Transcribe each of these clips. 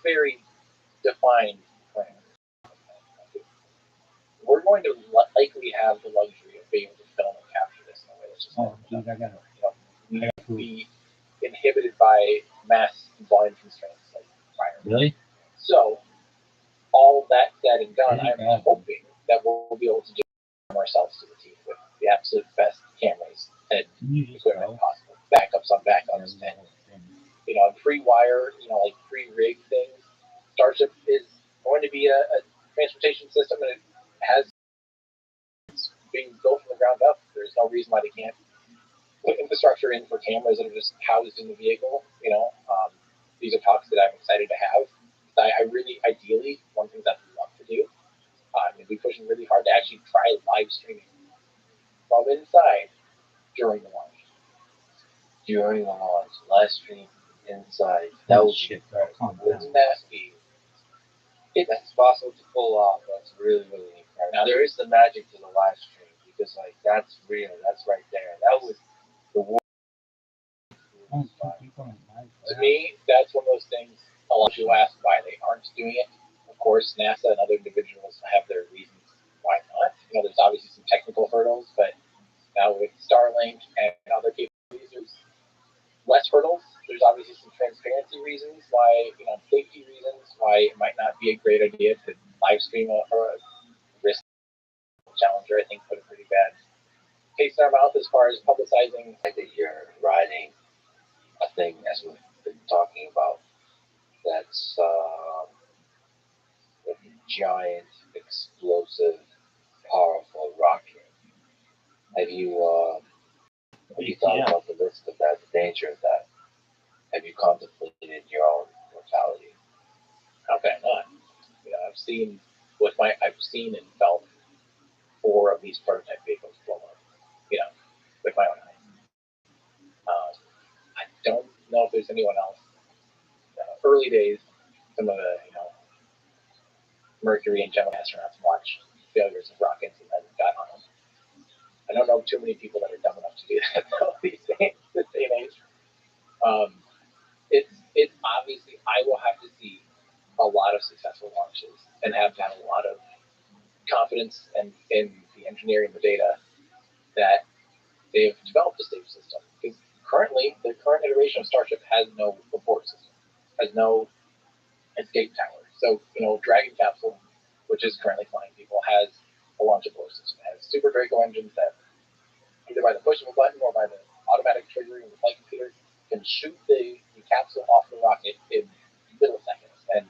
very defined plan. We're going to likely have the luxury of being able to film and capture this in a way that's just be inhibited by mass volume constraints like fire. Really? So, all that said and done, I'm hoping that we'll be able to just ourselves to the team with the absolute best cameras and equipment possible. Backups on backups, and pre-wire, like pre-rig things. Starship is going to be a transportation system, and it has being built from the ground up. There's no reason why they can't put infrastructure in for cameras that are just housed in the vehicle. These are talks that I'm excited to have. I really, ideally, one thing that I'd love to do, I'm going to be pushing really hard to actually try live streaming from inside during the launch. During the launch, live stream inside. That would be wouldn't that be? That's possible to pull off. That's really, really incredible. Now there is the magic to the live stream because that's real. That's right there. That was the world. To me, that's one of those things. A lot of people ask why they aren't doing it. Of course, NASA and other individuals have their reasons why not. There's obviously some technical hurdles, but now with Starlink and other capabilities, there's less hurdles. There's obviously some transparency reasons why, safety reasons why it might not be a great idea to live stream a risk. Challenger, I think, put a pretty bad taste in our mouth as far as publicizing. That you're riding a thing, as we've been talking about, that's a giant, explosive, powerful rocket. Have you thought about the risk of that, the danger of that? Have you contemplated your own mortality? How can I not? I've seen and felt 4 of these prototype vehicles blow up. With my own eyes. I don't know if there's anyone else. Early days, some of the Mercury and Gemini astronauts watch failures of rockets and then got on them. I don't know too many people that are dumb enough to do that this day and age. It's obviously, I will have to see a lot of successful launches and have to have a lot of confidence in the engineering, the data that they've developed a safe system. Because currently, the current iteration of Starship has no abort system, has no escape tower. So, Dragon capsule, which is currently flying people, has a launch abort system. It has Super Draco engines that, either by the push of a button or by the automatic triggering of the flight computer, can shoot the capsule off the rocket in milliseconds and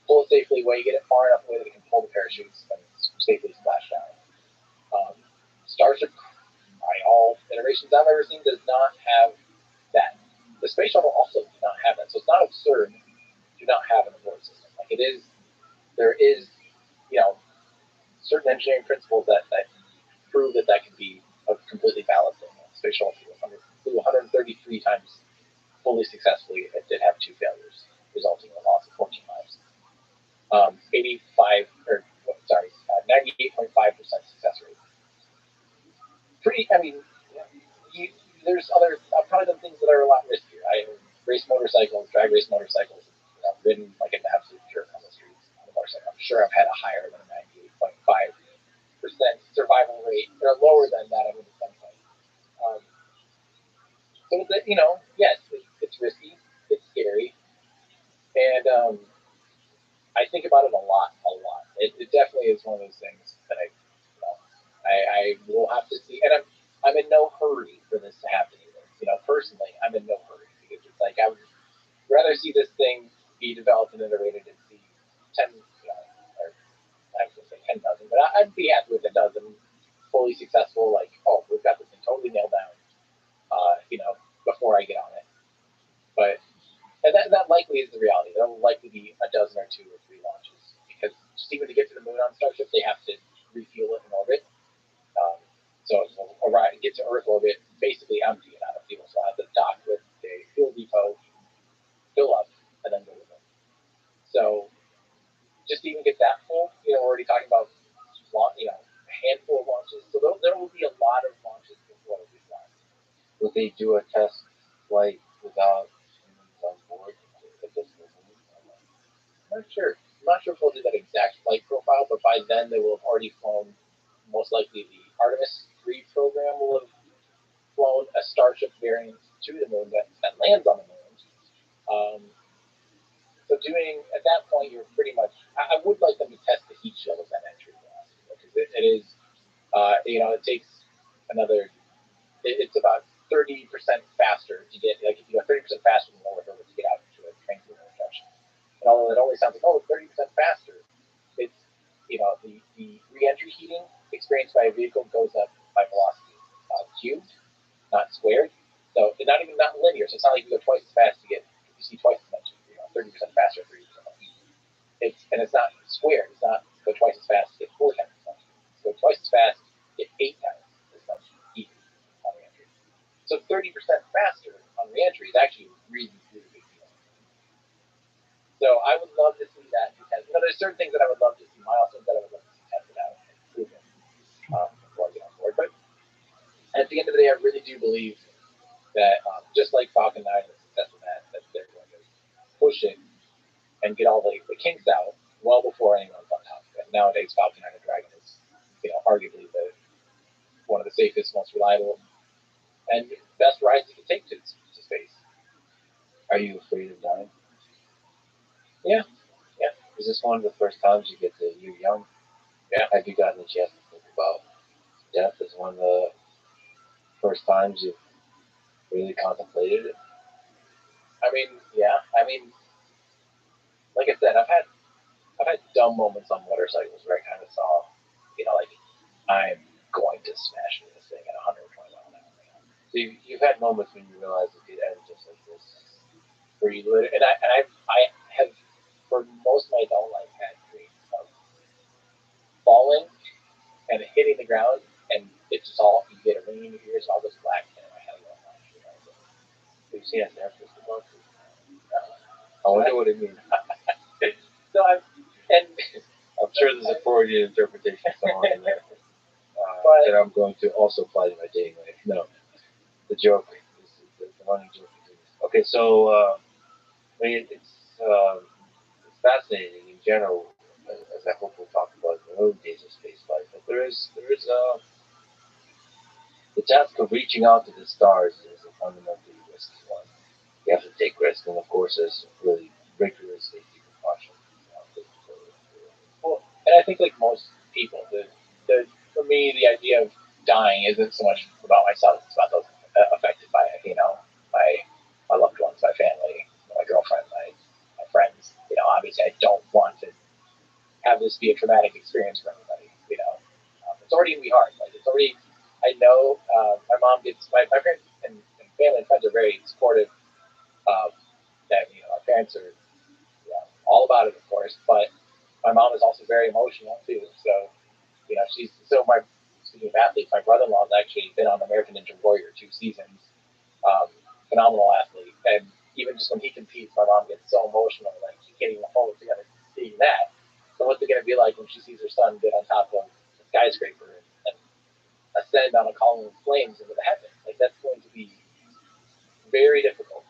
pull it safely away, get it far enough away that it can pull the parachutes and safely splash down. Starship, by all iterations I've ever seen, does not have that. The space shuttle also does not have that, so it's not absurd to not have an abort system. There is, certain engineering principles that prove that can be a completely valid thing. Space shuttle flew 133 times fully successfully. It did have 2 failures, resulting in a loss of 14 lives. 98.5% success rate. There's other, I've probably done things that are a lot riskier. I race motorcycles, drag race motorcycles, ridden like an absolute jerk on the streets on a motorcycle. I'm sure I've had a higher than 98.5% survival rate, or lower than that of a sunfight. So yes, it's risky, it's scary, and I think about it a lot. It definitely is one of those things that I will have to see, and I'm in no hurry for this to happen either. Personally, I'm in no hurry because it's like I would rather see this thing be developed and iterated and see 10, or I was going to say 10,000, but I'd be happy with a dozen fully successful. Like, oh, we've got this thing totally nailed down. Before I get on it, and that likely is the reality. There will likely be a dozen or 2 or 3 launches because just even to get to the moon on Starship, they have to refuel it in orbit. So it'll arrive, get to Earth orbit basically empty and out of fuel. So I have to dock with a fuel depot, fill up, and then go to the moon. So just to even get that full, we're already talking about a handful of launches. So there will be a lot of launches before we fly. Would they do a test flight without humans on board? not sure. I'm not sure if they'll do that exact flight profile, but by then they will have already flown. Most likely, the Artemis 3 program will have flown a Starship variant to the moon that lands on the moon. So doing at that point, you're pretty much. I would like them to test the heat shield of that entry velocity because it is, it takes another. It's about 30% faster to get. Like if you go 30% faster than lower orbit to get out into a tranquil injection. And although it always sounds like 30% faster, it's the re-entry heating experienced by a vehicle goes up by velocity cubed, not squared. So it's not linear. So it's not like you go twice as fast to get. You see twice as much. 30% faster, 30% it's not squared. It's not go twice as fast to get 4 times as much. Go twice as fast, get 8 times as much heat on reentry. So 30% faster on reentry is actually a really, really big deal. So I would love to see that because there's certain things that I would love to see, milestones that I would love to see tested out and proven before I get on board. But at the end of the day, I really do believe that just like Falcon 9 and the success of that they're going to push it and get all the kinks out well before anyone's on top of it. Nowadays, Falcon 9 and Dragon is, arguably one of the safest, most reliable, and best rides you can take to space. Are you afraid of dying? Yeah. Is this one of the first times you get to, you're young? Yeah. Have you gotten a chance to think about death as one of the first times you've really contemplated it? Yeah. Like I said, I've had dumb moments on motorcycles where I kind of saw, like I'm going to smash into this thing at 120 miles an hour. So you've had moments when you realize it could end just like this, where you literally, and I have for most of my adult life had dreams of falling and hitting the ground, and it's just all you get a ringing in your ears, all this black, and my head going on. You've seen a therapist about it. I wonder what it means. So I'm sure there's a Freudian interpretation somewhere in there that I'm going to also apply to my dating life. No, the joke, the running joke. Okay, so it's fascinating in general, as I hope we'll talk about in the early days of space flight. But there is the task of reaching out to the stars is a fundamentally risky one. You have to take risks, and of course, there's really rigorous safety precautions. Well, and I think like most people, for me, the idea of dying isn't so much about myself; it's about those affected by it. My loved ones, my family, my girlfriend, my friends. Obviously, I don't want to have this be a traumatic experience for anybody. It's already gonna be hard. Like it's already. I know my mom gets my parents and family and friends are very supportive. That our parents are all about it, of course, but my mom is also very emotional too. So speaking of athletes, my brother-in-law has actually been on American Ninja Warrior 2 seasons. Phenomenal athlete, and even just when he competes, my mom gets so emotional, like she can't even hold it together seeing that. So what's it going to be like when she sees her son get on top of a skyscraper and ascend on a column of flames into the heavens? Like that's going to be very difficult,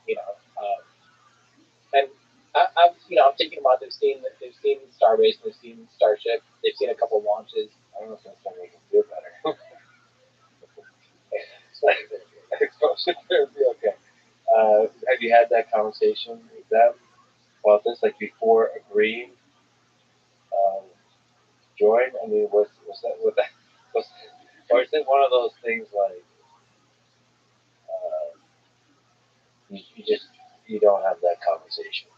and I'm thinking about they've seen Starbase, they've seen Starship, they've seen a couple launches. I don't know if that's going to make them feel better. Okay. Have you had that conversation with them about this, like before agreeing? Join? I mean, was or is it one of those things like you don't have that conversation?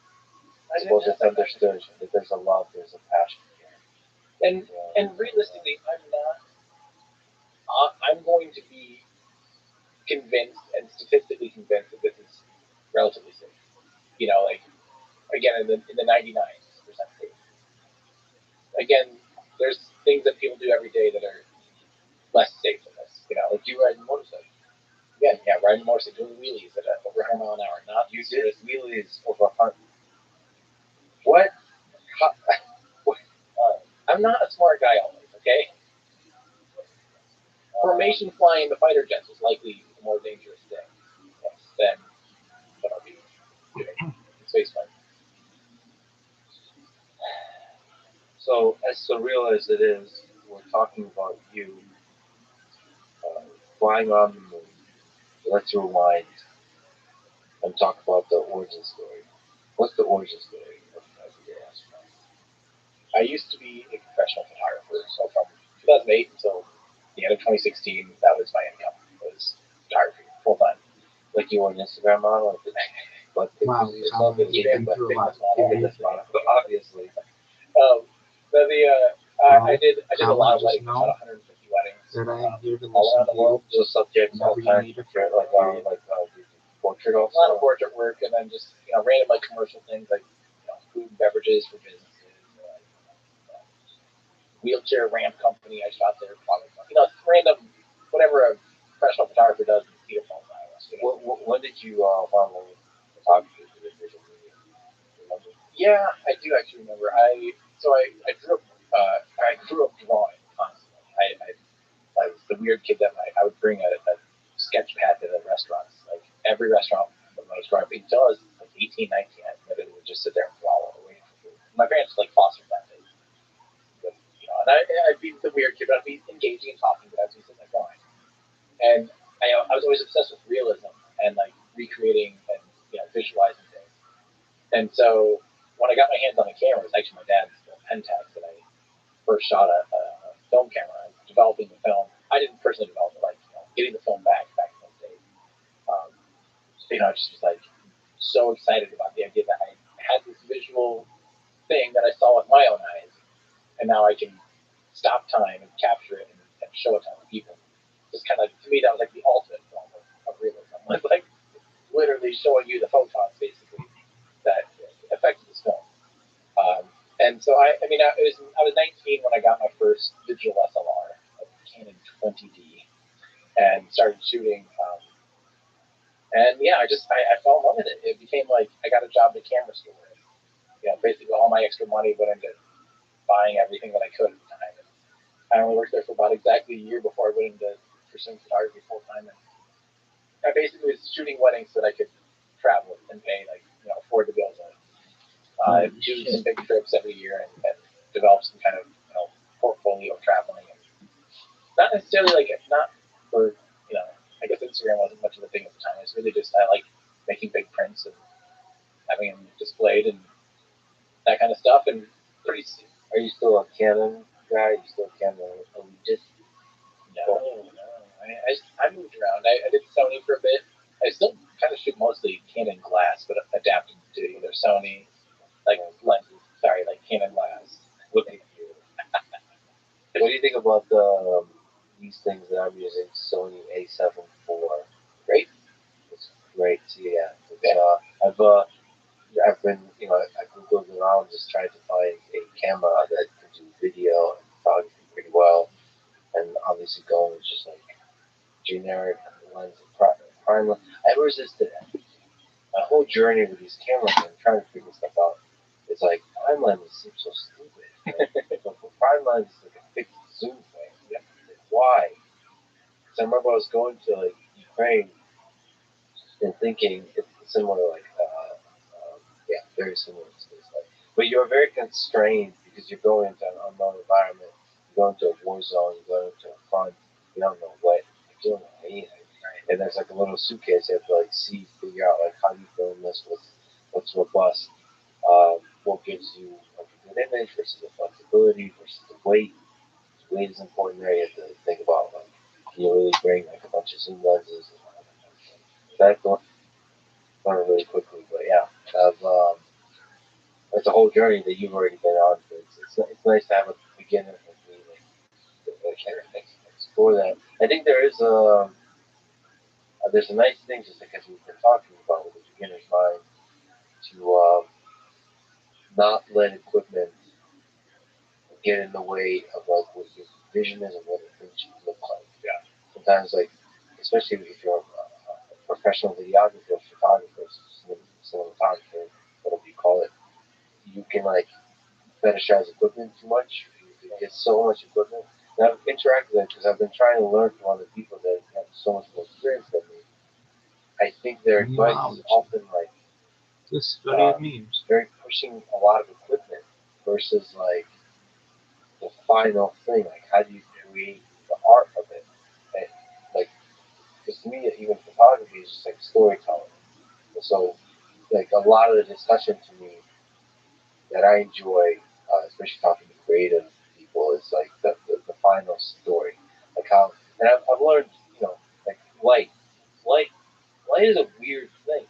I suppose it's understood that there's a love, there's a passion here. And realistically, I'm going to be convinced and statistically convinced that this is relatively safe. Like again in the 99% safe. Again, there's things that people do every day that are less safe than this. Like you ride a motorcycle. Yeah, riding a motorcycle, doing wheelies at over 100 mile an hour. Not you did wheelies over 100. What? I'm not a smart guy always, okay? Formation flying the fighter jets is likely the more dangerous thing than what I'll be doing in space flight. So, as surreal as it is, we're talking about you flying on the moon. Let's rewind and talk about the origin story. What's the origin story of the astronaut? I used to be a professional photographer, so from 2008 until the end of 2016, that was my income, was photography, full time. Like you were an Instagram model? But wow, yourself as a fitness model. Obviously. I did a lot of weddings, about 150 weddings, that I am here to all listen around to the world. you. So subjects, all Whenever kinds you need of a friend, portrait A also. lot of portrait work, and then just random like commercial things like food and beverages for businesses, wheelchair ramp company. I shot their product. Random whatever a professional photographer does in Cedar Falls, Iowa. When did you follow photography for the visual media? Remember? Yeah, I do actually remember. I grew up drawing constantly. I was the weird kid that I would bring a sketch pad to the restaurants. Like every restaurant when I was growing up, until I was like 18, 19, I literally would just sit there and draw while waiting for food. My parents like fostered that thing. But, and I'd be the weird kid, but I'd be engaging and talking, but I'd be sitting there drawing. And I was always obsessed with realism and like recreating and visualizing things. And so when I got my hands on a camera, it was actually my dad's Pentax that I first shot a film camera, developing the film. I didn't personally develop it, like getting the film back in those days. I just was like so excited about the idea that I had this visual thing that I saw with my own eyes, and now I can stop time and capture it and show it to other people. Just kind of, to me, that was like the ultimate form of realism. It was like literally showing you the photons, basically, that affected this film. And so I was 19 when I got my first digital SLR, a Canon 20D, and started shooting. And yeah, I fell in love with it. It became like I got a job at a camera store. Basically all my extra money went into buying everything that I could at the time. And I only worked there for about exactly a year before I went into pursuing photography full time. And I basically was shooting weddings so that I could travel and pay, afford the bills. Do some big trips every year and develop some kind of portfolio of traveling. And not necessarily not for I guess Instagram wasn't much of a thing at the time. It's really just I like making big prints and having them displayed and that kind of stuff. And pretty. Are you still a Canon guy? Are you still a Canon elitist? No. I moved around. I did Sony for a bit. I still kind of shoot mostly Canon glass, but adapted to either Sony, lenses. Sorry, Canon glass. Look at you. What do you think about these things that I'm using? Sony A7 IV. Great. It's great. Yeah. I've been, I googled around just trying to find a camera that could do video and photography pretty well, and obviously going with just generic lens, prime lens. I resisted it. My whole journey with these cameras and trying to figure stuff out. It's like prime lenses seem so stupid. But for prime lenses, it's like a fixed zoom thing. Yeah. Why? Because I remember I was going to Ukraine and thinking it's similar, very similar to this. But you're very constrained because you're going into an unknown environment. You're going to a war zone. You're going to a front. You don't know what. You don't know anything. And there's a little suitcase you have to figure out how do you film this, what's robust, what gives you a good image versus the flexibility versus the weight. Weight is important there. You have to think about can you really bring a bunch of zoom lenses and all that kind of stuff. That going really quickly, but yeah, it's a whole journey that you've already been on. It's nice to have a beginner like me that explore that. I think there's a nice thing just as we've been talking about with the beginner's mind to not let equipment get in the way of what your vision is and what it thinks you look like. Yeah. Sometimes especially if you're a professional videographer or photographer, cinematographer, whatever you call it, you can fetishize equipment too much. You get so much equipment. And I've interacted with it because I've been trying to learn from other people that have so much more experience than me. I think their advice is often the study of memes. Very pushing a lot of equipment versus final thing. Like, how do you create the art of it? And, like, because to me, even photography is just like storytelling. And so, like, a lot of the discussion to me that I enjoy, especially talking to creative people, is like the final story. Like how, and I've learned, like light, light is a weird thing.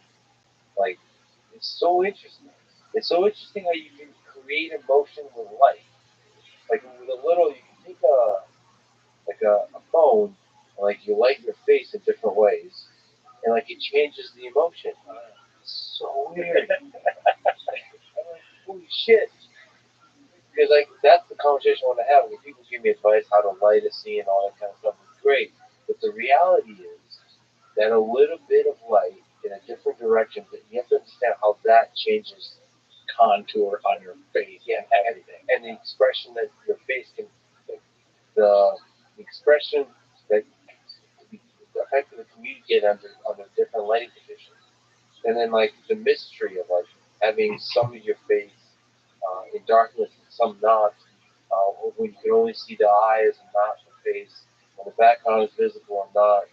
Like, it's so interesting. It's so interesting how you can create emotion with light. Like with a little, you can take a phone and like you light your face in different ways, and like it changes the emotion. It's so weird. I'm like, holy shit. Because like that's the conversation I want to have. When people give me advice how to light a scene and all that kind of stuff, it's great. But the reality is that a little bit of light in a different direction, that you have to understand how that changes Contour on your face, yeah, and everything. and the expression that your face can, like, the expression that effectively communicate under different lighting conditions. And then like the mystery of like having some of your face in darkness and some not, when you can only see the eyes and not the face, and the background is visible or not.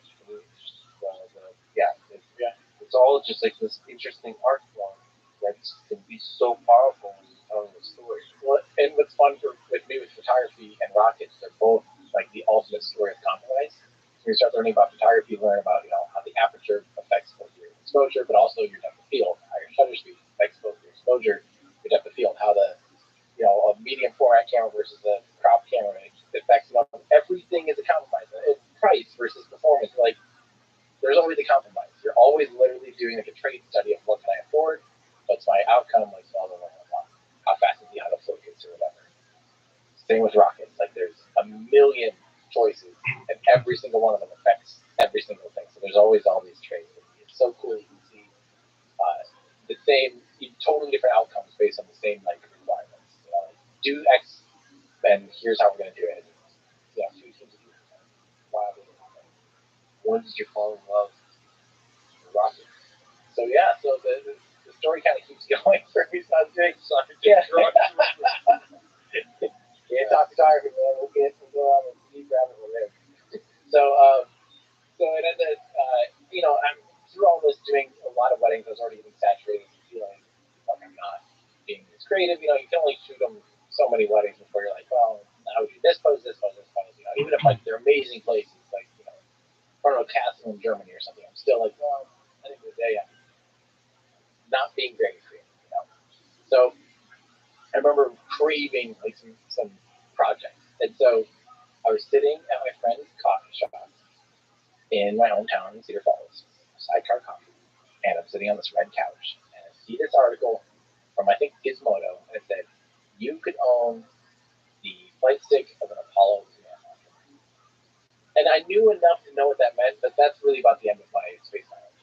It's all just like this interesting art form that can be so powerful when you're telling a story. Well, and what's fun with me with photography and rockets, they're both like the ultimate story of compromise. When you start learning about photography, you learn about how the aperture affects both your exposure, but also your depth of field, how your shutter speed affects both your exposure, your depth of field, how the a medium format camera versus a crop camera affects everything is a compromise. It's price versus performance. Like there's always a compromise. You're always literally doing like a trade study of what can I afford, what's my outcome, like blah blah blah blah blah. How fast is the autoflow kits or whatever. Same with rockets. Like there's a million choices, and every single one of them affects every single thing. So there's always all these trades. It's so cool you can see the same, totally different outcomes based on the same like requirements. Like, do X, then here's how we're going to do it. Yeah, two teams of people. Wildly different. When did you fall in love with rockets? So yeah, so the story kind of keeps going for me. Sounds great. Yeah. Yeah, talk photography, man. We'll go on a deep rabbit hole there. So, so it ended. I'm through all this doing a lot of weddings. I was already getting saturated, feeling like I'm not being as creative. You can only shoot them so many weddings before you're like, well, I would do this pose, this pose, this pose. Even if like they're amazing places, like in front of a castle in Germany or something, I'm still like, well, at the end of the day, I'm not being very creative. So I remember craving like some projects, and so I was sitting at my friend's coffee shop in my hometown in Cedar Falls, Sidecar Coffee, and I'm sitting on this red couch, and I see this article from I think Gizmodo, and it said you could own the flight stick of an Apollo command module, and I knew enough to know what that meant, but that's really about the end of my space knowledge.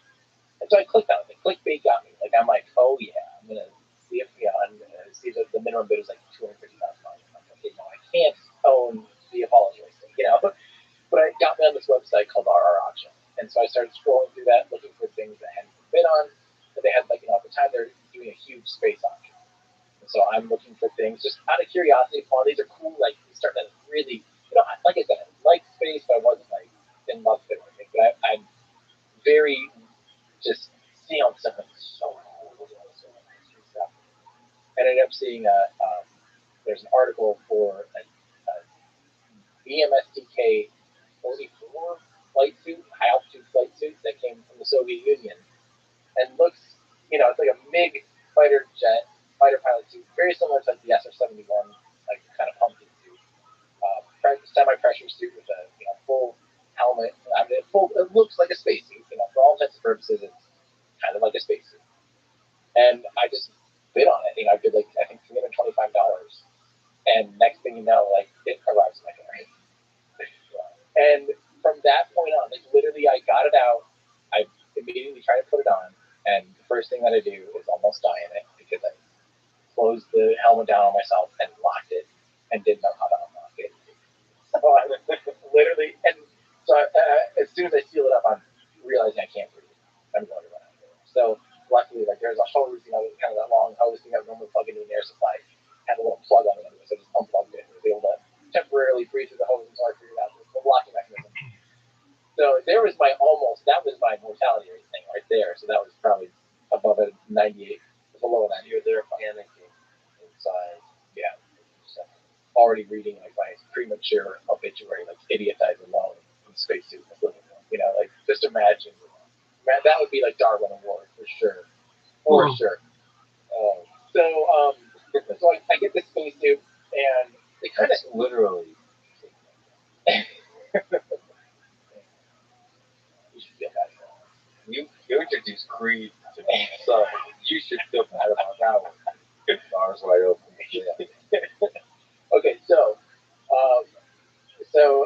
And so I clicked on it. The clickbait got me. Like I'm like, oh yeah, I'm gonna see if I'm gonna see that the minimum bid is like $250,000. I'm like, okay, no, I can't own the Apollo joystick. But it got me on this website called RR Auction. And so I started scrolling through that, looking for things that hadn't been bid on. And they had, at the time, they're doing a huge space auction. And so I'm looking for things just out of curiosity. Well, these are cool. Like, you start to really, like I said, I liked space, but I wasn't, in love with it or anything. But I'm very just seeing all this stuff, like, so cool. Look at all this stuff. And I ended up seeing there's an article for a BMSTK 44 flight suit, high altitude flight suit that came from the Soviet Union, and looks, it's like a MiG fighter pilot suit, very similar to like the SR-71, like kind of pumpkin suit, semi-pressure suit with a full helmet. It looks like a spacesuit. For all intents and purposes, it's kind of like a spacesuit. And I just bid on it. I bid I think $325, and next thing you know, it arrives in my area. And from that point on, literally, I got it out. I immediately tried to put it on, and the first thing that I do is almost die in it because I closed the helmet down on myself and locked it and didn't know how to unlock it. So I literally, and so as soon as I seal it up, I'm realizing I can't breathe. I'm going to run out of air. So luckily, there's a hose, kind of that long hose thing I would normally plug into an air supply. Had a little plug on it, so I just unplugged it and was able to temporarily breathe through the hose until I figured out the blocking mechanism. So there was that was my mortality rate thing right there. So that was probably above a 98, below a 98. You're there panicking inside. Yeah. Already reading like my premature obituary, like idiot dies alone in spacesuit. You know, like just imagine. That would be like Darwin Award for sure. For sure. So I get this spacesuit and they kind of literally. You should feel bad for that. You introduced Creed to me, so you should feel bad about that one. Arms wide open. Yeah. Okay, so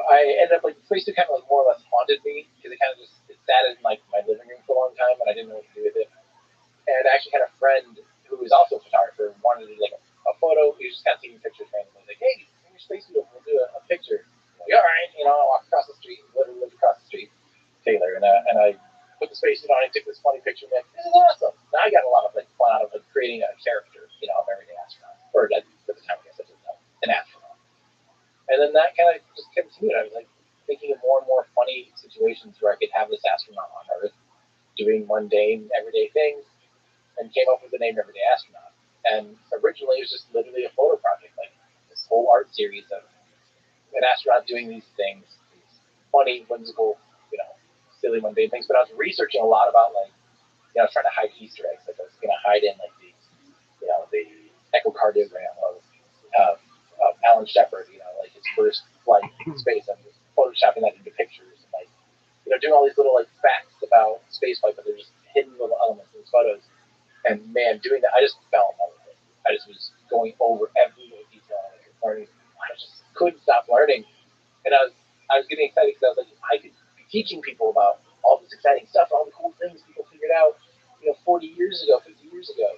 I ended up like the spacesuit kind of like more or less haunted me because it kind of just sat in like my living room for a long time and I didn't know what to do with it. And I actually had a friend who was also a photographer wanted to do like a photo. He was just kind of taking pictures randomly. Like, hey, bring your spacesuit over. We'll do a picture. I'm like, all right, you know, I walked across the street, literally lived across the street, Taylor, and I put the spacesuit on and took this funny picture. And like, this is awesome. Now I got a lot of like fun out of like creating a character, you know, of everyday astronaut, or at the time I guess I didn't know, an astronaut. And then that kind of just continued. I was like thinking of more and more funny situations where I could have this astronaut on Earth doing mundane, everyday things, and came up with the name Everyday Astronaut. And originally it was just literally a photo project, like this whole art series of an astronaut doing these things, these funny, whimsical, you know, silly, mundane things. But I was researching a lot about like, you know, I was trying to hide Easter eggs. Like I was going to hide in like the, you know, the echocardiogram of Alan Shepard, you know, like his first flight in space. I'm just photoshopping that into pictures and like, you know, doing all these little like facts about spaceflight, but they're just hidden little elements in these photos. And man, doing that, I just fell in love with it. I just was going over every little detail I was learning. I just couldn't stop learning, and I was getting excited because I was like, I could be teaching people about all this exciting stuff, all the cool things people figured out, you know, 40 years ago, 50 years ago,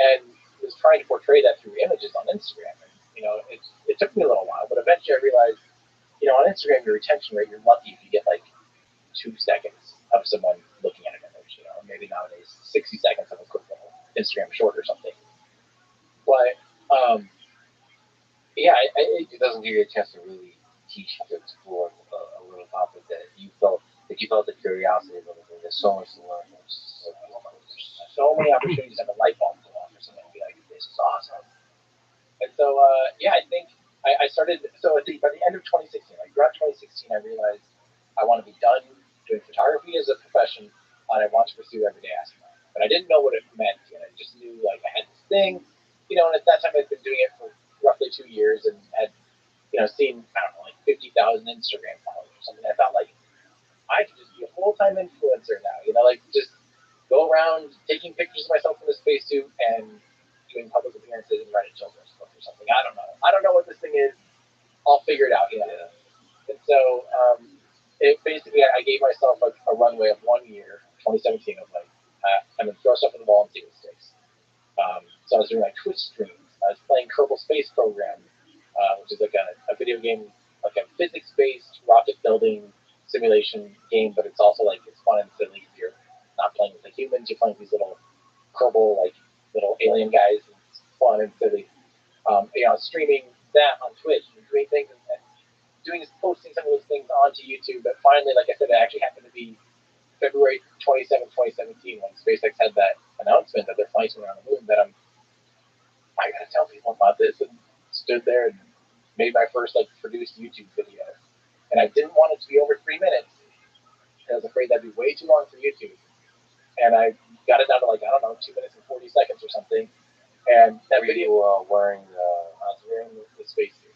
and was trying to portray that through images on Instagram. And you know, it took me a little while, but eventually I realized, you know, on Instagram, your retention rate, you're lucky if you get like 2 seconds of someone looking at an image, you know, maybe nowadays 60 seconds of a quick little Instagram short or something. But yeah, it doesn't give you a chance to really teach you to explore a little topic that you felt the curiosity of it. There's so much to learn. So many opportunities to have a light bulb go off or something and be like, this is awesome. And so yeah, I think I started. So by the end of 2016, like throughout 2016, I realized I want to be done doing photography as a profession, and I want to pursue everyday astronaut. But I didn't know what it meant, and I just knew like I had this thing, you know. And at that time, I'd been doing it for roughly 2 years, and had, you know, seen, I don't know, like 50,000 Instagram followers or something. I thought like I could just be a full-time influencer now, you know, like just go around taking pictures of myself in a spacesuit and doing public appearances and writing children's books or something. I don't know. I don't know what this thing is. I'll figure it out, you know. Yeah. And so it basically, I gave myself a runway of 1 year, 2017, of like, I'm going to throw stuff in the wall and see what sticks. So I was doing like Twitch streams. I was playing Kerbal Space Program, which is like a video game, like a physics-based rocket building simulation game, but it's also like, it's fun and silly. You're not playing with the humans, you're playing with these little Kerbal, like little alien guys. It's fun and silly. You know, streaming that on Twitch and doing things and posting some of those things onto YouTube. But finally, like I said, it actually happened to be February 27, 2017, when SpaceX had that announcement that they're flying around the moon, that I gotta tell people about this, and stood there and made my first like produced YouTube video. And I didn't want it to be over 3 minutes. I was afraid that'd be way too long for YouTube. And I got it down to like, I don't know, 2 minutes and 40 seconds or something. And that video, I was wearing the spacesuit,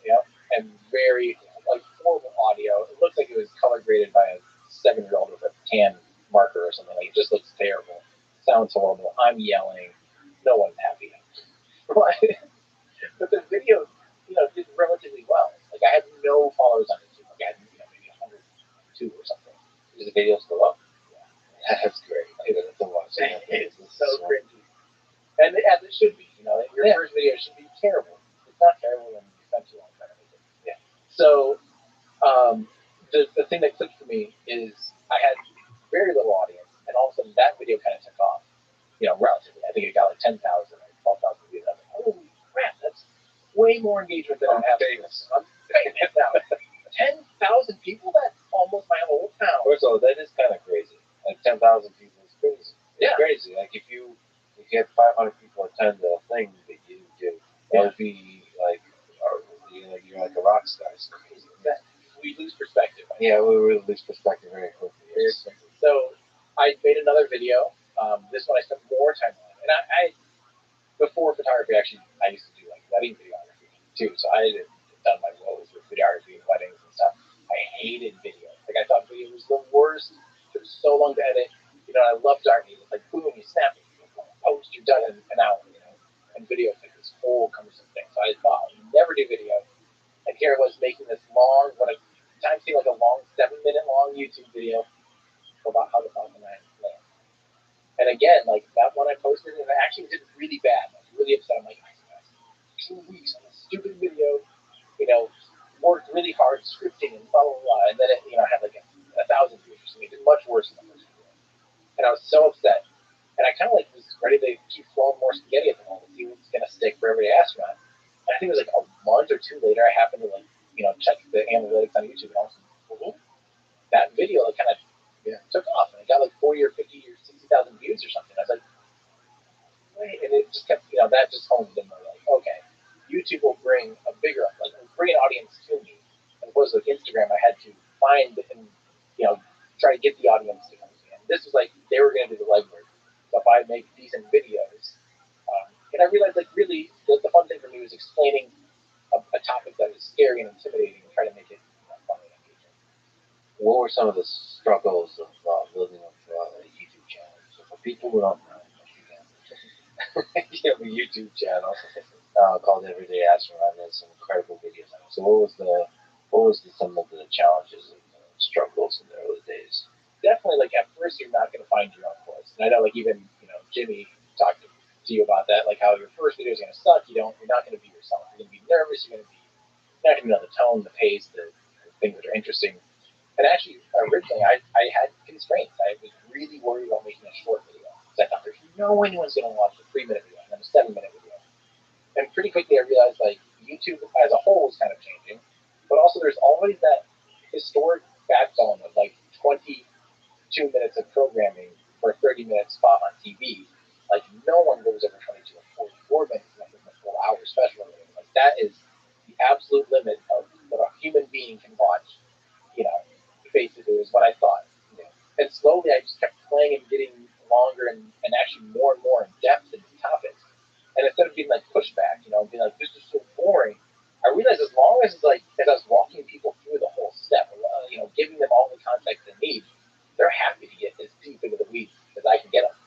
yeah, and very like horrible audio. It looks like it was color graded by a 7-year-old with a tan marker or something. Like, it just looks terrible. Sounds horrible. I'm yelling. No one's happy. But the video, you know, did relatively well. Like, I had no followers on YouTube. Like, I had, you know, maybe 102 or something. Is the video still up? Yeah. That's great. I don't have to watch it. It's so cringy. And as it should be, you know, your first video should be terrible. It's not terrible when you spend too long trying to make it. Yeah. So the thing that clicked for me is I had very little audience, and all of a sudden that video kind of took off. You know, relatively. I think it got like 10,000 or 12,000 views. I was like, holy crap, that's way more engagement than I'm having. Now, 10,000 people? That's almost my whole town. First of all, that is kind of crazy. Like 10,000 people is crazy. It's crazy. Like if you get 500 people attend a thing that you do, that would be like, you're like a rock star. It's crazy. We lose perspective. Yeah, we really lose perspective very quickly. Very quickly. So I made another video. This one I spent more time on, and I before photography, actually, I used to do like wedding videography too. So I had done my woes with videography and weddings and stuff. I hated video. Like I thought video was the worst. It was so long to edit. You know, I loved art. It was like boom, you snap it, you post, you're done in an hour. You know, and video is like this whole cumbersome thing. So I thought I'll never do video. And here I was making this long, what at the time seemed like a long 7-minute long YouTube video about how to find the land. And again, like that one I posted, and I actually did really bad. I was really upset. I'm like, I spent 2 weeks on this stupid video, you know, worked really hard scripting and blah, blah, blah. And then it, you know, had like 1,000 views. So it did much worse than the first video. And I was so upset. And I kind of like was ready to keep throwing more spaghetti at the wall to see what's going to stick for every astronaut. And I think it was like a month or two later, I happened to like, you know, check the analytics on YouTube, and I was like, that video like kind of took off, and it got like 40 or 50 or 60,000 views or something. I was like, wait, and it just kept, you know, that just honed in my like, okay, YouTube will bring a bigger, like, bring an audience to me. As opposed to like Instagram, I had to find and, you know, try to get the audience to come to me. And this was like, they were going to do the legwork. So if I make decent videos, and I realized like really the fun thing for me was explaining a topic that was scary and intimidating and try to make it fun and engaging. What were some of the struggles of building up a YouTube channel? So for people who don't know, you have a YouTube channel called Everyday Astronaut, and some incredible videos on it. So what was some of the challenges and struggles in the early days? Definitely, like at first you're not going to find your own voice, and I know like even Jimmy talked to you about that, like how your first video is going to suck. You're not going to be yourself. You're going to be nervous. You're not going to know the tone, the pace, the things that are interesting. And actually, originally, I had constraints. I was really worried about making a short video because I thought there's no way anyone's going to watch a 3-minute video and then a 7-minute video. And pretty quickly, I realized like YouTube as a whole was kind of changing, but also there's always that historic backbone of like 22 minutes of programming for a 30-minute spot on TV. Like no one goes over 22 or 44 minutes unless it's a full hour special. Like that is the absolute limit of what a human being can watch. Basically is what I thought. And slowly I just kept playing and getting longer and actually more and more in depth in the topics. And instead of being like pushback, being like, this is so boring, I realized as long as as I was walking people through the whole step, giving them all the context they need, they're happy to get as deep into the weeds as I can get them.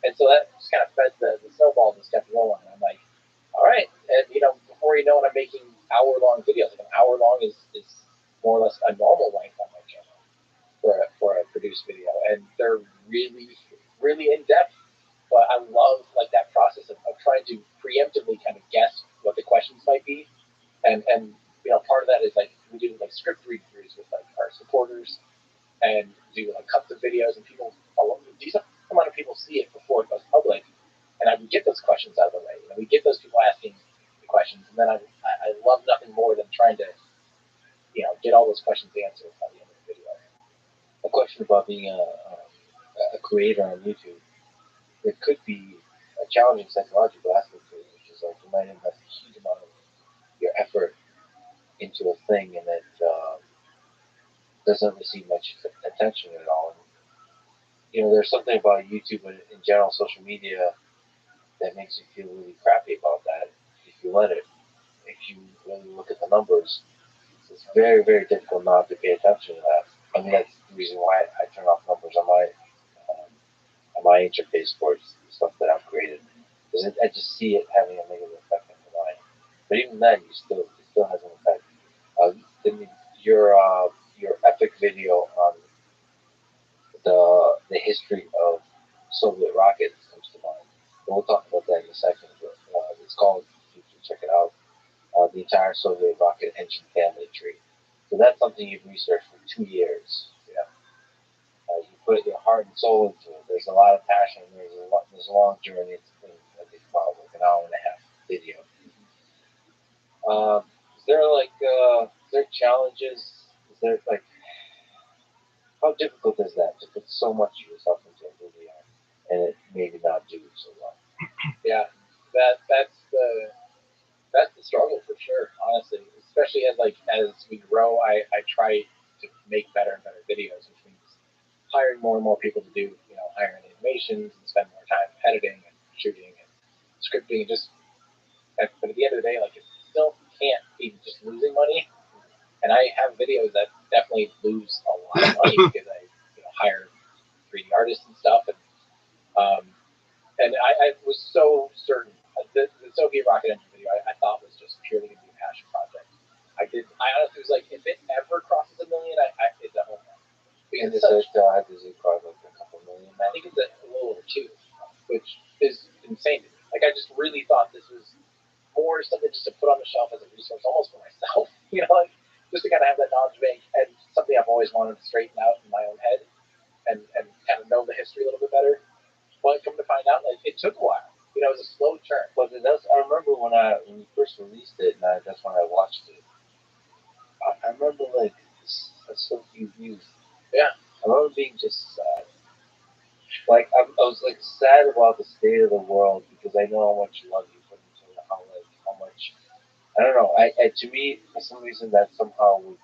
And so that just kind of fed the snowball just kept rolling. And I'm like, all right. And, before you know it, I'm making hour-long videos. Like an hour long is more or less a normal length on my channel for a produced video, and they're really, really in depth. But I love like that process of trying to preemptively kind of guess what the questions might be, and part of that is like we do like script read-throughs with like our supporters, and do like cuts of videos, and a decent amount of people see it before it goes public, and I would get those questions out of the way. We get those people asking the questions, and then I love nothing more than trying to get all those questions answered by the end of the video. A question about being a creator on YouTube. It could be a challenging psychological aspect to it, which is like you might invest a huge amount of your effort into a thing, and it doesn't receive much attention at all. And, there's something about YouTube in general, social media, that makes you feel really crappy about that if you let it. If you really look at the numbers, it's very, very difficult not to pay attention to that. I mean, that's the reason why I turn off numbers on my interface for stuff that I've created, because I just see it having a negative effect on your mind. But even then, it still has an effect. Your epic video on the history of Soviet rockets comes to mind. And we'll talk about that in a second. But, it's called, you can check it out, the entire Soviet rocket engine family tree. So that's something you've researched for 2 years. You put your heart and soul into it. There's a lot of passion. There's a long journey. It's about like an hour and a half video. Is there like there challenges? Is there like how difficult is that to put so much of yourself into a video and it maybe not do so well? Yeah, that's the struggle for sure. Honestly, especially as we grow, I try to make better and better videos, which means hiring more and more people to do hiring animations and spend more time editing and shooting and scripting and just. But at the end of the day, it still can't be just losing money. And I have videos that definitely lose a lot of money because I hire 3D artists and stuff, and I was so certain the Soviet rocket engine video I thought was just purely going to be a passion project. I honestly was like, if it ever crosses 1 million, it's a home run. And does it cross like a couple million? I think it's a little over 2, which is insane to me. I just really thought this was more something just to put on the shelf as a resource, almost for myself, just to kind of have that knowledge bank and something I've always wanted to straighten out in my own head and kind of know the history a little bit better. But come to find out, it took a while. It was a slow churn. But I remember when you first released it, and that's when I watched it. I remember so few views. Yeah. I remember being just sad. I was sad about the state of the world because I know how much love you put into it, how much. I don't know. To me, for some reason, that somehow would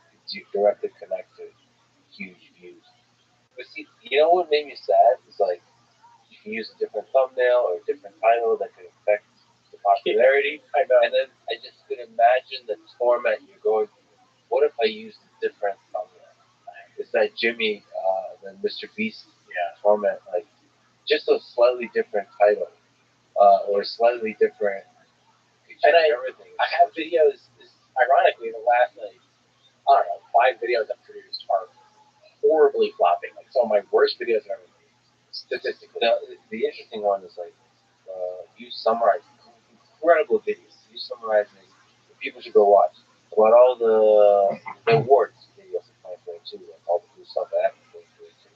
directly connect to huge views. But see, you know what made me sad? It's you can use a different thumbnail or a different title that could affect the popularity. I know. And then I just could imagine the torment you're going through. What if I used a different thumbnail? It's that Jimmy, the Mr. Beast torment, just a slightly different title or slightly different. And I have videos. Ironically, the last 5 videos I've produced are horribly flopping. Some of my worst videos I've ever made, statistically. The interesting one is you summarize incredible videos. You summarizing people should go watch about all the awards videos of 2022 and all the cool stuff that happened in 2022.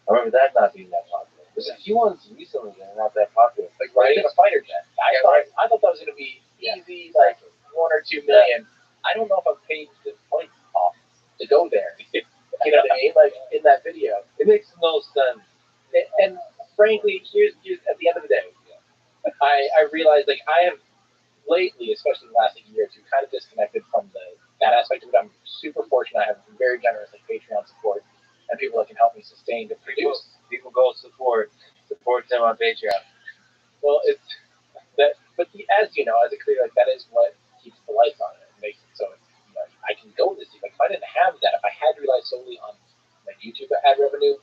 I remember that not being that popular. There's a few ones recently that are not that popular. Like riding a fighter jet. I thought that was going to be easy, 1 or 2 million. I don't know if I've paid the points off to go there. You know what I mean? In that video. It makes no sense. And frankly, here's at the end of the day, I realized I have lately, especially in the last year or two, kind of disconnected from that aspect of it. I'm super fortunate. I have very generous Patreon support and people that can help me sustain to produce. People go support them on Patreon. Well, it's that, but as you know, as a creator, that is what keeps the lights on and makes it so I can go this deep. If I didn't have that, if I had to rely solely on YouTube ad revenue,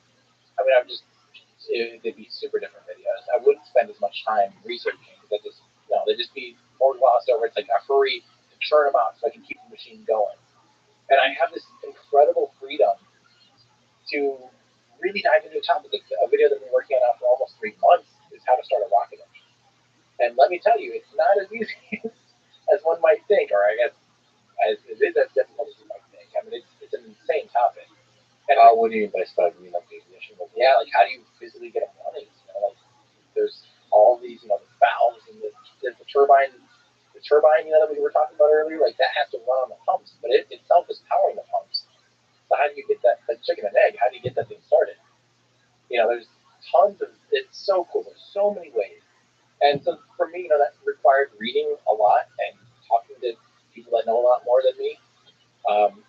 it'd be super different videos. I wouldn't spend as much time researching because they'd just be more glossed over. It's a hurry to churn them out so I can keep the machine going. And I have this incredible freedom to really dive into a topic. A video that I've been working on now for almost 3 months is how to start a rocket engine. And let me tell you, it's not as easy as one might think, or I guess as it is as difficult as you might think. It's an insane topic. And what do you mean by starting up the ignition? Yeah, how do you physically get them running? There's all these, the valves and the turbine, that we were talking about earlier. That has to run on the pumps, but it itself is powering the pumps. So how do you get that chicken and egg? How do you get that thing started? There's tons of. It's so cool. There's so many ways. And so for me, that required reading a lot and talking to people that know a lot more than me.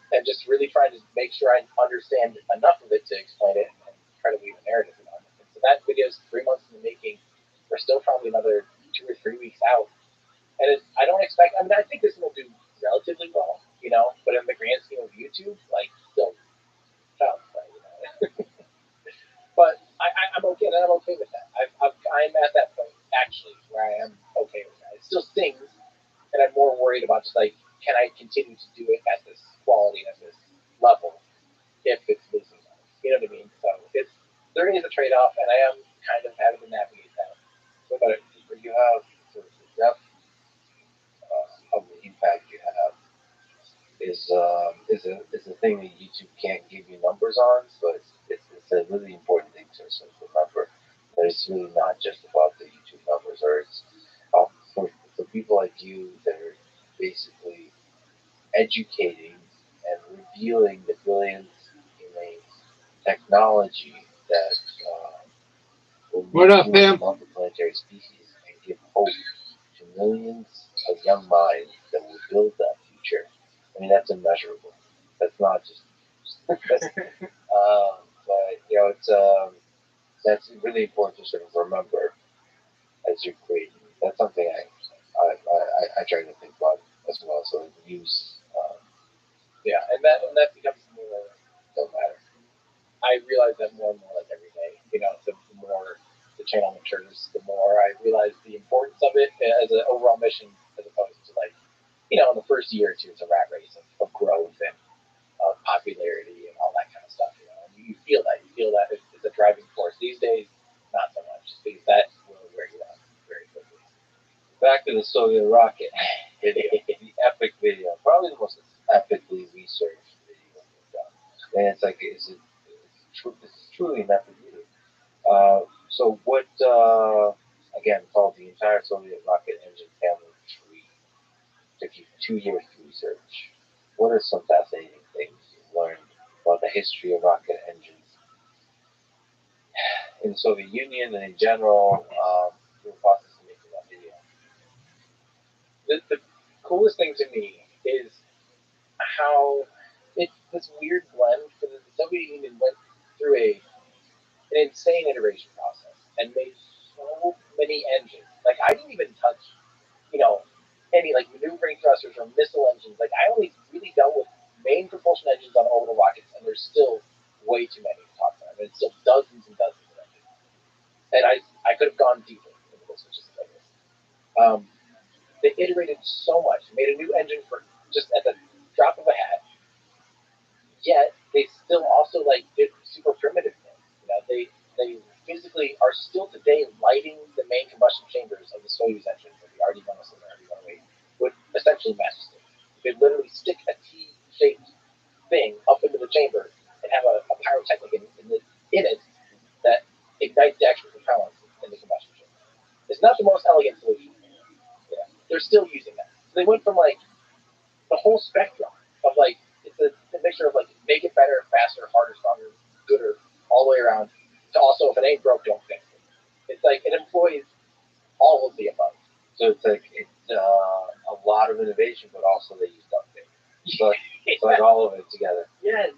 And just really trying to make sure I understand enough of it to explain it and try to weave a narrative around it. And so that video is 3 months in the making. We're still probably another 2 or 3 weeks out. And I don't expect, I think this will do relatively well, but in the grand scheme of YouTube, still child's play, But I'm okay, and I'm okay with that. I'm at that point, actually, where I am okay with that. It still stings, and I'm more worried about just can I continue to do it at this quality, at this level, if it's losing money? You know what I mean? So there is a trade-off, and I am kind of having to navigate that. But you have the depth of the impact you have is a thing that YouTube can't give you numbers on. So it's a really important thing to remember that it's really not just about the YouTube numbers, or it's for people like you that are basically educating and revealing the brilliance in a technology that will reinforce multiplanetary species and give hope to millions of young minds that will build that future. I mean, that's immeasurable. That's not just. But it's that's really important to sort of remember as you're creating. That's something I try to think about as well. So use. And that becomes more. Don't matter. I realize that more and more like every day. The more the channel matures, the more I realize the importance of it as an overall mission, as opposed to like, in the first year or two, it's a rat race of growth and of popularity and all that kind of stuff. And you feel that. You feel that it's a driving force. These days, not so much, because that will wear you out very quickly. Back to the Soviet rocket. The epic video, probably the most epically researched video we've done. And it's like it's truly an epic video. So what? Again, called the entire Soviet rocket engine family tree. Took you 2 years to research. What are some fascinating things you've learned about the history of rocket engines in the Soviet Union and in general through the process of making that video? The coolest thing to me is how it's this weird blend, because the Soviet Union went through an insane iteration process and made so many engines. Like, I didn't even touch, any like maneuvering thrusters or missile engines. Like, I only really dealt with main propulsion engines on orbital rockets, and there's still way too many to talk about. I mean, it's still dozens and dozens of engines. And I could have gone deeper into this, which is like this. They iterated so much, made a new engine for just at the drop of a hat. Yet they still also like did super primitive things. They physically are still today lighting the main combustion chambers of the Soyuz engines, or the RD-107 or RD-108, with essentially matchsticks. You could literally stick a T-shaped thing up into the chamber and have a pyrotechnic in it that ignites the actual propellant in the combustion chamber. It's not the most elegant solution. Yeah, they're still using that. So they went from like the whole spectrum of like it's a mixture of like make it better, faster, harder, stronger, gooder, all the way around, to also if it ain't broke, don't fix it. It's like it employs all of the above. So it's like a lot of innovation, but also they use duct tape. So it's like all of it together. Yeah,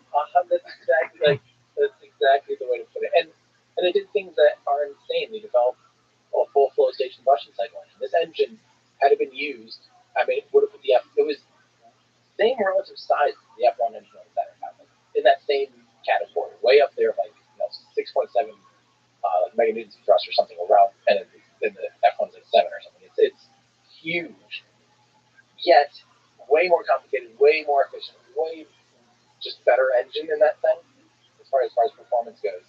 that's exactly the way to put it. And they did things that are insane. They developed a full flow station combustion cycle engine. This engine had it been used, I mean, it would have put it was same relative size as the F1 engine on the Saturn V, in that same category, way up there, like 6.7 like meganewtons of thrust or something around, and then the F1's like 7 or something. It's huge, yet way more complicated, way more efficient, way just better engine in that thing as far as performance goes.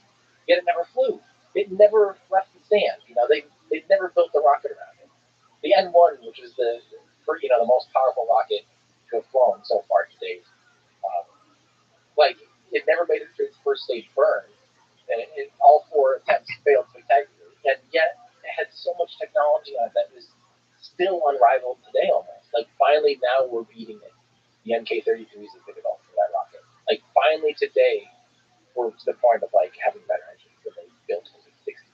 Yet it never flew. It never left the stand. They never built the rocket around it. The N1, which is the most powerful rocket to have flown so far to date, um, like it never made it through its first stage burn, and all 4 attempts failed spectacularly. And yet it had so much technology on it that was still unrivaled today almost. Like finally now we're beating it. The MK-33s that they developed for that rocket. Like finally today we're to the point of like having better engines than they built in the 60s.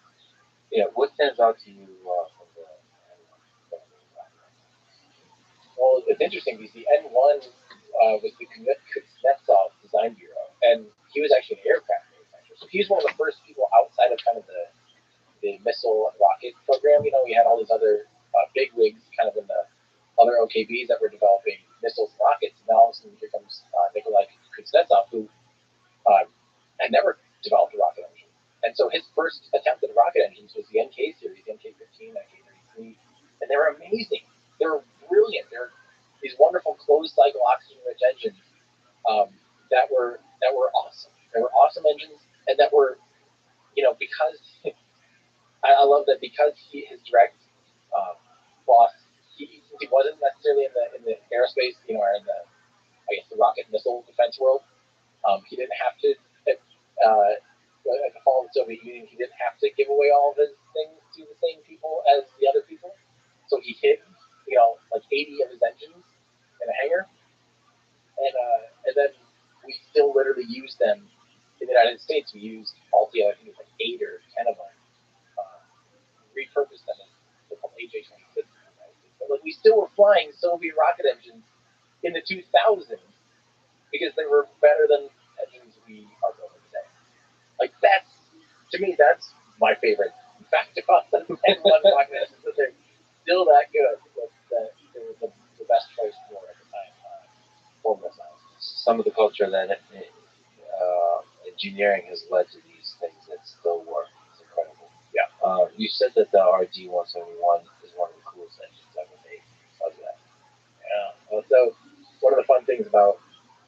Yeah, what stands out to you from the Well, it's interesting because the N1 was the Kuznetsov Design Bureau, and he was actually an aircraft manufacturer. So he was one of the first people outside of kind of the missile and rocket program. We had all these other big wigs kind of in the other OKBs that were developing missiles and rockets. And now all of a sudden here comes Nikolai Kuznetsov, who had never developed a rocket engine. And so his first attempt at rocket engines was the NK series, NK-15, NK-33, and they were amazing. They were brilliant. They're these wonderful closed cycle oxygen-rich engines that were awesome. They were awesome engines, and that were because I love that because his direct boss he wasn't necessarily in the aerospace or in the the rocket and missile defense world. He didn't have to. At the fall of the Soviet Union, he didn't have to give away all of his things to the same people as the other people. So he hid, like 80 of his engines in a hangar, and then we use them in the United States. We used altogether, I think it was like 8 or 10 of them, repurposed them as AJ-26. But like we still were flying Soviet rocket engines in the 2000s because they were better than engines we are building today. Like that's, to me, that's my favorite fact about them. And one rocket engines, that they're still that good. That they were the best choice for at the time for missiles. Some of the culture that engineering has led to these things that still work. It's incredible. Yeah. You said that the RD-171 is one of the coolest engines ever made. How's that? Yeah. Well, so one of the fun things about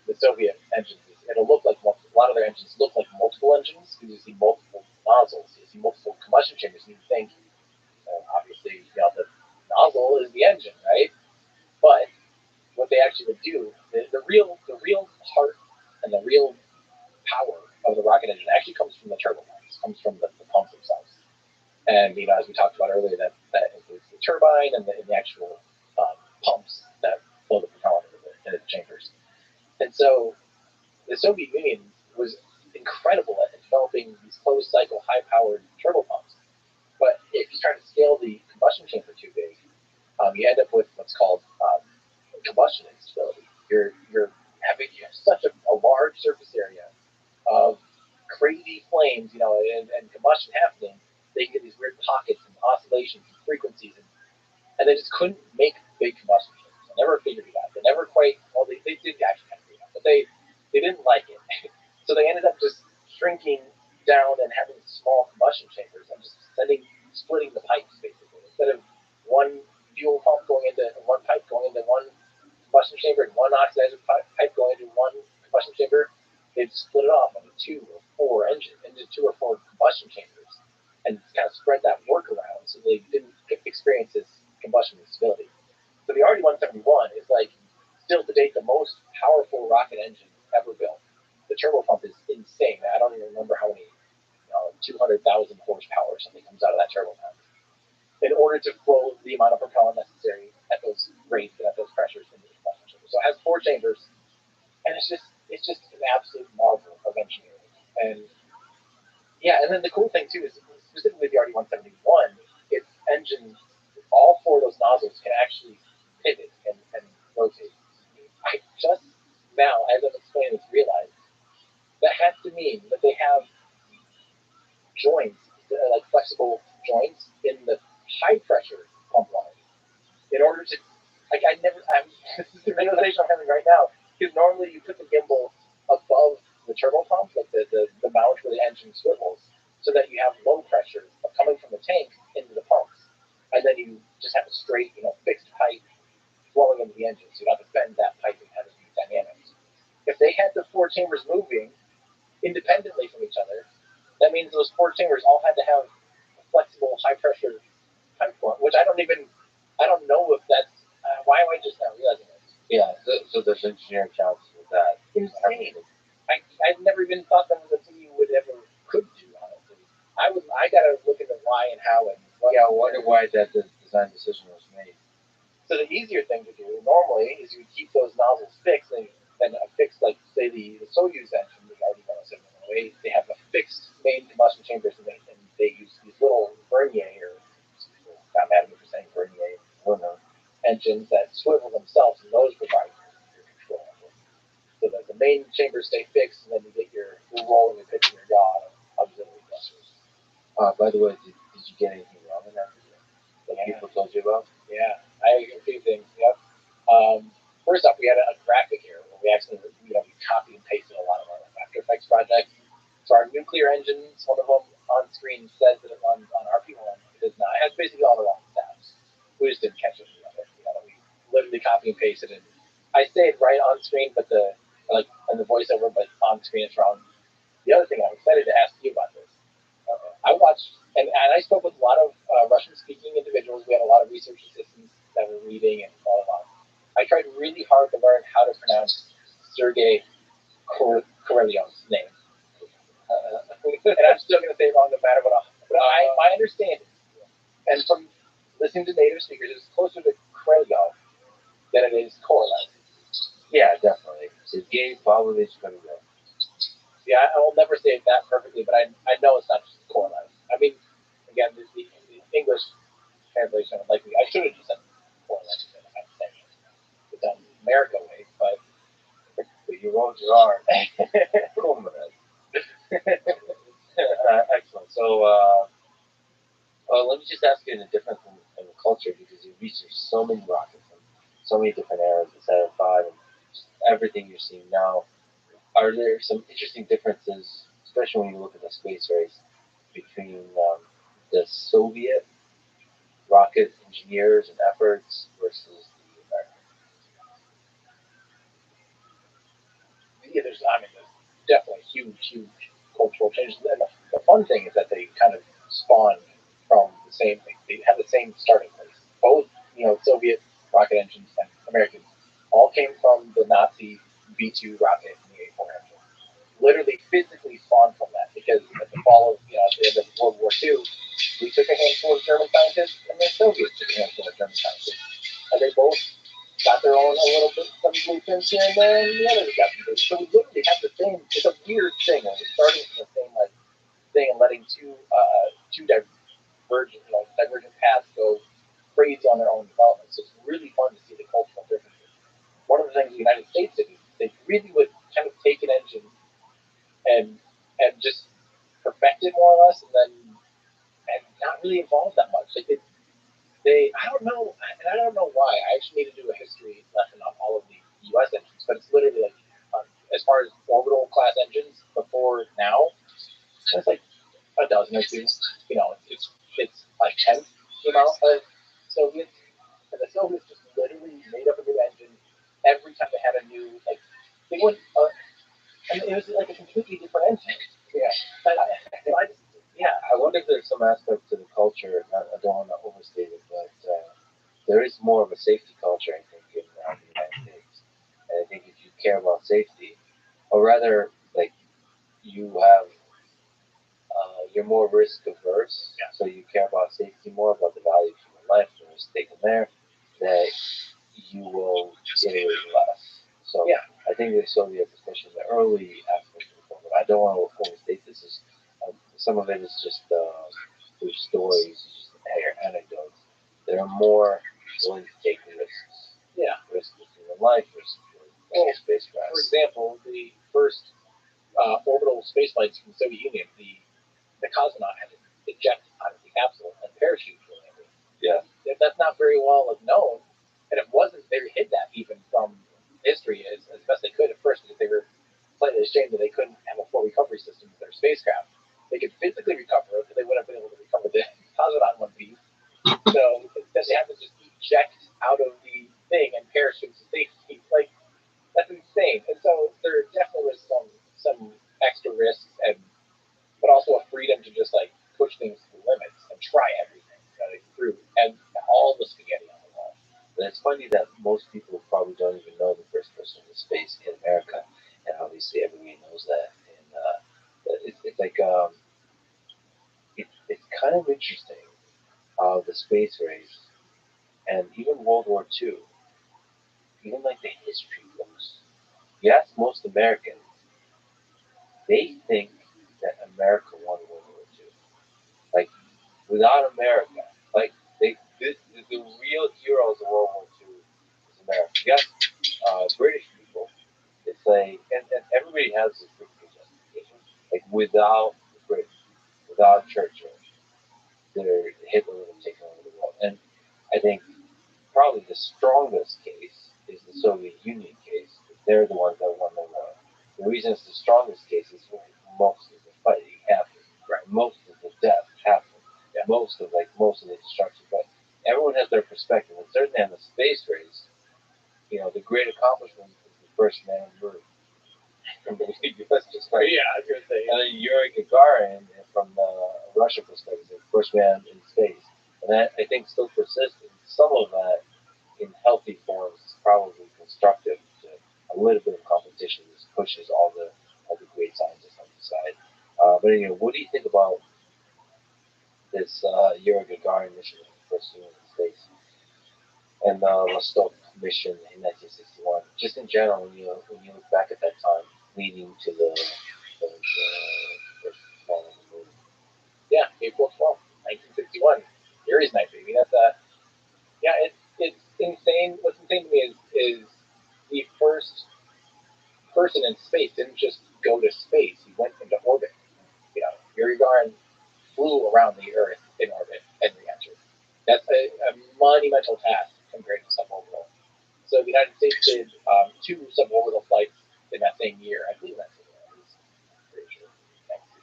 the Soviet engines is it'll look like a lot of their engines look like multiple engines because you see multiple nozzles, you see multiple combustion chambers, and you think, obviously, the nozzle is the engine, right? But what they actually would do, the real heart and the real power of the rocket engine actually comes from the turbopumps, comes from the pumps themselves. And as we talked about earlier, that includes the turbine and the actual pumps that flow the propellant into the chambers. And so the Soviet Union was incredible at developing these closed cycle, high powered turbopumps. But if you start to scale the combustion chamber too big, you end up with what's called combustion instability. You have such a large surface area of crazy flames, and combustion happening. They can get these weird pockets and oscillations and frequencies, and they just couldn't make big combustion chambers. They never figured it out. They never quite. Well, they did actually kind of figure it out, but they didn't like it. So they ended up just shrinking down and having small combustion chambers and just splitting the pipes basically. Instead of one fuel pump going into one pipe going into one combustion chamber and one oxidizer pipe going into one combustion chamber, they'd split it off into 2 or 4 into 2 or 4 combustion chambers and kind of spread that work around so they didn't experience this combustion instability. So the RD-171 is like still to date the most powerful rocket engine ever built. The turbopump is insane. I don't even remember how many 200,000 horsepower or something comes out of that turbopump in order to flow the amount of propellant necessary at those rates and at those pressures into the combustion chamber. So it has 4 chambers, and it's just an absolute marvel of engineering. And yeah, and then the cool thing too is specifically the RD-171, its engine, all 4 of those nozzles can actually pivot and rotate. I just now, as I'm explaining this, realized that has to mean that they have joints, like flexible joints in the high pressure pump line in order to, like, this is the realization I'm having right now, because normally you put the gimbal above the turbopump, like the mount where the engine swivels, so that you have low pressure coming from the tank into the pumps. And then you just have a straight, fixed pipe flowing into the engine, so you don't have to bend that pipe and have it be dynamics. If they had the 4 chambers moving independently from each other, that means those 4 chambers all had to have a flexible, high-pressure pipe form, which I don't know if that's, why am I just not realizing this? Yeah, so there's engineering challenges with that. Insane. I've never even thought that was a thing you could do, honestly. I gotta look into why and how and what. Yeah, I wonder why that design decision was made. So the easier thing to do normally is you keep those nozzles fixed and fixed, like say the Soyuz engine, the RD-171, they have a fixed main combustion chambers and they use these little Vernier, or not mad at me for saying Vernier, engines that swivel themselves, and those provide your control. So that the main chambers stay fixed, and then you get your roll and your pitch and your yaw auxiliary thrusters. By the way, did you get anything wrong in that video? People told you about? Yeah, I a few things. Yep. First off, we had a graphic error. We actually, we copy and pasted a lot of our After Effects projects. So our nuclear engines, one of them on screen says that it runs on RP1. It does not. It has basically all the wrong stats. We just didn't catch it. We literally copy and pasted it. I say it right on screen, but in the voiceover, but on screen it's wrong. The other thing, I'm excited to ask you about this. I watched, and I spoke with a lot of Russian-speaking individuals. We had a lot of research assistants that were reading and blah, blah, blah. I tried really hard to learn how to pronounce Sergei Korolev's name. And I'm still going to say it wrong no matter what. But my understanding, and from listening to native speakers, it's closer to Korolov than it is Korolev. Yeah, definitely. Sergei Pavlovich Korolev. Yeah, I will never say it that perfectly, but I know it's not just core life. I mean, again, the English translation, like I should have just said core life. I'm saying it done America way, but you rolled your R. Excellent. So, let me just ask you in a different in the culture, because you researched so many rockets and so many different eras, the 7.5, and just everything you're seeing now. Are there some interesting differences, especially when you look at the space race, between the Soviet rocket engineers and efforts versus the American? yeah, there's definitely huge cultural changes. And the fun thing is that they kind of spawned from the same thing. They had the same starting place. Both, Soviet rocket engines and American all came from the Nazi V2 rocket in the A4 engine. Literally physically spawned from that because at the fall of, at the end of World War II, we took a handful of German scientists and the Soviets took a handful of German scientists. And they both got their own a little bit, some blueprints here and there, and the others got some blueprints. So we literally have the same, it's a weird thing when we're starting from the same thing and letting two divergent paths go crazy on their own development. So it's really fun to see the cultural differences. One of the things the United States did is they really would kind of take an engine and just perfect it more or less, and not really evolve that much. I don't know, and I don't know why. I actually need to do a history lesson on all of the U.S. engines, but it's literally as far as orbital class engines before now, it's like a dozen or two. It's like 10th the amount of Soviets, and the Soviets just literally made up a new engine every time they had a new they went. And it was like a completely different engine. Yeah. I wonder if there's some aspect to the culture. I don't want to overstate it, but there is more of a safety culture, I think, in the United States. And I think if you care about safety, or rather, like you have, you're more risk averse, so you care about safety more, about the value of human life, the risk taken there, that you will iterate less. So I think the Soviets, especially in the early aspects of the program, I don't want to overstate this. Is some of it is just through stories, just anecdotes. They're more willing to take risks. Yeah. Risks with human life, risks with spacecraft. For example, the first orbital space flights from the Soviet Union, the cosmonaut had to eject out of the capsule and parachute for landing. Yeah. That's not very well known, and it wasn't. They hid that even from history as best they could at first because they were slightly ashamed that they couldn't have a full recovery system with their spacecraft. They could physically recover it, but they wouldn't have been able to recover the cosmonaut in one piece. So instead, they have to just eject out of the thing and parachute to safety. That's insane. And so there definitely was some extra risks but also a freedom to just push things to the limits and try everything through and all the spaghetti on the wall. And it's funny that most people probably don't even know the first person in space in America, and obviously everybody knows that. And it's like it's kind of interesting how the space race and even World War II, even like the history books. You ask most Americans, they think that America won World War II. Like without America, like the real heroes of World War II is America. Yes, British people. It's like, and everybody has this victory justification. Like without the British, without Churchill, Hitler would have taken over the world. And I think probably the strongest case is the Soviet Union case. They're the ones that won the war. The reason it's the strongest case is most of the fighting happened. Right. Most of the death happened. Yeah. Most of the destruction. But everyone has their perspective. And certainly on the space race, the great accomplishment is the first man on the moon. From the U.S. just right. Yeah, I was gonna say. And then Yuri Gagarin, from the Russian perspective, the first man in space. And that I think still persists. And some of that in healthy forms is probably constructive to a little bit of competition. This pushes all the great scientists on the side. But anyway, what do you think about this Yuri Gagarin mission, the first human in space, and the Vostok mission in 1961? Just in general, when you look back at that time, leading to the first man on the moon. Yeah, April 12th, 1961. Yuri's night, baby. That's yeah. It's insane. What's insane to me is the first person in space didn't just go to space. He went into orbit. Yuri Gagarin flew around the Earth in orbit and re-entered. That's a monumental task compared to suborbital. So the United States did 2 suborbital flights in that same year. I believe that's it was pretty sure.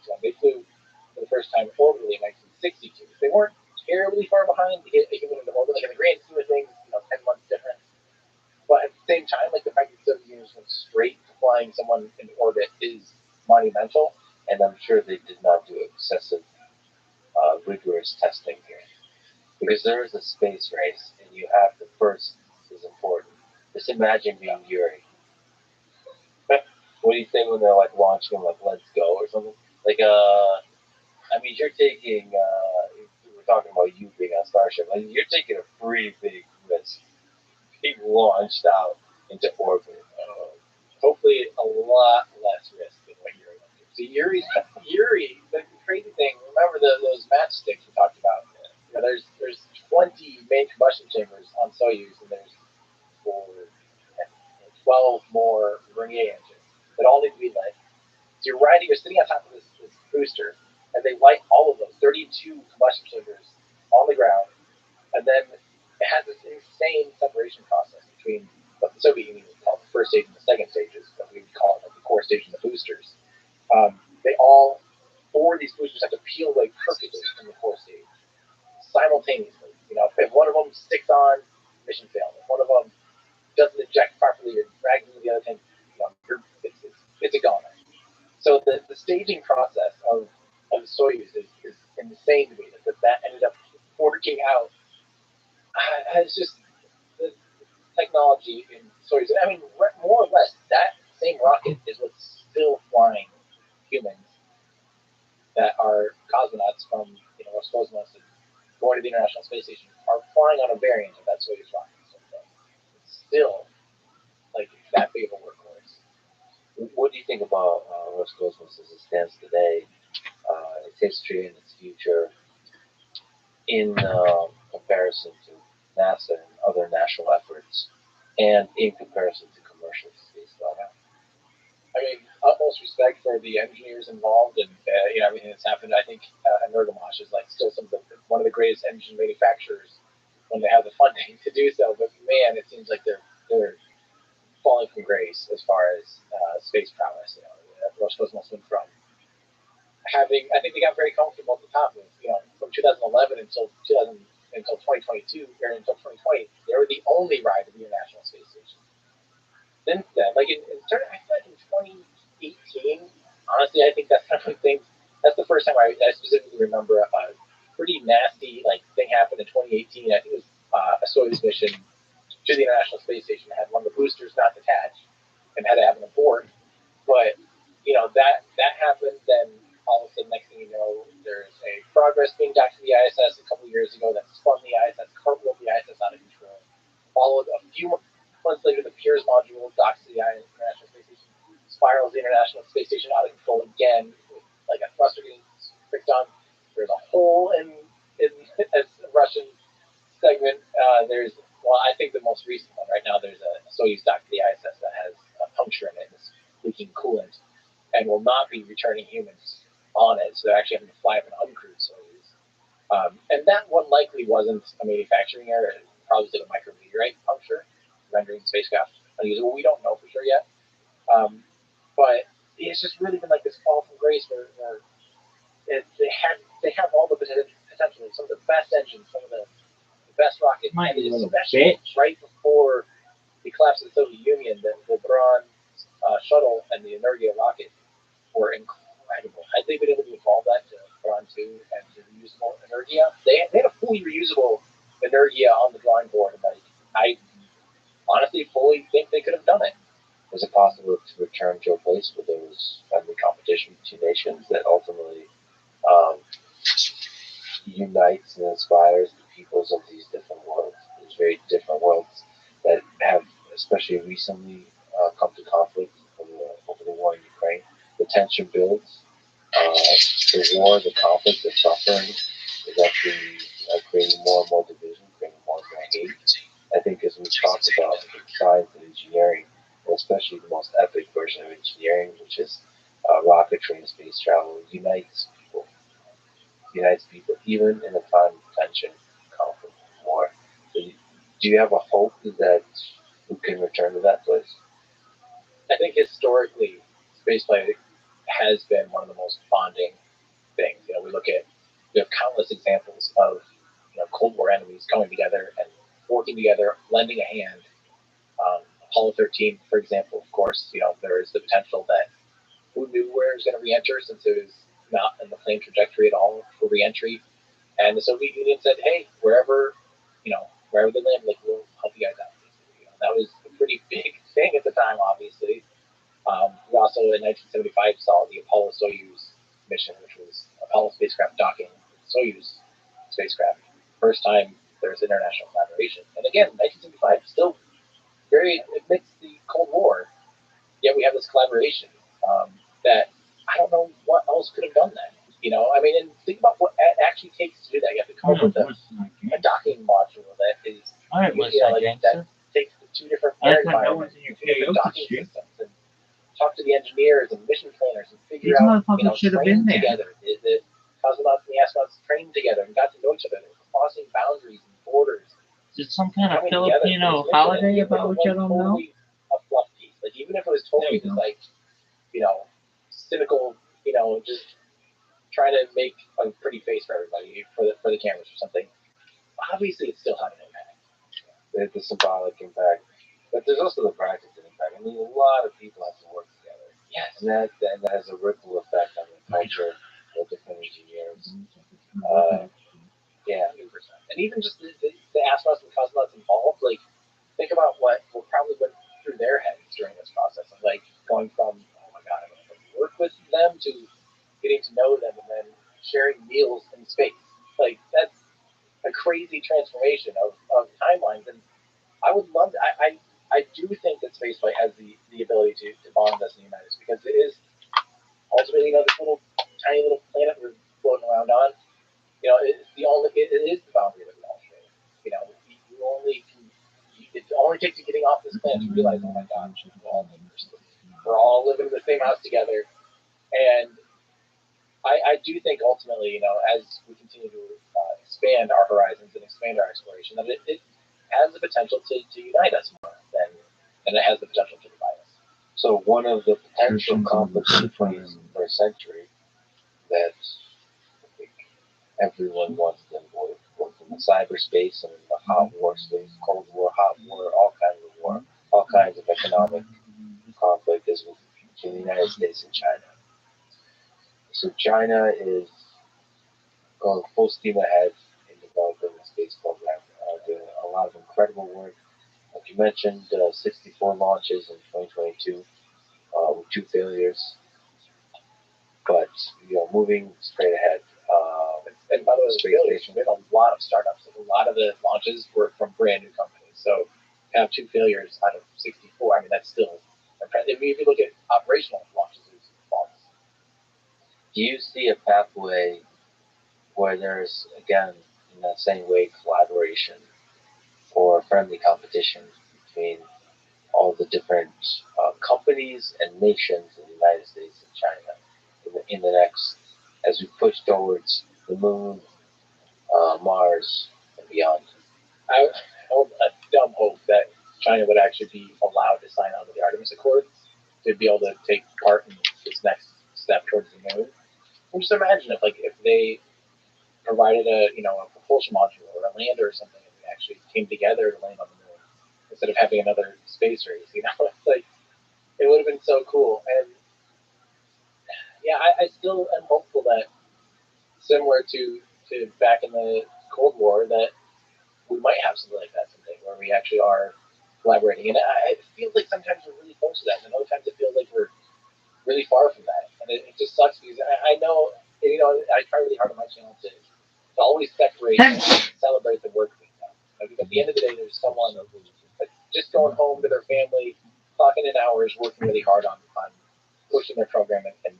1961. They flew for the first time orbitally in 1962. They weren't terribly far behind to hit a human into orbit. Like in the grand scheme of things, 10 months difference. But at the same time, like the fact that the Soviet Union went straight to flying someone into orbit is monumental. And I'm sure they did not do excessive, rigorous testing here. Because there is a space race, and you have the first is important. Just imagine being Yuri. What do you think when they're like launching, like "Let's go" or something? Like, I mean, you're taking. We're talking about you being on Starship. Like, you're taking a pretty big risk. Being launched out into orbit. Hopefully, a lot less risk than what Yuri went through. So Yuri, the crazy thing. Remember those matchsticks we talked about? There's 20 main combustion chambers on Soyuz, and there's 12 more Vernier engines that all need to be lit. So you're sitting on top of this booster, and they light all of those 32 combustion chambers on the ground, and then it has this insane separation process between what the Soviet Union would call the first stage and the second stages, what we would call it, like the core stage and the boosters. They all, 4 of these boosters have to peel away perfectly from the core stage simultaneously. If one of them sticks on, mission failed. If one of them doesn't eject properly or drags into the other thing, it's a goner. So the staging process of Soyuz is insane to me. That ended up working out. It's just the technology in Soyuz. I mean, more or less, that same rocket is what's still flying humans that are cosmonauts from Roscosmos and going to the International Space Station are flying on a variant of that Soyuz rocket. So it's still like that big of a workhorse. What do you think about Roscosmos as it stands today, its history and its future, in comparison to NASA and other national efforts, and in comparison to commercial space flight? I mean, utmost respect for the engineers involved and everything that's happened. I think Energomash is like still one of the greatest engine manufacturers when they have the funding to do so. But man, it seems like they're falling from grace as far as space prowess. Roscosmos went from having, I think they got very comfortable at the top of, from 2011 until 2022 or until 2020, they were the only ride to the International Space Station. Since then, like I feel like in 2018, honestly, I think that's kind of when things. That's the first time I specifically remember a pretty nasty thing happened in 2018. I think it was a Soyuz mission to the International Space Station that had one of the boosters not detached and had to have an abort. But that happened. Then all of a sudden, next thing you know, there's a Progress being docked to the ISS a couple years ago that spun the ISS, cartwheeled the ISS out of control. Followed a few months later, the Pirs module docks to the International Space Station, spirals the International Space Station out of control again, with like a thruster getting picked on. There's a hole in a Russian segment. I think the most recent one right now. There's a Soyuz dock to the ISS that has a puncture in it, it's leaking coolant, and will not be returning humans on it. So they're actually having to fly up an uncrewed Soyuz. And that one likely wasn't a manufacturing error. It probably did a micrometeorite puncture, rendering the spacecraft unusable. We don't know for sure yet. But it's just really been like this fall from grace where they have all the potential, some of the best engines, some of the best rockets, and especially right before the collapse of the Soviet Union, the Buran shuttle and the Energia rocket were incredible. Had they been able to evolve that to Buran 2 and to reusable Energia, they had a fully reusable Energia on the drawing board. And I honestly fully think they could have done it. Was it possible to return to a place where there was friendly competition between nations that ultimately unites and inspires the peoples of these different worlds, these very different worlds that have, especially recently, come to conflict over the war in Ukraine? The tension builds, The war, the conflict, the suffering is actually creating more and more division, creating more and more hate. I think as we talk about science and engineering, and especially the most epic version of engineering, which is rocketry and space travel, unites people. Unites people even in a time of tension, conflict, war. So do you have a hope that we can return to that place? I think historically, spaceflight has been one of the most bonding things. We have countless examples of Cold War enemies coming together and working together, lending a hand. Apollo 13, for example, of course, there is the potential that who knew where it was going to re-enter since it was not in the planned trajectory at all for re-entry. And the Soviet Union said, hey, wherever they land, like, we'll help you guys out. That was a pretty big thing at the time, obviously. We also, in 1975, saw the Apollo-Soyuz mission, which was Apollo spacecraft docking with Soyuz spacecraft. First time there was international collaboration. And again, 1975, still very amidst the Cold War, yet we have this collaboration that I don't know what else could have done that. And think about what it actually takes to do that. You have to come up with a docking module that is, that takes the two different environments, docking systems, and talk to the engineers and mission planners and figure out, train together. The cosmonauts and the astronauts trained together and got to know each other. They were crossing boundaries and borders. Is it some kind of Filipino holiday about which I don't know? A fluff piece. Like, even if it was totally just like, cynical, just trying to make a pretty face for everybody, for the cameras or something. Obviously, it's still having an impact. The symbolic impact. But there's also the practical impact. I mean, a lot of people have to work together. Yes. And that has a ripple effect on the culture of different engineers. Yeah. 100%. And even just the astronauts and cosmonauts involved, like, think about what probably went through their heads during this process of, like, going from, oh my God, I'm going to work with them to getting to know them and then sharing meals in space. Like, that's a crazy transformation of timelines. And I would love to, I do think that spaceflight has the ability to bond us and unite us, because it is ultimately, this tiny little planet we're floating around on. It is the boundary that we all share. It only takes you getting off this planet to realize, oh my God, we're all living in the same house together. And I do think ultimately, as we continue to expand our horizons and expand our exploration, that it has the potential to unite us more than it has the potential to divide us. So one of the potential conflicts in the 21st century that I think everyone wants to avoid, both in the cyberspace and in the hot war space, Cold War, hot war, all kinds of war, all kinds of economic conflict, is between the United States and China. So China is going full steam ahead in developing the space program, doing a lot of incredible work. Like you mentioned, 64 launches in 2022 with 2 failures, but moving straight ahead. And by the way, space station, we had a lot of startups. A lot of the launches were from brand new companies. So to have 2 failures out of 64, I mean, that's still impressive. If you look at operational launches, it's false. Do you see a pathway where there's, again, in that same way, collaboration or friendly competition between all the different companies and nations in the United States and China in the next, as we push towards the moon, Mars, and beyond? I hold a dumb hope that China would actually be allowed to sign on to the Artemis Accords to be able to take part in this next step towards the moon. And just imagine if they provided a propulsion module or a lander or something, and we actually came together to land on the moon instead of having another space race. It's like, it would have been so cool. And yeah, I still am hopeful that, similar to back in the Cold War, that we might have something like that someday, where we actually are collaborating. And it feels like sometimes we're really close to that, and other times it feels like we're really far from that. And it just sucks, because I know, I try really hard on my channel to always separate and celebrate the work being done. Because at the end of the day, there's someone that's just going home to their family, clocking in hours, working really hard on pushing their program and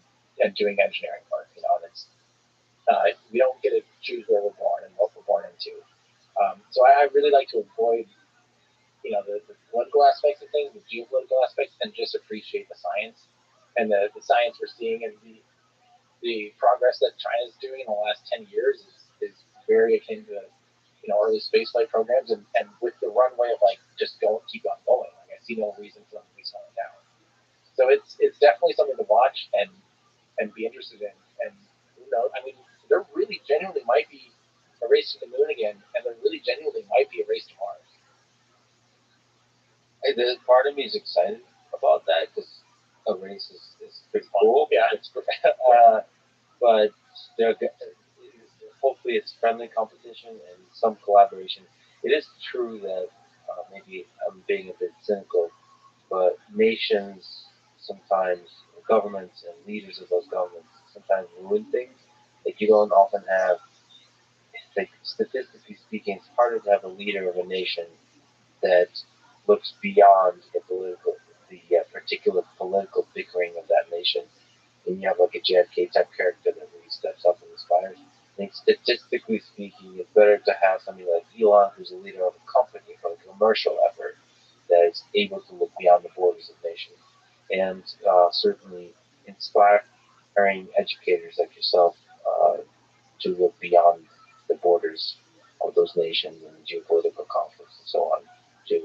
doing engineering work. and it's we don't get to choose where we're born and what we're born into. So I really like to avoid, the political aspects of things, the geopolitical aspects, and just appreciate the science and the science we're seeing and the progress that China's doing in the last 10 years is very akin to early spaceflight programs, and with the runway of just keep on going. I see no reason for them to be slowing down. So it's definitely something to watch and be interested in. And there really genuinely might be a race to the moon again, and there really genuinely might be a race to Mars. The part of me is excited about that because a race is pretty cool. Yeah, it's but hopefully it's friendly competition and some collaboration. It is true that maybe I'm being a bit cynical, but nations sometimes, governments and leaders of those governments sometimes ruin things. You don't often have, statistically speaking, it's harder to have a leader of a nation that looks beyond the particular political bickering of that nation. And you have a JFK type character that really steps up and inspires. I think statistically speaking, it's better to have somebody like Elon, who's a leader of a company for a commercial effort that is able to look beyond the borders of nations, and certainly inspiring educators like yourself to look beyond the borders of those nations and geopolitical conflicts and so on to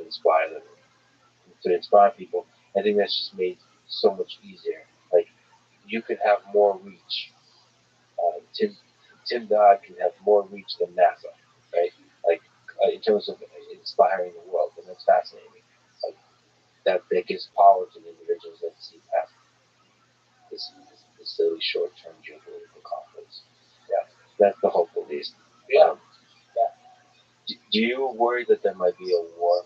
inspire them, to inspire people. I think that's just made so much easier. You could have more reach. Tim Dodd can have more reach than NASA, right? In terms of inspiring the world, and that's fascinating. That gives power to the individuals that see past this silly short-term geopolitical conflicts. Yeah, that's the hope, at least. Yeah. Do you worry that there might be a war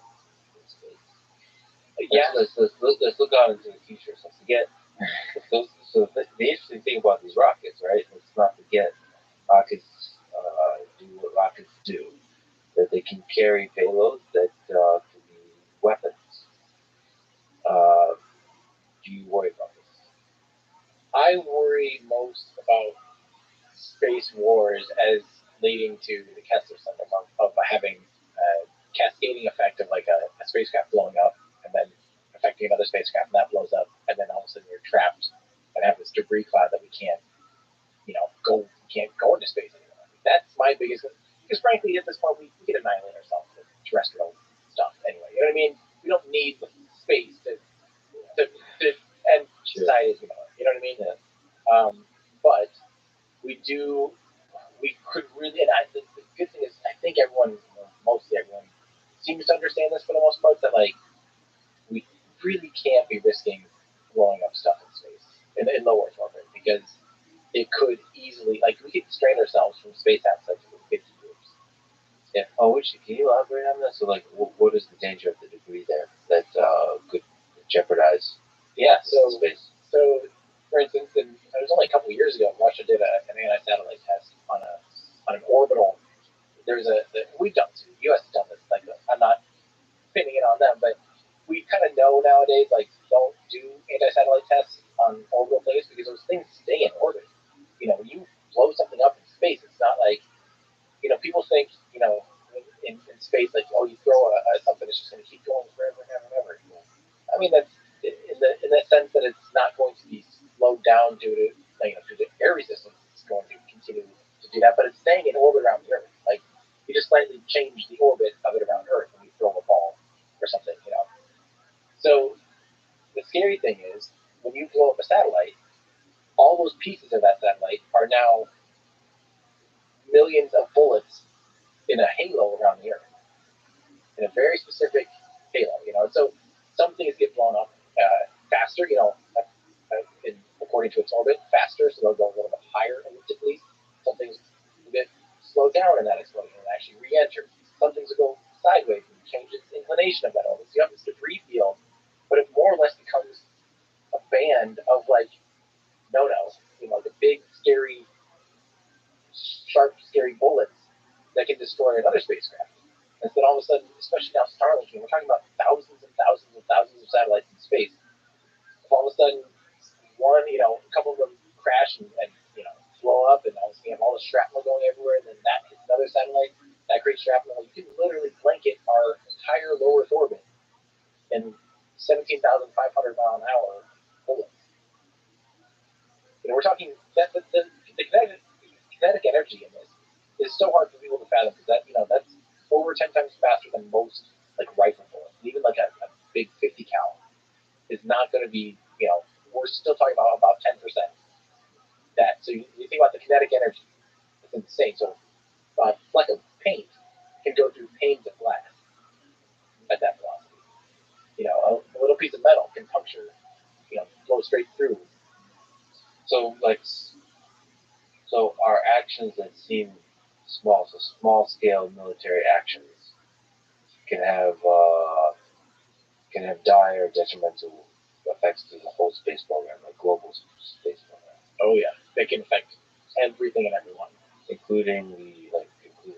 in space? Yeah. Let's look out into the future. So forget. So the interesting thing about these rockets, right? Let's not forget, rockets do what rockets do. That they can carry payloads that can be weapons. Do you worry about this? I worry most about space wars as leading to the Kessler syndrome of having a cascading effect of a spacecraft blowing up and then affecting another spacecraft, and that blows up, and then all of a sudden you're trapped and have this debris cloud that we can't go into space anymore. That's my biggest, because frankly at this point we can annihilate ourselves with terrestrial stuff anyway. You know what I mean? We don't need the space to end society as we know it. You know what I mean? Yeah. But we could really, and the good thing is, I think mostly everyone, seems to understand this for the most part, that we really can't be risking blowing up stuff in space, in low Earth orbit, because it could easily, we could strain ourselves from space assets for 50 years. Yeah. Can you elaborate on that? So, what is the danger of the debris there that could jeopardize space? So, for instance, it was only a couple of years ago, Russia did an anti-satellite test on an orbital. We've done this. The U.S. has done this. I'm not pinning it on them, but we kind of know nowadays, don't do anti-satellite tests on orbital things because those things stay in orbit. When you blow something up in space, it's not people think, in space, you throw something that's just going to keep going forever and ever and ever. I mean, that's in the sense that it's not going to be slowed down due to the air resistance. It's going to continue to do that, but it's staying in orbit around the Earth. You just slightly change the orbit of it around Earth when you throw a ball or something. So the scary thing is when you blow up a satellite, all those pieces of that satellite are now millions of bullets in a halo around the Earth, in a very specific halo. So some things get blown up faster, according to its orbit, faster, so they'll go a little bit higher elliptically. Some things get slowed down in that explosion and actually re-enter. Some things will go sideways and change its inclination of that orbit. So you have this debris field, but it more or less becomes a band of the big, scary, sharp, scary bullets that can destroy another spacecraft. And then all of a sudden, especially now Starlink, we're talking about thousands and thousands and thousands of satellites in space. If all of a sudden, a couple of them crash and blow up, and obviously you have all the shrapnel going everywhere, and then that hits another satellite, that creates shrapnel. You can literally blanket our entire low Earth orbit in 17,500 mile an hour bullets. We're talking that the kinetic energy in this is so hard for people to fathom, because that's over 10 times faster than most rifle bullets. Even a big 50 cal is not going to be, we're still talking about 10%. That. So you think about the kinetic energy, it's insane. So a fleck of paint can go through panes of glass at that velocity. A little piece of metal can puncture, go straight through. So our actions that seem small, so small scale military actions can have dire detrimental effects to the whole space program, like global space program. Oh yeah, they can affect everything and everyone, including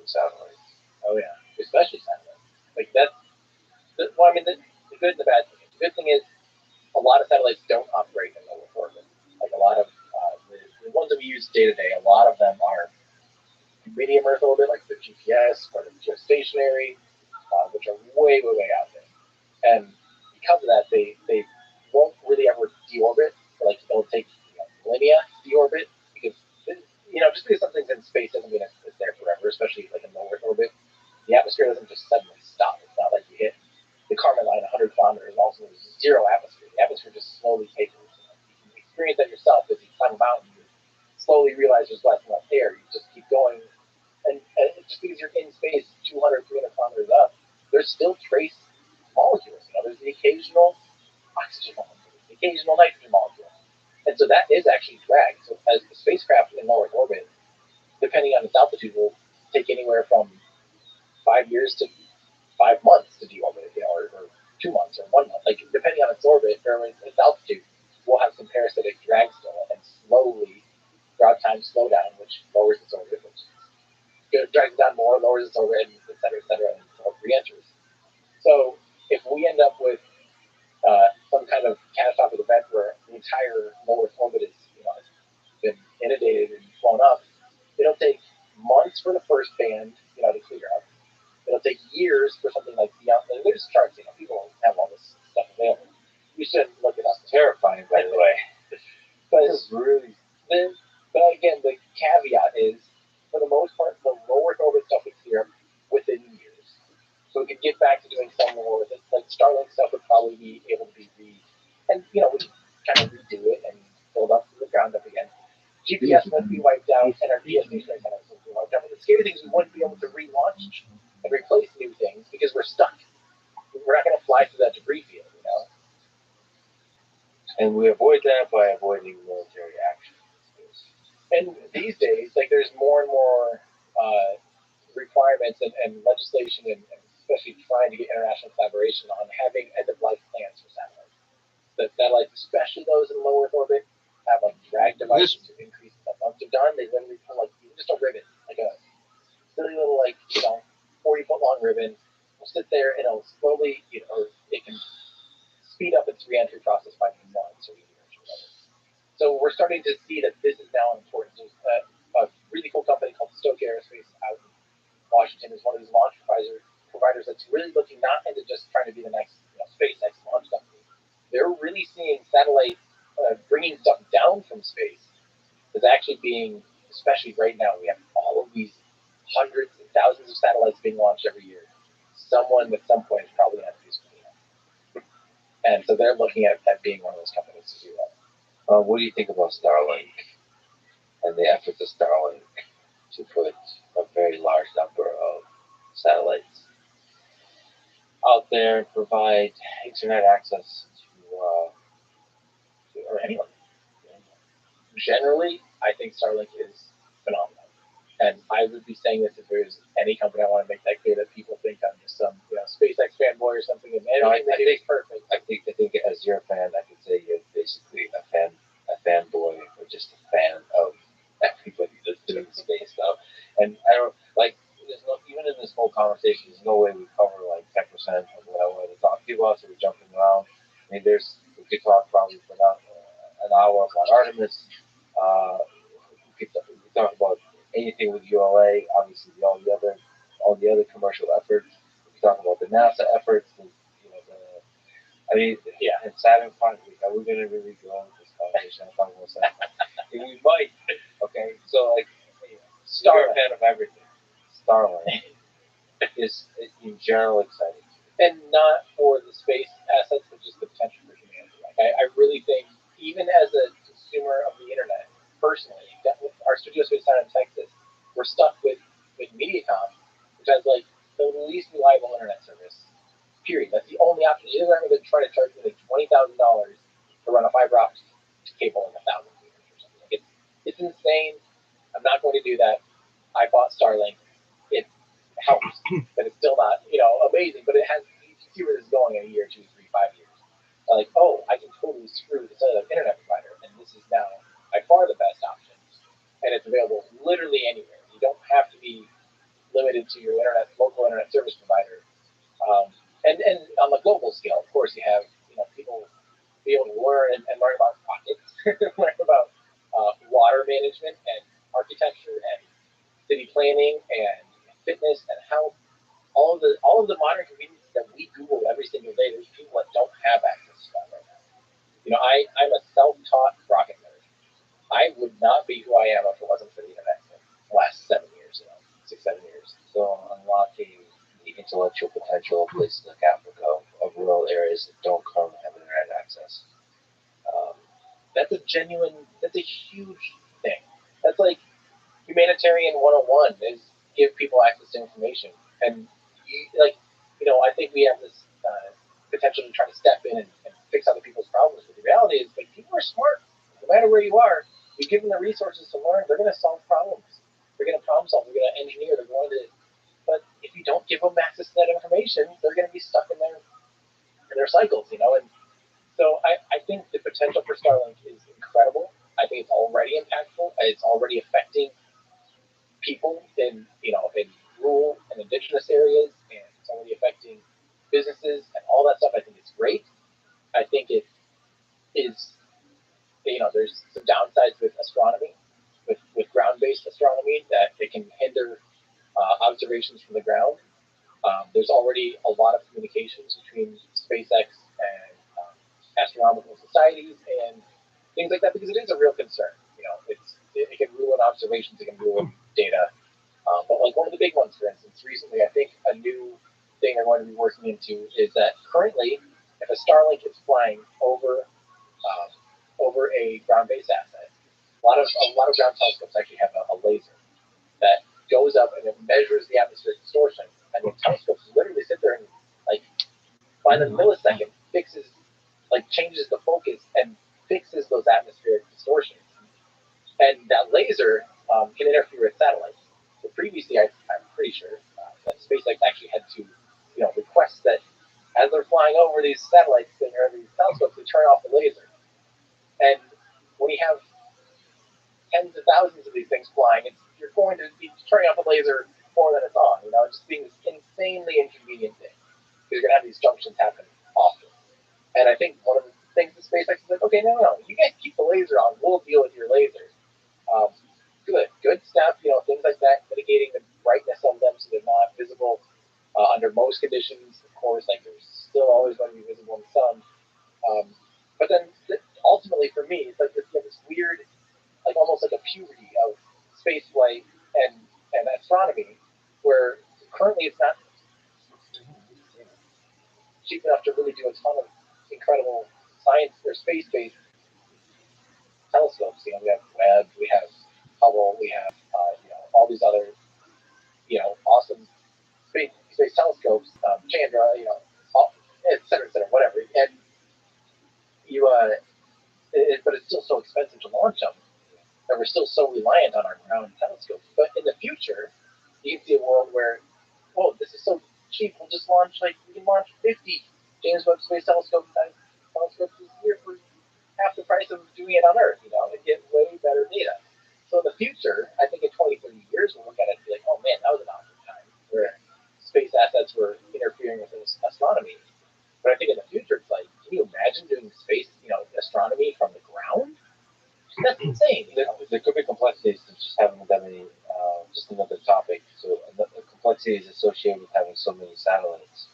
satellites. Oh yeah, especially satellites. The good and the bad thing. The good thing is a lot of satellites don't operate in low Earth orbit. A lot of the ones that we use day to day, a lot of them are medium Earth orbit, like the GPS or the geostationary, which are way out there. And because of that, they won't really ever deorbit. It'll take millennia to deorbit, because just because something's in space doesn't mean it's there forever, especially in low Earth orbit. The atmosphere doesn't just suddenly stop. It's not like you hit the Kármán line 100 kilometers and also there's zero atmosphere. The atmosphere just slowly tapers. You can experience that yourself as you climb a mountain. You slowly realize there's less and less air. You just keep going. And just because you're in space 200, 300 kilometers up, there's still trace molecules. There's the occasional oxygen molecule, the occasional nitrogen molecule. And so that is actually drag. So as the spacecraft in low Earth orbit, depending on its altitude, will take anywhere from 5 years to 5 months to deorbit, or 2 months or 1 month, depending on its orbit or its altitude, we'll have some parasitic drag still, and slowly, throughout time, slow down, which lowers its orbit, which drags down more, lowers its orbit, et cetera, and re-enters. So if we end up with some kind of catastrophic event where the entire low Earth orbit is, has been inundated and blown up, it'll take months for the first band, to clear up. It'll take years for something like there's charts, people have all this stuff available. You shouldn't look it up. It's terrifying, by the way. But it's really. But again, the caveat is, for the most part, the low Earth orbit stuff would clear up within years. So we could get back to doing some more with it. Starlink stuff would probably be able to be we kind of redo it and build up from the ground up again. GPS wouldn't be wiped out, and our geostationary satellites wouldn't be wiped out. But the scary thing is we wouldn't be able to relaunch and replace new things because we're stuck. We're not going to fly through that debris field, And we avoid that by avoiding military action. And these days, there's more and more requirements and legislation, and especially trying to get international collaboration on having end-of-life plans for satellites. The satellites, especially those in low Earth orbit, have drag devices to increase the once they're done. They literally pull just a ribbon, a silly little 40-foot long ribbon. Will sit there and it'll slowly, or it can speed up its re-entry process by months or years or whatever. So we're starting to see that this is now important. There's a really cool company called Stoke Aerospace out in Washington is one of these launch providers that's really looking not into just trying to be the next SpaceX launch company. They're really seeing satellite bringing stuff down from space is actually being, especially right now, we have all of these hundreds and thousands of satellites being launched every year. Someone at some point is probably going to have to do something. And so they're looking at being one of those companies to do that. What do you think about Starlink and the efforts of Starlink to put a very large number of satellites out there and provide internet access to anyone? Generally, I think Starlink is phenomenal. And I would be saying this if there's any company. I want to make that clear that people think I'm just some SpaceX fanboy or something. And I think it's perfect. I think as you're a fan, I could say you're basically a fanboy or just a fan of everybody that's doing space stuff. And I don't there's no, even in this whole conversation, there's no way we cover 10% of what I want to talk to you about. So we're jumping around. I mean, we could talk probably for an hour about Artemis. we talk about anything with ULA, obviously all the other commercial efforts. We talk about the NASA efforts, and, and Saturn Park. Are we going to really go into this conversation? I'm talking about Saturn Park. We might. Okay, so like, Starlink, fan of everything. Starlink is in general exciting, and not for the space assets, but just the potential for humanity. Like I really think, even as a consumer of the internet, personally, our studio space down in Texas, we're stuck with Mediacom, which has like the least reliable internet service. Period. That's the only option. Either they're going to try to charge me like $20,000 to run a fiber optic cable in 1,000 meters or something. Like it's insane. I'm not going to do that. I bought Starlink. It helps, but it's still not, amazing. But it has. You can see where this is going in a year, 2, 3, 5 years. Like, I can totally screw this other internet provider, and this is now by far the best option, and it's available literally anywhere. You don't have to be limited to your local internet service provider. And on the global scale, of course, you have people be able to learn and learn about rockets, learn about water management and architecture and city planning and fitness and health. All of the modern conveniences that we Google every single day. There's people that don't have access to that right now. I'm a self-taught rocket nerd. I would not be who I am if it wasn't for the internet in the last 7 years, 6, 7 years. So unlocking the intellectual potential of places like Africa, of rural areas that don't currently have internet access. That's a huge thing. That's like humanitarian 101 is give people access to information. And I think we have this potential to try to step in and fix other people's problems. But the reality is, like, people are smart. No matter where you are, you give them the resources to learn, they're going to solve problems. They're going to problem solve. They're going to engineer. They're going to. But if you don't give them access to that information, they're going to be stuck in their cycles, And so I think the potential for Starlink is incredible. I think it's already impactful. It's already affecting people in rural and indigenous areas, and it's already affecting businesses and all that stuff. I think it's great. I think it is. There's some downsides with astronomy, with ground-based astronomy, that it can hinder observations from the ground. There's already a lot of communications between SpaceX and astronomical societies and things like that, because it is a real concern. It can ruin observations, it can ruin data. But like one of the big ones, for instance, recently, I think a new thing they're going to be working into is that currently, if a Starlink is flying over a ground-based asset, a lot of ground telescopes actually have a laser that goes up and it measures the atmospheric distortion, and the telescopes literally sit there and, like, by the millisecond changes the focus and fixes those atmospheric distortions. And that laser can interfere with satellites. So previously, I'm pretty sure that SpaceX actually had to, request that as they're flying over these satellites or these telescopes, they turn off the laser. And when you have tens of thousands of these things flying, you're going to be turning off the laser more than it's on. It's just being this insanely inconvenient thing. Because you're going to have these junctions happen often. And I think one of the things that SpaceX is like, okay, no, you guys keep the laser on. We'll deal with your lasers. Good stuff. Things like that, mitigating the brightness of them so they're not visible under most conditions. Of course, like they're still always going to be visible in the sun. But then ultimately, for me, it's like this weird, like almost like a puberty of space flight and astronomy, where currently it's not cheap enough to really do a ton of incredible science or space-based telescopes. We have Webb, we have Hubble, we have all these other awesome space telescopes, Chandra, et cetera, whatever. And but it's still so expensive to launch them, and we're still so reliant on our ground telescopes. But in the future, you can see a world where, this is so cheap. We can launch 50 James Webb Space Telescopes this year for half the price of doing it on Earth, and get way better data. So in the future, I think in 20, 30 years, we'll look at it and be like, oh man, that was an awesome time where space assets were interfering with astronomy. But I think in the future, it's like, can you imagine doing space, astronomy from the ground? that's insane. There could be complexities to just having that many. Just another topic. So the complexities associated with having so many satellites,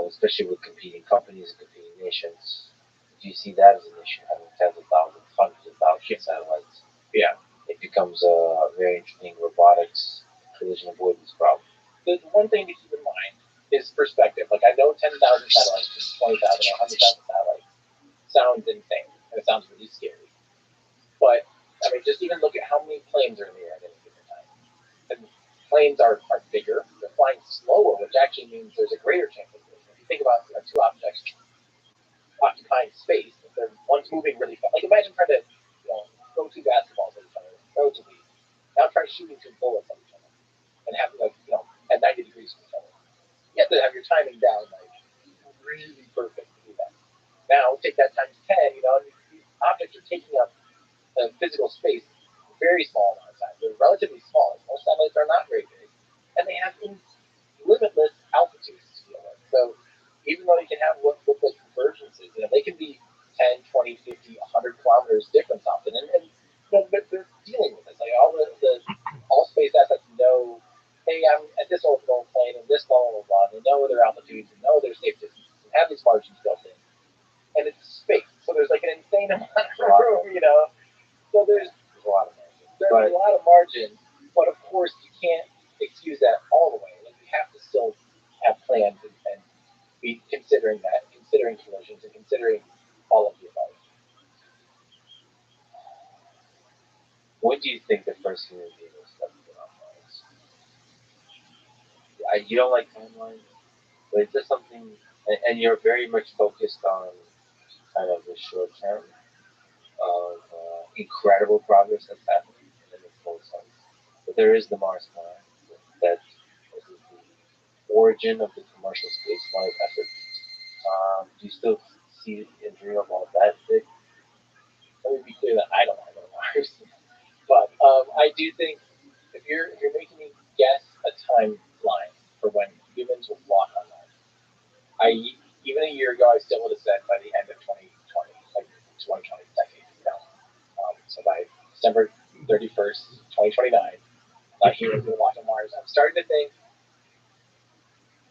especially with competing companies and competing nations. Do you see that as an issue? Having tens of thousands, hundreds of thousands of satellites. Yeah. It becomes a very interesting robotics collision avoidance problem. The one thing to keep in mind is perspective. Like, I know 10,000 satellites and 20,000 or 100,000 satellites sounds insane, and it sounds really scary. But, I mean, just even look at how many planes are in the air at any given time. And planes are bigger, they're flying slower, which actually means there's a greater chance of collision. If you think about two objects occupying space, if one's moving really fast. Like, imagine trying to, throw two basketballs at each other relatively. Now try shooting two bullets at each other and have, at 90 degrees from each other. You have to have your timing down, really perfect to do that. Now, take that times 10, these objects are taking up physical space very small amount of time. They're relatively small. Most satellites are not very big. And they have limitless altitudes to deal with. So even though you can have what look like convergences, they can be 10, 20, 50, 100 kilometers difference often. And they're dealing with this. Like all space assets know, hey, I'm at this orbital plane and this blah, blah, blah. They know their altitudes and know their safe distances and have these margins built in. And it's space. So there's an insane amount of room, So there's a lot of margin. There's a lot of margin, but of course you can't excuse that all the way. You have to still have plans and be considering that, considering collisions, and considering all of the above. When do you think the first human being will step foot on Mars? You don't like timelines, but is this something? And you're very much focused on kind of the short term of incredible progress that's happening, and then the full sense. But there is the Mars plan that is the origin of the commercial spaceflight effort. Do you still see and dream about that? Let me be clear that I don't want to go to Mars, but I do think if you're making me guess a timeline for when humans will walk on Mars, even a year ago I still would have said by the end of 2020, like 2020 decade. So by December 31st, 2029, humans will walk on Mars. I'm starting to think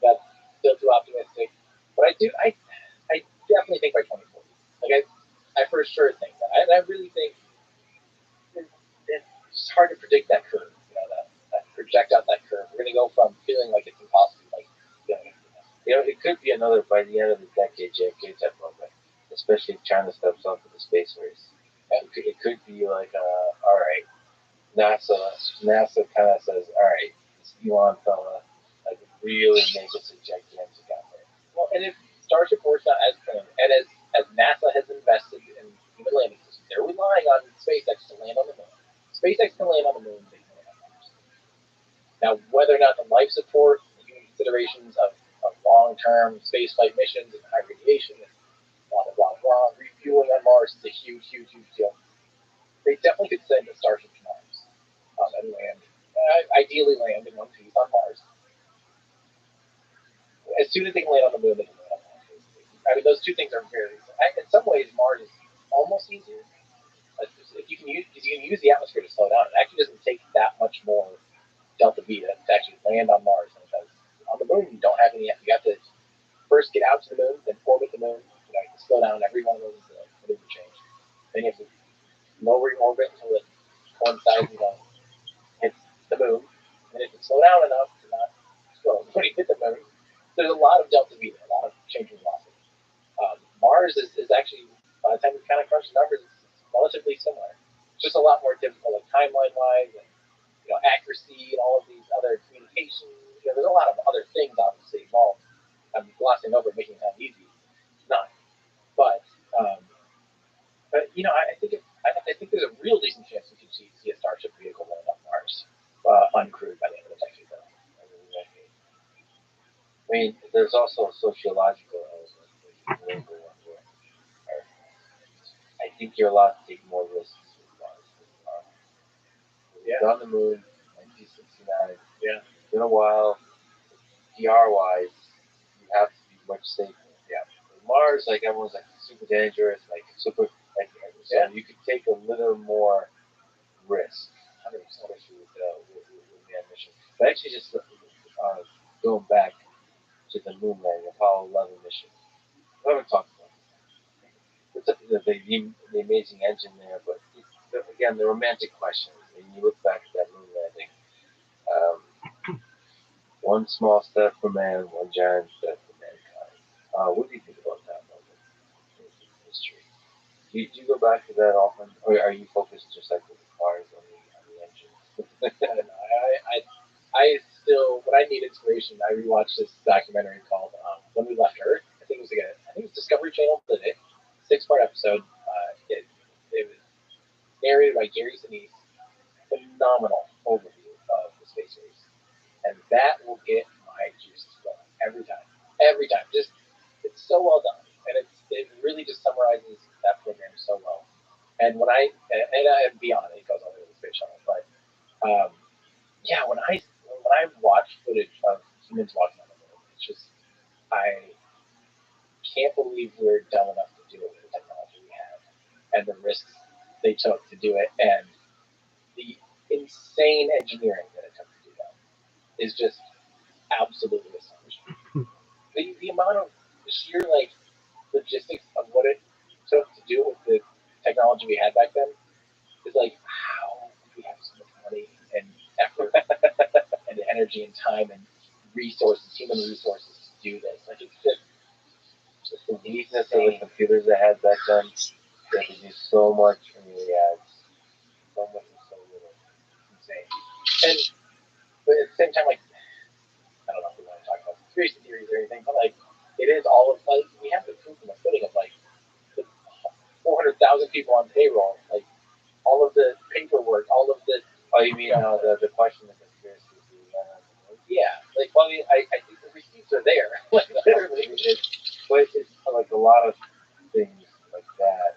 that's still too optimistic, but I definitely think by 2040. I for sure think that. And I really think it's hard to predict that curve, that project out that curve. We're going to go from feeling like it's impossible, it could be another, by the end of the decade, JFK type moment, especially if China steps up for the space race. It could be like, all right, NASA kind of says, all right, this Elon fella, really makes us a gigantic effort. Well, and if Starship works out as planned, and as NASA has invested in human landing systems, they're relying on SpaceX to land on the moon. SpaceX can land on the moon, they can land on Mars. Now, whether or not the life support, the human considerations of long-term spaceflight missions and high radiation and blah, blah, blah, blah, refueling on Mars is a huge, huge, huge deal. They definitely could send a Starship to Mars and land, ideally land in one piece on Mars. As soon as they can land on the moon, they can land on Mars. I mean, those two things are very. In some ways, Mars is almost easier. If you can use the atmosphere to slow down. It actually doesn't take that much more delta V to actually land on Mars than it does on the moon. You don't have any. You have to first get out to the moon, then orbit the moon. You have to slow down every one of those maneuver change. Then you have to lower your orbit until it coincides hits the moon. And if you slow down enough to not explode when you hit the moon, there's a lot of delta V there, a lot of change in velocity. Mars is actually, by the time we kind of crunch the numbers, it's relatively similar. It's just a lot more difficult, timeline-wise, and accuracy, and all of these other communications. There's a lot of other things obviously involved. I'm glossing over making that easy. It's not, but I think there's a real decent chance we could see a Starship vehicle land on Mars, uncrewed by the end of the decade. I mean, there's also a sociological element. I think you're allowed to take more risks with Mars than you are. We've done the moon, 1969. Yeah. It's been a while. PR-wise, you have to be much safer. Yeah. With Mars, everyone's super dangerous, like super, like so you could take a little more risk, especially with the mission. But actually, just going back to the moon landing, Apollo 11 mission. We haven't talked about the amazing engine there, but again, the romantic questions. When you look back at that moon landing, one small step for man, one giant step for mankind. What do you think about that moment in history? Do you go back to that often, or are you focused just like with the cars on the engines? I still, when I need inspiration, I rewatch this documentary called "When We Left Earth." I think it was Discovery Channel did it. 6-part episode. It was narrated by Gary Sinise. Phenomenal overview of the space race, and that will get my juices flowing every time. Every time, just it's so well done, and it really just summarizes that program so well. And and beyond, it goes all the way to the space shuttle. But yeah, when I watch footage of humans walking on the moon, it's just I can't believe we're dumb enough to do it with the technology we have, and the risks they took to do it, and the insane engineering that it took to do that is just absolutely astonishing. The amount of sheer logistics of what it took to do it with the technology we had back then is how we have so much money and effort and energy and time and resources, human resources to do this. It's just the uniqueness of the computers they had back then. They could do so much in the ads, so much with so little. Insane. And but at the same time, I don't know if we want to talk about conspiracy theories or anything, but it is all of we have the proof and the footing of the 400,000 people on payroll, all of the paperwork, all of the. Oh, you mean the question of conspiracy theory? Yeah, I think the receipts are there, literally. But it's like a lot of things like that.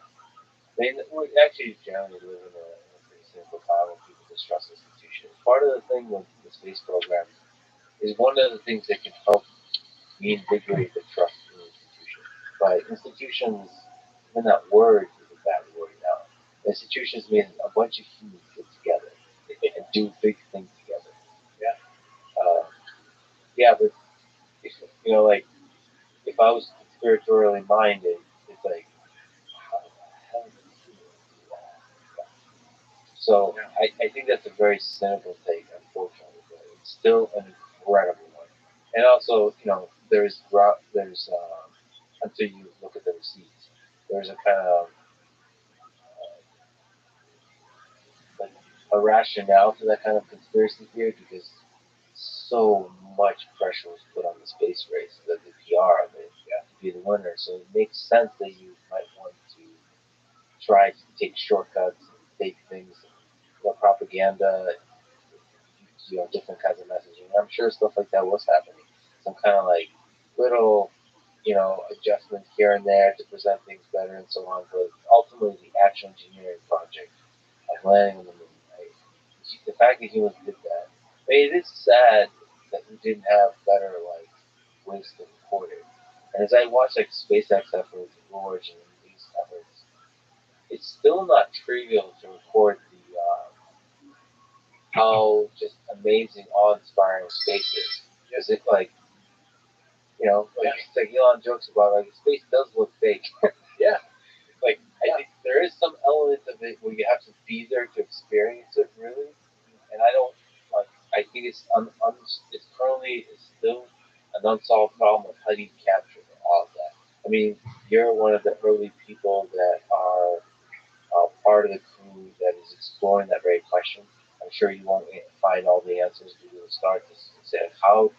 We actually generally live in a pretty simple time when people distrust institutions. Part of the thing with the space program is one of the things that can help reinvigorate the trust in institutions. But institutions, even that word is a bad word now. Institutions mean a bunch of humans get together and do big things together. Yeah. Yeah, but if I was conspiratorially minded, it's how the hell did humans do that? So I think that's a very cynical take, unfortunately, but it's still an incredible one. And also, there's until you look at the receipts, there's a kind of like a rationale to that kind of conspiracy theory because so much pressure was put on the space race, the PR, to be the winner. So it makes sense that you might want to try to take shortcuts and take things, propaganda, different kinds of messaging. I'm sure stuff like that was happening. Some kind of little, adjustments here and there to present things better and so on. But ultimately, the actual engineering project of landing on the moon, the fact that humans did that, it is sad that we didn't have better ways to record it. And as I watch SpaceX efforts, Blue Origin, and these efforts, it's still not trivial to record the how just amazing, awe-inspiring space is. Because it's it's like Elon jokes about space does look fake. Yeah. I think there is some element of it where you have to be there to experience it really, and I don't I think it's it's currently still an unsolved problem of how do you capture all of that. I mean, you're one of the early people that are part of the crew that is exploring that very question. I'm sure you won't find all the answers, but you will start to say, how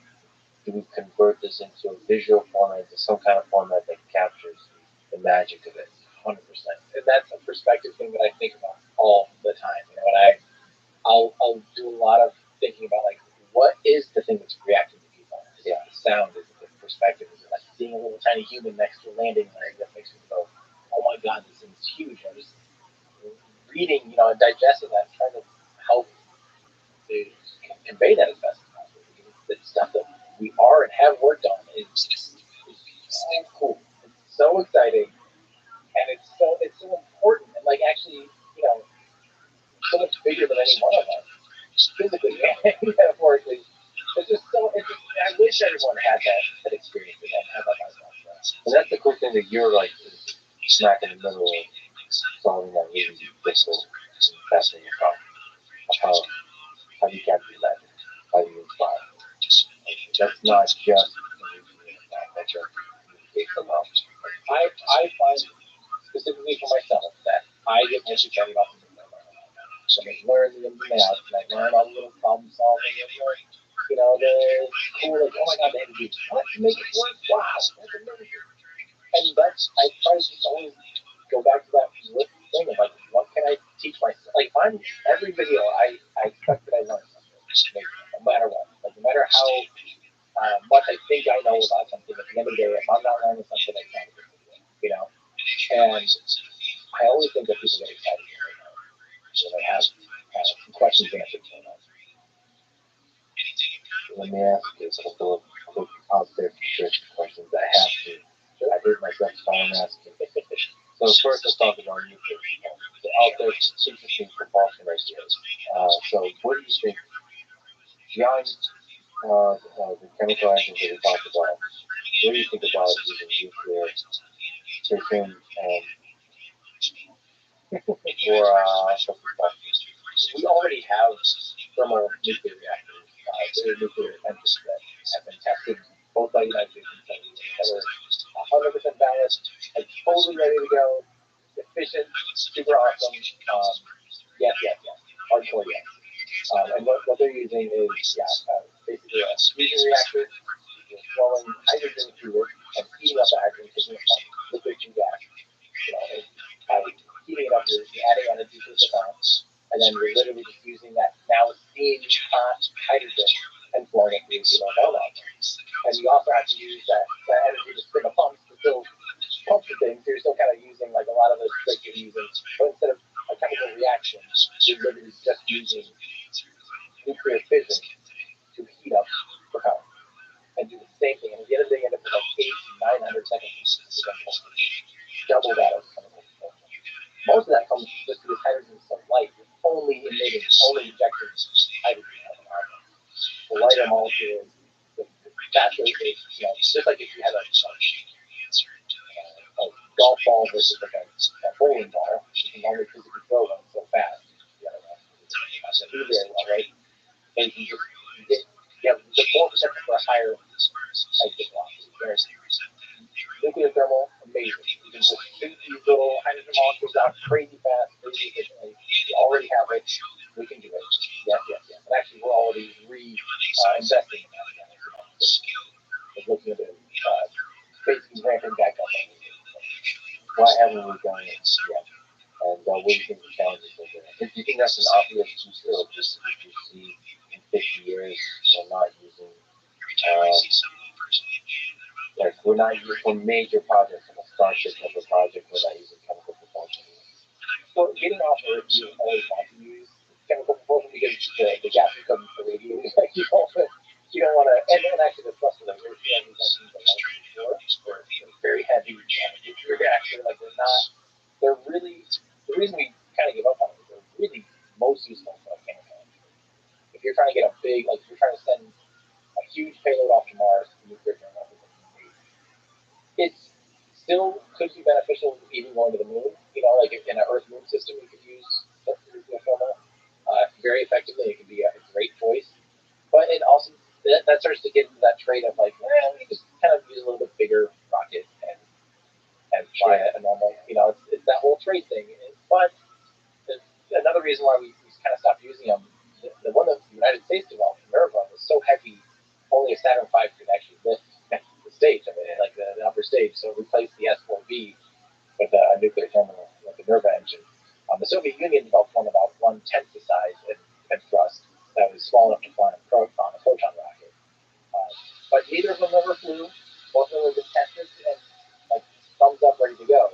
do we convert this into a visual format, into some kind of format that captures the magic of it? 100%. And that's a perspective thing that I think about all the time. I'll do a lot of thinking about what is the thing that's reacting to people? Is it the sound? Is it the perspective? Is it seeing a little tiny human next to a landing leg that makes me go, oh my god, this thing's huge. I'm just reading, and digesting that, trying to help to convey that as best as possible. Because the stuff that we are and have worked on is so cool. It's so exciting. and it's so important, and like actually, you know, so much bigger than any one of us, physically and metaphorically. It's just so. It's just, I wish everyone had that experience and had that mindset. And that's the cool thing that you're like smack in the middle of solving that really difficult and fascinating problem. How do you capture that? How do you inspire? That's not just that's your communication about. I find specifically for myself that I get most excited about the movement. So I learn the ins and outs, and I learn all the little problem solving, and you know, the cool, like, oh my god, they had to do what to make it work? Wow, that's amazing. And I try to just always go back to that thing of like, what can I teach myself? Like, on every video, I expect that I learn something, no matter what. Like, no matter how much I think I know about something, at the end of the day, if I'm not learning something, I can't do it, you know? And I always think that people get excited when they have questions answered for them. Let me ask you a couple of quick out there questions that I have to. I heard myself trying to ask you. So first, let's talk about nuclear. So out there, it's interesting propulsion right here. So what do you think beyond the chemical engines that we talked about? What do you think about using nuclear fission for propulsion? We already have thermal nuclear reactors. There are nuclear engines that have been tested both by the United States and Canada that were 100% valid, like totally ready to go, efficient, super awesome. Yes. Hardcore yes. And what they're using is, basically a fusion reactor. You're flowing hydrogen through it and heating up the hydrogen, taking it from liquid to gas. You know, and by heating it up, you're adding energy to the balance, and then you're literally just using that now steam hot hydrogen and flowing it through the valve. And you also have to use that energy to spin the pumps to still pump the thing, so you're still kind of using like a lot of those tricks you're using, but instead of a chemical reaction, you're literally just using nuclear fission to heat up propellant and do the same thing. And at the end of the day, you end up with like 800 to 900 seconds double that of chemical propulsion. Most of that comes just because hydrogen is so light, it's only ejecting hydrogen out of the atom. The lighter molecule is the faster it is, you know, just like if you had a golf ball versus like a bowling ball, you can only physically throw them so fast. Do very well, right? And you have the more potential for a higher exit velocity. Whereas nuclear thermal, amazing. You can just shoot these little hydrogen molecules out crazy fast, crazy efficiently. We already have it. We can do it. Yes. And actually, we're already investing in that. We're looking at it, basically ramping back up. Why haven't we done it yet? And what do you think the challenges are there? Do you think that's an obvious future, or just you see in 50 years we're not using, like we're not using for major projects, like a Starship type of project, we're not using chemical propulsion? So getting off Earth, you always want to use chemical propulsion because the gas becomes irradiated. Like you don't want to, and actually the thrust of the Earth they're very heavy nuclear reactor. Like they're really, the reason we kind of give up on it is they're really most useful for a chemical engine. If you're trying to get a big, like if you're trying to send a huge payload off to Mars, nuclear thermal is amazing. It still could be beneficial even going to the moon. You know, like in an Earth-Moon system, you could use nuclear thermal very effectively. It could be a great choice. But it also, that starts to get into that trade of like, we just kind of use a little bit bigger rocket and fly a normal, you know, it's that whole trade thing. But another reason why we kind of stopped using them, the one that the United States developed, Minerva, was so heavy, only a Saturn V could actually lift the stage, like the upper stage. So we replaced the S-4B with a nuclear terminal, like the Minerva engine. The Soviet Union developed one about 1/10 the size and thrust that was small enough to fly a proton rocket. But neither of them ever flew. Both of them have been tested and like thumbs up, ready to go.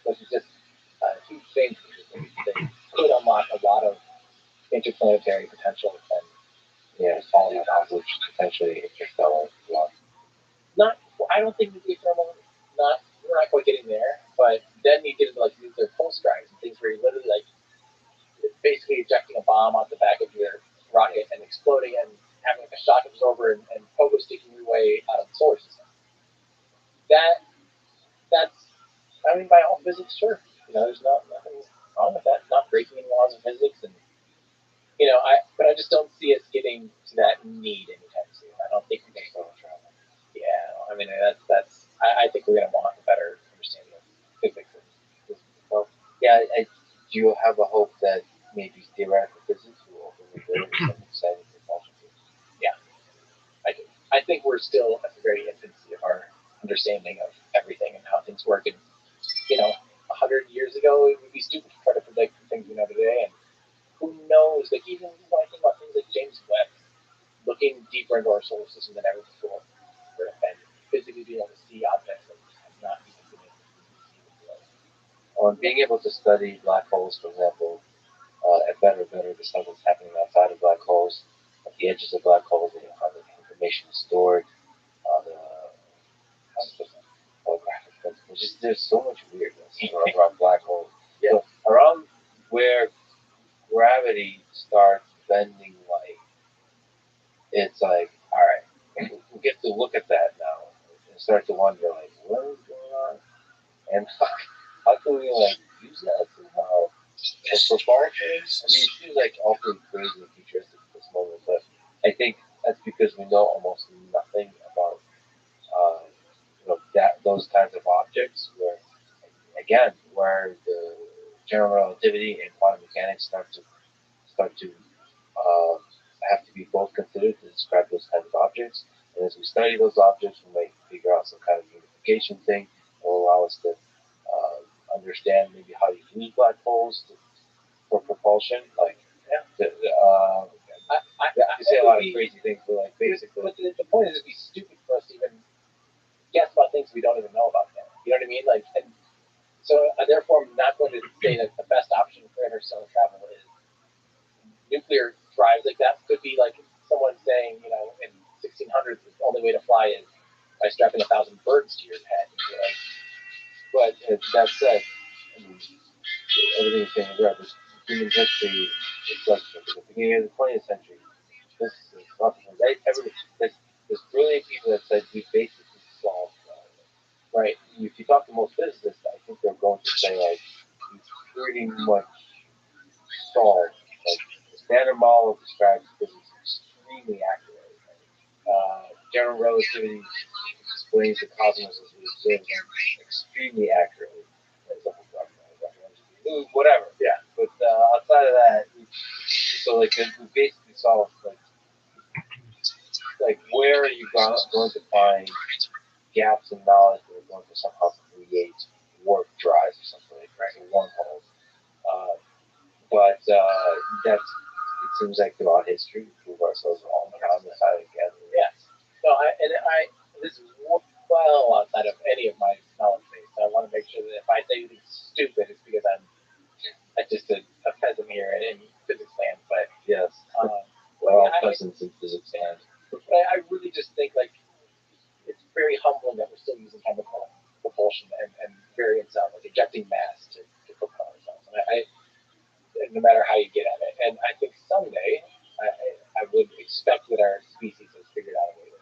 Which is just a huge thing. They could unlock a lot of interplanetary potential and falling out, which potentially interstellar loss. I don't think nuclear thermal. We're not quite getting there. But then you get into like nuclear pulse drives and things where you're literally like basically ejecting a bomb off the back of your rocket and exploding and having like a shock absorber and pogo sticking your way out of the solar system. That's I mean by all physics, sure. There's nothing wrong with that. Not breaking any laws of physics, and but I just don't see us getting to that need anytime soon. I don't think we're going to go travel. Yeah, I mean that's. I think we're going to want a better understanding of physics. Well, yeah, do you have a hope that maybe theoretical physics will open the door to some exciting propulsion? Yeah, I do. I think we're still at the very infancy of our understanding of everything and how things work. And 100 years ago, it would be stupid to try to predict the things we know today. And who knows? Like even when I think about things like James Webb, looking deeper into our solar system than ever before, and physically being able to see objects that have not even been able to see before. Being able to study black holes, for example, and better the stuff that's happening outside of black holes, at the edges of black holes, and how the information is stored, the holographic principles. There's so much weirdness around black holes. Yeah. So around where gravity starts bending light, it's like, all right, we get to look at that now and start to wonder, like, what is going on? And how can we, like, use that somehow? And for propulsion, I mean, it seems like awfully crazy and futuristic at this moment, but I think that's because we know almost nothing about, those kinds of objects where the general relativity and quantum mechanics start to uh, have to be both considered to describe those kinds of objects. And as we study those objects, we might figure out some kind of unification thing that will allow us to understand maybe how to use black holes for propulsion. Like, I say a lot of crazy things, but like basically. But the point is, it'd be stupid for us to even guess about things we don't even know about yet. You know what I mean? Like, and so therefore, I'm not going to say that the best option for interstellar travel is nuclear drives. Like that could be like someone saying, in 1600s, the only way to fly is by strapping 1,000 birds to your head. But that said, I mean, everything's being read. Human history is like at the beginning of the 20th century. This is nothing. There's brilliant people that said we basically solved. Right. If you talk to most physicists, I think they're going to say like we pretty much solved. Like the standard model describes physics extremely accurately. General relativity explains the cosmos as we observe them extremely accurately. Whatever. Yeah. But outside of that, so like we basically solved like where are you going to find gaps in knowledge that are going to somehow create warp drives or something like that, or wormholes. But it seems like throughout history, we prove ourselves wrong time and time again. Yes. No, this is well outside of any of my knowledge base. So I want to make sure that if I say anything stupid, it's because I'm just a peasant here in physics land. But yes, we're all peasants in physics land. But I really just think like it's very humbling that we're still using chemical propulsion and variants of like ejecting mass to propel ourselves. And no matter how you get at it, and I think someday I would expect that our species has figured out a way to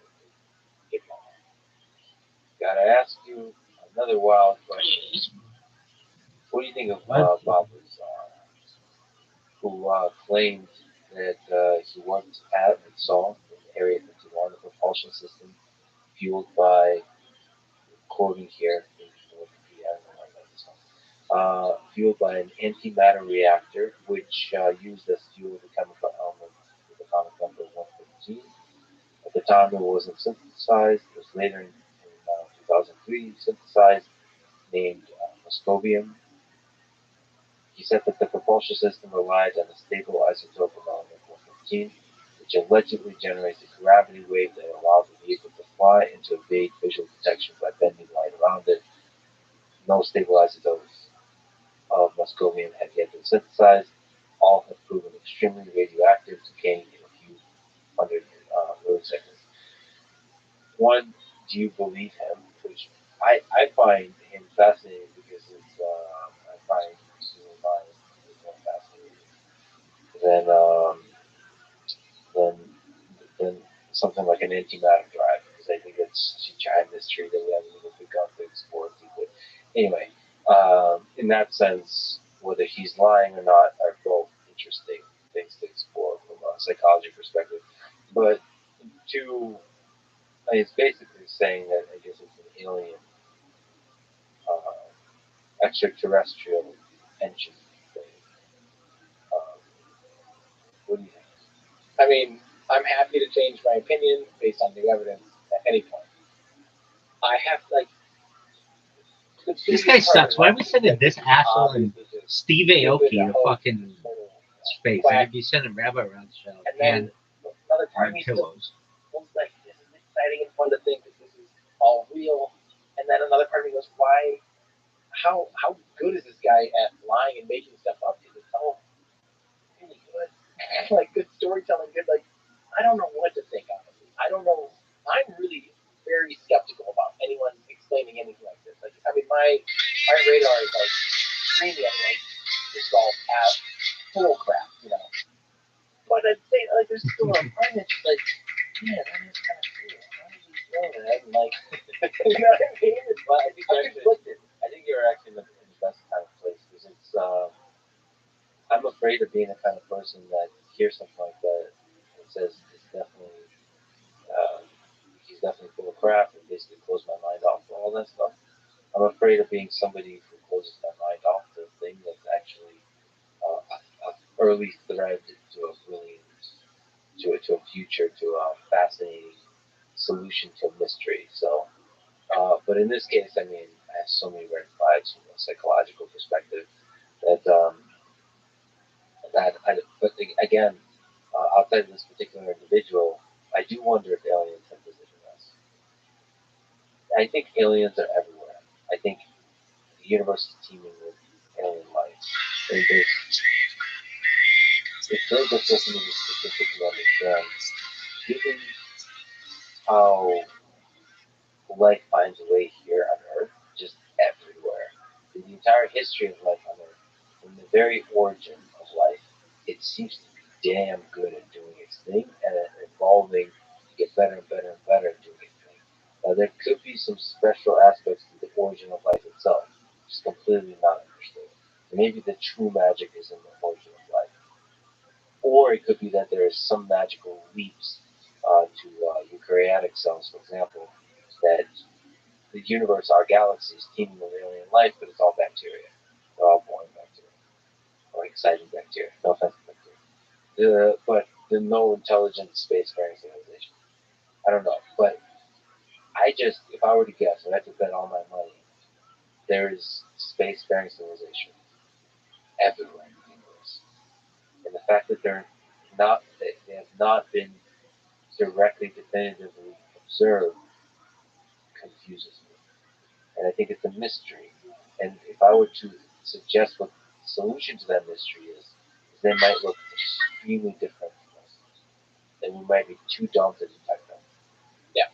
get along. Gotta ask you another wild question. What do you think of Bob Lazar, who claimed that he worked at and saw in Area 51 a propulsion system fueled by, quoting here, fueled by an antimatter reactor, which used as fuel the chemical element with atomic number 115. At the time, it wasn't synthesized. It was later in 2003 synthesized, named moscovium. He said that the propulsion system relies on a stable isotope of element 115, which allegedly generates a gravity wave that allows the vehicle to fly and to evade visual detection by bending light around it. No stable isotopes of moscovium have yet been synthesized. All have proven extremely radioactive, decaying in a few hundred milliseconds. One, do you believe him? Which I find him fascinating because something like an antimatter drive, because I think it's a giant mystery that we haven't even begun to explore deeply. Anyway, in that sense, whether he's lying or not are both interesting things to explore from a psychology perspective. But it's basically saying that I guess it's an alien, extraterrestrial engine thing. What do you think? I mean, I'm happy to change my opinion based on new evidence at any point. I have, like, This guy sucks. Why are we sending this asshole and Steve Aoki to fucking space? I'd be sending Rabbi Rothschild and another part of me pillows. Feels like this is exciting and fun to think that this is all real. And then another part of me goes, why? How good is this guy at lying and making stuff up? Is it all really good? Like, good storytelling, good, like, I don't know what to think, honestly. I don't know. I'm really very skeptical about anyone explaining anything like this. Like, I mean, my radar is like screaming at me, like, this is all full crap, you know. But I'd say, like, there's still a part that's like, yeah, that is kind of cool. How did you know that? And, like, you know what I mean? It's like, I'm conflicted. I think you're actually in the best kind of place, because it's, I'm afraid of being the kind of person that hears something like that and says it's definitely, he's definitely full of crap, and basically close my mind off to all that stuff. I'm afraid of being somebody who closes my mind off to a thing that's actually a early thread to a brilliant, to a future, to a fascinating solution to a mystery. So, but in this case, I mean, I have so many red flags from a psychological perspective that but again, outside of this particular individual, I do wonder if aliens have visited us. I think aliens are everywhere. I think the universe is teeming with alien life. And it's so difficult for me to specifically understand, given how life finds a way here on Earth, just everywhere. In the entire history of life on Earth, from the very origin of life, it seems to be damn good at doing its thing and evolving to get better and better and better at doing its thing. Now, there could be some special aspects to the origin of life itself, which is completely not understood. Maybe the true magic is in the origin of life. Or it could be that there is some magical leaps to eukaryotic cells, for example, that the universe, our galaxy, is teeming with alien life, but it's all bacteria. They're all boring bacteria, or exciting bacteria. No offense to bacteria. But there's no intelligent space-faring civilization. I don't know. But if I were to guess, and I had to bet all my money, there is space-faring civilization everywhere in the universe. And the fact that they have not been directly, definitively observed confuses me. And I think it's a mystery. And if I were to suggest what the solution to that mystery is they might look extremely different from us. And we might be too dumb to detect them. Yeah.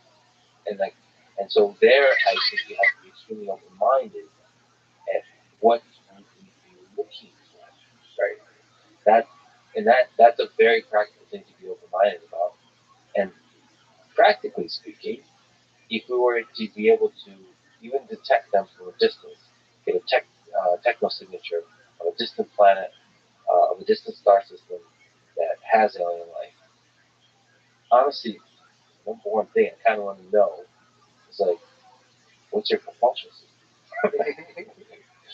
And so there, I think you have to be extremely open-minded at what we would be looking for. Right? That's a very practical thing to be open-minded about. And practically speaking, if we were to be able to even detect them from a distance, get a techno signature of a distant planet, of a distant star system that has alien life, honestly, number one thing I kind of want to know is like, what's your propulsion system?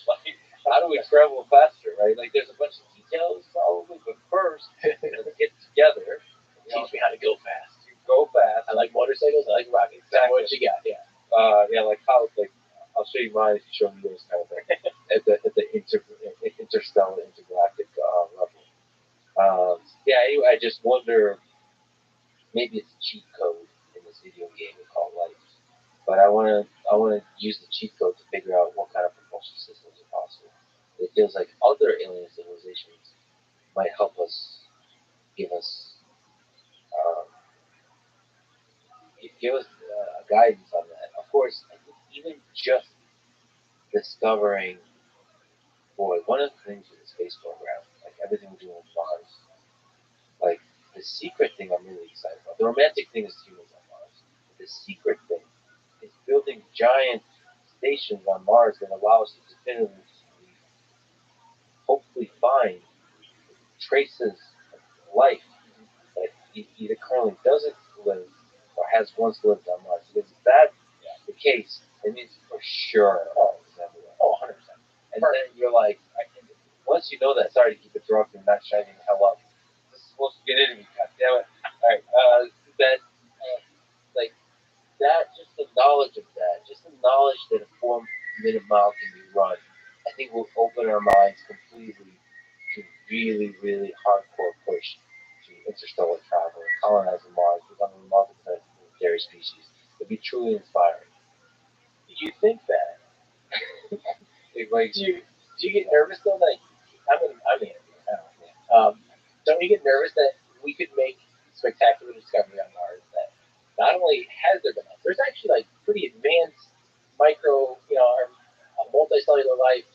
Like, how do we travel faster, right? Like, there's a bunch of details probably, but first, let's get together. Teach me how to go fast. Go fast. I like motorcycles. I like rockets. Exactly. What you got? Yeah. Like how, like, I'll show you mine if you show me yours, kind of thing. at the interstellar intergalactic level. Anyway, I just wonder. Maybe it's a cheat code in this video game we call life, but I wanna use the cheat code to figure out what kind of propulsion systems are possible. It feels like other alien civilizations might help us, give us guidance on that. Of course, I think even just discovering, boy, one of the things with the space program, like everything we're doing with Mars, like The secret thing I'm really excited about. The romantic thing is humans on Mars. The secret thing is building giant stations on Mars that allow us to definitively, hopefully, find traces of life that either currently doesn't live or has once lived on Mars. Because if that's the case, it means for sure it's everywhere. 100%. And then you're like, once you know that, sorry to keep it drunk and not shining the hell up. This is supposed to get into me, god damn it. Alright, like, that, just the knowledge of that, just the knowledge that a 4-minute mile can be run, I think will open our minds completely to really, really hardcore push to interstellar travel, colonizing Mars, becoming a multi-planetary species. It'd be truly inspiring. Do you think that? Like, do you get nervous though? Like, I'm the interviewer. Don't you get nervous that we could make spectacular discovery on Mars that not only has there been life, there's actually like pretty advanced micro, or multicellular life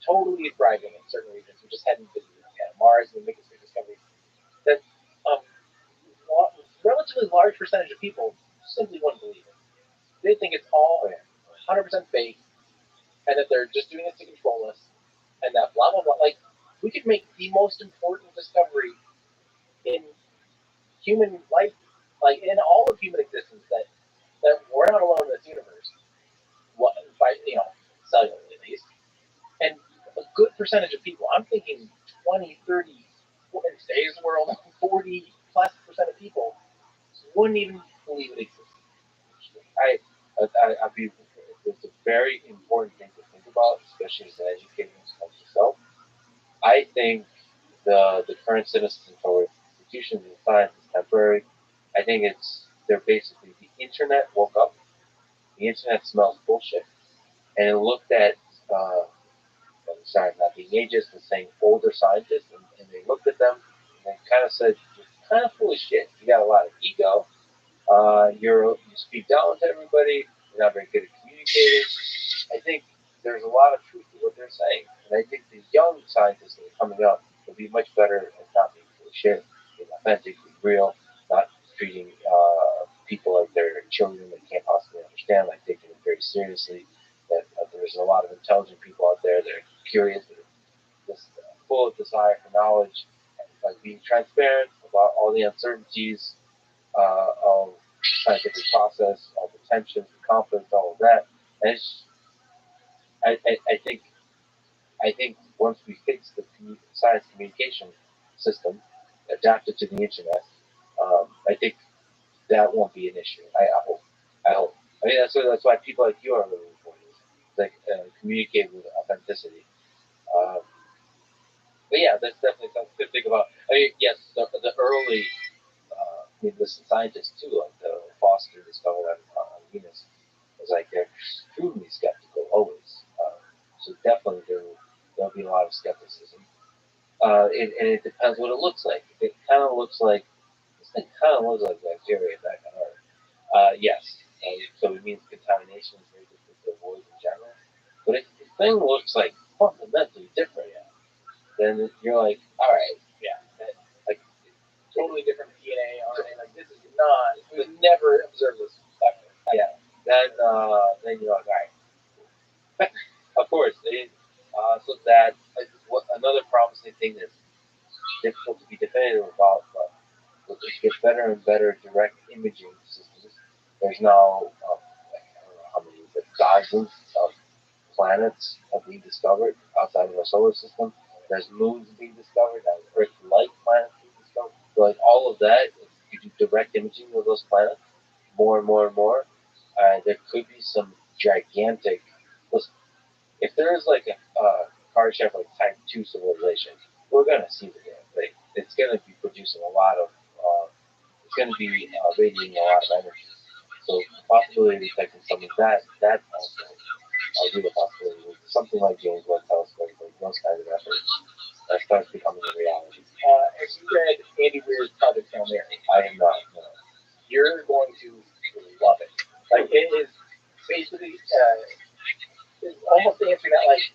totally thriving in certain regions. We just hadn't visited yet. Mars and making some discoveries that relatively large percentage of people simply wouldn't believe it. They think it's all 100% fake, and that they're just doing it to control us, and that blah blah blah. Like, we could make the most important discovery in human life, like in all of human existence, that we're not alone in this universe. By cellularly at least, and a good percentage of people, I'm thinking 20, 30, in today's world, 40+% of people wouldn't even believe it exists. It's a very important thing to think about, especially as an educator like yourself. I think the current citizens or institutions in science is temporary. I think they're basically, the internet woke up, the internet smells bullshit, and it looked at, sorry, not being ageist, but saying older scientists, and they looked at them and they kind of said, you're kind of full of shit. You got a lot of ego. You speak down to everybody. You're not very good at communicating. I think there's a lot of truth to what they're saying, and I think the young scientists that are coming up will be much better at not being full of shit, being authentic, being real, not treating people like they're children they can't possibly understand, like taking it very seriously. That there's a lot of intelligent people out there that are curious, that are just full of desire for knowledge, like being transparent about all the uncertainties of scientific process, all the tensions, the conflicts, all of that. And I think once we fix the science communication system adapted to the internet, I think that won't be an issue. I hope. I mean, that's why people like you are really important. Like, communicate with authenticity. But yeah, that's definitely something to think about. I mean, yes, the early the scientists too, like the Foster discovered on Venus, was like they're extremely skeptical always. So definitely there'll be a lot of skepticism. And it depends what it looks like. If it kind of looks like, this thing kind of looks like bacteria back on Earth. Yes. So it means contamination is very difficult to avoid in general. But if the thing looks like fundamentally different, then you're like, all right, like totally different DNA, RNA. Like, this is not. We would never observe this ever. Yeah. Then you're like, all right. Of course, so that another promising thing that's difficult to be definitive about, but we'll just get better and better direct imaging systems. There's now, I don't know how many, but dozens of planets are being discovered outside of our solar system. There's moons being discovered, there's Earth-like planets being discovered. So, like, all of that, if you do direct imaging of those planets, more and more and more, there could be some gigantic. Listen, if there is like a card chef like Type 2 civilization, we're going to see the damn thing. It's going to be producing a lot of, it's going to be radiating a lot of energy. So the possibility of detecting some of that also, I'll do the possibility with something like James Webb Telescope, like those kinds of efforts, that starts becoming a reality. Have you read Andy Weir's Project Hail Mary? I am not, no. You're going to love it. Like, it is basically almost answering that, like,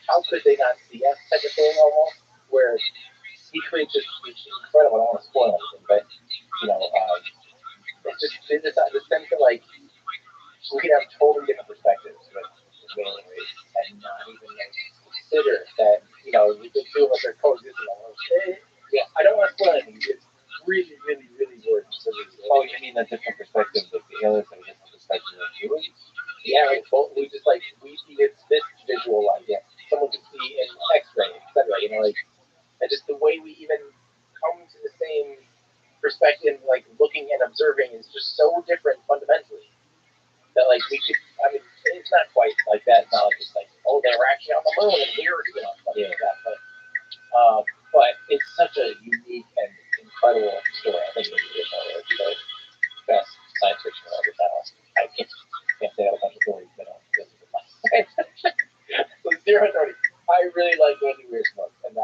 how could they not see us type of thing, almost, where he creates this incredible. I don't want to spoil anything, but it's just this sense that like we can have totally different perspectives with mailing rates and not even consider that the two of us are coexisting. Yeah, I don't want to spoil anything. It's really, really, really worth it. Oh, you mean a different perspective? Like the aliens have a different perspective of humans? Yeah, like we just like it's this visual like someone could see in X-ray, etc. And just the way we even come to the same perspective, like looking and observing, is just so different fundamentally that like we could. I mean, it's not quite like that. It's not like it's like they were actually on the moon and we're like that. But it's such a unique and incredible story. I think it's the best science fiction I've ever found. I can't say that a bunch of stories, but this is my science fiction. So 0-30. I really like going through weird smoke, and that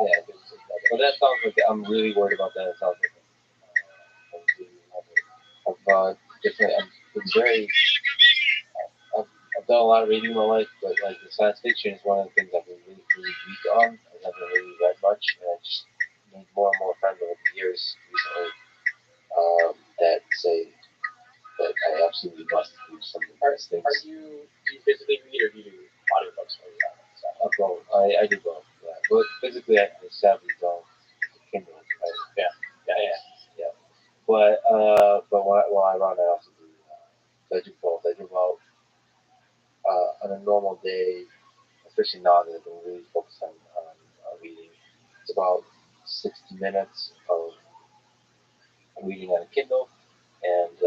well, that sounds like I'm really worried about that. It sounds like I've done a lot of reading in my life, but like the science fiction is one of the things I've been really, really weak on. I haven't really read much, and I just made more and more friends over the years recently that say that I absolutely must do some of these things. Do you physically read or do you do audiobooks for you? Both. I do both. Yeah, but physically I sadly don't. Kindle. Right? Yeah. But while I run, I also do. I do both. I do about on a normal day, especially now that I've been really focused on reading. It's about 60 minutes of reading on a Kindle, and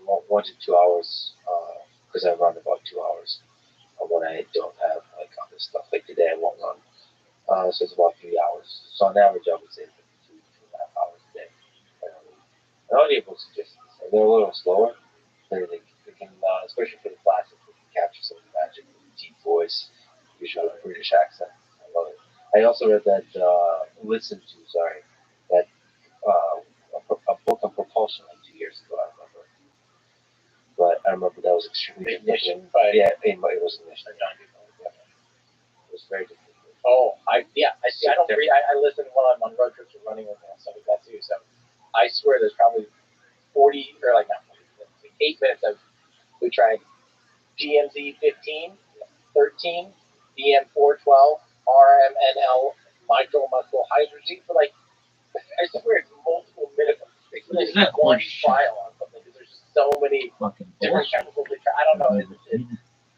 1 to 2 hours because I run about 2 hours when I don't have like other stuff. Like today, I won't run. So it's about 3 hours. So on average, I would say 2.5 hours a day. And audiobooks are just they're a little slower. They can, especially for the classics, they can capture some of the magic of the deep voice, usually a British accent. I love it. I also read that a book on propulsion like 2 years ago. I remember, but I remember that was extremely difficult. It was a mission. It was very difficult. I see. I don't read. I listen while I'm on road trips or running and stuff like that too. So I swear there's probably 40 or like not 40, 8 minutes of we tried GMZ 15, 13, BM 412, RMNL mitral muscle hydrogen for like I swear it's multiple minutes. It's really one trial on something because there's just so many different chemicals. I don't know.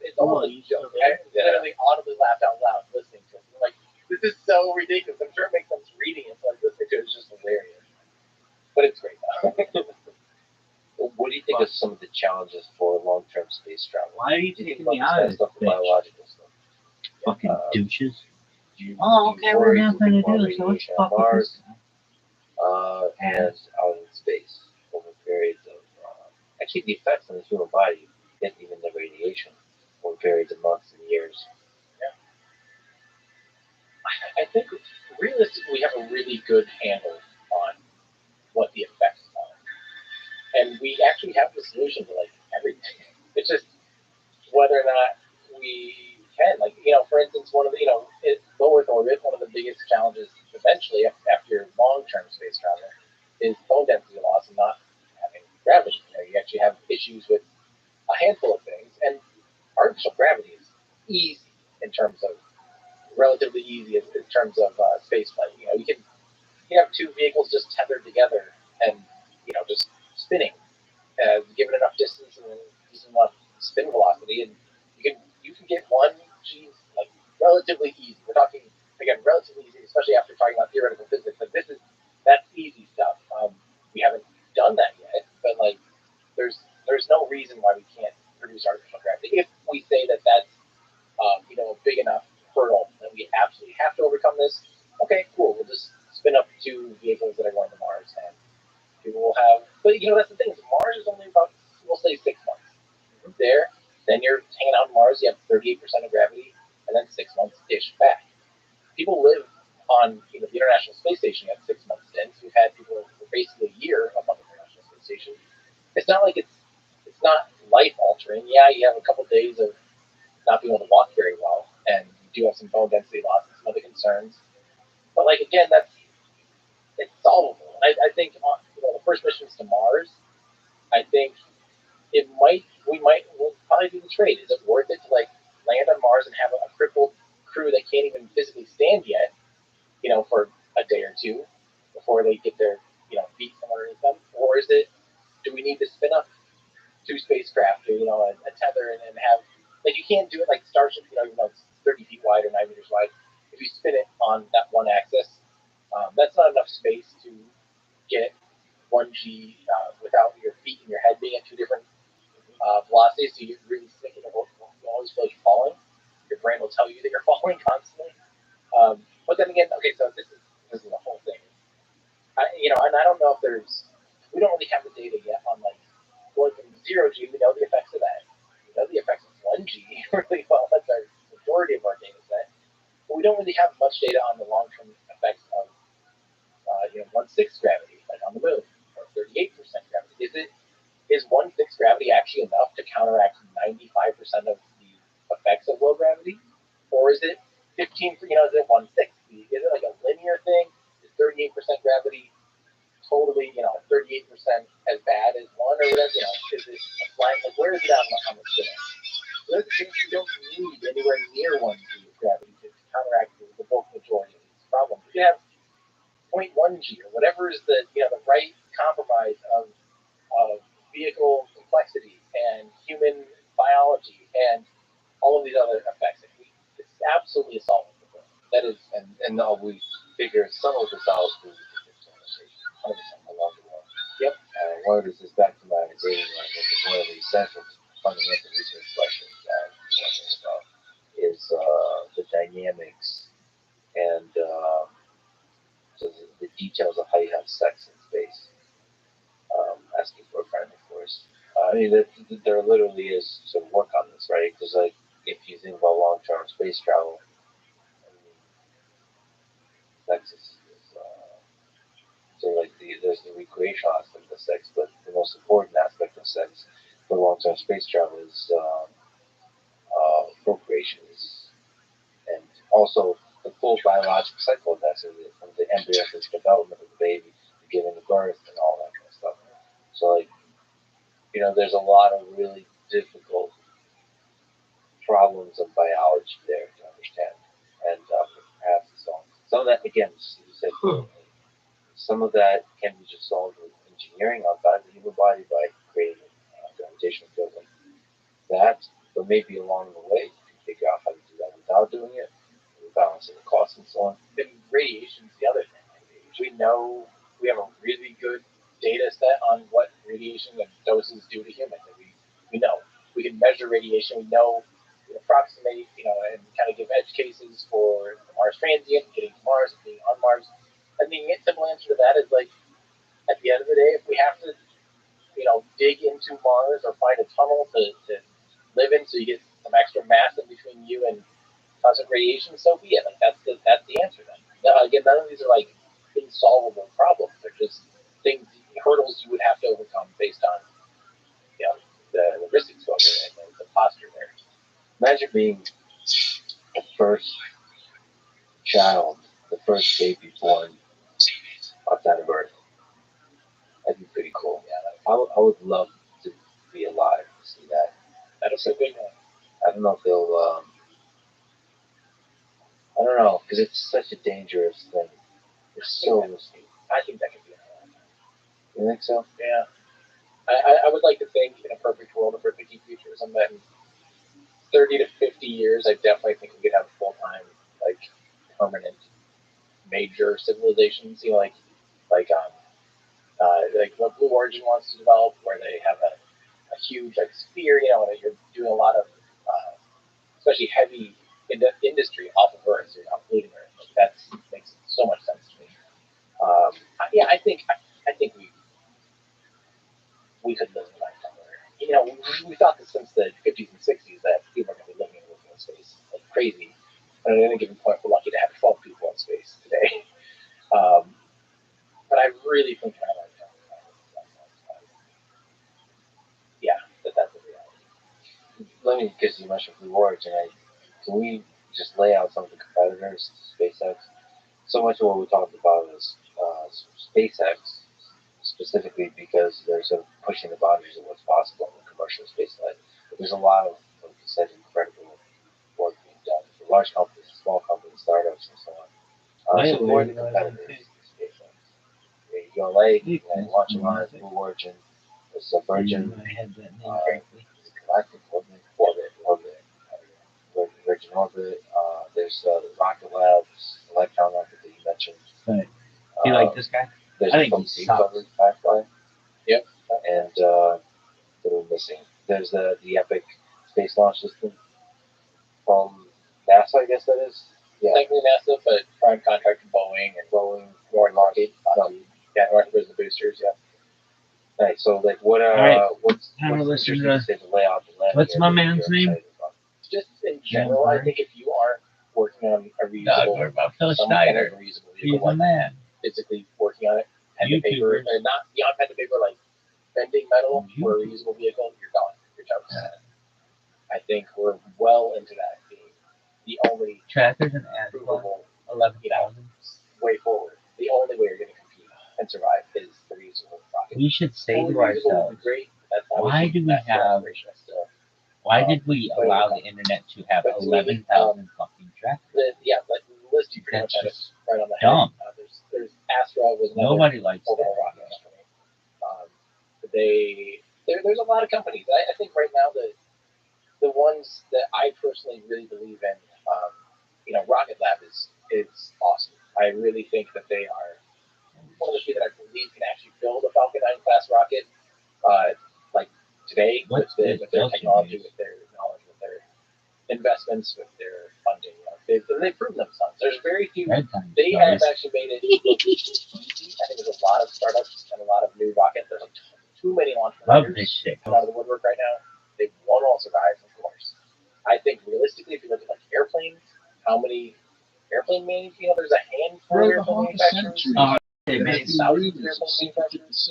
It's almost a joke. I literally audibly laughed out loud listening to it. I'm like, this is so ridiculous. I'm sure it makes sense reading it, but like listening to it is just hilarious. But it's great though. What do you think of some of the challenges for long-term space travel? Why are you taking me out of this stuff, the biological stuff? Fucking douches. Okay, we're not going to do this. So let's fuck with this. And out in space over periods of actually the effects on the human body, even the radiation, over periods of months and years. Yeah. I think realistically we have a really good handle on what the effects are, and we actually have the solution to like everything. It's just whether or not we can, like for instance, one of the low Earth orbit, one of the biggest challenges eventually after long-term space travel is bone density loss and not having gravity. You actually have issues with a handful of things, and artificial gravity is easy in terms of relatively easy in terms of space flight. You can have two vehicles just tethered together and just spinning, given enough distance and enough spin velocity, and you can get one G like relatively easy. We're talking again relatively easy, especially after talking about theoretical physics. Like that's easy stuff. We haven't done that yet, but like there's no reason why we can't produce artificial gravity if we say that that's a big enough hurdle that we absolutely have to overcome this. Okay, cool. We'll just spin up two vehicles that are going to Mars, and people will have. But that's the thing. Mars is only about, we'll say, 6 months. There, then you're hanging out on Mars. You have 38% of gravity, and then 6 months ish back. People live on the International Space Station at 6 months stints. We've had people for basically a year up on the International Space Station. It's not like it's not life altering. Yeah, you have a couple days of not being able to walk very well, and you do have some bone density loss and some other concerns. But like again, that's it's solvable. I think the first missions to Mars, I think we'll probably do the trade. Is it worth it to like land on Mars and have a crippled crew that can't even physically stand yet, for a day or two before they get their, feet from underneath them? Or is it, do we need to spin up two spacecraft or, a tether and have, like, you can't do it like Starship, even though it's 30 feet wide or 9 meters wide. If you spin it on that one axis, that's not enough space to get 1G without your feet and your head being at two different velocities, so you really sick and you always feel like you're falling. Your brain will tell you that you're falling constantly. But then again, okay, so this is the whole thing. And I don't know if we don't really have the data yet on like going from 0G. We know the effects of that. We know the effects of 1G really well. That's our majority of our data set. But we don't really have much data on the long-term effects of 1/6 gravity, like on the moon, or 38% gravity. Is 1/6 gravity actually enough to counteract 95% of the effects of low gravity, or is it 15? Is it 1/6? Is it like a linear thing? Is 38% gravity totally 38% as bad as one, or whatever? Is it a flat? Like, where is it on the scale? There's things you don't need anywhere near 1G of gravity to counteract the bulk majority of these problems. You have 0.1G or whatever is the right compromise of vehicle complexity and human biology and all of these other effects. It's absolutely a solvable problem. That is, and we figure some of this out through this conversation, 100% along the way. Yep. One of this is back to my dating life. I think one of the essential fundamental research questions that I'm talking about is the dynamics and the details of how you have sex in space. Asking for a friend, of course. There literally is some work on this, right? Because like, if you think about long-term space travel, sex is so like there's the recreational aspect of sex, but the most important aspect of sex for long-term space travel is procreation, and also the full biological cycle of that, so from the embryo to the development of the baby, to giving the birth, and all that kind of stuff. So like, there's a lot of really difficult problems of biology there to understand, and perhaps some of that, again, as you said, some of that can be just solved with engineering outside the human body by creating a gravitational field like that, but maybe along the way you can figure out how to do that without doing it, balancing the costs and so on. And radiation is the other thing. We know we have a really good data set on what radiation and doses do to humans. We know. We can measure radiation. We know, approximate, and kind of give edge cases for the Mars transient, getting to Mars and being on Mars. And the simple answer to that is like, at the end of the day, if we have to, dig into Mars or find a tunnel to live in so you get some extra mass in between you and cosmic radiation, so be it. Like that's the answer then. Now, again, none of these are like insolvable problems. They're just hurdles you would have to overcome based on the risk exposure and the posture there. Imagine being the first child, the first baby born outside of Earth. That'd be pretty cool. Yeah, I would love to be alive to see that. That'll be a big one. I don't know if they'll. I don't know, because it's such a dangerous thing. It's so risky. I think that could be a You think so? Yeah. I would like to think in a perfect world, a perfect future, that in 30 to 50 years, I definitely think we could have full-time, like, permanent, major civilizations, like what Blue Origin wants to develop, where they have a huge, like, sphere, and you're doing a lot of, especially heavy industry off of Earth, so you're not polluting Earth. Like, that makes so much sense to me. I think we could live in a lifetime where, we thought this since the 50s and 60s that people are going to be living in space like crazy. And at any given point, we're lucky to have 12 people in space today. But I really think in our lifetime, that's a reality. Let me, because you mentioned Blue Origin, can we just lay out some of the competitors to SpaceX? So much of what we talked about is SpaceX, specifically because they're sort of pushing the boundaries of what's possible in commercial spaceflight. But there's a lot of, like you said, incredible work being done for large companies, small companies, startups, and so on. So who are the competitors in spaceflight? You go Lake, you can launch Alliance, Blue Origin, Virgin, Galactic Orbit, Virgin Orbit. There's the Rocket Labs, Electron Rocket that you mentioned. Right. Do you like this guy? There's I think he sucks. Firefly. Yep. And what are we missing? There's the Epic Space Launch System from NASA, I guess that is. Yeah. Technically NASA, but prime contractor Boeing and more Lockheed. Yeah, Northridge the boosters. Yeah. Right. So, like, what's listening to lay out the land? What's my man's name? Just in general, I think if you are working on a reusable, some kind of reusable vehicle, like physically working on it, pen to paper, and not beyond pen to paper, like bending metal for a reusable vehicle, you're gone. You're toast. I think we're well into that being the only provable, way forward. The only way you're going to compete and survive is the reusable rocket. We should say to ourselves, why do we have? Why did we allow the internet to have 11,000 fucking tractors? Yeah, but the list you pretty much had it right on the head. Dumb. There's Astra was another Nobody likes orbital rocket company. There's a lot of companies. I think right now the ones that I personally really believe in, Rocket Lab is awesome. I really think that they are one of the few that I believe can actually build a Falcon 9 class rocket. Like today, with their technology, with their knowledge, with their investments, with their funding, they've proven themselves. There's very few. They have actually made it look easy. I think there's a lot of startups and a lot of new rockets. There's too many launch providers out of the woodwork right now. They won't all survive, of course. I think realistically, if you look at like airplanes, how many airplane manufacturers? There's a handful of airplane manufacturers. There's thousands of airplane manufacturers.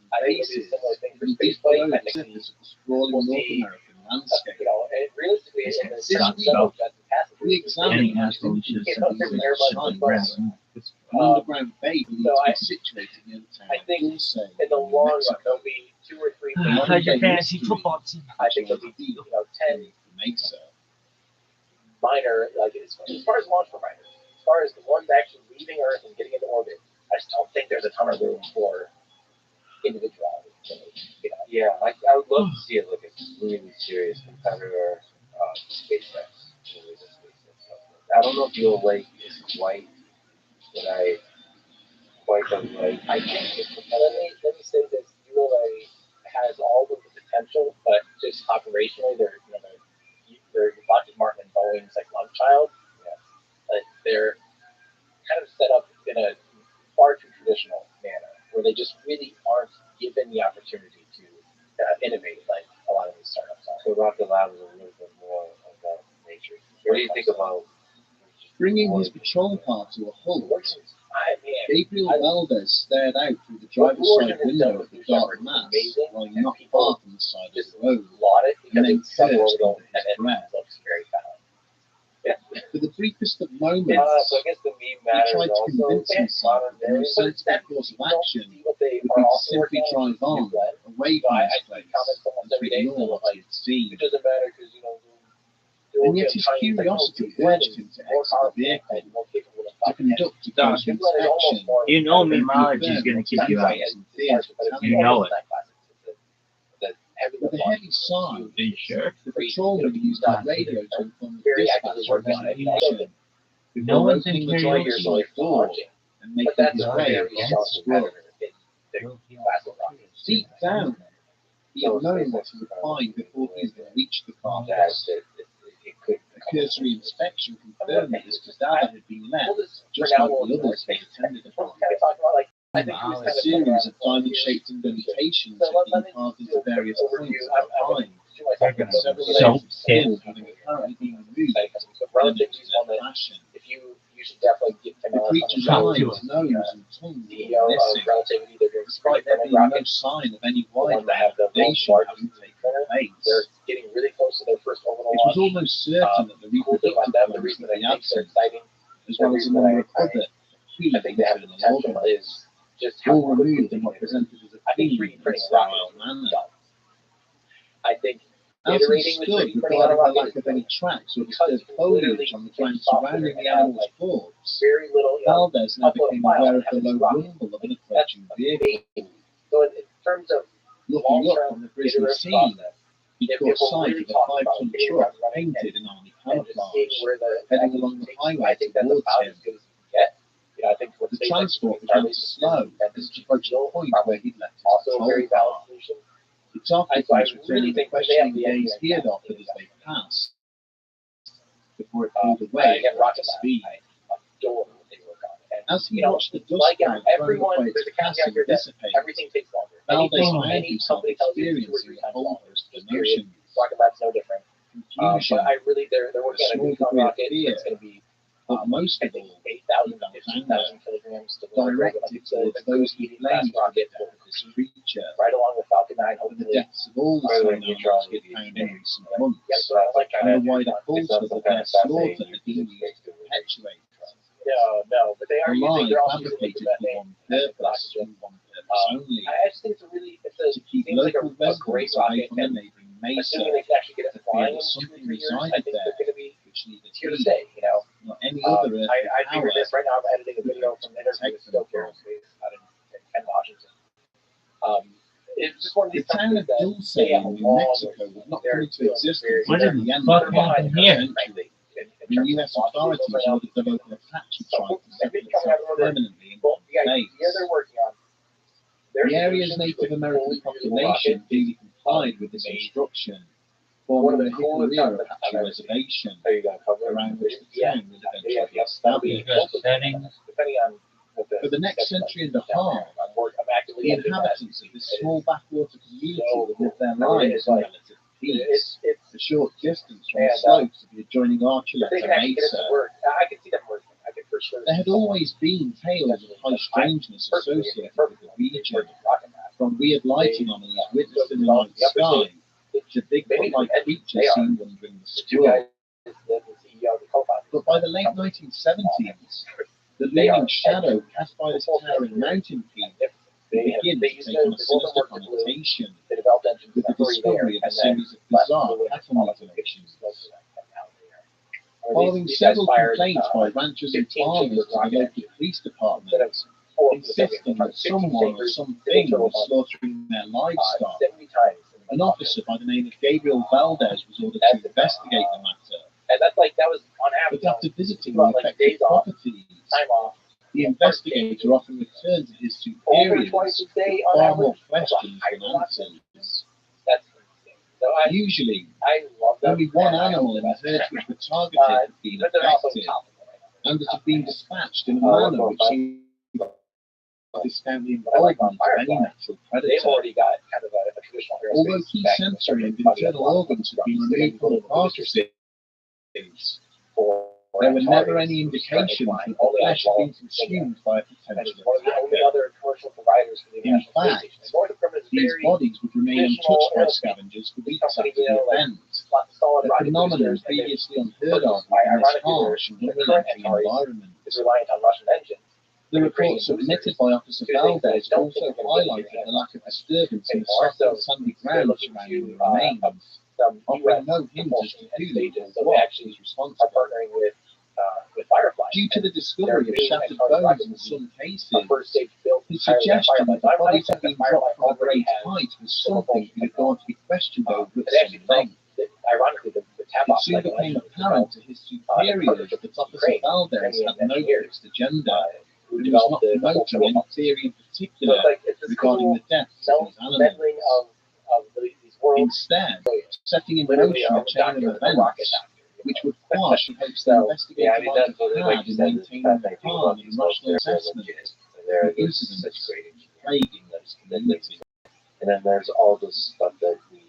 I think it's a similar thing for spaceflight. I think we'll see, and realistically, it's not so that's the passenger. Any asshole should There's an underground base situated in town. I think in the long run there'll be 2 or 3. How's your fantasy football team? I think there'll be 10 minor, like as far as launch providers, as far as the ones actually leaving Earth and getting into orbit. I just don't think there's a ton of room for individuality. Yeah, I would love to see it like a really serious competitor to SpaceX. I don't know if you'll like is quite what I quite like. I think let me say this: ULA has all of the potential, but just operationally, they're Lockheed Martin and Boeing's like rothschild. Yeah, they're kind of set up in a far too traditional manner, where they just really aren't given the opportunity to innovate like a lot of these startups are. So Rocket Lab is a little bit more of that nature. What do you think about bringing his patrol car to a halt? Gabriel Valdez stared out through the driver's side window of the dark mass, lying not far from the side of the road, and then cursed under his breath. For the briefest of moments, so I guess the meme he tried to convince himself that the most sensible course of action would be to simply drive on, away from this place, and to ignore what he had seen. It doesn't matter because, And yet his curiosity urged him to exit the vehicle, to conduct a close inspection. You know memology is going to keep you out. You know it. With a heavy sigh, the patrolman used his radio to inform the dispatcher of his location, before opening the driver's side door and making his way against the road. Deep down, he had known what he would find before he even reached the car. A cursory inspection confirmed that his cadaver had been left, just like the others he attended upon. A series of diamond-shaped indentations had been carved into various points behind, several layers of skin having apparently been removed in a fashion. The creature's eyes, nose, and tongue were missing, despite there being no sign of any wider degradation having taken place. It was almost certain that the reproductive ones would be absent, as well as a number of other peculiar internal organs. just how all quickly removed they and were can presented as a I think clean 3D and printing a rocket sterile is manner. dumb. I think As he iterating with stood 3D printing on a regarding the rocket lack is of any brilliant. tracks or Because disturbed you can literally foliage on the take ground software surrounding and the have animal's like corpse, very little, Valdez now upload a became file aware and of have the it low just rocket. rumble of an That's approaching vehicle. amazing. So in terms of Looking up long-term from the grisly iterative scene, process, he if caught we're sight really of a talking about 5-ton getting truck around running painted in army and just seeing camouflage, where the heading action along the takes, highway I think that's towards about him. as good as you can get. I think what The SpaceX transport is began to Starlink slow and as this it approached the deal point probably where he'd left his also a control very valid car. solution. Its So I occupants really returned the think that they have questioning the gaze he had engineering offered as they passed, before it and flew away again, at Rocket greater speed. I adore what they work on. And As he watched the dust like cloud thrown everyone, by its there's a caveat passing here that dissipate, everything takes longer. Valdez Anything found any himself company tells you is 2 or 3 experiencing times cold longer. burst Just period. emotions, Rocket Lab's no different. confusion, But I really, they're working a on a small Neutron degree of rocket fear, that's going to be, but most I of think, all, 8,000 to he felt 15,000 kilograms. directed towards those he blamed for the death of this creature, right along with Falcon 9, and the hopefully. deaths of all the Further slain neutron animals he would had be found in made. recent Yep, months, so that's like kind and of the wider It's not falsehood some that kind their of fascinating slaughter had been used to perpetuate. No, but they The are using, lie they're also using fabricated that for name. one purpose, and one purpose only, I just think it's a really, to keep seems like local a great residents away rocket, from the and neighbouring mesa, assuming they can actually get it the fear flying that in 2 or something 3 years, I resided think they're there, going to be which neither here to he stay, nor any other earthly I power figured this right now. I'm editing a could video hope from to an interview with protect them Stoke from. Aerospace out in Washington. It's just one of The these town companies of that Dulce they have a in New long Mexico way. would not They're come into doing existence What until the the end fuck of the happened 20th here? century, when US authorities ordered the local Apache tribe to settle itself permanently in one the place. idea they're working on. The area's Native American population duly complied with this instruction, One of forming the the coolest Hickory towns Apache I've ever seen. reservation, Are you going to cover it? around which the Yeah. town would eventually be established. Because settings. Depending on what For the next century and a half, I'm actively the editing that. inhabitants of this small backwater community So would live their cool. lives It's in like- relative peace, It's a short distance from And, the slopes of the adjoining if they Archuleta can actually get it to Mesa. work, I can see them working. I can for sure. There had always been tales of high strangeness associated with the region, from weird light anomalies witnessed in the night sky to Bigfoot-like creatures seen wandering the The 2 swamp. guys, the CEO, the co-founder. But by the late 1970s, the looming shadow cast by this towering mountain peak began to take on a sinister connotation, They developed engines with the that were already discovery of there, a series of bizarre cattle mutilations. Following several complaints by ranchers and farmers to the local police department, insisting that someone or something was slaughtering their livestock, 70 times. an officer by the name of Gabriel Valdez was ordered to investigate the matter. And that was on average. But after visiting Well, the like affected days off, properties, time off. the investigator often returned to his Over superiors twice a with day on far more average. questions than answers. That's insane. So Usually, I love that. only one And I animal hope in the that- herd which were targeted had been But they're also affected, topical. and it had been dispatched in a manner which seemed to discount the involvement of any natural They've predator. already got kind of a traditional aerospace. Although key sensory and internal organs had been removed from the carcasses, there were never any indications that the flesh had been consumed by a And it's potential one of the only attacker. other commercial providers for the In International Space fact, Station. And Northrop Grumman is These very bodies would remain untouched by scavengers for weeks after the event, solid a rocket phenomenon boosters, and previously unheard of By in this ironically, harsh and the current unrelenting Antares environment. is reliant on Russian engines. The report submitted by Officer Valdez also highlighted the lack of disturbance in the soft and sandy ground surrounding the remains, Some offering US no hint as to propulsion who stages, so or they what actually was are responsible. partnering with Firefly. Due to the discovery of shattered bones in some cases, First stage built the entirely on suggestion Firefly. that the bodies I had been Firefly dropped from a already great has height was something that had gone to be questioned over at It actually some length. ironically, the tap It off soon became apparent to his superiors that Officer Valdez had no fixed agenda, and was not promoting any theory in particular regarding the deaths of these animals. Of these worlds. Instead, setting in Literally motion a chain of events which would quash the hopes the investigator Yeah, I mean, might that's what, have like had you in said, maintaining that's the like people calm about and these rational folks, they're assessment legit. of They're the such incidents great engineers. plaguing this community. And then there's all this stuff that we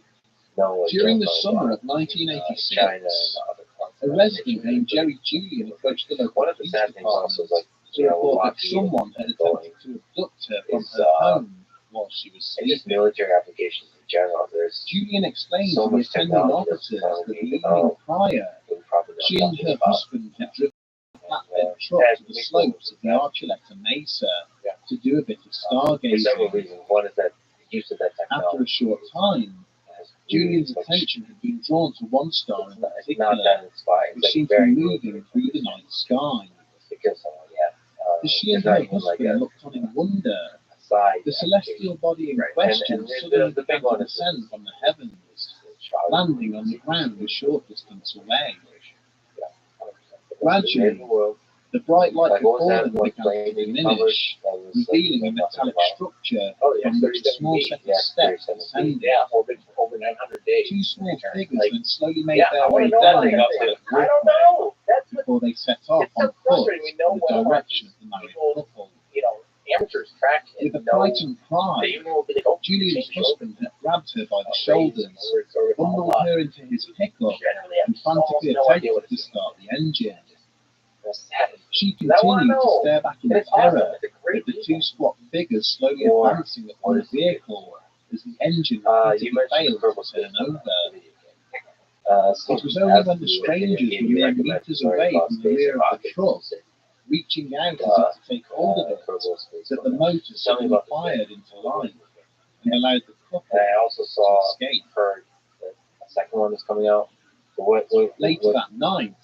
know. Like, During the about, summer of China 1986, and other a resident named Jerry Julian approached the local One of the police sad things also department is like, to you know, report that Lockheed someone had attempted to abduct her from is, her home while she was and just sleeping. military applications in general. There's Julian explained so to the much attending technology officers that's that the probably, evening prior, we probably know she and nothing her about. husband had driven a flatbed truck to the slopes of the Archuleta Mesa, to do a bit of For several stargazing. reasons. One is that the use of that After technology a short time, Julian's attention had been drawn to one star in it's not particular, that inspiring. which seemed to be moving through the night sky. To kill someone, yeah. As she and It's not her even like husband looked on in wonder, side the celestial body in Right. question And suddenly the began big one to is descend from the heavens, landing on the ground a short distance away. Gradually, the bright light before them began to diminish, revealing a metallic structure from which a small set of steps descended. Yeah, over 900 days. Two small figures Like, then slowly made yeah, their I way want to know down what the they got metallic to. I don't walkway know. That's what before they set off it's so on foot frustrating. We know in what the direction of the married people, couple. you know, amateurs track and With a know frightened cry, they even will be like, oh, Julian's change husband had grabbed her by the over. shoulders, Or bundled her into his pickup, generally and have frantically no idea what attempted to it's start the engine. doing. She I wanna continued to know. stare back in And it's terror awesome. It's a at great the two squat figures slowly Or- advancing upon the vehicle as the engine you repeatedly mentioned failed purple to turn over. So It was only when the strangers were mere meters away from the rear of the truck, reaching out as if to take hold of it, that the motor suddenly fired into life and allowed the couple I also to saw, escape. heard that a second one is coming out. So Later that night,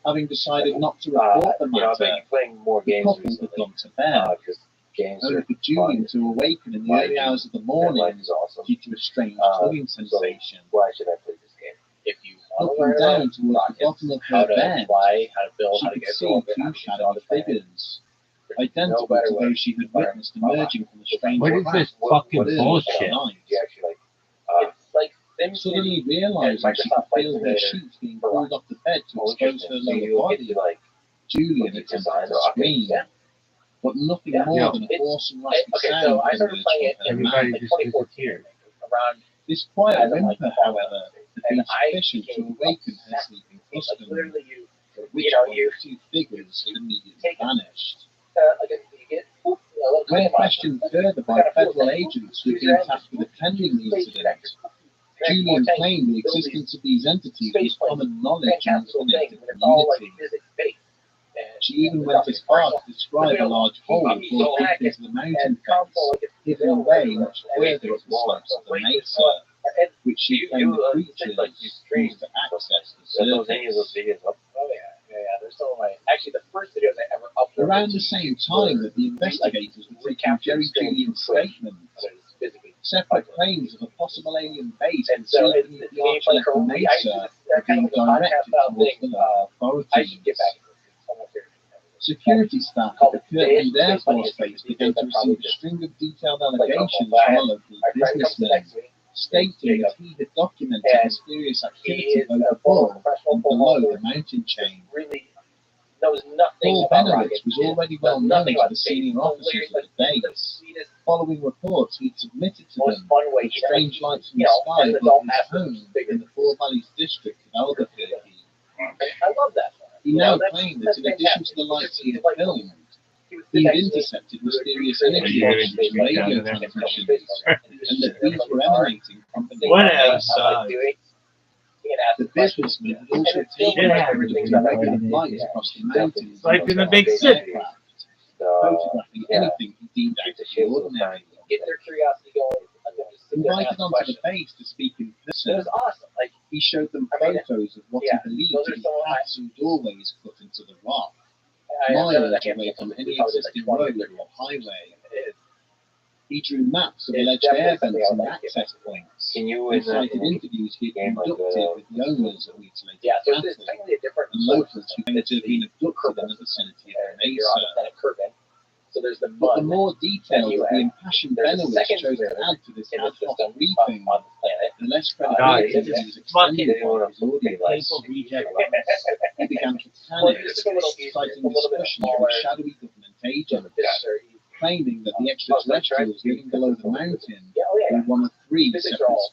having decided not to report the you know, I've matter, been playing more the games couple had recently. gone to bed, Because games only are for Julian to awaken in the early hours of the morning life is awesome. due to a strange tugging sensation. Why should I play this game? If you want to Looking learn down about towards the rockets, bottom of how her to bed, fly, how to build, she how to could get see over, two how to get on shadowy the planet, figures, there's no identical better to way those she had witnessed emerging from the strange What is craft this fucking earlier bullshit? that night. You actually like, It's like Suddenly SimCity realizing she could Microsoft Flight feel her Simulator sheets being pulled off the bed to expose her so lower you get body, to like, Julian you attempted design to the rocket. scream, Yeah. but nothing Yeah. more Yeah. than an It's- awesome raspy okay, sound so I started emerged playing it from her in mouth. Everybody like just 2014, disappeared. around This quiet as I'm like whimper, falling however, asleep. had been And I sufficient to became awaken her obsessed. sleeping Like husband, literally at which know, point you- the two figures had immediately take it. vanished. like you get poof, a little When come on. questioned further by federal agents who had been tasked with attending the incident, Julian claimed the existence of these entities was common knowledge amongst the native community. She even went as far to describe a large hole bored deep into the mountain face, hidden away much further up the slopes of the mesa, which she claimed the creatures used to access the those any of those surface. videos up. Oh yeah. There's some of my actually the first videos I ever uploaded. Around the same time that the investigators were taking Jerry Julian's statement, separate claims of a possible alien base And so concealed it's beneath the gameplay Archuleta for Mesa were kind being of a directed podcast towards thing. the local I should get authorities. back into it. Someone here. Security staff at the Kirtland Air Force Base began to receive a string of detailed allegations from a local I tried to come to businessman, next week. stating that he had documented And mysterious He activity is both a above professional and below pole the mountain chain. really knows nothing Paul about Benowitz rockets. was already well Knows known nothing to about the space. senior officers at the base. Sweetest, Following reports he'd submitted to most them fun way. of strange lights in You the know, sky as an above adult his athlete, home bigger in the Four Valleys district of Albuquerque. I love that. He You now know, that's- claimed that that's in addition to the lights he had filmed, he had intercepted mysterious energy Yeah, sources and radio transmissions, and that these were emanating from beneath What the else? mesa. The businessman had also taken Yeah. record of irregular lights across the mountains Like and in a big city. aircraft, photographing anything he deemed out of the ordinary. Get their curiosity going. Invited onto the base to speak in It person, was awesome. Like, he showed them I mean, photos of what yeah, he believed those to are be some of my- paths and doorways cut into the rock, I know miles that away from any probably like existing 20 or road 30 or highway. It is. He drew maps of It's alleged definitely air something vents I and would like to access points, Can you and cited interviews he had game like conducted that, with the owners of mutilated Yeah, so it's cattle technically a different and locals who claimed to have been abducted in the vicinity of the You're on mesa. the planet Kerbin. So there's the But the mud. more details that the impassioned There's a Benowitz second chose to mirror add to this in ad the hoc system briefing, on the planet. the less Guys, credibility this he is was fucking extending by his audience. People reject He began to Well, panic, it's just a little easier. citing It's a little bit discussions smaller. with shadowy government agents, claiming that the extraterrestrials living below the mountain Yeah, oh yeah. were one of three Physics separate are all,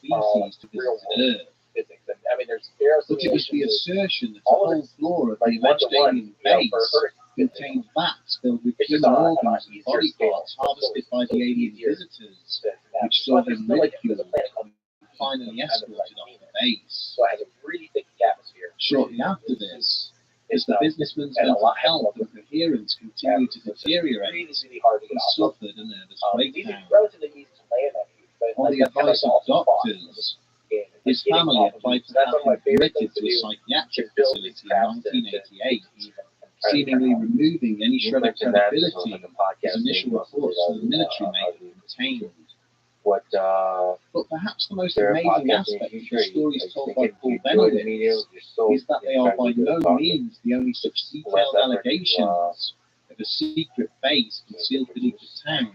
species to real visit Earth. Physics. And, I mean, there are But it was the simulations assertion that the all of whole it's floor of like the alleged 1-to-1, alien you know, base for Earth. contained vats filled with It's just human on a organs and easier body scale. parts harvested by the alien Easier. visitors, which saw him ridiculed and finally escorted off the base. So it has a really thick atmosphere. Shortly after this, As the businessman's mental health and coherence continued to deteriorate, he suffered a nervous breakdown. On the advice of doctors, his family applied to have him committed to a psychiatric facility in 1988, seemingly removing any shred of credibility his initial reports to the military may have contained. But perhaps the most amazing aspect of the stories told by Paul Benowitz is that they are by no means the only such detailed allegations of a secret base concealed beneath the town.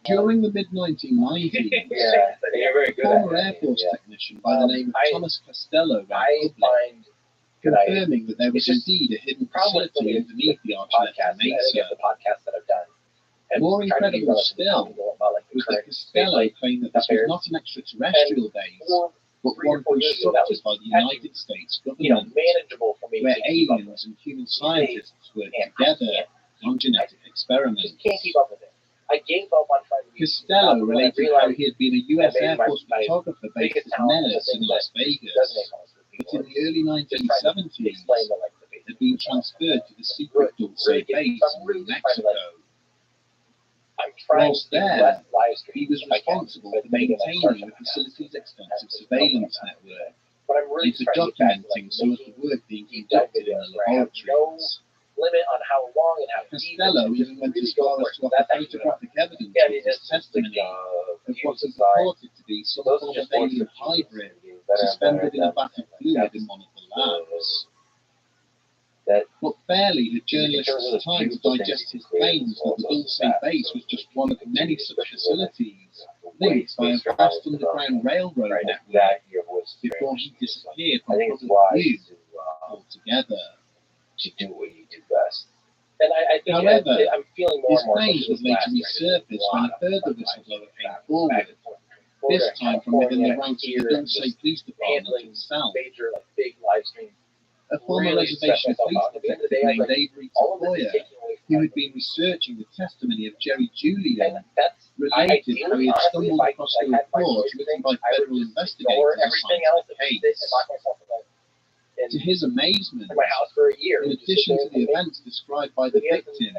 During the mid-1990s, a former Air Force technician by the name of Thomas Costello went public, confirming that there was indeed a hidden facility underneath the Archuleta Mesa. More incredible still was that Costello claimed that this was not an extraterrestrial base, but one constructed by the United States government, where aliens and human scientists worked together on genetic experiments. Costello related how he had been a U.S. Air Force photographer based as Menace in Las Vegas, but in the early 1970s had been transferred to the secret Dulce base in New Mexico. Whilst there, he was responsible for maintaining the facility's extensive surveillance network and for documenting some of the work being conducted in the laboratories. Costello even went as far as to offer photographic evidence of his testimony of what he purported to be some form of alien hybrid suspended in a vat of fluid in one of the labs. But barely had journalists time to digest his claims that the Dulce base was just one of many such facilities linked by a vast underground railroad network before he disappeared from public view altogether. To do what you do best. However, his claims would later resurface when a further whistleblower came forward, this time from within the ranks of the Dulce Police Department itself. A former reservation police detective named Avery Tafoya, who had been researching the testimony of Jerry Julian, related how he had stumbled across the report written by federal investigators assigned to the case. To his amazement, in addition to the events described by the victim,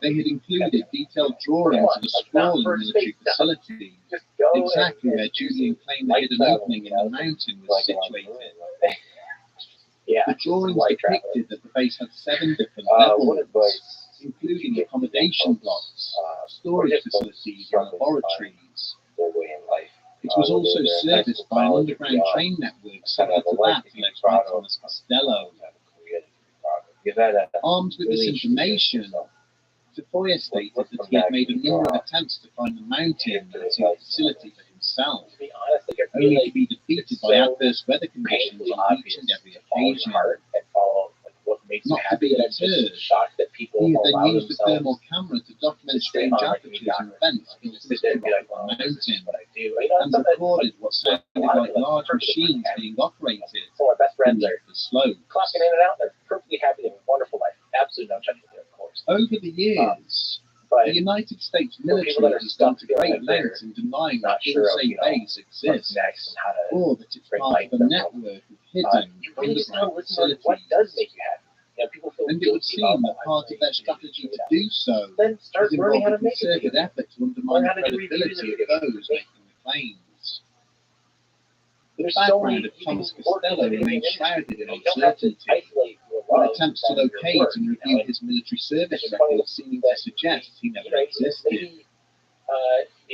they had included detailed drawings of a sprawling military facility, exactly where Julian claimed the hidden opening in the mountain was situated. The drawings depicted that the base had 7 different levels, including accommodation blocks, storage facilities, and laboratories. It was also serviced by an underground train network similar to that led by Thomas Costello. Armed with this information, Tafoya stated that he had made a number of attempts to find the mountain and the facility for himself, only to be defeated by adverse weather conditions on each and every occasion. Not to be deterred, he then used a thermal camera to document strange apertures and vents in the system of the mountain, and recorded what sounded like large machines being operated beneath the slopes. Over the years, the United States military has gone to great lengths in denying that Dulce base exists, or that it's part of a network of hidden underground facilities. And it would seem that part of their strategy to do so is involved a concerted effort to undermine the credibility of those making the claims. The background of Thomas Costello remains shrouded in uncertainty, with attempts to locate and review his military service records seeming to suggest he never existed.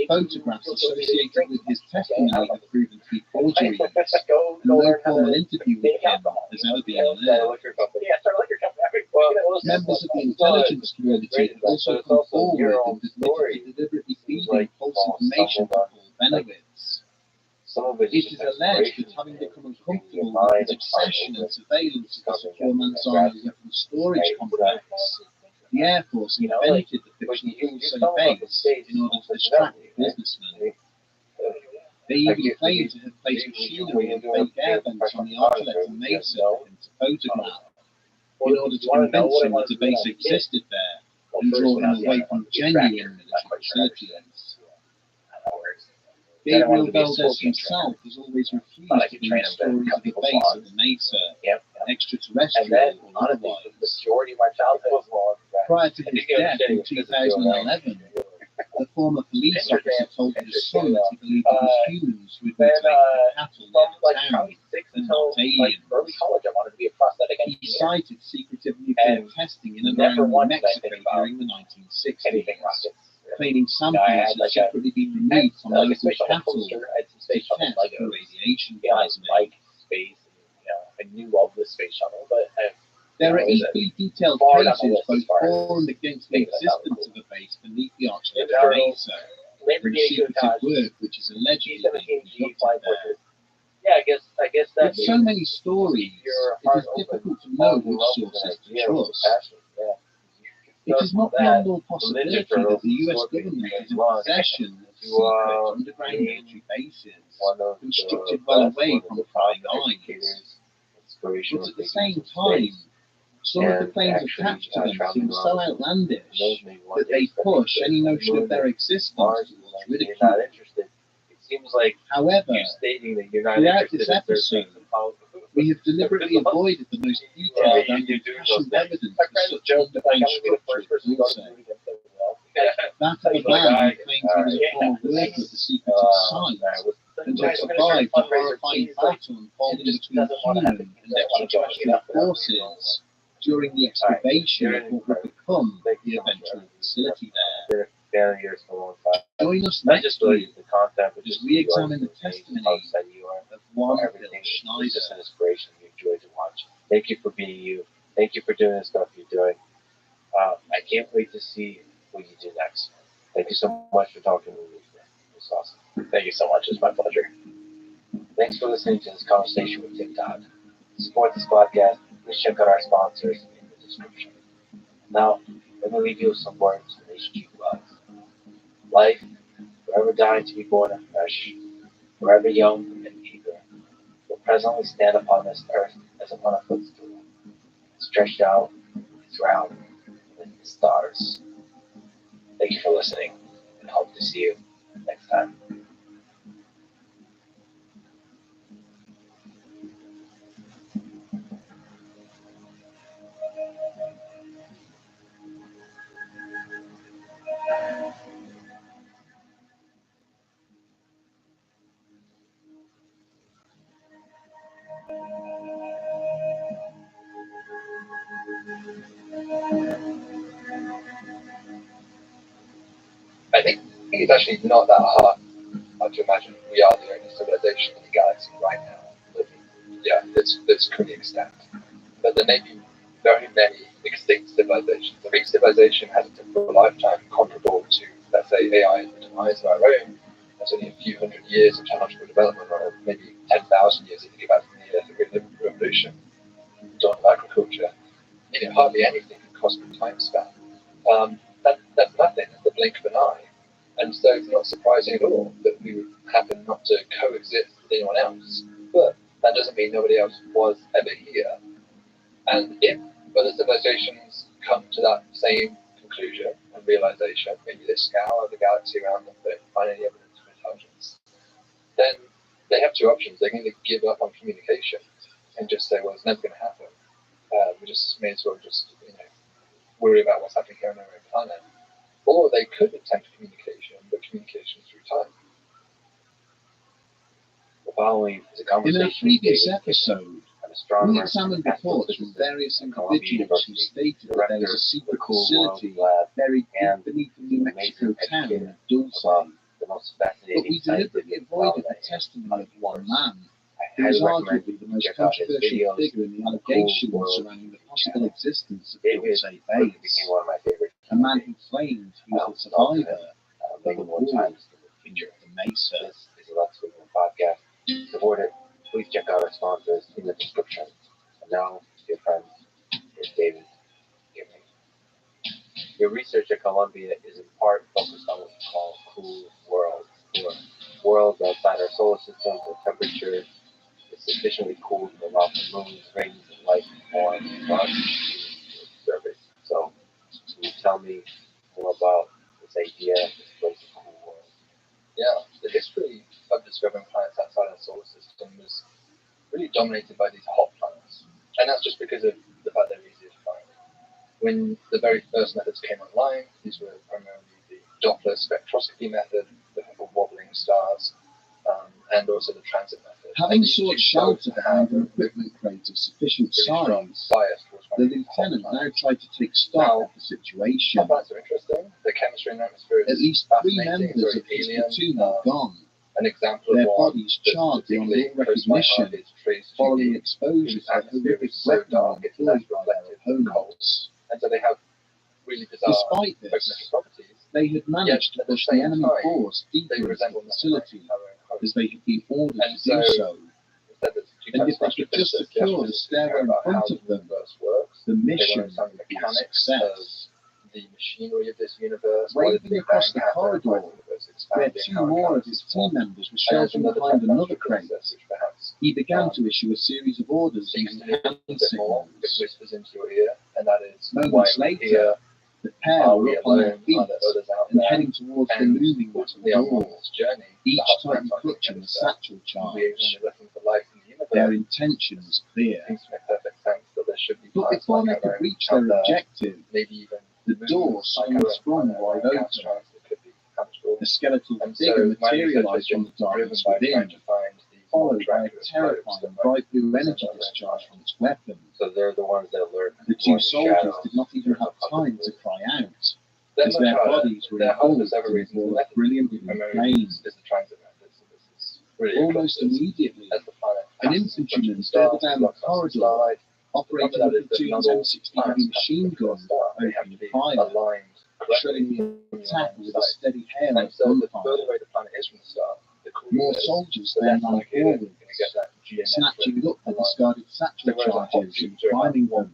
Photographs associated with his testimony have proven to be forgeries, and no formal interview with him has ever been unearthed. Members of the intelligence community have also come forward and admitted to deliberately feeding false information to Paul Benowitz. It is alleged that having become uncomfortable with his obsession and surveillance of the secure Manzano weapons storage complex, the Air Force invented the fictional Dulce base in order to distract the businessmen. They even claim to have placed machinery and fake air vents on the Archuleta Mesa for him to photograph, in order to convince him that a base existed there and draw him away from genuine military facilities. Gabriel Valdez himself has always refused to believe stories of the base at the Mesa, extraterrestrial or otherwise. Prior to his death in 2011, the former police officer told his son that he believed it was humans who had mutilated the cattle near the town and not aliens. He cited secretive nuclear testing in and around New Mexico during the 1960s, claiming samples had secretly been removed from local cattle to test for radiation poisoning. I knew of the space shuttle, but there are equally detailed cases both for and against the existence of a base beneath the arch of the Mesa, and secretive work which is allegedly being conducted there. With so many stories, it is difficult to know which sources to trust. It is not beyond all possibility that the US government is in possession of secret underground military bases, constructed well away from prying eyes. But at the same time, some of the claims attached to them seem so outlandish that they push any notion of their existence towards ridicule. However, throughout this episode, we have deliberately avoided the most detailed and impassioned evidence for such underground structure as also that of a man who claims he was a former worker of the secretive site and had survived a horrifying battle unfolding between human and extraterrestrial forces during the excavation of what would become the eventual facility there. Join us next week as we examine the testimony of one Bill Schneider. Thank you for being you. Thank you for doing the stuff you're doing. I can't wait to see what you do next. Thank you so much for talking to me. It's awesome. thank you so much. It's my pleasure. Thanks for listening to this conversation with TikTok. To support this podcast, please check out our sponsors in the description. Now, let me leave you with some words to wish you well. Life, forever dying to be born afresh, forever young and eager, will presently stand upon this earth as upon a footstool, stretched out, drowned in the stars. Thank you for listening, and hope to see you next time. I think it's actually not that hard to imagine. We are the only civilization in the galaxy right now living. Yeah, that's pretty extant. But there may be very many extinct civilizations. Every civilization has a typical lifetime comparable to, let's say, AI and the demise of our own. That's only a few hundred years of technological development, or maybe 10,000 years if you think about the revolution, dawn of agriculture. Hardly anything in cosmic time span. That's nothing. That's the blink of an eye. And so it's not surprising at all that we would happen not to coexist with anyone else. But that doesn't mean nobody else was ever here. And if other civilizations come to that same conclusion and realization, maybe they scour the galaxy around them, but don't find any evidence of intelligence, then they have two options. They can either give up on communication and just say, well, it's never going to happen. We just may as well just worry about what's happening here on our own planet. Or they could attempt communication, but communication through time. The following is a In conversation our previous episode, we examined reports from various individuals who stated that there was a secret facility buried deep beneath the New Mexico town of Dulce. But we deliberately avoided the testimony of one man, who is arguably the most controversial figure in the allegations surrounding the possible existence of Dulce Base. A man who claimed he was a survivor of the war in the Mesa. This is a Let's Go podcast. To support it, please check out our sponsors in the description. And now, dear friends, here's David. Your research at Columbia is in part focused on what we call cool worlds, or worlds outside our solar system where temperature is sufficiently cool to allow for moons, rings, and life to form for us to observe it. So, can you tell me more about this idea, this place of cool world? Yeah, the history solar system was really dominated by these hot planets. And that's just because of the fact they're easier to find. When the very first methods came online, these were primarily the Doppler spectroscopy method, looking for wobbling stars, and also the transit method. Having sought shelter behind an equipment crate of sufficient size, the lieutenant now tried to take stock of the situation. Planets are interesting. The chemistry in the atmosphere is At least 3 members of his platoon are gone. An example Their of one bodies charred beyond all recognition, following exposure to the horrific weaponry employed by their opponents. And so they have really bizarre Despite this, properties. they had managed to push the enemy force deeper into the facility, as they had been ordered to do so. And if they could just secure the stairway in front of them, the mission would be a success. The machinery of this universe. Waving across the corridor, where 2 more of his team members were sheltering behind another crate, he began to issue a series of orders using hand signals. Moments later, the pair were up on their feet and heading towards the looming metal door, each tightly clutching a satchel charge. Their intention was clear. But before they could reach their objective, the door suddenly sprung wide open. A skeletal figure materialized from the darkness within, followed by a terrifying bright blue energy discharge from its weapon. So they're the ones that learn. The 2 soldiers did not even have time to cry out, as their bodies were engulfed in a ball of brilliant blue flame. Almost immediately, an infantryman further down the corridor, operating the platoon's M60 heavy machine gun, opened fire, shredding the attack with a steady hail of gunfire. More soldiers then ran forward, snatching up the discarded satchel charges and priming them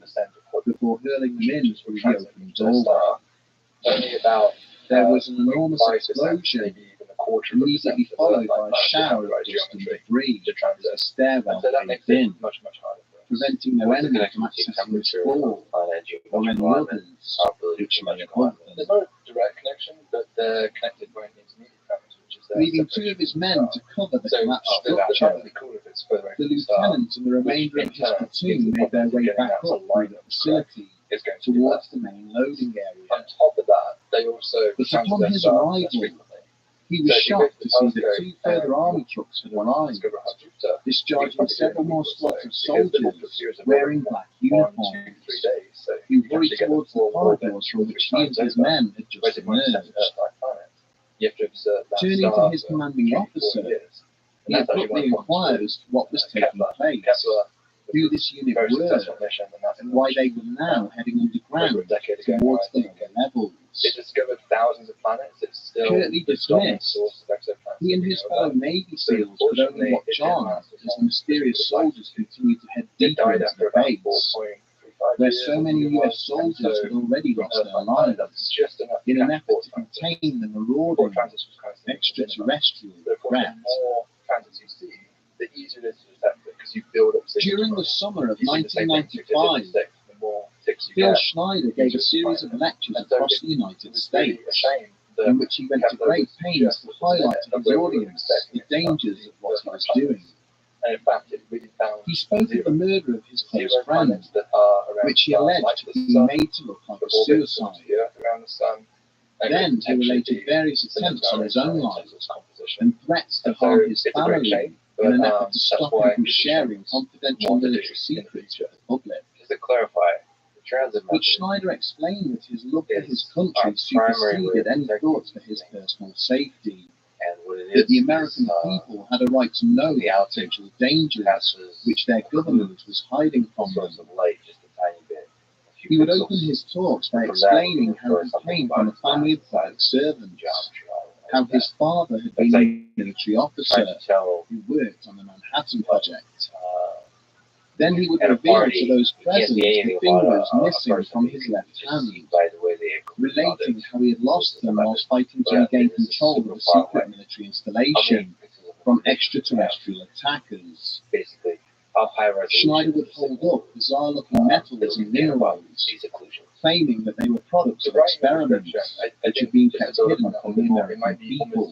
before hurling them in through the open doorway. There was an enormous explosion, immediately followed by a shower of dust and debris as the stairwell caved in, preventing no enemy from accessing this floor or any others which lay above them. There's no direct connection, but they're connected by an intermediate package, which is leaving 2 of his men to cover the collapsed structure. The lieutenant and the remainder of his platoon made their way back up through the facility towards the main loading area. On top of that, they also But upon his arrival, he was shocked to see that 2 further army trucks had arrived, discharging several more squads of soldiers wearing black uniforms. He hurried towards the corridors from which he and his men had just emerged. Turning to his commanding officer, he abruptly inquired as to what was taking place, who this unit were, and why they were now heading underground towards the lower levels. It discovered thousands of planets. It's still Curtly dismissed, he and his fellow Navy SEALs could only watch on as the mysterious soldiers continued to head deeper into the base, where so many US soldiers had already lost their lives, in an effort to contain the marauding extraterrestrial threat. During the summer of 1995, Phil Schneider gave a series of lectures across the United States, in which he went to great pains to highlight to his audience the dangers of what he was doing. He spoke of the murder of his close friend, which he alleged had been made to look like a suicide. Then he related various attempts on his own life and threats to harm his family in an effort to stop him from sharing confidential military secrets with the public. Just to clarify, the transit But Schneider explained that his love for his country superseded any thoughts for his personal safety, that the American people had a right to know the potential dangers which their government was hiding from them. He would open his talks by explaining how he came from a family of public servants, how his father had been a military officer who worked on the Manhattan Project. Then he would reveal to those present the fingers missing from his left hand, relating how he had lost them whilst fighting to regain control of a secret military installation from extraterrestrial attackers. Schneider would hold up bizarre-looking metals and minerals, claiming that they were products of experiments which had been kept hidden from the American people.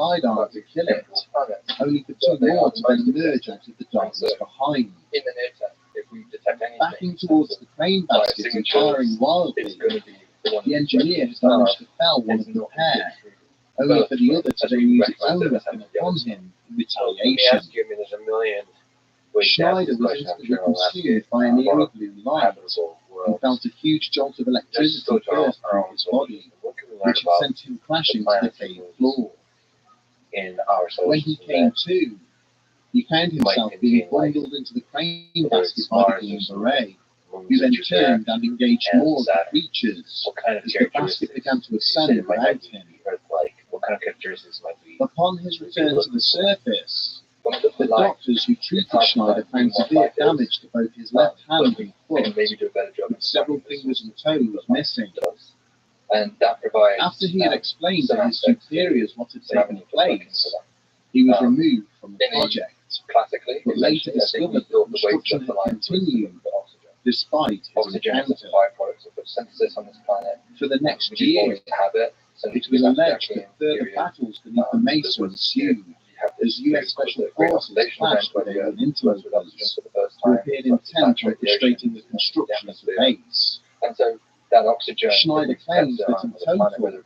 sidearm to kill it, only for two more to then emerge out of the darkness behind. In the near term, if we detect anything, Backing towards the crane baskets and firing wildly, The engineer has managed to fell one of the pair, only for the other to then use its own weapon upon him in retaliation. Schneider was instantly consumed by a nearly blue light and felt a huge jolt of electricity burst through his body, which had sent him crashing to the cave floor. When he came to, he found himself being bundled into the crane basket by the green beret, who then turned and engaged more of the creatures as the basket began to ascend without him. Upon his return to the surface, the doctors who treated Schneider found severe damage to both his left hand and foot, with several fingers and toes missing. After he had explained to his superiors what had taken place, he was removed from the project, but later discovered that construction had continued despite his encounter. For the next year, it was alleged that further battles beneath the mesa ensued, as US Special Forces clashed with alien interlopers, who appeared intent on frustrating the construction of the base. Schneider claims that in total,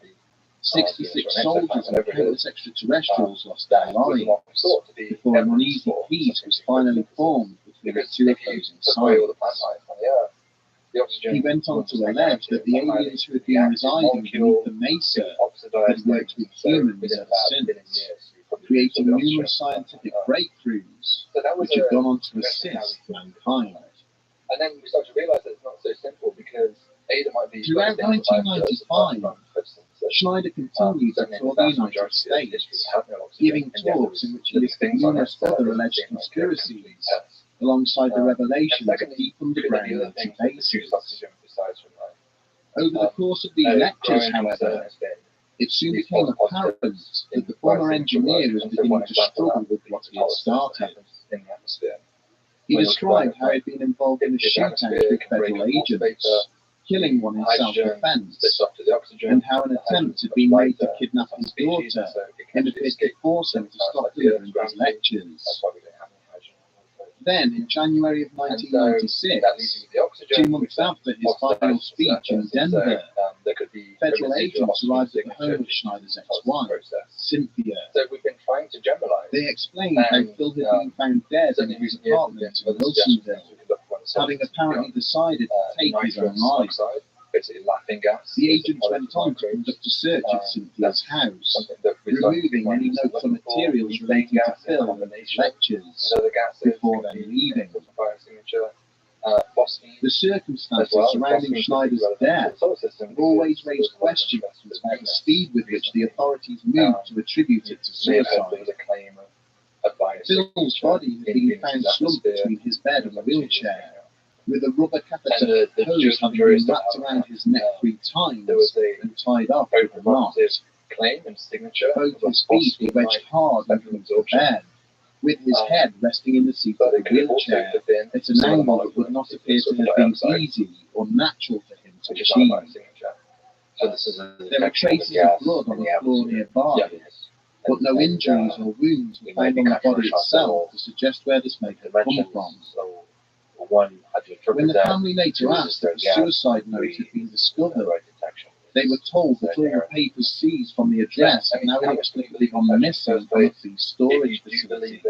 66 soldiers and countless extraterrestrials lost their lives before an uneasy peace was finally formed between the two opposing sides. He went on to allege that the aliens who had been residing beneath the mesa had worked with humans ever since, creating numerous scientific breakthroughs which have gone on to assist mankind. And then we start to realize that it's not so simple because there might be throughout 1995, Schneider continued to tour the United States, giving talks in which he listed numerous other alleged conspiracies, alongside the revelations of deep underground military bases. Over the course of these lectures, however, it soon became apparent that the former engineer was beginning to struggle with what he had started. He described how he had been involved in a shootout with federal agents, killing one in self-defense, and how an attempt had been made to kidnap his daughter in a bid to force him to stop delivering his lectures. Then, in January of 1996, 2 months after his final speech in Denver, federal agents arrived at the home of Schneider's ex-wife, Cynthia. They explained how Phil had been found dead in his apartment in Wilsonville, having apparently decided to take his own life. The agents went on to conduct a search of Cynthia's house, removing any notes or materials relating to Phil and his lectures, before then leaving. The circumstances surrounding Schneider's death have always raised questions about the speed with which the authorities moved to attribute it to suicide. Phil's body had been found slumped between his bed and a wheelchair, with a rubber catheter hose having been wrapped around his neck 3 times and tied up with a knot. Both his feet were wedged hard into the bed, with his head resting in the seat of the wheelchair at an angle that would not appear to have been easy or natural for him to achieve. There were traces of blood on the floor nearby, but no injuries or wounds were found on the body itself to suggest where this may have come from. When the family later asked if a suicide note had been discovered, they were told that all the papers seized from the address had now inexplicably gone missing from the storage facility.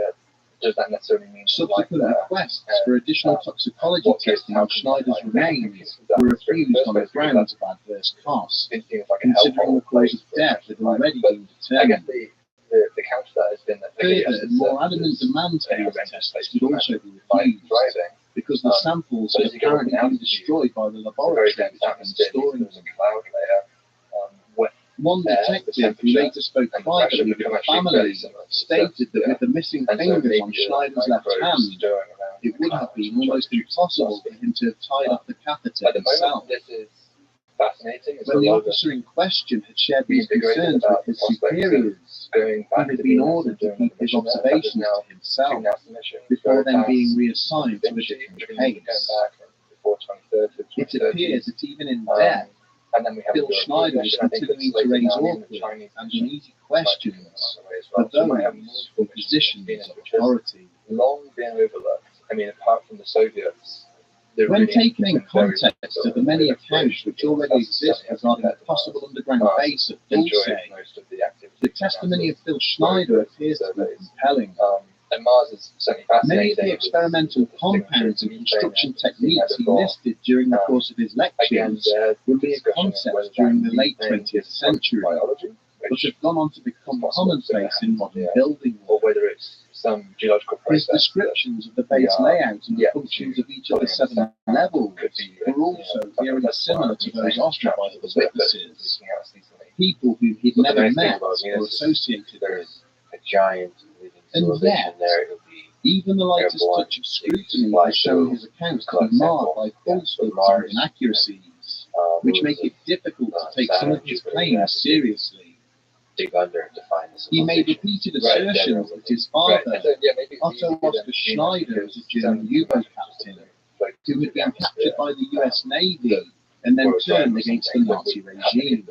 Subsequent requests for additional toxicology testing on Schneider's remains were refused on the grounds of adverse costs, considering the cause of death had already been determined. Further and more adamant demands for these tests would also be refused, because the samples had apparently been destroyed by the laboratory which had been storing them. One detective who later spoke privately with the family stated that with the missing fingers on Schneider's left hand, it would have been almost impossible for him to have tied up the catheter himself. When the officer in question had shared these concerns with his superiors, he had been ordered to keep his observations to himself, before then being reassigned to a different case. It appears that even in death, Phil Schneider was continuing to raise awkward and uneasy questions for those in positions of authority. Long been overlooked. I mean, apart from the Soviets, When taken in context of the many accounts which already exist regarding the possible underground base at Dulce, the testimony of Phil Schneider appears to be compelling. And Mars is certainly fascinating. Many of the experimental compounds and construction techniques he listed during the course of his lectures were mere concepts during the late 20th century, but have gone on to become commonplace in modern building or work. whether it's some geological His process. descriptions of the base layout and the functions of each of the 7 levels were also very similar to those offered by other witnesses, people whom he'd never met or associated with. A giant living And civilization yet, there. It would be even the lightest touch of scrutiny has shown his accounts to be marred by falsehoods and inaccuracies, which make it difficult to take some of his claims seriously. dig under to find the He made civilization. repeated assertions that his father, Maybe Otto Oskar Schneider, was a German U-boat captain who had been captured by the US Navy and then turned against the Nazi regime.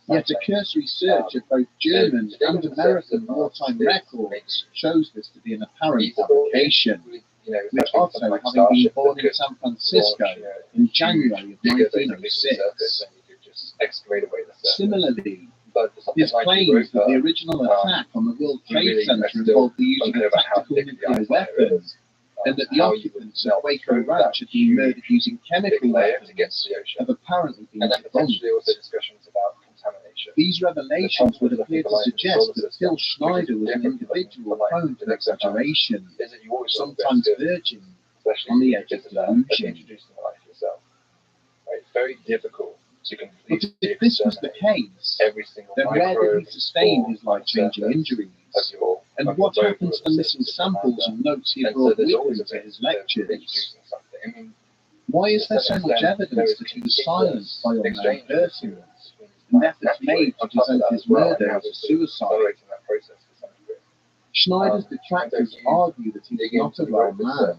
Yet a cursory search of both German and American wartime records shows this to be an apparent fabrication, with Otto having been born in San Francisco in January of 1906. Similarly, his claims that the original attack on the World Trade Center involved the use of a tactical nuclear weapon, and that the occupants of Waco Ranch had been murdered using chemical weapons, have apparently been debunked. These revelations would appear to suggest that Phil Schneider was an individual prone to exaggeration, sometimes verging on the edge of delusion. It's very difficult to But complete if this was the case, then where did he sustain his life-changing injuries? And what happened to the missing samples and notes he brought with him to his lectures? Why is there so much evidence that he was silenced by unknown persons, and efforts made to present his murder as a suicide? Schneider's detractors argue that he was not a well man,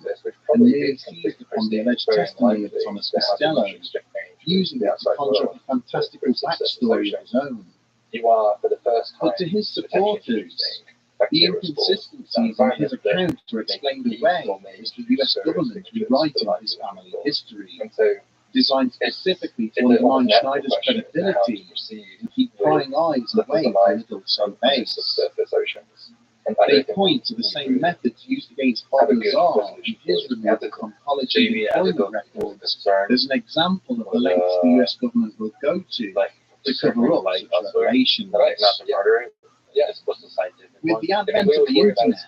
and merely seized upon the alleged testimony of Thomas Costello, using it to conjure up a fantastical backstory of his own. But to his supporters, the inconsistencies in his account are explained away as the US government rewriting his family history, designed specifically to undermine Schneider's credibility and keep prying eyes away from the Dulce base. They point to the same methods used against Bob Lazar in his removal from college and employment records as an example of the lengths the US government will go to cover up such revelations. With the advent of the internet,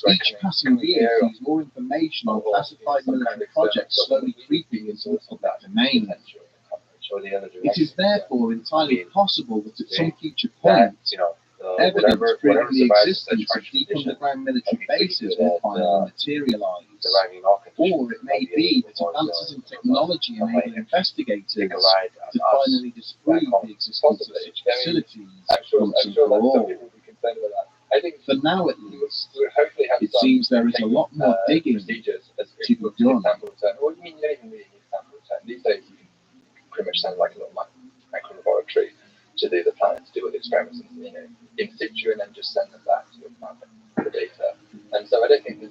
each passing year sees more information on classified military projects slowly creeping into the public domain. It is therefore entirely possible that at some future point, evidence proving the existence of deep underground military bases will finally materialize. Or it may be that advances in technology enable investigators to finally disprove the existence of such facilities once and for all. For now, at least, it seems there is a lot more digging to be done. These days, you can pretty much sound like a little micro laboratory to do the planets, do all the experiments in situ, and then just send them back to your planet for the data. And so I don't think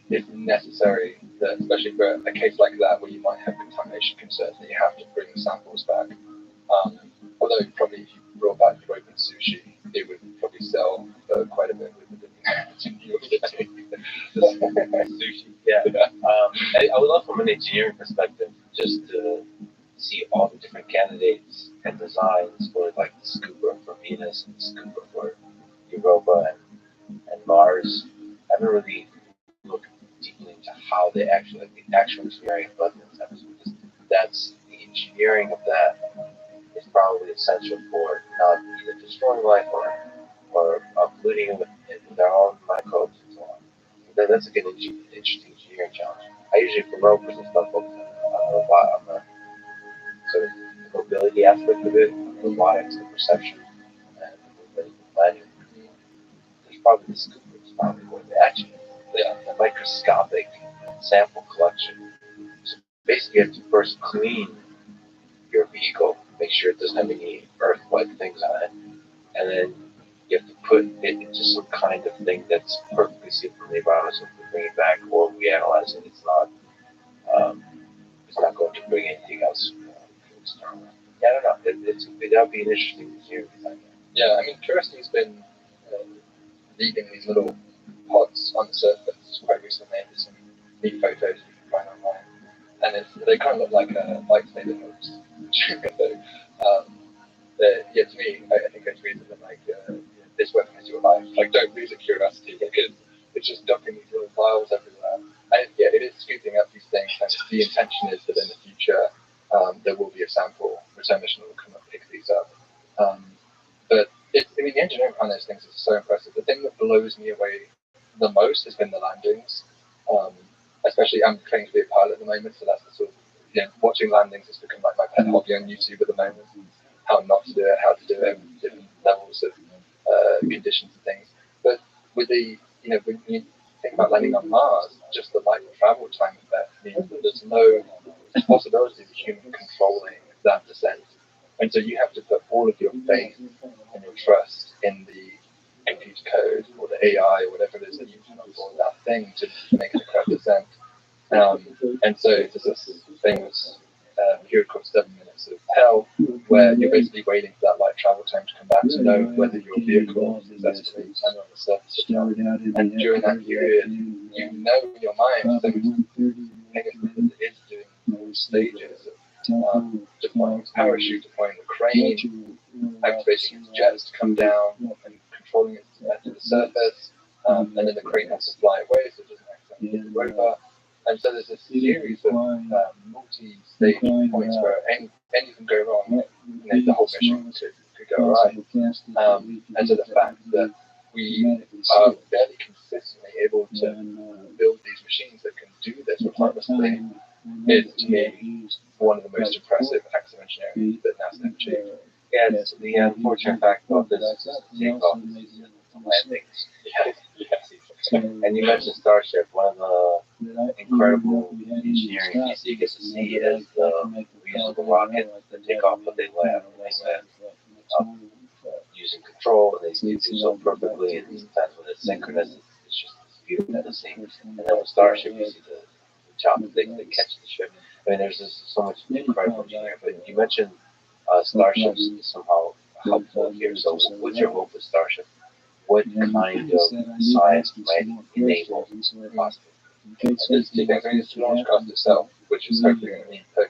it's necessary that, especially for a case like that where you might have contamination concerns, that you have to bring the samples back. Although probably if you brought back your open sushi, it would probably sell quite a bit with the Sushi, yeah. I would love from an engineering perspective just to see all the different candidates and designs for like the scuba for Venus and the scuba for Europa and Mars. I haven't really looked deeply into how they actually, like the actual engineering of buttons, because that's the engineering of that is probably essential for not either destroying life or polluting it with their own microbes and so on. That's like an interesting engineering challenge. I usually for rovers and stuff focus on the sort of the mobility aspect of it, robotics, the perception, and the planning. There's probably the scoop is probably where the action is. The microscopic sample collection. So basically, you have to first clean your vehicle, make sure it doesn't have any earth-like things on it, and then you have to put it into some kind of thing that's perfectly safe from the environment, so we bring it back or we analyze it. It's not It's not going to bring anything else. Yeah, I don't know. That'll be an interesting year. Yeah, I mean, Curiosity's been leaving these little pods on the surface quite recently. There's some neat photos you can find online, and they kind of look like lightsaber hooks. Yeah, to me, I think it's reason that this weapon is your life. Like, don't lose a Curiosity because it's just dumping these little vials everywhere. And yeah, it is scooping up these things, and the intention is that in the future there will be a sample return mission that will come and pick these up. But the engineering behind those things is so impressive. The thing that blows me away the most has been the landings. Especially, I'm training to be a pilot at the moment, so that's the sort of, watching landings has become like my pet hobby on YouTube at the moment. How not to do it, how to do it, different levels of conditions and things. But with when you think about landing on Mars, just the light travel time of that means that there's no possibility of a human controlling that descent. And so you have to put all of your faith and your trust in the computer code or the AI or whatever it is that you put on board that thing to make it a correct descent. And so there's this famous period called 7 minutes of hell, where you're basically waiting for that light travel time to come back to know whether your vehicle is successfully landed on the surface or not. And during that period, you know in your mind that it is doing stages of deploying its parachute, deploying the crane, activating its jets to come down and controlling it to the surface, and then the crane has to fly away so it doesn't accidentally hit the rover. And so there's a series of multi-stage points where anything can go wrong, the whole mission could go awry. And so the fact that we are fairly consistently able to build these machines that can do this autonomously is, to me, one of the most impressive acts of engineering that NASA have achieved. Yeah, it's the unfortunate fact about this takeoff landings. And you mentioned Starship. One of the incredible engineering feats you get to see is the reusable rocket that take off what they land using control, and they do so perfectly. And sometimes when it's synchronous, it's just beautiful to see. And then with Starship, you see the chopper they catch the ship. I mean, there's just so much incredible engineering. But you mentioned Starships somehow helpful here. So, what's your hope with Starship? What kind of science might enable possibly? There's two things. I mean, it's the launch cost itself, which is hopefully going to mean per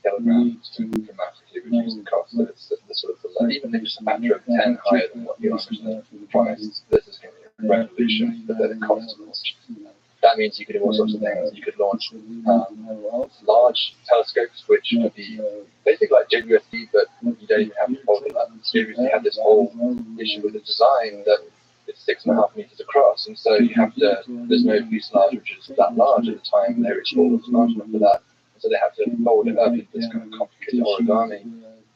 kilogram to dramatically reduce the cost. So it's the sort of even if it's a factor of 10 higher than what Elon Musk promised, this is going to be a revolution for the cost of launch. That means you could do all sorts of things. You could launch large telescopes, which could be basically like JWST, but you don't even have to fold it up. JWST had this whole issue with the design that it's 6.5 meters across, and so there's no fuselage which is that large at the time. Their tall was large enough for that, and so they have to fold it up into this kind of complicated origami.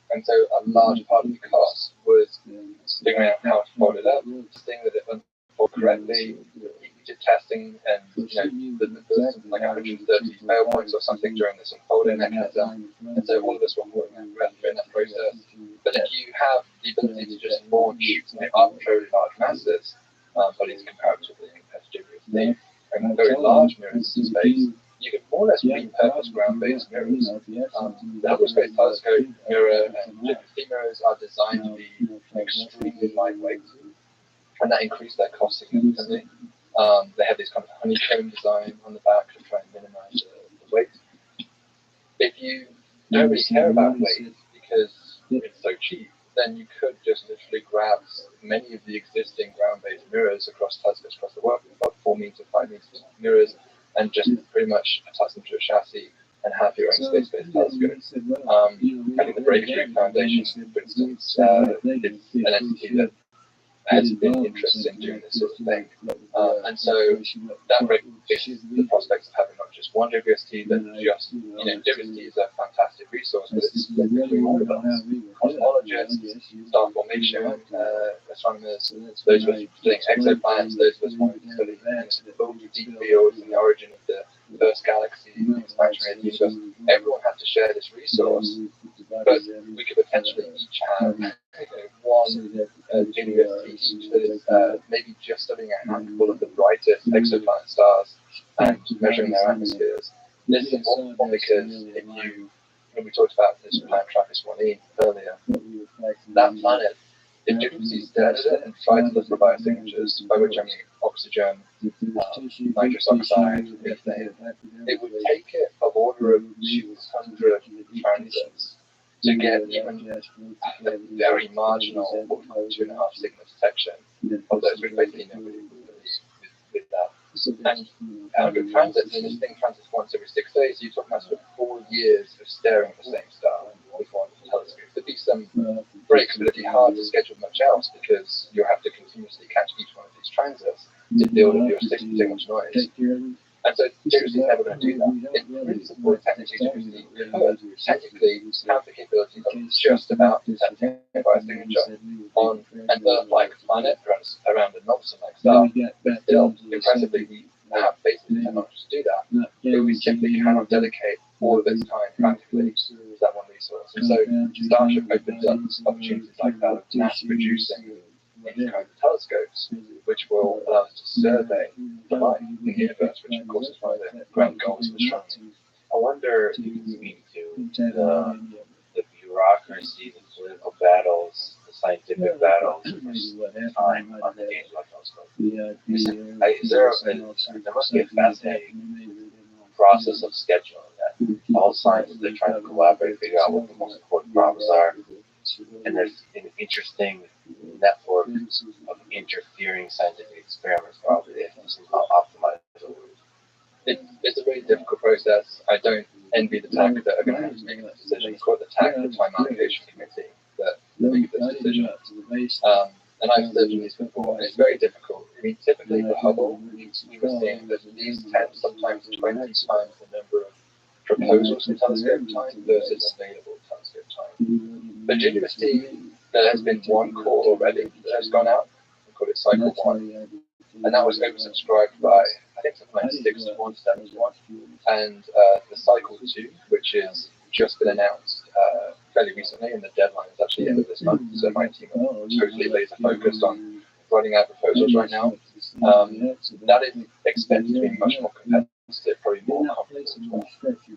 And so a large part of the cost was figuring out how to fold it up, testing that it unfolded correctly. Did testing, and there's like 130 fail points or something during this unfolding mechanism, and so all of us were in that process. But if you have the ability to just launch arbitrarily large masses, but it's comparatively competitive, and very large mirrors in space, you can more or less repurpose ground-based mirrors. The Hubble Space Telescope mirror and JWST mirrors are designed to be extremely lightweight, and that increased their cost significantly. They have this kind of honeycomb design on the back to try and minimize the weight. If you don't really care about weight because it's so cheap, then you could just literally grab many of the existing ground-based mirrors across telescopes across the world, about 4 meter, 5 meter mirrors, and just pretty much attach them to a chassis and have your own space-based telescope. I think the Breakthrough Foundation, for instance, is an entity that has been interested in doing this sort of thing. And so that raises the prospects of having not just one WST, but just, WST is a fantastic resource, but it's between all of us, cosmologists, star formation, astronomers, those of us studying exoplanets, those of us wanting to study the deep fields and the origin of the first galaxy, expansion of the universe. Everyone has to share this resource, but we could potentially each have one JWST that is maybe just studying a handful of the brightest exoplanet stars and measuring their atmospheres. This is important because if you, when we talked about this planet Trappist 1E earlier, that planet, if Jupiter stared at it and tried to look for biosignatures, by which I mean oxygen, nitrous oxide, methane, it would take it of order of 200 transits to get even a very marginal 2.5 sigma detection of those, which basically nobody would lose with that. And 100 transits, and this thing transits once every 6 days, you're talking about sort of 4 years of staring at the same star with one telescope. There'd be some breaks, but it'd be hard to schedule much else because you'll have to continuously catch each one of these transits to build up your signal's noise. And so JWST is never going to do that. It really supports technically JWST could technically have the capability of just about detecting a biosignature on an Earth-like planet around a non-sun-like star. But still, impressively, we have basically the technology to do that. But we simply cannot dedicate all of its time practically to that one resource. And so Starship opens up opportunities like that of mass producing these kinds of telescopes, which will allow us to survey the life in the universe, which of course is one of the grand goals of astronomy. I wonder if you can speak to the bureaucracy, the political battles, the scientific battles versus the time on the James Webb telescope. There must be a fascinating process of scheduling that. All scientists, they're trying to collaborate, figure out what the most important problems are, and there's an interesting network of interfering scientific experiments probably they have to somehow optimize it. It's a really difficult process. I don't envy the TAC that are going to have to make that decision. It's called the TAC, the Time Allocation Committee, that make this decision. And I've said this before, and it's very difficult. I mean, typically for Hubble, we were seeing that these 10, sometimes 20 times the number of proposals for telescope time versus available telescope time. But JWST, there has been one call already that has gone out. We call it Cycle 1. And that was oversubscribed by, I think, something like 6 to 1, 7 to 1. And the Cycle 2, which is just been announced fairly recently, and the deadline is actually the end of this month. So my team are totally laser focused on running out proposals right now. That is expected to be much more competitive, probably more comfortable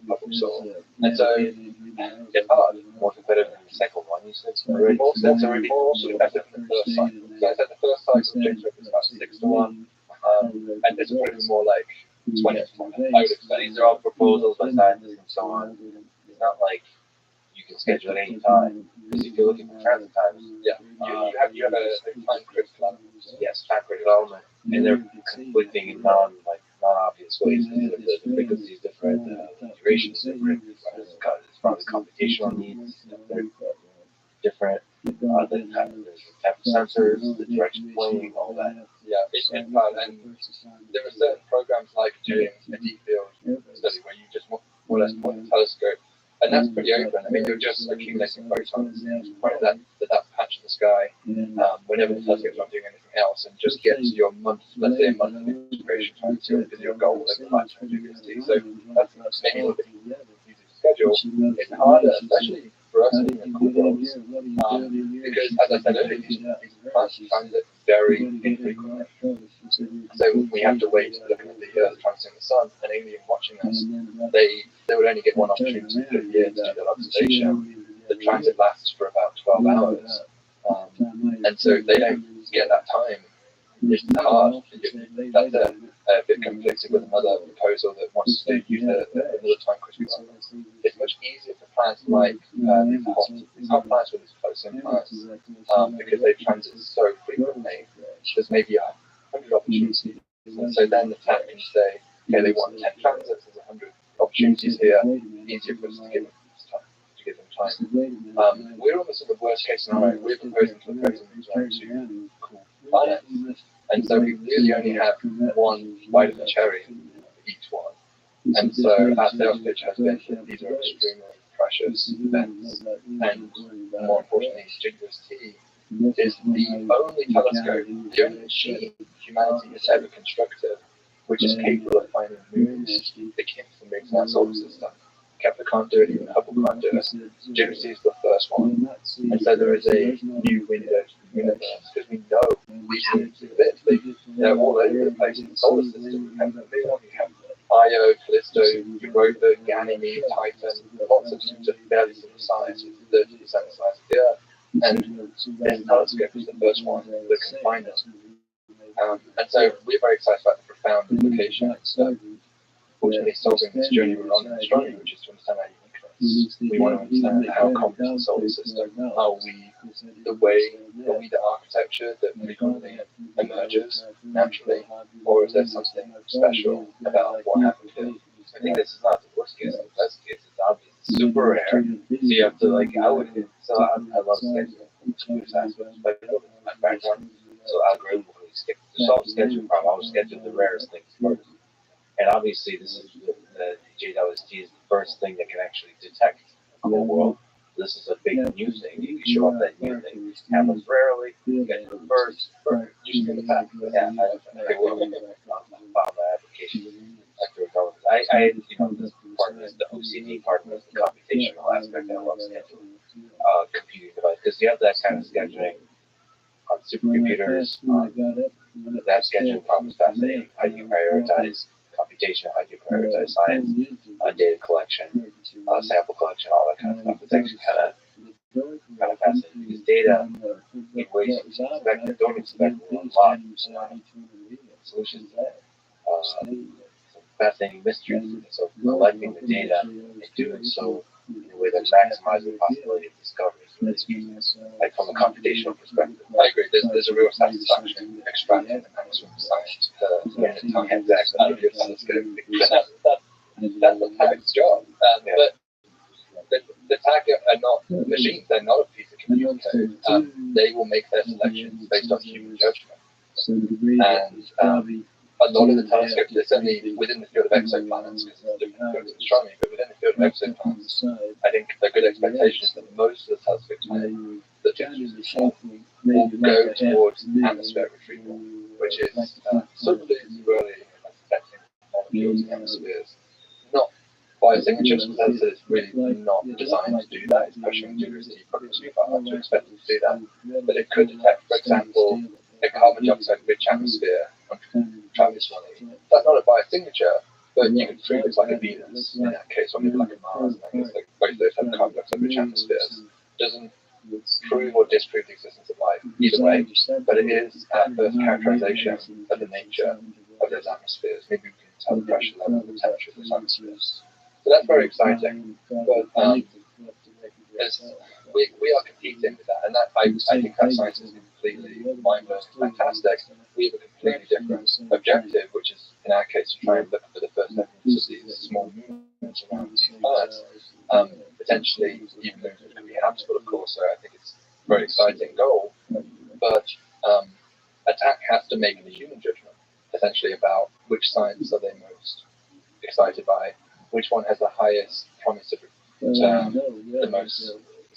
Hubble saw. And so it's hard, more competitive than the second one, you said? More competitive than the first cycle. So I said the first cycle James Webb was about 6 to 1, and it's probably more like 20 to 1. I would expect. These are all proposals by scientists and so on. It's not like you can schedule at any time, because if you're looking for transit times, Yeah, you have a time critical element. yes, time critical element, and they're conflicting in non-obvious ways. The frequency is different, the duration is different, it's probably computational needs, they're different. The type of sensors, the direction pointing, all that. Yeah, it's hard. And there are certain programs like doing a deep field study where you just more or less point the telescope, and that's pretty open. I mean, you're just accumulating photons, point at that patch in the sky, whenever the telescope's not doing anything else, and just get to your month, let's say a month of integration time to your goal over the lifetime of JWST. So that's maybe a little bit easier to schedule. It's harder, especially for us in the cool worlds, because as I said earlier, these planets transit very infrequently. So we have to wait looking at the Earth transiting the Sun, an alien watching us. They would only get one opportunity per year to do that observation. The transit lasts for about 12 hours, and so they don't get that time. It's hard. That's a bit conflicted with another proposal that wants to use another time critical. It's much easier for planets like these hot planets with these close-in planets because they transit so frequently. There's maybe 100 opportunities. And so then the TAC can say, okay, they want 10 transits, there's 100 opportunities here, easier for us to give them time. We're on the sort of worst case scenario. We're proposing to the president to cool planets. And so we really only have one bite of the cherry for each one. And so our sales pitch has been that these are extremely precious events. And more importantly, JWST is the only telescope, the only machine humanity has ever constructed, which is capable of finding moons akin to the moons in our solar system. Kepler can't do it, even Hubble can't do it. JWST is the first one. And so there is a new window to the universe, because we know these moons exist. They're all over the place in the solar system. We have the moon, we have Io, Callisto, Europa, Ganymede, Titan, lots of things of fairly similar size, 30% the size of the Earth. And this telescope is the first one that can find them. And so we're very excited about the profound implications of ultimately solving this journey we're on in astronomy, which is to understand our uniqueness. We want to understand how complex the solar system, are we the architecture that frequently emerges naturally, or is there something special about what happened here? I think this is not the worst case. The best case is obvious. It's super rare. So you have to I love scheduling. But my background, so algorithmically to solve the scheduling problem, I would schedule the rarest things first. And obviously, this is the JWST is the first thing that can actually detect the whole world. This is a big new thing. You can show up that new thing. It happens rarely. You get to the first. Usually in the past. Yeah, I will. I'll file my application. I this part of the OCD part of the computational aspect. I love scheduling computing device because you have that kind of scheduling on supercomputers. That scheduling problem is fascinating. How do you prioritize computation? How do you prioritize science, data collection, sample collection, all that kind of stuff? It's actually kind of fascinating because data, in ways you don't expect, will unlock solutions. Fascinating mysteries. So collecting the data and doing so in a way that maximizes the possibility of discovery is really interesting. Like from a computational perspective. I agree. There's a real satisfaction in extracting the numbers from the science. Exactly. I agree. That's the TAG's job. But the TAG are not machines. They're not a piece of computer code. They will make their selections based on human judgment. And a lot of the telescopes, they're certainly within the field of exoplanets, because it's different fields of astronomy, but within the field of exoplanets, I think a good expectation is that most of the telescopes that will go towards atmospheric retrieval, which is simply really detecting molecules in atmospheres. Not biosignatures, because it's really not designed to do that. It's pushing diversity probably too far to expect it to do that. But it could detect, for example, a carbon dioxide-rich atmosphere on Travis-1. That's not a biosignature, but you can prove it's like a Venus in that case, or maybe like a Mars in that case. Like both of those have carbon dioxide-rich atmospheres. Doesn't prove or disprove the existence of life either way, but it is at first characterization of the nature of those atmospheres. Maybe we can tell the pressure level, the temperature of those atmospheres. So that's very exciting. But we are competing with that, and that I think that science is completely mind-blowing, fantastic. We have a completely different objective, which is in our case to try and look for the first evidence of these small movements around these planets. Potentially even moons which can be habitable, of course. So I think it's a very exciting goal. But attack has to make the human judgment essentially about which science are they most excited by, which one has the highest promise of return, the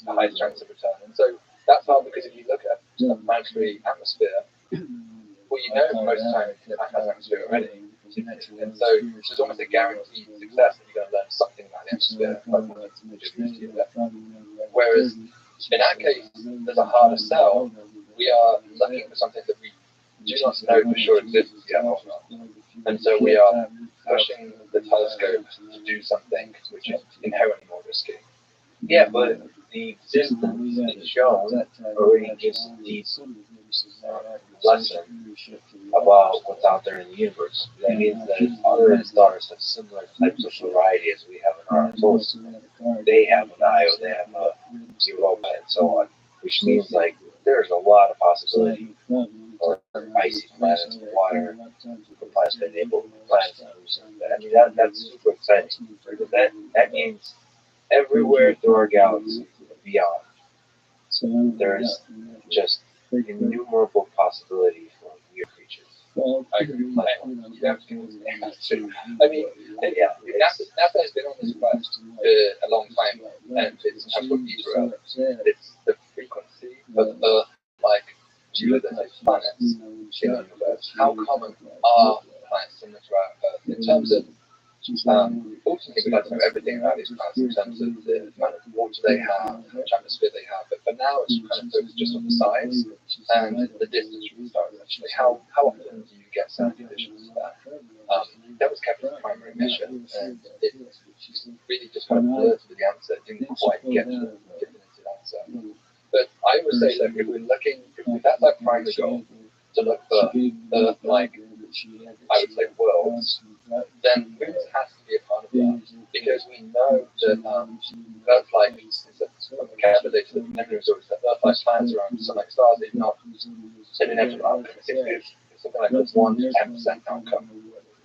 highest chance of return. And so that's hard because if you look at a planetary atmosphere, well, you know most of the time it has an atmosphere already. And so there's almost a guaranteed success that you're going to learn something about the atmosphere. Whereas in our case, there's a harder sell. We are looking for something that we do not know for sure exists yet or not. And so we are pushing the telescope to do something which is inherently more risky. Yeah, but the existence is shown already gives a deep lesson about what's out there in the universe. That means that other stars have similar types of variety as we have in our solar system. They have an Io, they have a Europa, and so on, which means like there's a lot of possibility for icy planets, water, planets that enable planets. I mean that's super exciting because that means everywhere through our galaxy beyond, there's just innumerable possibilities for weird creatures. I agree. I mean, NASA has been on this quest for a long time, and it's sometimes what Israel. It's the frequency of Earth-like geodetic planets in the universe. How common are planets similar to our Earth in terms of Ultimately, we'd like to know everything about these planets in terms of the amount of water they have, how much atmosphere they have. But for now, it's kind of focused just on the size and the distance from the stars. Actually, how often do you get certain conditions there? That was Kepler's primary mission, and it really just kind of blurred with the answer. It didn't quite get to the definitive answer. But I would say that if that's our primary goal, to look for Earth-like, I would say, worlds, then moons has to be a part of that, because we know that Earth-like, from the Kepler data, the preliminary results, that Earth-like planets around sun-like stars, they've been inevitable outcome. It's something like a 1 to 10% outcome.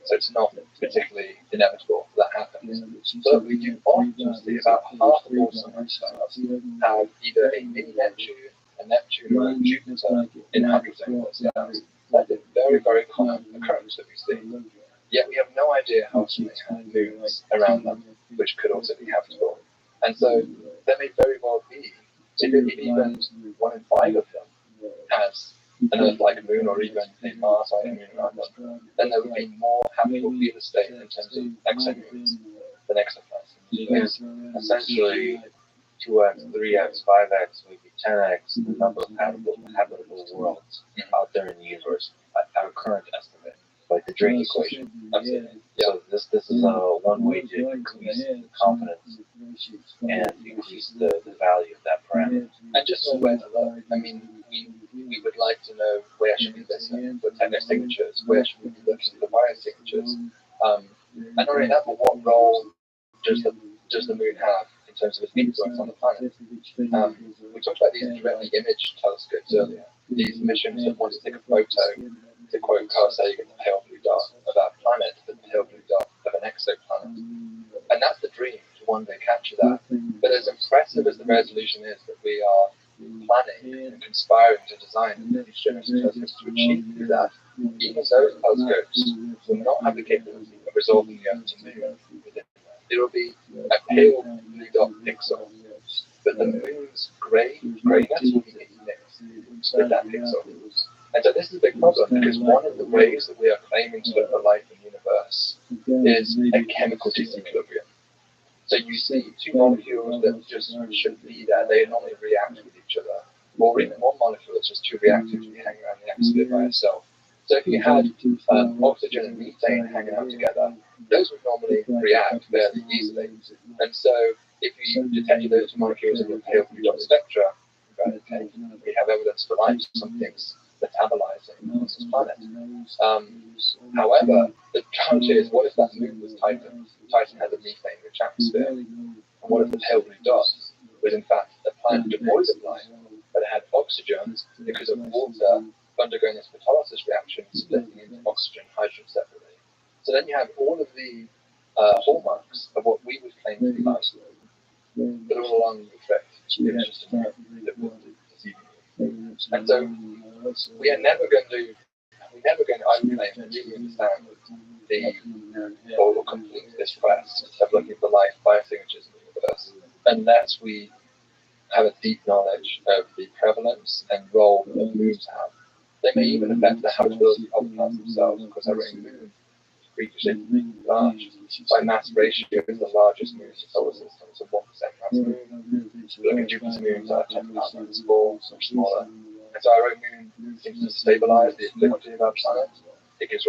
So it's not particularly inevitable that happens. But we do often see about half of all sun-like stars have either a mini Neptune, or a Jupiter inhabiting those stars. That's a very, very common occurrence that we see. Yet we have no idea how often they have moons around them, which could also be habitable. And so there may very well be, if even 1 in 5 of them has an Earth-like moon, or even a Mars-like moon around them, then there would be more habitable real estate in terms of exomoons than exoplanets. Essentially, 2x, 3x, 5x, maybe 10x the number of habitable worlds out there in the universe at our current estimate, like the Drake equation. Absolutely. So this is one way to increase the confidence and increase the value of that parameter. And just know where to look. I mean, we would like to know where should we listen for technical signatures, where should we be looking for biosignatures, and not only that, but what role does the moon have in terms of its influence on the planet? We talked about these directly imaged telescopes earlier. These missions that want to take a photo, to quote Carl Sagan, the pale blue dot of our planet, the pale blue dot of an exoplanet. And that's the dream, to one day capture that. But as impressive as the resolution is that we are planning and conspiring to design these generation telescopes to achieve that, even those telescopes will not have the capability of resolving the Earth to moon within that. It will be a pale blue dot pixel, but the moon's grayness will be mixed with that pixel. And so this is a big problem, because one of the ways that we are claiming to look for life in the universe is a chemical disequilibrium. So you see two molecules that just shouldn't be there, they normally react with each other. Or even one molecule that's just too reactive to be hanging around the atmosphere by itself. So if you had oxygen and methane hanging out together, those would normally react fairly easily. And so if you detected those two molecules in the pale blue dot spectra, okay, we have evidence for life, something's metabolizing on this planet. However, the challenge is, what if that moon was Titan? Titan has a methane-rich atmosphere. And what if the pale blue dot was in fact a planet devoid of life, but it had oxygen because of water undergoing this photolysis reaction, splitting into oxygen and hydrogen separately? So then you have all of the hallmarks of what we would claim to be life, but all along the effect. It was just a moon that was deceiving you. And so we are never going to, I would claim, really understand or complete this quest of looking for life biosignatures in the universe, unless we have a deep knowledge of the prevalence and role that moons have. They may even affect the habitability of the planets themselves, because our own moon is freakishly large. By mass ratio, it's the largest moon in the solar system. It's a 1% mass moon. Look at Jupiter's moons are 10 times more, much smaller. And so our own moon seems to stabilize the equilibrium of our planet. It gives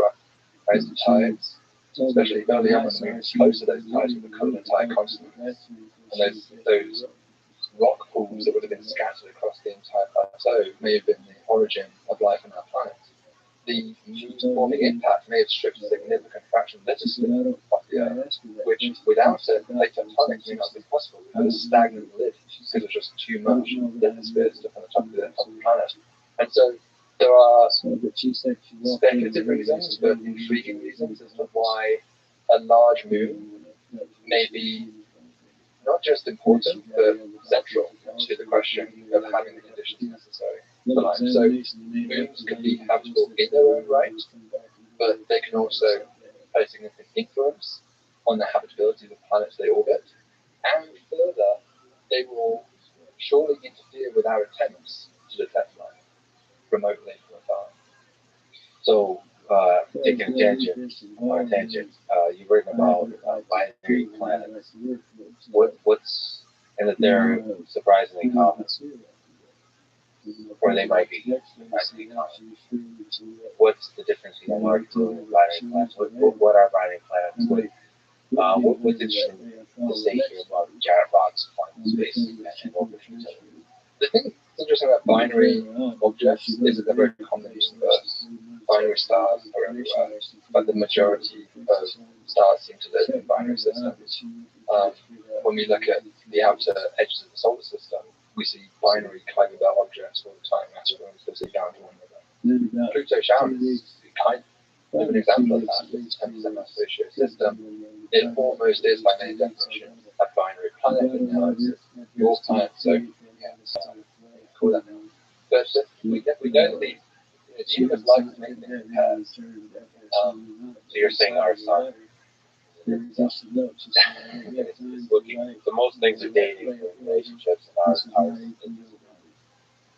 rise to tides, especially early on when the moon is close to those tides, with the cold entire continent. And those rock pools that would have been scattered across the entire plateau may have been the origin of life on our planet. The moon-forming impact may have stripped a significant fraction of lithosphere off the Earth, which without it, plate tectonics may not have been possible. We had a stagnant lid because there's just too much lithosphere stuff on the top of the planet. And so there are speculative reasons, but intriguing reasons as to why a large moon may be not just important, but central to the question of having the conditions necessary for life. So moons can be habitable in their own right, but they can also play a significant influence on the habitability of the planets they orbit. And further, they will surely interfere with our attempts to detect life remotely from afar. So taking a tangent, you've written about binary planets. What's and that they're surprisingly common, or they might be common. What's the difference between molecular and binary planets? What are binary planets? What's interesting to say here about Jared Roth's quantum space and orbiting each other? The thing that's interesting about binary objects is that they're very common in the universe. Binary stars are everywhere, but the majority of stars seem to live in binary systems. When we look at the outer edges of the solar system, we see binary Kuiper belt objects all the time, asteroids that see down to one another. Pluto Charon is kind of an example of that. It's a 10% mass ratio system. It almost is, by many definitions, a binary planet, but now it's a dual planet, so yeah, call that now. But we know that the universe likes to make things in pairs. So you're saying our sun? So most things are dating relationships, and ours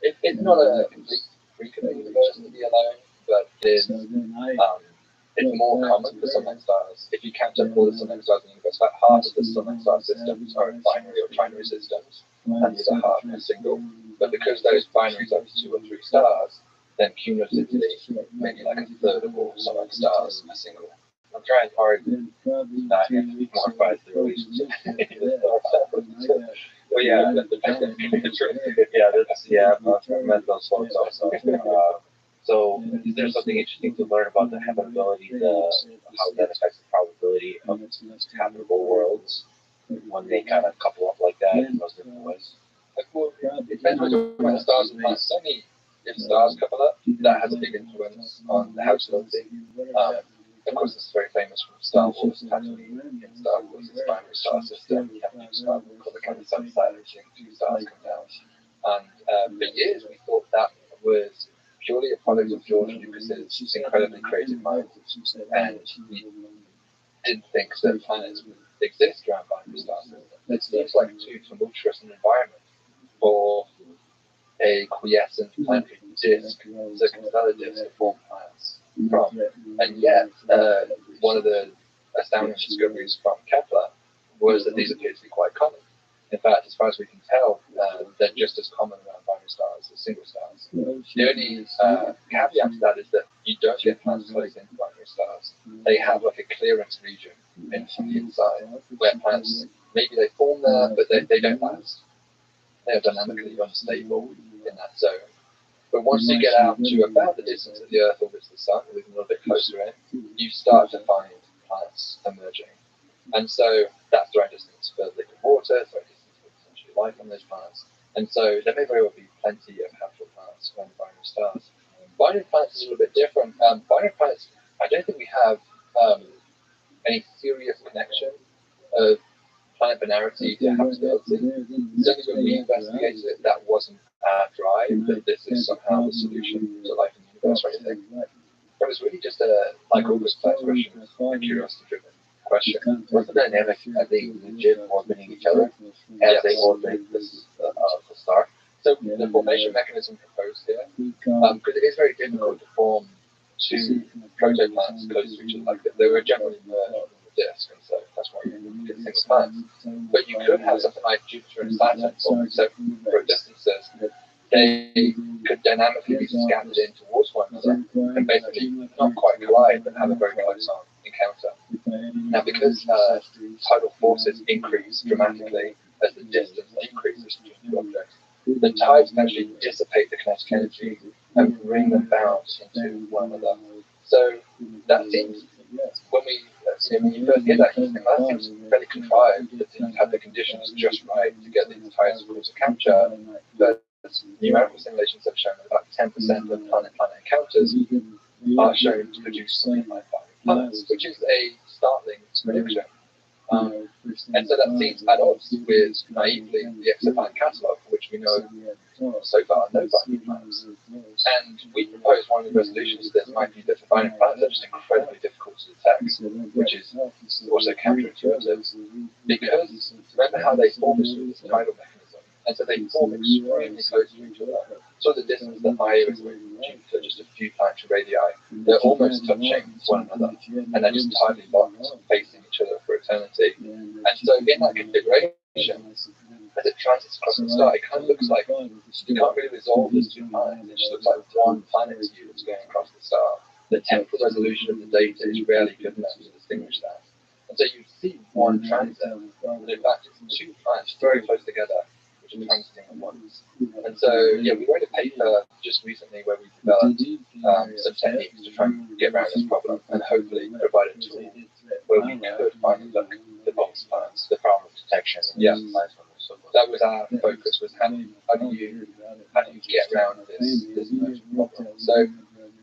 it's not a complete freak of the universe to be alone, but it's more common for sun-like stars. If you count up all the sun-like stars in the universe, about half of the sun-like star systems are binary or trinary systems, and the other half are single. But because those binaries are 2 or 3 stars, then cumulatively, maybe like a third of all sun-like stars are single. I'm trying hard not to modify the relationship. Well, yeah, I've met those folks also. So, is there something interesting to learn about the habitability, how that affects the probability of habitable worlds when they kind of couple up like that in those different ways? Well, it depends what you're talking about stars and planets. Certainly, if stars couple up, that has a big influence on the habitability. Of course, this is very famous from Star Wars. Tatooine in Star Wars, it's a binary star system. You have a new star called the kind of sun-side, which 2 stars come down. And for years, we thought that was purely a product of George Lucas's incredibly creative mind, and we didn't think that planets would exist around binary star systems. It seems like too tumultuous an environment for a quiescent planetary disk, circumstellar disk, to form planets from. And yet, one of the astounding discoveries from Kepler was that these appear to be quite common. In fact, as far as we can tell, they're just as common around binary stars as single stars. The only caveat to that is that you don't get planets close into binary stars. They have like a clearance region on the inside where planets, maybe they form there, but they don't last. They are dynamically unstable in that zone. But once you get out to about the distance that the Earth orbits the Sun, or even a little bit closer in, you start to find planets emerging. And so that's the right distance for liquid water, it's the right distance for potentially life on those planets. And so there may very well be plenty of habitable planets around binary stars. Binary planets is a little bit different. Binary planets, I don't think we have any serious connection of planet binarity to habitability. Certainly when we investigated it, that wasn't our drive, that this is somehow the solution to life in the universe or anything. It was really just like all those question, a curiosity-driven question. What's the dynamic? Are they legit orbiting each other as they orbit the star? So the formation mechanism proposed here, because it is very difficult to form 2 protoplanets close to each other like that. They were generally merged on the disk, and so that's why you get single planets. But you could have something like Jupiter and Saturn forming separate distances. They could dynamically be scattered in towards one another and basically not quite collide, but have a very close on encounter. Now, because tidal forces increase dramatically as the distance decreases between the objects, the tides can actually dissipate the kinetic energy and bring them bound into one another. So that seems, when you first get that, you think that seems fairly contrived, that you have the conditions just right to get these tides to capture. But numerical simulations have shown that about 10% of planet-planet encounters are shown to produce something like binary planets, which is a startling prediction. And so that seems at odds with, naively, the exoplanet catalogue, for which we know so far no binary planets. And we propose one of the resolutions to this might be that the binary planets are just incredibly difficult to detect, which is also counterintuitive, because remember how they form this tidal mechanism, and so they form extremely close to each other. It's sort of the distance that I was with Jupiter, just a few planetary radii, they're almost touching one another, and they're just tightly locked, facing each other for eternity. And so in that configuration, as it transits across the star, it kind of looks like you can't really resolve these two planets. It just looks like one planet to you that's going across the star. The temporal resolution of the data is rarely good enough to distinguish that. And so you see one transit, but in fact it's two planets very close together, which are transiting at once. And so, yeah, we wrote a paper just recently where we developed some techniques to try and get around this problem and hopefully provide a tool where we could finally look at the box planets, the problem of detection. Yeah, that was our focus, was how do you get around this emerging problem. So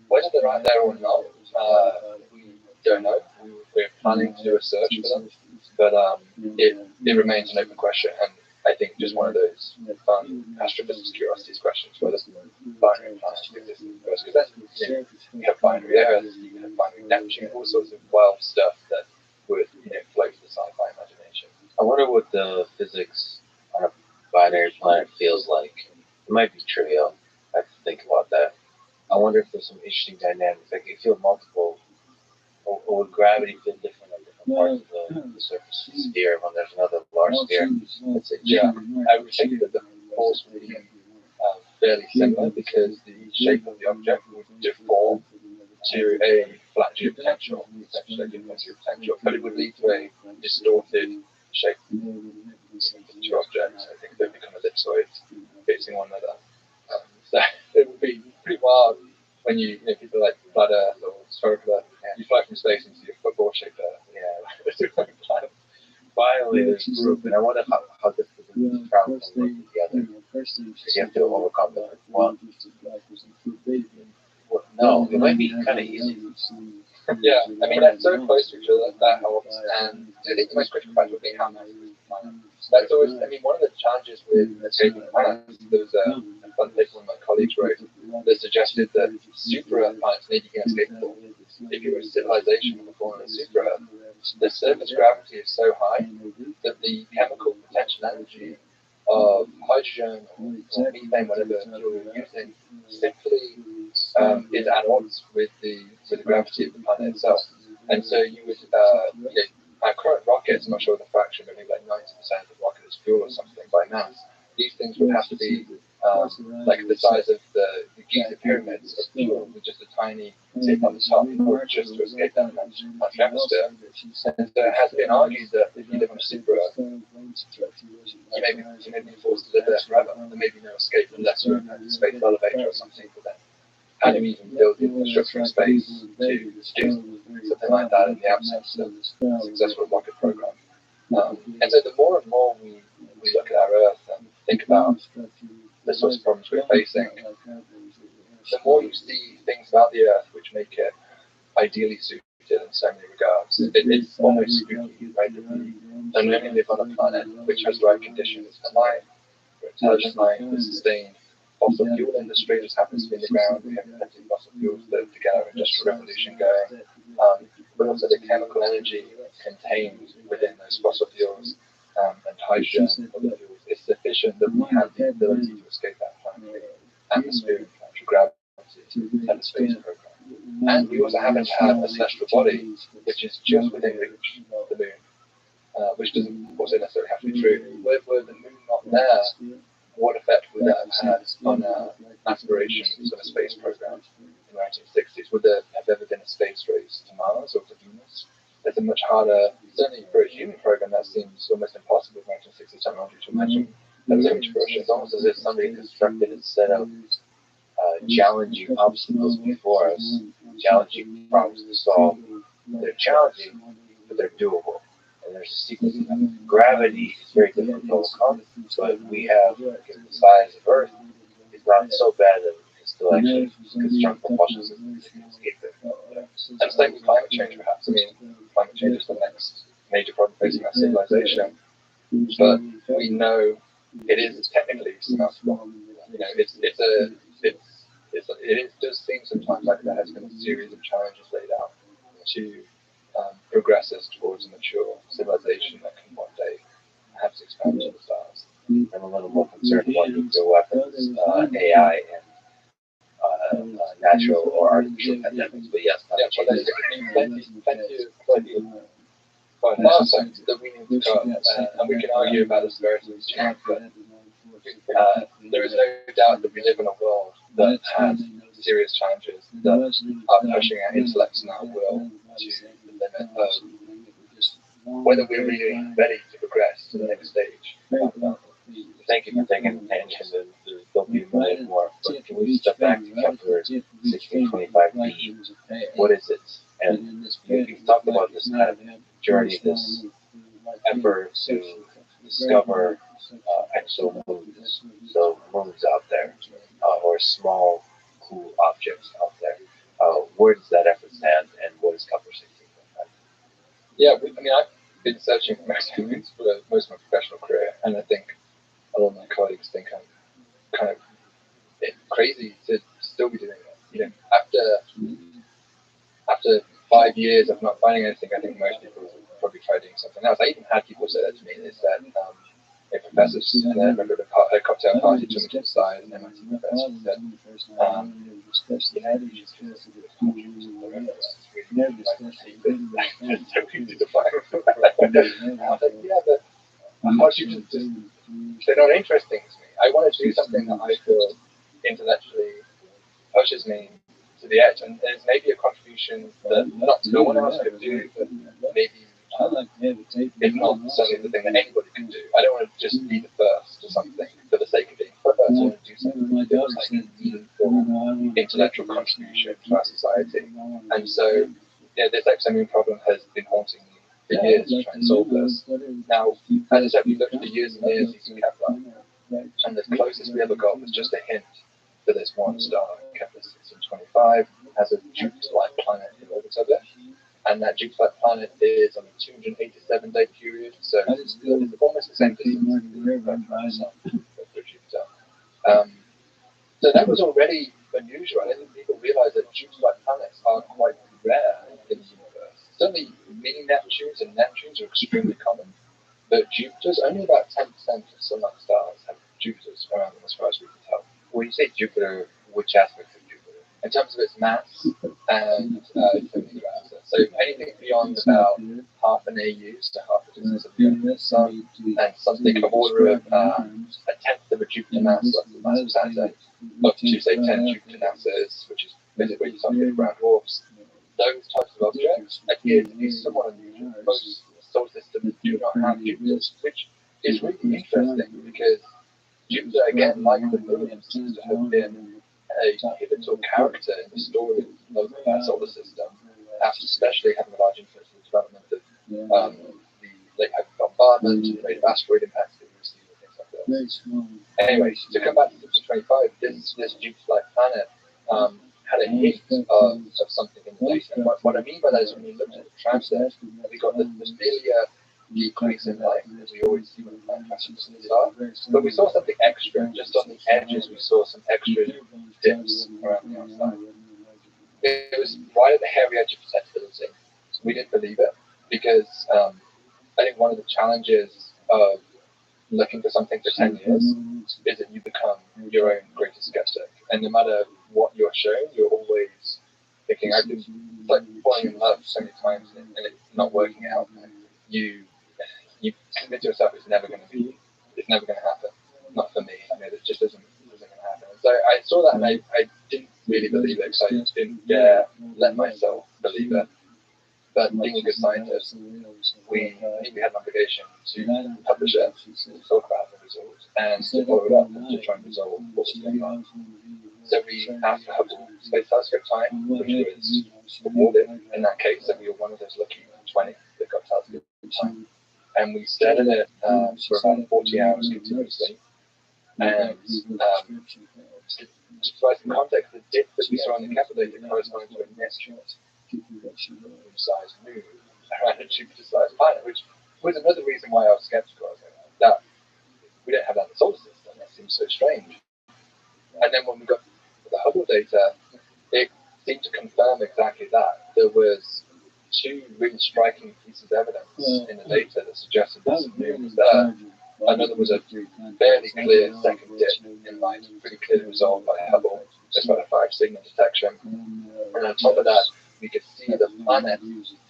whether they're out there or not, we don't know. We're planning to do a search for them, but it remains an open question, and I think just one of those fun astrophysics curiosities questions, whether binary planets exist in the universe. Because then you have binary Earth, you have binary Neptune, all sorts of wild stuff that would float the sci-fi imagination. I wonder what the physics on a binary planet feels like. It might be trivial. I have to think about that. I wonder if there's some interesting dynamics. Like, you feel multiple, or would gravity feel different on different parts of the surface of the sphere when there's another large sphere? Yeah, I would think that the force would be fairly similar because the shape of the object would deform to a flat geopotential, essentially a geopotential, but it would lead to a distorted shape of the two objects. I think they'd become ellipsoids facing one another. So it would be pretty wild when people like flat Earth or spherical Earth, you fly from space into your football-shaped Earth. Yeah, finally there's group, and I wonder how difficult it is to travel from one to the other. You have to overcome the one. No, it might be kind of easy. Yeah, I mean, they're so close to each other, that helps. And I think the most critical factor would be how massive is the planet. That's always, I mean, one of the challenges with escaping planets, there was a fun paper one of my colleagues wrote that suggested that super Earth planets may be inescapable. If you were a civilization before on a super Earth, the surface gravity is so high that the chemical potential energy of hydrogen or methane, whatever fuel you're using, simply is at odds with the gravity of the planet itself. And so you would, our current rockets, I'm not sure the fraction, but maybe like 90% of the rocket is fuel or something by mass. These things would have to be like the size of the Giza pyramids of fuel with just a tiny tip on the top or just to escape that atmosphere. And so it has been argued that if you live on a super Earth, you may be forced to live there forever. There may be no escape unless you're in a space elevator or something. But then how do you even build the infrastructure in space to do something like that in the absence of a successful rocket program? And so the more and more we look at our Earth and think about the sorts of problems we're facing, the more you see things about the Earth which make it ideally suited in so many regards. It's almost spooky, right? That we only live on a planet which has the right conditions for life, for intelligent life, for sustained fossil fuel industry just happens to be in the ground. We have plenty of fossil fuels to get our industrial revolution going. But also the chemical energy contained within those fossil fuels and hydrogen and other fuels is sufficient that we have the ability to escape that planetary atmosphere, planetary gravity, and the space program. And we also happen to have a celestial body which is just within reach of the moon, which doesn't also necessarily have to be true. Were the moon not there, what effect would that have had on our aspirations of a space program in the 1960s? Would there have ever been a space race to Mars or to Venus? There's a much harder, certainly for a human program, that seems almost impossible with 1960s technology to imagine. That was image push. It's almost as if somebody constructed a set of challenging obstacles before us, challenging problems to solve. They're challenging, but they're doable. And there's a sequence of them. Gravity is very difficult to overcome, but we have, given the size of Earth, it's not so bad that we can still actually construct propulsion systems that can escape it. And same with climate change, perhaps. I mean, climate change is the next major problem facing our civilization, but we know it is technically surmountable. It does seem sometimes like there has been a series of challenges laid out to progress us towards a mature civilization that can one day perhaps expand to the stars. I'm a little more concerned about nuclear weapons, AI, and natural or artificial pandemics. But yes, Yeah, but there's plenty of aspects that we need to cover, and we can argue about the severity of change, but there is no doubt that we live in a world that has serious challenges that are pushing our intellects and our will to the limit of whether we're really ready to progress to the next stage. Thank you for taking the tangent. There'll be more. But can we step back to chapter 1625b? What is it? And you talked about this kind of journey, this effort to discover exo moons, so moons out there, or small, cool objects out there. Where does that effort stand, and what is cover 1625? Yeah, I've been searching for experiments for most of my professional career, and I think a lot of my colleagues think I'm kind of crazy to still be doing it. After 5 years of not finding anything, I think most people will probably try doing something else. I even had people say that to me. They said, a professor, and I remember a cocktail party to me to the side, and MIT professor said, they're not interesting to me. I want to do something that I feel intellectually pushes me to the edge, and there's maybe a contribution that no one else could do, but maybe if not certainly the thing that anybody can do. I don't want to just be the first or something for the sake of being first. I want to do something that feels like a meaningful intellectual contribution to our society. And so, this examine problem has been haunting me for years to try and solve this. Now, as I said, we looked for years and years using Kepler, and the closest we ever got was just a hint for this one star, Kepler 1625, has a Jupiter-like planet in orbit of it. And that Jupiter-like planet is on a 287-day period, so it's almost the same distance as Jupiter. So that was already unusual. I think people realize that Jupiter-like planets are quite rare in the universe. Certainly, mini Neptunes and Neptunes are extremely common, but Jupiter's only about 10% of sun-like stars have Jupiters around them, as far as we can tell. When you say Jupiter, which aspects of Jupiter? In terms of its mass and its matter. So anything beyond about half an AU, so half the distance of the Sun, and something of order of a tenth of a Jupiter mass, that's the mass of Saturn, up to say 10 Jupiter masses, which is basically where you start getting brown dwarfs. Those types of objects appear to be somewhat unusual. Most solar systems do not have Jupiters, which is really interesting because Jupiter, again, like the Moon, seems to have been a pivotal character in the story of our solar system, after especially having a large influence in the development of the late bombardment and the rate of asteroid impacts that we receive and things like that. Anyway, to come back to 1625, this Jupiter-like planet had a hint of something in the data. And what I mean by that is when you looked at the transect, we got the familiar decrease in light, as we always see when the planet passes the star. But we saw something extra. Just on the edges, we saw some extra dips around the outside. It was right at the hairy edge of detectability. We didn't believe it because I think one of the challenges of looking for something for 10 years is that you become your own greatest skeptic. And no matter what you're shown, you're always thinking, I've been like falling in love so many times and it's not working out. You convince yourself it's never going to happen. Not for me. It just isn't going to happen. And so I saw that and I didn't really believe it because I didn't dare let myself believe it. But being a good scientist, we had an obligation to publish it, to talk about the results, and to follow it up and to try and resolve what was going on. So we asked the Hubble Space Telescope time, which was awarded in that case, and we were one of those lucky 20 that got telescope time. And we stared at it for about 40 hours continuously. And to provide some context, the dip that we saw in the Kepler data corresponds to a Neptune-sized moon around a Jupiter-sized planet, which was another reason why I was skeptical. That we don't have that in the solar system. That seems so strange. And then when we got the Hubble data, it seemed to confirm exactly that. There was two really striking pieces of evidence in the data that suggested this moon was there. Another was a fairly clear second dip in light, pretty clearly resolved by Hubble. as well as 5 signal detection. And on top of that, we could see the planet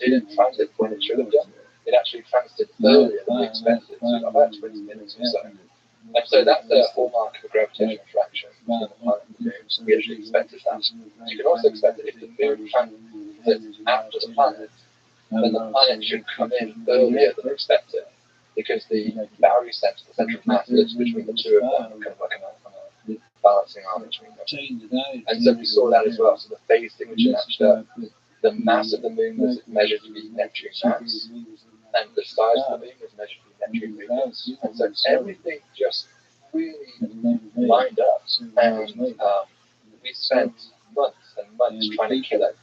didn't transit when it should have done. It actually transited earlier than we expected, so about 20 minutes or so. And so that's a hallmark of a gravitational interaction between the planet and the moon. We actually expected that. You can also expect that if the moon transits after the planet, then the planet should come in earlier than expected, because the Boundary center, the central mass, lives between the two of them, kind of like a balancing arm between them. And so we saw that as well. So the phase signature matched up. The mass of the moon was measured to be Neptune mass, and the size of the moon was measured to be Neptune radius. And so everything just really lined up. And we spent months and months trying to kill it.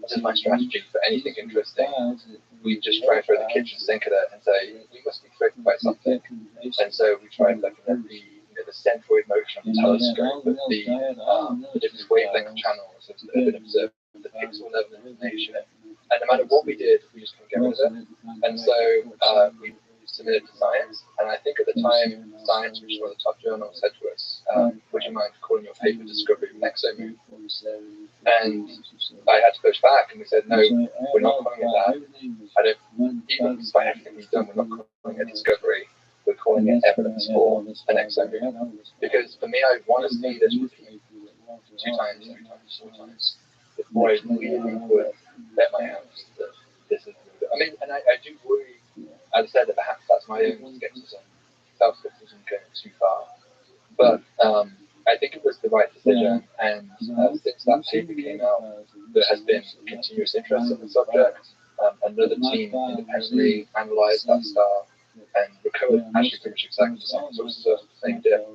This is my strategy for anything interesting. We just try and throw the kitchen sink at it and say, we must be tricked by something. And so we tried looking at the centroid motion of the telescope, the different wavelength channels that have been observed, the pixel level information. And no matter what we did, we just couldn't get rid of it. And so we submitted to Science. And I think at the time, Science, which is one of the top journals, said to us, would you mind calling your paper Discovery of an Exomoon? And I had to push back, and we said, no, we're not calling it that. Even despite everything we've done, we're not calling it Discovery. We're calling it evidence for an exomoon. Because for me, I want to see this repeat 2 times, 3 times, 4 times before I really would bet my hands that this is. I mean, and I do worry, as I said, that perhaps that's my own skepticism, self-skepticism going too far. But I think it was the right decision, and since that paper came out, there has been continuous interest in the subject. Another team independently analysed that star and recovered actually pretty much exactly the same sources of the same dip,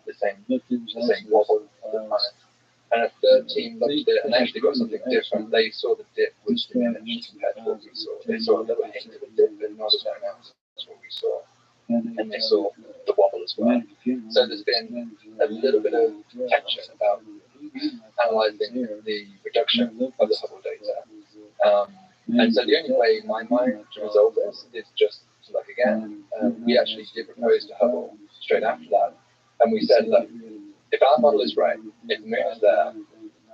the same wobble of the planet. And a third team looked at it and actually got something different. They saw the dip was diminished compared to what we saw. They saw a little hint of a dip, but not as pronounced as what we saw. And they saw the wobble as well. So there's been a little bit of tension about analysing the reduction of the Hubble data. And so the only way in my mind to resolve this is just to look again. We actually did propose to Hubble straight after that. And we said, look, if our model is right, if the moon is there,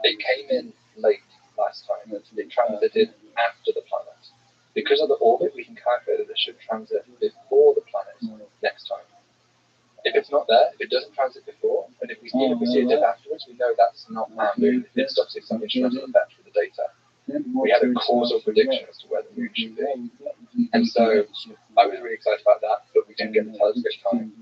it came in late last time. It transited after the planet. Because of the orbit, we can calculate that it should transit before the planet next time. If it's not there, if it doesn't transit before, and if we see a dip afterwards, we know that's not our moon. It's obviously some instrumental effect with the data. We had a causal prediction as to where the moon should be. And so I was really excited about that, but we didn't get the telescope time.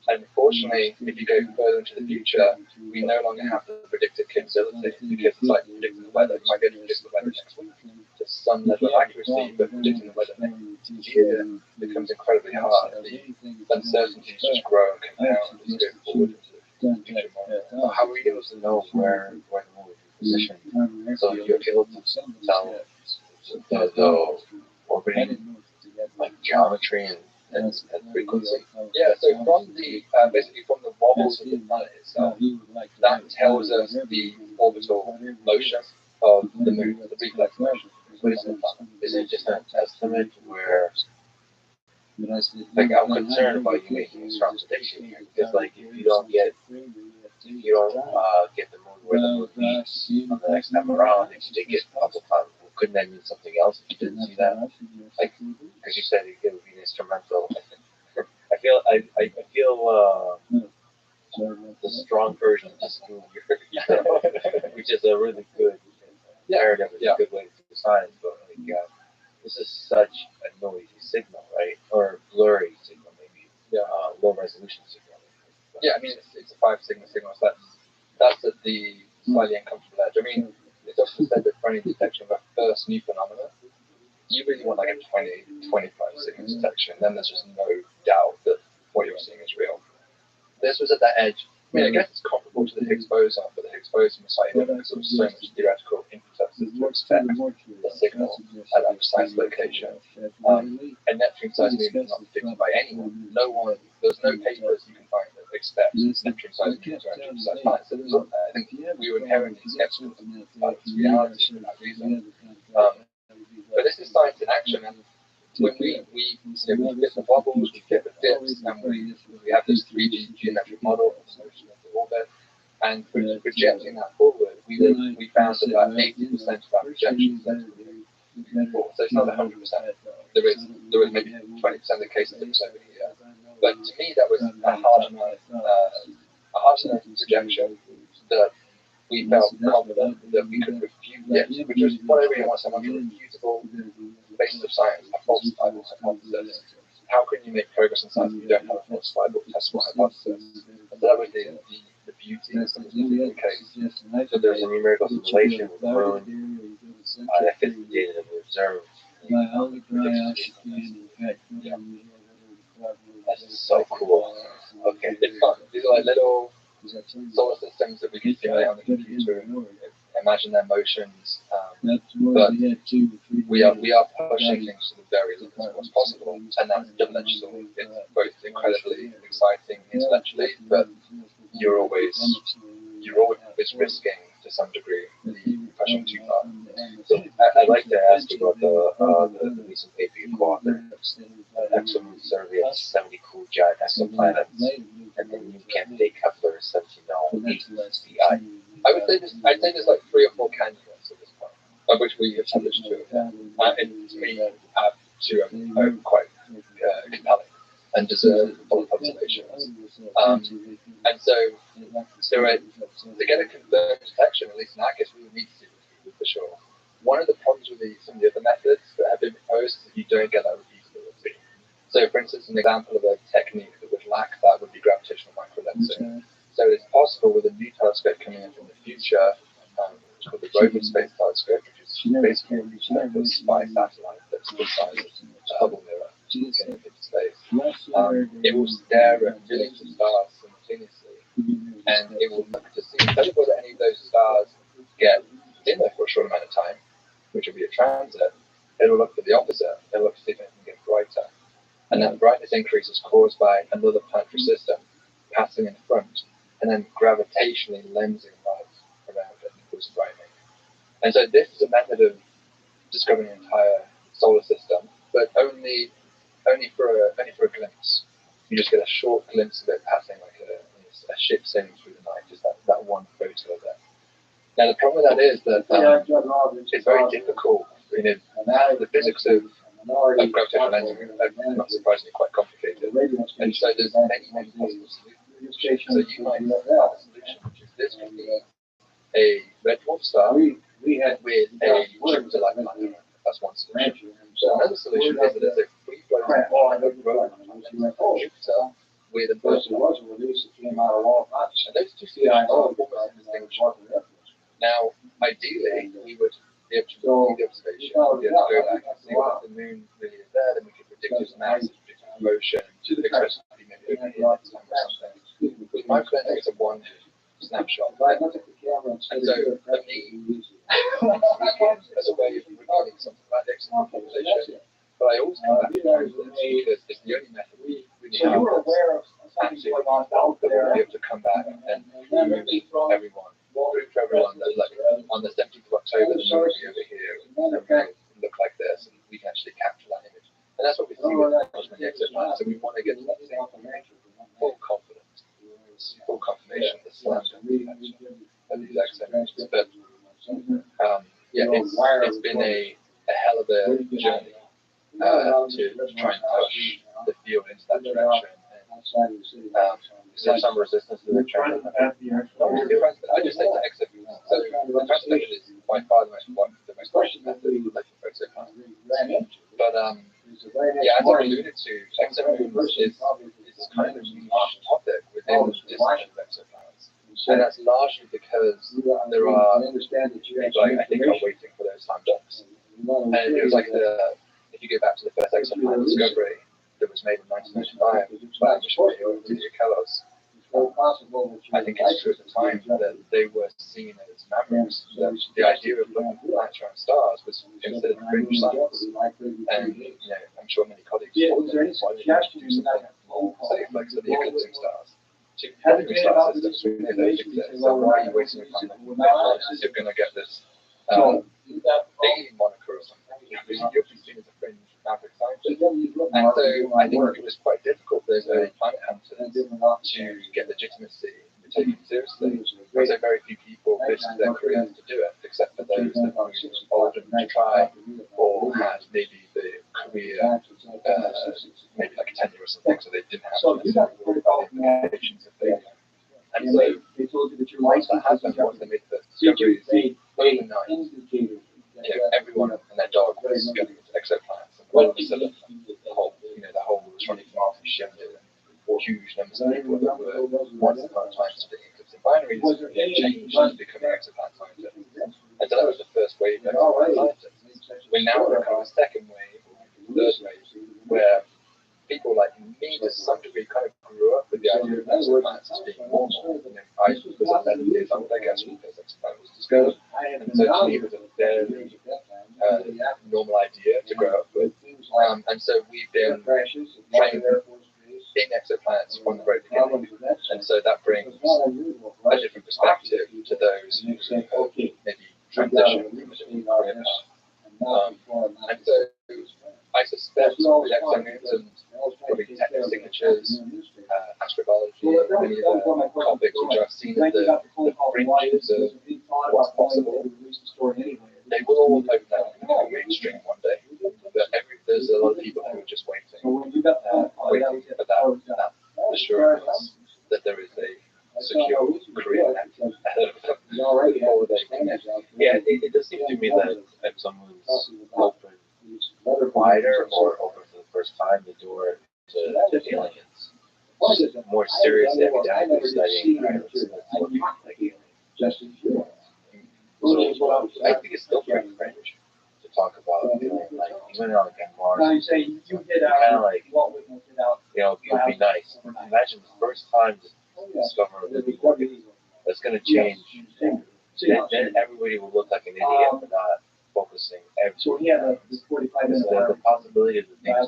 And unfortunately, if you go further into the future, we no longer have the predicted capability, because it's like predicting the weather. You might be able to predict the weather next week to some level of accuracy, but predicting the weather next year becomes incredibly hard. The uncertainties just grow and compound as you go forward into the future more. How are we able to know where the moon will be positioned? So you're able to tell the orbiting like geometry and frequency. Yeah, so from the basically from the wobbles of the planet itself, that tells us the orbital motion of the moon, the reflex motion. But is it just an estimate where, like, I'm concerned about you making a strong prediction here, because like if you don't get the moon where the moon meets on the next time around, if you did get off the planet, couldn't that mean something else if you didn't see that? Like, because you said it would be instrumental. I feel the strong version of this movie, which is a really good narrative, a good way to do science, but like, this is such a noisy signal, right? Or blurry signal, maybe. Low resolution signal. Yeah, I mean, it's a 5 signal, so that's at the slightly uncomfortable edge. I mean, it's often said that for any detection of a first new phenomenon, you really want like a 25 signal detection, then there's just no doubt that what you're seeing is real. This was at that edge. I mean, I guess it's comparable to the Higgs boson, but the Higgs boson was slightly different because there was so much theoretical impetus to expect the signal at that precise location. And Neptune-sized moon is not predicted by anyone. There's no papers you can find that expect Neptune-sized moons or Neptune-sized planets. So I think we were inherently skeptical about its reality for that reason. But this is science in action, and when we get the wobbles, we get the dips, and we have this 3D geometric model of the orbit, And projecting that forward, we found that about 80% of our projections led to the fall. So it's not 100%. There was maybe 20% of the cases that was over here. But to me, that was a hard enough projection that we felt confident that we could refute it, which was what everyone wants, a refutable basis of science, a falsifiable hypothesis. How can you make progress in science if you don't have a falsifiable testable hypothesis? And that was the beauty of the case. So there's a numerical simulation with moon, that fits the data that we observed. That's so cool. Okay. It's fun. These are like little solar systems that we can simulate on the computer. Imagine their motions, but we are pushing things to the very limits of what's possible, and that's double-edged sword. It's both incredibly exciting intellectually, but you're always risking to some degree the pushing too far. So I'd like to ask you about the recent paper you co-authored. Exomoon survey of 70 cool giant exoplanets, and then you can't take Kepler 1708 I would say there's like 3 or 4 candidates at this point, of which we have published 2 of them. And to me, have 2 of them are quite compelling and deserve full observations. And so to get a confirmed detection, at least in our case, we would need to see it for sure. One of the problems with some of the other methods that have been proposed is that you don't get that repeatability. So, for instance, an example of a technique that would lack that would be gravitational microlensing. So it's possible with a new telescope coming in from the future, it's called the Roman Space Telescope, which is basically a spy satellite that's the size of a Hubble mirror getting into space. It will stare at millions of stars simultaneously, and it will look to see whether any of those stars get in there for a short amount of time, which will be a transit. It will look for the opposite. It will look to see if it can get brighter. And that brightness increase is caused by another planetary system passing in front, and then gravitationally lensing light around it and causing brightening. And so this is a method of discovering an entire solar system, but only for a glimpse. You just get a short glimpse of it passing like a ship sailing through the night, just that one photo of it. Now the problem with that is that it's very difficult. The physics of gravitational lensing are not surprisingly quite complicated, and so there's many possible solutions. So you might have a solution which is this could be a red dwarf star with a Jupiter-like planet. That's one solution. So another solution is that there's a free-floating planet Jupiter with a burst. And those 2 solutions are almost indistinguishable. Now, ideally, we would be able to repeat the observation, be able to go back and see what the moon really is there, then we could predict its mass, predict its motion, expect it to be maybe over here next time or something. With microlensing, it's a one snapshot. And so, for me, as a way of regarding something like the external population, but I always come back to this because it's the only method we have absolutely that we'll be able to come back and prove everyone. Prove to everyone that, like, on the 17th of October, the moon will be over here, and it will look like this, and we can actually capture that image. And that's what we see with the exoplanets. So we want to get to that same full confidence, full confirmation of the slam detection of these exoplanets. But it's been a hell of a journey to try and push the field into that direction. Is there some resistance to the trend? I just think the exoplanets. So the translation is by far the most common method of looking for exoplanets. But as I alluded to, exoplanets is kind of a niche topic within the discipline of exoplanets. And that's largely because there are people I think are waiting for those time jumps. And it was like if you go back to the first exoplanet discovery that was made in 1995 by Kalos, I think it's true at the time that they were seen as mavericks. The idea of looking for planets around stars was considered fringe science. And I'm sure many colleagues thought that why didn't you do something more safe, like the eclipsing stars? To having star systems, we know those exist. So why are you wasting your time looking for planets? You're going to get this alien moniker or something. You'll be seen as a fringe maverick scientist. And so I think it was quite difficult for those early planet hunters to get legitimacy and taken seriously. so very few people risk their careers to do it, except for those that were old and to try, or had maybe the career, maybe like a tenure or something, so they didn't have to necessarily worry about the implications if they. And so once that happened, once they made the discoveries, overnight, everyone and their dog was going into exoplanets, and all of a sudden, the whole electronic market shifted, and huge numbers of people that were once upon a time splitting encrypted binaries changed to becoming exoplanet scientists. And so that was the first wave of exoplanet scientists. We're now in a kind of second wave, third wave, where people like me, to some degree, kind of grew up with the idea of exoplanets as being normal. I was 11 years old, I guess, when the first exoplanet was discovered. And so to me, it was a very normal idea to grow up with. And so we've been trained in exoplanets from the very beginning. And so that brings a different perspective to those who maybe transition from a different career path. And so I suspect the exomoons and probably technical signatures, astrobiology, many of the topics which I've seen at the fringes of what's possible, they will all become mainstream one day. But there's a lot of people who are just waiting for that assurance that there is a secure career ahead of them before they can. Yeah, it does seem to me that if someone's open wider or open for the first time the door to aliens, more seriously academically studying pirates, that's what people like aliens. So I think it's still pretty cringe to talk about, like, even on like Mars, kind of like, it would be nice. Imagine the first time to discover a living organism. That's going to change. Then everybody will look like an idiot for not focusing everything. The possibility of the things,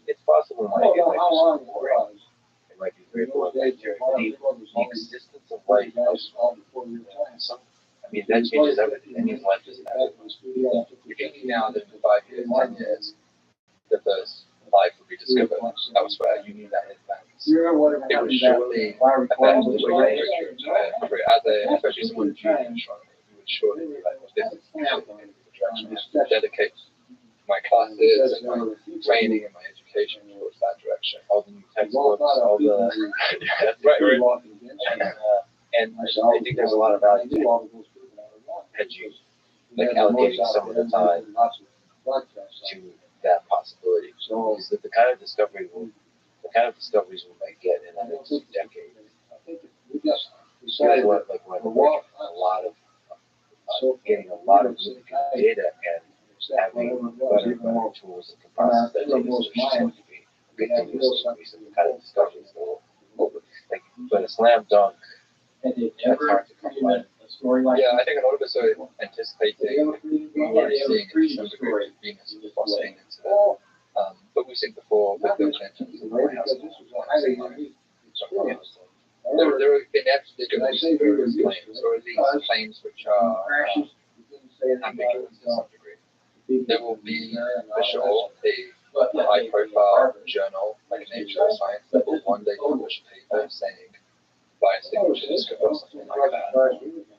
it's possible it might be like boring. It might be very boring bacteria. The existence of life, I mean, that changes everything. That means life doesn't have it. You're thinking now that in 5 years, 10 years, that there's life will be discovered elsewhere. You need that in advance. It would surely affect the way you approach your career. Especially someone who's junior, you would surely be like, this is the direction I have to dedicate my classes and my training and my education towards that direction. All the new textbooks, all the right. And I think there's a lot of value to hedging, like allocating some of the time to that possibility. Because the kind of discoveries we might get in the next decade. Like when we're working on a lot of getting a lot of really good data and having better tools that can process that data, so it's going to be continuously increasing the kind of discoveries that will like, but a slam dunk, that's hard to come by. Yeah, I think a lot of us are anticipating what we're seeing in some degree of Venus and phosphine into it. But we've seen before with Bill Clinton's and White House. There are inevitably going to be spurious claims, or at least claims which are ambiguous to some degree. There will be, for sure, a high-profile journal like Nature or Science that will one day publish a paper saying biosignature discovered or something like that,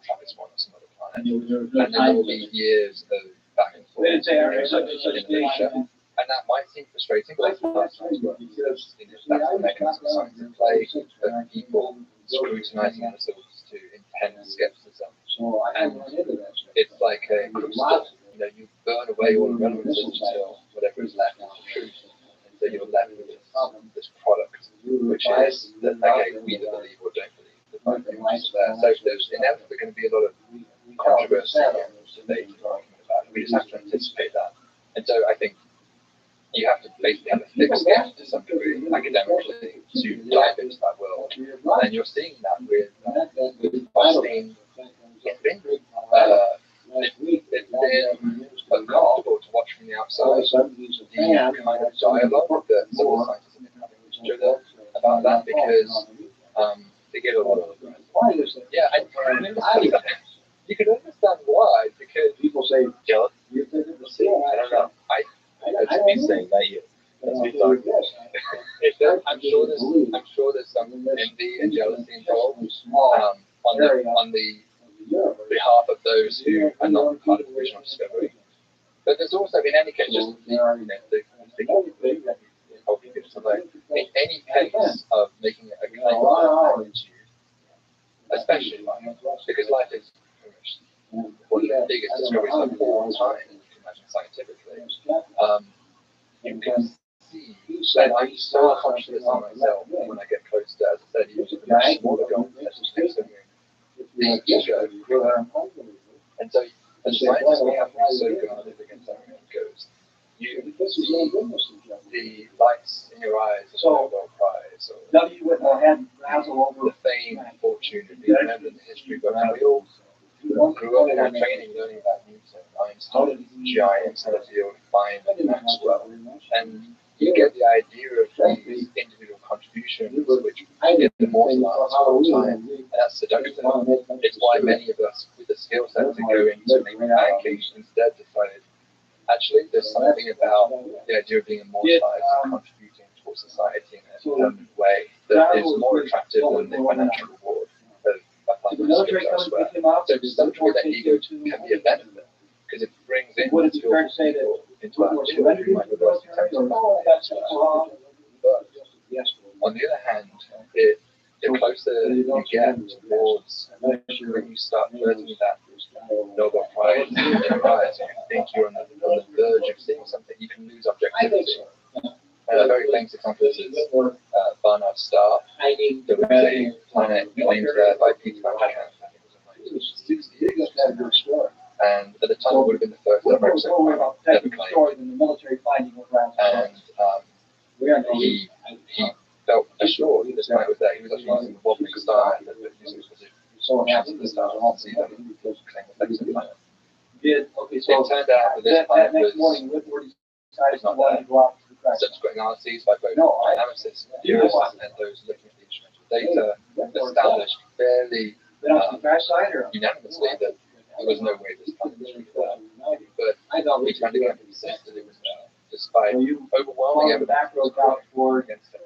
Trappist one or some other planet. And there will be years of back and forth in Asia. And that might seem frustrating, but that's not science work, because that's the mechanism of science in play, of people scrutinizing the results to intense skepticism. And it's like a crucible. You burn away all the relevances until whatever is left is the truth. And so you're left with this product, which is that, okay, we either believe or don't believe the things are there. So there's inevitably going to be a lot of controversy and debate and argument about it. We just have to anticipate that. And so I think you have to basically have a thick skin to some degree academically to dive into that world. And you're seeing that with phosphine. It's been uncomfortable to watch from the outside, the kind of dialogue that some of the scientists have been having with each other about that, because they get a lot of yeah, and you can understand why, because people say Jealous? I don't know. That's me saying, not you. That's me talking. I'm sure there's some envy and jealousy involved. On on the behalf of those who are not part of the original discovery. But there's also been any case, just in any case of making a claim of magnitude, especially life, because life is one of the biggest discoveries of all time, you can imagine scientifically. You can see that I'm so conscious of myself when I get close to, as I said, even a much smaller goal, the ego. And so, as scientists, we have to be so guarded against our own egos. You see the lights in your eyes of the Nobel Prize, or the fame and fortune, and the remember the history book. And we all grew up in our training learning about Newton, Einstein, giants in the field, Feynman, Maxwell, and you get the idea of these individual contributions which get immortalized all the time, and that's seductive. It's why many of us with the skill set to go into maybe banking instead decided, actually, there's something about the idea of being immortalized and contributing towards society in a permanent way that is more attractive than the financial reward of applying my skills elsewhere. So to some degree, that ego can be a benefit, because it brings in skillful people into our field who might otherwise be tempted by it. But on the other hand, the closer you get towards when you start flirting that Nobel Prize in your eyes, and you think you're on the verge of seeing something, you can lose objectivity. A very famous example is Barnard Star. There was a planet claimed there by Peter Van Camp, I think it was in 1960. And at the time, it would have been the first ever exoplanet ever claimed. And he felt assured that this planet was there. He was actually using the wobbling star and using his position of the star to see them claim the exoplanet. It turned out that this planet was not there. Subsequent analyses by both dynamicists, theorists, and those looking at the instrumental data established fairly unanimously that there was no way this planet was really there. But we kind of insist that it was there, despite overwhelming evidence against it.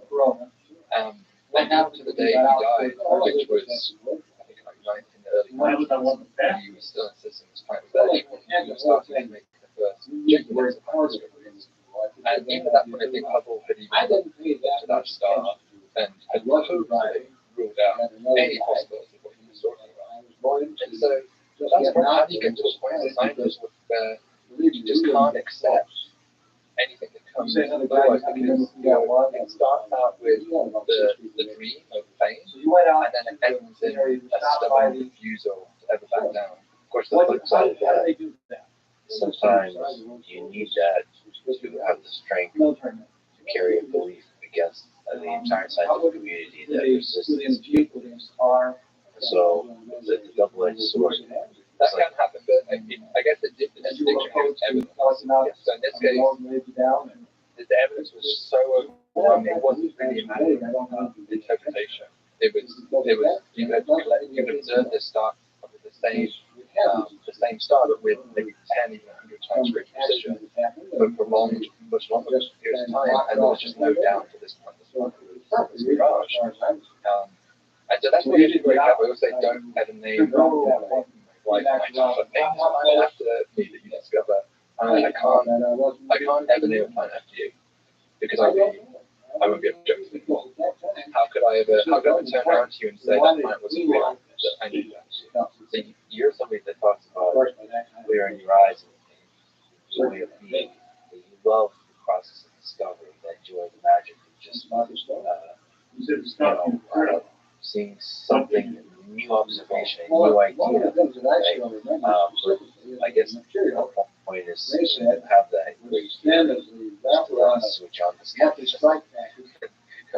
And down to the day he died, which was, I think, like in the early 90s, he was still insisting this planet was there. He was starting to make the first genuine discoveries. And even at that point, I think Hubble had even looked to that star and had totally ruled out any possibility of what he was talking about. And so that's when how do you get to a point as a scientist where you just can't accept anything that comes forward, because it starts out with the dream of fame, and then it ends in a stubborn refusal to ever back down. Of course, the flip side of that, sometimes you need that to have the strength to carry a belief against the entire scientific community that resistance people. So it's a double-edged sword. That can happen, but I guess the distinction here is evidence. So in this case, the evidence was so overwhelming, it wasn't really a matter of interpretation. It was you could observe this star with the same star, but with maybe 10, even 100 times greater precision, for prolonged, much longer periods of time, and there was just no doubt to this point. This was mirage. And so that's what you have to be very careful. I always say, don't ever name my chocolate names after me that you discover. I can't ever name a planet after you, because I won't be objective anymore. How could I ever turn around to you and say that planet wasn't real? I knew that. So you're somebody that talks about clearing your eyes and the way of being. You love the process of discovery, that joy, the magic of just seeing something, new observation, a new idea. Right? But I guess the point is to have that switch on the skepticism,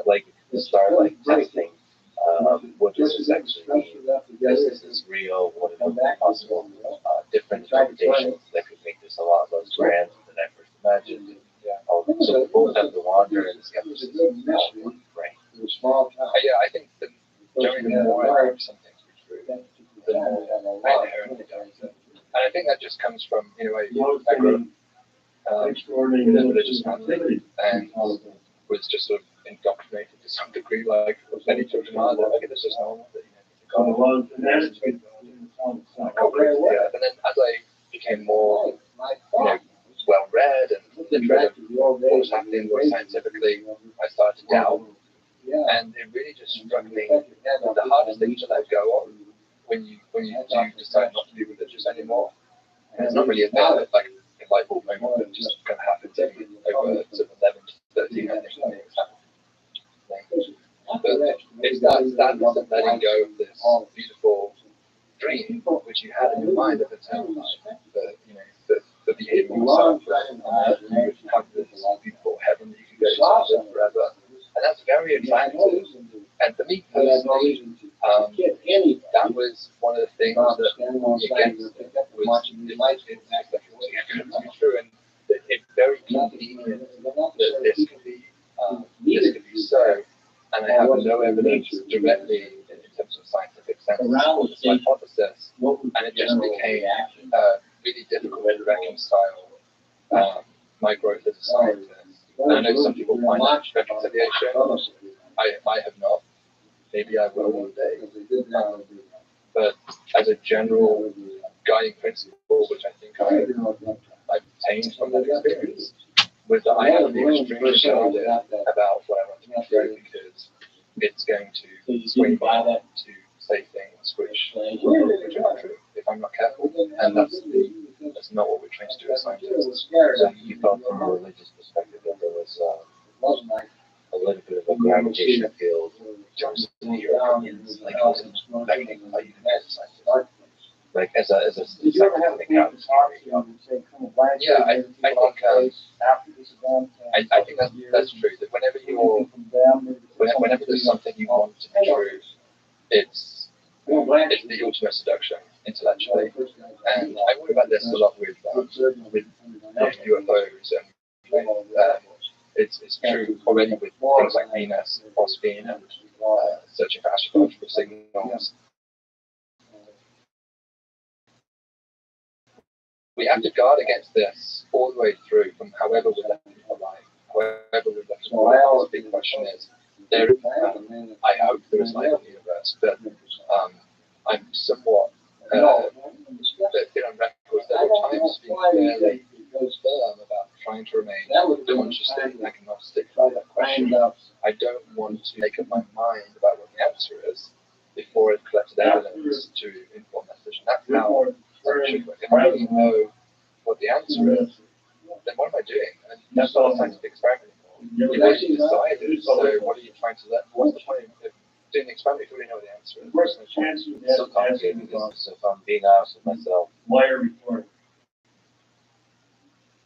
like the starlight testing. What does this actually mean? Is this real? What is possible? Different interpretations that could make this a lot less grand than I first imagined. So we both have the wonder and the skepticism. Right. I think the more I learn some things are true, the more I inherently don't. And I think that just comes from, I grew up in a religious family and was just sort of indoctrinated to some degree, like any children are. That, okay, this is normal. That, And then as I became more, well-read and literate of what was happening more scientifically, I started to doubt. And it really just struck me that the hardest thing to let go of when you do decide not to be religious anymore, and it's not really a bit like a light bulb moment that just kind of happened to me over sort of 11 to 13, I think things happened. But it's that letting go of this beautiful dream which you had in your mind at the time, the behavioral yourself, and you would have this beautiful heaven that you could go to and live forever. And that's very attractive. And for me personally, that was one of the things that against it was it's be true, and it's very convenient that this could be so. And I have no evidence directly in terms of scientific sense for this hypothesis, and it just became really difficult to reconcile my growth as a scientist. And I know some people find that reconciliation. I have not. Maybe I will one day. But as a general guiding principle, which I think I've obtained from that experience, was that I have to be extremely guarded about what I want to be true, because it's going to swing by to say things which are not true if I'm not careful. And that's not what we're trained to do as scientists. So you felt from a religious perspective that there was a little bit of a gravitational field in terms of your opinions, like also affecting how you can as a scientist. Like as a second thing out. Yeah, I think that's true. That whenever there's something you want to be true, it's the ultimate seduction intellectually. And I worry about this a lot with UFOs, and it's true already with things like Venus, phosphine, and searching for astrological signals. We have to guard against this all the way through, from however we're left alive, however we're left alive. The big question is, I hope there is life in the universe, but I'm somewhat been on record several times being fairly firm about trying to remain consciously agnostic about that question. I don't want to make up my mind about what the answer is before I've collected evidence to inform that decision. That's how it should work. If I don't know what the answer is, then what am I doing? And that's not a scientific experiment anymore. You've already decided, so what are you trying to learn? What's the point of doing the experiment if you already know the answer is? It's so complicated, so if I'm being honest with myself,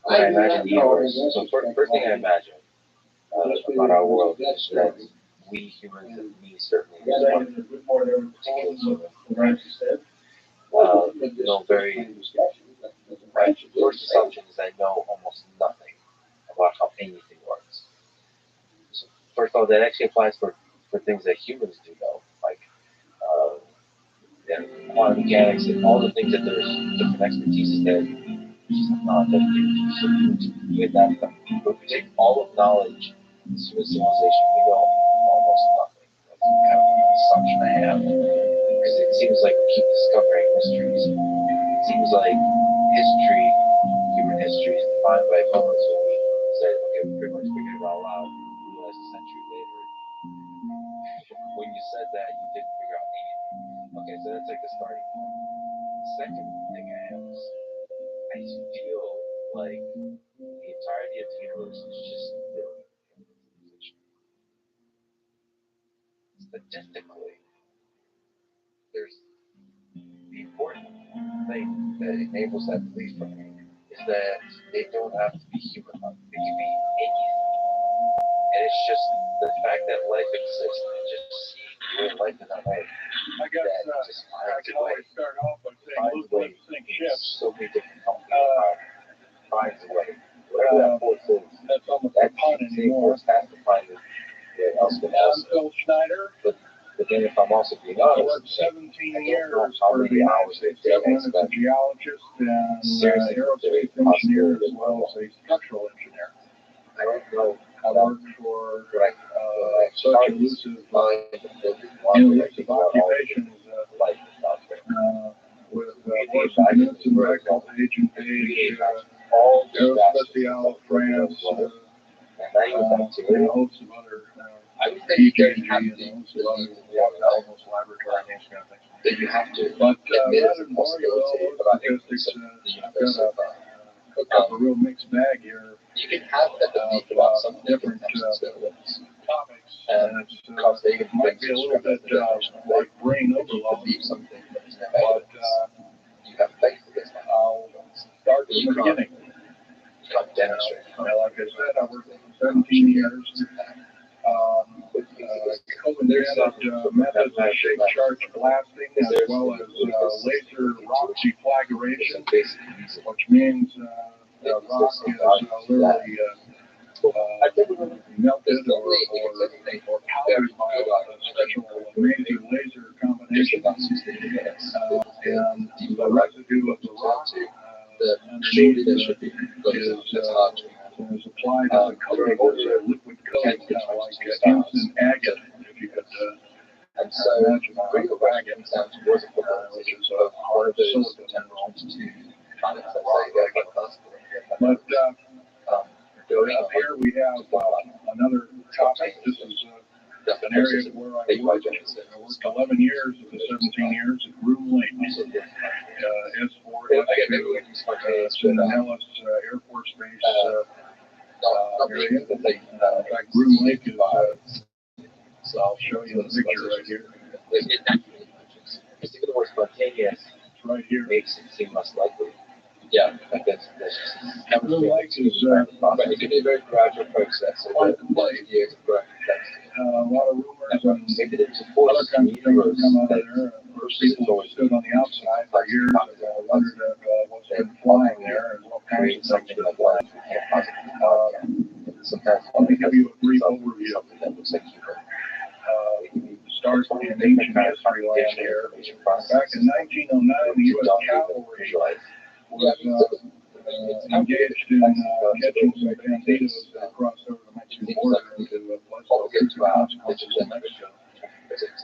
I imagine the universe. So first thing I imagine about our world is that we humans, and me certainly, as one particular human, know very. My first assumption is I know almost nothing about how anything works. So first of all, that actually applies for things that humans do know, like quantum mechanics and all the things that there's different expertises that with that. But if we take all of knowledge in human civilization, we know almost nothing. That's kind of an assumption I have, because it seems like we keep discovering mysteries. It seems like human history is defined by moments when we say, okay, we pretty much figured it all out. We realized a century later, when you said that, you didn't figure out anything. Okay, so that's like the starting point. The second thing I have is, I feel like the entirety of the universe is just literally improvisation. Statistically, there's the important thing that enables that belief for me is that they don't have to be human like. They can be anything. And it's just the fact that life exists and just seeing the way life is on Earth. I guess I can always start off by saying most of us think ships. So many different companies finds a way. Whatever that force is, That's almost that a pun same anymore. force has to find it where else can I'm Phil Schneider. But then if I'm also being I honest, worked 17 years how for the many United hours a States day I government as a spend geologist and seriously aerospace engineer as well as a structural engineer. I don't know I worked for what I such elusive mind of building one elusive that I think about all occupation as was some Knudsen back on page and page, Aerospatiale France, and a host of other, PJG and a host of other almost laboratory things, kind of things. That you have to But admit rather than bore you with all those statistics, I've got a real mixed bag here. you can have that debate about some different topics, and it might be a little bit like brain overload, something that is but you have faith in this. I'll start from the beginning. You can't demonstrate. Like I said, I worked for 17 years. Co-invented methods of shape charge blasting as well as laser rock deflagration, which means rock is literally melted or powdered by a special major laser combination, and the residue of the rock underneath is applied as a coating, a liquid coating, kind of like instant agate, if you could And so, imagine bring the wagon down towards the which is a hard silicon minerals to kind of But up here we have another topic. This is an area where I worked. I worked 11 years of the 17 years at Groom Lake. S4, it's in the Nellis Air Force Base area. In fact, Groom Lake is, so I'll show you the picture right here. Just the word spontaneous It's right here. makes it seem less likely. Yeah, Like that's Groom Lake is but it can be a very gradual process. So the years of growth. a lot of rumors and maybe there's a other force kinds of things that come out of that there. People who stood on the outside for years have wondered what's been flying there and what kinds creates of something things that been flying. lies we can't possibly Sometimes let me give you a brief overview. something that looks like you Starts in ancient history land here. Back in 1909, the U.S. cavalry was engaged in catching some banditos that crossed over the Mexican border into what's called consequences in Mexico.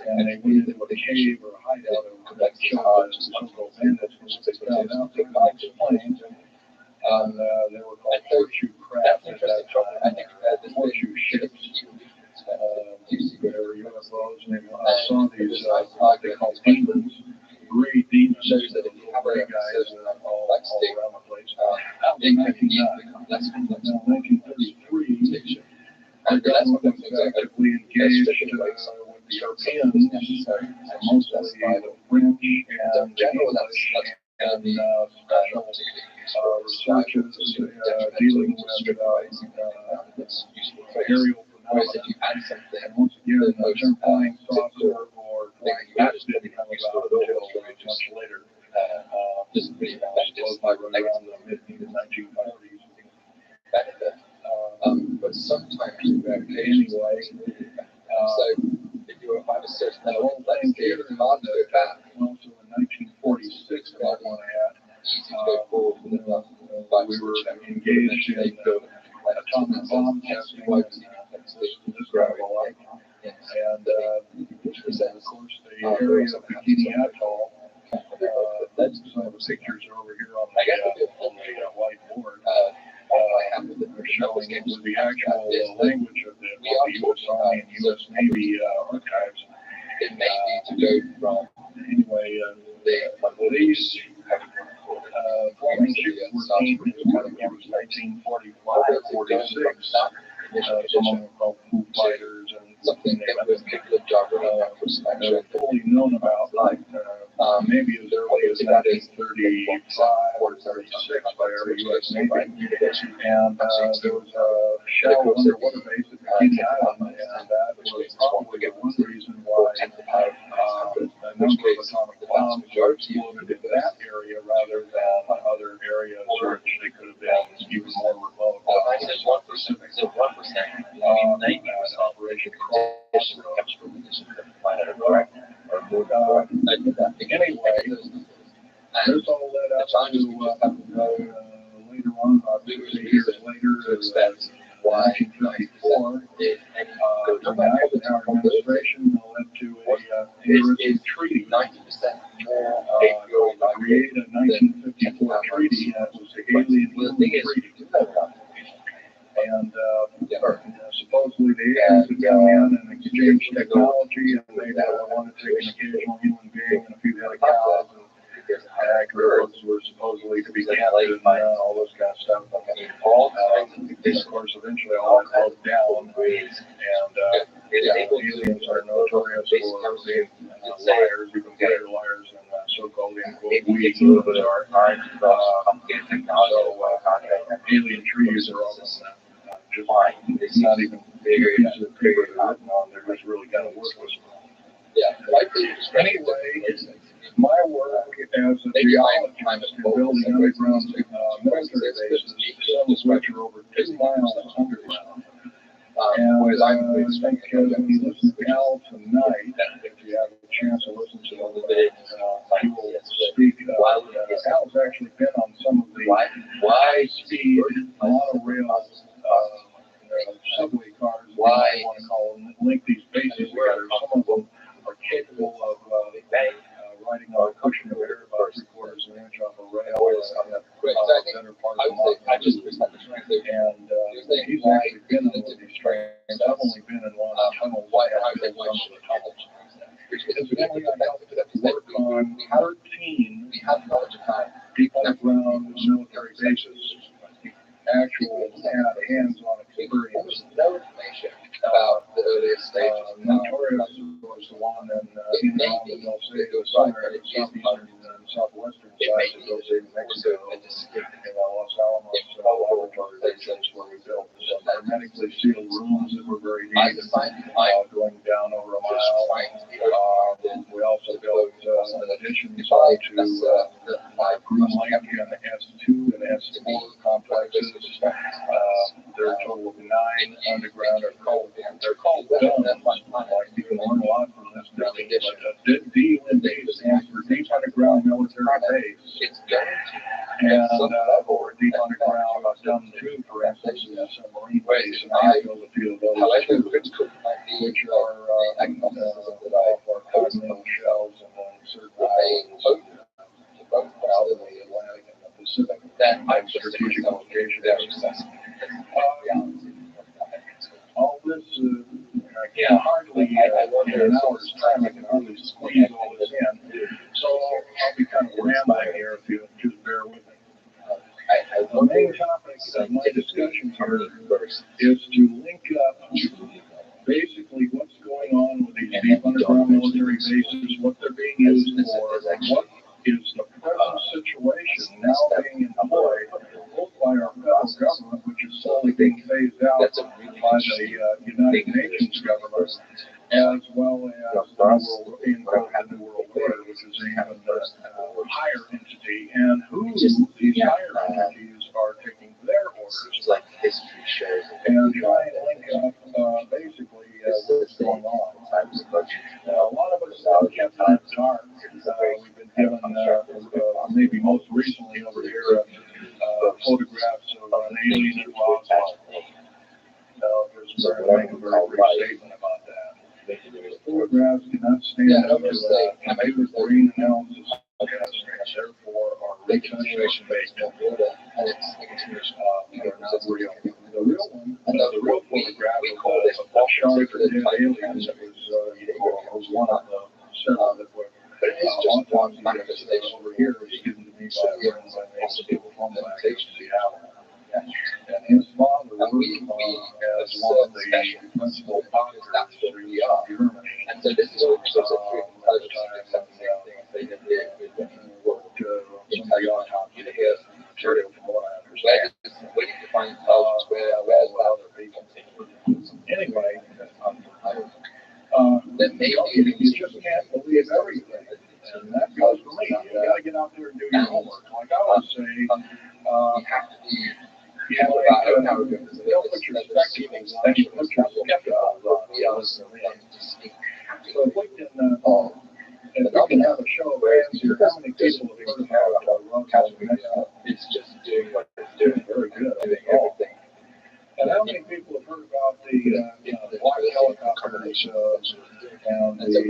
And they went into a cave or a hideout and killed the so-called bandits. They found out they were planes, and they were called horseshoe craft at that time. I think horseshoe ships. Whatever UFOs, and I saw these they call demons, gray demons, gray guys all around the place. In 1933, our government was actively engaged with the Europeans, mostly the French and English, and special researchers dealing with aerial phenomena. And once again, the term flying saucer or flying bats didn't come about until much later. This is pretty much right around the mid-1940s. But sometimes Anyway, so if you have a certain the whole thing here is hard to go back. Also in 1946, that one I had. We were engaged in atomic bomb testing and this gravel light. And of course, the area of Bikini Atoll, some of the pictures are over here on the whiteboard. They're showing it with the actual language of the U.S. Army and U.S. Navy archives. it may need to go from Anyway, these flying ships were seen in 1945 or 46. Some of them called Foo Fighters and something that was particular geography they're fully known about, maybe as early as 1935 or 36 by our U.S. Navy. And there was a shallow underwater base at Bikini Island, and that was probably one reason why a number of atomic bombs were exploded in that area rather than other areas which they could have been even more remote. Operation Crossroads. Anyway, this all led up to later on, about 2 years later, in 1954, during Eisenhower administration led to a interesting treaty. 90% more Create a 1954 treaty that was the Alien Treaty. And supposedly the aliens would come in and exchange technology, and they wanted to take an occasional human being and a few head of cows, and agricultures were supposedly to be kept, and all those kind of stuff. Of course, eventually all that broke down, and aliens are notorious for being liars, even greater liars than so-called we humans are. Alien treaties are almost just it's not even bigger pieces of paper they're written on, they're just really kind of worthless. Anyway, my work as a geologist in building underground military bases, some of which are over 2 miles underground. And I think when you listen to Al tonight, if you have a chance to listen to him, he will speak. Al's actually been on some of the high-speed monorail subway cars, I want to call them, link these bases together. Some of them are capable of riding on a cushion of air about 3/4 of an inch off a rail, better part of the model. And he's actually been on one of these trains. I've only been in one. I don't know why I've been on some of the tunnels. Incidentally, I helped work on 13 deep underground military bases. Actual hands-on experience. No information about the earliest stages. Notorious was the one in They'll say it was somewhere in the southeastern and southwestern sides of those in Mexico, in Los Alamos laboratory stations where we built some hermetically sealed rooms that were very deep, going down over a mile. We also built additions to Green Lake and S2 and S4 complexes. There are a total of 9 underground. They're called domes. Like you can learn a lot from this building. But DUNB stands for Deep Underground Military Base. And or Deep Underground Dome 2, for instance, is a submarine base. And I built a few of those too, which are off our continental shelves and then certain islands out in the Atlantic and the Pacific. Strategic locations. All this, I can hardly, in an hour's time, I can hardly squeeze all this in. So I'll be kind of rambling here if you just bear with me. The main topic of my discussion here is to link up basically what's going on with these deep underground military bases, what they're being used for, what is the present situation now being employed both by our federal government, which is slowly being phased out by the United Nations government, as well as the New World Order, which is an even higher entity, and who these higher entities are taking their orders, and try and link up basically what's going on. A lot of us have kept in the dark. We've been given, maybe most recently over here, photographs of an alien at Rothschild. There's a very brief statement about that. The photographs cannot stand up to computer brain analysis, and therefore are reconstruction-based. And it's they're not real. The real one, the real photograph of the shark or dead aliens was one of the several that were. But it is just one manifestation over here was given to me by friends I made some people from back in Seattle. And his father worked as one of the principal doctors in Germany. And so this is also a they worked in the autopsy material from what I understand. Waiting to find where's other people. Anyway, then maybe you just can't believe everything. And that goes for me. You gotta get out there and do your homework. Like I would say, you have to be don't put your spectacles on, you put your skepticals on. So if we can have a show of hands here, how many people have heard about rothschild? It's just doing what it's doing very good. Doing everything. And how many people have heard about the black helicopters, and the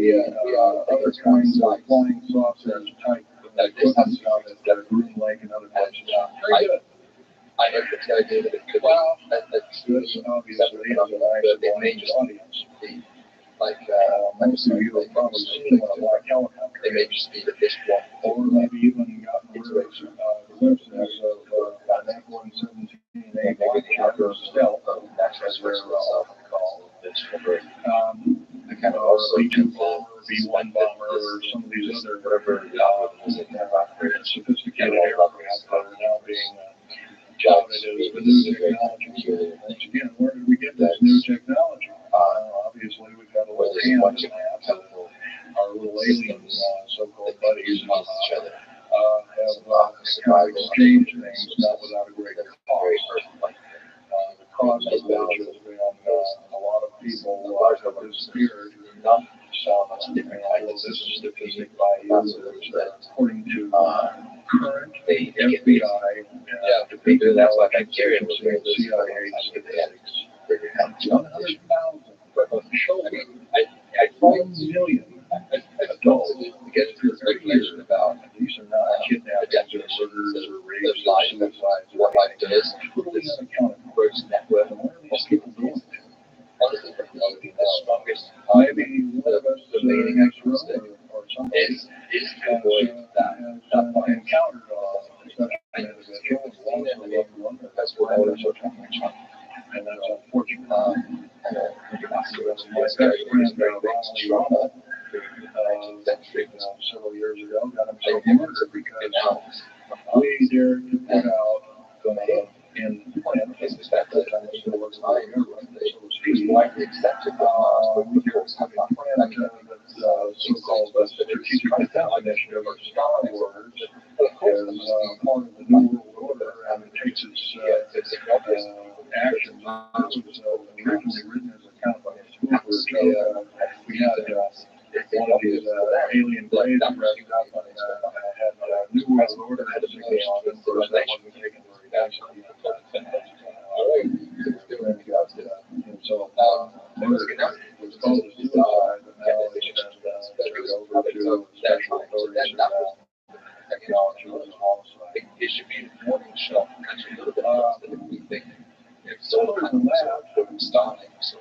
other kinds of flying saucers type equipment out at Groom Lake and other places. Very good. I know the idea that it could be that's obviously a major audience. like most of you have probably seen a black helicopter. they may just be the fish one. Or maybe even gotten glimpses of an F-117A black helicopter stealth, as they're called. I kind of also B-2 bomber, B-1 bomber, or some of these other sophisticated aircraft that are now being touted as the new technology. Once again, where did we get this new technology? Obviously, we've got a little hand in that. Our little alien so-called buddies have kind of exchanged things, not without a great cost. The cause of which has been a lot of people have disappeared. This is statistic by users that according to current FBI That's why Nigeria was very CIA statistics. 100,000. 1 million adults get speculation about these are not kidnappings or murders or rapes or suicides. what life does. Totally unaccounted for. What are these people doing? Honestly, the strongest Maybe one of us debating room or something is to avoid that. has encountered such an individual as long as the loved one That's what I would have talking about. and that's unfortunate. My best Very friend, big Ronald, trauma. several years ago, got himself murdered because we dared to put out in Flint, at that time it still was my government, so was He's he. widely accepted. We have a plan that's so-called strategic defense initiative or Star Wars is part of the New World Order and it takes its actions. It was originally written as a kind of a spoof or a joke. We had one of these alien blades dressed up and had New World Order had a signal on it. Of course, that wasn't taken very nicely. And so it was called a suicide, but now it's been over to special authorities technology as homicide. It should be a warning shot, actually, a little bit faster than we think. So Other than that, starting, so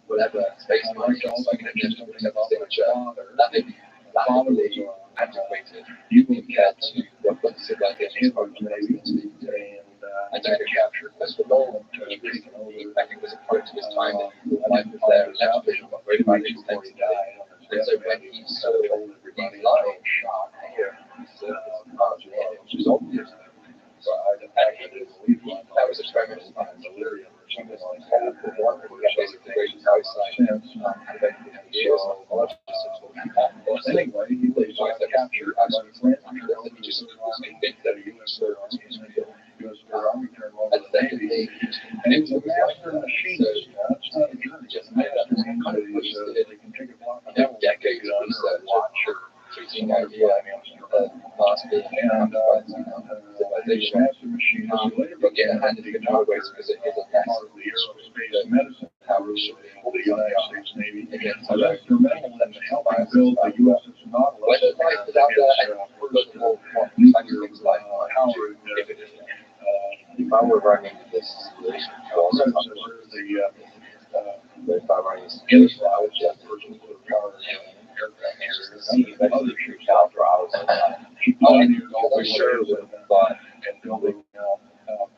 whatever space marshal, like an engine, signature, nothing was antiquated. you will Compared to what the civilization was maybe and data capture. That's what Nolan I think was a product of his time that life was there and television got very much extensively. And so when he saw everybody lying shot here, which is obvious. So that was experimental on delirium or something like that. One we have basically great outside anyway, he was captured by the French U.S. Army turned over to the Navy, and he was a master machinist. That's not a journey. They can take a block of decades of research or treating idea of last being and civilization. master machinist. Later Get handed in guitar ways because it is a part of the aerospace medicine power of the United States Navy. So that's instrumental in helping build the USS Nautilus. Whether life is out there and first of all, nuclear powered If I were running this situation, I was if I run this situation, I would just power other true caliber. I was for sure, but and building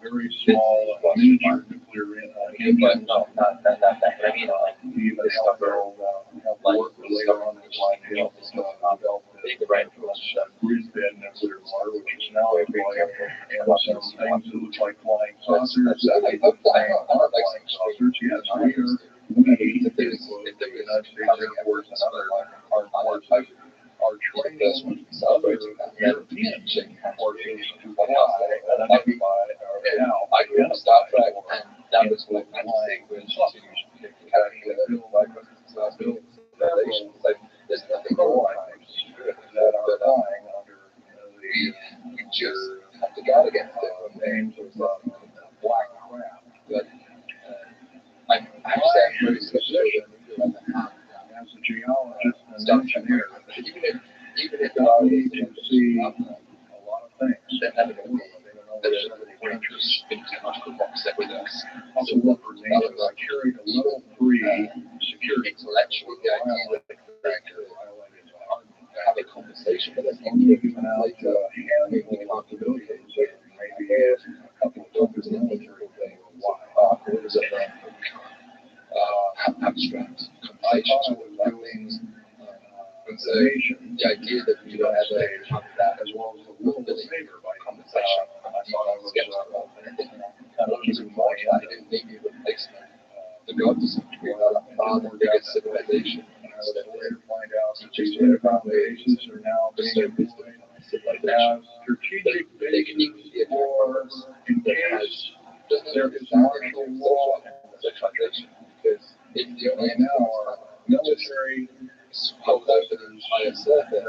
very small miniature nuclear engines. but no, not that. But I mean, like, Even help build work later on in his life. He helped develop big brand grid bed nuclear water, which is now employed and some things that look like flying saucers. Flying saucers, yes, we the United States Air Force and other hard parts are training celebrating that. European forces to fly, identify, or now I Star Trek, and that was what I think was to build relations. Like, there's nothing wrong that are flying under we just have to guard against it. names of black craft. But I'm very engineer, even if I can see a lot of things that haven't been there's another interest in technological box that with us. Also, what for me is I carried a level 3 security intellectual. The idea that the director have a conversation with us and giving out handling responsibilities. Maybe a couple of doctors in the military thing or quarters of abstract conversations with things. And so the idea that we don't have that as well as a little bit favor by conversation, I thought I was skeptical. And I think kind of keeping in mind that I didn't think it would place the gods to be that far the biggest civilization. And I was later find out that these underground bases are now being employed as strategic bases for in case there is martial law civilization. Because in the only now are military supposed to the higher surface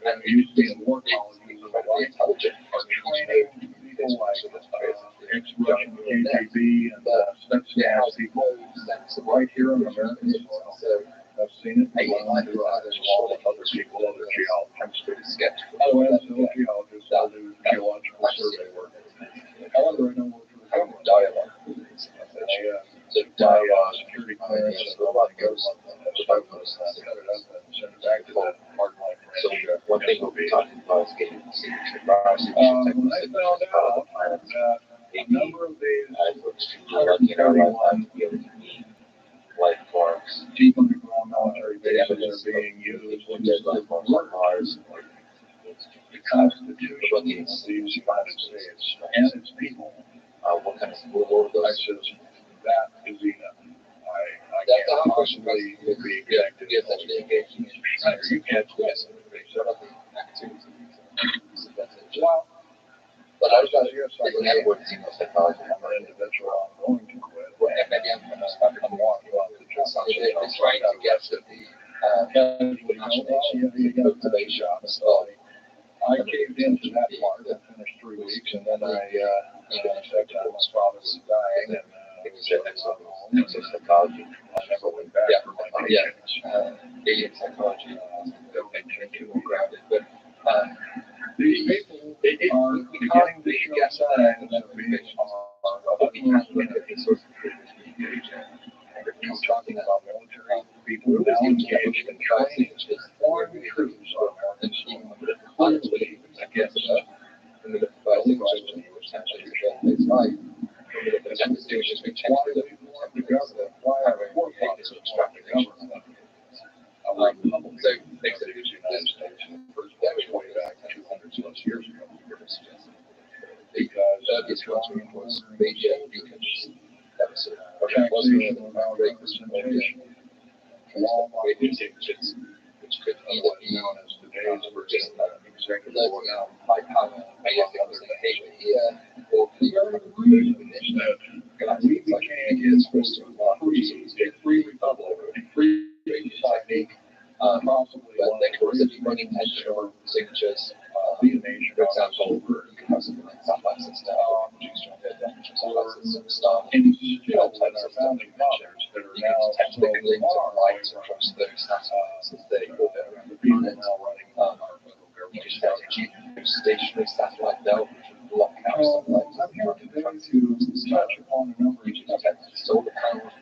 and usually in war colleges incredibly intelligent are training people like ex-Russian KGB and Spetsnaz people right here in America. So I've seen it. I like to there's a lot of other people, other geologists, skeptical. Oh, as a geologist, I'll do geological survey work. However, I know I don't dialogue. So dialogue, security clearance, and a lot goes so one thing we'll be talking about is getting signature browsers. I found out that a number of these lucky in our lifetime to be able to meet life forms. Deep underground military bases are being used in life forms on Mars. The Constitution of the United States and its people. What kind of school those? That is enough. I can't possibly be exacted. You can't twist. Well, but I was going to hear something. I would see most technology. I'm an individual. I'm going to quit. Maybe I'm walking off the truck. It's trying to get to the motivation shop. So I caved into that part. I finished 3 weeks, and then I checked out my father was dying, and Nexus psychology. I never went back for my alien psychology. And too more grounded. But these people are beginning to show signs of being source of engaged. I'm talking about military people now engaged in training foreign troops on American soil. Clearly against the Constitution, it's like the Constitution has been changed. The government, why are we obstructing the government? So things that is United States that was way back 200 plus years ago. Because it's going towards media beacons. That was taxation without representation. Which could either be known as today's version of executive order, high power, other behavior here, or the reason is that we became a free republic, a free society, possibly but they could also be running tension signatures. For example, you can have something like satellite system, stuff, all types of founding fathers that are now technically linked to rights across those satellites as they orbit around the planet. You can have a stationary satellite belt, which would block out satellites. I'm here today to touch upon a number of solar panels,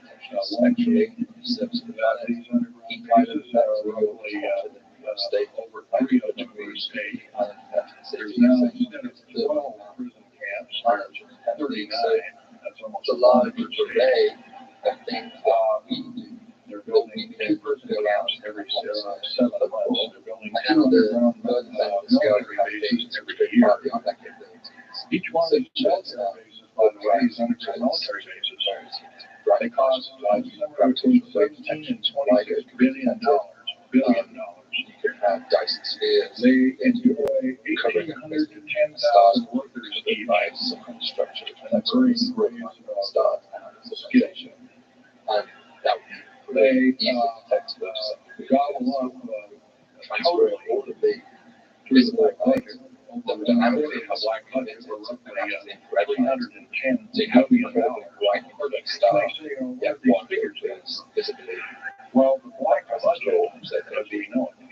spectrally, service for that. Heat prices that are really stay over 300 degrees. There's now, instead of 12 prison camps, 39. That's almost a large array of things they're building 2 prison camps every 7 months. They're building 2 underground military bases every year. Each one of these military bases, by the way, is underground military bases. They cost somewhere between $17 and $26 billion. You can have Dyson spheres. They employ 1,800 to 10,000 workers each. Some kind of structure. And that's where start civilization. And that would be easy textbooks. Gobble up transfer all of the physical things. The dynamically how black money is roughly 310 billion right product start. Yeah, one figure is visibly. Well, the black budget, as we know it,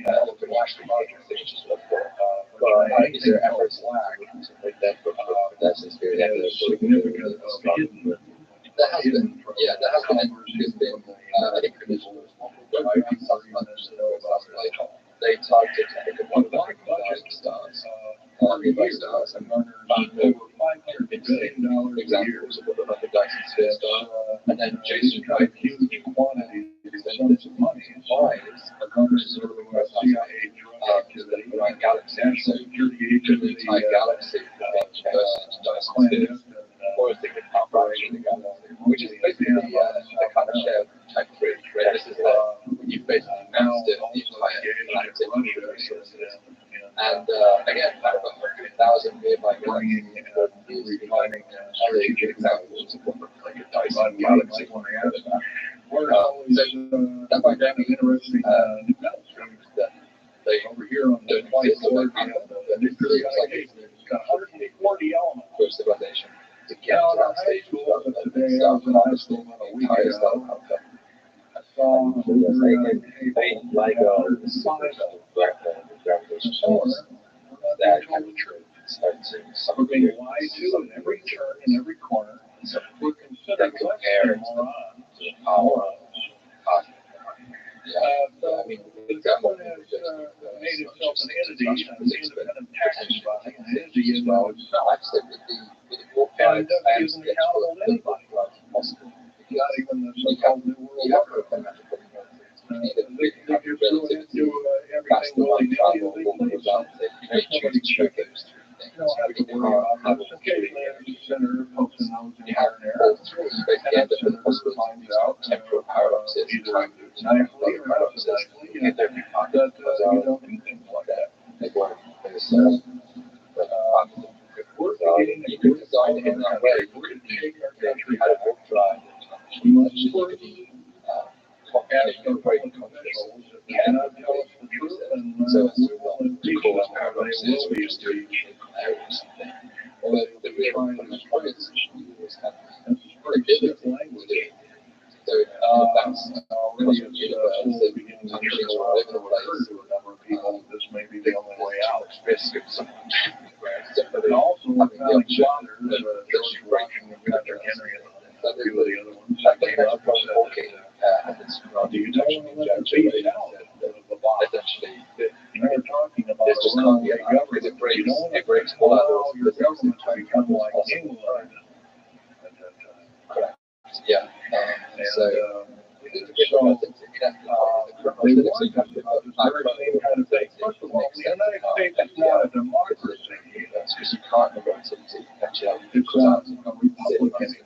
is there efforts to make that for that's the spirit that is significant that has been, yeah, that has been, it's been, I think they talk to one of the stars, stars, and over $500 million examples of what the Dyson Sphere star, and then Jason Wright, huge quantities of money, buys a countries of the CIA around galaxies, so the entire galaxy versus Dyson Spheres, or if they could operate in the galaxy, which is basically the kind of shared type 3, right? This is you've basically mastered the entire galactic resources. And again, out of 100,000 nearby galaxies, finding really good examples of what like a Dyson galaxy when they have that. So that might be interesting that they over here on the 24th, the nuclear it's got 140 elements for civilization to get to that stage of today. I was in high school about a week ago. I saw that we're being lied to in every turn, in every corner. So we're considering compared to our I mean, the government has made itself an entity, an independent taxing body, an entity in itself. And it isn't accountable to anybody. Not even the so-called New World Order. They just do everything willy-nilly. Nobody check it. You don't have to worry about this. Occasionally, there's a senator pokes a nose in here and there. And the senator finds out temporal paradoxes, either nicely or not so nicely, that we don't do things like that. If we're getting a good design in that way, we're going to take our country out of overdrive. We must ask our public officials that cannot tell us the truth, and we will impeach them, or they will be impeached. Or they will try and destroy it. That's pretty stiff language. So that's really a beginning to occur to a number of people. This may be the only way out. But also, I'm kind of bothered that George Washington and Patrick Henry and a few of the other ones that came up and said, do you tell them that beat out the box? They're talking about a runaway government. You don't allow your government to become like England at that time. Correct. Yeah. So they want this very same kind of thing. First of all, the United States is not a democracy. Because you can't actually it's a Republican. It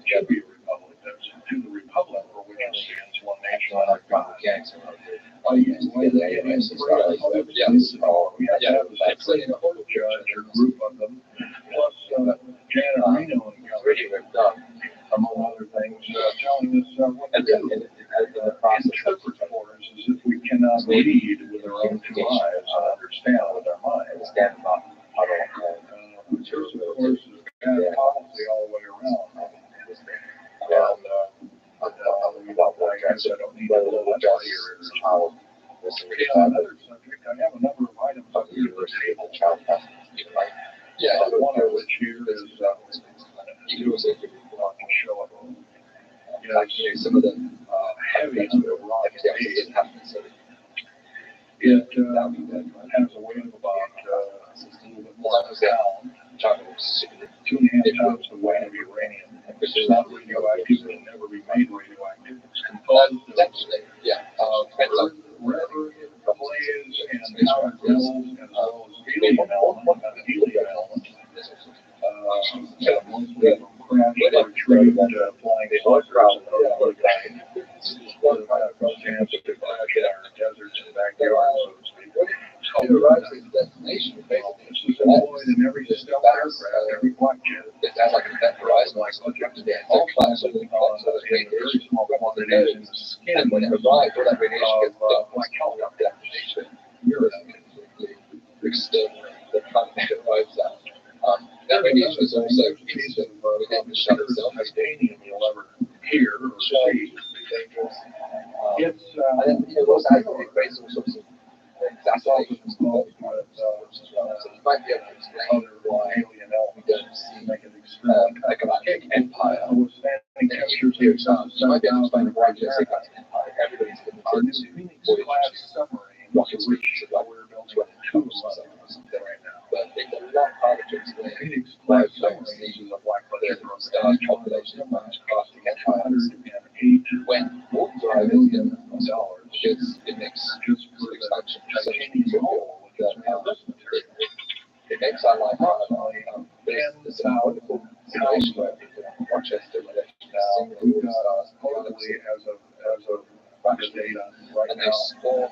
should be a republic. That's to the republic for which it stands, one nation under God. A whole judge or group of them, plus Janet Reno and among other things, telling us what to do. Interpret for us as if we cannot read with our own two eyes and understand with our minds. Which is, of course, bad policy all the way around. I guess I don't need to blow that out here. Okay, on another subject, I have a number of items up here at the table. Yeah, one of which here is you can show up. You know, some of the heavy rock it happens. It has a weight of about a little bit more than a pound. 2.5 times the weight of uranium. It's not radioactive. It will never be made radioactive. It's composed of rare earth clays and powdered metals, as well as helium element, helium element. Mostly from crash or retrieved flying saucers and other things. To crash in our deserts and backyards, so to speak. This is employed in every stealth aircraft, every black jet. All classes in very small quantities in the skin of black helicopter. That radiation is also a piece of titanium you'll ever hear or see. It's also composed So you might be able to explain why we don't see a galactic empire. And here you might be able to explain why we don't see a galactic empire. Everybody's limited to rocket speed to like 22 or something right now. But it's a lot harder to explain why we don't see the star population of much galactic empires when warp drive is $1 billion because it makes expansion such a trivial that it makes our life hard. There's a wonderful situation where people in Rochester where they simulate stars totally as of data right and now.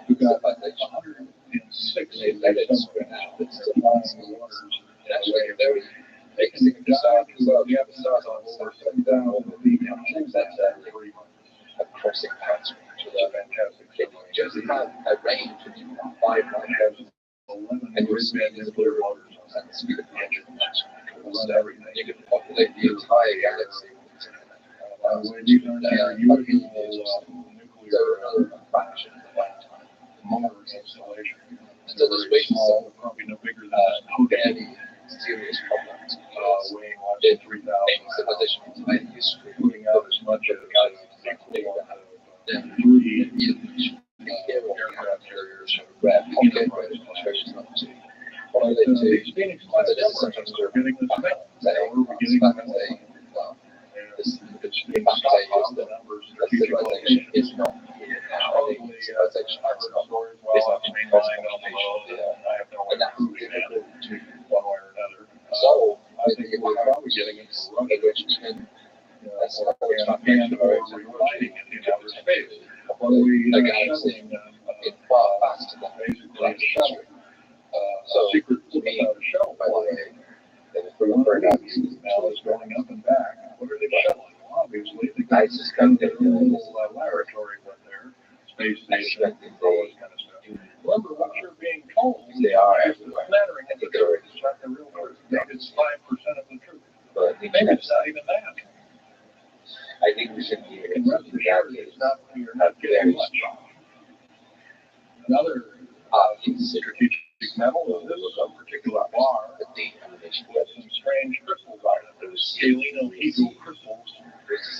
We've got 106 they let it spread out. It's still not in the waters. That's a very basic design as well. You have stars on over 7,000 feet. That's a crossing pattern, which is a fantastic thing. Just have a range of 5 miles. And your speed is blue waters and the speed of the engine runs everything. You can populate the entire galaxy. When you learn your usual nuclear fraction of the lifetime, Mars installation. And so there's ways small, probably no bigger than fairly serious problems. Weighing less than 3,000 civilization in history, putting out as much of the galaxy than 3 aircraft carriers have read. What are they to? Phoenix Lights are sometimes they're getting this metal. We're beginning to this impacts the numbers. The civilization is not here now. Civilization is not mainline on the low. I have no way to prove it to one way or another. So I think we're probably getting into Russia, which can that's not and or refining it in outer space. When we are seeing it far faster than basically a shuttle. So secret about a shuttle, by the way, that is now is going up and back. What are they shuttling? Obviously, the guys just come to their little laboratory with their space station and all this kind of stuff. Remember what you're being told. They are everywhere. Flattering at the truth. It's not the real truth. It's 5% of the truth. But maybe it's not even that. I think we should be in rest assured it's not you're not getting much. Another strategic metal is this particular bar with some strange crystals on it. There's scalenohedral crystals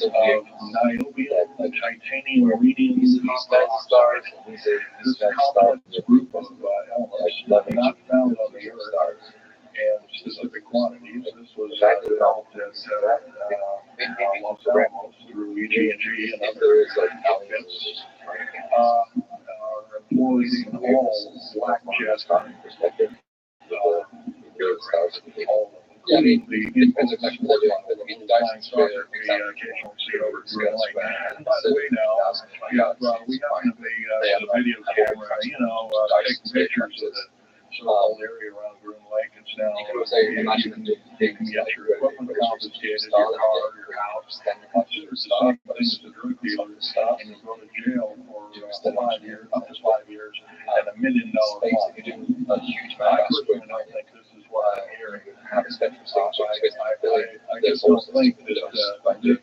of niobium, titanium, iridium, copper stars. This complex group of elements not found on the Earth and specific quantities. This was developed at Los Alamos through EG&G and other outfits. Our employees in all black jets perspective. I mean, the independent technology that the flying saucer we occasionally see over Green Lake. And by the way, now, we happen to be with a video camera, taking pictures of the whole area around Green Lake. It's now you can get your equipment confiscated, your car, your house. There's the same thing as a drug dealer, and you go to jail for 5 years, up to 5 years, and $1 million fine. A huge amount. I personally don't think this is what I'm hearing. I just don't think that this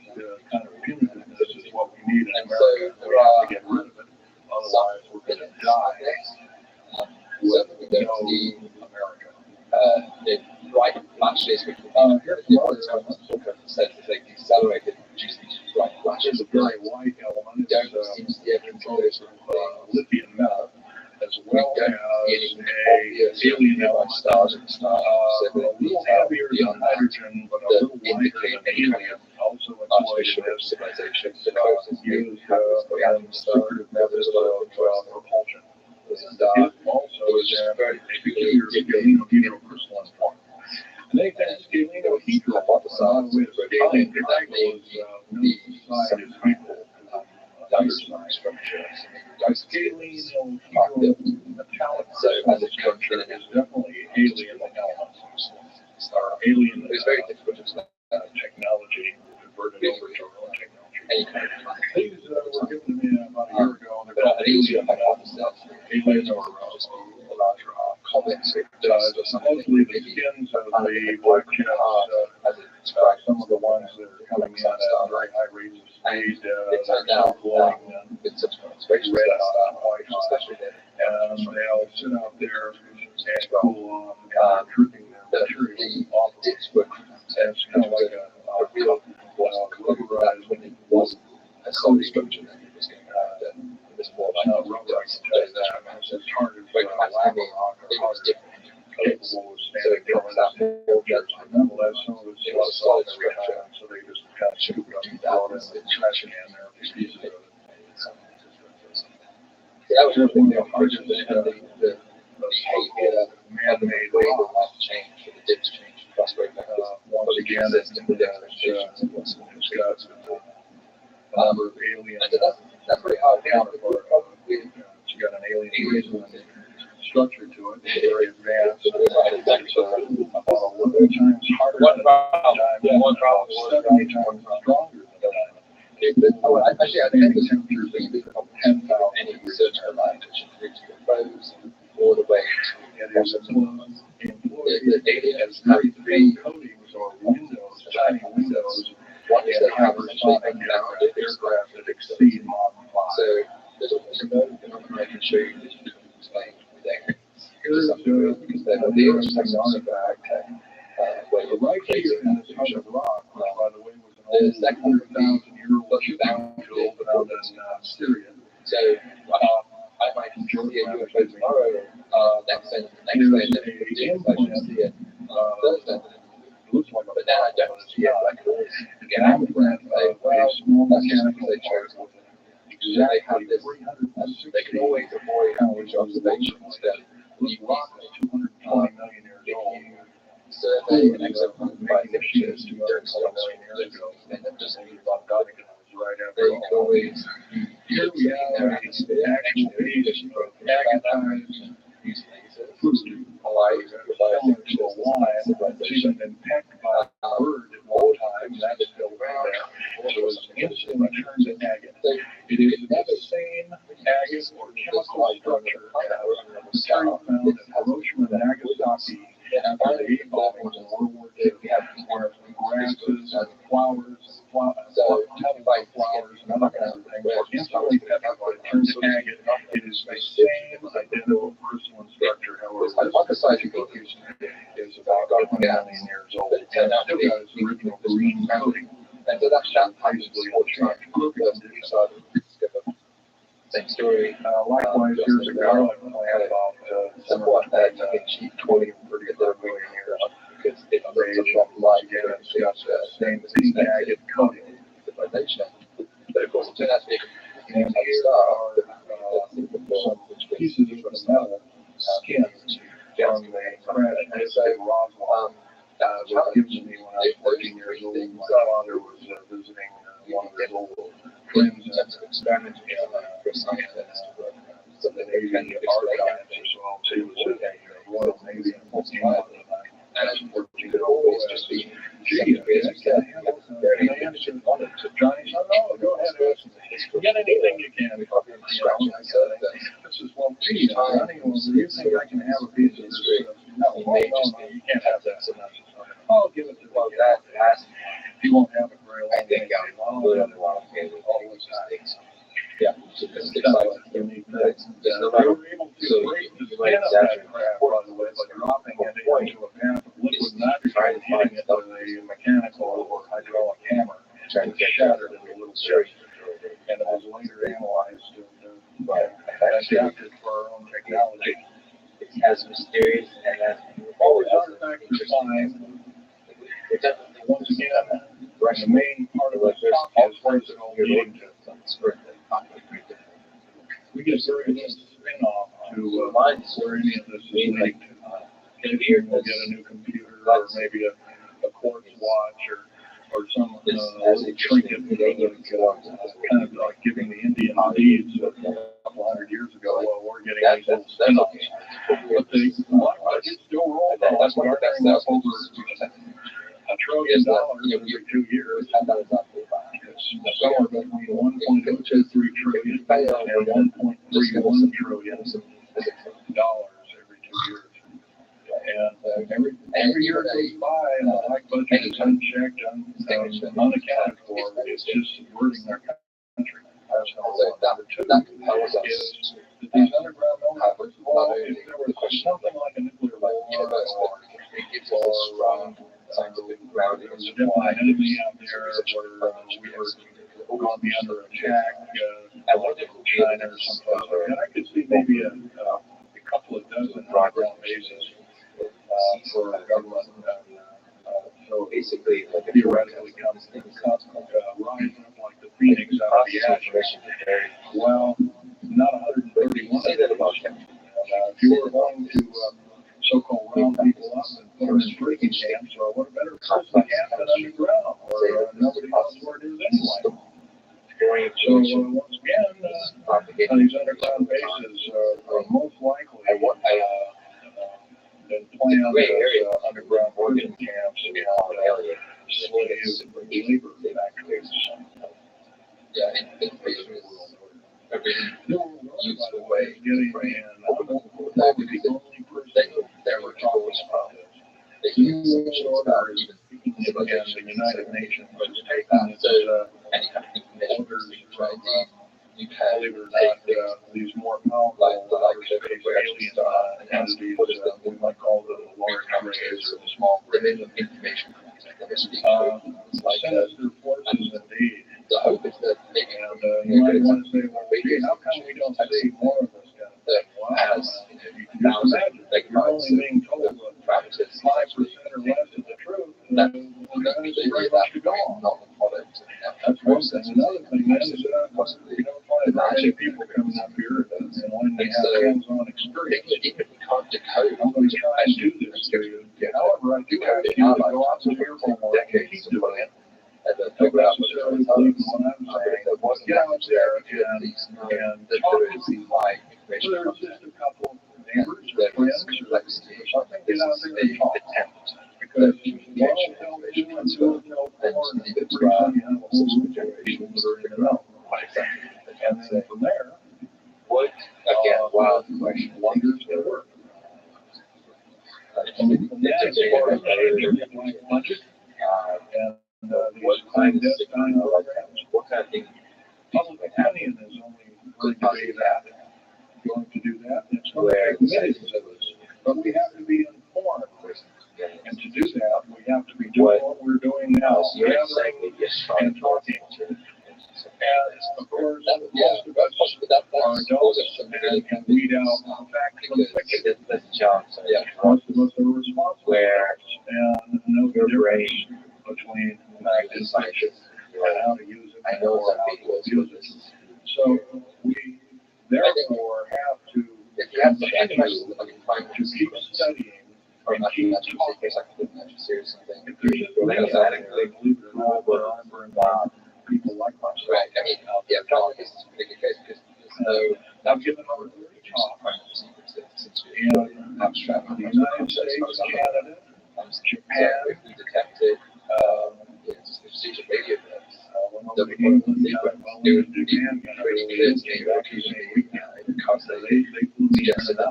kind of punitiveness is what we need in America. We have to get rid of it. Otherwise, we're going to die with no America. Right flashes, which said that they decelerated, produced these bright flashes. A very white element. Don't seem to be able to lithium metal. As well as a alien element stars and stars. A little heavier than hydrogen, but a little lighter than helium. Also employed in civilization. Used in secretive methods of propulsion. It also is a very peculiar scalenohedral crystalline form. And they think scalenohedral hypothesized with scaling triangles the side is equal. Diamond structure. Scalenohedral metallic crystalline structure is definitely alien elements. Alien it's very difficult to explain technology converted over to our own technology. These were given to me about a year ago. They're called alien hypothesis. Alien or comments. Supposedly the skins of the black jets, some of the ones that are coming in at very high rates of speed, they're glowing red, white, and they'll sit out there and cool off, dripping their material off of it. It's kind of like a real rubberized when it wasn't a solid structure that it was going to have. It was more like a rubber. I can tell you that. It's harder for a lava rock or harder capable of standing from that filters. Nonetheless, some of it's a solid structure, so they just kind of scoop it up and throw it in the trash can there, pieces of it. That was one of the hardest things. The behavior, man-made way the life changed, the dips changed. Once again, it's got a number of alien that's pretty hard counterpart. It's got an alien structure to it, very advanced. It's about 11 times harder than diamond, one problem 70 times stronger than diamond. Actually, I think it's temperatures of 10,000 any research online that should reach the pros all the way to it is employed as very thin coatings or windows, tiny windows, in hypersonic aircraft that exceed Mach 5. So there's always another phenomenon I can show you that you can explain there. Here's because they have the interesting artifact. Right here in this hunk of rock, which by the way was an old 100,000-year-old shipping field found in Syria. So I might enjoy a UFO tomorrow. Next day, see it. Thursday. But now I don't see it. I can always get out of it. Well, that's just they chose. They have this. They can always avoid which observations that This rock is 220 million years old. survey and exemplify Making machines 220 million years ago. and then just Right after they all. can always Here we have an actual piece of magnetized food, Hawaii similar to a wine, which had been pecked by a bird at one time, and that's still there. So it's instantly turned to agate. It is the same agate or chemical structure as material found in Hiroshima and Nagasaki after the eight bombings in World War II, where grasses and flowers, petrified flowers, and other kinds of things were instantly petrified, turned to agate. It is the same identical crystalline structure, however, Cybersecurity is about 20 million years old. And still got its original green coating. and so that's Basically, what's trying to cook it. same story. Likewise, here's a garlic plant about Somewhat that you can cheat 20 or 30 million years because it looks a lot like it. It's got the same pink agate coating. But of course, it turned out to be And here are some pieces of metal skin from the crash test in Roswell. It was given to me when I was 14 years old. My father was visiting one of his old friends back in the Navy archives as well. So he was a Royal Navy and you could always just be, gee, Johnny, no, go ahead, get anything you can. This is one piece. Johnny, do you think I can have a piece of this? No, you can't have that. I'll give it to you. He won't have it very long. I think I'm good on the wrong game with all those mistakes. Yeah, so it's like Unique things. They were able to break the skin of that crap, by the way, by dropping it into a pan of liquid nitrogen, hitting it with a mechanical or hydraulic hammer, and shattered it a little bit. And it was later analyzed and adapted for our own technology. it's as mysterious and as All the artifacts are fine. Once again, the main part of this talk is where's it all leading to. We get very little spin-off to where any of this is leading to. Maybe we'll get a new computer or maybe a quartz watch or some trinket kind of like giving the Indian deeds a couple hundred years ago while we're getting these little spin-offs. But the budget still rolls on. That's what our best up over $1 trillion every 2 years. It's somewhere between $1.023 trillion and $1.31 trillion every 2 years. And every year goes by, and the black budget is unchecked, unaccounted for. It's just subverting our country. That's number two is that these underground minerals, first of all, if there was something like a nuclear war was definitely an enemy out there where we were going to be under attack from China or something like that. I could see maybe a couple of dozen underground bases for our government. So basically, theoretically, comes the constant rise up like the phoenix out of the ashes. Well, not 131. Say that about him. If you were going to so-called round people up and put them in prison camps, or what a better prison camp than underground, or nobody knows where it is anyway. So once again, these underground bases are most likely been planned as underground prison camps and slaves and labor factories. Yeah, information is a really useful way of getting in. That would be the only person that we're talking about. The U.S. order is even against the United Nations, but so any kind of information you have, believe it or not, these more powerful space alien entities, we might call them the large rays or the small rays of information. Sinister forces indeed. The hope is that maybe you might want to say, well, gee, how come we don't see more of this kind of thing? Well, you can just imagine that you're only being told 5% or less of the truth. There's very much to go on. That's one thing. Another thing is we don't find many people coming up here and when they have hands-on experience. Even if we can't decode, I'm going to try and do this. However, I do have people that go out to here for decades to doing it. And then figure out what I'm saying. Get out there and talk to people. There's just a couple of neighbors or friends or something. Get out there and talk. Because communication is so important. It's pretty funny how the whole situations are in the know. And then from there, what again? Wow, the question wonders at work. And that's part of the budget. And what kind of programs? What kind of things? Public opinion is only going to be that. Going to do that. It's going to take minutes of us. But we have to be informed. And to do that, we have to be doing what we're doing now, gathering and talking. And of course, most of us are adults and can weed out fact from fiction. Most of us are responsible and know the difference between fact and fiction and how to use it or how to abuse it. So we therefore have to continue to keep studying. If there's just believe it or not, there are people like myself. Right. I mean, yeah, probably this is a pretty good case because I'm giving over the talk. And abstract the United States, Canada, Japan, if we detected strategic radio events, the England, Japan, trading kids, because they flew me yes, and that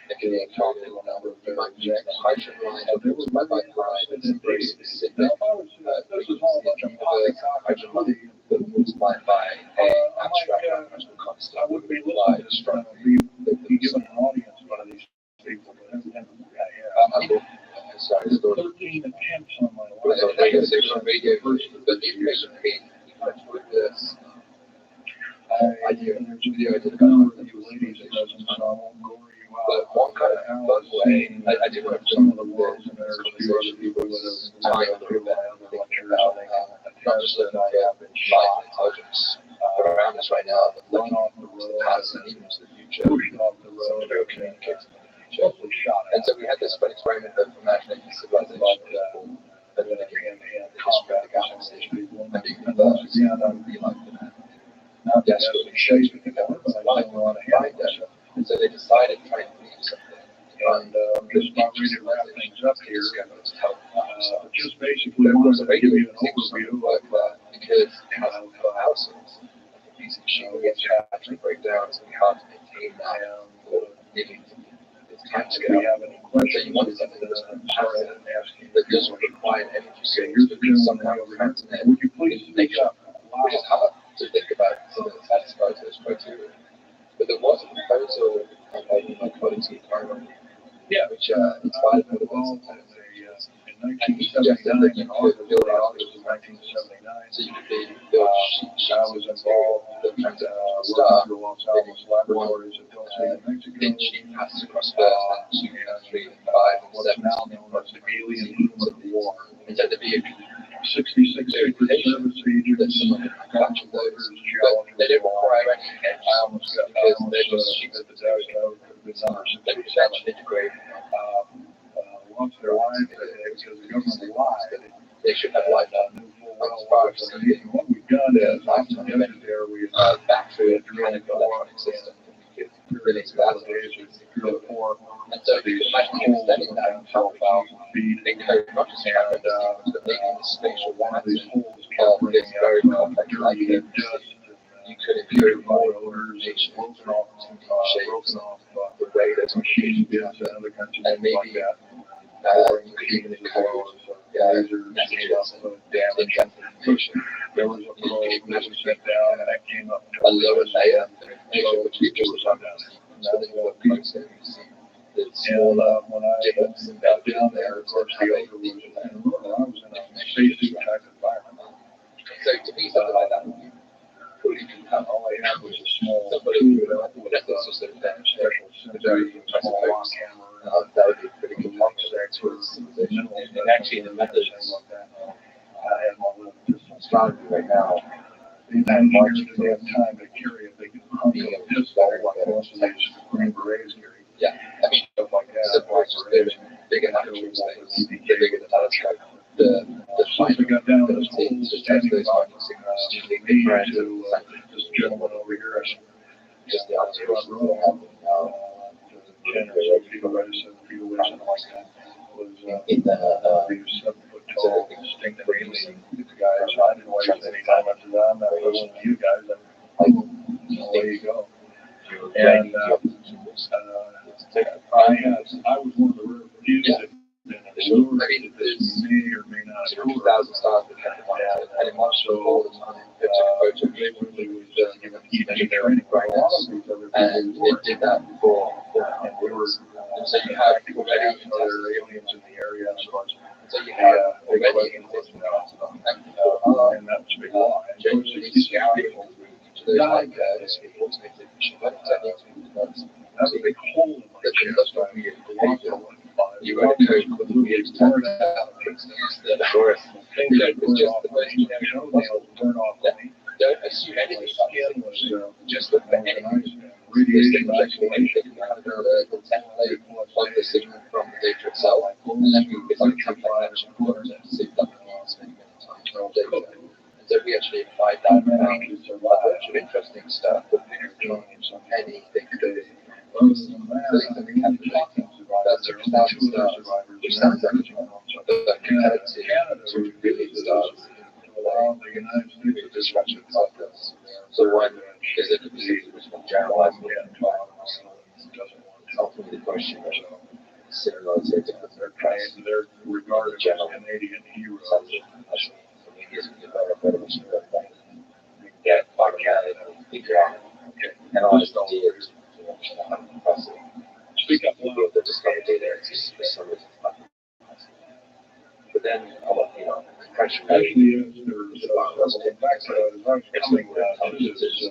it can be encountered in a number of you might use the hydrogen line, there was my bike line, and then very specific. This is all a bunch of hydrogen money that was supplied by an abstract referential concept. I wouldn't be looking to be given an audience by these people, but evidently I have. Sorry, 13 attempts on my life. So I guess there's some radio first, but the information with this. I do. There's a video I did a number of you ladies present, so I won't go over you out. But one kind of fun way, I do have some of the words in there, a few other people that have time to do that, lecture out, not just that I have been shot intelligence around us right now, but looking off the road, past and even to the future, pushing off the road, communicates in the future. And so we had this fun experiment of imagining civilization, but then again, the history of the galaxy, and being converged, yeah, that would be like that. Not desperately shaping the government, but I didn't want to find that. And so they decided to try and leave something. And just not really wrap things up here. Just basically wanted to give you an overview of because it has houses. These machine gets actually break down, so we have to maintain that. Maybe it's time to go. Have any questions? So you want something that's passive asking that doesn't require energy. So you're doing something over here. Would you please make up? Which is hard to think about some of the satisfied those criteria. But there was a proposal by my colleagues in Cairo, which inspired me to work sometimes. In And he suggested that you could build out in 1979. so you could build sheets I was involved of in transactional stuff. the Los Alamos laboratories in Dulce, New Mexico. Thin sheet passes across first, then 2, 3, 5, and What's 7. now known as the alien human war. And so to be a 66 Secret Service agents, that someone could manufacture those, but they didn't require any edge because they're just sheets of material that could then integrate. Once they're live, because the government lied, They should have life knew full well what was going to. What we've done is, lifetime event there, we back through a mechanical electronic system. You could release that and so you can imagine him extending that how they code not just happen, but making the spatial patterns of this very complex life. You could improve more organization, shapes, the way that machines and maybe you could even encode messages in transportation. There was a program set down and that came up A lower layer of information which we just so they work closer. The and when I got down there, of course, the I older was I was in a spacesuit type environment. so to me, something like that would be pretty compelling. All I had was a small Somebody tube who with that's just a special sensor, small lock hammer, that would be pretty good. lock stacks with minimal And actually, the methods like that. I had my little pistol. astronomy right now, They engineers didn't have time to carry a big hunk of pistol like most of these Green Berets carry. yeah, I mean, Stuff like that. simple as just big enough to things, the bigger the telescope, the Once we got down to this whole ability to standing those box, finding signals to me the brand to this gentleman over here, just the observation row, that happened now 10 or so feet away, 7 feet away, something like that, was in the he was 7 foot tall, distinct alien. The guys, I didn't waste any time. I said, I'm not listening to you guys. And away you go. And I was one of the rare few that may or may not have 2,000 stars that kept on out, and it marched all the time. It took a photo of it, given each training brightness, and it did that for, and we were, and so you have already other aliens in the area, so you have already in this and that was a big lie. genuinely scouting to those like automated machine learning techniques. That's a big hole in my That chest. just not weird behavior. You write a code with weird turn out things that are Things that it's just the most you generic know, muscle. burn off That me. don't assume anything about Skin it. was Just look for anything. radiation Actually anything you have to learn and template of the signal from the data itself, and then it's like a template action for it, so you've done the last many times from data. And so we actually applied that and found a bunch of interesting stuff with anything to do. That's 2,000 stars, which sounds like but compared to 2 billion stars, the United States with this fraction of this. So one is a disease which will generalize ultimately the question of similarity to their price. they're regarded as Canadian heroes. Get organic and figure out and all this ideas impressive. Speak up People loud. that discover data exists for some reason. But then, French Actually, there's in fact, as I was coming to this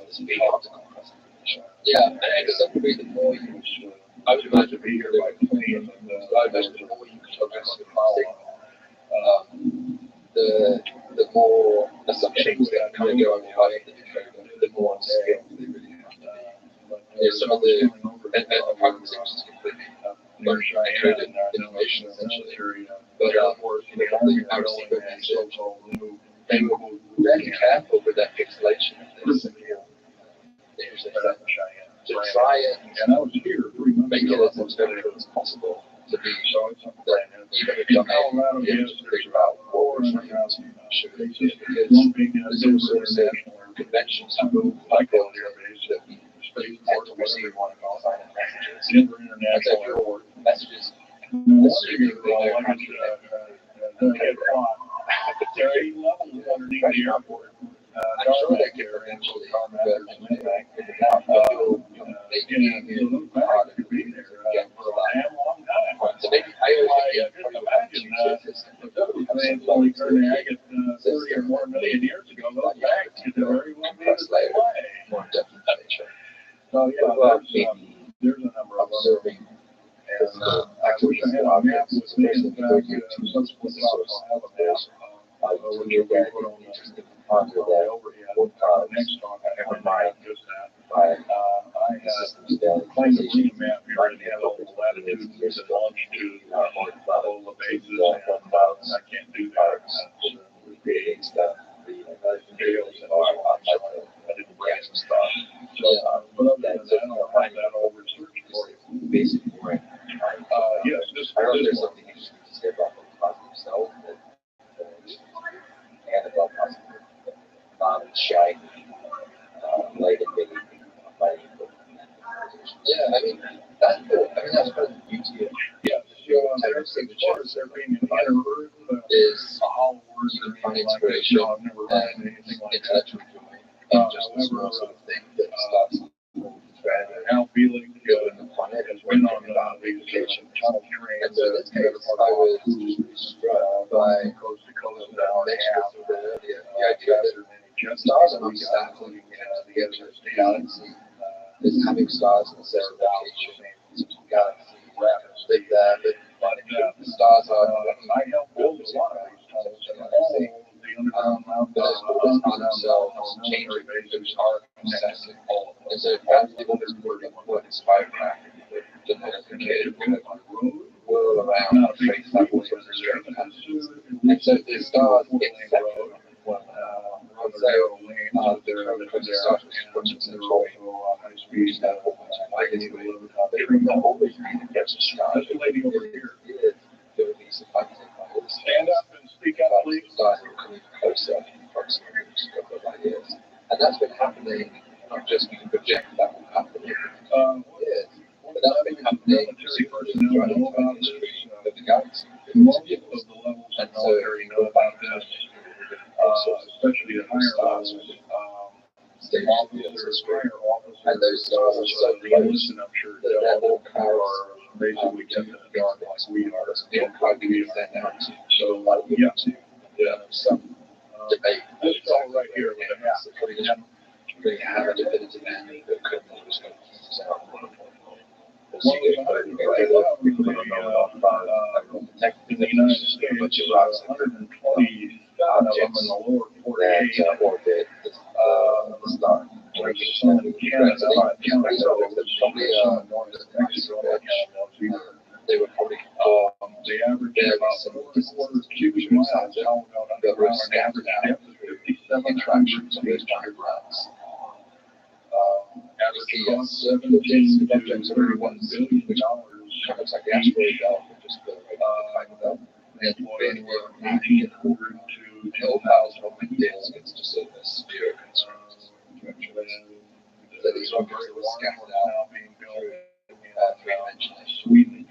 yeah, and to some degree, the more you, I would imagine, be here by plane, and I imagine the more you progress with the more assumptions that kind of go behind the more skilled they really have to be. Some of the practice is completely encoded information essentially. But the outer secret message, they were very careful with that pixelation of this. They usually say to try and I was here 3 months make it ago. as intelligent as possible to be So it's that even if you're not able to figure out what we're trying to should be because there's all sorts of conventions to move like all the others that we tend to receive one of our final messages. Denver And so International your Airport. messages, assuming they don't have There are 8 levels underneath the airport. I'm sure they can eventually figure it out, but you'll maybe Could be there get for a damn long time. so maybe I always think Imagine mean, it's only turned I get 30 or more million years ago. Those bags could very well be the same way. More definite nature. So yeah, there's a number of observing. And I wish I had a map with me. In fact, subsequent talks I'll have a map. Which will be put on the overhead. The next talk I have in mind just that. I claim to bring a map here and have all the latitudes and longitudes, all the bases, and I can't do that. Creating stuff. Videos and all that. I didn't bring some stuff. So, but other than that, I'll find that all research for you. Basic boring. Yes, this I don't know if this there's something interesting to say about the positive self and about positive shiny, light and big, mighty. Yeah, I mean, that's part of the beauty of as far as there being an inner word, is a hollow word, you can find like inspiration I've never read and anything like that. intellectual joy in just the small sort of thing that starts Al Feeling going upon it has and been working on about vacation tunnel train. And so in this case, I was struck by coast to coast what I mentioned a little bit earlier, the idea that stars stars are not static, the edge of the galaxy is having stars in their location in the galaxy live there, but the stars are I helped build a lot of these tunnels in the galaxy. but it's always on themselves changing, which are obsessive. And so they've always worked inspired practice, the domesticated whirl around and trace that way of the straight path. And so the stars accept they're stars which projects and toy, high speed, like anyway, they're always being against the stars. This lady over here. There are these Stand up and speak up, please. stars are coming closer, approximately a couple of ideas. And that's been happening, not just we can project that will happen in years, but that's been happening throughout the entire history of the galaxy. Most of the levels And of so military know about this, especially the higher levels. State Officers, higher officers, and those stars are so close and I'm sure that their little cars are basically kept in the dark like we are. they'll probably be there now too. So like Yeah. some debate. This fellow right here with the hat. They have a definitive ending that could be just going to keep us out. Well, in the United States, 120 of them in the lower 48. That orbit the star. Some in Canada, They were probably they average about 4.25 cubic miles out the an average depth of 57 interactions on those giant routes. average cost $17 to $31 billion. Kind of like the asteroid belt, just the kind of and Anywhere from 1,800 to 10,000 of days against just a sphere concerns. So these objects that were scattered out being built three-dimensionally. Sweden,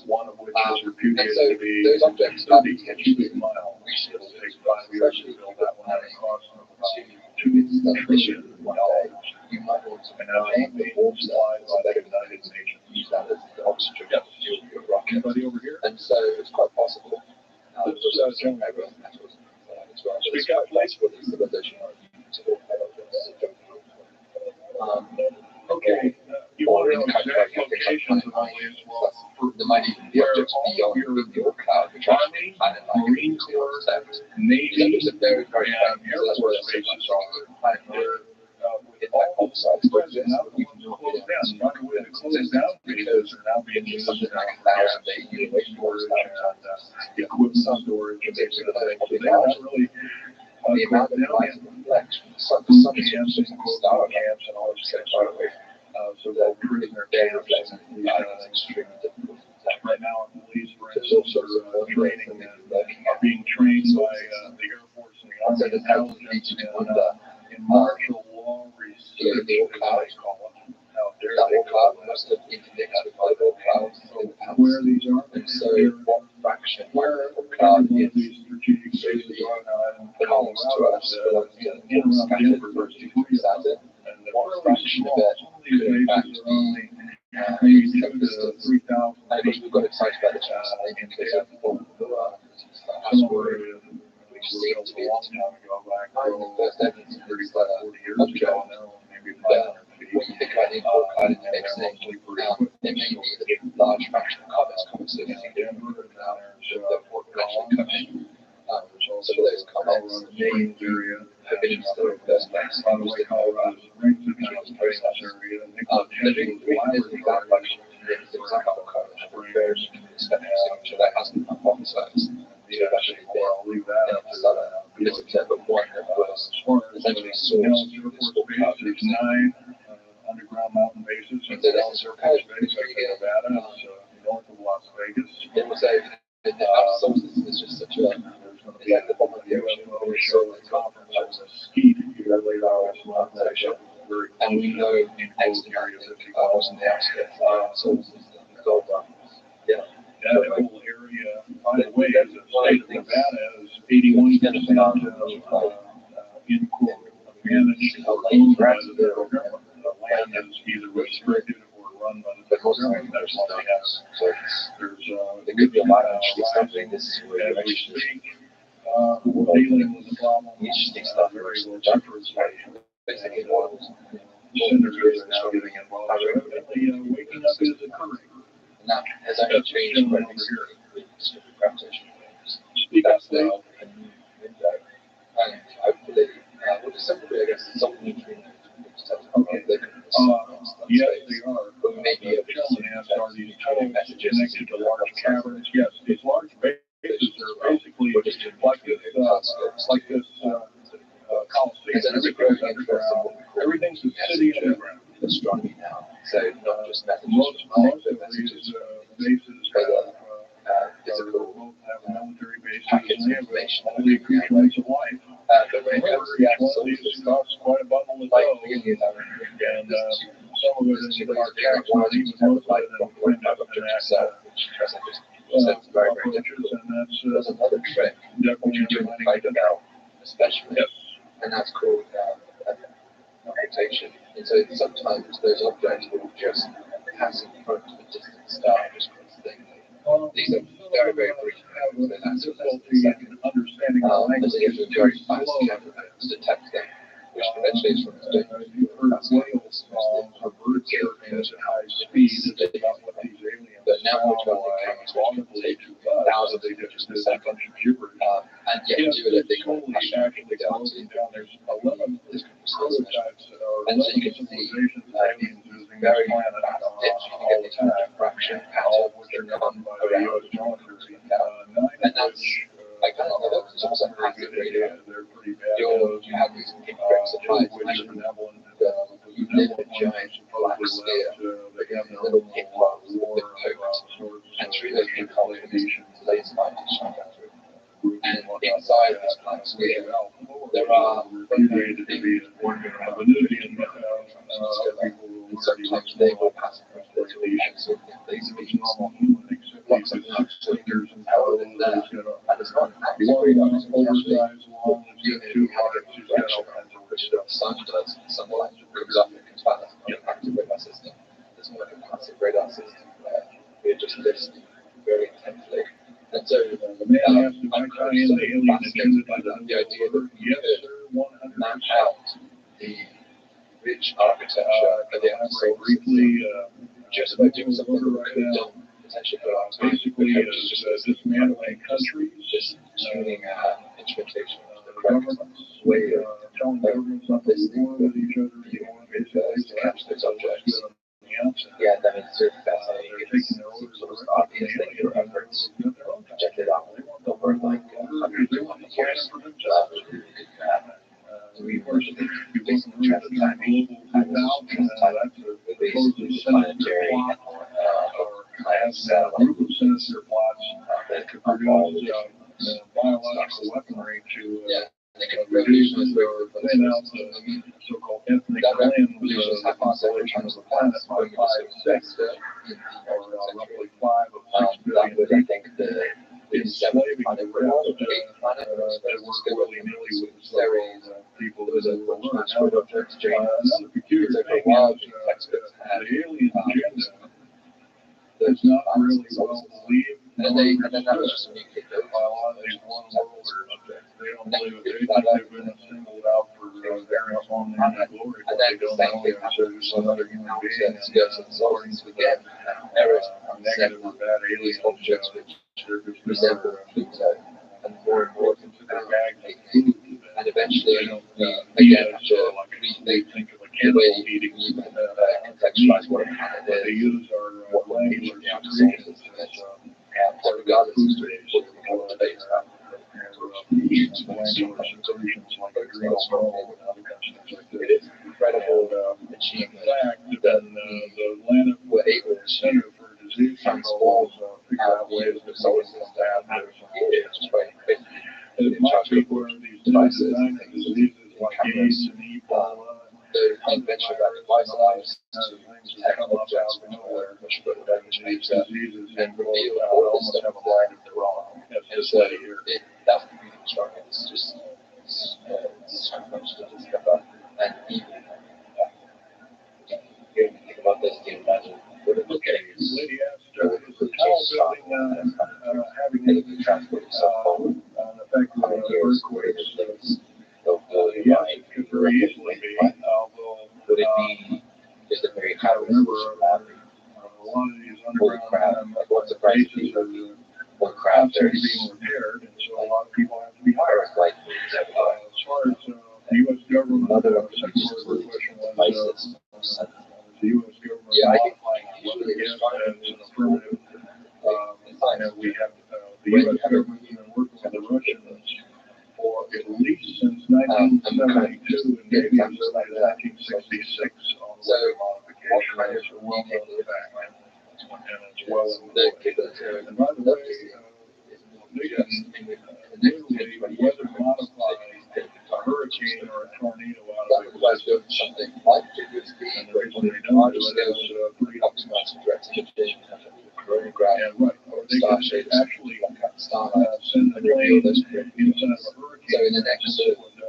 one of which is reputed And so to be those objects 30 cubic miles. It will take 5 years to build that one at a cost of about $2 trillion. You might want to And now it's being supplied by the United Nations. use that as the oxygen to fuel your rocket. Anybody over here? And so it's quite possible. This is Young metals as well. Speak up, please. For the civilization to talk about this. Okay, you want to know exact locations of all these? Well, there might even be objects beyond your cloud, which are Army, planet Marine Corps, Navy, These are very, very and Air Force bases are there. With all the present, now we can close down, find a way to close down because they're now being used something for like 1,000 days storage and equipment storage and things like that. So they're not really the amount of light reflects from the sun camps and star camps and all this kind of stuff. So they'll prove their camps and it's extremely difficult. right now, police, for instance, are training and are being trained by the Air Force and the Army intelligence in martial law research, as they call it. How dare That they whole call cloud it? must have interconnected by the clouds in the past. Where these are, And so what fraction where of every cloud one of is these strategic bases are now in belongs to us, in around Denver versus Saturn, and the what fairly fraction of small. it Some of these could in fact bases are only be maybe 2 to distance. 3,000 And of course, feet. we got excited about the chance that they can take up all the word, which seemed to be a long time ago, the first evidence of this 40 years ago. But when you think about the incorporated mixing, it may be that a large fraction of comments that you think that would actually come in. Some of those comments may have been installed in the first place. By the way, Colorado's process. The reason that function is example code very signature that hasn't been hypothesized to have actually been this other one that was essentially sourced through this book code. Underground mountain bases in Nevada, north of Las Vegas. It was the sources is just such a it's like the bottom of the ocean. So it's conference shows us heat laid out and we know in engineering was in the outskirts sources gold yeah. That whole area, by the way, is the state of Nevada is 81% managed or owned by the federal government. The land is either restricted or run by the federal government. That's all they have. So there's there could be a lot of interesting stuff in this regulation. We're dealing with the problem. Interesting stuff. Very low temperatures. Basically, one Senators are now getting involved. So evidently, waking up is occurring. Now, has actually changed quite a Speak up, Dave. And hopefully, well, to some degree, I guess, some nutrient. Okay. Yes, they are. But maybe able to are these tunnels connected to large caverns. Yes, these large bases are basically like this Coliseum. Everything's a city underground. Astronomy now, so not just messages. Most of these bases have military bases and they have all the accoutrements of life. However, each one of these costs quite a bundle of dough, and some of it is in our tax money, but most of it is cleaned up in Very, very difficult. and There's another trick which you do find about, especially, and that's called rotation. And so sometimes those objects will just pass in front of a distant star just coincidentally. These are very, very brief. There's understanding the language. There's a very fast camera to detect them, which eventually is from the You've heard whales of birds surfing at high speed about what these aliens but now we're talking cameras which can take thousands of images per second. And yet do it at the actually closing down. There's 11 prototypes and so you can see aliens using very planet fast all the the time. fraction All of pattern which are done by the around. U.S. military. And that's I kind of know that it's almost like passive radio. They're pretty bad. You have these pinpricks of light, which are benevolent. you live in a giant black sphere, but you have the little pinpricks that have been poked, and through those pinpricks, laser light is shining through. And inside this black sphere, there are big wandering around. Sometimes they will pass through the lesions of laser beams. Lots of flickers and power in there, and it's not actually which the sun does. Sunlight goes up and comes back. That's not an active radar system. It's more like a passive radar system where it just listening very intensely. And so the man has to tie in the alien agenda by to the idea that yes, sir, map out the rich architecture of the outside briefly just by doing something that we could have done potentially for our time. Basically, just dismantling countries, just tuning instrumentation of the governments, way of telling governments not to war with each other, to catch those objects. Yeah, that is super They're fascinating. taking their orders It was obvious that your efforts projected out over like hundreds of years. We were facing transatlantic basically planetary class satellites that could produce biological weaponry to They could reduce revolutionize or thin out the so-called ethnic cleanse of the population of the planet by 5 6 or roughly 5 of 6 that billion was, I people. think, the Enslaving planet the rest that work willy-nilly with the so-called people that will learn. Another peculiar thing is the alien agenda is not really well believed. And then that was just a new kid. By a lot of these one believe it. They think they've been singled out for very long and glory. And then the same thing happens with another human being and goes and sources again. Errors, negative or bad these aliens, objects which resemble Pluto, and more into their the bag bag, food. and eventually Eat again it, have to like rethink think of a the cannibal way eating you can contextualize what a planet But they is, use our what we're language using now to creation sources to as it. So regardless of food what base, you want to base about, language conclusions like a green scroll and other kinds of things like it this. is incredible In achievement fact, that the Atlanta we're able Center to for Disease transform Control figure out ways the that solar we system can have just by it might be where these devices design and diseases like cameras, AIDS and Ebola the invention of that device allows us to detect objects from nowhere, which could then change that and reveal all this stuff that are wrong. And so that's the beauty of Star Wars. It's just so much to discover. And even you think about this, do you imagine what it looks like? Lady asked, is the tunnel building having any transport so forward? effect on the earthquakes? Yes, it could very easily be. Although, would it be just a very high remember, resolution map? a lot of these Holy crap, underground like what's the price of bases are one crap constantly there's being repaired, and so a lot of people have to be hired. like As far as the U.S. government, another second part of the question was, devices. the U.S. government Yeah, I think modifying whether usually yes, it's fine. that's an affirmative. We have the When U.S. you have a- government has been working with the Russians for at least since 1972 and maybe as early as 1966 on So, weather what modification. kind of It's a well-known fact, and it's well the employed. And by the way, they can literally weather modify a hurricane or a tornado out of existence. something like previously, And the reason they don't do it is pretty optimized threats to vision, coronagraph, and right, or they can actually send a plane inside of a hurricane. So in the next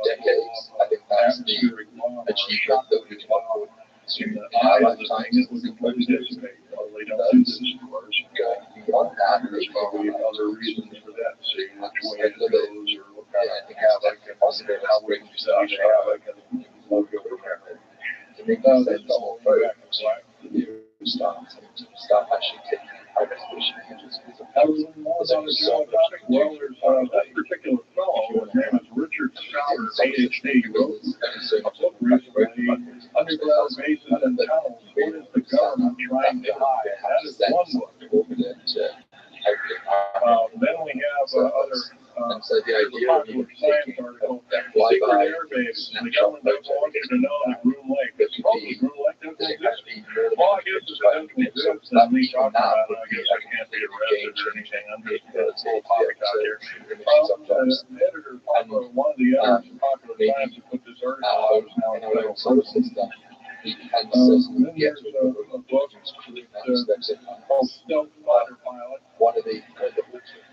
decades, I think that's the achievement that we can upward to In the in our eye of the lifetime. thing, it would completely dissipate. Well, they don't do this, of course. Going beyond that, There's probably other reasons for that, see which way it Limit. goes or what kind I of think havoc it's and possible how we can stop havoc and we'll go from there. to make No, sense that's all for back to black. start actually taking high resolution images. Everyone knows on the general topic. Well, there's that particular fellow, his name is Richard Schauer, PhD, wrote a book recently, Underground Bases and Tunnels, What is the Government Trying to Hide? That is one book. Then we have other, And so the idea of popular science article, fly Secret by Air Base, the government doesn't want you to know that Groom Lake, it's probably Groom Lake doesn't exist. Well, I guess if it doesn't exist, then me talking about it, I guess I can't be arrested or anything. I'm just a full topic out here. Well, the editor, one of the editors of Popular Science who put this article out is now in the federal prison. Then there's a book called Stealth Fighter Pilot. One of the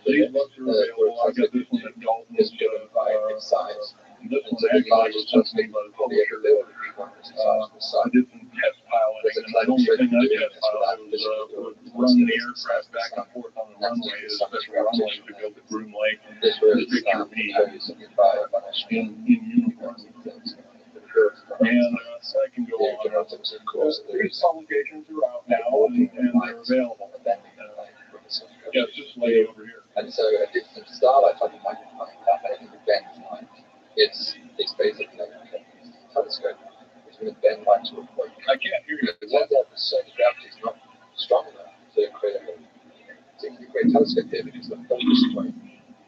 These books are available. I got this one at Dalton. is driven by its size. This one actually was sent to me by the publisher. I did some test piloting, and the only thing I test piloted was would run the aircraft back and forth on the runway, the special runway to go to Groom Lake. This The was picture of me in in uniform. And I can go on. These publications are out now, and they're available. Yeah, it's just lay over here. And so a distant starlight type of magnifying that making the bend line. It's basically like a telescope. It's going to bend light to a point. I can't hear you. It turns out the surface gravity is not strong enough to create a particularly great telescope here because the focus point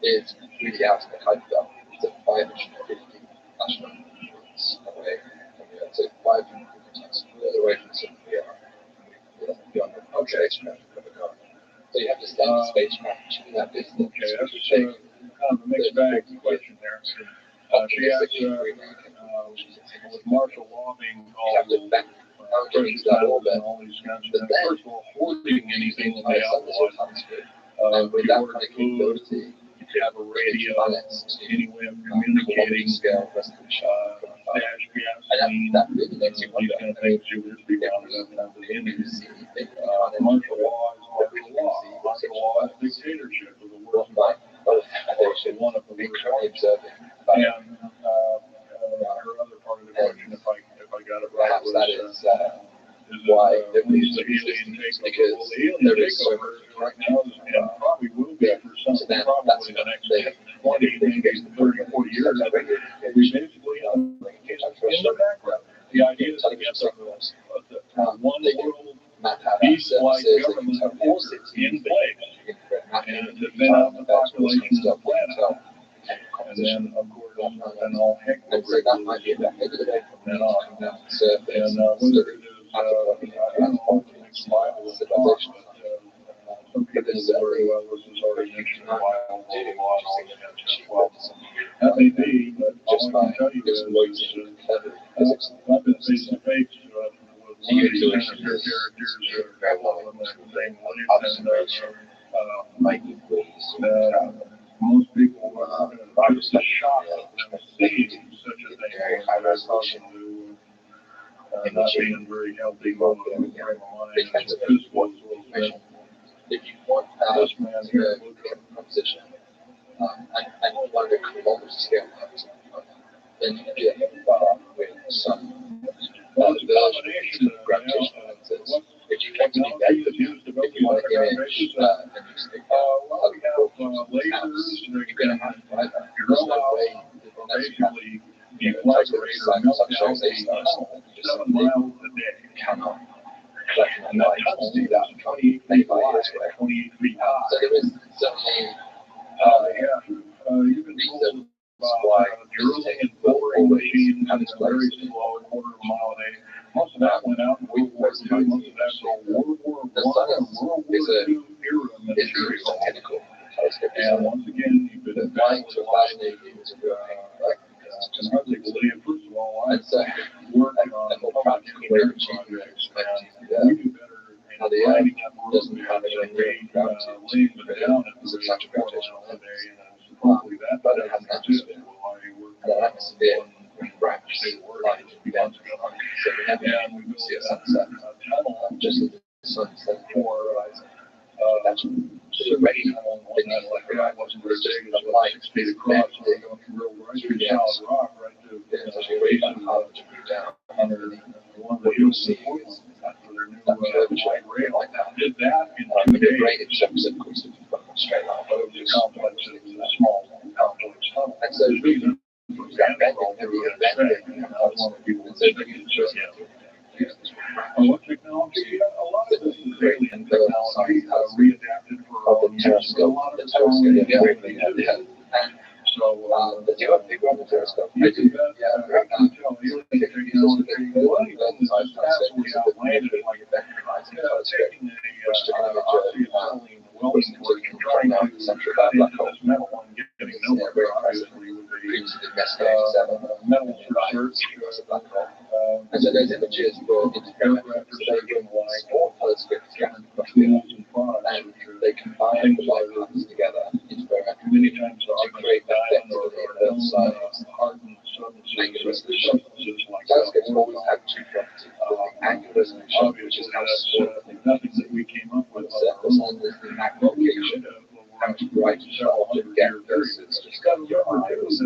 is really out in the Kuiper belt. It's at 550 astronomical units away from the Earth. So 550 times further away from the sun than we are. Beyond the spacecraft of a car. So you have to send the spacecraft to that distance. Okay, that's kind of a mixed bag question there. She asked, with martial law being all precious metals and all these kinds of things, first of all, hoarding anything that they outlawed, with that kind of capability, to have a radio, any way of communicating, stash gasoline, that really makes you these kind of things, you would just be rounded up to the Indians. Martial law is martial law. Martial law is dictatorship of the worst mind. They should want to be observing. alien takeover. Well, the alien takeover right now is, and probably will be for something probably the next 20, maybe 30, 40 years. We basically, in the background, the idea is to get the one world peace-like government order in place and to thin out the population of the planet. And then, of course, then all heck will break loose from then on. And whether it is, I don't know, Bible civilization, some people very well, this is already mentioned in the Bible, well, that may be, but all I can tell you is, I've been face to face with one of these characters most people are just shocked at seeing such a thing. Very high resolution. Not being very healthy, both in the frame of mind and the physical as well. If you want this man here, proposition, I don't want to come over to scale up. Then you get with some combination of gravitational lenses. If you want to be negative, if you want to image a newspaper, well, we have lasers that can drill out basically deflagrate or melt down a tunnel 7 miles a day. And that tunnel is 28 feet wide, 28 feet high. So there is certainly you can told about drilling and boring machines at a very slow, quarter of a mile a day. Most of that went out in World War II. Most of that's World War I and World War II era material. And once again, you've been flying to fascinating years of I can hardly believe, first of all, I've worked on public engineering projects, and we do better in lining up roads and laying them down at the rate of 4 miles a day, and supposedly that doesn't exist. Well, I worked on state work a few months ago, and we built a tunnel just for ready on that like I wasn't very big, it was 6 feet across, so we're going from real right through solid rock right to the base under one of the hills in Portland for their new light rail. Did that in 2 days. Straight line. But it was a complex, it was a small complex tunnel. And so for example, I was one of the people that said that what technology? A lot of this is alien technology readapted for the telescope. The telescope. So, did you have people on the telescope? You can bet, I can tell alien technology, one of the things that's absolutely outlandish, like taking a oxyacetylene welding torch and trying to cut into this metal and getting nowhere, obviously, with the metal research. And so those images were aircraft small telescopes and they combined the light patterns together into many times to create that flexibility of size. Angular resolution. Telescopes always have two properties. Angular resolution, which is how small nothing that we came up with. surface and the magnification, how much bright the object gets versus just your eyes.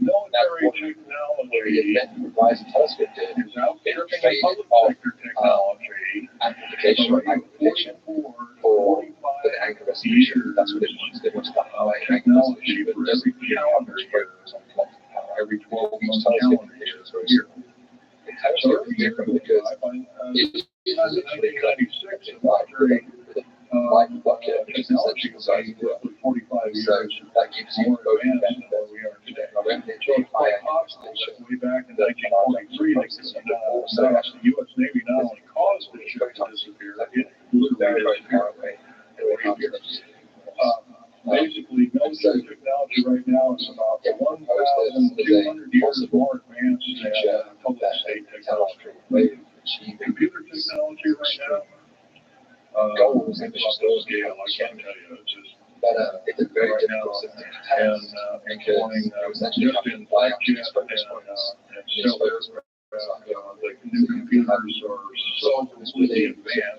Military technology Revised telescope did is outstripping faded public off sector technology. amplification or magnification for the angular resolution. That's what it wants. It wants the high angular resolution, but it doesn't calendar year. Every 12 months calendar years or a year. The telescope is different because it is literally cutting 1996 in light grade with a light bucket, which is essentially the size of the 45 years. So that gives you More both advanced benefits. than we are today. When they So take it's high quite angular possible resolution, that way back in 1943, the U.S. Navy not only caused the ship to disappear, it very, very far disappeared. away. Basically, military technology right now is about 1,200 years more advanced than public state technology. Computer technology right now, Goals, it's on those scale, I can't tell you, it's just But it's a very right difficult now, system to test and because employing essentially just in black jet and cellular, the new computers are so completely advanced that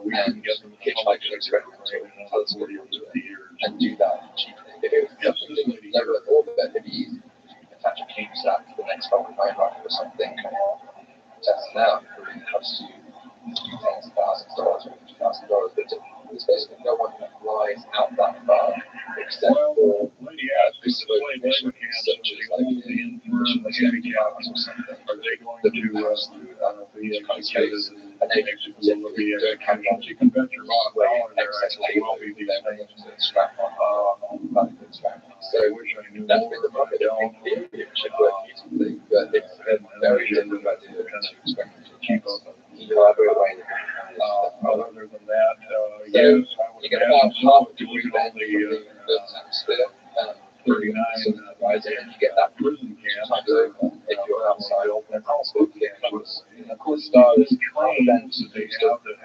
we can get them to public experiments in another 40 or 50 years. and do that cheaply. If it was something never in orbit, it'd be easy. Attach a CubeSat to the next Falcon 9 rocket or something, test it out. But when it comes to case, and they typically don't have you can bet your bottom way dollar there excess actually cable will be these they're things. able to strap on, like a good strap on. So I wish I knew that's more, been the but I market. don't. In theory, it should work beautifully, but it's a very difficult idea to expect it to keep up. elaborate way. Other than that, So yes, I would you get about imagine half so. the If you look band at from the the atmosphere, 39 rising, and you get that prison camp, times over if you're outside and also of course stars trains that they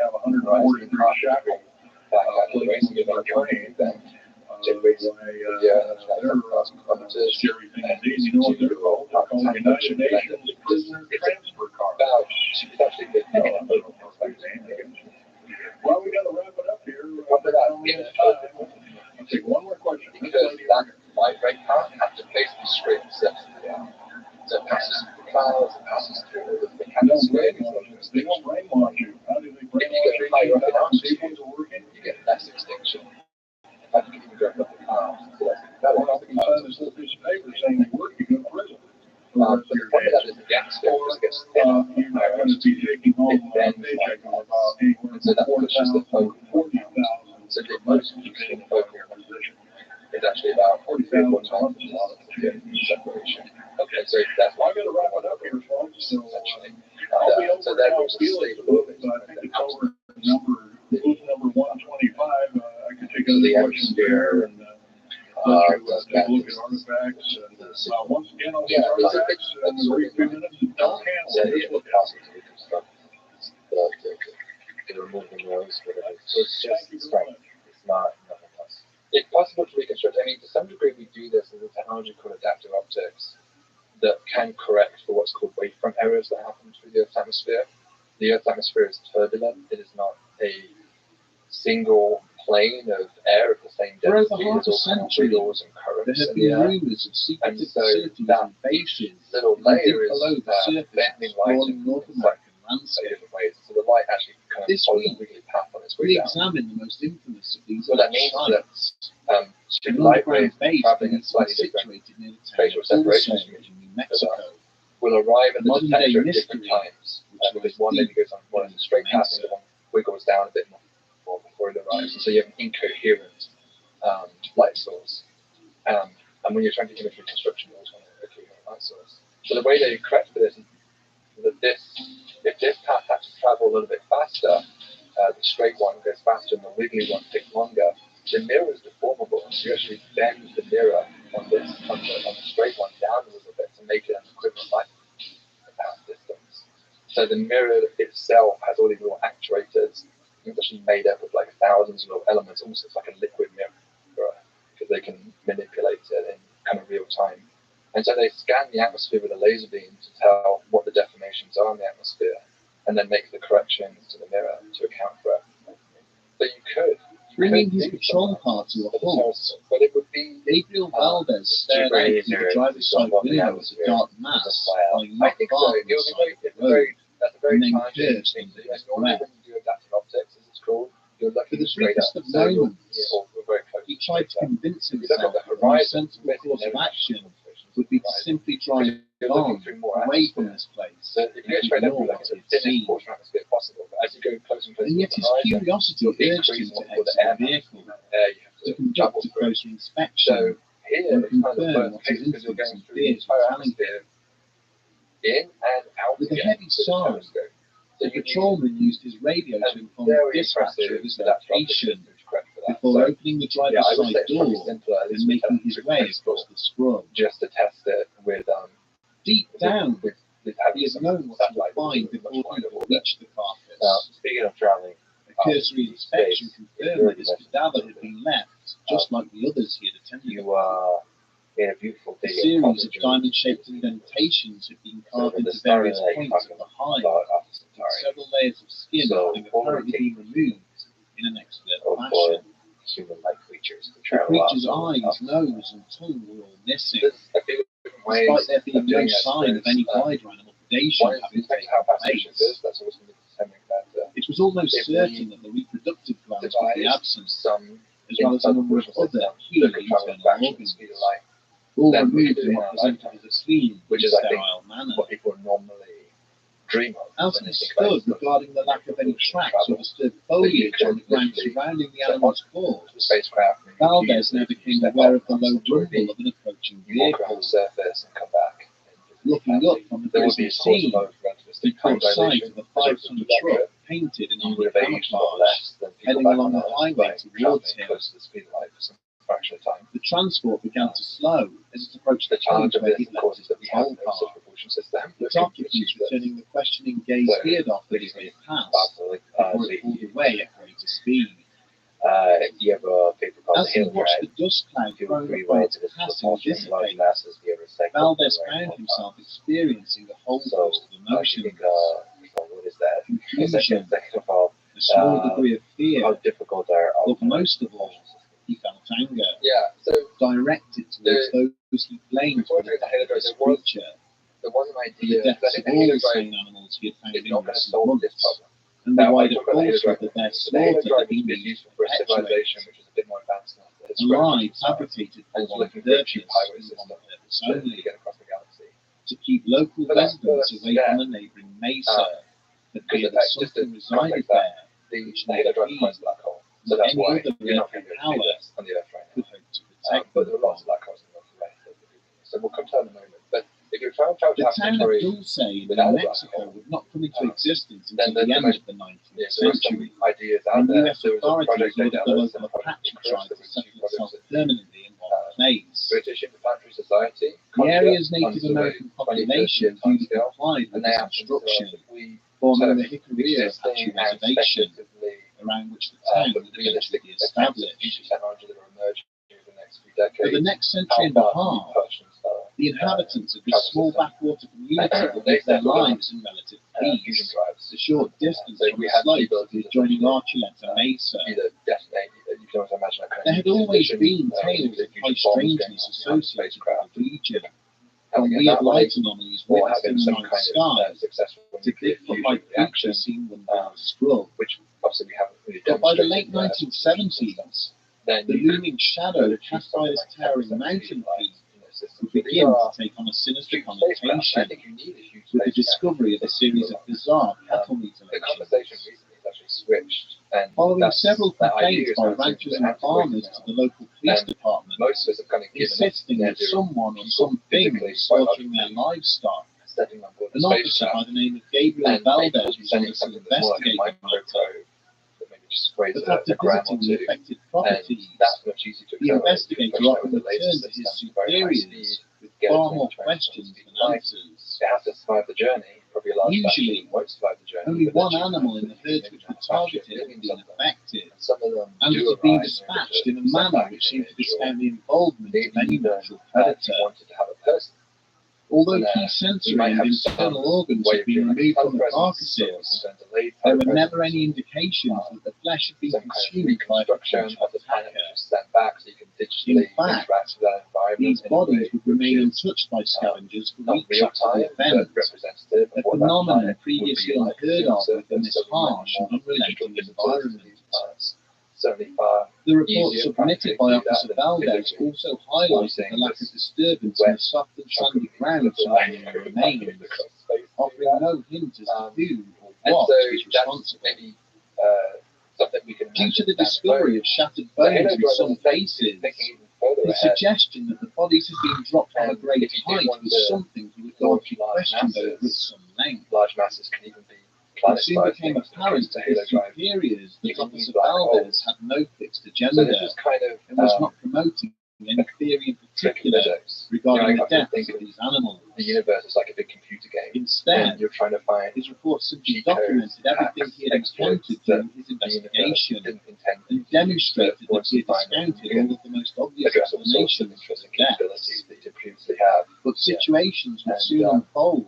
have 143 shackles the racing event train. then Scary thing indeed. You know what they're called? They're called United Nations Prisoner Transfer Cars. It's actually good. Well, we got to wrap it up here. I'll take one more question. Because that light ray car had to face the straight steps of the ground. So it passes through the clouds, it passes through the atmosphere. They don't brainwash you. How do they If brainwash you get higher up in altitude, people to work in? you get less extinction. In fact, you can even go up the clouds. Well, I can sign this little piece of paper saying you work, you go to prison. But the point of that is the atmosphere just gets thinner. You're not going to be taking home a paycheck of about anywhere And so that from pushes the 4,000 focal. to 40,000. So the most useful focal is actually about 3 or 4 times the separation. Okay, so that's why I'm going to wrap it up here, folks. So essentially. I'll be over So that now was feeling stable. but I think it's over booth number 125. I could take So other the questions there atmosphere, and take a look at artifacts. And once again, on these artifacts, in the brief few minutes, don't that handle it would possible to reconstruct the removing rows, whatever. So it's just strength. It's not nothing else. It's possible to reconstruct. I mean, to some degree, we do this with a technology called adaptive optics that can correct for what's called wavefront errors that happen through the Earth's atmosphere. The Earth's atmosphere is turbulent. It is not a single plane of air of the same density. For over half a century, wiggles and currents there have in the been air. rumours of secret And so facilities that and bases little that dig layer is below the surface, bending light exploring North American landscape. different ways. So the light actually kind of This follows week, a wiggly path on its way we down. examine the most infamous of these What that means is that sites. should An light rays underground base traveling in is slightly different situated near the town spatial of separations Tulsa in New Mexico. will arrive at the Modern day detector at different mystery, times. which Because lies one maybe deep goes on one straight path and the one wiggles down a bit more before it arrives. And so you have an incoherent light source. And when you're trying to image reconstruction, you always want a coherent light source. So the way they correct for this is that if this path had to travel a little bit faster, the straight one goes faster and the wiggly one takes longer, the mirror is deformable. So you actually bend the mirror on the straight one down a little bit to make it an equivalent light path distance. So the mirror itself has all these little actuators. It's actually made up of like thousands of little elements, almost looks like a liquid mirror, because they can manipulate it in kind of real time. And so they scan the atmosphere with a laser beam to tell what the deformations are in the atmosphere, and then make the corrections to the mirror to account for it. So you could Bringing his patrol car to a halt, but it would be Gabriel Valdez stared out through the driver's side window at a dark mass lying I not think far so. from the side of the road, That's a very and then challenging cursed thing. under his Normally breath. when you do adaptive optics, as it's called, you're For looking the straight up. briefest of So you're moments, very close. he tried to convince If you look himself at the that the most horizon, sensible course of action would be to simply drive you're on looking through more away atmosphere. from this place So if you go straight up, ignore you're what looking he at the had thinnest seen. portion of atmosphere possible. But as you go closer and closer And to yet the his horizon, curiosity you're urged him increasing to what's called exit the air the vehicle, you have to to conduct travel a through. closer So inspection, here and it's kind of the confirm first what case his because you're going instincts and through the fears entire were telling him. atmosphere in and out With a again heavy with the sigh, telescope. So the you need patrolman used his radio to inform the very dispatcher impressive of his adaptive optics location system to correct for that. before So, opening the driver's I would side say it's probably door simpler, at and least with making his way across the scrub. just to test it with Deep down, with he having had some known what he would satellite find with before much he wider could orbit. reach the carcass. Now, speaking of traveling, A cursory inspection confirmed that his cadaver had been left, just like the others he had attended. you are in a beautiful A day. series of diamond-shaped indentations had been carved into various points of the hide, with several layers of skin having apparently been removed in an expert fashion. Human-like creatures. The creature's eyes, nose, and tongue were all missing, There's a few different ways despite there being of no doing it, sign of any wider animal predation one is having to taken how fast nature place. is. That's always going to be determining that It was almost If we certain that the reproductive glands would be devise absent, some as well as a number of other key that could travel internal back at the organs, speed of light, all then we removed could do in it what in our presented as a clean, which is, I think, sterile manner. what people normally dream of. As he stood regarding the lack of any tracks or disturbed foliage on the ground surrounding the animal's paws, Valdez now became aware of the low rumble of an approaching vehicle. Surface and come back. Looking up from the prison scene, he caught sight of a 5-ton truck painted in army camouflage, heading along the highway towards him. The transport began to slow as it approached the point where he'd left his patrol car. Its occupants returning the questioning gaze he had offered as they passed, before it pulled away at greater speed. As he watched the dust cloud thrown by its passing dissipate, Valdez found himself experiencing a whole host of emotions. Confusion, a small degree of fear, but most of all, he felt anger, directed towards those he blamed for the death of this creature, for the deaths of all the sane animals he had found in recent months, and the wider falsehood that their slaughter had been used to perpetuate a lie fabricated for one purpose, and one purpose only, to keep local residents away from the neighbouring mesa, that feared that something resided there which neither he nor any other earthly power could hope to protect them from. So we'll come to that in a moment. But if you're trying to The town of Dulce in New Mexico would not come into existence until the end of the 19th century, when U.S. authorities ordered the local Apache tribe to settle itself permanently in one place. British Infantry Society, The area's Native American population duly complied with this instruction, forming the Hickory Apache Reservation, around which the town would eventually be established. For the next century and a half, the inhabitants of this small backwater community would live their lives in relative peace, a short distance from the slopes of the adjoining Archuleta Mesa. There had always been tales of high strangeness associated with the region, from weird light anomalies witnessed in the night sky, to Bigfoot-like creatures seen wandering the scrub. But by the late 1970s, the looming shadow cast by this towering mountain peak would begin to take on a sinister connotation, with the discovery of a series of bizarre cattle mutilations. Following several complaints by ranchers and farmers to the local police department, insisting that someone or something was slaughtering their livestock, an officer by the name of Gabriel Valdez was ordered to investigate the matter. But after visiting the affected properties, the investigator often returned to his superiors with far more questions than answers. Usually, only one animal in the herds which were targeted had been affected, and it had been dispatched in a manner which seemed to discount the involvement of any natural predator. Although key sensory and internal organs had been removed from the carcasses, there were never any indications that the flesh had been consumed by a potential attacker. In fact, these bodies would remain untouched by scavengers for weeks after the event, a phenomenon previously unheard of within this harsh and unrelenting environment. The report submitted by Officer Valdez also highlighted the lack of disturbance in the soft and sandy ground surrounding the remains, offering no hint as to who or what was responsible. Due to the discovery of shattered bones in some places, the suggestion that the bodies had been dropped from a great height was something he would go on to question over at some length. It soon became apparent to his superiors that Officer Valdez had no fixed agenda and was not promoting any theory in particular regarding the deaths of these animals. The universe is like a big computer game. Instead, you're trying to find his report simply documented everything he had encountered during his investigation and demonstrated that he had discounted all of the most obvious explanations for the deaths. But situations would soon unfold,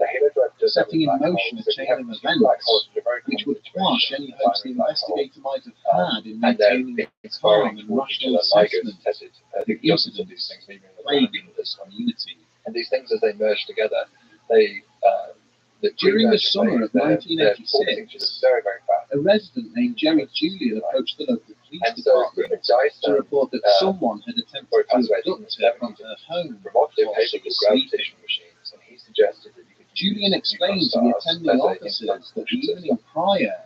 setting in motion a chain of events which would quash any hopes the investigator might have had in maintaining a calm and rational assessment of the incidents plaguing this community. And these things, as they merge together, they during the summer of 1986, a resident named Jerry Julian approached the local police department to report that someone had attempted to abduct her from her home while she was sleeping. And he suggested that you could Julian explained to the attending officers that the evening prior,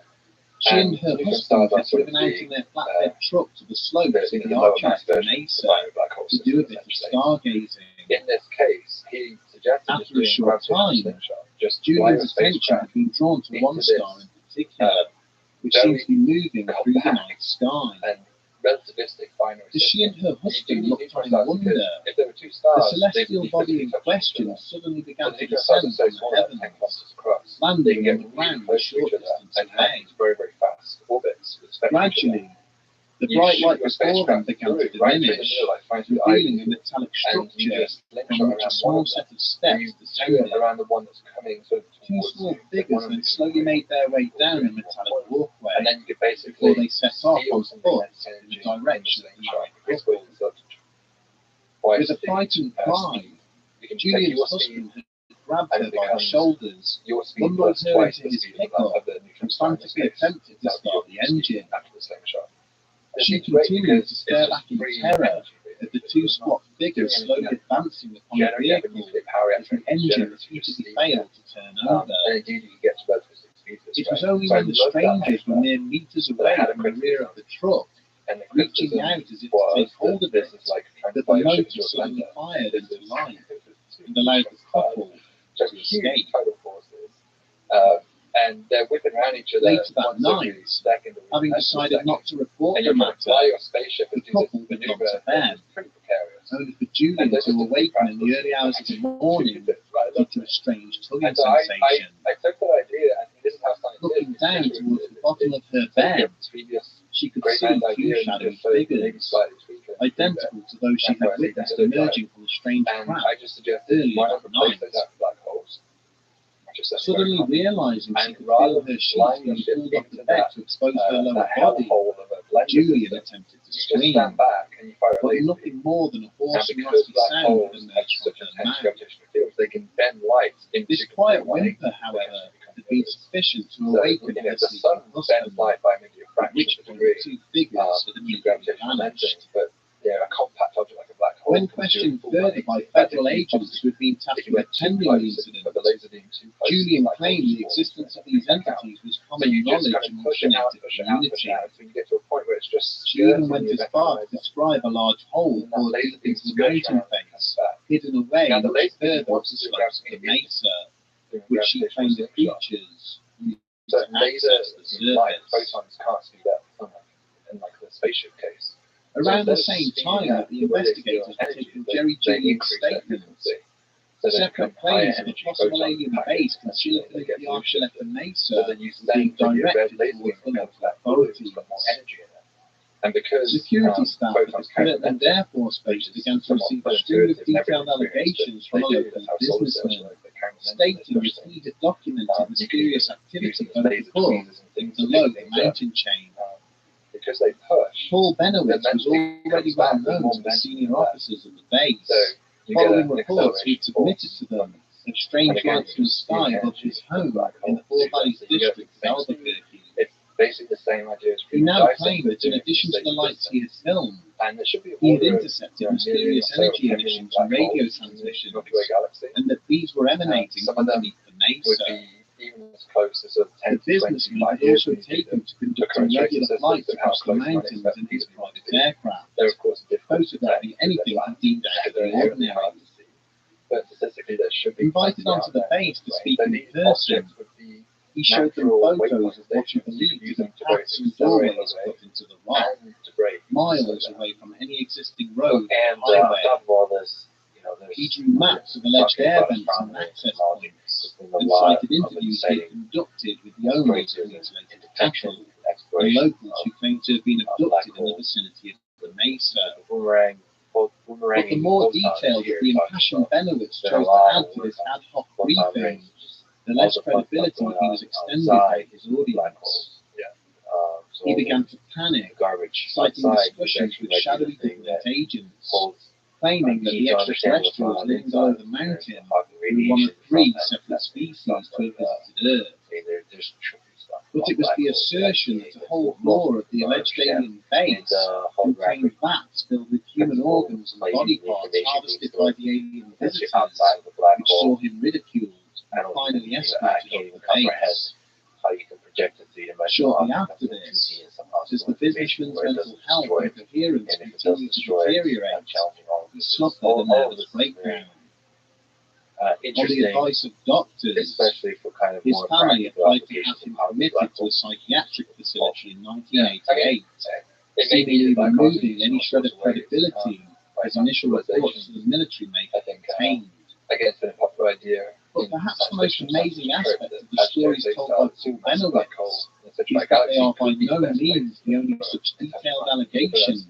she and her husband had driven out in their flatbed truck to the slopes of the Archilect Mesa to do a bit of stargazing. In this case, he suggested after a short time, Julian's attention had been drawn to one star in particular, which seemed to be moving through the night sky. As she and her husband looked on in wonder, the celestial body in question suddenly began to descend from the heavens, landing on the ground a short distance away. Gradually, the bright light before them began to diminish, revealing a metallic structure from which a small set of steps descended. Two small figures then slowly made their way down a metallic walkway before they set off on foot in the direction of the married couple. With a frightened cry, Julian's husband had grabbed her by the shoulders, bundled her into his pickup, and frantically attempted to start the engine. She continued to stare back in terror at the two squat figures slowly advancing upon the vehicle as the engine repeatedly failed to turn over. It was only when the strangers were mere meters away from the rear of the truck, reaching out as if to take hold of it, that the motor suddenly fired into life and allowed the couple to escape. And they're whipping around each other. Later that night, having decided not to report the matter, the couple had gone to bed, only for Julian to awaken in the early hours of the morning due to a strange tugging sensation. Looking down towards the bottom of her bed, she could see two shadowy figures, identical to those she had witnessed emerging from the strange craft earlier that night. Suddenly realizing she could feel her sheets being pulled off the bed to expose her lower body, Julian attempted to scream, but nothing more than a hoarse and raspy sound emerged from her mouth. This quiet whimper, however, had been sufficient to awaken her sleeping husband, at which point the two figures had immediately vanished. When questioned further by federal agents who had been tasked with attending the incident, Julian claimed the existence of these entities was common knowledge amongst the native community. She even went as far to describe a large hole bored deep into the mountain face, hidden away much further up the slopes of the mesa, which she claimed the creatures used to access the surface. Around the same time that the investigators were taking Jerry Julian's statements, separate claims of a possible alien base concealed beneath the Archilect Mesa were being directed towards the local authorities. Security staff at the Kirtland Air Force Base began to receive a string of detailed allegations from a local businessman, stating that he had documented mysterious activity both above and below the mountain chain. Paul Benowitz was already well known to the senior officers of the base, following reports he had submitted to them of strange lights in the sky above his home in the Four Valleys district of Albuquerque. He now claimed that in addition to the lights he had filmed, he had intercepted mysterious energy emissions and radio transmissions, and that these were emanating underneath the mesa. The businessman had also taken to conducting regular flights across the mountains in his private aircraft, photographing anything he deemed out of the ordinary. Invited onto the base to speak in person, he showed them photos of what he believed to be paths and doorways cut into the rock, miles away from any existing road or highway. He drew maps of alleged air vents and access points, and cited interviews he had conducted with the owners of these later cattle, and locals who claimed to have been abducted in the vicinity of the mesa. But the more detailed that the impassioned Benowitz chose to add to this ad hoc briefing, the less credibility he was extended by his audience. He began to panic, citing discussions with shadowy government agents, claiming that the extraterrestrials living below the mountain were one of 3 separate species to have visited Earth. But it was the assertion that a whole floor of the alleged alien base contained vats filled with human organs and body parts harvested by the alien visitors, which saw him ridiculed don't finally even, I estimated can't on even the comprehend base. how you can project a three-dimensional Shortly object after up into this, 2D in some possible as the information businessman's where it mental doesn't health destroy and it, coherence and if it doesn't continued to destroy it, deteriorate, challenging all of he this. suffered All a of nervous this is breakdown. On the interesting, advice of doctors, especially for kind of his more family practical applied to have applications him of committed to a psychiatric facility in 1988, seemingly removing any shred of credibility his initial reports to the military may have contained. Again, it's been a popular idea. But perhaps the most amazing aspect of the stories told by Paul Benowitz is that they are by no means the only such detailed allegations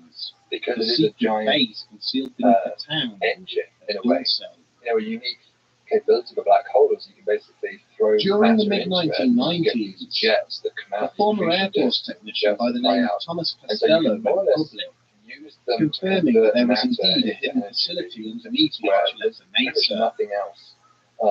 of a secret base concealed beneath the town engine, in a way. Also, A unique capability of a black hole is you can basically throw during the matter into it and get these mid-1990s, jets that come a out. former Air Force technician by the name of Thomas And so you Costello can more or went less public, use them confirming that there was indeed a hidden facility underneath the Archuleta Mesa. nothing else.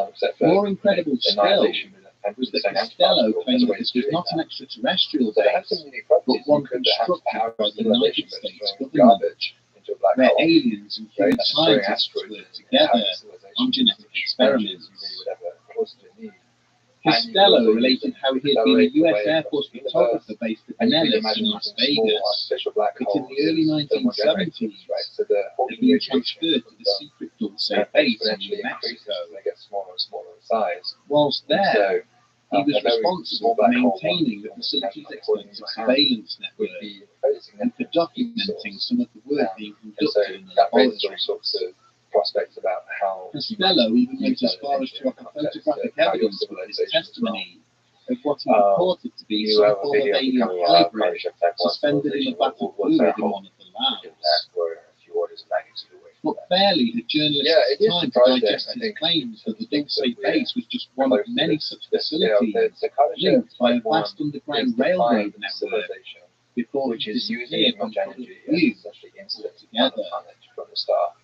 Except for More incredible still annihilation with a was that 10% Costello antiparticle claimed as a that way this to was do not that. an extraterrestrial So it has base, some unique but properties. one You could have constructed by the civilization United that's States throwing government, garbage into a black where hole. aliens and human That's throwing scientists asteroids worked into together civilization, on genetic engines, experiments. really whatever causes it need. Costello related how he had been a US Air Force photographer based at Nellis in Las Vegas, but in the early 1970s, So the whole had been transferred to the secret Dulce base in New Mexico. They get smaller and smaller in size. Whilst there, he was a very responsible small for black hole maintaining the one facility's according extensive to how surveillance would network be very and for significant documenting some of the work being and so conducted in the that raises all laboratory. sorts of prospects about how Costello even went as far as to offer photographic evidence with his testimony of what he reported to be you some have a form of video alien becoming hybrid partnership type one suspended in a vat of fluid in one of the labs. We're a few orders of magnitude away from But barely had journalists it is time to surprising, digest I his think, claims that the Dulce that we're base was just one of close to many this. such This, facilities the kind of linked by a type one vast underground is defined railroad network civilization, before which it is using disappeared as from much public energy view. as essentially instant on together. the planet from the start.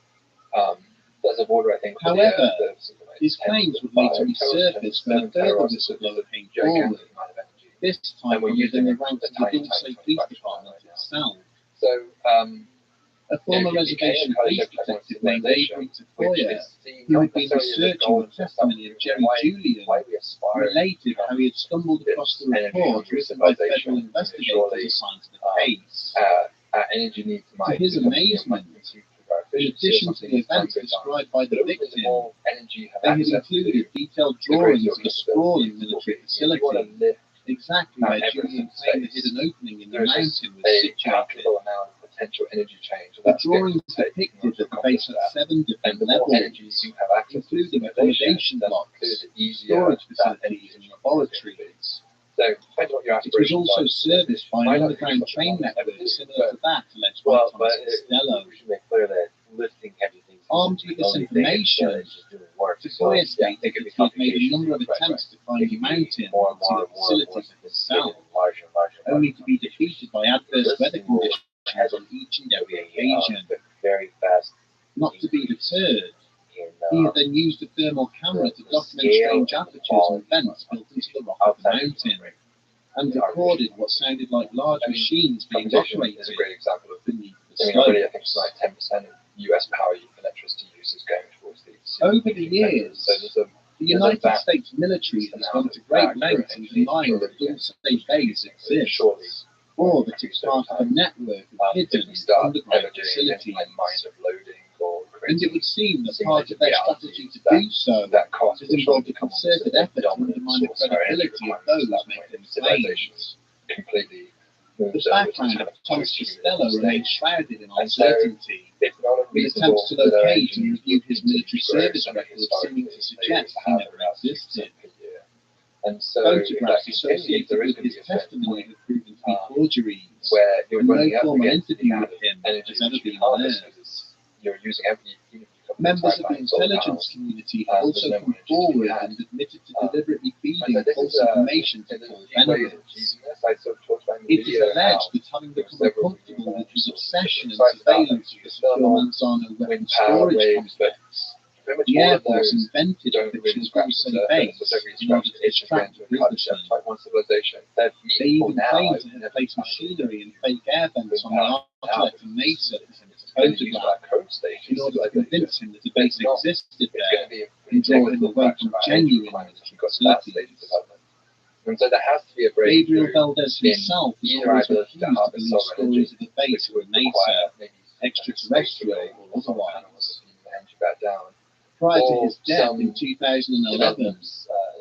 There's a border, I think. However, the his claims would later resurface when a further whistleblower came forward, this time from within the ranks of the Dulce Police Department itself. So, A former reservation police detective named Avery Tafoya, who had been researching the testimony of Jerry Julian, related how he had stumbled across the report written by federal investigators assigned to the case. energy needs To his amazement, in addition to the events described by the victim, they had included detailed drawings of a sprawling military facility, exactly where Julian claimed the hidden opening in the mountain was situated. Potential energy change. The drawings depicted that the base had 7 different levels, including accommodation blocks, storage facilities, and laboratories. So, depends what your It was aspirations also are. serviced by an underground train network similar to that alleged by Thomas Costello. We should make clear that lifting heavy things Armed with this information, Tafoya stated that he had made a number of attempts to climb the mountain more and to more the facility sophisticated itself, and larger and larger. only to be defeated by adverse weather conditions on each and every occasion. Very fast. Not to be deterred, In, he had then used a thermal camera to document strange apertures and vents built into the rock of the mountain, and recorded what sounded like large machines being operated is a great example of. beneath I the mean, already I slope. think it's like 10% of US power electricity use is going towards these. Over the years, So there's a the United States military has gone to great lengths in denying that Dulce base exists, or that it's part of a network of hidden underground facilities. And it would seem that part of their strategy to do so has involved a concerted effort to undermine the credibility of those making the claims. Completely. The background of Thomas Costello remains shrouded in uncertainty, It's not with attempts to locate and review his military service records seeming to suggest he never existed. And so Photographs associated with his testimony have proven to be forgeries, where you're and no running up formal against interview with him has ever been learned. You're using Members of the intelligence community have also come forward and admitted to deliberately feeding false information to Paul Benowitz. It is alleged that having become comfortable with his obsession and surveillance of the secure Manzano weapon storage complex, the Air Force invented a fictional Dulce base in order to distract the businessmen. They even claimed to have placed machinery and fake air vents on the Archuleta Mesa to photograph in order to convince him that a base existed there. in drawing away from genuine military facilities. And so there has to be a breakthrough. Gabriel Valdez himself has always refused to believe stories of the base of a Mesa, extraterrestrial or otherwise. Prior to his death in 2011,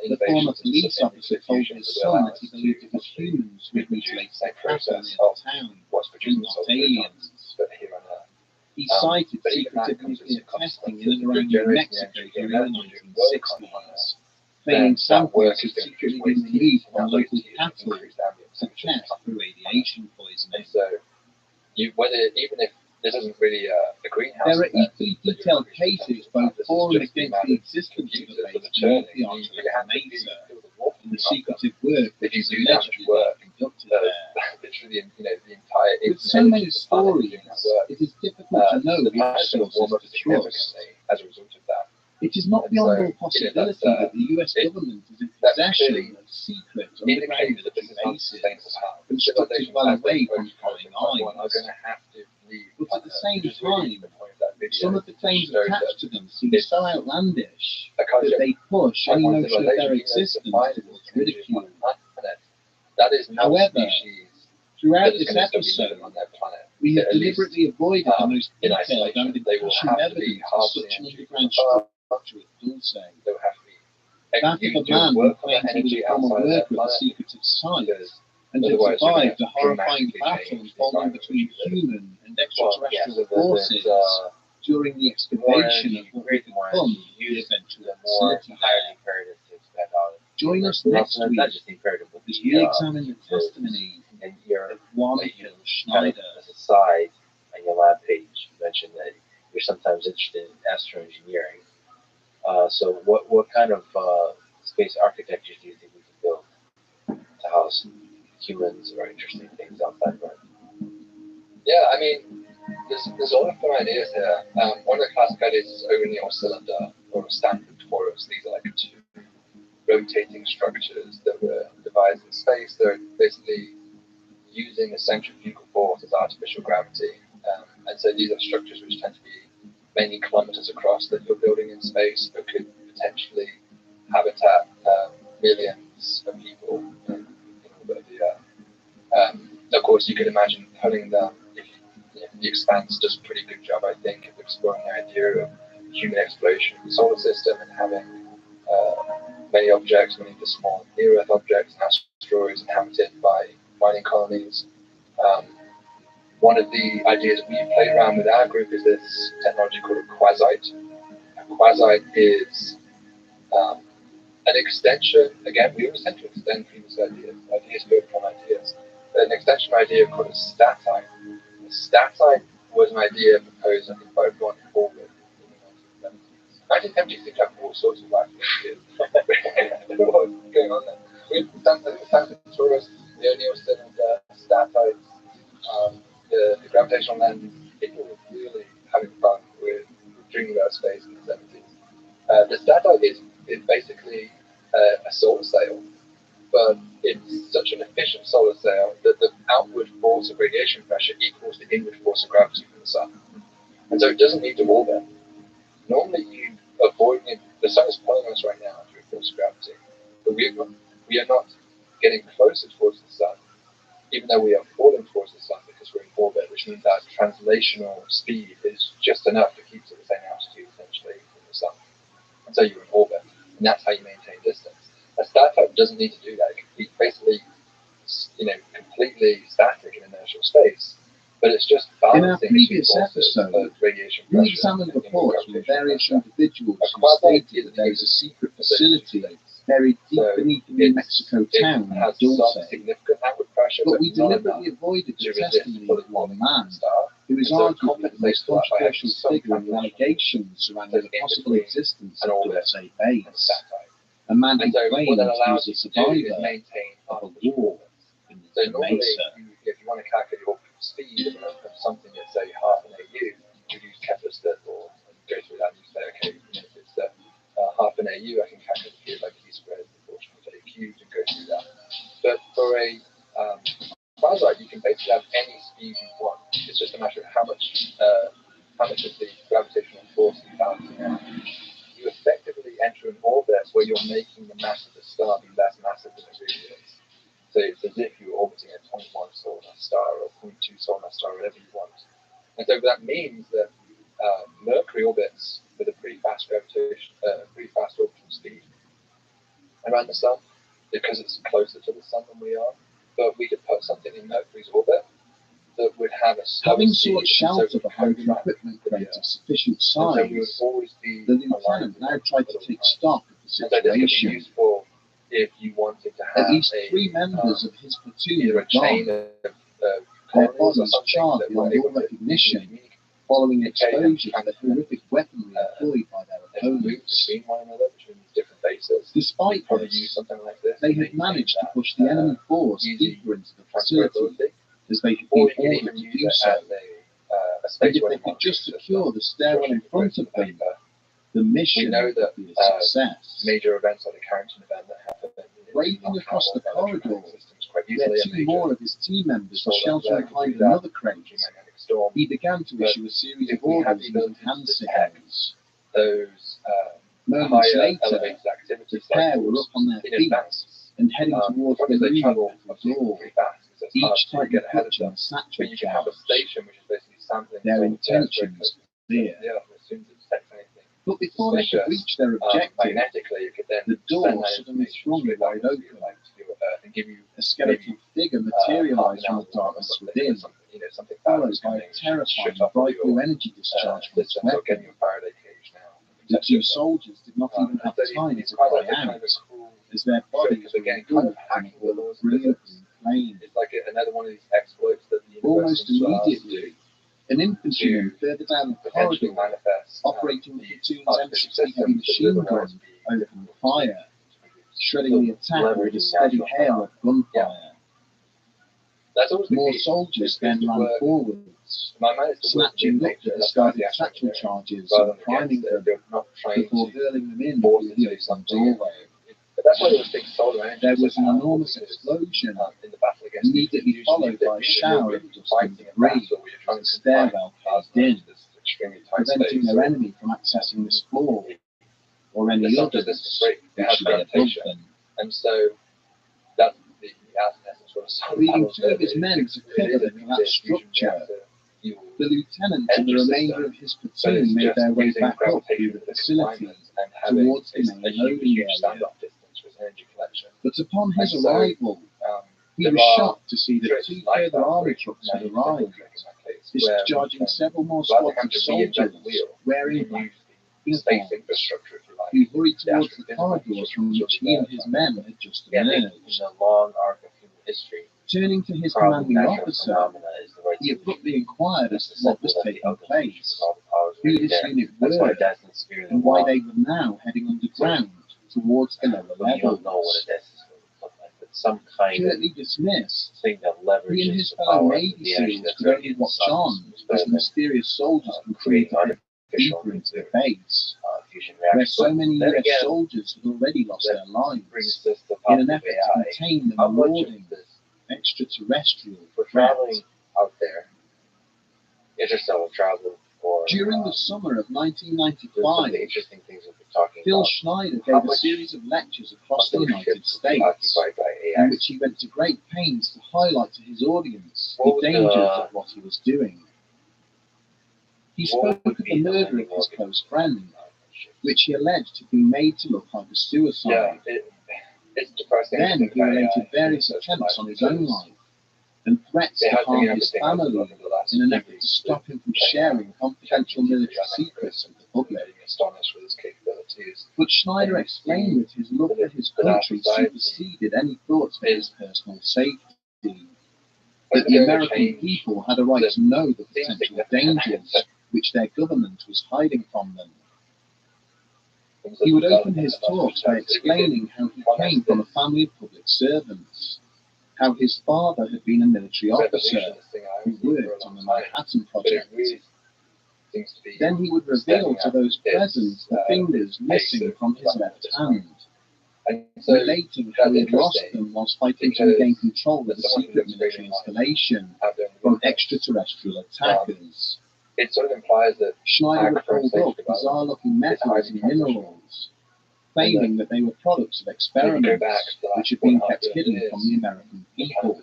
the former police officer told his son that he believed it was humans who had mutilated the cattle near the town, and not aliens. He cited secretive nuclear testing in and around New Mexico during the 1960s, claiming samples had secretly been removed from local cattle to test for radiation poisoning. Even if this isn't really a greenhouse, there are equally detailed cases both for and against the existence of a base beneath the Arctic Mesa and the secretive work that is allegedly being conducted there. With so many stories, it is difficult to know which sources to trust. As a result of that. It is not beyond all possibility that the US government is in possession of secret underground military bases constructed well away from prying eyes. But at the same time, some of the claims attached to them seem so outlandish that they push any notion of their existence towards ridicule. However, throughout this episode, we have deliberately avoided the most detailed and impassioned evidence of such an underground structure at Dulce. That of a man who claimed he was a former worker at the secretive site and had survived a horrifying battle unfolding between human and extraterrestrial forces during the excavation of what would become the eventual facility there. Join us next week as we examine the testimony of one Phil Schneider. As a side, on your lab page, you mentioned that you're sometimes interested in astroengineering. So what kind of space architecture do you think we can build to house humans or interesting things outside of Earth? Yeah, I mean, there's a lot of fun ideas here. One of the classic ideas is O'Neill cylinder or a standard torus. These are like two rotating structures that were devised in space. They're basically using a centrifugal force as artificial gravity. And so these are structures which tend to be many kilometers across that you're building in space, but could potentially habitat millions of people in orbit of the Earth. Of course, you could imagine pulling them if the Expanse does a pretty good job, I think, of exploring the idea of human exploration of the solar system and having many objects, many of the small near-Earth objects and asteroids inhabited by mining colonies. One of the ideas we play around with our group is this technology called a quasite. A quasite is an extension. Again, we always tend to extend previous ideas build upon ideas. An extension idea called a statite. A statite was an idea proposed, I think, by Ron Forward in the 1970s. 1970s seemed to have all sorts of wacky ideas. I don't know what was going on there. We had the standard torus, the O'Neill cylinder, statites, the gravitational lens. People were really having fun with dreaming about space in the 70s. The statite is basically a solar sail, but it's such an efficient solar sail that the outward force of radiation pressure equals the inward force of gravity from the sun. And so it doesn't need to orbit. Normally you avoid it. The sun is pulling us right now through force of gravity, but we are not getting closer towards the sun, even though we are falling towards the sun because we're in orbit, which means our translational speed is just enough to keep us at the same altitude essentially from the sun. And so you're in orbit, and that's how you maintain distance. A statite doesn't need to do that. It can be basically, completely static in inertial space, but it's just balancing. In our previous episode, radiation we examined reports from various individuals who stated that there is a secret facility buried deep beneath the New Mexico town of Dulce. But we deliberately avoided the testimony of one man, who is arguably the most controversial figure in the allegations surrounding the possible existence of Dulce base. A man who claims he was a survivor of a war in the Mesa. If you want to calculate your speed of something that's, say, half an AU, you use Kepler's third law and go through that and you say, okay, if it's half an AU, I can calculate the speed like Q squared is proportional to A cubed and go through that. But for a quasite, you can basically have any speed you want. It's just a matter of how much of the gravitational force you balance out. You effectively you're making the mass of the star be less massive than it really is. So it's as if you were orbiting a 0.1 solar mass star or a 0.2 solar mass star, whatever you want. And so that means that Mercury orbits with a pretty fast gravitation, pretty fast orbital speed around the sun because it's closer to the sun than we are. But we could put something in Mercury's orbit that would have a having sought shelter behind an equipment crate of sufficient size, the lieutenant now tried to take stock of the situation. Useful if you wanted to have at least 3 members of his platoon were gone, their bodies charred beyond all recognition, following exposure to the horrific weaponry employed by their opponents. Between one another, between different bases. Despite this, they had managed to push the enemy force deeper into the facility, as they had been ordered to do so. And if they could just secure the stairwell in front of them, the mission would be a success. Major events like the Carrington event that happened. Waving across the corridor, where 2 more of his team members were sheltering behind another crate, he began to issue a series of orders using hand signals. Moments later, the pair were up on their feet and heading towards the looming metal door, each tightly clutching a satchel charge. Their intentions were clear. But before they could reach their objective, the door suddenly swung wide open. A skeletal figure materialized from the darkness within, followed by a terrifying bright blue energy discharge from its weapon. The 2 soldiers did not even have time to cry out, as their bodies were engulfed in a ball of brilliant blue flame. Almost immediately, an infantryman further down the corridor, operating the platoon's M60 heavy machine gun, opened fire, shredding the attack with a steady hail of gunfire. More soldiers then ran forwards, snatching up the discarded satchel charges and priming them before hurling them in through the open doorway. There was an enormous explosion, immediately followed by a shower of dust and debris as the stairwell caved in, preventing their enemy from accessing this floor or any others which lay above them. And so that's the leading 2 of his men to cover the collapsed structure. The lieutenant and the remainder of his platoon made their way back up through the facility towards the main loading area. But upon his arrival, he was shocked to see that 2 further army trucks had arrived, discharging several more squads of soldiers wearing black uniforms, who hurried towards the corridors from which he and his men had just emerged. Turning to his commanding officer, he abruptly inquired as to what was taking place, who his unit were, and why they were now heading underground towards the lower levels. Curtly dismissed, he and his fellow Navy SEALs could only watch on as the mysterious soldiers continued to head deeper into the base, where so many US soldiers had already lost their lives in an effort to contain the marauding extraterrestrial threat. During the summer of 1995, Phil Schneider gave a series of lectures across the United States, in which he went to great pains to highlight to his audience the dangers of what he was doing. He spoke of the murder of his close friend, which he alleged had been made to look like a suicide. Then he related various attempts on his own life and threats to harm his family in an effort to stop him from sharing confidential military secrets with the public. But Schneider explained that his love for his country superseded any thoughts for his personal safety, that the American people had a right to know the potential dangers which their government was hiding from them. He would open his talks by explaining how he came from a family of public servants, how his father had been a military officer who worked on the Manhattan Project. Then he would reveal to those present the fingers missing from his left hand, relating how he lost them whilst fighting to regain control of the secret military installation from extraterrestrial attackers. It sort of implies that Schneider would hold up bizarre-looking metals and minerals, claiming that they were products of experiments which had been kept hidden from the American people.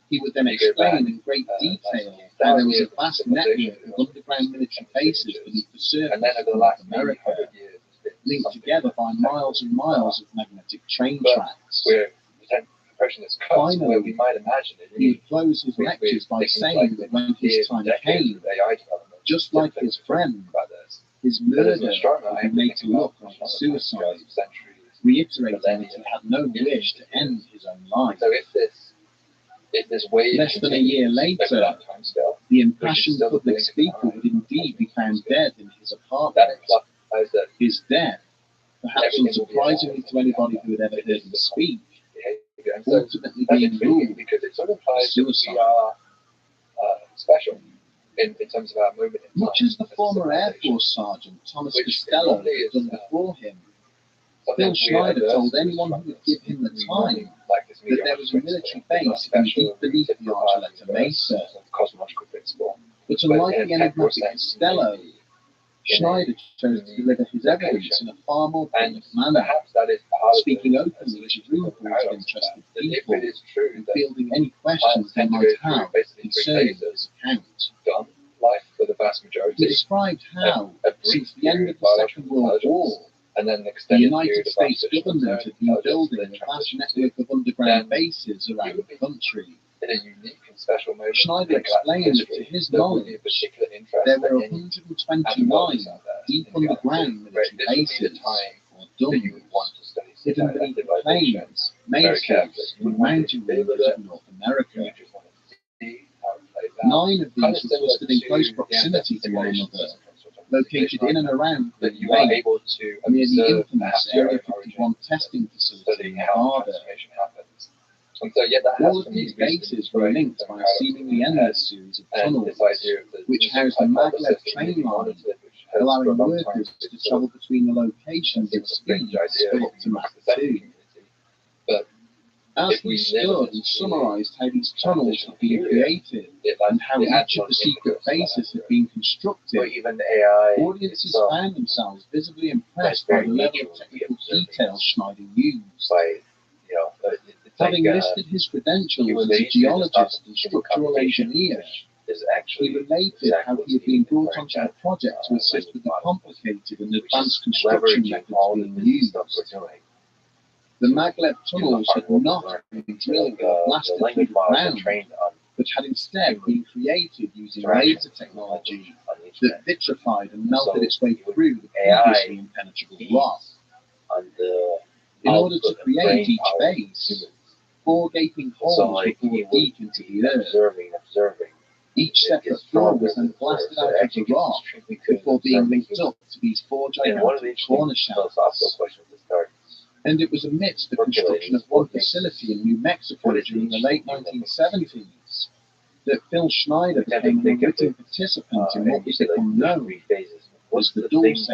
He would then explain in great detail how there was a vast network of underground military bases beneath the surface of North America, linked together by miles and miles of magnetic train tracks. Finally, he would close his lectures by saying that when his time came, just like his friend, his murder would be made to look like a suicide, reiterating that he had no wish to end his own life. Less than a year later, the impassioned public speaker would indeed be found dead in his apartment. His death, perhaps unsurprisingly to anybody who had ever heard him speak, ultimately being ruled as suicide. Much as the former Air Force Sergeant Thomas Costello had done before him, Phil Schneider told anyone who would give him the time that there was a military base deep beneath the Archuleta Mesa. But unlike the enigmatic Costello, Schneider chose to deliver his evidence in a far more public manner, speaking openly to room full of interested people and fielding any questions they might have concerning his account. He described how, since the end of the Second World War, the United States government had been building a vast network of underground bases around the country. Schneider explained that to his knowledge, there were 129 deep underground military bases, or DUMBs, hidden beneath the plains, mesas, and mountain ranges of North America. 9 of these were clustered in close proximity to one another, located in and around the lake, near the infamous Area 51 testing facility in Nevada. All of these bases were linked by a seemingly endless series of tunnels, which housed a maglev train line, allowing workers to travel between the locations at speeds of up to Mach 2. As he stood and summarized how these tunnels had been created and how each of the secret bases had been constructed, audiences found themselves visibly impressed by the level of technical detail Schneider used. Having listed his credentials as a geologist and structural engineer, he related how he had been brought onto the project to assist with the complicated and advanced construction methods being used. The maglev tunnels had not been drilled or blasted through the ground, but had instead been created using laser technology that vitrified and melted its way through the previously impenetrable rock. In order to create each base, 4 gaping holes were bored deep into the earth. Each separate floor was then blasted out of the rock before being linked up to these 4 gigantic corner shafts. And it was amidst the construction of one facility in New Mexico during the late 1970s that Phil Schneider became an unwitting participant in what was become known as the Dulce.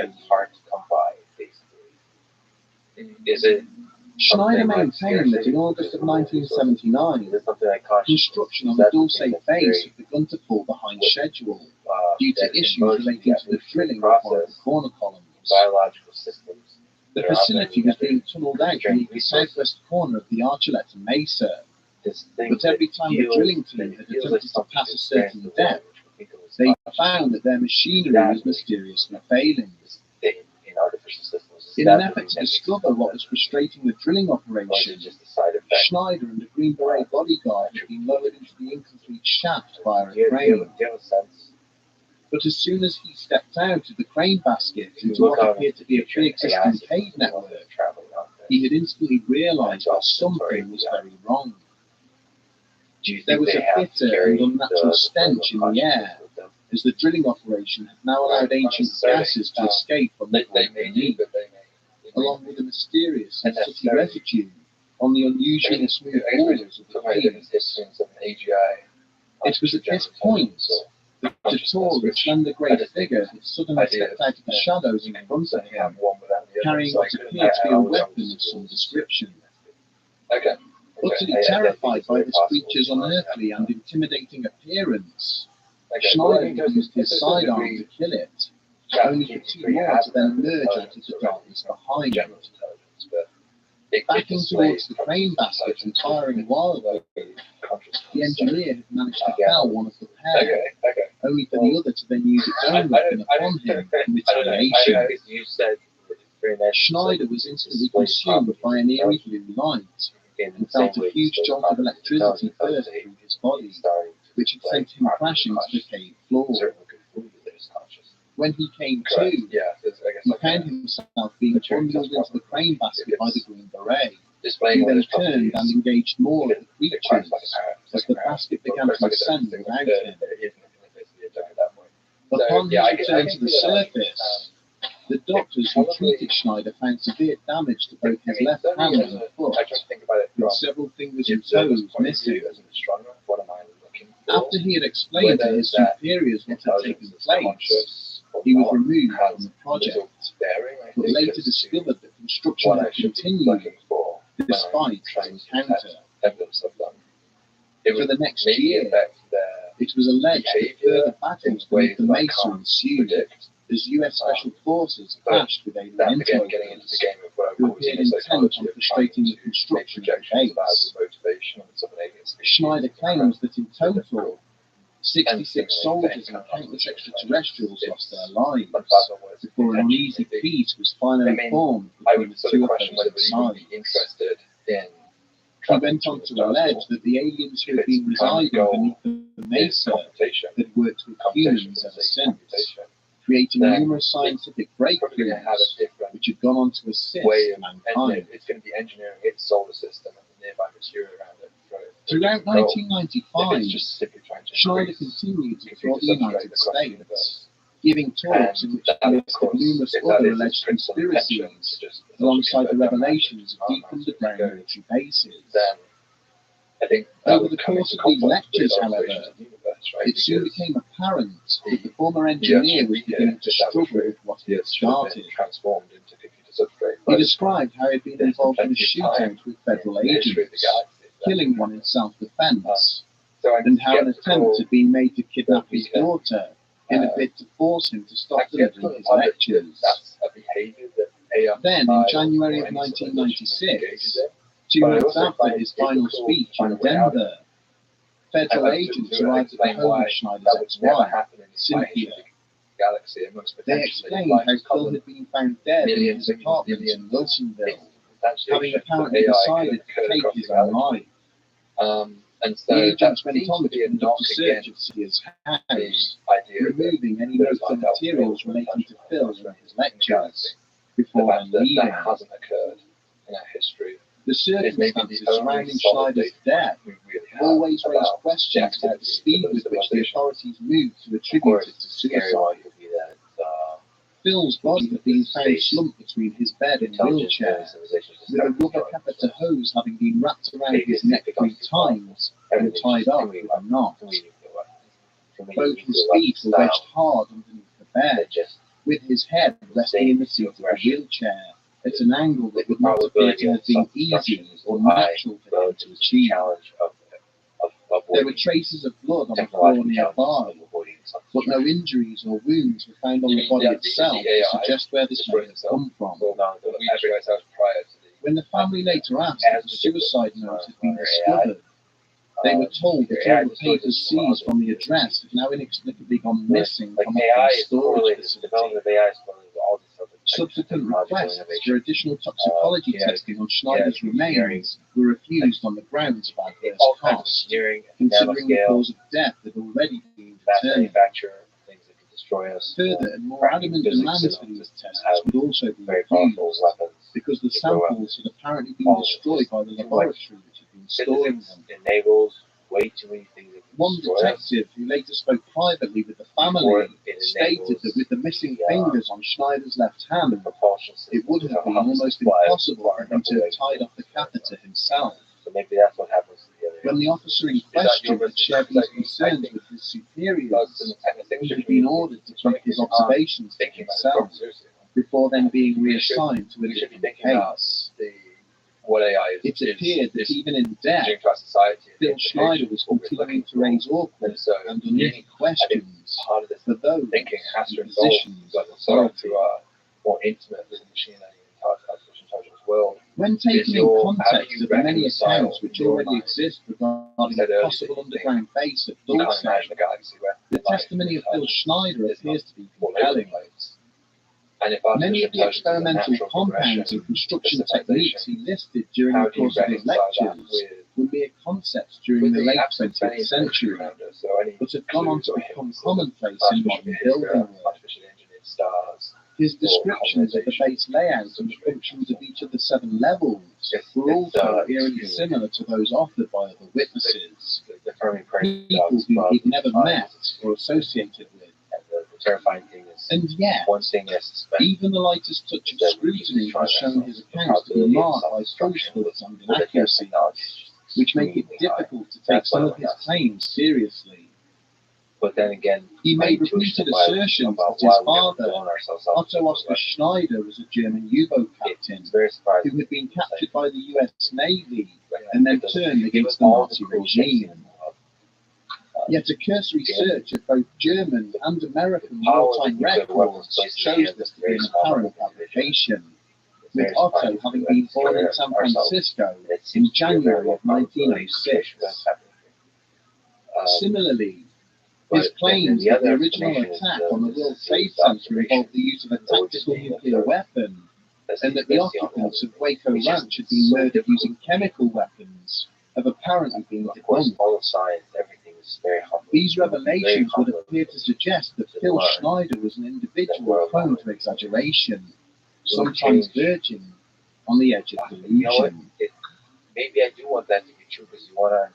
Schneider maintained that in August of 1979, construction on the Dulce base had begun to fall behind schedule due to issues relating to the drilling of one of the corner columns. The facility was being tunneled out beneath the southwest corner of the Archuleta Mesa, but every time the drilling team had attempted to pass a certain depth, they found that their machinery was mysteriously failing. In an effort to discover what was frustrating the drilling operation, Schneider and a Green Beret bodyguard had been lowered into the incomplete shaft via a crane. But as soon as he stepped out of the crane basket into what appeared to be a pre-existing cave network, he had instantly realized that something was very wrong. There was a bitter and unnatural stench in the air, as the drilling operation had now allowed ancient gases to escape from the void beneath, along with a mysterious and sooty residue on the unusually smooth walls of the cave. It was at this point that the tall and slender grey figure had suddenly stepped out of the shadows in front of him, carrying what appeared to be a weapon of some description. Utterly terrified by this creature's unearthly and intimidating appearance, Schneider used his sidearm to kill it, only for two more to then emerge out of the darkness behind. Backing towards the crane basket and firing wildly, the engineer had managed to fell one of the pair, only for the other to then use its own weapon upon him in retaliation. Schneider was instantly consumed by an eerie blue light and felt a huge jolt of electricity burst through his body, which had sent him crashing to the cave floor. When he came to, he found himself being bundled into the crane basket by the Green Beret, who then turned and engaged more of the creatures as the basket began to descend without him. Upon his return to the surface, the doctors who treated Schneider found severe damage to both his left hand and foot, with several fingers and toes missing. After he had explained to his superiors what had taken place, he was removed from the project, but later discovered that construction had continued despite his encounter. For the next year, it was alleged that further battles beneath the mesa ensued as US Special Forces clashed with alien interlopers who appeared intent on frustrating the construction of the base. Schneider claims that in total, 66 soldiers and countless extraterrestrials lost their lives before an uneasy peace was finally formed between the two opposing sides. He went on to allege that the aliens who had been residing beneath the mesa had worked with humans ever since, creating numerous scientific breakthroughs which had gone on to assist mankind. Throughout 1995, Schneider continued to tour the United States, giving talks in which he listed numerous other alleged conspiracies alongside the revelations of deep underground military bases. Over the course of these lectures, however, it soon became apparent that the former engineer was beginning to struggle with what he had started. He described how he had been involved in a shootout with federal agents, killing one in self-defense, and how an attempt had been made to kidnap his daughter in a bid to force him to stop delivering his lectures. Then, in January of 1996, 2 months after his final speech in Denver, federal agents arrived at the home of Schneider's ex-wife, Cynthia. They explained how Phil had been found dead in his apartment in Wilsonville, having apparently decided to take his own life. The agents went on to conduct a search of Cynthia's house, removing any notes or materials relating to Phil and his lectures, before then leaving. The circumstances surrounding Schneider's death always raised questions about the speed with which the authorities moved to attribute it to suicide. Phil's body had been found slumped between his bed and wheelchair, with a rubber catheter hose having been wrapped around his neck 3 times and tied up with a knot. Both his feet were wedged hard underneath the bed, with his head resting in the seat of the wheelchair at an angle that would not appear to have been easy or natural for him to achieve. There were traces of blood on the floor nearby, but no injuries or wounds were found on the body itself to suggest where this may have come from. When the family later asked if a suicide note had been discovered, they were told that all the papers seized from the address had now inexplicably gone missing from a storage facility. Subsequent requests for additional toxicology testing on Schneider's remains were refused on the grounds of adverse costs, considering the cause of death had already been determined. Further and more adamant demands for these tests would also be refused, because the samples had apparently been destroyed by the laboratory which had been storing them. One detective, who later spoke privately with the family, stated that with the missing fingers on Schneider's left hand, it would have been almost impossible for him to have tied off the catheter himself. When the officer in question had shared these concerns with his superiors, he had been ordered to keep his observations to himself, before then being reassigned to a different case. what AI is. It appeared that even in death, to our society, Phil Schneider was continuing to raise awkward and uneasy questions part of this for those thinking has to in involve positions of so authority. to our more intimate machine learning and artificial intelligence world. When taken in context of the many accounts which already exist regarding a possible underground base at Dulce, the testimony of Phil Schneider appears to be compelling. Many of the experimental compounds and construction techniques he listed during the course of his lectures were mere concepts during the late 20th century, but have gone on to become commonplace in modern building work. His descriptions of the base layout and the functions of each of the 7 levels were also eerily similar to those offered by other witnesses, people whom he'd never met or associated with. The terrifying thing is, And yet, one thing is suspect, even the lightest touch of scrutiny has shown his accounts to be marked by falsehoods and inaccuracies, which make it difficult to take some of his claims seriously. but then again, He made repeated assertions that his father, Otto Oscar Schneider, was a German U-boat captain it's very surprising. who had been captured by the US Navy and then turned against the Nazi regime. Yet a cursory search of both German and American wartime records shows this to be an apparent fabrication, with Otto having been born in San Francisco in January of 1906. Similarly, his claims that the original attack on the World Trade Center involved the use of a tactical nuclear weapon, and that the occupants of Waco Ranch had been murdered using chemical weapons, have apparently been debunked. These revelations would appear to suggest that Phil Schneider was an individual prone to exaggeration, sometimes verging on the edge of delusion. Maybe I do want that to be true because you want to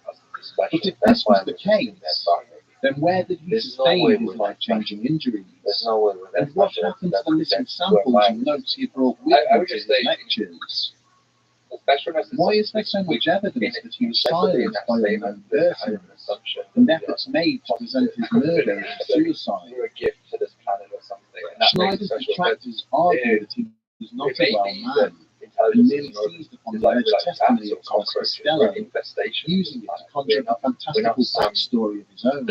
But if this was the case, then where did he sustain his life-changing injuries? And what happened to the missing samples and notes he brought with him to his lectures? Why is there so much evidence that he was silenced by unknown persons, and efforts made to present his murder as a suicide? Schneider's detractors argue that he was not a well man, and merely seized upon the alleged testimony of Thomas Costello, using it to conjure up a fantastical backstory of his own.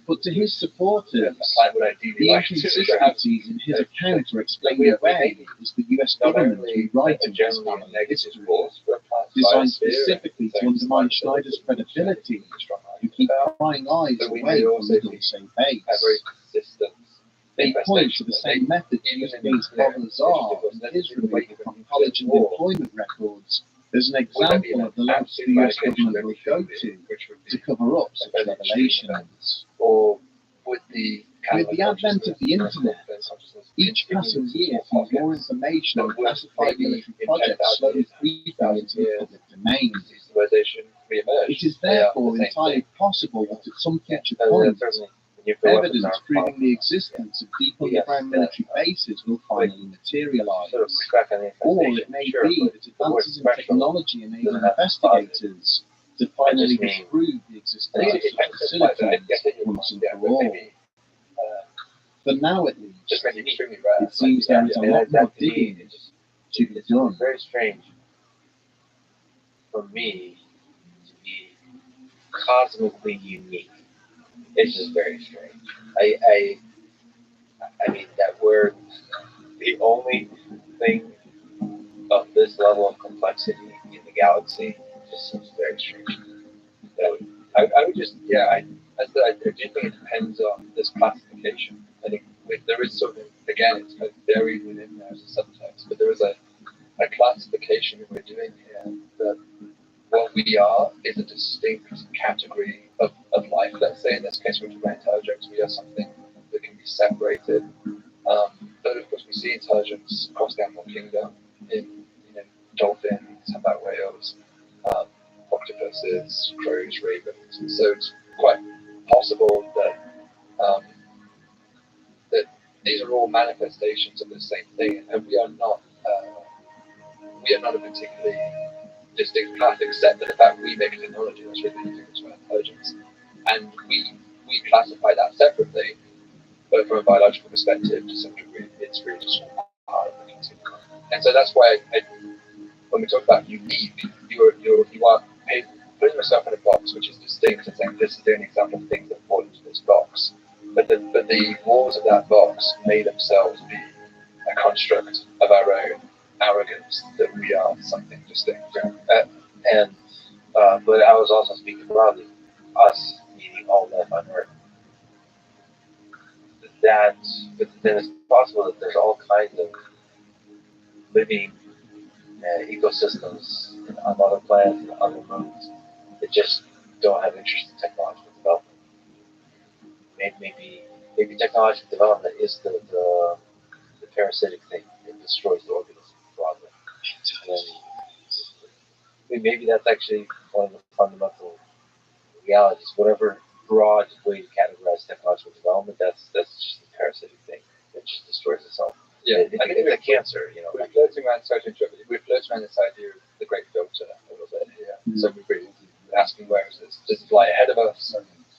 But to his supporters, the inconsistencies in his account are explained away as the US government rewriting his family history, designed specifically to undermine Schneider's credibility and keep prying eyes away from the Dulce base. They point to the same method used against Bob Lazar and his removal from college and employment records as an example of the lengths the US government will go to cover up such revelations. With the advent of the internet, each passing year sees more information on classified military projects slowly creeping into the public domain. It is therefore entirely possible that at some future point, evidence proving the existence of deep underground military bases will finally materialize. Or it may be that advances in technology enable investigators to finally disprove the existence of such facilities once and for all. For now at least, it seems there is a lot more digging to be done. Very strange for me to be cosmically unique. It's just very strange. I mean that we're the only thing of this level of complexity in the galaxy just seems very strange. I would just, I do think it depends on this classification. I think there is something, again, it's kind of buried within there as a subtext, but there is a classification that we're doing here that what we are is a distinct category of life. Let's say in this case we're talking about intelligence, we are something that can be separated. But of course we see intelligence across the animal kingdom in dolphins, humpback whales, octopuses, crows, ravens. And so it's quite possible that that these are all manifestations of the same thing, and we are not a particularly distinct path, except that the fact we make technology that's really different to our intelligence, and we classify that separately, but from a biological perspective, to some degree, it's really just part of the continuum. And so that's why when we talk about unique, you are putting yourself in a box which is distinct and saying this is the only example of things that fall into this box. But the walls of that box may themselves be a construct of our own arrogance that we are something distinct. But I was also speaking broadly, us, meaning all life on Earth. That, but then it's possible that there's all kinds of living ecosystems on other planets and other moons that just don't have interest in technological development. Maybe technological development is the parasitic thing that destroys the organism broadly. And maybe that's actually one of the fundamental realities. Whatever broad way to categorize technological development, that's just a parasitic thing that just destroys itself. Yeah, I think it's a cancer, We're floating around, we're floating around this idea of the great filter a little bit here. So we're really asking where is this? Does it lie ahead of us?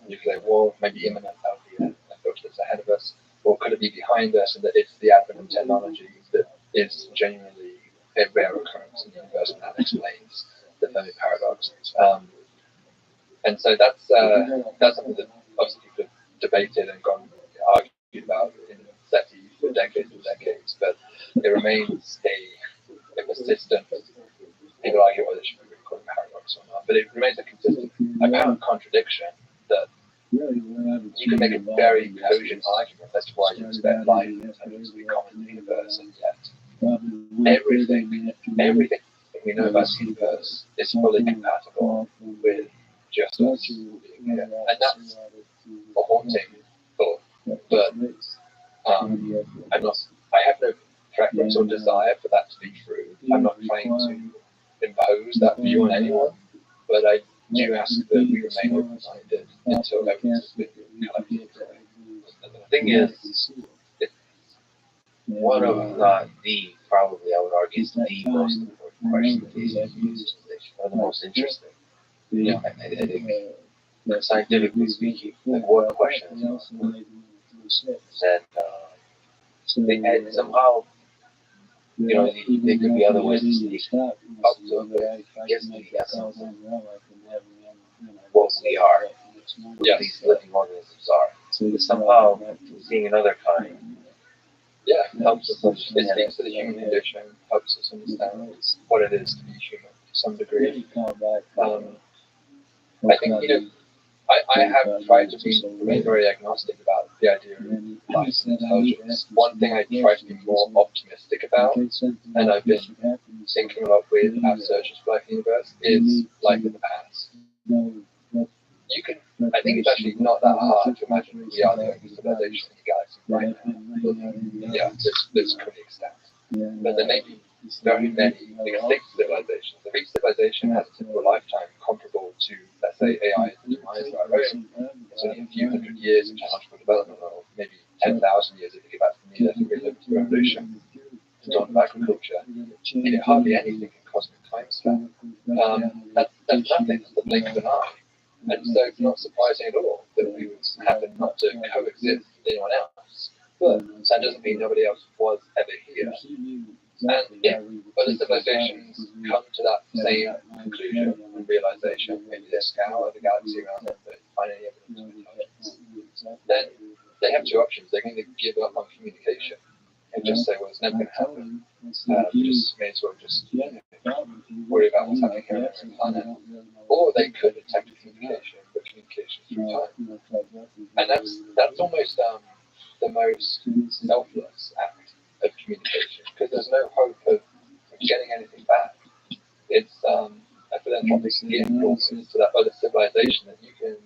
Nuclear war, maybe imminent, that would be a filter that's ahead of us. Or could it be behind us and that it's the advent of technology that is genuinely a rare occurrence in the universe and that explains the Fermi paradox. And so that's something that obviously people have debated and argued about in SETI for decades and decades, but it remains a persistent, people argue whether it should be really called a paradox or not, but it remains a consistent, apparent contradiction that you can make a very cogent argument as to why you expect life to be common in the universe, and yet everything that we know about the universe is fully compatible with just us being here. And that's a haunting thought, but I have no preference or desire for that to be true. I'm not trying to impose that view on anyone, but I do ask that we remain open-minded until evidence has been collected. The thing is, it's one of probably I would argue, the most important questions or the most interesting. I think, scientifically speaking, like what questions and somehow, there could be other ways to sneak up to it, but gets to the essence of what we are, what these living organisms are. So somehow, seeing another kind, helps us. It speaks to the human condition, helps us understand what it is to be human to some degree. I think, I have tried to remain very agnostic about the idea of life and intelligence. One thing I try to be more optimistic about, and I've been thinking about with our searches for life in the universe, is life in the past. I think it's actually not that hard to imagine we are the only civilization in the galaxy right now. That's pretty extent. But there may be very many extinct civilizations. If each civilization has a typical lifetime comparable to, let's say, AI demise of our own, it's only a few hundred years of technological development, or maybe 10,000 years if you get back to the Neolithic Revolution, the dawn of agriculture. Hardly anything in cosmic time span. That's nothing. That's the blink of an eye. And so it's not surprising at all that we would happen not to coexist with anyone else. But that doesn't mean nobody else was ever here. And if other civilizations come to that same conclusion and realization, maybe they scour the galaxy around them but find any evidence of intelligence, then they have two options. They can either give up on communication and just say, well, it's never going to happen. Just may as well just worry about what's happening here on the planet. Or they could attempt communication, but communication through time. And that's almost the most selfless act of communication, because there's no hope of getting anything back. It's a philanthropic gift almost to that other civilization that you can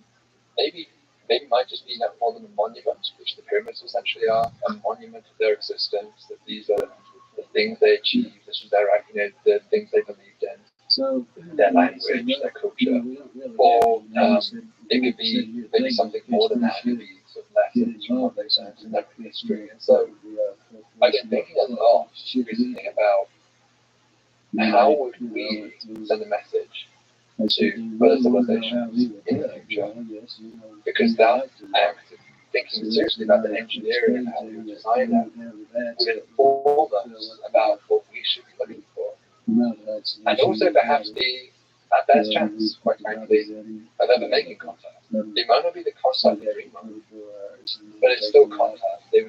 maybe might just be nothing more than a monument, which the pyramids essentially are, a monument of their existence, that these are the things they achieved, this was the things they believed in, their language, their culture. Or it could be maybe something more than that. It could be sort of lessons from what they've learned in their history. And so I've been thinking a lot recently about how would we send a message to other civilizations in the future, because that act of thinking seriously about the engineering and how we design that would inform us about what we should be looking for. and also perhaps the best chance, quite frankly, of ever making contact. It might not be the contact we dream of, but it's still contact. There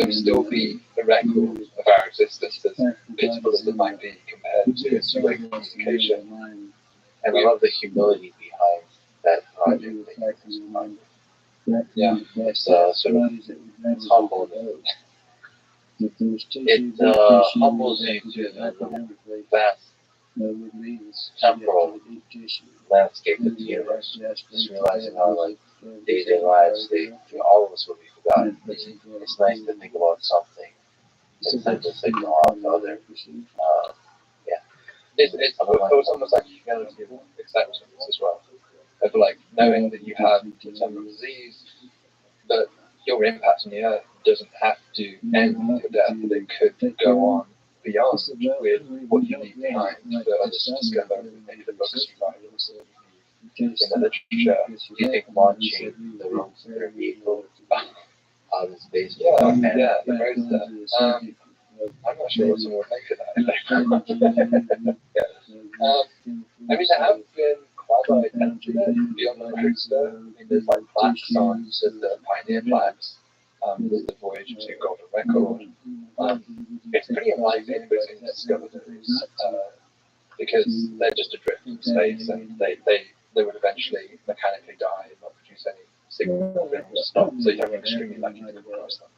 would still be a record of our existence, as beautiful as it might be compared to two-way communication. And I love the humility behind that project that you guys are. Yeah, it's sort of humble. It humbles you to the vast temporal landscape of the universe. Just realizing how, like, day-to-day lives, all of us will be forgotten. It's nice to think about something instead of just thinking about the other. Yeah. It's almost like humility of acceptance as well. Of like knowing that you have a terminal disease, but your impact on the earth doesn't have to end with your death, but it could go on beyond with what you leave behind for others to discover, maybe the books you write, in the literature. Do you think launching the roadster vehicle out of space? Yeah, the roadster. I'm not sure what someone would make of that. I mean, there have been quasi-attempts to it beyond the roadster. I mean, there's like plaques on the Pioneer flags. There's the Voyager 2 Golden Record. It's pretty unlikely anybody's going to discover those because they're just adrift in space, and they would eventually mechanically die and not produce any signal. So you have to be extremely lucky to come across them.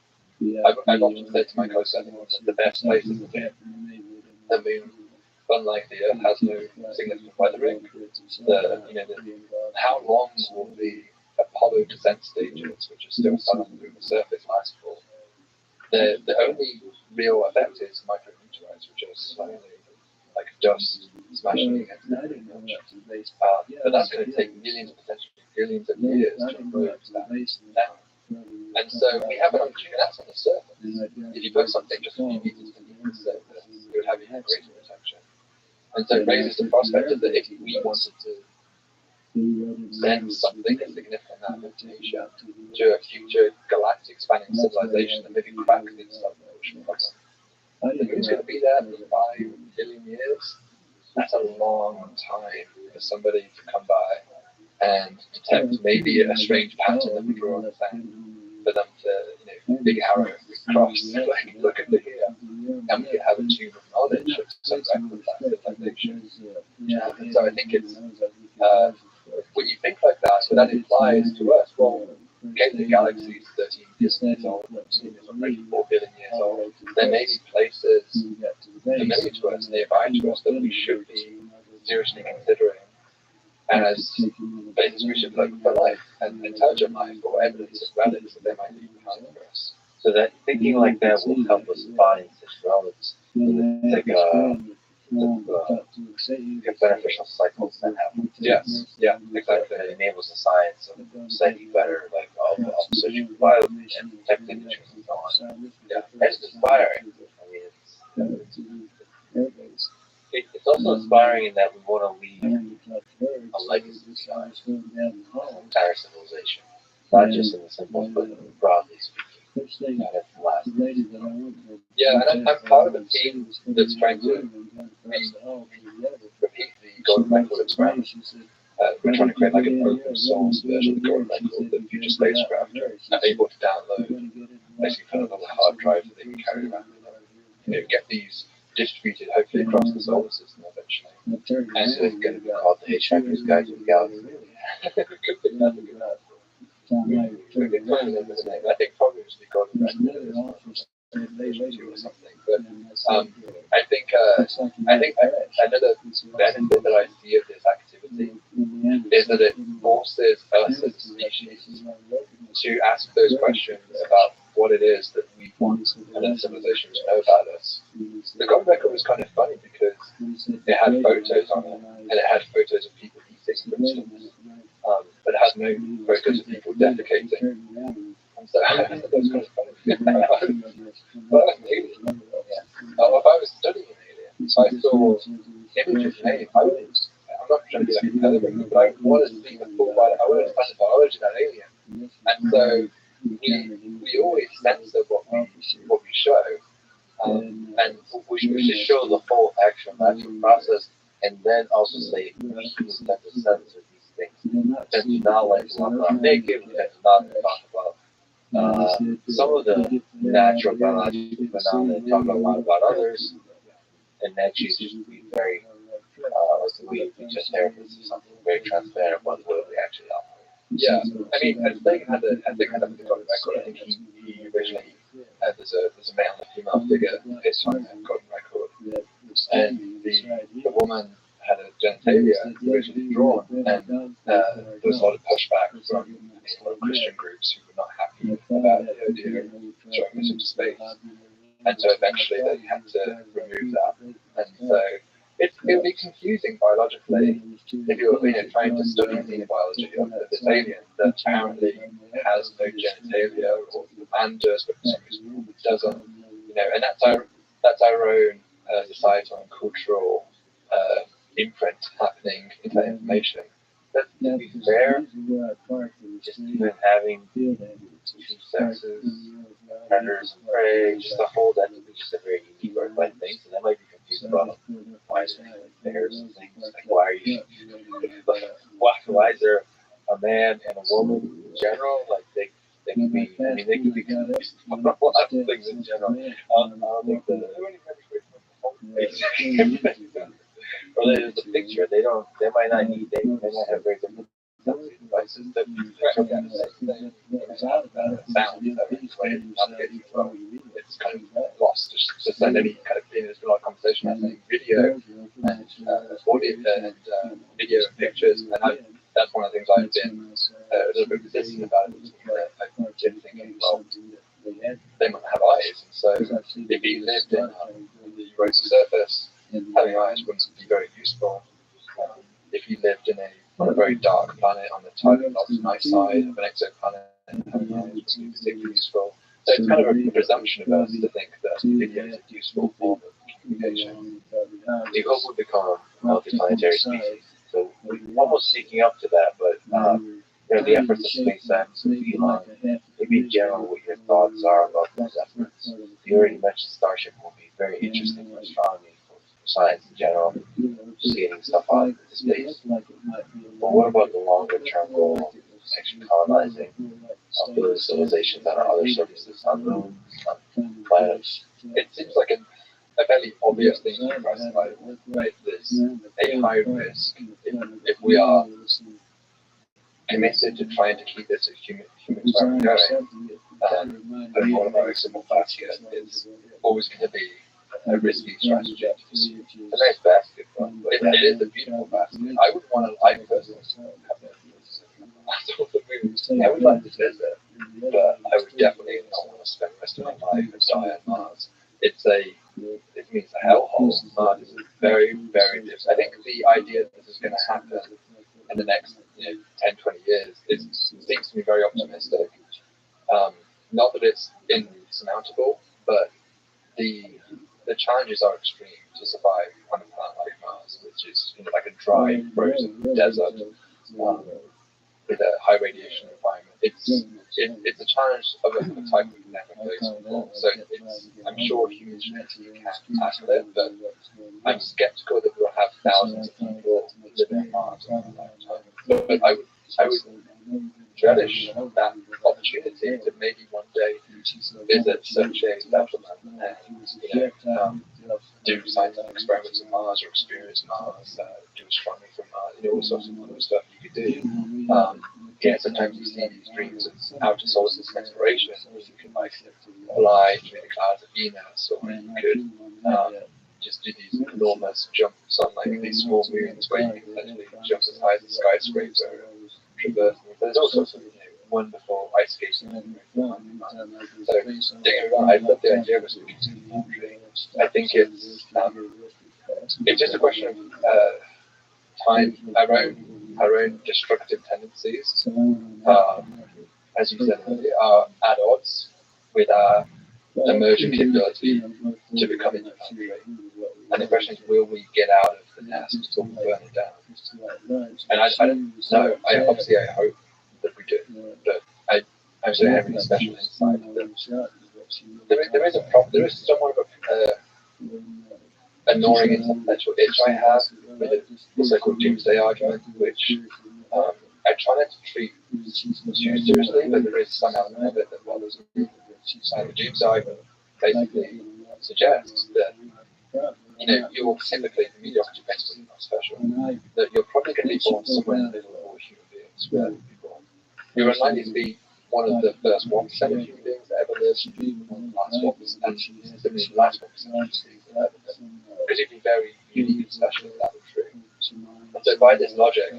I've often said to my co-setting that the best places to be the moon, unlike the Earth, has no significant weathering. How long will the Apollo descent stages, which are still sun on the moon's surface, last for? The only real effect is micrometeorites, which are slowly, like dust, smashing against the moon. But that's going to take millions, potentially billions of years to improve that down. And so we have an opportunity, that's on the surface. If you put something just a few meters beneath the surface, it would have even greater protection. And so it raises the prospect of that if we wanted to send something a significant amount of information to a future galactic spanning civilization that maybe cracks the ocean problem, the moon's going to be there for 5 billion years. That's a long time for somebody to come by and detect maybe a strange pattern that we draw on the sand, for them to, big arrow across, like, look at the here, and we could have a tube of knowledge of some record of that civilization. And so I think it's, when you think like that, so that implies to us, well, okay, the galaxy is 13 billion years old, it's already 4 billion years old. There may be places familiar to us, nearby to us, that we should be seriously considering as places we should look for life and intelligent life, or evidence of relics that they might leave behind for us. So that thinking like that will help us find such relics. It's like beneficial cycles that happen. Yes, yeah, exactly. It enables the science of studying better, like of searching for bio and tech signatures and so on. Yeah, it's inspiring. I mean, it's also inspiring in that we want to leave a legacy behind the entire civilization, not just in the symbols, but broadly speaking. Not at the last. Yeah, and I'm part of a team that's trying to repeat the Golden Record experiment. We're trying to create like an open source version of the Golden Record that future spacecraft are able to download, basically put on a hard drive that they can carry around. Get these distributed hopefully across the solar system eventually. And so it's going to be called the Hitchhiker's Guide to the Galaxy. I think probably it should be Golden Record or something. But I think another benefit that I see of this activity is that it forces us as a species to ask those questions about what it is that we want another civilization to know about us. The Golden Record was kind of funny because it had photos on it, and it had photos of people eating, for instance, but it had no photos of people defecating. And so that was kind of funny. But if I was studying an alien, if I saw images of an alien, I'm not trying to be like a television, but I want to see the full body, I want to understand the biology of that alien. And so we always censor what we show, And we should show the whole actual natural process, and then also say we humans tend to censor these things. Tend to not like to walk around naked. We tend to not talk about some of the natural biological phenomena. Talk a lot about others, and actually just be very like we just therapists or something, very transparent about the way we actually operate. Yeah, I mean, I think had the golden record. I think he originally had there's a male and a female figure based on the golden record, and the woman had a genitalia originally drawn, and there was a lot of pushback from a lot of Christian groups who were not happy about the idea of showing this into space, and so eventually they had to remove that, and so. It would be confusing biologically if you were trying to study the biology of this alien that apparently has no genitalia, or the man does, but for some reason doesn't. And that's our own societal and cultural imprint happening in that information. But to be fair, Just even having two sexes, predators and prey, just the whole that would be just a very unique earth-like thing. So that might be confused about why is there bears and things like why are you why is there a man and a woman in general? Like they could be they could be confused about a lot of things in general. I don't think or the picture they might not need they might have very different devices that it's kind of lost to send any kind of there's been a lot of conversation about video and audio and video and pictures, and that's one of the things I've been a little bit resistant about it. I've been thinking, well, they might have eyes, and so if he lived in the Earth's surface, having eyes wouldn't be very useful. If he lived on a very dark planet on the night side of an exoplanet, having eyes would be particularly useful. So it's kind of a presumption of us to think that video is a useful form of communication. We hope we become a multi-planetary species. So we're almost sneaking up to that, but the efforts of SpaceX and Elon, maybe in general what your thoughts are about those efforts. You already mentioned Starship will be very interesting for astronomy, for science in general, just getting stuff out into space. But what about the longer term goal, actually colonizing other civilizations on other surfaces, on moons, on planets? It seems like a fairly obvious thing to press about, right? There's a high risk if we are committed to trying to keep this human experiment going. Putting all of our eggs in one basket is always going to be a risky strategy to pursue. It's a nice basket, but It is a beautiful basket. I would want to, I personally have it. I would like to visit, but I would definitely not want to spend the rest of my life and die on Mars. It means a hellhole. Mars is very, very different. I think the idea that this is going to happen in the next 10, 20 years seems to me very optimistic. Not that it's insurmountable, but the challenges are extreme to survive on a planet like Mars, which is like a dry, frozen desert with a high radiation environment. It's a challenge of a type we've never faced before. So I'm sure human genetically can tackle it, but I'm skeptical that we'll have thousands of people living on Mars in a lifetime. But I would relish that opportunity to maybe one day visit such a settlement and do scientific experiments on Mars or experience Mars, do astronomy from Mars, all sorts of cool stuff you could do. Sometimes you see these dreams of outer solar system exploration, where you can fly through the clouds of Venus, or you could just do these enormous jumps on these small moons where you can literally jump as high as a skyscraper, traverse. There's all sorts of wonderful ice skating. So, I love the idea of a speaking country. I think it's just a question of time, our own destructive tendencies, as you said earlier, are at odds with our emerging capability to become a country. And the question is, will we get out of the nest until we burn it down? And I don't know. I hope that we do. But I don't have any special insight. There is somewhat of annoying intellectual itch I have with the so-called doomsday argument, which I try not to treat too seriously, but there is some element of it that bothers me. The doomsday argument basically suggests that you're typically the mediocrity principle, not special. That you're probably going to be born somewhere in the middle of all human beings. Where you're unlikely to be one of the first 1% of human beings that ever lived, one of the last 1%, and the last 1% of human beings that ever lived. Because you'd be very unique and special if that were true. And so by this logic,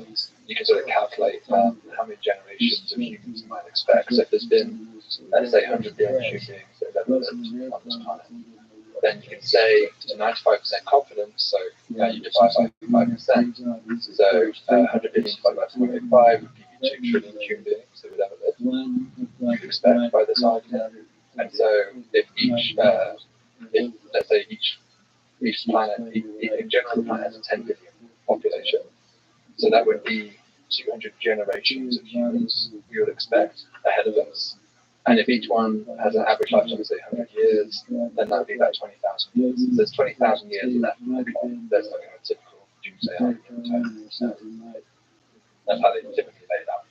you can sort of calculate how many generations of humans you might expect. So if there's been, let's say, 100 billion human beings that have ever lived on this planet, then you can say to 95% confidence, so you divide by 5%. So 100 billion divided by 2.5 would give you 2 trillion human beings that would ever live. You'd expect by this argument. And so if let's say each planet, in general, the planet has a 10 billion population. So that would be 200 generations of humans you would expect ahead of us. And if each one has an average lifetime of, say, 100 years, then that would be about 20,000 years. So there's 20,000 years left in the clock. There's like a typical doomsday argument. That's how they typically lay it out.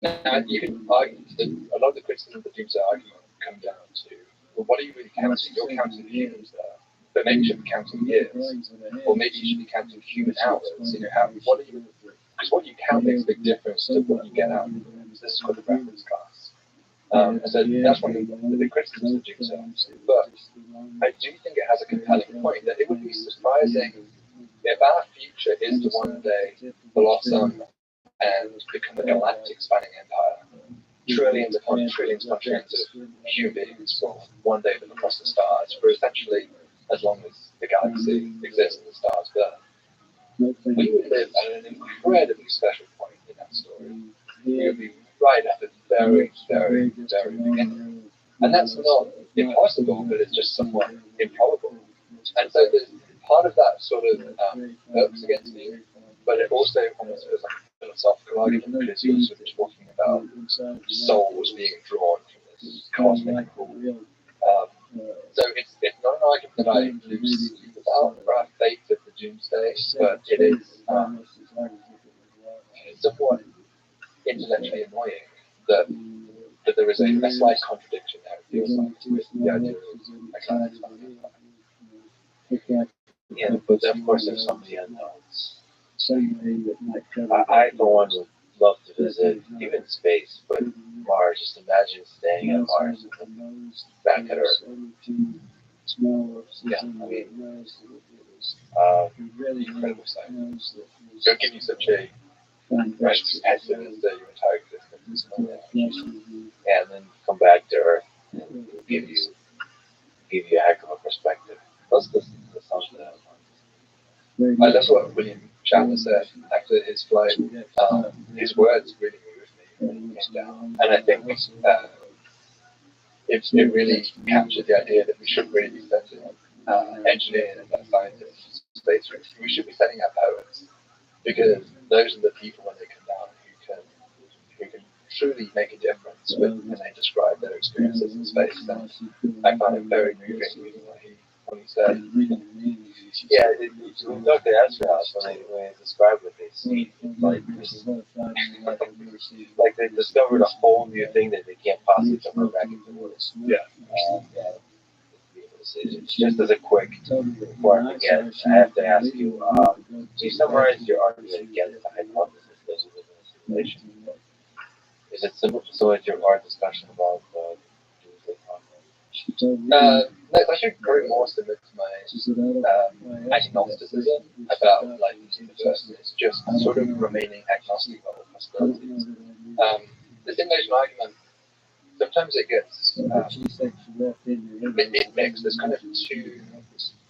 Now, you can argue that a lot of the criticism of the doomsday argument come down to, well, what are you really counting? You're counting humans there, but maybe you should be counting years, or maybe you should be counting human hours. Because what you count makes a big difference to what you get out of it. This is called the reference class. And so that's one of the big criticisms of doomsday. But I do think it has a compelling point that it would be surprising if our future is to one day blossom and become a galactic spanning empire. Trillions upon trillions of human beings will one day live across the stars for essentially as long as the galaxy exists and the stars burn. We would live at an incredibly special point in that story. We would be right at the very, very, very beginning. And that's not impossible, but it's just somewhat improbable. And so there's part of that sort of works against me, but it also almost feels like a philosophical argument because you're sort of talking about souls being drawn from this cosmic pool. So it's not an argument that I lose sleep about for our faith of the doomsday, but it is somewhat intellectually annoying that there is a slight contradiction there, it feels like, with the idea of yeah, but of course there's so many unknowns. I for one would love to visit even space, but Mars, just imagine staying at Mars and back at Earth. Yeah, I mean, incredible sight. It'll give you such a perspective as your entire existence. yeah, and then come back to Earth and give you a heck of a perspective. Let's listen to the song that I love what William Shatner said after his flight. His words really moved me when he came down. And I think it really captured the idea that we shouldn't really be sending engineers and scientists to space. We should be sending out poets, because those are the people when they come down who can truly make a difference when they describe their experiences in space. And I found it very moving when he said, yeah, Dr. Astronauts, when they describe what they see, like they discovered a whole new thing that they can't possibly cover back into words. yeah. Just as a quick, before I forget, I have to ask you, can you summarize your argument against the hypothesis that we live in a simulation? Is it similar to our discussion about doomsday content? No, it's actually very more similar to my agnosticism about life in the universe. It's just sort of remaining agnostic about all possibilities. The simulation argument, sometimes it gets mixed. There's kind of two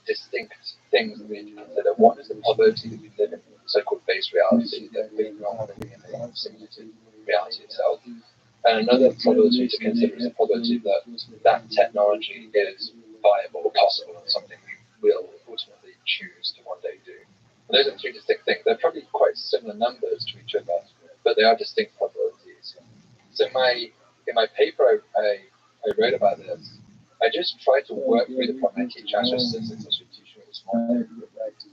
distinct things that we need to consider. One is the probability that we live in so-called base reality, that we're not living in a simulated reality itself. And another probability to consider is the probability that technology is viable or possible and something we will ultimately choose to one day do. And those are two distinct things. They're probably quite similar numbers to each other, but they are distinct probabilities. So in my paper, I wrote about this, I just try to work through the problem. I teach astrophysics, I should teach you this morning.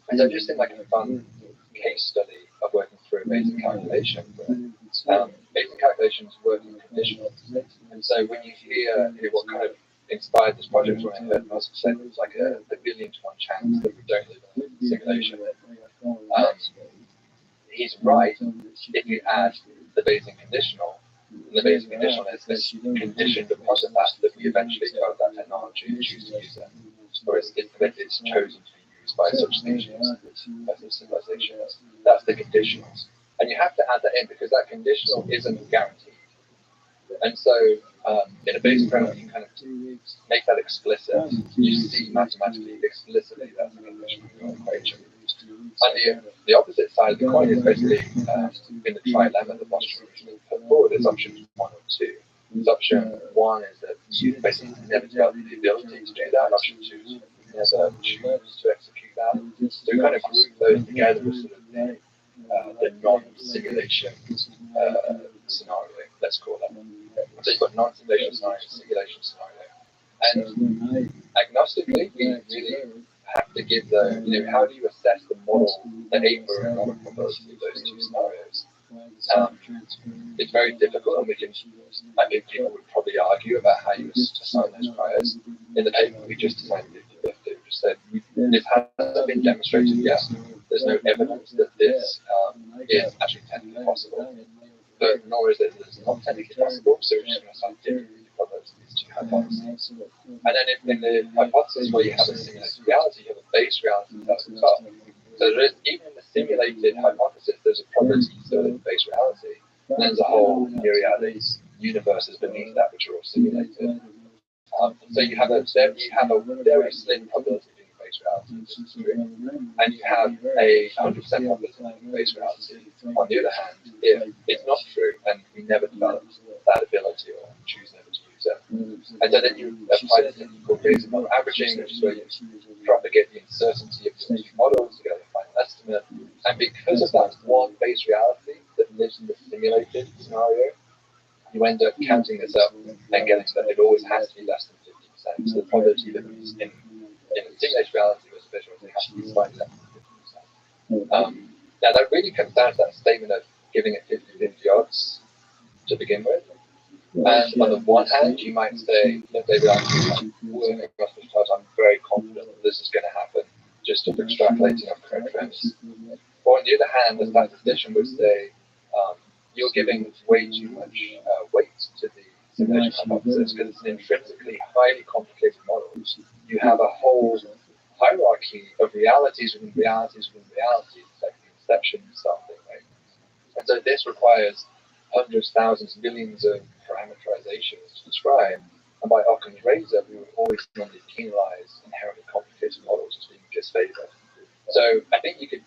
And I just think like a fun case study of working through a basic calculation. Basic calculations work in conditionals. And so when you hear what kind of inspired this project, when I heard Musk say it was like a billion to 1 chance that we don't live in a simulation, he's right if you add the Bayesian conditional. And the Bayesian conditional is this conditioned upon the fact that we eventually develop that technology and choose to use it. Or it's chosen to be used by such species, by such civilizations. That's the conditionals. And you have to add that in because that conditional isn't guaranteed. And so in a Bayesian framework, you kind of make that explicit. You see mathematically explicitly that's the conditional of your equation. And the opposite side of the coin is basically in the trilemma that Bosch originally put forward is options 1 or 2. So option 1 is that you basically never develop the ability to do that. Option 2 is you never choose to execute that. So we kind of group those together with sort of the non-simulation scenario, let's call it. So you've got non-simulation scenario, simulation scenario. And agnostically, we really have to give how do you assess the model, the a-priori probability of those 2 scenarios? It's very difficult, and I think people would probably argue about how you assign those priors. In the paper, we just designed 50-50. We just said, this hasn't been demonstrated yet. There's no evidence that this is actually technically possible. But nor is it that it's not technically possible, so we're just going to assign 50-50 probability to these 2 hypotheses. And then in the hypothesis where you have a simulated reality, you have a base reality that's the top. So there is, even in the simulated hypothesis, there's a probability still in the base reality. And there's a whole myriad of universes beneath that which are all simulated. So you have a very slim probability of being base reality, this is true. And you have a 100% probability of being base reality. On the other hand, if it's not true and we never develop that ability or choose never to use it, and so then you apply the technique called Bayesian model averaging, which is where you propagate the uncertainty of the 2 models to get a final estimate. And because of that one base reality that lives in the simulated scenario, you end up counting this up and getting that it always has to be less than 50%. So the probability that is in a simulated reality versus visual reality has to be slightly less than 50%. Now that really comes down to that statement of giving it 50-50 odds to begin with. And on the one hand, you might say, look, David, I'm working across the stars, I'm very confident that this is going to happen, just of extrapolating off current trends. Or on the other hand, the statistician would say, you're giving way too much weight to the simulation hypothesis because it's an intrinsically highly complicated model. You have a whole hierarchy of realities within realities within realities, like the inception start thing, right? And so this requires hundreds, thousands, millions of parameterizations to describe. And by Occam's razor, we would always normally penalize inherently complicated models as being disfavored. So I think you could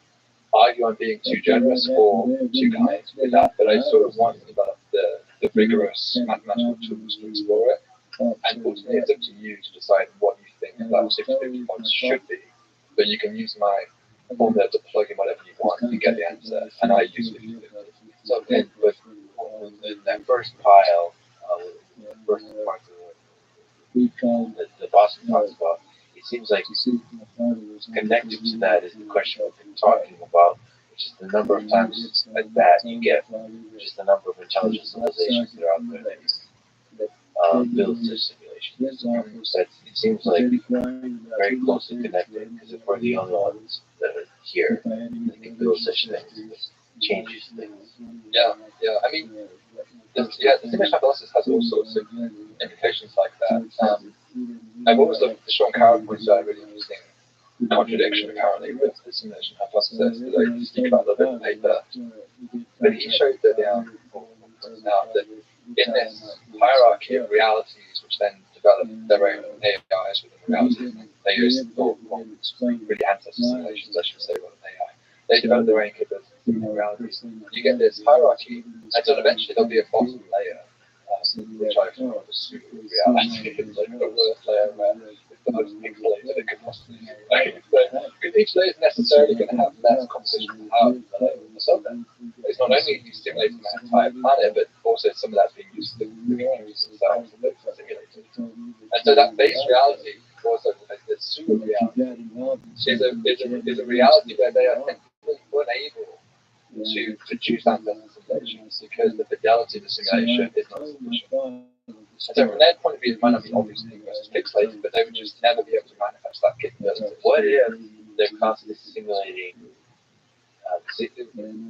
argue on being too generous or too kind with that, but I sort of want to develop the rigorous mathematical tools to explore it. And ultimately, it's up to you to decide what you think that 50-50 odds should be. But you can use my formula to plug in whatever you want and get the answer. And I use 50-50. So with that first pile, first part of the Boston talks about, it seems like connected to that is the question we've been talking about, which is the number of times that you get, which is the number of intelligent civilizations that are out there that build such simulations. So it seems like very closely connected, because if we're the only ones that are here that can build such things, it changes things. Yeah. I mean, the simulation hypothesis has all sorts of implications like that. I've always looked at the Sean Carroll points out a really interesting contradiction apparently with the simulation hypothesis that I speak about a little bit in the paper. But he showed that points out that in this hierarchy of realities, which then develop their own AIs within the realities, they use really ancestor simulations, I should say, rather than AI. They develop their own capabilities within realities. You get this hierarchy, and so eventually there'll be a bottom layer, which I call the super reality. It's like the worst layer where it's the most pixelated it could possibly be. Because each layer is necessarily going to have less computational power than the layer on the surface. It's not only you stimulating that entire planet, but also some of that's being used for the computers themselves that they're simulating. And so that base reality, also the super reality, is a reality where they are technically unable to produce ancestor simulations because the fidelity of the simulation is not sufficient. And so from their point of view, it might not be obvious because it's pixelated, but they would just never be able to manifest that capability. What if they're constantly simulating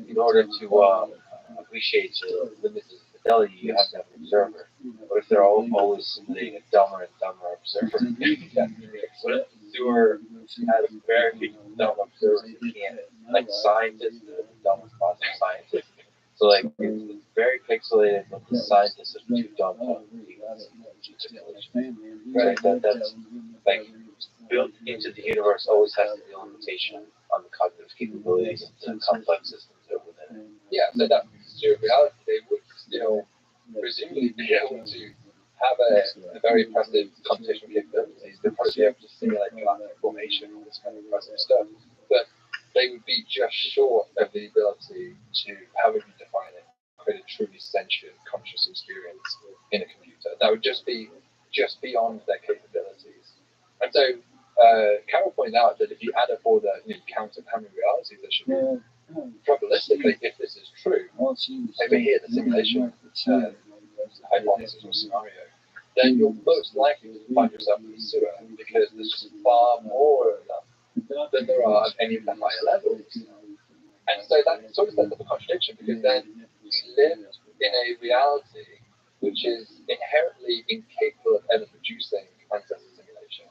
in order to appreciate the limits of fidelity, you have to have an observer. What if they're always simulating a dumber and dumber observer? What if the sewer has very dumb observers who can't, like scientists, the dumbest possible scientists? So like it's very pixelated, but the scientists are too dumb to right, that's like built into the universe always has to be a limitation on the cognitive capabilities of the complex systems that are within it. Yeah, so that pseudo reality, they would still presumably be able to have a very impressive computational capabilities. They'd probably be able to simulate galactic formation, all this kind of impressive stuff. But they would be just short of the ability to, how would you define it, create a truly sentient conscious experience in a computer. That would just be beyond their capabilities. And so Carol pointed out that if you add up all the count of how many realities there should be, probabilistically, if this is true, over here the simulation hypothesis or scenario, then you're most likely to find yourself in the sewer because there's just far more of them than there are at any of the higher levels. And so that sort of sets up a contradiction because then you live in a reality which is inherently incapable of ever producing ancestor simulation.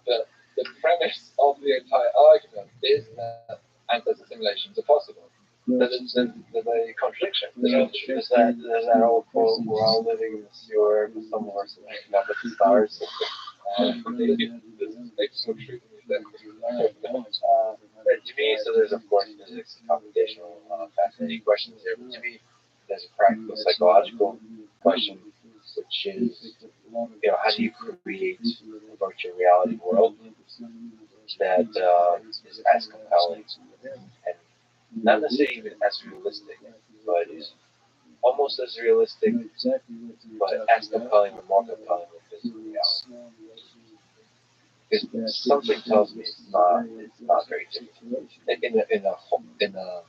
But the premise of the entire argument is that ancestor simulations are possible. There's a contradiction. There's that old quote, we're all living in the sewer, but some of us are waking up at the stars. To me, so there's of course physics and computational fascinating questions here, but to me there's a practical psychological question, which is, how do you create a virtual reality world that is as compelling and not necessarily even as realistic, but almost as realistic, but as compelling or more compelling than physical reality. Because something tells me it's not very different. In the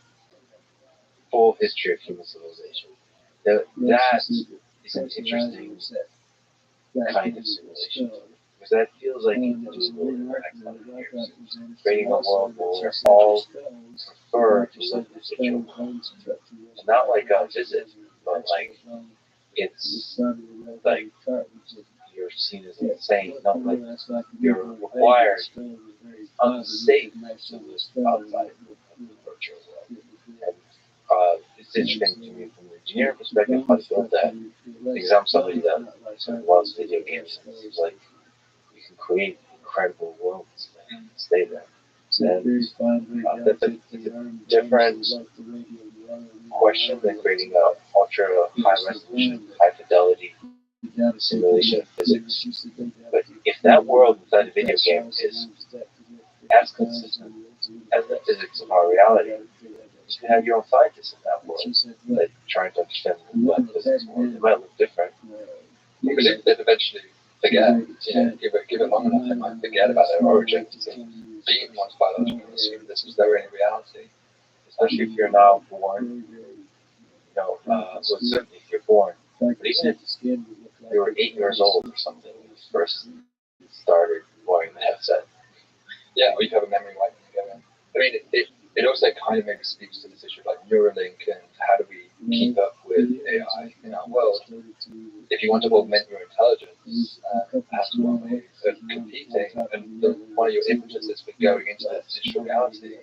full history of human civilization, that is an interesting kind of simulation. Because that feels like it could just go for the next 100 years. Creating a world where we're all prefer to live individual, and not like a visit, but like it's like you're seen as insane, not like you're required, unsafe to live outside of the virtual world. And it's interesting to me from the engineering perspective how to build that. Because I'm somebody that loves video games, and it's like you can create incredible worlds and stay there. And that's a different question than creating an ultra high resolution, high fidelity simulation of physics. But if that world inside a video game is as consistent as the physics of our reality, you can have your own scientists in that world that trying to understand that physics more. It might look different. Because they'd eventually forget, give it long enough, they might forget about their origins and being one's biological and assume this was their own reality. Especially if you're now born, well, certainly if you're born, but even if you were 8 years old or something when you first started wearing the headset. Yeah, or you have a memory wipe when you go in. I mean, it also kind of maybe speaks to this issue of like Neuralink and how do we keep up with AI in our world. If you want to augment your intelligence, have one way of competing, and one of your impetuses for going into that digital reality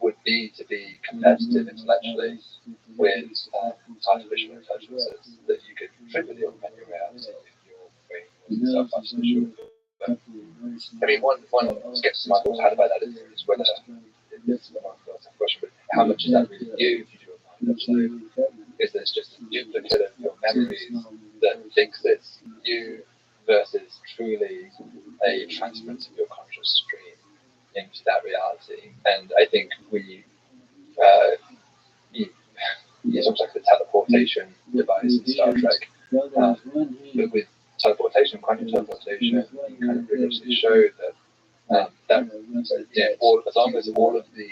would be to be competitive intellectually with artificial intelligences that you could trivially augment your reality if you're creating yourself artificial. But, I mean, one skepticism I've always had about that is whether it's a question, but how much is that really you if you do a mind upload? Is this just a duplicate of your memories that thinks it's you versus truly a transference of your conscious stream into that reality? And I think it's almost like the teleportation device in Star Trek, but with teleportation, quantum teleportation, kind of rigorously showed that as long as all of the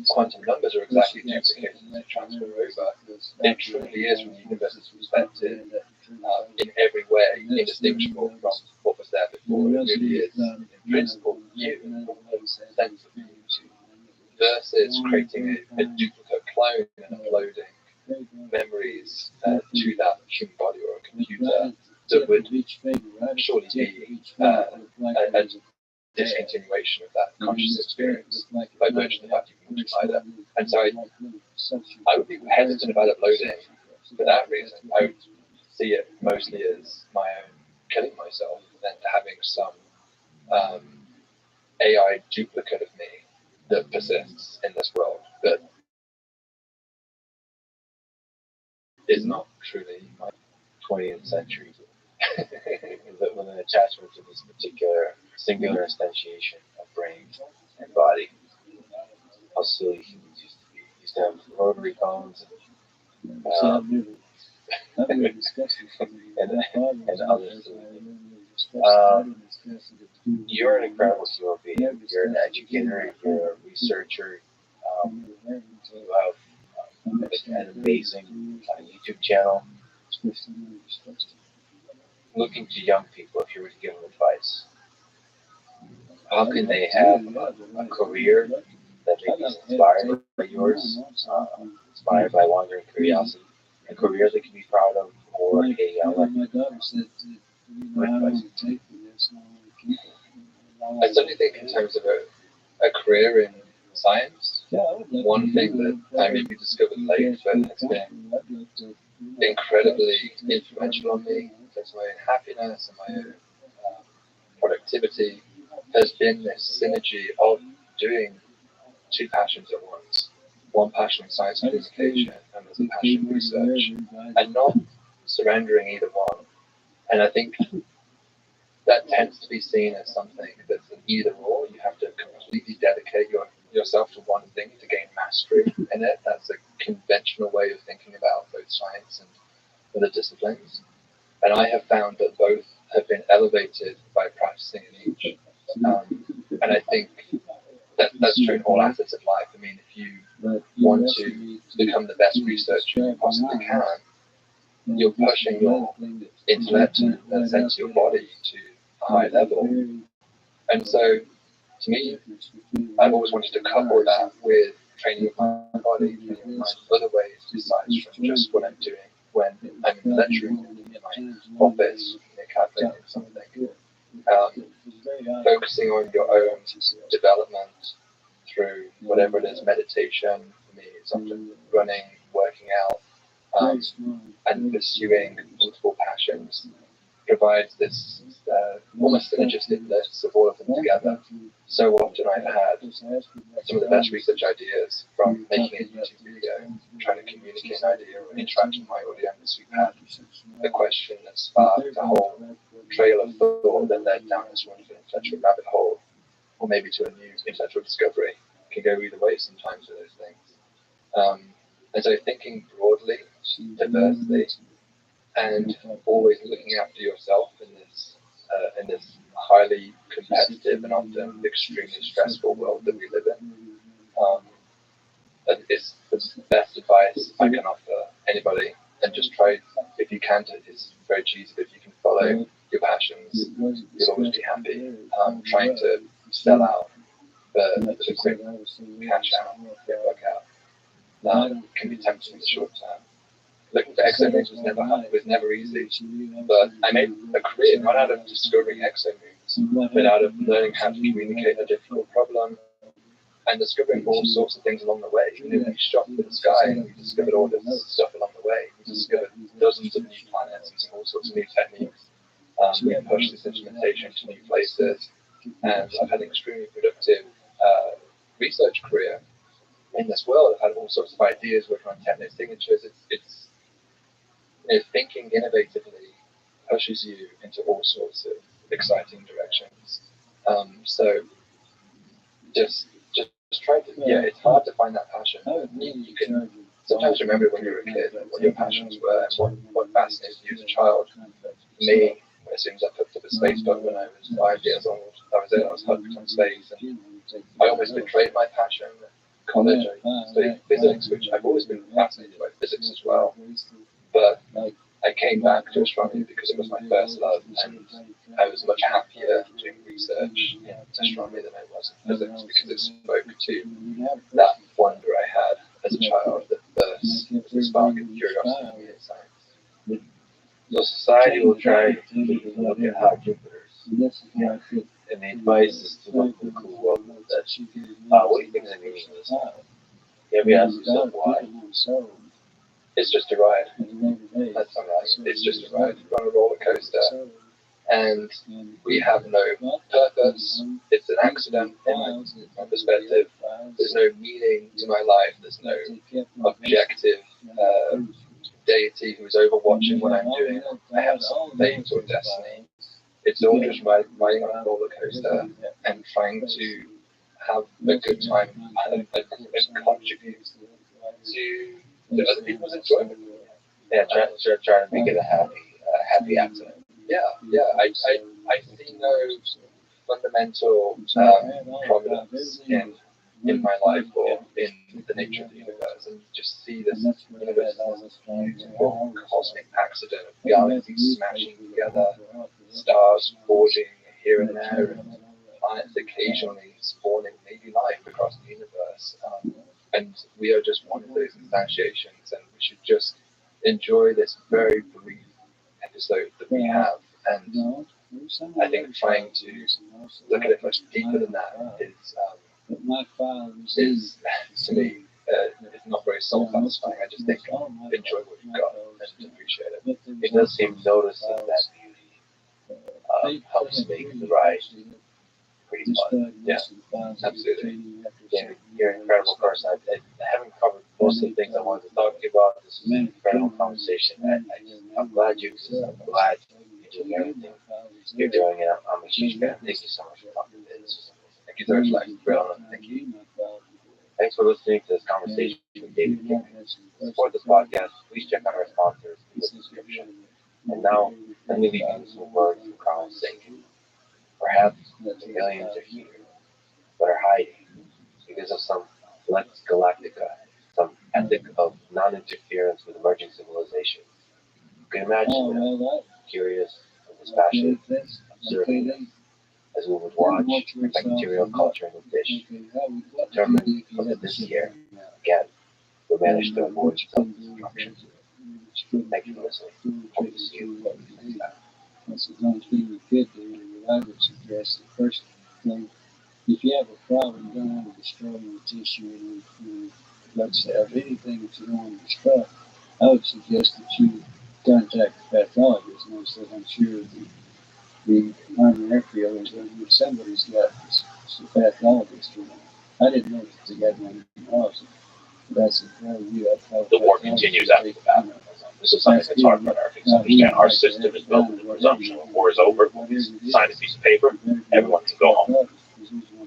quantum numbers are exactly duplicated and transfer over, it truly is, from the universe's perspective, in every way indistinguishable from what was there before. It really is, in principle, you, sense of you, versus creating a duplicate clone and uploading memories to that human body or a computer that would surely be a discontinuation of that conscious experience by virtue of the fact you can multiply them. And so I would be hesitant about uploading for that reason. I would see it mostly as my own killing myself and having some AI duplicate of me that persists in this world that is not truly my 20th century with an attachment to this particular singular instantiation of brain and body. How silly humans used to be. Used to have rotary phones and other things. You're an incredible human being. You're an educator. You're a researcher. You have an amazing YouTube channel. Looking to young people, if you were to give them advice, how can they have a career that may be inspired by yours, inspired by wandering curiosity, a career they can be proud of, or a I certainly think in terms of a career in science, one thing that I maybe discovered late but has been incredibly influential on me in terms of my own happiness and my own productivity has been this synergy of doing two passions at once. One passion in science and communication and there's a passion in research, and not surrendering either one. And I think that tends to be seen as something that's an either or. You have to completely dedicate yourself to one thing to gain mastery in it. That's a conventional way of thinking about both science and other disciplines. And I have found that both have been elevated by practicing in each. And I think that's true in all aspects of life. I mean, if you want to become the best researcher you possibly can, you're pushing your intellect and sense of your body to a high level. And so, to me, I've always wanted to couple that with training my body, training my mind in other ways besides from just what I'm doing when I'm in the lecture room, in my office, in a cafe or something. Focusing on your own development through whatever it is, meditation, for me, it's often running, working out, and pursuing multiple passions provides this almost synergistic bliss of all of them together. So often I've had some of the best research ideas from making a YouTube video, trying to communicate an idea or interact with my audience. We've had a question that sparked a whole trail of thought that led down this wonderful intellectual rabbit hole, or maybe to a new intellectual discovery. It can go either way sometimes with those things. And so thinking broadly, diversely, and always looking after yourself in this highly competitive and often extremely stressful world that we live in, is the best advice I can offer anybody. And just try, if you can, it's very cheesy, but if you can follow your passions, you'll always be happy. Trying to sell out the quick cash out, quick work out, can be tempting in the short term. Looking for exomoons was never easy, but I made a career not out of discovering exomoons, but out of learning how to communicate a difficult problem and discovering all sorts of things along the way. You know, we shot for the sky and we discovered all this stuff along the way. We discovered dozens of new planets using all sorts of new techniques. We pushed this instrumentation to new places, and I've had an extremely productive research career in this world. I've had all sorts of ideas working on techno signatures. It's thinking innovatively pushes you into all sorts of exciting directions. So just try to, it's hard to find that passion. You can sometimes remember when you were a kid what your passions were and what fascinated you as a child. For me, as soon as I picked up a space book when I was 5 years old, that was it. I was hooked on space, and I almost betrayed my passion. In college, I studied physics, which I've always been fascinated by physics as well. But I came back to astronomy because it was my first love, and I was much happier doing research in astronomy than I was in physics because it spoke to that wonder I had as a child that burst as a spark of curiosity in science. So society will try to look at how Jupiter's, and the advice is to look at the cool world that, what do you think is the meaning of this? You ever ask yourself why? It's just a ride. That's all right. It's just a ride. We're on a roller coaster, and we have no purpose. It's an accident in my perspective. There's no meaning to my life. There's no objective deity who's overwatching what I'm doing. I have some fate or destiny. It's all just riding on a roller coaster and trying to have a good time and contribute to other people's enjoyment. Yeah, try to make it a happy accident. Yeah. I see no fundamental providence in my life or in the nature of the universe, and just see this universe as a beautiful cosmic accident of galaxies smashing together, stars forging here and there, and planets occasionally spawning maybe life across the universe. And we are just one of those instantiations, and we should just enjoy this very brief episode that we have. And I think trying to look at it much deeper than that is to me, it's not very soul-satisfying. I just think enjoy what you've got and appreciate it. It does seem noticing that beauty helps make the ride pretty fun. Yeah, absolutely. Yeah, you're an incredible person. I haven't covered most of the things I wanted to talk to you about. This was an incredible conversation. I'm glad you're doing everything you're doing, and I'm a huge fan. Thank you so much for talking to this. Thank you so much, Brianna. Thank you. Thanks for listening to this conversation with David King. To support this podcast, please check out our sponsors in the description. And now, let me leave you with some words from Carl's sake. Perhaps the millions are here, but are hiding because of some Lex Galactica, some ethic of non-interference with emerging civilizations. You can imagine them, curious and dispassionate, observing us, as we would watch bacterial culture in a dish, determined from this year, again, we managed to avoid self-destruction. Thank you for listening. Hope to see you next time. That's the only thing we could do, and what I would suggest, the first thing, if you have a problem, you don't want to destroy your tissue and blood cells, anything that you don't want to destroy, I would suggest that you contact the pathologist. And I said, I'm sure the Army Airfield is going to be somebody's got this pathologist. I didn't know that they got one in the house, but I said, well, The war continues after the battle. This is something that's hard for Americans to understand. Our system is built with the presumption when war is over, when we sign a piece of paper, everyone can go home.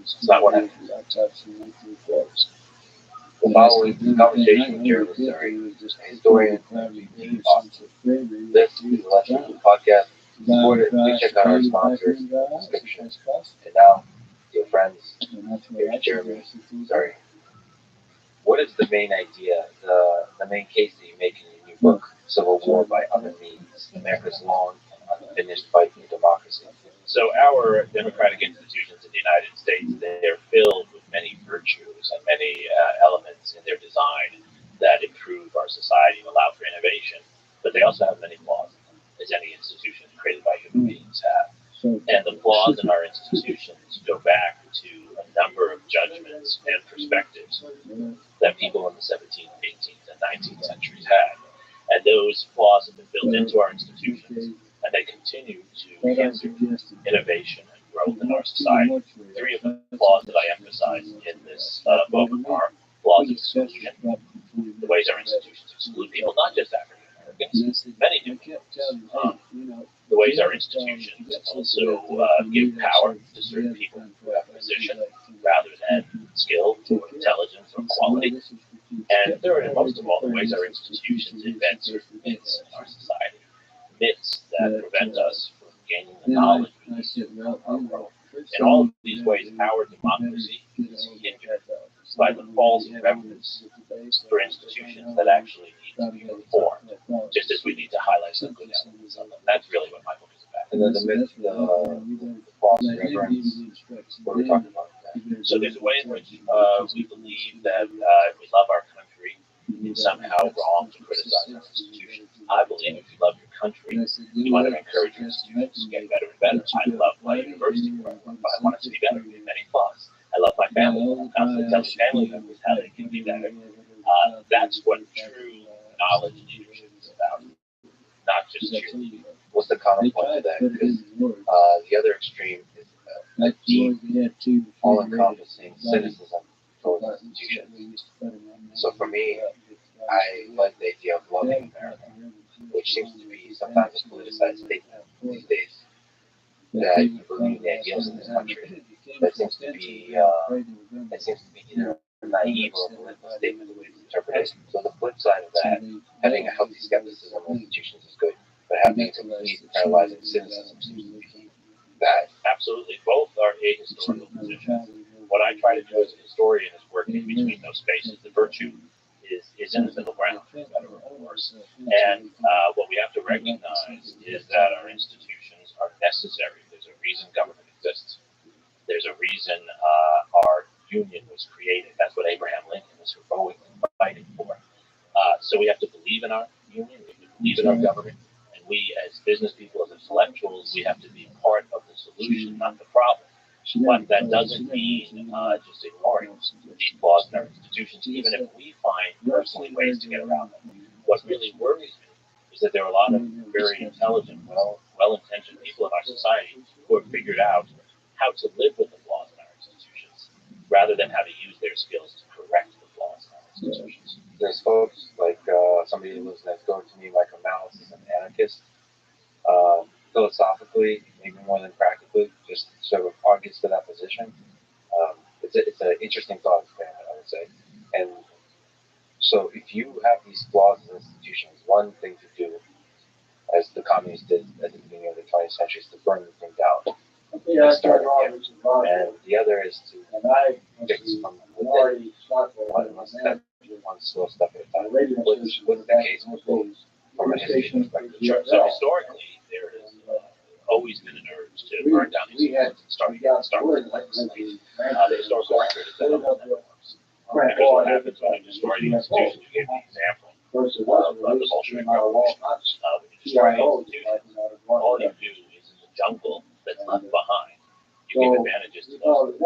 It's not what happens. The following conversation with journalist Surrey, a historian and author. This is the Let's Review podcast. Support it. Please check out our sponsors in the description. And now, dear friends, here's Jeremy. Sorry. What is the main idea, the main case that you make in your new book, Civil War by Other Means, America's Long and Unfinished Fight for Democracy? So our democratic institutions in the United States, they're filled with many virtues and many elements in their design that improve our society and allow for innovation. But they also have many flaws, as any institution created by human beings have. And the flaws in our institutions go back to a number of judgments and perspectives that people in the 17th, 18th, and 19th centuries had. And those flaws have been built into our institutions, and they continue to hinder innovation and growth in our society. Three of the flaws that I emphasize in this book are flaws of exclusion, the ways our institutions exclude people, not just African Americans, many different ways. The ways our institutions also give power to certain people who have position rather than skill or intelligence or quality. And third, and most of all, the ways our institutions invent certain myths in our society. Myths that prevent us from gaining the knowledge we need to grow. In all of these ways, our democracy is hindered by the false reverence for institutions that actually need to be reformed, just as we need to highlight some good elements of them. That's really what my book is about. And then the myth, the false reverence, what are we talking about? So there's a way in which we believe that if we love our country, it's somehow wrong to criticize our institutions. I believe if you love your country, you want to encourage your institutions to get better and better. I love my university where I work, but I want it to be better. We have many flaws. I love my family. I'm constantly telling family members how they can be better. That's what true knowledge leadership is about, not just cheerleading. What's the counterpoint to that? Because the other extreme is a deep, all-encompassing cynicism towards institutions. So for me, I like the idea of loving America, which seems to be sometimes a politicized statement these days. That you believe in the ideals in this country. That seems to be either a naive or a political statement the way it's interpreted. So the flip side of that, having a healthy skepticism of institutions is good, but having a complete paralyzing cynicism seems to be bad. Absolutely, both are ahistorical positions. What I try to do as a historian is work in between those spaces. The virtue is in the middle ground, for better or worse. And what we have to recognize is that our institutions are necessary. There's a reason government exists. There's a reason our union was created. That's what Abraham Lincoln was heroically fighting for. So we have to believe in our union. We have to believe in our government. And we, as business people, as intellectuals, we have to be part of the solution, not the problem. But that doesn't mean just ignoring the flaws in our institutions, even if we find personally ways to get around them. What really worries me is that there are a lot of very intelligent, well-intentioned people in our society who have figured out how to live with the flaws in our institutions, rather than how to use their skills to correct the flaws in our institutions. There's folks like somebody who lives next door to me, like a Malice, is an anarchist. Philosophically, maybe more than practically, just sort of argues for that position. It's an interesting thought experiment, I would say. And so if you have these flaws in institutions, one thing to do, as the communists did at the beginning of the 20th century, is to burn the thing down and start again. And the other is to fix from within, one slow step at a time. What's the case from a history perspective? Sure. So historically, there has always been an urge to burn down these institutions and start again, start with the historical record is that that works. Because what happens when you destroy the institutions, you give the example of the Bolshevik Revolution. When you destroy institutions, all you do is in the jungle that's left behind, you give advantages to those.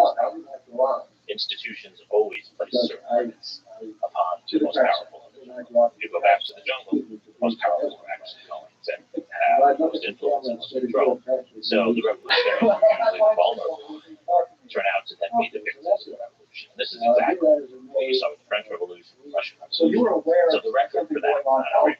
Institutions always place certain limits upon the most powerful individual. You go back to the jungle, the most powerful are actually going to have the most influence and most control. So the revolutionaries are usually vulnerable, turn out to then be the victims of the revolution. This is exactly what you saw with the French Revolution, the Russian Revolution. So the record for that,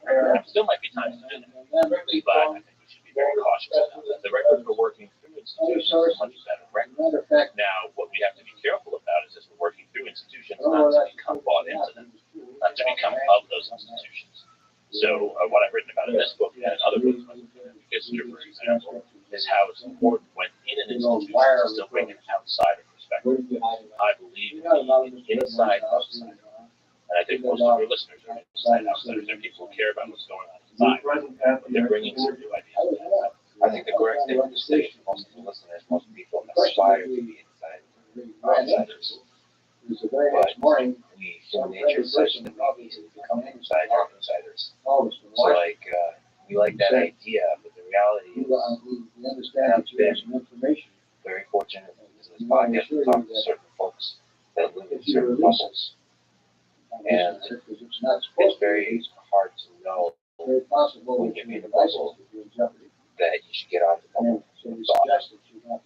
there still might be times to do that, but I think we should be very cautious about that. The record for working through institutions is a much better record. Now, what we have to be careful about is as we're working through institutions, not to become bought into them, not to become of those institutions. So what I've written about in this book and in other books, like Kissinger, for example, is how it's important when in an institution to still bring an outsider perspective. I believe in the inside-outside. And I think most of your listeners are inside-outsiders. They're people who care about what's going on inside. They're bringing some new ideas to that. I think the correct statement to say for most of the listeners, most people aspire to be outsiders. But we, human nature is such that we easily become insiders. So like, we like that idea, but the reality is I've been very fortunate in this podcast to talk to certain folks that live in certain bubbles. And it's very hard to know when you're in a bubble that you should get out of the bubble thought.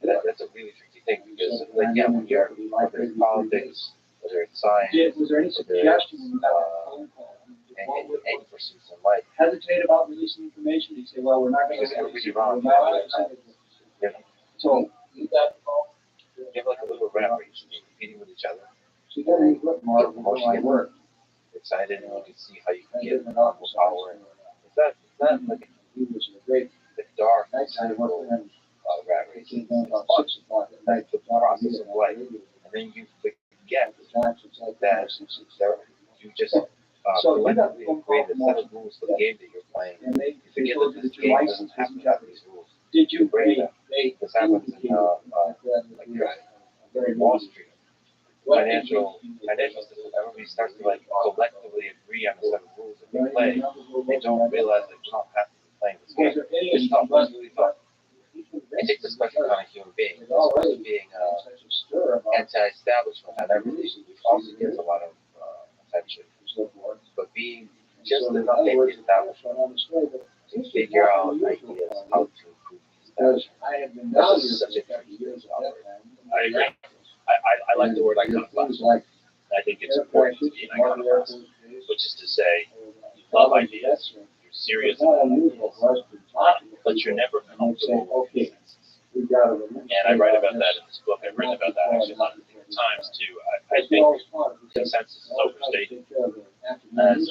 That's a really tricky thing because, like, yeah, when you're, whether it's politics, whether it's science, whether it's any pursuits in life. Hesitate about releasing information. You say, well, we're not going to release it wrong. So, you have like a little rap where you should be competing with each other. So you got to look more emotionally work. Excited, and you can see how you can get more power. It's not like the dark cycle the process of life, and then you forget that you just collectively have created a set of rules for the game that you're playing. You forget that this game doesn't have to have these rules. Did you break them? This happens in Wall Street. Financial system. Everybody starts to like collectively agree on a set of rules that they play. They don't realize that you don't have to be playing this game. It's tough. It's really tough. I take this question on a human being. As far as being anti-establishment on everything, which also gets a lot of attention. But being just enough anti-establishment to figure out ideas how to improve the establishment. That's just such a tricky topic. I agree. I like the word iconoclast. I think it's important to be an iconoclast, which is to say, you love ideas, you're serious about ideas, but you're never comfortable with consensus. And I write about that in this book. I've written about that actually a lot of different times too. I think consensus is overstated. As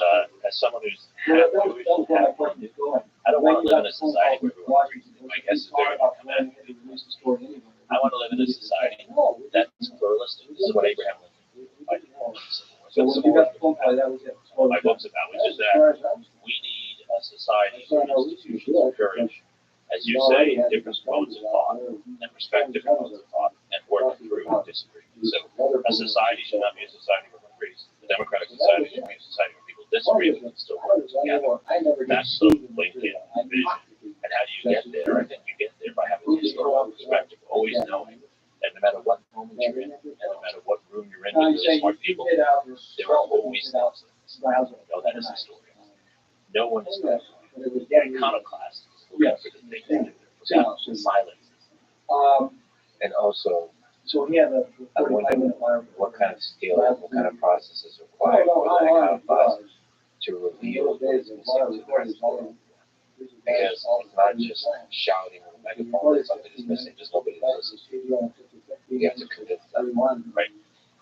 someone who's half Jewish and half Hindu, I don't want to live in a society where everyone agrees. I guess it's very commanding. I want to live in a society that's pluralistic. This is what Abraham Lincoln my book's about, which is that we need a society where institutions encourage, as you say, different modes of thought and respect different modes of thought and work through disagreement. So a society should not be a society where everyone agrees. A democratic society should be a society where people disagree but can still work together. That's the Lincoln vision. And how do you get there? I think you get there by having a historical perspective, always knowing that no matter what moment you're in, and no matter what room you're in with really smart people, there are always things that know that is a story. No one is going to be iconoclast looking for the thing that they're silence. And also, I wonder what kind of skill, what kind of process is required for the iconoclast to reveal what is missing to the rest of the world. Because it's not just shouting with a megaphone that something is missing, just nobody listens. You have to convince them. Right.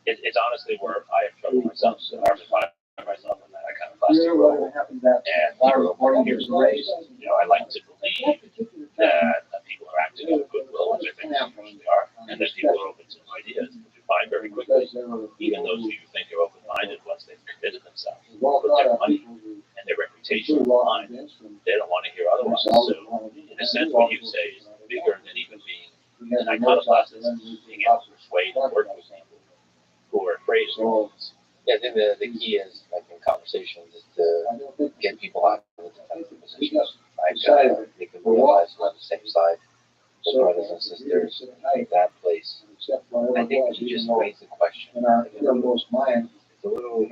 It's honestly where I have trouble myself. So I find myself in that iconoclastic role. And here's the race. I like to believe that people are acting out of goodwill, which I think they usually are, and that people are open to new ideas. But you find very quickly, even those who you think are open-minded, once they've committed themselves, put their money and their reputation on the line, they don't want to hear otherwise. So, in a sense, what you say is bigger than even being an iconoclast, is being able to persuade and work with people who are afraid of things. Yeah, I think the key is, like in conversations, is to get people out of the defensive position. Like, they can realize we're on the same side, we're brothers and sisters in that place. I think you just raise the question. It's a little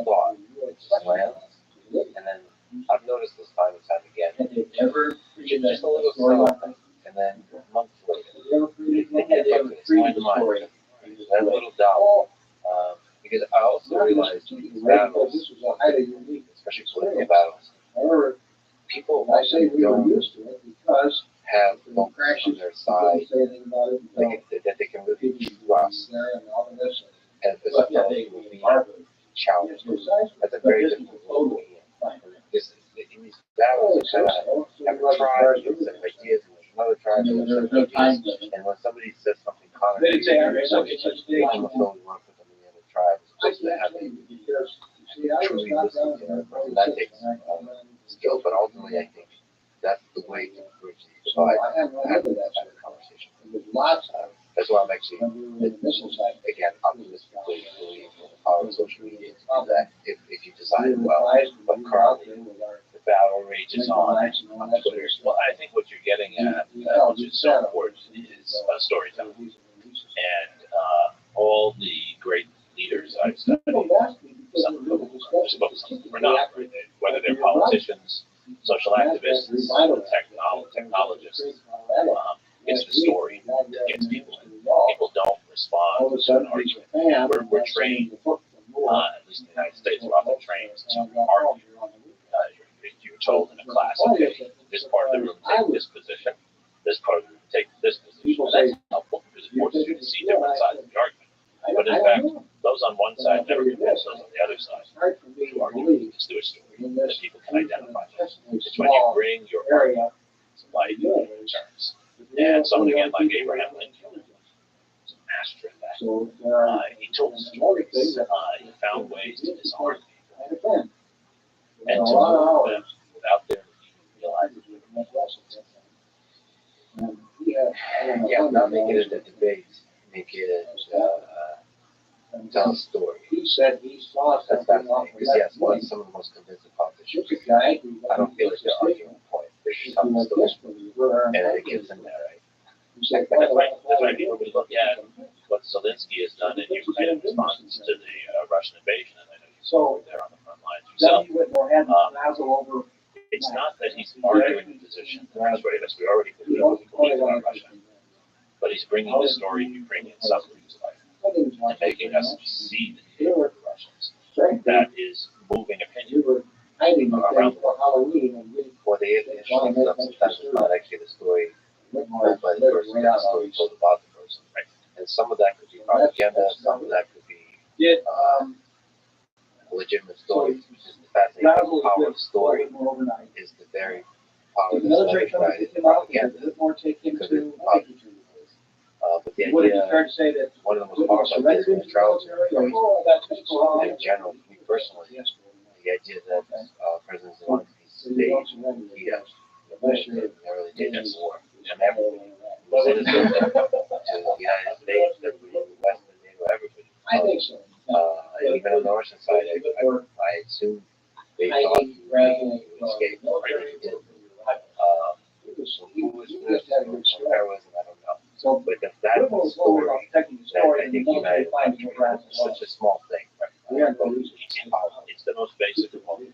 thought, slams, and then I've noticed this time and time again. Just a little something, and then months later, they get something that's in the mind. That little doubt. Because I also realized these battles, especially political battles, people often don't have folks on their side that they can really trust as opposed to being challenged. That's a very difficult role to be in. Because in these battles, you kind of have a tribe, you have set of ideas, and there's another tribe, and there's another ideas, and when somebody says something contrary, you can fully work with them in the other tribe, just to have them truly listen to the other person. That takes skill, but ultimately I think that's the way to bridge these divides, have that conversation. That's why I'm actually, again, optimistically believe in the power of social media to do that if you design it well. But currently, The battle rages on Twitter. Well, I think what you're getting at, which is so important, is storytelling. And all the great leaders I've studied, some of them are supposed to or not, right? Whether they're politicians, social activists, technologists, it's the story that gets people. People don't respond to an argument. We're trained, at least in the United States, we're often trained to argue. You're told in a class, okay, this part of the room take this position, this part of the room take this position. And that's helpful because it forces you to see different sides of the argument. But in fact, those on one side never convince those on the other side to argue. Let's do a story that people can identify with. It's when you bring your argument to life in terms And someone again like Abraham Lincoln was a master at that. He told stories. He found ways to disarm people and to move them without their realizing it. Yeah, not make it a debate, make it tell a story. That's fascinating, because yes, some of the most convincing politicians, I don't feel like they're arguing a point. They're just telling a story, and it gets in there, right? That's right. People would look at what Zelensky has done in Ukraine in response to the Russian invasion, and I know you're there on the front lines yourself. It's not that he's arguing the position that we already believe about Russia, but he's bringing the story of Ukrainian suffering to life and making us see the need of the Russians. That is moving opinion around the world. Well, the interesting stuff sometimes is not actually the story told by the person, the story told about the person. Right. And some of that could be propaganda, some of that could be legitimate stories. Just the fascinating power of story is the very power that's leveraged in propaganda. Because it's but the idea, one of the most powerful ideas in neutrality, in general, for me personally, the idea that President Zelensky stayed in Kiev in the early days of the war, and everybody was innocent to the United States, everybody in the West, and NATO, everybody. And even on the Russian side, I assume they thought he would escape. Right? He did. Who was this? Heroism, I don't know. But that's the story that I think united such a small thing. Right? It's the most basic of all. The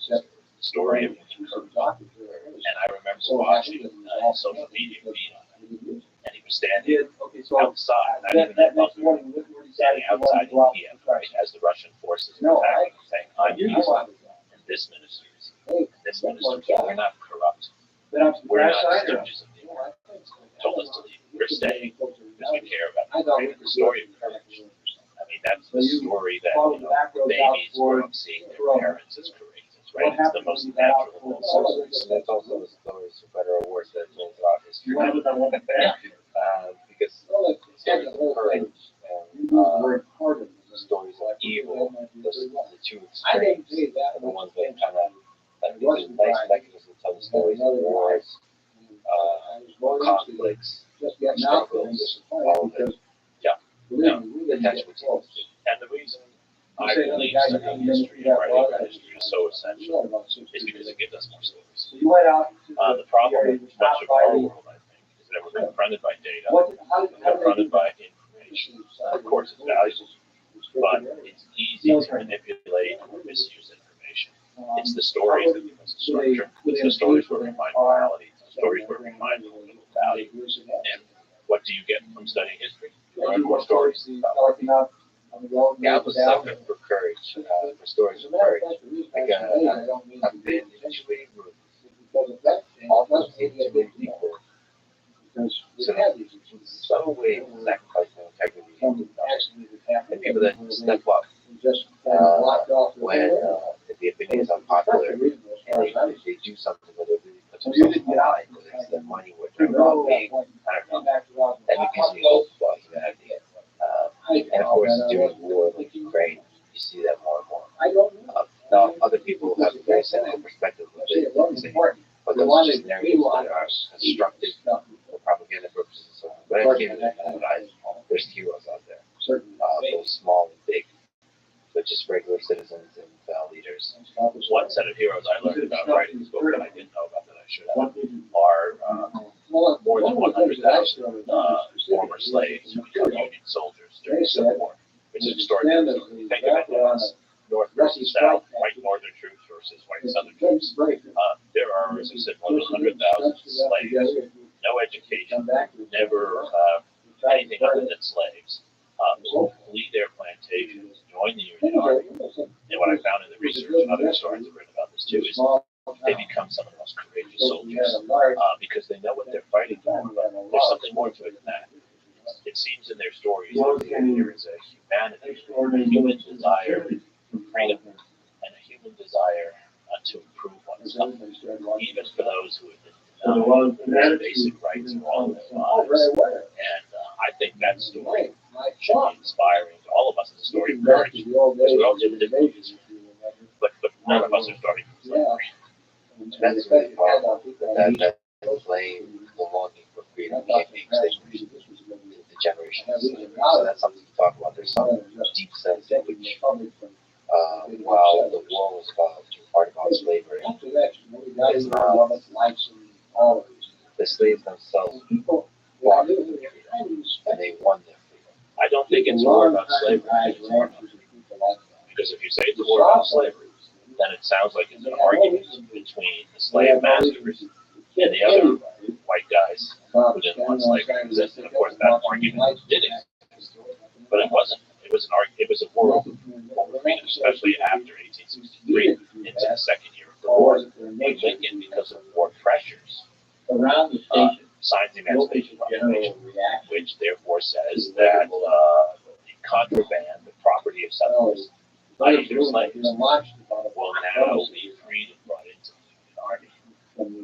story of human courage. And I remember watching his social media feed on it. And he was standing outside, not even that much, standing outside in Kiev, right, as the Russian forces were attacking, saying, I'm peaceful, and this ministry is evil, and this ministry, we're not corrupt, we're not stooges of the Americans. Told us to leave, we're staying, because we care about the story of courage. I mean, that's the story that, babies grow up seeing their parents as courageous, right? It's the most natural of all stories. And that's also the stories, for better or worse, that told throughout history. Because stories of courage and stories of evil, the two extremes, are the ones that kind of, these are nice mechanisms to tell the stories of wars, conflicts, struggles, all of it. Potential. And the reason I believe studying history and writing about history is so essential is because it gives us more stories. The problem with much of our world, I think, is that we're confronted by data, confronted by information. Of course, it's valuable, but it's easy to manipulate or misuse information. It's the stories that give us a structure. It's the stories where we find morality. It's the stories where we find political value. And what do you get from studying history? You learn more stories. Yeah, I'm a sucker for courage, for stories of courage. Like, I've been in too many rooms, often seen too many people, some way sacrificing integrity, and people that step up when the opinion is unpopular, and they do something where they really put themselves on the line, whether it's their money, whether they're well-being, I don't know. That gives me hope about humanity. And of course, during war like Ukraine, you see that more and more. Now, other people have a very similar perspective of it, but those are just narratives that are constructed for propaganda purposes. So, but I can't realize there's heroes out there, both small and big, but just regular citizens and leaders. One set of heroes I learned about writing this book that I didn't know about that I should have are more than 100,000 former slaves who become Union soldiers during the Civil War. It's an extraordinary story. Think of it as North versus South, white Northern troops versus white Southern troops. There are, as I said, more than 100,000 slaves, no education, never anything other than slaves, who flee their plantations, join the Union Army. And what I found in the research, and other historians have written about this too, is they become some of the most courageous soldiers because they know what they're fighting for. But there's something more to it than that. It seems in their stories that there is a humanity, a human desire for freedom, and a human desire to improve oneself, even for those who have been their basic rights and all of their lives. And I think that story should be inspiring to all of us as a story of courage, because we all live in different ways. But none of us are starting from slavery. That's really powerful. That flame, the longing for freedom can't be extinguished in the generations. So that's something to talk about. There's some deep sense in which, while the war was about, part about slavery, it's not, the slaves themselves fought for their freedom, and they won their freedom. I don't think it's more about slavery. I think it's more about freedom. Because if you say it's more about slavery, then it sounds like it's an argument between the slave masters and the other white guys who didn't want slavery to exist. And of course, that argument did exist, but it wasn't. It was an argument. It was a war over freedom, especially after 1863 into the second year of the war. When Lincoln, because of war pressures, signs the Emancipation Proclamation, which therefore says that the contraband, the property of settlers, i.e. their slaves, will now be freed and brought into the Union Army.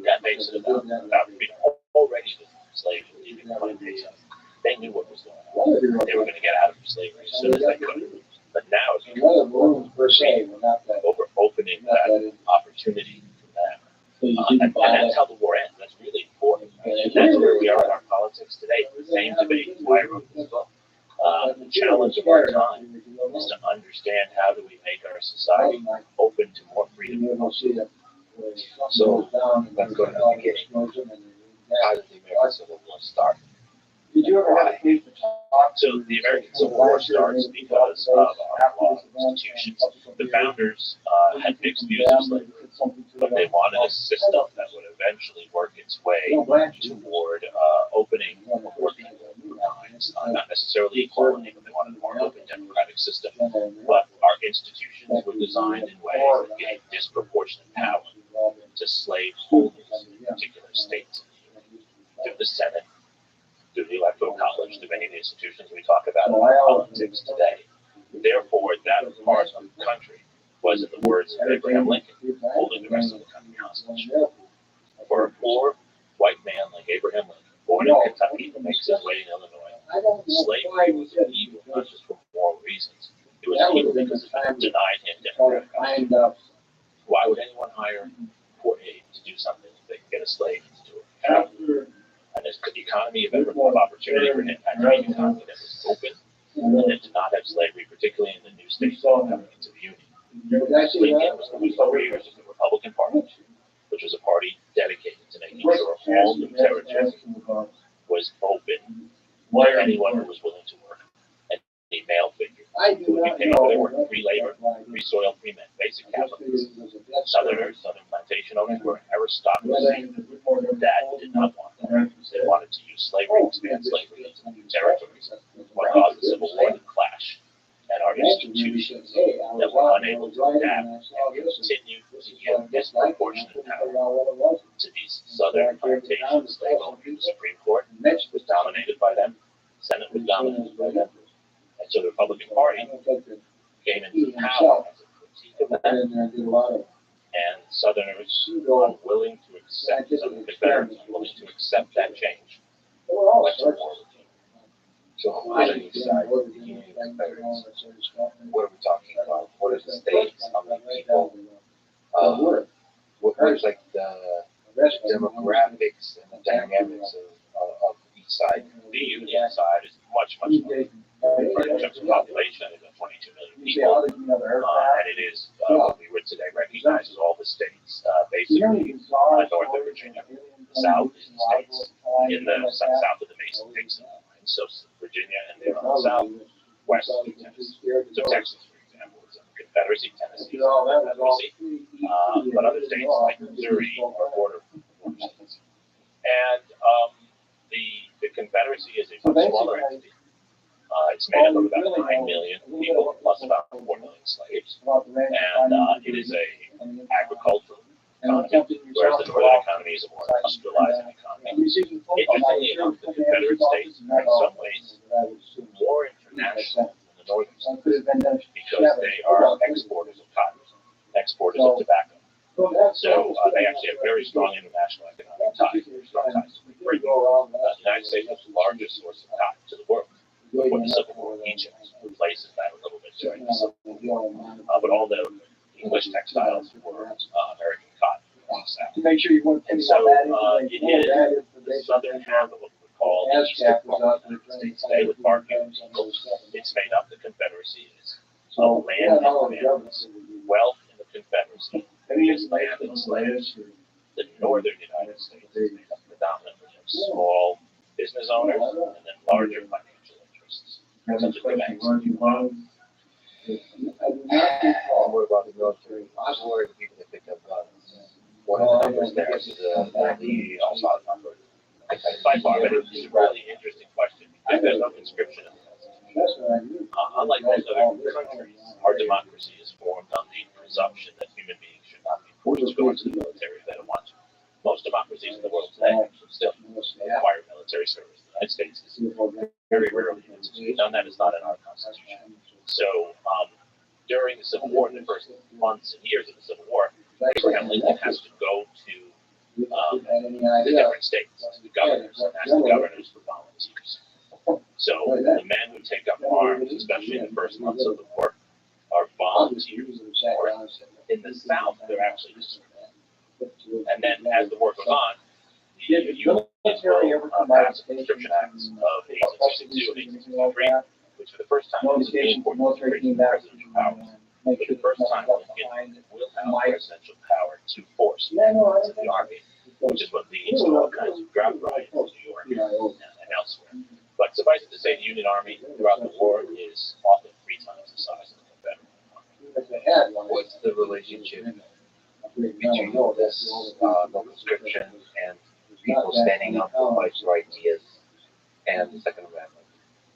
That makes it about freedom. Already the slaves were leaving the plantations. They knew what was going on. They were going to get out of slavery as soon as they could. But now it's because over opening that opportunity for them. And that's how the war ends. That's really important. And that's where we are in our politics today. The same debate is why I wrote this book. The challenge of our time is to understand how do we make our society open to more freedom. So let's go to the beginning. How did the American Civil War start? Why? So the American Civil War starts because of our law institutions. The founders had mixed views of slavery, but they wanted a system that would eventually work its way toward opening more people's minds, not necessarily equality, but they wanted a more open democratic system. But our institutions were designed in ways that gave disproportionate power to slave holders in particular states, through the Senate, through the Electoral College, through many of the institutions we talk about in our politics today. Therefore, that part of the country was, in the words of Abraham Lincoln, holding the rest of the country hostage. For a poor white man like Abraham Lincoln, born in Kentucky, who makes his way in Illinois, slavery was an evil, not just for moral reasons. It was evil because it denied him democratic opportunity. Why would anyone hire poor aid to do something if they could get a slave to do it? And as the economy of opportunity for him had to be an economy that was open and that did not have slavery, particularly in the new states coming into the Union. Lincoln was the 4 years of the Republican Party, which was a party dedicated to making sure all new territory was open to anyone who was willing to work. And a male figure who would be paid for their work, free labor, free soil, free men, basic capitalism. Southern plantation owners were an aristocracy that did not want that. They wanted to use slavery, expand slavery into new territories, what caused the Civil War to clash. And our institutions that were unable to adapt and continued to give disproportionate power to these southern plantation slave owners. The Supreme Court was dominated by them, the Senate was dominated by them. And so the Republican Party came into power as a critique of that. And Southerners unwilling to accept, Southern Confederates unwilling to accept that change, went to war with them. So who was on each side? The Union Confederates. What are we talking about? What are the states? How many people? What's like the demographics and the dynamics of each side? The Union side is much larger. In terms of population, it's 22 million people, and it is what we would today recognize as all the states, basically north of Virginia. The south is the states in the south of the Mason-Dixon line, so Virginia, and then on the south, west of Tennessee. So Texas, for example, is a Confederacy, Tennessee is a Confederacy, but other states like Missouri are border states. And the Confederacy is a much smaller entity. It's made up of about 9 million people plus about 4 million slaves. And it is an agricultural economy, whereas the northern economy is a more industrialized economy. Interestingly enough, the Confederate States are in some ways more international than the northern states because they are exporters of cotton, exporters of tobacco. So they actually have very strong international economic ties. The United States was the largest source of cotton to the world before the Civil War. Egypt replaces that a little bit during the Civil War. But all the English textiles were American cotton from the South. To make sure you want to And so it is the southern half of what we call the eastern part of the United States today with Barking people. It's made up, the Confederacy is of land and families. Wealth in the Confederacy is land and slaves. The northern United States is made up predominantly of small business owners and then larger financial interests, such as the banks. What about the military? I'm worried people that pick up guns. What are the numbers there? So the also number. By far, but it's a really interesting question because there's no conscription in the Constitution. Unlike most other countries, our democracy is formed on the presumption that human beings should not be forced to go into the military if they don't want to. Most democracies in the world today actually still require military service. The United States is very rarely instituted. None that is not in our Constitution. So during the Civil War, in the first months and years of the Civil War, Abraham Lincoln has to go to the different states, to the governors, and ask the governors for volunteers. So the men who take up arms, especially in the first months of the war, are volunteers. Or in the South, they're actually disciplined. And then as the war goes on, the unions will pass conscription acts of 1862 and 1863, which for the first time is really important to raise presidential power. For the first time, Lincoln will have presidential power to force men into the army, which is what leads to all kinds of draft riots in New York and elsewhere. But suffice it to say, the Union Army throughout the war is often 3 times the size of the Confederate Army. What's the relationship between this no conscription and people standing up to fight for ideas and the Second Amendment?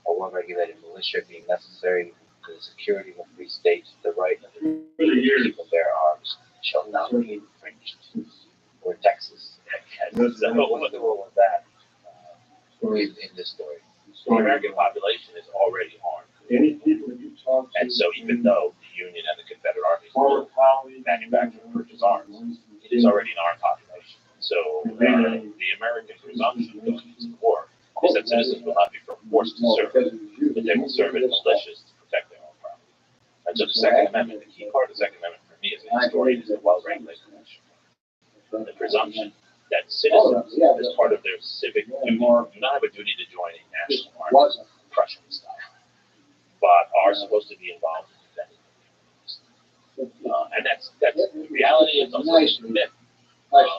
A well-regulated militia being necessary for the security of a free state, the right of the people to bear arms shall not be infringed. Or Texas. So what's the role of that in this story? The American population is already armed. And so even though the Union and the Confederate armies will manufacture and purchase arms, it is already an armed population. So the American presumption going into the war is that citizens will not be forced to serve, but they will serve in militias to protect their own property. And so the Second Amendment, the key part of the Second Amendment for me as a historian is a well-regulated militia. The presumption that citizens, as part of their civic duty, do not have a duty to join a national army, Prussian style, but are supposed to be involved in defending their communities. And that's the reality. It's also a myth.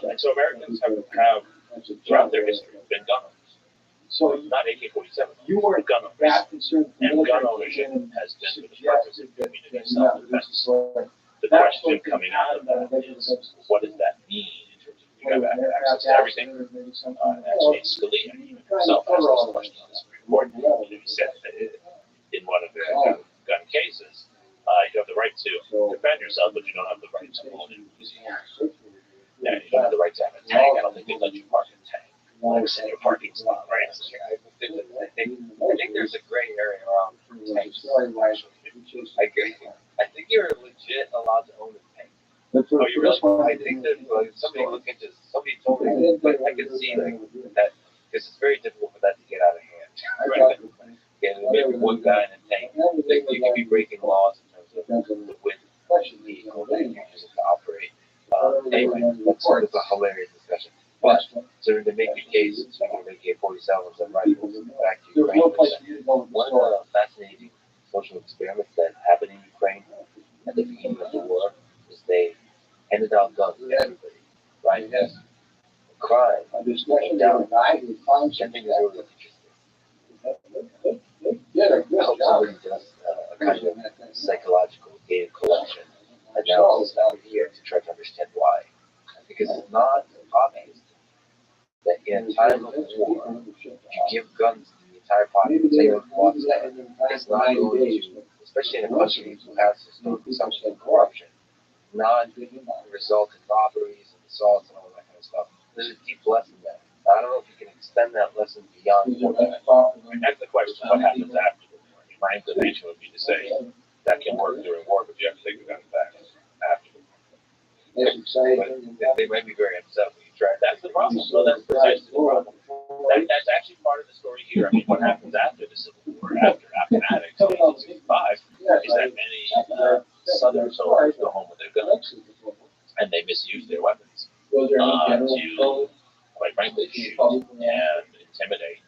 And so Americans have throughout their history been gun owners. So not AK-47, but gun owners. And gun ownership has been for the purpose of community self-defense. The question coming out of that is, what does that mean in terms of you have access to everything? Actually, Scalia himself asked this question on the Supreme Court. He said that in one of the gun cases, you have the right to defend yourself, but you don't have the right to own and use it. Yeah, you don't have the right to have a tank. I don't think they let you park a tank. Like in your parking spot, right? I think there's a gray area around tanks. I agree. I think you're legit allowed to own a tank. Oh, you really? I think that somebody told me, but I can see like that because it's very difficult for that to get out of hand. Right? And maybe one guy in a tank, like you could be breaking laws in terms of the width of the vehicle that you're using to operate. Anyway, that's a hilarious discussion. But so to make the case, speaking of AK-47s and rifles, back to Ukraine, one of the fascinating social experiments that happened in Ukraine at the beginning of the war is they handed out guns to everybody, right? Yes. The crime came down. I think it's really interesting. I hope somebody does a kind of psychological data collection analysis out here to try to understand why. Because it's not obvious that in a time of war, if you give guns to the entire population of Washington, it's not going to, especially in a country who has historically some corruption, not result in robberies and assaults and all that kind of stuff. There's a deep lesson there. I don't know if you can extend that lesson beyond war. And that's the question, what happens after the war? My inclination would be to say that can work during war, but you have to take the guns back after the war. But they might be very upset when you That's the problem. So that's precisely the problem. That's actually part of the story here. I mean, what happens after the Civil War, after Appomattox in 1865, is that many Southern soldiers go home with their guns, and they misuse their weapons to, quite frankly, shoot and intimidate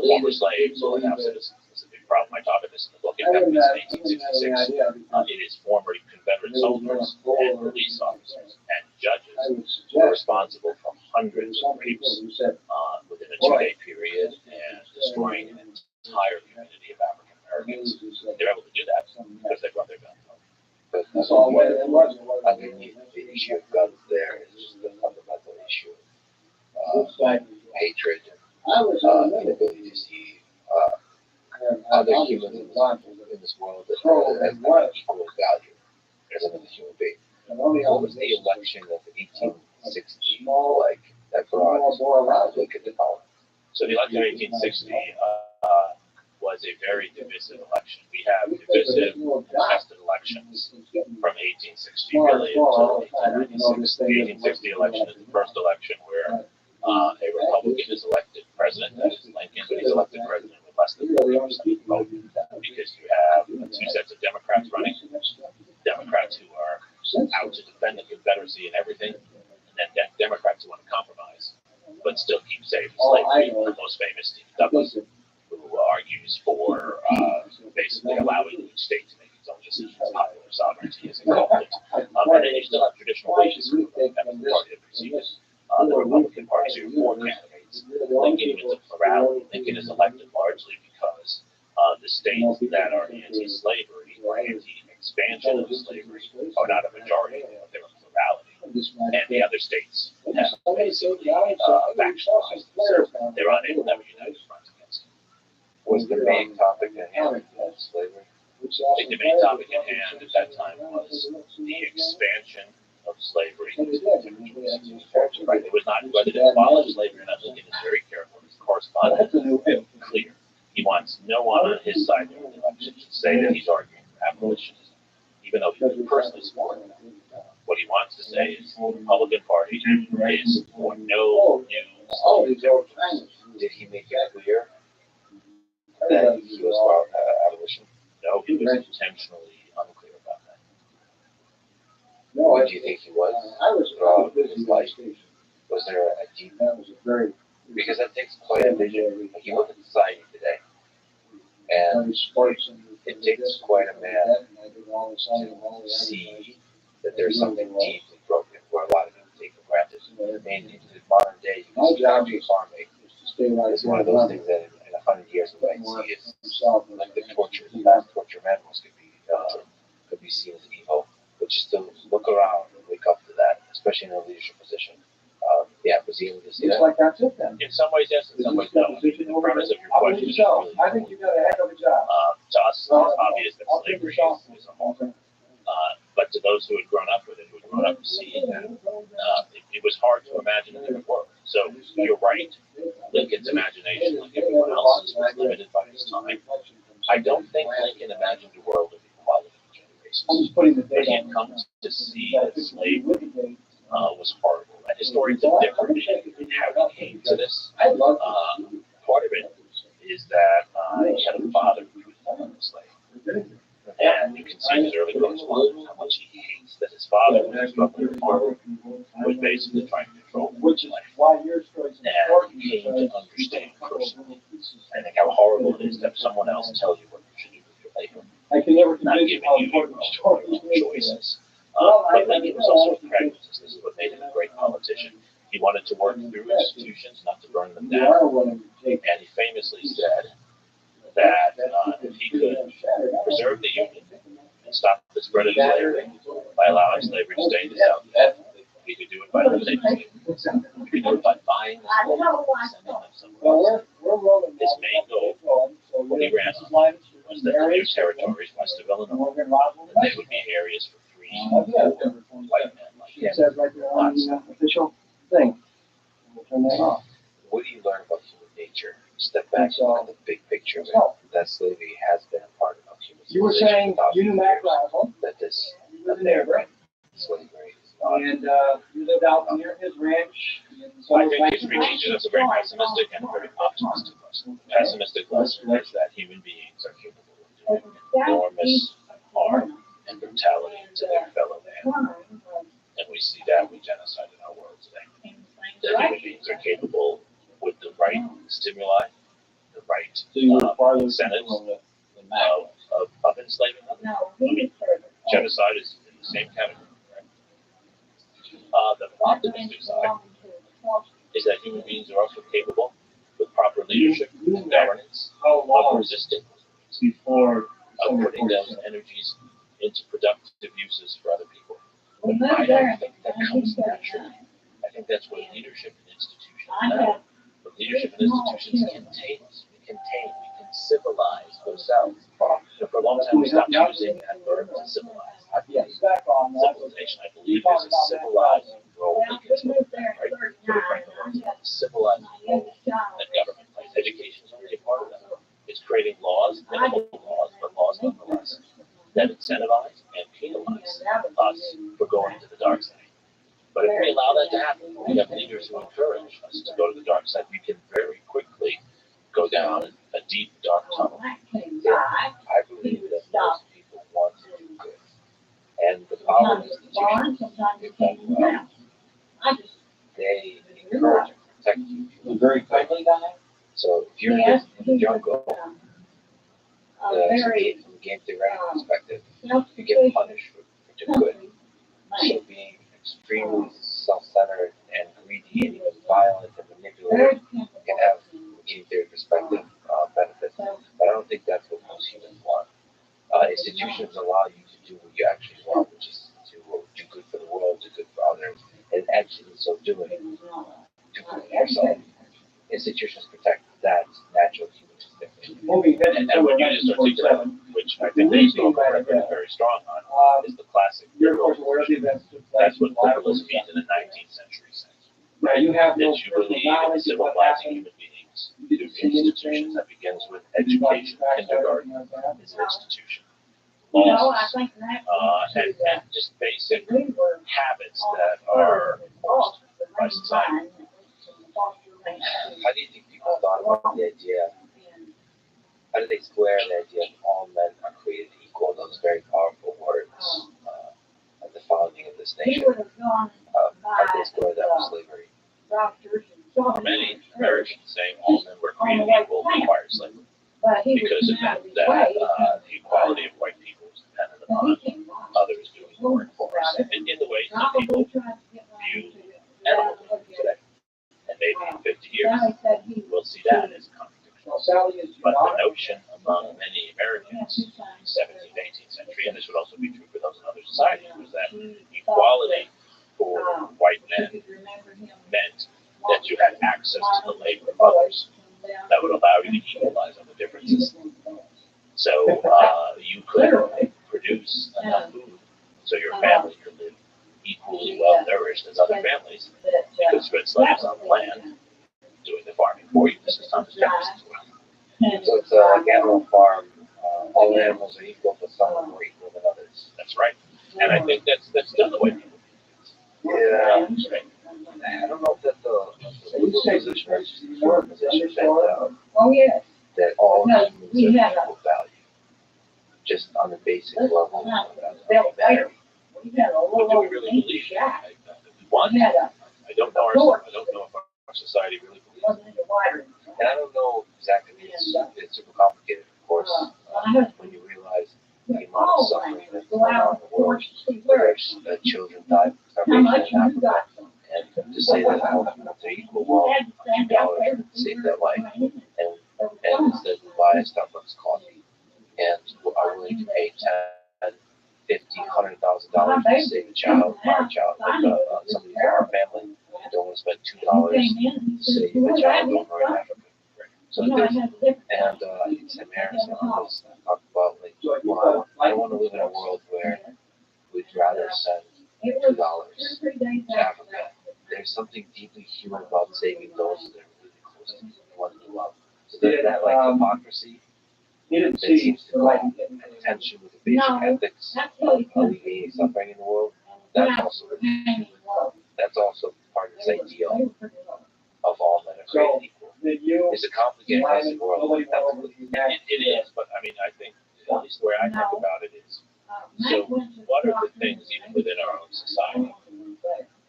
former slaves or now citizens. This is a big problem. I talk about this in the book. It happened in 1866. It is former Confederate soldiers and police officers and judges who are responsible for hundreds of rapes within a 2-day period and destroying an entire community of African Americans. They're able to do that because they brought their guns home. But underneath the issue of guns there is just the fundamental issue of hatred, inability to see other humans in this world as having equal value as another human being. What was the election of 1860 like that brought Lincoln to power? So the election of 1860 was a very divisive election. We have divisive, contested elections from 1860 really until 1896. The 1860 election is the first election where a Republican is elected president, that is Lincoln, but he's elected president with less than 40% of the vote because you have two sets of Democrats running, Democrats who are out to defend the Confederacy and everything, and then Democrats who want to compromise, but still keep safe slavery. The most famous, Stephen Douglas, who argues for basically allowing each state to make its own decisions, popular sovereignty, as he called it. And then you still have traditional races who the Democratic Party that preceded the Republican Party, so four candidates. Lincoln is a plurality. Lincoln is elected largely because the states that are anti-slavery or anti-expansion of slavery are not a majority, they're a plurality. And the other states have basically factionalized themselves. They're unable to have a united front against him. Was the main topic at hand slavery? I think the main topic at hand at that time was the expansion of slavery. Right. It was not whether to abolish slavery or not. Lincoln is very careful. His correspondence is clear. He wants no one on his side during the election to say that he's arguing for abolitionism, even though he personally supported it. What he wants to say is the Republican Party is for no new slavery territories. Did he make it clear that he was for abolition? No, he was intentionally unclear about that. What do you think he was throughout his life? Was there a deep... Because that takes quite a vision. Like you look at society today, and it takes quite a man to see that there's something deeply broken where a lot of people take for granted. And in the modern day, you can see factory farming is one of those things that in 100 years we might see is like the torture, the mass torture of animals could be seen as evil. But just to look around and wake up to that, especially in a leadership position. Was he able to see that? In some ways, yes. In some ways, no. The premise of your question is really I think you got a heck of a job. To us, it's obvious that slavery is a horror. But to those who had grown up with it, who had grown up seeing that, it was hard to imagine a different world. So you're right. Lincoln's imagination, like everyone else's, was limited by his time. I don't think Lincoln imagined a world of equality between races. But he had come to see that slavery was horrible. And historians have differed in how he came to this. Part of it is that he had a father who was born a slave. And you can see in his early correspondence how much he hates that his father, when he was struggling with farming, was basically trying to control his life. And he came to understand personally, I think, how horrible it is to have someone else tell you what you should do with your labor, not giving you your own choices. But Lincoln was also a pragmatist. This is what made him a great politician. He wanted to work through institutions, not to burn them down. And he famously said that if he could preserve the Union and stop the spread of slavery by allowing slavery to stay in the South, he could do it by eliminating it. He could do it by buying the slaves and sending them somewhere else. His main goal when he ran on was that the new territories west of Illinois, that they would be areas for free white men like him. Official thing. What do you learn about human nature? Step back and look at the big picture of it. That slavery has been a part of human civilization. You were saying you knew Mac Razzle. That this American slavery is not. And you lived out near his ranch. I think history teaches us a very pessimistic and a very optimistic lesson. The pessimistic lesson is that human beings are capable of doing enormous harm and brutality to their fellow man. And we see that with genocide in our world today. That human beings are capable, with the right stimuli, the right incentives of enslaving others. I mean, genocide is in the same category. Right? The optimistic side is that human beings are also capable, with proper leadership and governance, of resisting of putting those energies into productive uses for other people. But I don't think that comes naturally. I think that's where leadership and institutions matter. But leadership and institutions contain us. We can civilize ourselves. And for a long time, we stopped using that verb to civilize. Civilization, I believe, is a civilizing role we can play, right? Civilizing role that government plays. Education is only a part of that. It's creating laws, minimal laws, but laws nonetheless, that incentivize and penalize us for going to the dark side. But if we allow that to happen, we have leaders who encourage us to go to the dark side, we can very quickly go down a deep, dark tunnel. I believe that most people want to do good. And the power of institutions, if done well, they encourage and protect you. Very friendly guy. So if you're in the jungle, from a game theoretic perspective, you get punished for doing good. So being extremely self-centered and greedy and even violent and manipulative can have, game theory perspective, benefits. But I don't think that's what most humans want. Institutions allow you to do what you actually want, which is to do good for the world, do good for others, and actually in so doing, do good for yourself. Institutions protect that natural human instinct. And what you just articulated, which I think the historical record is very strong on, is the classic liberal illusion. That's what liberalism means in the 19th century sense. Right? That you believe in civilizing human beings through institutions that begins with education. Kindergarten is an institution. Laws, and just basic habits that are forced by society. How do you think people thought about the idea? How do they square the idea that all men are created equal? Those very powerful words at the founding of this nation. How do they square that with slavery? For many, Americans saying all men were created equal required slavery, because it meant that the equality of white people was dependent upon others doing the work for us. In the way some people view animal beings today. And maybe in 50 years, we'll see that as a contradiction. But the notion among many Americans in the 17th, 18th century, and this would also be true for those in other societies, was that equality for white men meant that you had access to the labor of others that would allow you to equalize on the differences. So you could produce enough food so your family could live equally well nourished as other families, because you had slaves on the land doing the farming for you. This is Thomas Jefferson's well. So it's like Animal Farm. All animals are equal, but some are more equal than others. That's right. And I think that's still the way people do it. Yeah. I don't know if that's the legal position or just the firm position that all humans have equal value. Just on the basic level. But do we really believe that? One, I don't know ourselves. I don't know if our society really believes it. And I don't know exactly, it's super complicated, of course, when you realize the amount of suffering that's going on in the world, where children die of starvation in Africa, and to say that all humans are equal, well, a few dollars would save that life, and instead we buy a Starbucks coffee, and are willing to pay $10,000, $50,000, $100,000 to save a child, our child, like somebody from our family, and don't want to spend $2 to save a child over in Africa. So there's, and I think Sam Harrison on this talked about, like, well, I don't want to live in a world where we'd rather send $2 to Africa. There's something deeply human about saving those that are really close to you, the ones you love. So there's that, like, hypocrisy that seems to go in tension with the basic ethics of alleviating suffering in the world. That's also part part of this ideal of all men are created equal. It's a complicated mess of world. It is, but I mean, I think, at least the way I think about it is, so what are the things even within our own society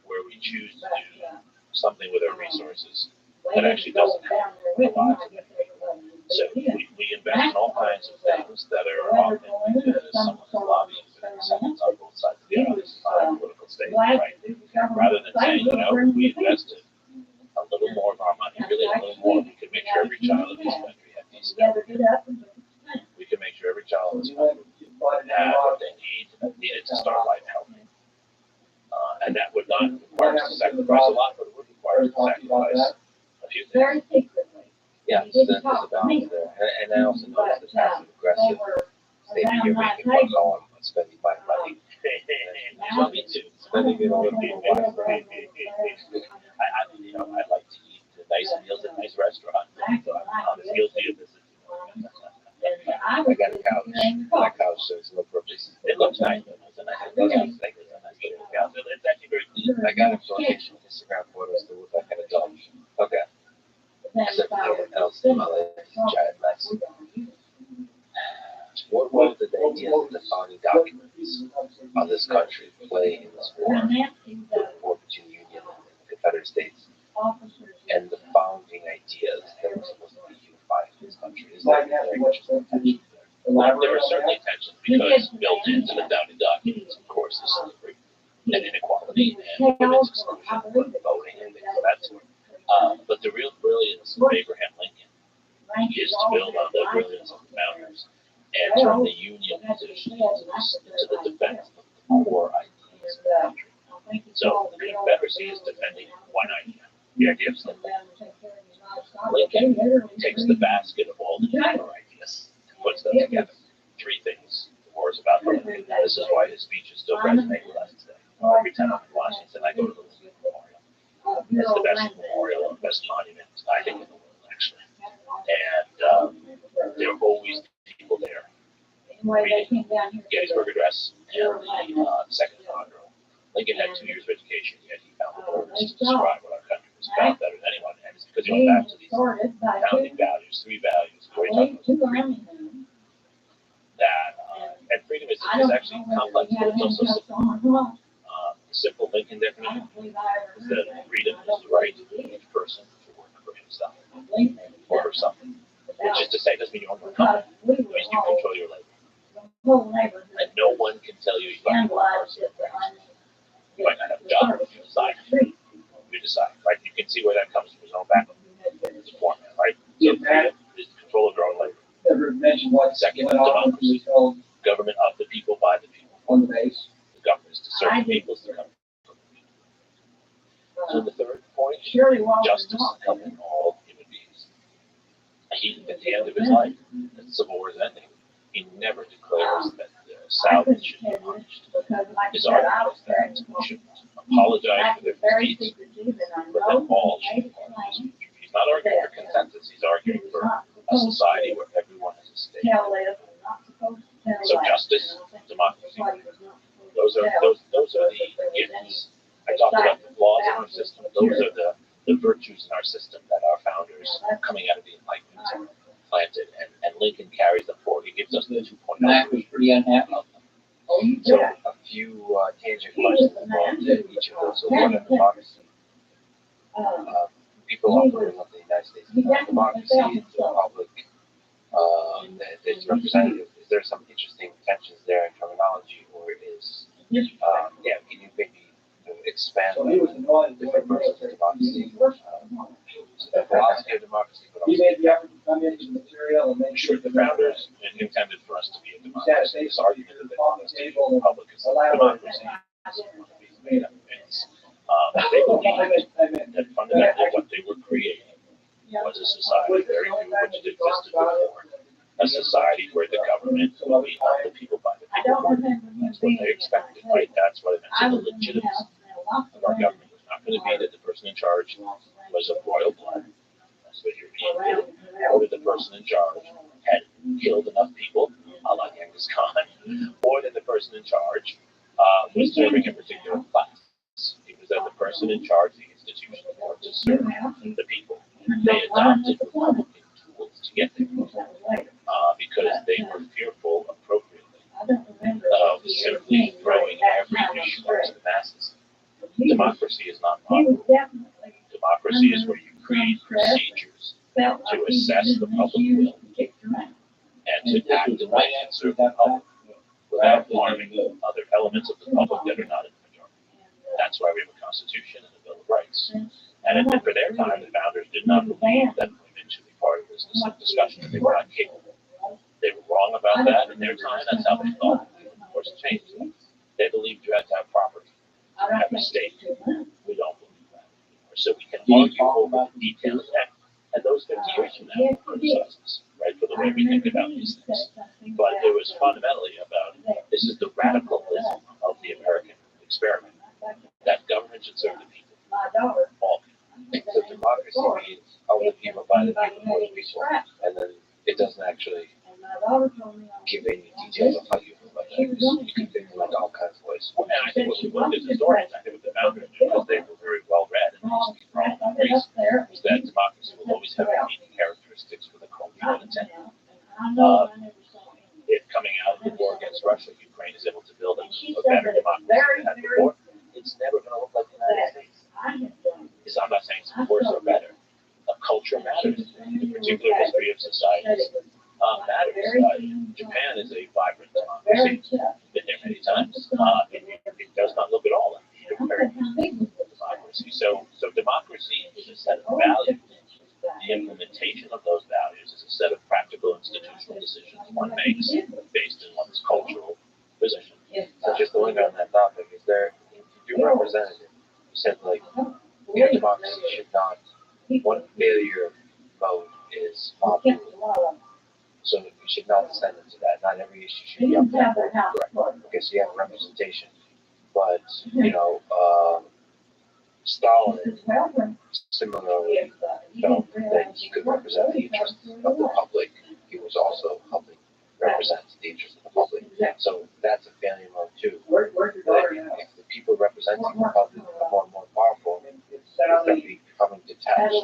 where we choose to do something with our resources that actually doesn't help our lives? So we invest in all kinds of things that are often because someone's lobbying for themselves on both sides of the political stage, right? Rather than saying, you know, we invested a little more of our money, really a little more, we could make sure every child in this country had decent health. We could make sure every child in this country had what they needed to start life healthy. And that would not require us to sacrifice a lot, but it would require us to sacrifice a few things. Yeah, so there's a balance there. And I also notice the passive aggressive statement you're making about how I'm spending my money. Well, me too. Spending it a little more wisely. You know, I like to eat nice meals at nice restaurants. So I'm guilty of this. I got a couch. That couch serves no purpose. It looks nice. It's a nice couch. It's actually very clean. I got it for Instagram photos to look like an adult. Okay. Except for everyone else in my life is a giant mess. What role did the ideas of the founding documents of this country play in this war between Union and the Confederate States and the founding ideas that were supposed to be unified in this country? Is that very much tension there? Well, there are certainly tensions because built into the founding documents, of course, is slavery and inequality and women's exclusion from voting and things of that sort. But the real brilliance of Abraham Lincoln is to build on the brilliance of the founders and turn the Union position into the defense of the core ideas of the country. So the Confederacy is defending one idea, the idea of slavery. Lincoln takes the basket of all the other ideas and puts them together. Three things the war is about. Lincoln. This is why his speeches still resonate with us today. Every time I'm in Washington, I go to the Lincoln Memorial. It's the best memorial and best monument, I think, in the world, actually. And there are always people there reading Gettysburg Address and the Second Congo. Lincoln had 2 years of education, yet he found the words to describe what our country was about better than anyone. And it's because he went back to these founding values, three values, where he talked about freedom. And freedom is actually complex, but it's also simple. The simple Lincoln definition is that freedom is the right of each person to work for himself or herself. Which is to say, doesn't mean you own your company. It means you control your labor. And no one can tell you you have to work hard. You might not have a job, but you decide. You decide, right? You can see where that comes from his own background. It's a format, right? So freedom is the control of your own labor. Second, democracy. Government of the people, by the people. The government is to serve the people, it's the government of the people. So the third point, justice covering all human beings. He, at the end of his life, as the Civil War is ending, he never declares that the Southern should be punished. His argument is that we should apologize for their misdeeds, but that all should be punished. He's not arguing for consensus, he's arguing for a society where everyone has a stake. So justice, democracy, those are the gifts. I talked about the flaws in our system. Those are the virtues in our system that our founders, coming out of the Enlightenment, planted. And Lincoln carries them forward. He gives us the 2.0. Mac was pretty unhappy. So a few tangent questions involved in each of those. So one in democracy. People often bring up the United States democracy, it's a republic, it's representative. Is there some interesting tensions there in terminology, or is can you maybe expand on different versions of democracy? The philosophy of democracy, but also Sure, the founders intended for us to be a democracy. This argument that they us to be a republic is a democracy. They believed that fundamentally what they were creating was a society very new, which had existed before. A society where the government would be of the people, by the people. That's what they expected, right? That's what it meant. So the legitimacy of our government was not going to be that the person in charge was of royal blood. That's what European did. Or that the person in charge had killed enough people, a la Genghis Khan, or that the person in charge was serving a particular class. It was that the person in charge, the institution, institution or to serve the people. They adopted Republican tools to get there because they were fearful appropriately of simply throwing every issue to the masses. Democracy is not popular. Democracy is where you create procedures to assess the public will and to act in ways that serve the public without harming other elements of the public that are not in the majority. That's why we have a constitution and a Bill of Rights. And for their time, the founders did not believe that women should be part of this discussion. They were not capable. They were wrong about that in their time. That's how they thought. Of course, it changed. They believed you had to have property, have a stake. We don't believe that anymore. So we can argue over the details. And those 50 years from now criticize us, right, for the way we think about these things. But it was fundamentally about this is the radicalism of the American experiment. That government should serve the people. All people. So democracy means all the people by the people for the people, and then it doesn't actually give any details of how you feel about that. You can think like all kinds of ways. And I think what we looked at historians, I think what the founders did, because they were very well read and they speak for all countries, is that democracy will always have unique characteristics for the culture and intent. If coming out of the war against Russia, Ukraine is able to build a better democracy than it had before, it's never going to look like the United States. Because I'm not saying it's worse or better. A culture matters. The particular history of societies matters. Japan is a vibrant democracy. Been there many times. It does not look at all like the American democracy. So democracy is a set of values. The implementation of those values is a set of practical institutional decisions one makes based on one's cultural position. So just going on that topic, is there, if you're representative, you said like your democracy should not, one failure mode is popular. So you should not descend into that. Not every issue should be up there. Correct. Okay, so you have representation. But, Stalin similarly felt that he could represent the interests of the public. He was also helping represent the interests of the public. So that's a failure mode too. That if the people representing the public become more and more powerful, it's becoming detached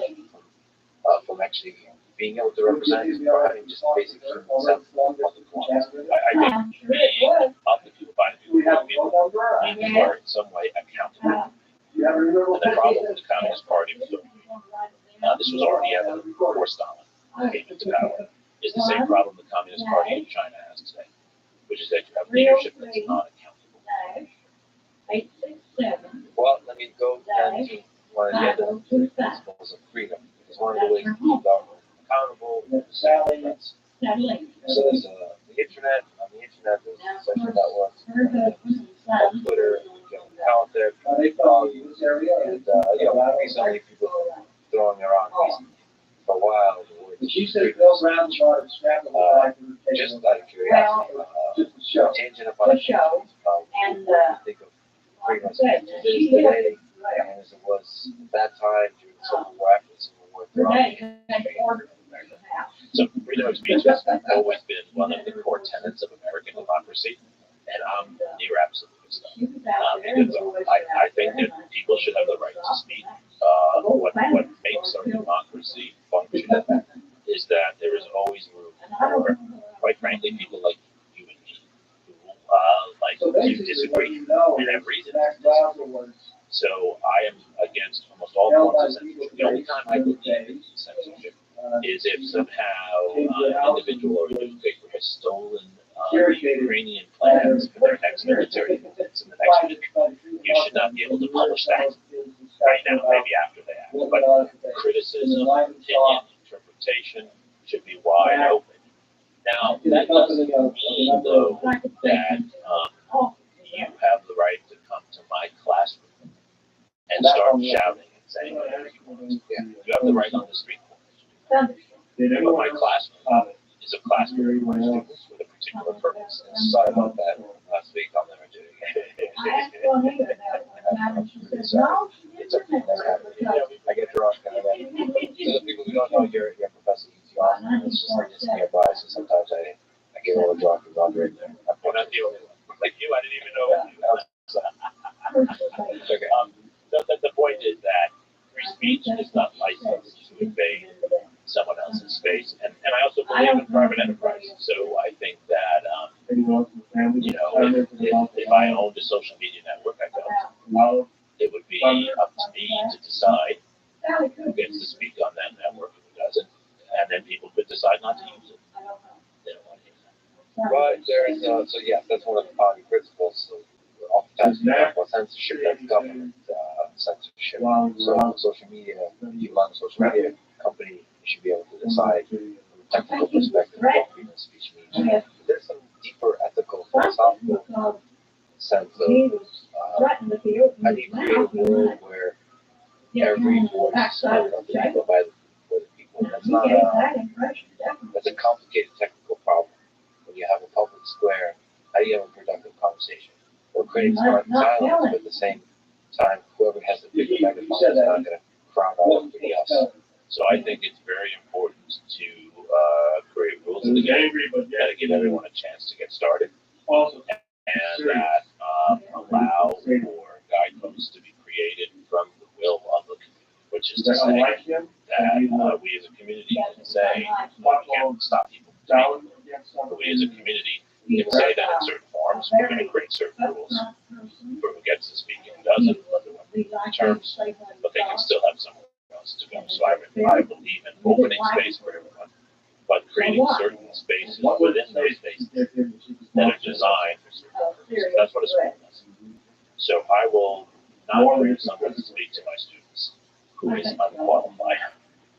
from actually being able to represent or having just basic human sense of what the public wants. I think being of the people, by the people, means you are in some way accountable. And the problem with the Communist Party, this was already evident before Stalin came into power, is the same problem the Communist Party in China has today, which is that you have leadership that's not accountable. Well, let me go down to one of the other principles of freedom. Because one of the ways to keep government accountable is that's so there's the internet. On the internet, there's social networks, on Twitter, you have an account there, people follow you, and recently people throwing around for a while the word She said Bill Brown bought a scrap of life. just out of curiosity, changing up on think of freedom as it is today, and as it was at that time during the Civil War, after the Civil War, So freedom of speech has always been one of the core tenets of American democracy, and I'm near absolutist. Because I think that people should have the right to speak. What makes our democracy function is that there is always room for, quite frankly, people like you and me who like to disagree and have reason to disagree. So I am against almost all forms of censorship. The only time I believe in censorship is if somehow an individual or a newspaper has stolen Ukrainian plans for their next military defense in the next week. You should not be able to publish that right now, maybe after they act. But criticism, opinion, interpretation should be wide open. Now, that doesn't mean, though, that you have the right to come to my classroom and start shouting and saying whatever you want. You have the right on the street corner. But my classroom is a classroom for students with a particular purpose. And sorry about that last week. I'll never do it again. It's okay. I get drunk and I get, so the people who don't know you're Professor ETR, it's just like it's nearby, so sometimes I get a little drunk and wander in there. We're not the only one. Like you, I didn't even know. Okay. The point is that free speech is not licensed to invade someone else's space. And I also believe in private enterprise. So I think that, if I owned a social media network, I don't. It would be up to me to decide who gets to speak on that network and who doesn't. And then people could decide not to use it. They don't want to use it. Right, so yes, that's one of the founding principles. So oftentimes we talk about censorship, that's government censorship. So social media, if you run a social media company, you should be able to decide from a technical perspective what freedom of speech means. There's some deeper ethical, philosophical sense of how do you create a world where every voice is heard by the people. That's a complicated technical problem. When you have a public square, how do you have a productive conversation? Or creating silence, but at the same time, whoever has the bigger megaphone is not going to crowd out everybody else. So I think it's very important to create rules of the game that give everyone a chance to get started, and that allow for guideposts to be created from the will of the community, which is to say that we as a community can say, well, we can't stop people from speaking, but we as a community can say that in certain forms, we're going to create certain rules for who gets to speak and who doesn't, under what terms, but they can still have somewhere else to go. So I believe in opening space for everyone, but creating certain spaces within those spaces that are designed for certain purposes. That's what a school does. So I will not bring someone to speak to my students who is unqualified.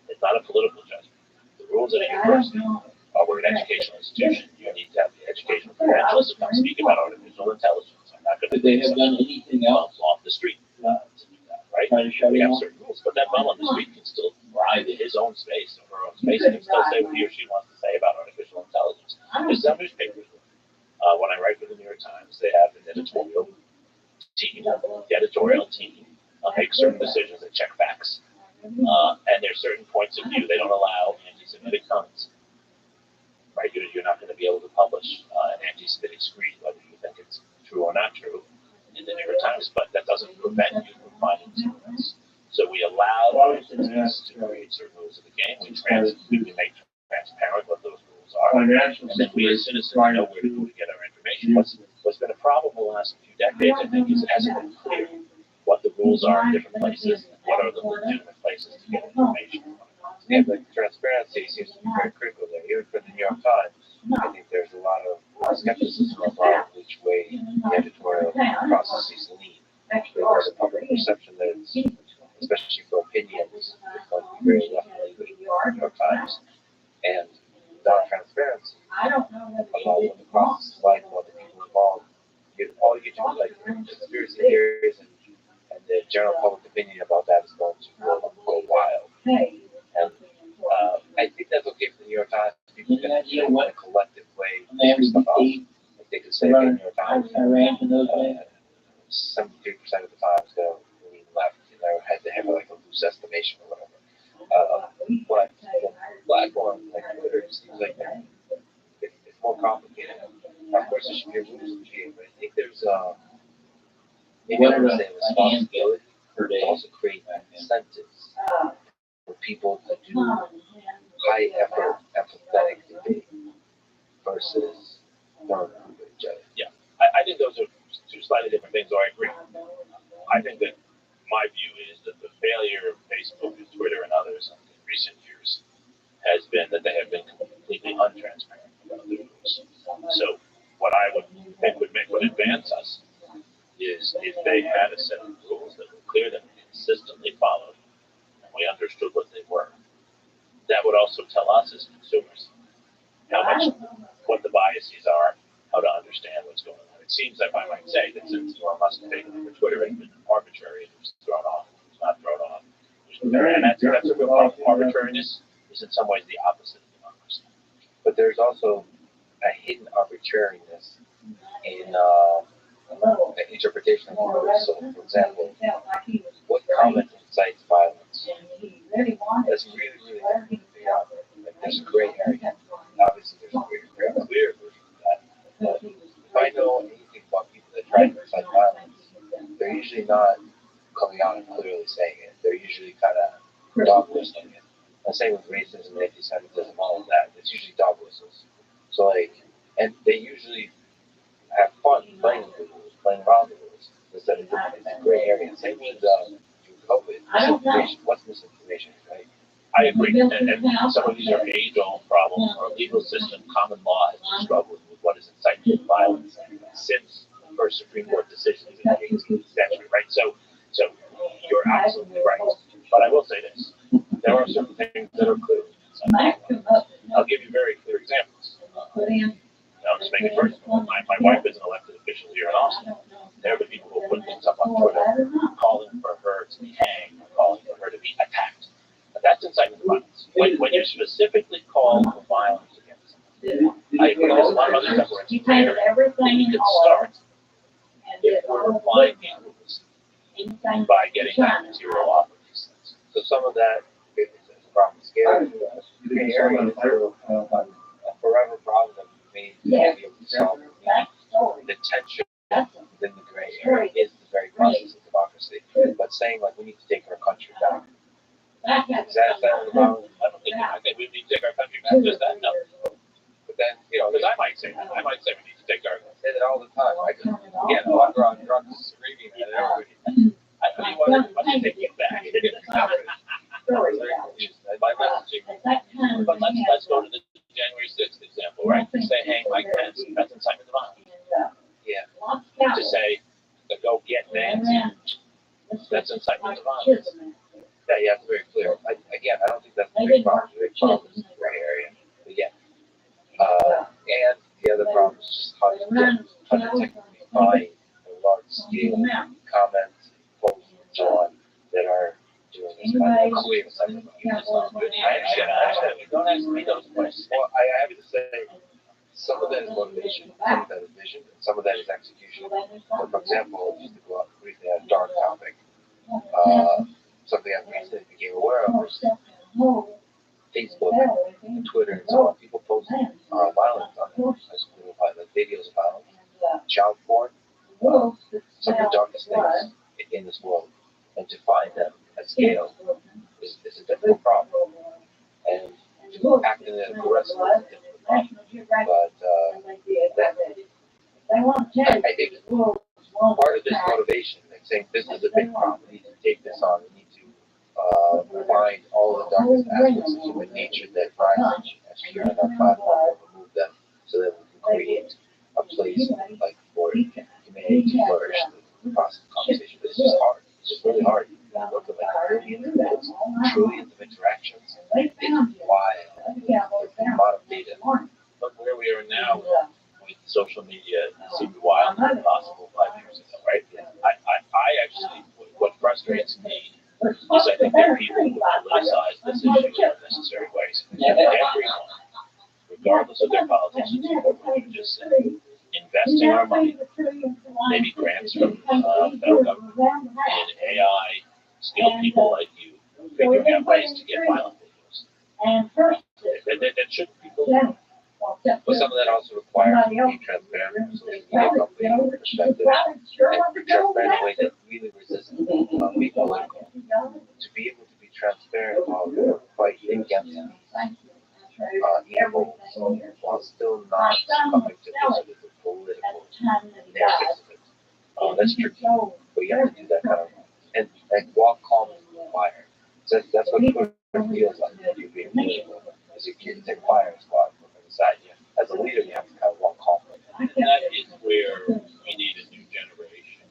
It's not a political judgment. The rules at a university are, we're an educational institution. You need to have the educational credentials to come speak about artificial intelligence. I'm not going to Could they have done anything else off the street to do that, right? We have certain rules, but that bum on the street can still ride in his own space or her own space and can still say what he or she wants to say about artificial intelligence. There's some newspapers. When I write for the New York Times, they have an editorial team. The editorial team makes certain decisions that check facts. And there's certain points of view they don't allow anti-Semitic comments. Right? You're not going to be able to publish an anti-Semitic screed, whether you think it's true or not true, in the New York Times, but that doesn't prevent you from finding someone else. So we allow entities to create certain rules of the game. We make transparent what those rules are, and then we as citizens know where to get our information. What's been a problem in the last few decades, I think, is it hasn't been clear what the rules are in different places, and what are the legitimate places to get information. Yeah, but transparency seems to be very critical there. Even for the New York Times, I think there's a lot of skepticism about which way the editorial processes lead. There's a public perception that it's, especially for opinions, it's going to be very left-leaning with the New York Times. And without transparency about what the process is like, what the people involved, all you get to is like conspiracy theories, and the general public opinion about that is going to go wild. And I think that's okay for the New York Times. People can in a collective way figure stuff out. Like they could say for the New York Times, 73% of the times they'll lean left. They have like a loose estimation or whatever. But the platform like Twitter seems like it's more complicated. Of course, there should be rules of the game, but I think there's maybe I would say responsibility to also create incentives for people to do high effort, empathetic debate versus learn from each other. Yeah, I think those are two slightly different things, or I agree. I think that my view is that the failure of Facebook and Twitter and others in recent years has been that they have been completely untransparent about the rules. So what I would think would advance us is if they had a set of rules that were clear, that were consistently followed, and we understood what they were. That would also tell us as consumers what the biases are, how to understand what's going on. It seems that I might say that since Elon Musk taken over Twitter has been arbitrary, and it was thrown off, it was not thrown on. And that's a real problem. Arbitrariness is in some ways the opposite of democracy. But there's also a hidden arbitrariness in the interpretation of the rules. So, for example, what comment incites violence? That's really, really hard to figure out. Like, there's a gray area. Obviously, there's a very clear version of that. But if I know anything about people that try to incite violence, they're usually not coming out and clearly saying it. They're usually kind dog whistling. The same with racism, anti-Semitism, all of that. It's usually dog whistles. So like, and they usually have fun playing with the rules, playing around the rules instead of in that gray area. Same with COVID, misinformation. What's misinformation, right? I agree, and some of these are age-old problems. Our legal system, common law, has been struggling with what is incitement to violence since the first Supreme Court decision in the 18th century, right? So you're absolutely right. But I will say this: there are certain things that are clear. I'll give you very clear examples. I'll just make it personal. My wife is an elected official here in Austin. There are the people who put things up on Twitter calling for her to be hanged, calling for her to be attacked. But that's incitement to violence. When you specifically call for violence against someone, I agree there's a lot of other stuff where it's clear. We could start if we're applying these rules by getting back to zero off of these things. So some of that is from scale. The gray area is a forever problem that we made to be able to solve. The tension within the gray area is the very process of democracy. But saying like we need to take our country back. Is that about? I think we need to take our country back. Just that, no. But then, Because I might say we need to take our. I say that all the time. I just, again, a lot of drunks screaming at everybody. I really want to take you back. My messaging. But let's go to the January 6th example, right? To say, hey, Mike Pence, that's incitement to violence. Yeah. To say, to go get Nancy, that's incitement to violence. Yeah, it's very clear. Again, I don't think that's the big problem. The big problem is the gray area. But yeah. And the other problem is just how to technically find a large scale comments, posts, and so on that are doing this kind of clear something. I understand. You don't ask me those questions. Well, I have to say, some of that is motivation, some of that is vision, and some of that is execution. So, for example, just to go out briefly on a dark topic, something I recently became aware of was Facebook and Twitter and so on. People post violence on there, like videos of violence, child porn, some of the darkest things in this world. And to find them at scale is a difficult problem. And to act in an aggressive way is a difficult problem. But I think part of this motivation, like saying this is a big problem, we need to take this on, we need to find all the darkest aspects of human nature that rise as pure on our platform and remove them so that we can create a place like for humanity to flourish through the process of conversation. But it's just hard. It's just really hard. Look at like billions of minutes, trillions of interactions. It's wild. The amount of data. But where we are now with social media seemed wild and impossible 5 years ago, right? I actually, what frustrates me is I think there are people who politicize this issue in unnecessary ways. Everyone, regardless of their politics, would just say, investing our money, maybe grants from the federal government, in AI, skilled people like you, figuring out ways to get violent videos. That shouldn't be built. But some of that also requires to be transparent from a social media company perspective and be transparent in a way that really resists being political. To be able to be transparent while we're fighting against evil while still not succumbing to the political narratives of it. That's tricky. But you have to do that kind of and walk calm through the fire. So that's what Twitter feels like when you're being political. As a kid, it's a fire squad from inside you. As a leader, you have to kind of walk calm. And that is where we need a new generation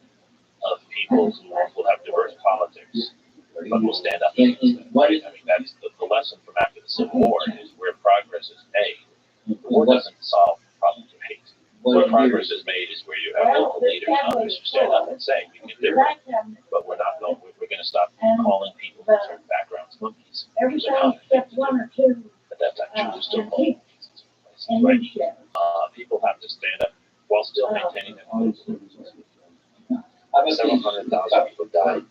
of people who will have diverse politics, but will stand up against them. Right? I mean, that's the lesson from after the Civil War is where progress is made. The war doesn't solve problems of hate. Where progress is made is where you have local leaders and others who stand up and say, we can do it, but we're not going. We're going to stop calling people from certain backgrounds monkeys. There's a common thing to do. At that time, Jews still call them monkeys. Right? People have to stand up while still maintaining their political. Several 100,000 people died.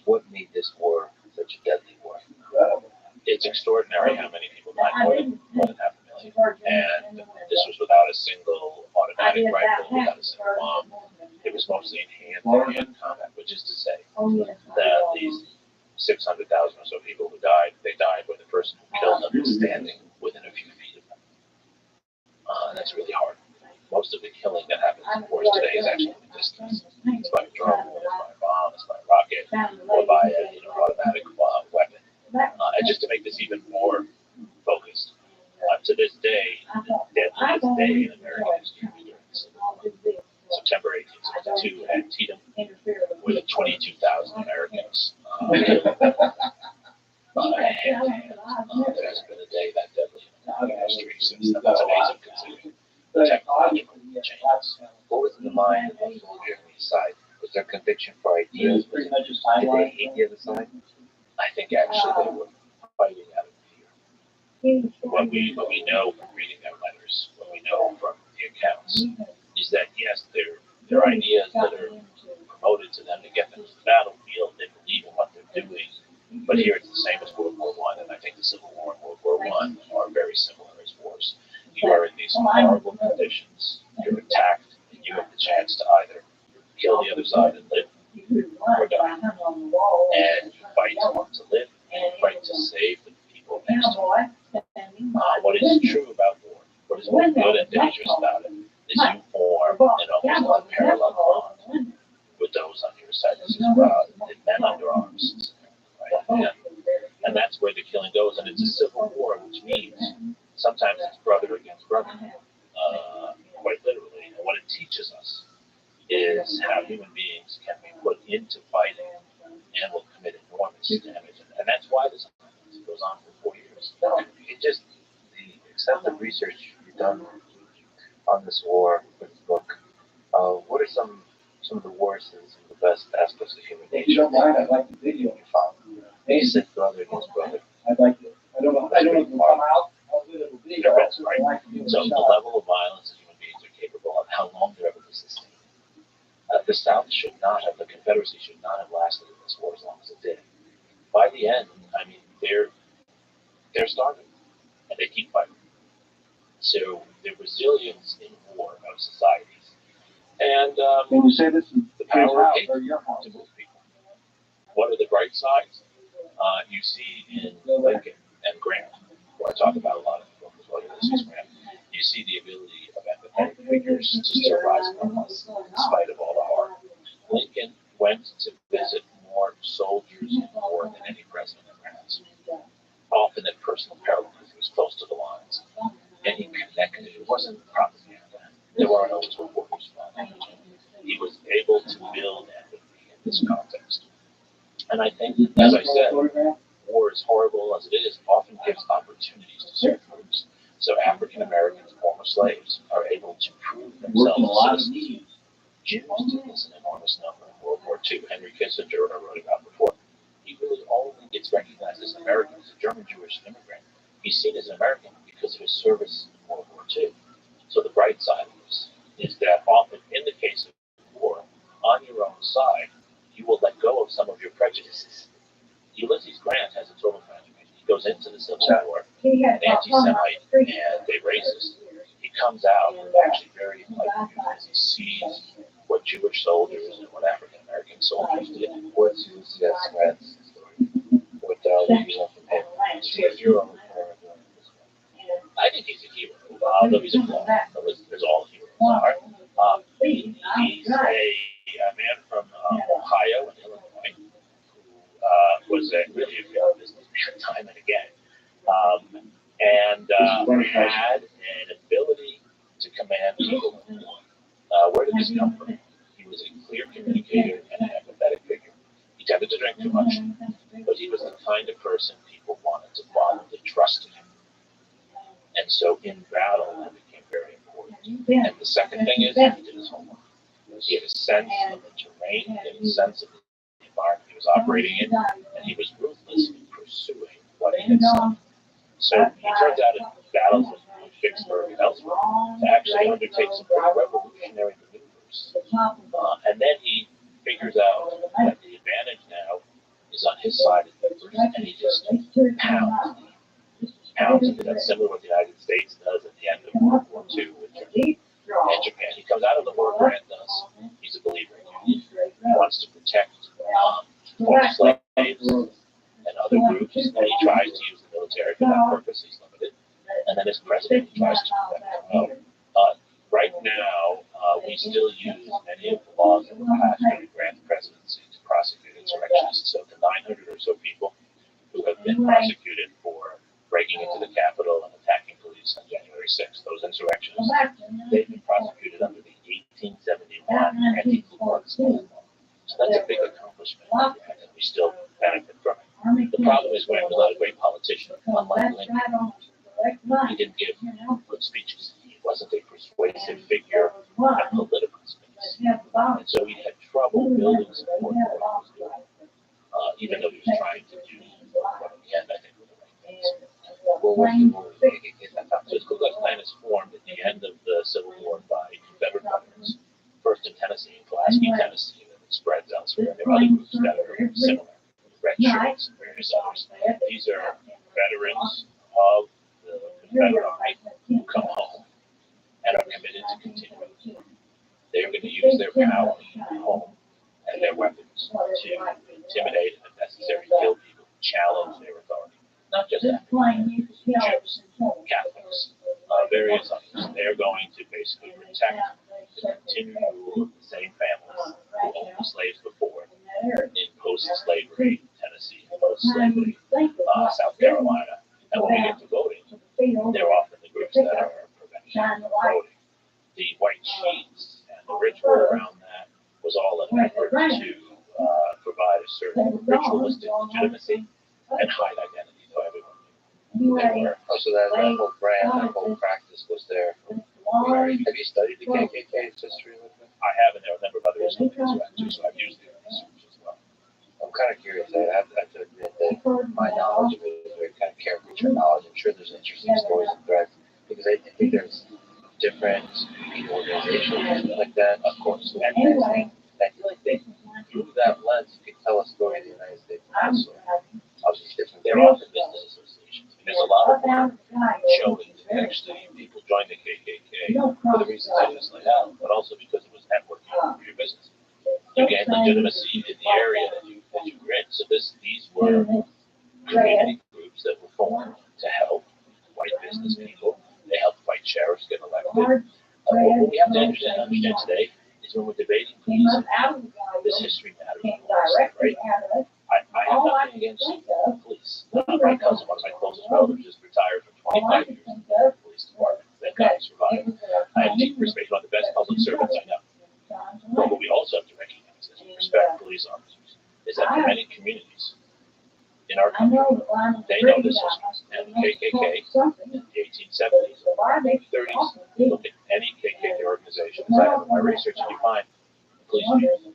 What made this war such a deadly war? It's extraordinary how many people died, more than 500,000. And this was without a single automatic rifle, without a single bomb. It was mostly in hand-to-hand combat, which is to say that these 600,000 and that's really hard. Most of the killing that happens in wars today is actually in the distance. It's by a drone, it's by a bomb, it's by a rocket, or by a automatic weapon. And just to make this even more focused, to this day, the deadliest day in American history was during the Civil War. September 1862 at Antietam, with 22,000 Americans killed by hand. There hasn't been a day that deadly in American history since then. That's amazing considering the technological changes. What was in the mind of the soldier on each side? Was there conviction for ideas? Did they hate the other side? I think actually they were fighting out of fear. What we know from reading their letters, what we know from the accounts, is that yes, their ideas that are promoted to them to get them to the battlefield, they believe in what they're doing. But here it's the same as World War I, and I think the Civil War and World War I are very similar as wars. You are in these horrible conditions, you're attacked, and you have the chance to either kill the other side and live, or die. And you fight to live, and you fight to save the people next to you. What is true about war, what is both good and dangerous about it, is you form an almost unparalleled bond with those on your side. This is men under arms. Right? And that's where the killing goes. And it's a civil war, which means sometimes it's brother against brother, quite literally. And what it teaches us is how human beings can be put into fighting and will commit enormous damage. And that's why this goes on for 4 years. It just, the extensive research you've done on this war with the book, what are some of the worst and some of the best aspects of human nature? If you don't mind, I'd like the video. You found. You said brother against brother. I'd like to. I don't know if it'll come out. How good it'll be. But that's what I like to do. So the level of violence that human beings are capable of, how long they're able to sustain. The South should not have, the Confederacy should not have lasted in this war as long as it did. By the end, I mean, they're starving, and they keep fighting. So the resilience in war of societies, and When you say this is the power of hate or your house, to move people. What are the bright sides? You see in Lincoln and Grant, who I talk about a lot in the book as well, Ulysses Grant, you see the ability of empathetic figures to still rise above us in spite of all the harm. Lincoln went to visit more soldiers in war than any president ever has. Often at personal peril because he was close to the lines. And he connected. It wasn't propaganda. There weren't always reporters from it. He was able to build empathy in this context. And I think, as I said, war, as horrible as it is, often gives opportunities to certain groups. So African Americans, former slaves, are able to prove themselves citizens. Jews did this in enormous number in World War II. Henry Kissinger, I wrote about before, he really only gets recognized as an American, as a German Jewish immigrant. He's seen as an American because of his service in World War II. So the bright side of this is that often in the case of war, on your own side, you will let go of some of your prejudices. Ulysses Grant has a total transformation. He goes into the Civil War, an anti-Semite and a racist. He comes out actually very enlightened because he sees what Jewish soldiers and what African American soldiers did. What's Ulysses Grant's story? What you want from him? He's your own I think he's a hero, although he's a clone. There's all heroes are. He's a man from Ohio and Illinois who was really a failed businessman time and again, and had an ability to command people. Where did this come from? He was a clear communicator and an empathetic figure. He tended to drink too much, but he was the kind of person people wanted to follow. They trusted him. And so in battle, that became very important. And the second thing is, he did his homework. He had a sense of the terrain, he had a sense of the environment he was operating in, and he was ruthless in pursuing what he had said. So he turns out in battles like Vicksburg and elsewhere to actually undertake some pretty revolutionary maneuvers. And then he figures out that the advantage now is on his side of the universe, and he just pounds it. That's similar to what the United States does at the end of World War II with Germany and Japan. He comes out of the war, Grant does. He's a believer in union. He wants to protect former slaves and other groups, and he tries to use the military for that purpose. He's limited. And then as president, he tries to protect them. we still use many of the laws that were passed during Grant's presidency to prosecute insurrectionists. So the 900 or so people who have been prosecuted for breaking into the Capitol and attacking police on January 6th, those insurrectionists, they've been prosecuted under the 1871 Anti-Ku Klux Klan law. So that's a big accomplishment, and we still benefit from it. The problem is Grant was not a great politician, unlike Lincoln. He didn't give good speeches. He wasn't a persuasive figure at political space. And so he had trouble building support for what he was doing, even though he was trying to do what in the end I think were the right things. What was the move? So the Ku Klux Klan is formed at the end of the Civil War by Confederate governors, first in Tennessee, in Pulaski, Tennessee, and it spreads elsewhere. There are other groups that are similar, red shirts and various others. These are veterans of the Confederate Army who come home and are committed to continuing the war. They are going to use their power at home and their weapons to intimidate and, if necessary, kill people who challenge their authority. Not just Africans, Jews, Catholics, various others. They are going to basically protect the continued rule of the same families who owned the slaves before in post-slavery Tennessee, post-slavery South Carolina. And when we get to voting, they're often the groups that are preventing voting. The white sheets and the ritual around that was all an effort to provide a certain ritualistic legitimacy and hide identity so everyone knew who they were. Oh, so that whole brand, that whole practice was there. Have you studied the KKK's history with them? I have, and there are a number of other historians who have too, so I've used their research as well. I'm kind of curious. I have to admit that my knowledge of it is very kind of caricature knowledge. I'm sure there's interesting stories and threads because I think there's different organizations like that, of course. And I feel like they, through that lens, you can tell a story of the United States also. Obviously, different. They're often business associations. There's a lot of showing that actually people join the KKK for the reasons I just laid out, but also because it was networking for your business. You gain legitimacy in the area that you were in. So these were community groups that were formed to help white business people. They helped white sheriffs get elected. What we have to understand today is when we're debating police, this history matters, right? I have nothing against police. My cousin, one of my closest relatives, just retired from 25 years in the police department. Thank God he survived. I have deep respect for one of the best public servants I know. But what we also have to recognize as we respect police officers is that for many communities in our country, they know this history. And the KKK in the 1870s, 30s, look at any KKK organization, as I have in my research, and you find police chiefs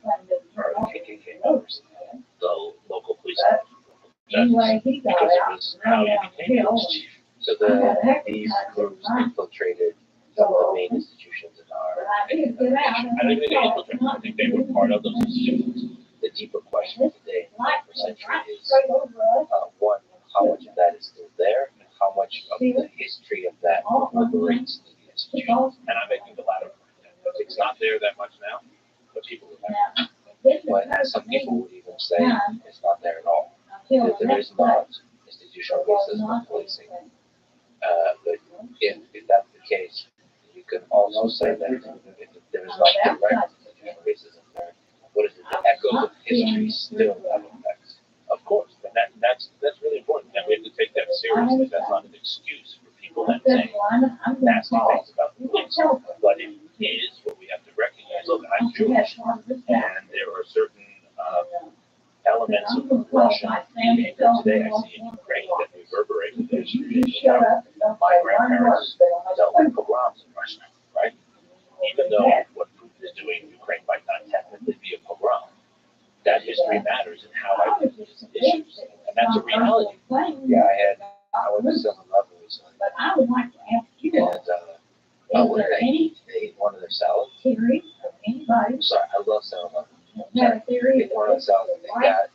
are KKK members, the local police judges, because it was how you became police chief. So these groups infiltrated some of the main institutions in our nation. I don't think they infiltrated. I think they were part of those institutions. The deeper question today, 21st century, is one, how much of that is still there, and how much of the history of that liberates the institutions. And I'm making the latter point. It's not there that much now, but people remember. But some people would even say it's not there at all. That there is not institutional racism in policing. But if that's the case, you can also say that if there is not direct institutional racism there, what is it? The echoes of history still have effects. Of course, and that's really important. And we have to take that seriously. That's not an excuse for people that saying nasty things about the police. But it is what we have to recognize. Look, I'm Jewish, and there are certain elements of Russian behavior today I see in Ukraine that reverberate with the history of my grandparents dealt with pogroms in Russia, right? Even though what Putin is doing in Ukraine might not technically be a pogrom, that history matters in how I view these issues. And that's a reality. Yeah, I went to 7-Eleven recently. And what did I eat? I ate one of their salads. I'm sorry, I love 7-Eleven. I ate one of the salads and they got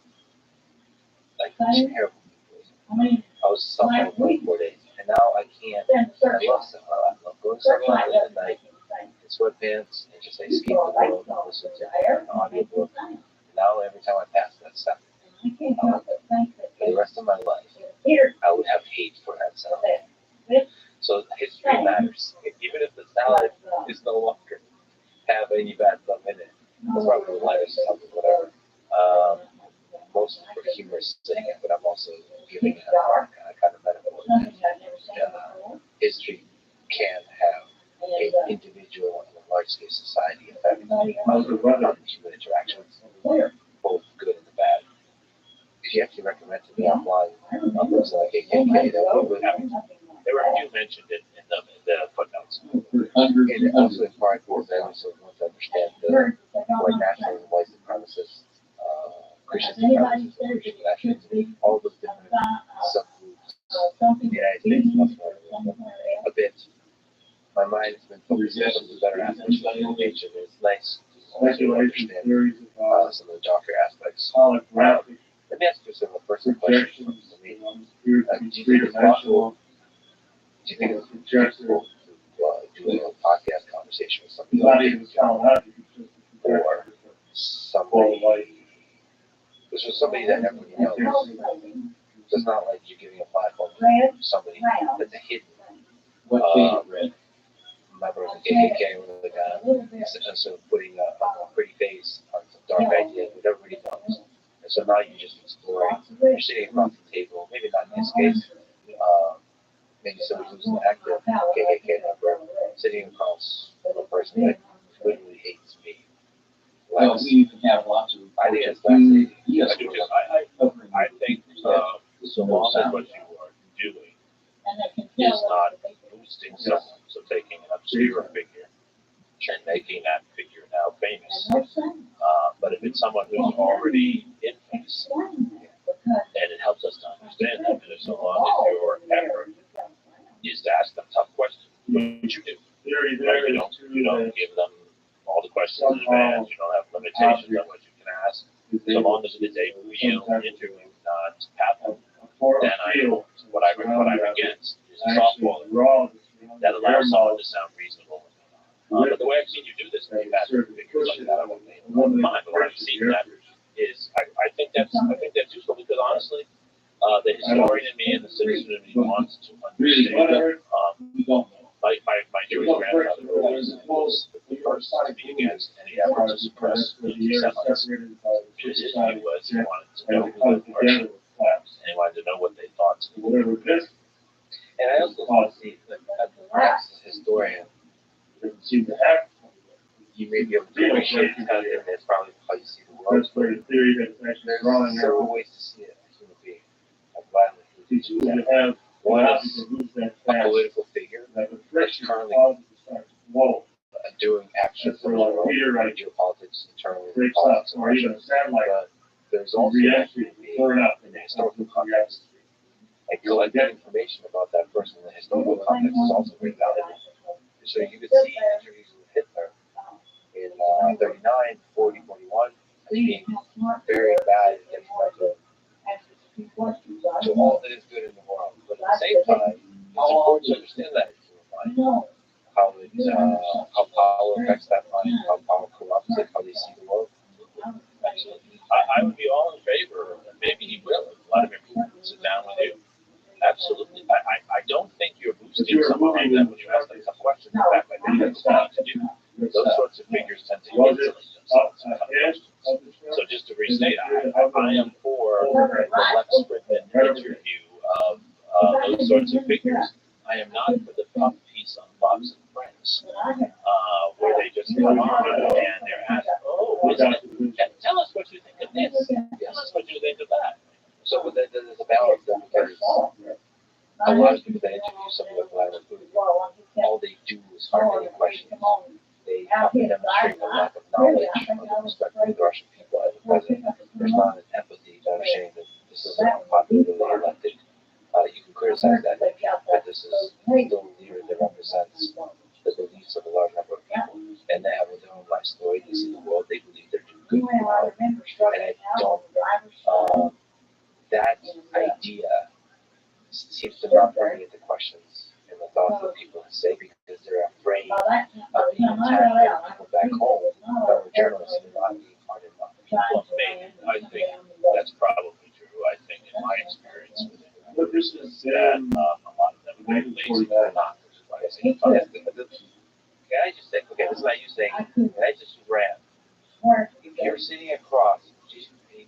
like terrible food. I was suffering for 4 days. And now I can't. I love 7-Eleven. I love going to 7-Eleven at night in sweatpants and just escape the world and listen to an audiobook. And now every time I pass that stuff, for the rest of my life, I would have hate for that salad. So history matters. Even if the salad is no longer have any bad stuff in it. It's probably the lightest stuff or whatever. Mostly for humorous sake, but I'm also giving a kind of metaphor that history can have an individual and a large-scale society effect on human interactions, both good and the bad. If you actually recommend to me offline, a person like AKK, that would happen. There were a few mentioned in the footnotes. And also in part because I also want to understand the white nationalism, white supremacists, Christian supremacists, Christian nationalism, all those different subgroups in the United States a bit. My mind has been focused on some of the better aspects of human nature. It's nice to understand some of the darker aspects. Let me ask you some of the personal questions for me. Do you think it's possible? Do you think it's possible to do a podcast conversation with somebody like you, or somebody? This was somebody that everybody knows. So it's not like you're giving a platform to somebody that's a hidden member of the KKK or the guy, instead of putting a pretty face on some dark ideas, but everybody knows. And so now you're just exploring. You're sitting across the table, maybe not in this case. Maybe somebody who's an active KKK member sitting across a person that literally hates me. Well, we even have lots of. I think it's fascinating. I think so long as what you are doing is not boosting someone, so taking an obscure figure and making that figure now famous. But if it's someone who's already infamous, and it helps us to understand them, and so long as your effort is to ask them tough questions, which you do. Right? You don't give them all the questions in advance. You don't have limitations on what you can ask. So long as it is a real interview, not pathway, then what I'm against is a softball that allows someone to sound reasonable. But the way I've seen you do this, you've had figures like that, I won't name mine, but when I've seen that is, I think that's useful because honestly, the historian in me and the citizen in me wants to understand. My Jewish grandfather was the first to be against any effort to suppress anti-Semites. His view was he wanted to know who the Martian was, and he wanted to know what they thought. And I also want to see that perhaps as a historian, you may be able to appreciate it, and that's probably how you see the world. There's several ways to see it as a human being. I'm glad that one is a political figure that's currently doing actions in the world, geopolitics internally, politics in Russia. But there's also a human being in the historical context. And collecting information about that person in the historical context is also very valuable. So you could see interviews with Hitler in 39, 40, 41 as being very bad and detrimental to all that is good in the world. But at the same time, it's important to understand that in human mind, how power affects that mind, how power corrupts it, how they see the world. Absolutely. I would be all in favor, and maybe he will, if Vladimir Putin would sit down with you. Absolutely. I don't think you're boosting someone like that when you ask them tough questions. In fact, I think that's what you do. Those sorts of figures tend to insulate themselves in tough questions. So just to restate, I am for the Lex Fridman interview of those sorts of figures. I am not for the puff piece on Fox and Friends, where they just come on and they're asked, tell us what you think of this. Tell us what you think of that. So there's a balance there because a lot of people that interview someone like Vladimir Putin, all they do is hard hitting questions. They have to demonstrate a lack of knowledge of the perspective of the Russian people as the president. There's not an empathy to understand that this is a popularly elected. You can criticize that, but this is still a leader that represents the beliefs of a large number of people. And they have their own life story. They see the world. They believe they're doing good in the world. And I don't. That idea seems to not permeate the questions and the thoughts of people to say because they're afraid of being attacked by people back home that were journalists and not being hard enough. Well, maybe. I think that's probably true. I think in my experience with it, that a lot of them are lazy or not. Which is why I say can I just say, okay, this is not you saying, can I just ram? If you're sitting across, you should be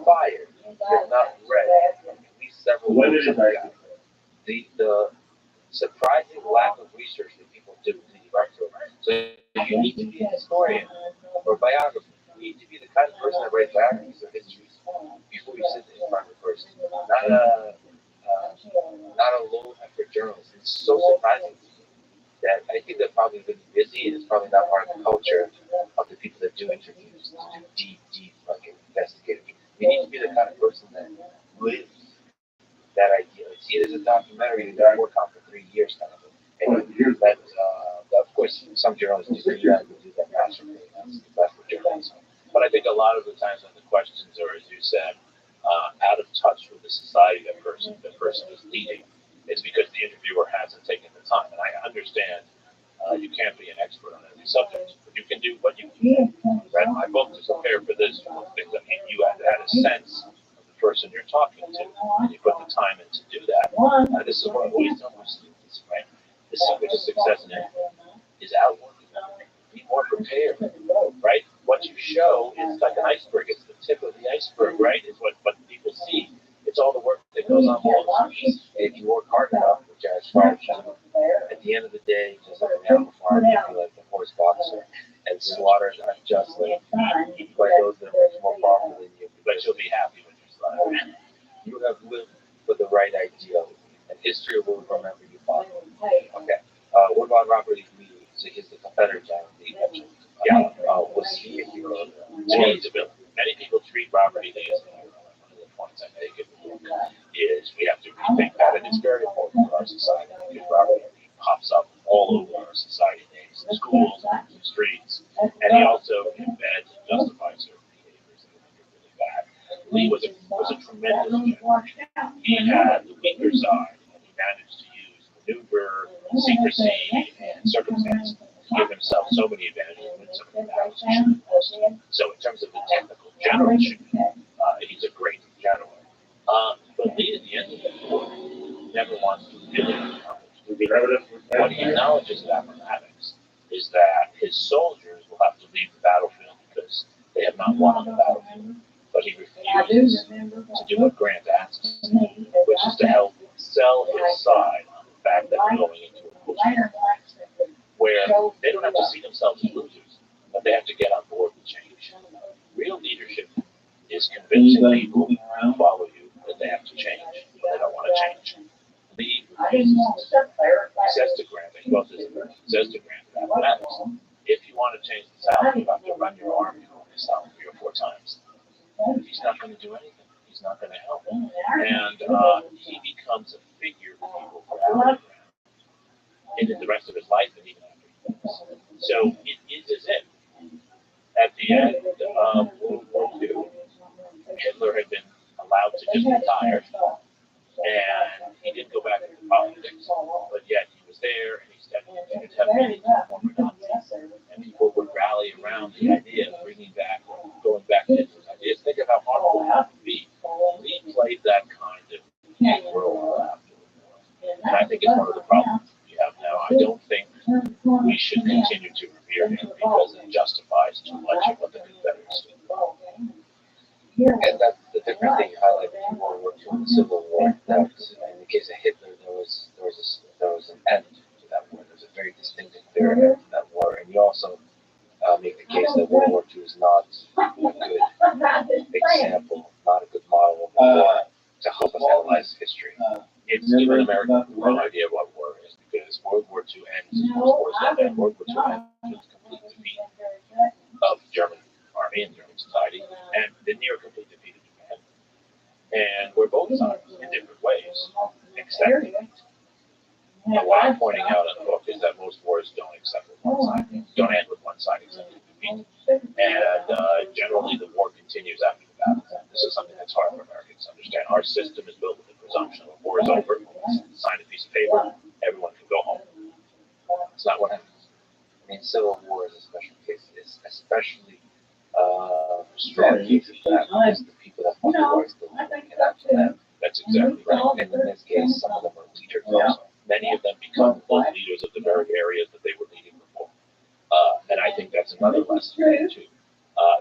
fired. You're not ready. At least several weeks ago. The surprising lack of research that people do in the director. So you need to be a historian or a biographer. You need to be the kind of person that writes biographies or histories before you sit in front of a person. Not a low effort journalist. It's so surprising to me that I think they're probably really busy and it's probably not part of the culture of the people that do interviews to do deep fucking investigative. You need to be the kind of person that lives that idea. Like, see it as a documentary and then work on for 3 years kind of thing. And that, of course, some journalists do that masterfully. That's what journalism. But I think a lot of the times when the questions are, as you said, out of touch with the society that person is leading, it's because the interviewer hasn't taken the time. And I understand you can't be an expert on every subject, but you can do what you can. Read my book to prepare for this. Things that you have had a sense of the person you're talking to, and you put the time in to do that. This is what I've always done with students, right? The secret to success in it is outworking them. Be more prepared, right? What you show is like an iceberg. It's the tip of the iceberg, right? Is what people see. It's all the work that goes on below the surface. If you work hard enough, which I aspire to, at the end of the day, just like an animal farm, you'll be like the horse boxer. And slaughters aren't just like by those that are much more powerful than you. But you'll be happy when you're slaughtered. You have lived with the right ideal, and history will remember you fondly. Okay. What about Robert E. Lee? So he's the Confederate general that you mentioned. Yeah. Was he a hero? To me, he's a villain. Many people treat Robert E. Lee as a hero. One of the points I make in the book is we have to rethink that, and it's very important for our society because Robert E. Lee pops up all over our society, names in schools, in streets, and he also embeds and justifies certain behaviors that are really bad. Lee was a tremendous general. He had the weaker side, and he managed to use maneuver, secrecy, and circumstance to give himself so many advantages when some of the battles he should have lost. So in terms of the technical generalship, he's a great general. But Lee, at the end of the war, never wants to really accomplish. What he acknowledges in mathematics is that his soldiers will have to leave the battlefield because they have not won on the battlefield. But he refuses to do what Grant asks, which is to help sell his side on the fact that we're going into a war where they don't have to see themselves as losers, but they have to get on board with change. Real leadership is convincing people who follow you that they have to change, but they don't want to change. Lee refuses. He says to Grant, he says to Grant in mathematics, if you want to change the South, you have to run your army over the South 3 or 4 times. He's not going to do anything. He's not going to help. And he becomes a figure that people rally around in the rest of his life and even after he dies. So it is as if at the end of World War II, Hitler had been allowed to just retire, and he didn't go back into politics, but yet he was there and he continued to have meetings with former Nazis, and people would rally around the idea of going back to Hitler's ideas. Think of how harmful that would be. Lee played that kind of role after the war, and I think it's one of the problems we have now. I don't think we should continue to revere him because it justifies too much of what the Confederates did. And that's the different thing you highlight between World War II and the Civil War. That in the case of Hitler, there was an end to that war. There was a very distinctive, clear end to that war. And you also make the case that World War II is not a good example, not a good model of war to help us analyze history. It's given Americans the wrong idea of what war is because World War II ends as most wars end. World War II ends with the complete defeat of the German army and German society and the near complete defeat of Japan. And we're both sides in different ways, accepting it. And what I'm pointing out in the book is that most wars don't don't end with one side accepting defeat. And generally the war continues after the battle. This is something that's hard for Americans to understand. Our system is built with the presumption of war is over, sign a piece of paper, everyone can go home. It's not what happens. I mean, Civil War is a special case. It's especially strong case of that because the people that fought the war are still living, and after them, That's exactly right. And in this case, some of them are leaders Yeah. also. Many of them become full leaders of the very areas that they were leading before. And I think that's another lesson too,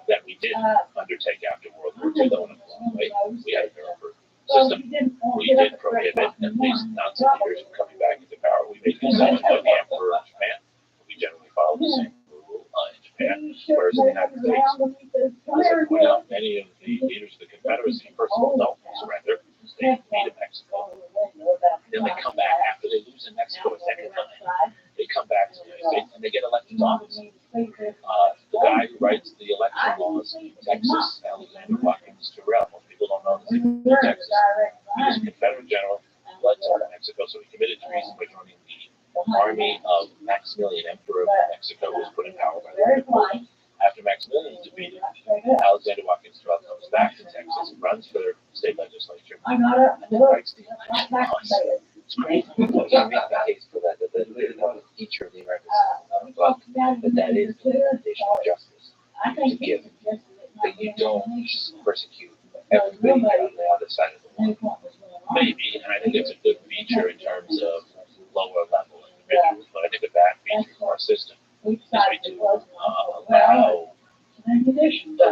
that we did undertake after World War II, though, in a long way. We had a Nuremberg system. We did prohibit at least Nazi leaders from coming back into power. We made the exception of the Emperor of Japan. We generally followed the same rule in Japan, whereas in the United States, as I point out, many of the leaders of the Confederacy, first of all, don't surrender. They flee to Mexico. Then they come back after they lose in Mexico a second time. They come back to the United States and they get elected to office. The guy who writes the election laws in Texas, Alexander Watkins Terrell, most people don't know this in Texas. He was a Confederate general, fled to Mexico, so he committed treason by joining the army of Maximilian, Emperor of Mexico, who was put in power by the Napoleon. After Maximilian is defeated, Alexander Watkins Terrell comes back to Texas, runs for their state legislature, and writes the election laws. It's great. You make the case for that they didn't have a feature of the American system, but that is the foundation of justice. To give that you don't persecute everybody on the other side of the law. Maybe, and I think it's a good feature in terms of lower level individuals, but I think a bad feature of our system is we do allow the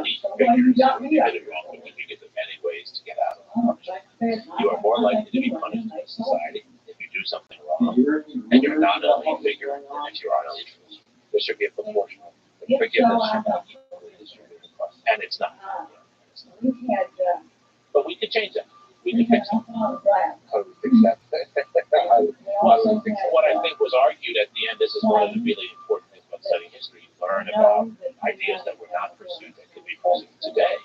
least figures who committed wrong because we give them many ways to get out of punishment. You are more likely to be punished in society if you do something wrong and you're not an elite figure than if you are an elite figure. There should be a proportional. Forgiveness should not be equally distributed across. And it's not. But we could change that. We could fix it. How do we fix that? What I think was argued at the end, this is one of the really important things about studying history. You learn about ideas that were not pursued that could be pursued today.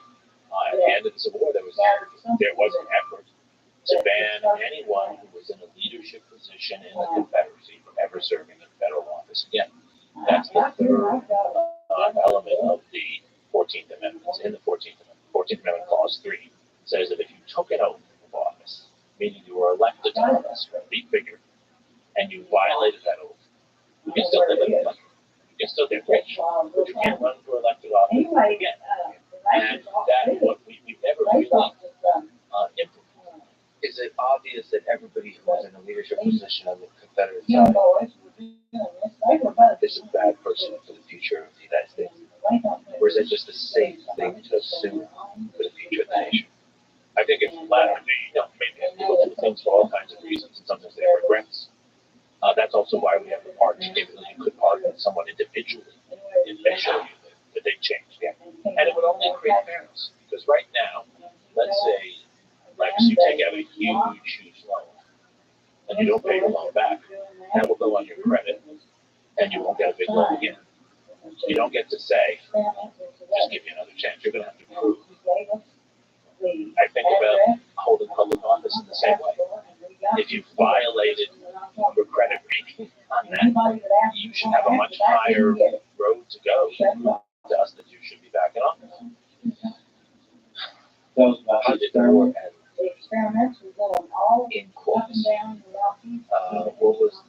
At the end of the Civil War, there was an effort to ban anyone who was in a leadership position in the Confederacy from ever serving in federal office again. That's the third element of the 14th Amendment. It's in the 14th Amendment. 14th Amendment Clause 3 says that if you took an oath of office, meaning you were elected to office, a big figure, and you violated that oath, you can still live in the country. You can still get rich, but you can't run for elected office again. And that's what we've never really implemented. Is it obvious that everybody who was in a leadership position on the Confederate side is a bad person for the future of the United States? Or is it just a safe thing to assume for the future of the nation? I think it's flattering. Maybe people do things for all kinds of reasons, and sometimes they have regrets. That's also why we have the pardon capability. You could pardon someone individually if they show you that they changed. Yeah. And it would only create fairness. Because right now, let's say, Lex, you take out a huge loan, and you don't pay your loan back. That will go on your credit, and you won't get a big loan again. You don't get to say, just give me another chance. You're going to have to prove. I think about holding public office in the same way. If you violated your credit rating on that, you should have a much higher road to go to us that you should be back in office. How did the war end? In quotes. What was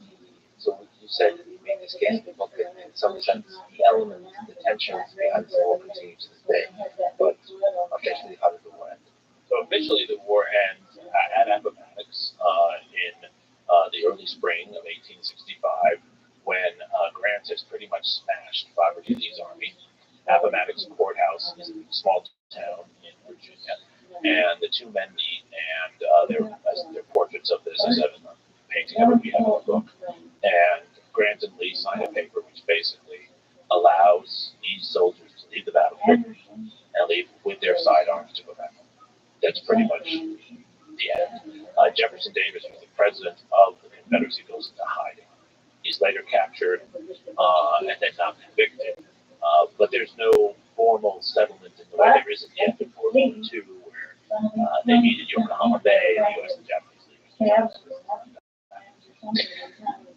so you said that you made this case, but in some sense, the elements, the tensions behind the war continue to this day. But officially, how did the war end? So officially, the war ends at Appomattox in the early spring of 1865, when Grant has pretty much smashed Robert E. Lee's army. Appomattox Courthouse is a small town in Virginia, and the two men meet, and their portraits of this is a painting of it we have in the book. And Grant and Lee sign a paper which basically allows these soldiers to leave the battlefield and leave with their sidearms to go back home. That's pretty much the end. Jefferson Davis, who was the president of the Confederacy, goes into hiding. He's later captured and then not convicted. But there's no formal settlement in the way there is at the end of World War II, where they meet in Yokohama Bay, the U.S. and Japanese leaders.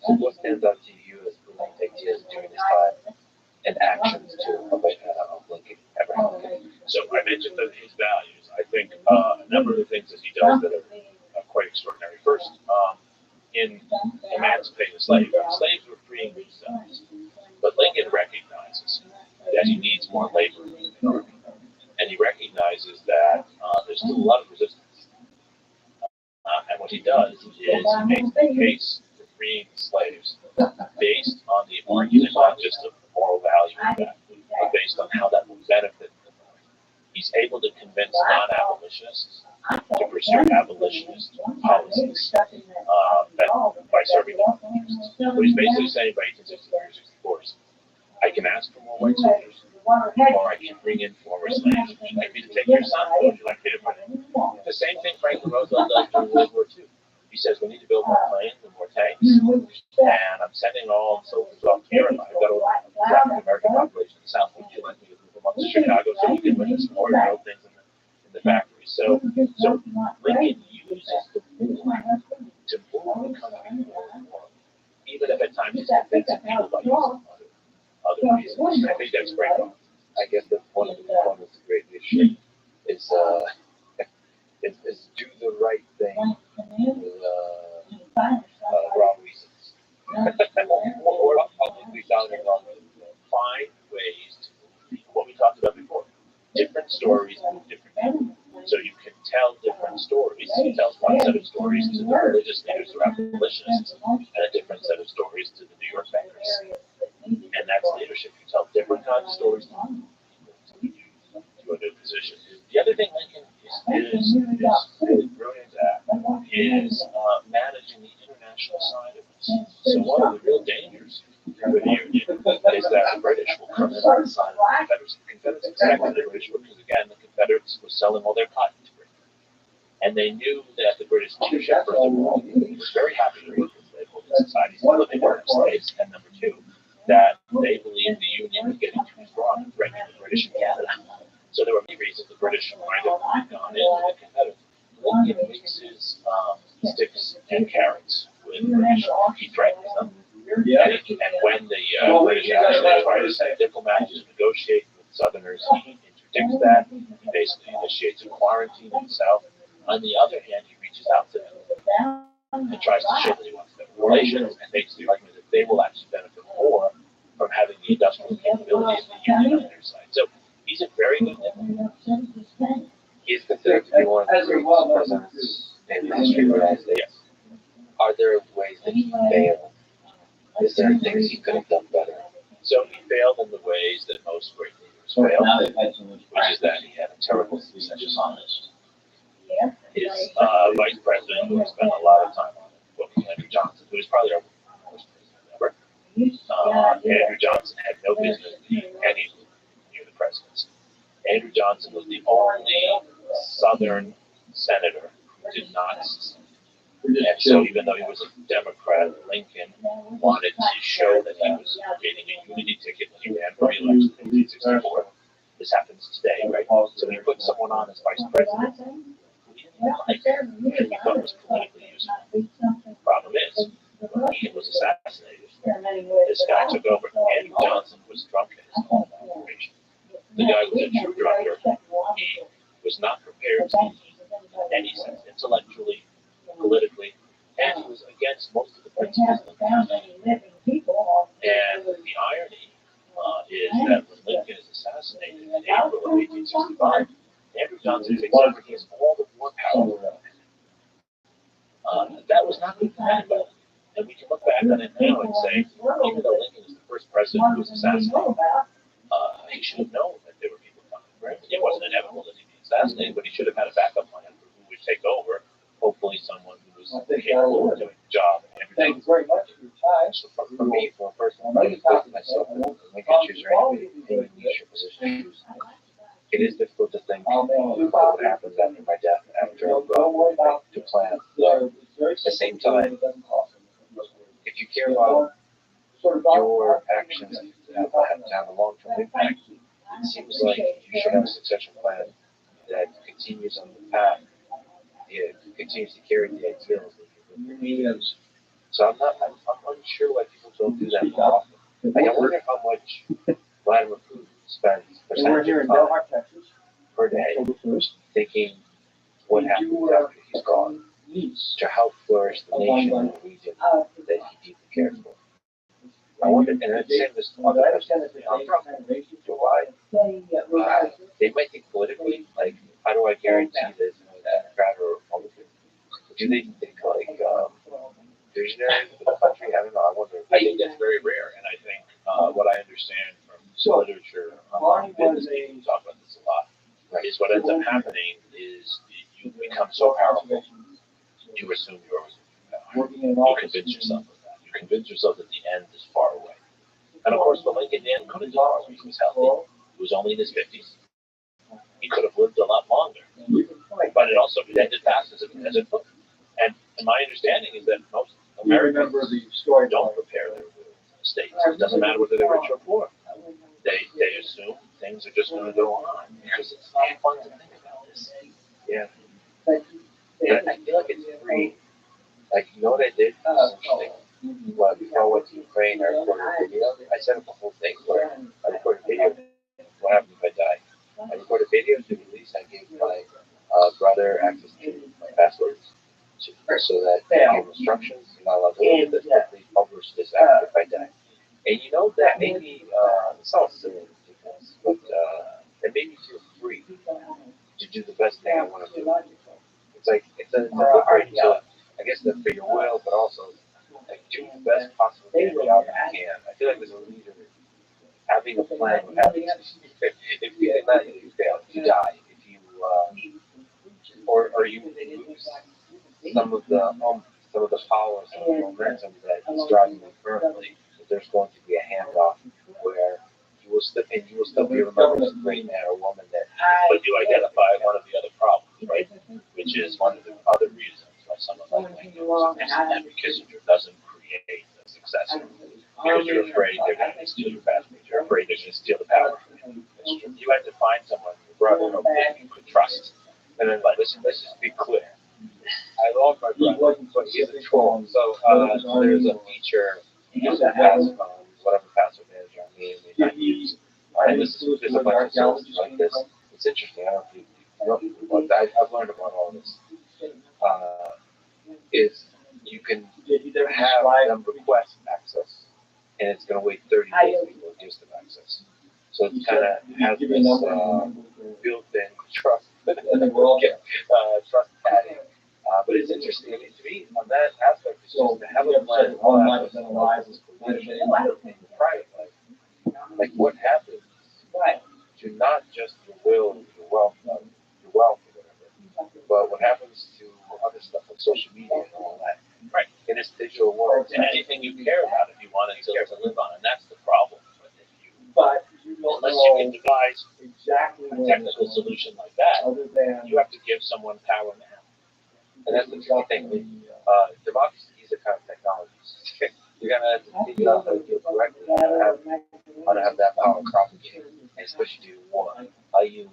So what stands out to you as brilliant ideas during this time and actions to of Lincoln, Abraham Lincoln? So I mentioned that his values. I think a number of the things that he does that are quite extraordinary. First, in emancipating the slaves were freeing themselves. But Lincoln recognizes that he needs more labor in the army. And he recognizes that there's still a lot of resistance. he does is he makes the case for freeing slaves based on the argument not just of the moral value of that, but based on how that will benefit them. He's able to convince non-abolitionists to pursue abolitionist policies by serving them. So he's basically saying by 1864, I can ask for more white soldiers, or I can bring in former slaves. Would you like me to take your son, or would you like me to put it? The same thing Franklin Roosevelt does during World War II. He says we need to build more planes and more tanks, and I'm sending all soldiers off to Europe. I've got the American population in the South. Would you like me to move them up to Chicago so we can witness more and build things in the factories? So Lincoln uses the war to move the country forward, even if at times he's convincing people by using other reasons. I think that's great. I guess that's one of the components of great leadership is do the right thing with wrong reasons. Or publicly sounding wrong. Find ways to, what we talked about before, different stories move different people. So you can tell different stories. He tells one set of stories to the religious leaders or abolitionists, and a different set of stories to the New York bankers. And that's leadership. You tell different kinds of stories to a new position. The other thing Lincoln is really brilliant at is managing the international side of this. So one of the real dangers for the Union is that the British will come in on the side of the Confederates. The Confederates expected the British because, again, the Confederates were selling all their cotton to Britain. And they knew that the British leadership, first of all, was very happy to read the slaveholding societies and living their slaves. And number two, that they believed the Union was getting too strong and threatening the British in Canada. So there were many reasons the British might have gone into the Confederates. Lincoln mixes sticks and carrots with British. He threatens them. And when the British actually try to send diplomats to negotiate with Southerners, he interdicts that. He basically initiates a quarantine in the South. On the other hand, he reaches out to them and tries to show that he wants better relations and makes the argument that they will actually benefit more from having the industrial capabilities of the Union on their side. So he's a very good diplomat. He's considered to be one of the greatest presidents in the history of the United States. Yes. Are there ways that he failed? Is there things he could have done better? So he failed in the ways that most great leaders fail, which is that he had a terrible succession honest. His vice president, who spent a lot of time on it, was Andrew Johnson, who was probably our worst president ever. Andrew Johnson had no business being anywhere near the presidency. Andrew Johnson was the only Southern senator who did not secede. And so even though he was a Democrat, Lincoln wanted to show that he was gaining a unity ticket when he ran for re-election in 1864. This happens today, right? So he put someone on as vice president who he didn't like and he thought was politically useful. The problem is, when Lincoln was assassinated, this guy took over. Andrew Johnson was drunk at his own operation. The guy was a true drunker. He was not prepared to in any sense, intellectually, politically, and he was against most of the principles of the founding. And the irony is that when Lincoln is assassinated in April of 1865, Andrew Johnson takes over. He has all the war power. That was not good for anybody. And we can look back on it now and say, even though Lincoln was the first president who was assassinated, he should have known that there were people coming. Right? It wasn't inevitable that he'd be assassinated, but he should have had a backup plan for who would take over. Hopefully, someone who was capable of doing the job. Thank you very much for your time. So for me, for a person, I put myself in Lincoln shoes or any leadership position. It is difficult to think about what happens after my death, after I'm gone, to plan. But at the same time, if you care about your actions to have a long-term impact, it seems like you should have a succession plan that continues on the path. It continues to carry the ideals that you live. So I'm unsure why people don't do that more often. I wonder how much Vladimir Putin spends percentage of time per day thinking what happens after he's gone, to help flourish the nation and the region that he deeply cares for. I wonder, and I'm saying this to other presidents, why? They might think politically, like, how do I guarantee this as a Democrat or Republican? But do they think like visionaries for the country? I don't know. I wonder. I think that's very rare, and I think what I understand from literature on business people talk about this a lot. Right. Is what ends up happening is you become so powerful, you assume you're always power. You convince yourself of that. You convince yourself that the end is far away. And of course, the Lincoln man couldn't do it. He was healthy. He was only in his 50s. He could have lived a lot longer. But it also ended fast as it took. And my understanding is that most Americans don't prepare their estates. It doesn't matter whether they're rich or poor. They assume things are just going to go on because it's not fun to think about this. Yeah. Yeah, I feel like it's free. Like, you know what I did? It's interesting. Well, before I went to Ukraine, I recorded a video. I set up a whole thing where I recorded a video. What happens if I die? I recorded a video to release. I gave my brother access to my passwords so that they give instructions. You're not allowed to look at this, but they publish this after if I die. And you know, that made me, it's all silly, but it made me feel free to do the best thing I want to do. It's like, it's a liberating feeling. I guess that's for your will, but also, like, do the best possible job you can. I feel like as a leader, having a plan, having if you fail, you fail. If you die, if you, or you lose some of the power, some of the momentum that is driving you currently, that there's going to be a handoff where you will still be remembered as a great man or woman that. But you identify one of the other problems, right? Which is one of the other reasons why someone like Lincoln was and because Kissinger doesn't create a successor. Because you're afraid they're going to steal your password. You're afraid they're going to steal the power from you. You had to find someone, your brother, that you could trust. And then, like, let's just be clear. I love my brother, but he's a troll. So there's a feature, whatever password manager may not use. And there's a bunch of services like this. It's interesting. I don't know if you know, but I've learned about all this. Is you can have them request access, and it's going to wait 30 days before it gives them access. So it kind of has this built-in trust, trust padding. But it's interesting. I mean, to me, on that aspect, it's just to have a plan. Private life. Like what happens to not just your will, your wealth, or whatever, but what happens to other stuff like social media and all that. Right. In this digital world. And anything you care about if you want it to live on. And that's the problem. Unless you can devise a technical solution like that, you have to give someone power now. And that's the tricky thing. Democracy is a kind of technology. You're going to have to figure out how to do it correctly, how to have that power propagated, and especially do war. How you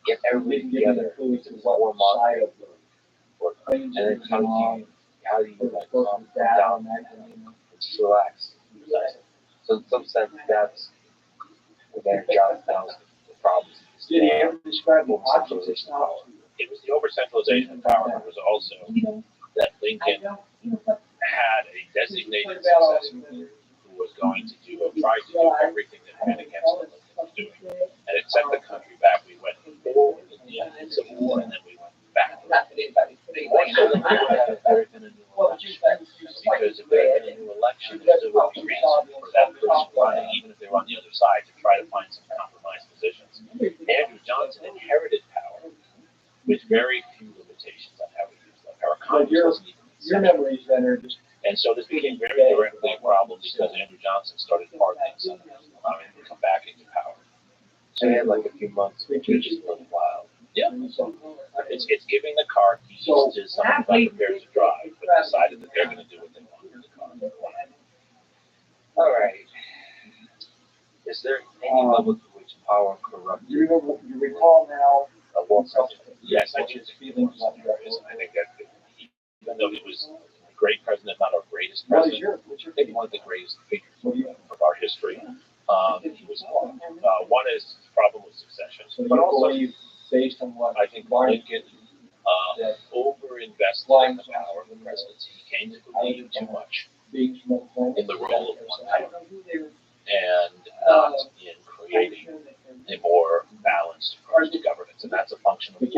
get everybody together into one model work, and then how do you like calm down and just relax. So in some sense, that's where John found the problems. Did he ever describe the centralization of power? It was the over-centralization of power. It was also that Lincoln had a designated successor who was going to try to do everything that went against what Lincoln was doing. And it set the country back. We went forward in the Civil War, and then we went back. More so than we would have if there had been a new election. Because if there had been a new election, there would be reason for that person running, even if they were on the other side, to try to find some compromise positions. Andrew Johnson inherited power with very few limitations on how he used it. Our Congress wasn't even your memories then are just. And so this became very directly a problem because Andrew Johnson started pardoning senators, allowing them to come back into power. So he had like a few months, which is a little wild. Yeah. It's giving the car keys to someone who's not prepared to drive, but decided that they're going to do what they want with the car. All right. Is there any level to which power corrupts? You recall now a war president? Yes, I choose feelings on there. I think that even though he was a great president, not our greatest president, maybe one of the greatest figures of our history, he was one. One is the problem with succession, but also based on what I think Lincoln over-invested in the power of the presidency. He came to believe too much in the role of one power and not in creating a more balanced approach to governance. And that's a function of war.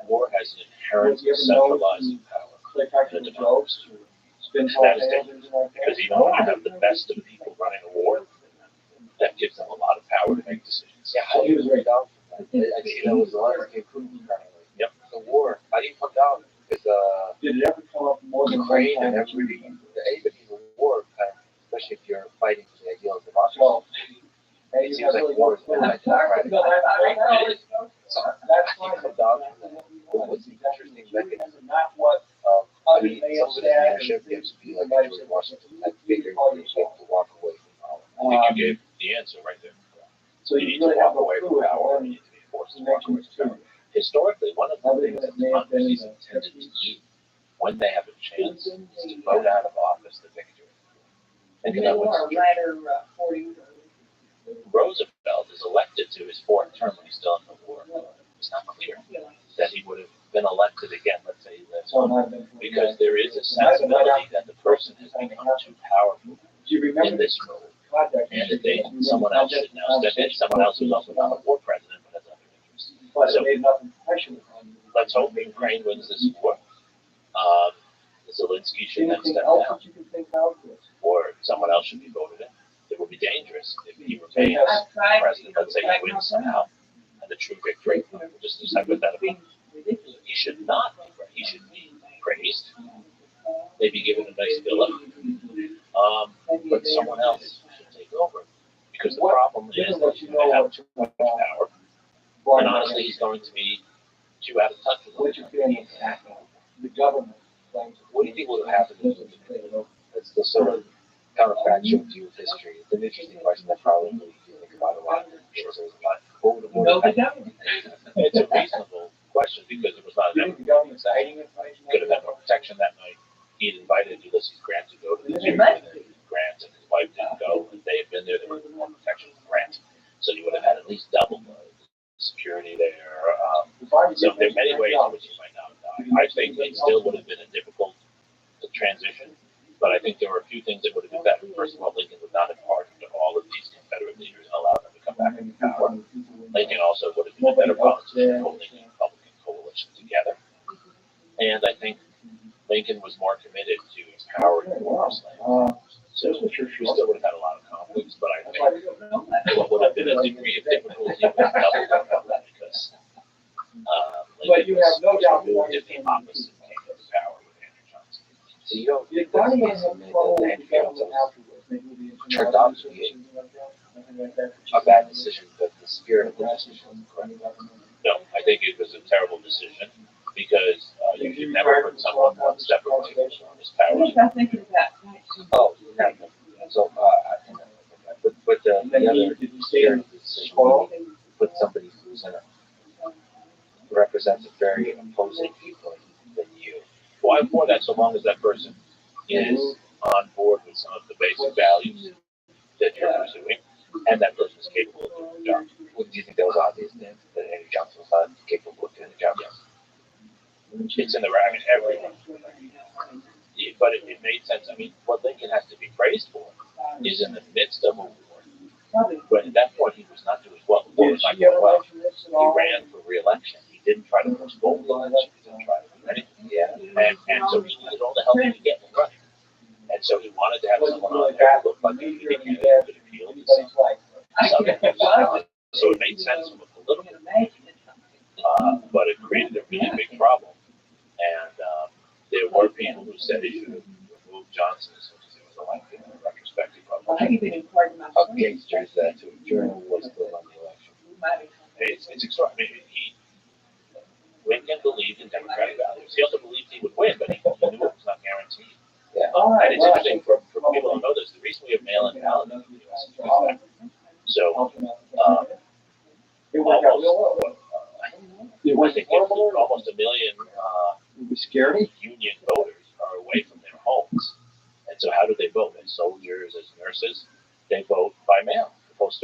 War has an inherent centralizing power in a democracy. And that is dangerous, because even when you have the best of people running a war, that gives them a lot of power to make decisions. Yeah, how do you break down from that? I see that was the landscape currently. Yep. The war, how do you come down? Because Did it ever come up more than Ukraine one and time? everybody, the war, kind of, especially if you're fighting for the ideal of democracy. It seems like war is an anti-democratic. So how do you come down from that? What's the interesting mechanism? I mean, some of it is leadership. You have to be like a George Washington type figure. You have to walk away from power. I think you gave the answer right there. So You need to walk away from power, and you need to be forced to walk away from power. Historically, one of the things that democracies have tended to do when they have a chance is to vote out of office the victor. Think about what's Roosevelt is elected to his fourth term when he's still in the war. It's not clear that he would have been elected again, let's say he lives on, because there is a sensibility that the person has become too powerful in this role, and that someone else should now step in, someone else who's also not a war president but has other interests. So let's hope Ukraine wins this war. Zelensky should then step down, or someone else should be voted in. It would be dangerous if he remains president. Let's say he wins somehow, and the true victory, just as hypothetical, he should not be praised. He should be praised, maybe given a nice villa, but someone else should take over. Because the problem is that he's going to have too much power, and honestly, he's going to be too out of touch with The government. What do you think would have happened if it's the sort of counterfactual view of history? It's an interesting question that probably you think about a lot. What would have happened? It's a reasonable question because it was not an emergency. Could have had more protection that night. He had invited Ulysses Grant to go to the zoo, and then Grant and his wife didn't go, and they had been there. There was more protection for Grant, so you would have had at least double the security there. So there are many ways in which he might not have died. I think it still would have been a difficult transition, but I think there were a few things that would have been better. First of all, Lincoln would not have pardoned all of these Confederate leaders and allowed them to come back into power. Lincoln also would have been a better politician, holding the Republican coalition together. And I think Lincoln was more committed to empowering the former slaves. So we still would have had a lot of conflicts, but I think what would have been a degree of difficulty would have doubled because Lincoln was moved in the opposite came into power with Andrew Johnson. So you don't think that's basically that Andrew Johnson turned out to be a bad decision, but the spirit of the decision was correct? No, I think it was a terrible decision because you should never put someone one step away from his power. Oh, yeah. So, but the other spirit of the decision would put somebody who's in represents a very opposing viewpoint than you. Why for that? So long as that person is on board with some of the basic values that you're pursuing, and that person is capable of doing the job. Well, do you think that was obvious then, that Andrew Johnson was not capable of doing the job? Yes. It's in the I mean, everyone. Yeah, but it made sense. I mean, what Lincoln has to be praised for is in the midst of a war. But at that point, he was not doing well. The war was not going well. He ran for re-election. He didn't try to postpone the election. He didn't try to do anything. Yeah. And so he needed all the help he could get in running. And so he wanted to have someone on there who looked like a leading candidate who could appeal to some. So it made sense from a political point, but it created a really big problem. And there were people who said he should have removed Johnson as soon as he was elected. In retrospect, he probably Gangsters that to a journal was still on the election. it's extraordinary. Lincoln believed in democratic values. He also believed he would win, but he knew it was not guaranteed. Yeah. And it's interesting for people who don't know this. The reason we have mail-in balloting in the U.S. is that. So, I think almost a million union voters are away from their homes. And so how do they vote? As soldiers, as nurses, they vote by mail. The post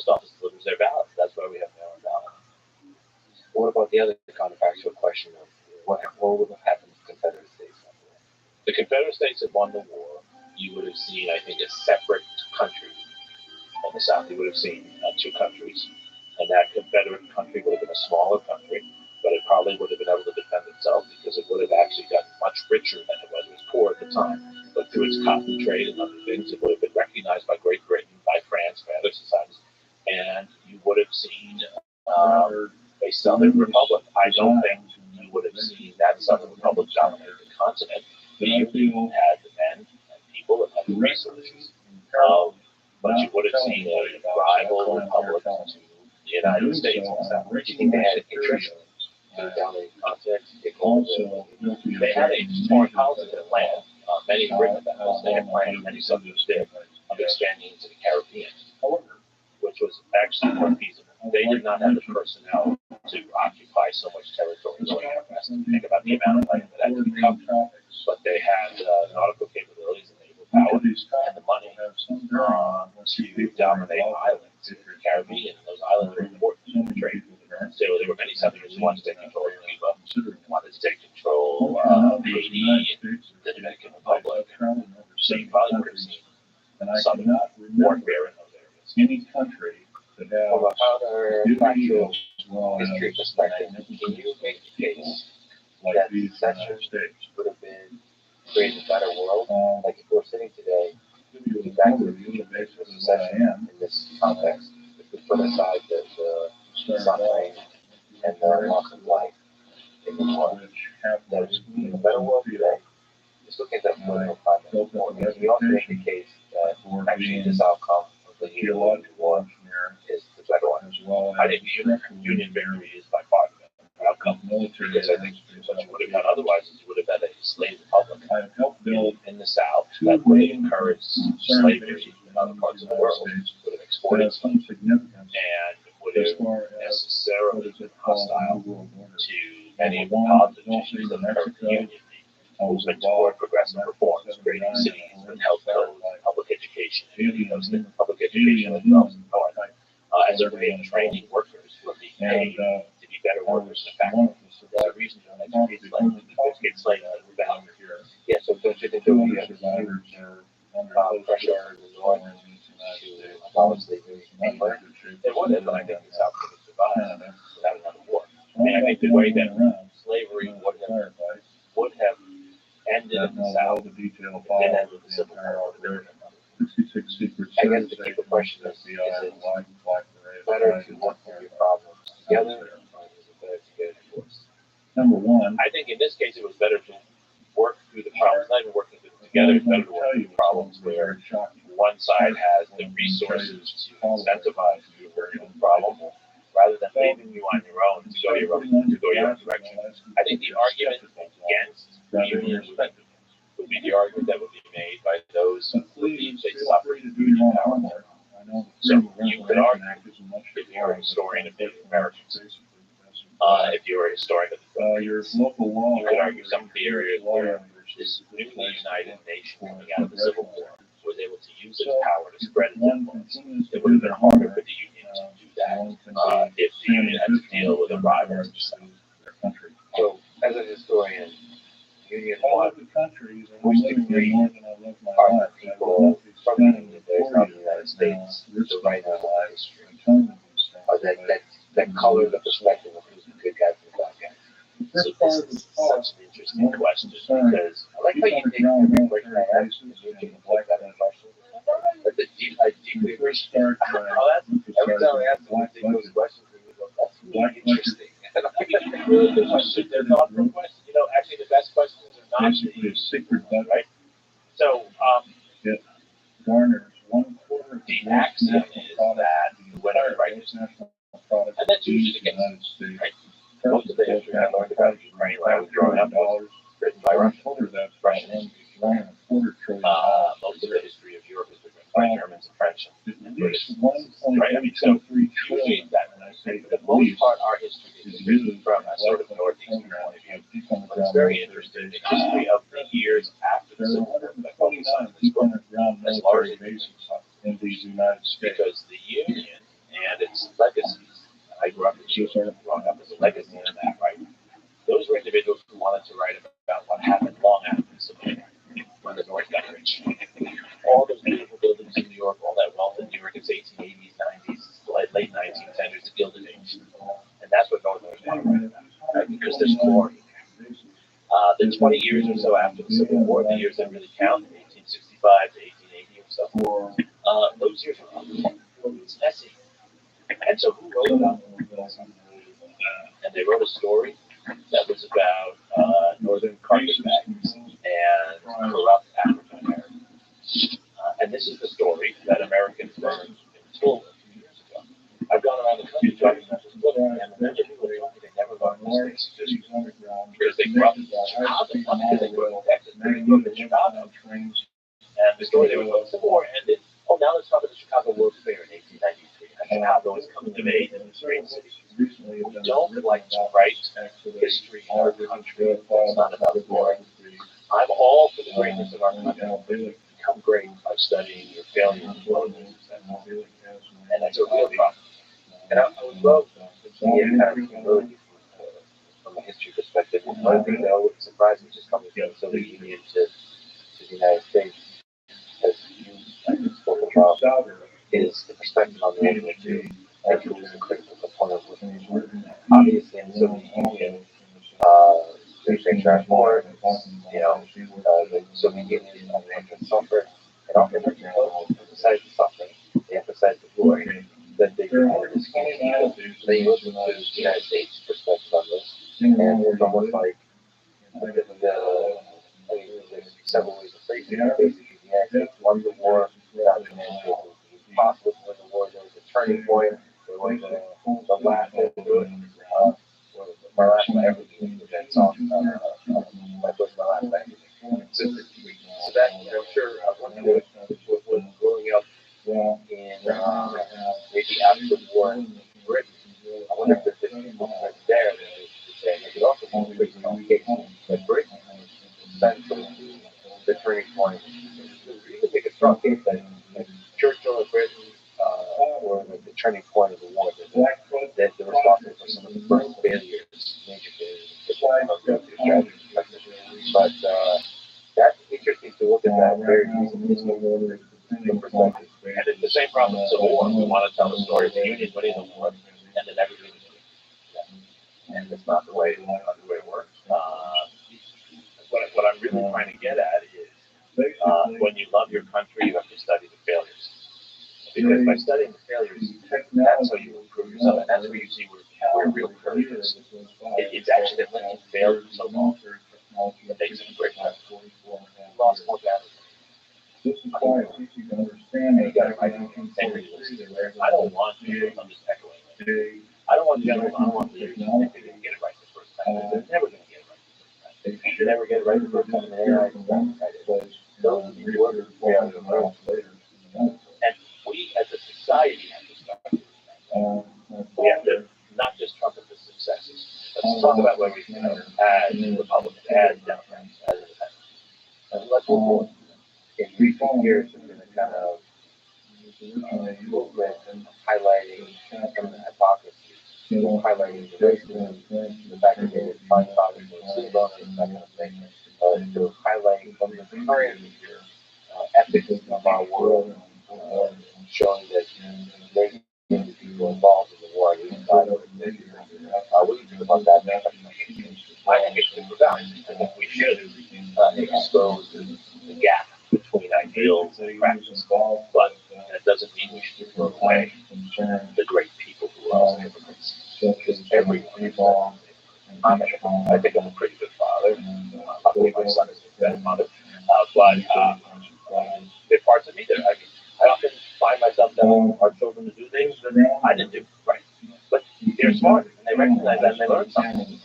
office delivers their ballots. That's why we have mail-in balloting. What about the other counterfactual question of what would have happened to the Confederate States? The Confederate States had won the war. You would have seen, I think, a separate country in the South. You would have seen two countries, and that Confederate country would have been a smaller country, but it probably would have been able to defend itself because it would have actually gotten much richer than it was. It was poor at the time, but through its cotton trade and other things, it would have been recognized by Great Britain, by France, by other societies, and you would have seen a Southern Republic. I don't think you would have seen that Southern Republic dominate the continent. The Union had the men and people and had the resources. But you would have seen a rival republic to the United States. Do you think they had interest in dominating context? They had a foreign policy plan. Many Britain members, they had planned, many subjects did, of expanding into the Caribbean, which was actually more feasible. They did not have the personnel to occupy so much territory going west. Think about the amount of land that had to be covered. But they had nautical capabilities and naval power and the money to dominate islands in the Caribbean. And those islands were important for trade. So there were many settlers who wanted to take control of Cuba, wanted to take control of Haiti and the Dominican Republic. So you probably would have seen some warfare in those areas. Any country that From a has counterfactual history history perspective, can you make the case that secession would have been created a better world? Like if we're sitting today, looking back to the future of secession in this context, if we put aside the suffering and the loss of life in the war, that would be a better world today. Just looking at that political climate, can you also make the case that actually this outcome of the Union war is the better one? I think the Union victory is by far the better outcome. Because I think what you would have done otherwise is you would have had a slave republic in the South that would have encouraged slavery in other parts of the world, would have exported stuff, and would have necessarily been hostile to many of the politicians that occurred in the Union. Movement toward progressive reforms, creating cities with health codes, public education, and those things. Public education is also important as a way of training workers who are being paid to be better workers in the factory. There's a reason to educate slaves and rebel. Yeah, so don't you think there would be a huge pressure from the North to abolish slavery anywhere? It would have, but I think the South could have survived without another war. And I think the way that slavery would have ended in the South, it did end with the Civil War. I guess the key question is it better to work through your problems together, or is it better to get a divorce? I think in this case it was better to work through the problems, not even working through them together, it's better to work through the problems where one side has the resources to incentivize you to work through the problem, rather than leaving you on your own to go your own direction. I think the argument against the Union would be the argument that would be made by those who believe they suffered Union power more. So you could argue, if you're a historian of Native Americans, if you're a historian of the Philippines, you could argue some of the areas where this newly united nation coming out of the Civil War was able to use its power to spread its influence. It would have been harder for the Union to do that if the Union had to deal with a rival in the South. So, as a historian, Union one, which degree are the people from the Union that are from the United States to write down the history? Or that color the perspective of who's the good guy from the bad guy? So this is such an interesting question because I like how you take every question I ask and you can reflect that in question. But I deeply appreciate it. Every time I ask them, I take those questions and you go, that's really interesting. really good question. They're thoughtful questions. You know, actually the best questions are not the right. So the axiom is that whenever writers, and that's usually the case, right? Most of the history I learned about Ukraine when I was growing up was written by Russians. Most of the history of Europe is written by Germans and French and British. Right? I mean, so usually that, for the most part, our history is written from a sort of northeastern point of view. But it's very interesting. The history of the years after the Civil War that I focus on in this book is largely in these United States. because the Union and its legacies. I grew up in Chile, growing up as a legacy in that, right? Those were individuals who wanted to write about what happened long after the Civil War, when the North got rich. All those beautiful buildings in New York, all that wealth in New York, it's 1880s, 90s, late 19th century, the Gilded Age. And that's what Northerners want to write about. 20 years or so after the Civil War, the years that really count, 1865 to 1880 or so, those years were ugly. It's messy. And so who wrote about them? And they wrote a story that was about northern carpetbaggers and corrupt African Americans. And this is the story that Americans learned in school a few years ago. I've gone around the country talking about this book, and many people told me they never learned this because they grew up in Chicago, not because they grew up in Texas, they grew up in Chicago. And the story they were about the Civil War ended. Oh, now let's talk about the Chicago World's Fair in 1893. And Chicago is coming of age in this great city. We don't like to write history in our country. It's not about glory. I'm all for the greatness of our country. You become great by studying your failures and failures. And that's a real problem. And I would love to see it kind of humility from a history perspective. One thing that always surprised me just coming from the Soviet Union to the United States, as you spoke about, is the perspective on the World War II. I think it was a critical component of it. Obviously, in the Soviet Union, they tried more, the Soviet Union suffered, and often they emphasized the suffering, they emphasized the glory, that they reported as huge evil. They looked at the United States perspective on this, and it's almost like there's several ways of phrasing it. Basically, the United States won the war without demanding it was impossible to win the war. There was a turning point. There was the last my last my everything was that song. My first, my last everything. So that, I'm sure, I wonder what was growing up in maybe after the war in Britain. I wonder if there's people there that they say it could also be a pretty strong case that Britain essentially the turning point. You can make a strong case that Churchill and Britain were the turning point of the war. That they were responsible for some of the first failures, major failures. But that's interesting to look at that very historical perspective. And it's the same problem with the Civil War. We want to tell the story of the Union winning the war, and then everything was good. Yeah. And it's not the way it works. What I'm really trying to get at is when you love your country, you have to study the failures. Because by studying the failures, that's how you improve yourself, and that's where you see where real courage is. It's actually that when you fail for so long, it makes it a great time. Lost more battles. And you got to write integrity lists. I don't want people, I'm just echoing. I don't want generals, I don't want leaders to think they're going to get it right the first time. They're never going to get it right the first time. They never get it right the first time, and they're not going to get it right. Those are the workers who fail to learn later. And we as a society have to start doing that. We have to not just trumpet the successes. Let's talk about where we can add Republicans, add Democrats, as independents. And let's move forward. In recent years, there's been a kind of movement highlighting some of the hypocrisy, highlighting the racism, the fact that they didn't find fathers for sleep bonus, that kind of thing. So highlighting some of the current ethics of our world, showing that many of the people involved in the war on the inside of it. What do you think about that? I think it's super valid. I think we should expose the gap between ideals and practice, but that doesn't mean we should throw away the great people who are also hypocrites. Because everyone is wrong. I think I'm a pretty good father. I believe my son is a better mother. But there are parts of me that I often find myself telling our children to do things that I didn't do, right? But they're smart and they recognize that and they learn something.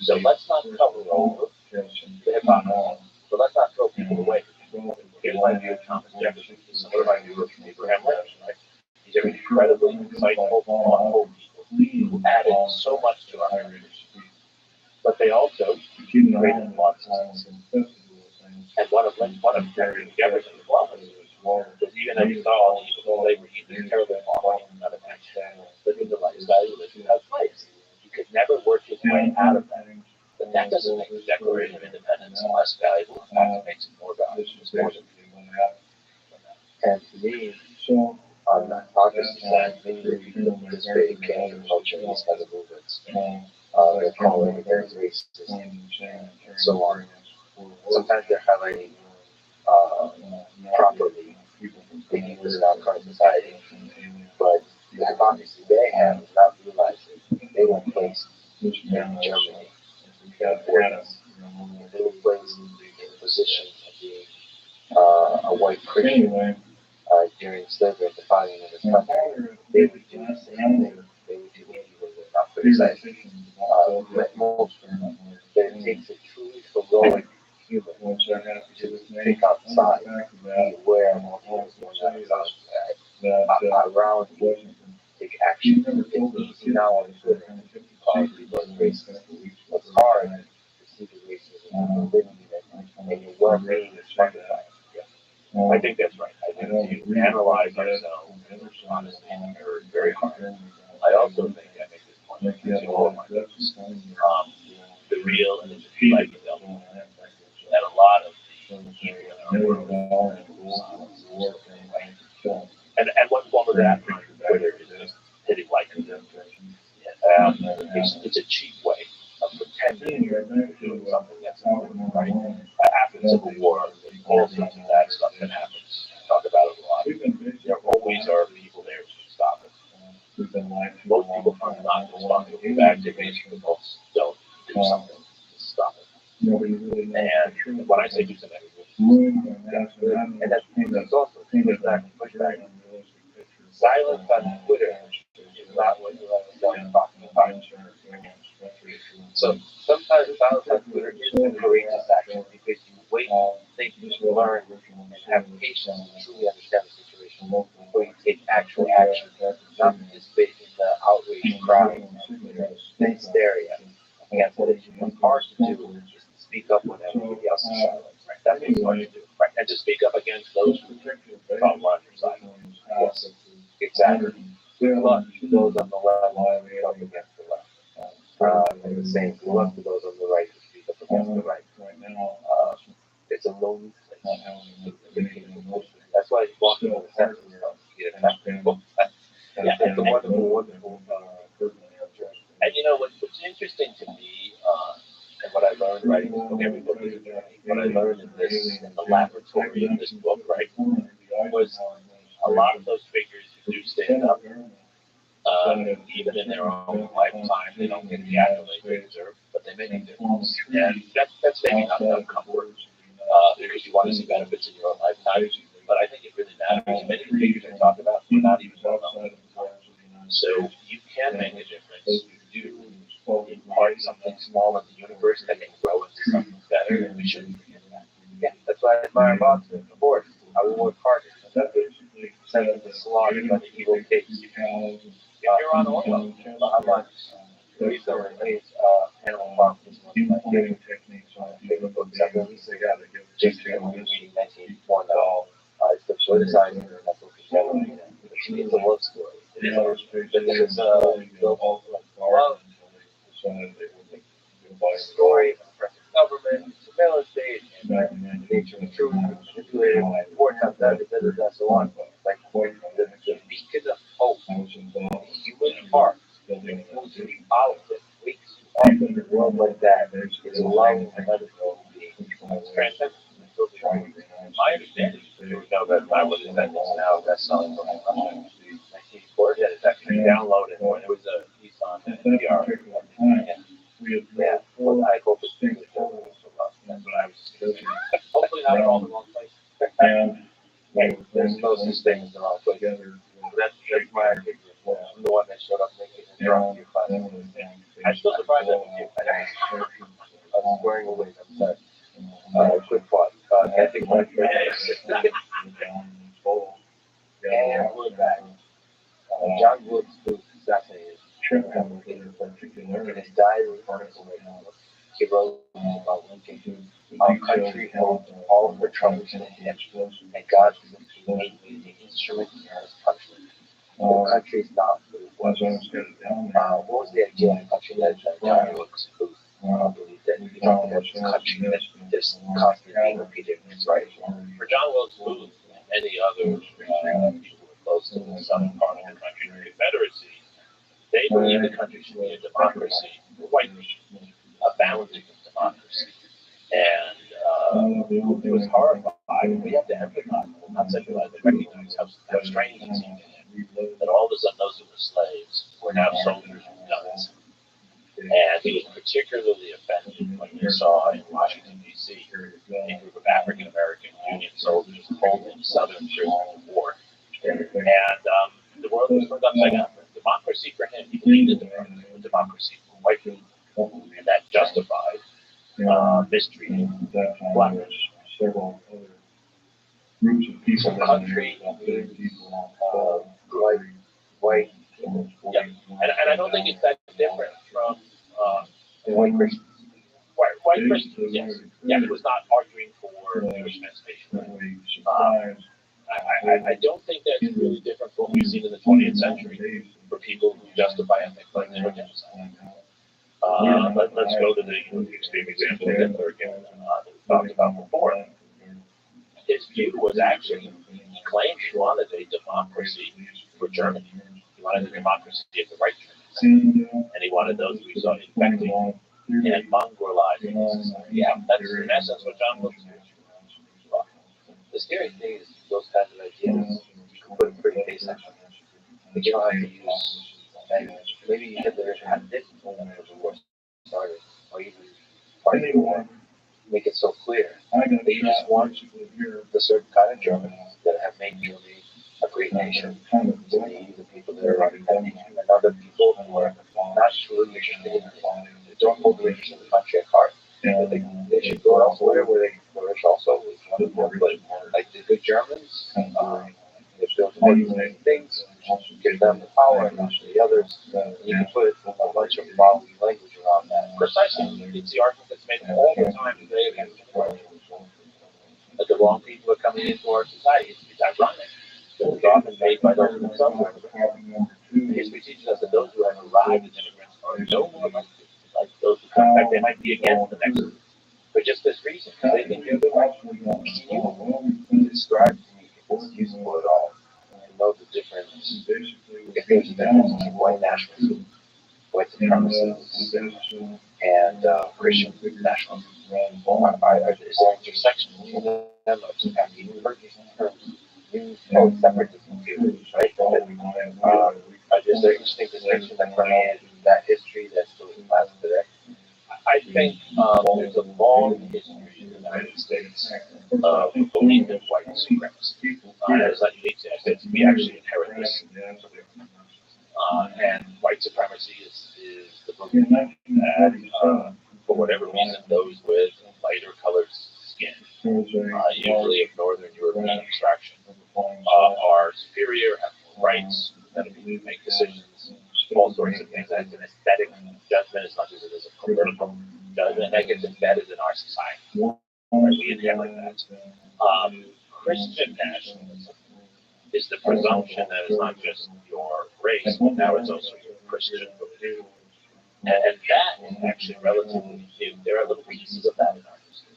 So let's not cover over the hypocrisy. So let's not throw people away. Here's my view of Thomas Jefferson. This is what I view of Abraham Lincoln, right? These are incredibly insightful, thoughtful people who added so much to our heritage. But they also created a lot of success. And one of Jefferson's flaws was even though he saw all the slavery, he was terribly poverty and other things, living the lifestyle he lived without slaves. He could never work his way out of that. But that doesn't make the Declaration of Independence less valuable. In fact, it makes it more valuable. And to me, on the hypocrisy side, many people participate in cancel culture and these kind of movements. They're calling against racism and so on. sometimes they're highlighting properly the evils in our current society, but the hypocrisy they have is not realizing they were placed in Germany for us. They were placed in the position of being a white Christian during slavery at the founding of this country. They would do the same thing. They would do evil and not criticize most of them. But it takes a truly heroic human to pick outside, be aware of what is going on around you, take action. It's easy now on Twitter to call people racist. It's hard to see the racism living in it, and your well-being is funded by it. I think that's right. I think to analyze ourselves honestly and very hard. I also think I make this point to all of my books. The real and the life of them, that a lot of the people in our world and one form of that on Twitter is just hitting like a it's a cheap way of pretending you're doing something that's important, right? After the Civil War, all sorts of bad stuff that happens. Talk about it a lot. There always are people there to stop it. Most people are not responsible for bad activities, but most don't do something to stop it. And when I say do something, and that's also push back. Silence on Twitter is not what you let yourself talking about. So sometimes silence on Twitter is a courageous action because you wait, think, learn, and have patience to truly understand the situation before you take actual action, not participate in the outrage cries and the hysteria against what it's hard to do is to speak up when everybody else is silent. Right? That's what's hard to do. Right? And to speak up against those who don't want your side. Yes, exactly. Good luck to those on the left who speak up against the left. And the same, good luck to those on the right who speak up against the right. It's a lonely place. That's why walking in the center is you attract people. Yeah, it's a wonderful, wonderful and you know what's interesting to me, and what I learned writing this book, every book is a journey. What I learned in the laboratory of this book, right, was a lot of those figures who do stand up, even in their own lifetime, they don't get the accolades they deserve, but they make a difference. And that's maybe not enough comfort, because you want to see benefits in your own lifetime. But I think it really matters. Many figures I talk about are not even well known. So you can make a difference. You do impart something small in the universe that can grow into something better, and we shouldn't forget that. Yeah, that's why I admire boxing. Of course, I will work harder. Send them to slaughter by the evil pigs. If you're on oil, I'm on recently Animal Farm is one of my favorite books ever. Just reading 1984 now. It's the politicizing of that book together. Which means a love story. It is a love story. But there's love story of oppressive government, surveillance state, and nature of truth, manipulated, wartime, so on. Like the beacon of hope, the human heart, that pulls you out, that wakes you up in a world like that, is allowing another human being. It's transcendent. My understanding is you know that I was in that now best-selling book in Russia. 1984. Yeah, it's actually downloaded. There was a piece on NPR. Yeah, well, I hope it's good. That's what I was thinking. Hopefully not all in the wrong place. There's no such thing as the wrong place. That's my opinion. I'm the one that showed up naked and drunk your class. I'm still surprised that was you. I was swearing away. I'm sorry. Quick thought. I think my and we're back. John Woods was assassinated. In his diary, he wrote about Lincoln. Our country owed all of her troubles to him, and God made me the instrument of his punishment. The country is not what it was. What was the idea of the country that John Woods believed that he talked about this country that just constantly being repeated in his writing? For John Wilkes Booth and many other people close to the southern part of the country, the Confederacy, they believe the country should be a democracy, a white nation, a bounding democracy. And He was horrified. We have to empathize, not sympathize, but recognize how strange it seemed to him that all of a sudden those who were slaves were now soldiers with guns. And he was particularly offended when he saw in Washington, D.C., a group of African American Union soldiers pulled into Southern prisoners of war. And the world was turned upside down. Democracy for him, he believed in democracy for white people, and that justified mistreating black people. Several other groups of people. So country, white, Yeah, and I don't think it's that different from white Christians. white Christians. Yes, yeah, he was not arguing for Jewish emancipation. I don't think that's really different from what we've seen in the 20th century for people who justify ethnic cleansing or genocide. Let's go to the extreme example of Hitler again that we talked about before. His view was actually, he claimed he wanted a democracy for Germany. He wanted a democracy of the right Germans. And he wanted those we saw infecting and mongrelizing the society. Yeah, that's in essence what John Wilkes did. The scary thing is those kinds of ideas you can put in pretty basic. But you don't have to use maybe Hitler had this when the war started, or even part of the war. Make it so clear that you just want the certain kind of Germans that have made Germany a great nation to be the people that are running that nation, and other people who are not truly interested in it, don't hold the interest of the country at heart. They should go elsewhere where they can flourish also. But like the good Germans, if they're doing things, give them the power, and the others, you can put a bunch of flowery language around that. Precisely. It's the argument that's made all the time today against immigration. That the wrong people are coming into our society. It's ironic. But it's often made by those who themselves are immigrants. History teaches us that those who have arrived as immigrants are no more likely like those who come back. They might be against the next group. For just this reason, they think they're the right. Can you describe to me if it's useful at all to know the difference, if there's a difference between white nationalism, white supremacists, and Christian nationalism? Is there intersection between them? Have you heard these terms used? Oh, separatism too, right? Is there interesting distinction that permeates that history that still applies today? I think there's a long history in the United States of belief in white supremacy. It's not unique to the United States. We actually inherit this. And white supremacy is the belief that, for whatever reason, those with lighter colored skin, usually of Northern European extraction, are superior, have more rights, that make decisions, all sorts of things. That's an aesthetic judgment as much as it is a political judgment that gets embedded in our society. Right? We inherit that. Christian nationalism is the presumption that it's not just your race, but now it's also your Christian belief. And that is actually relatively new. There are little pieces of that in our history.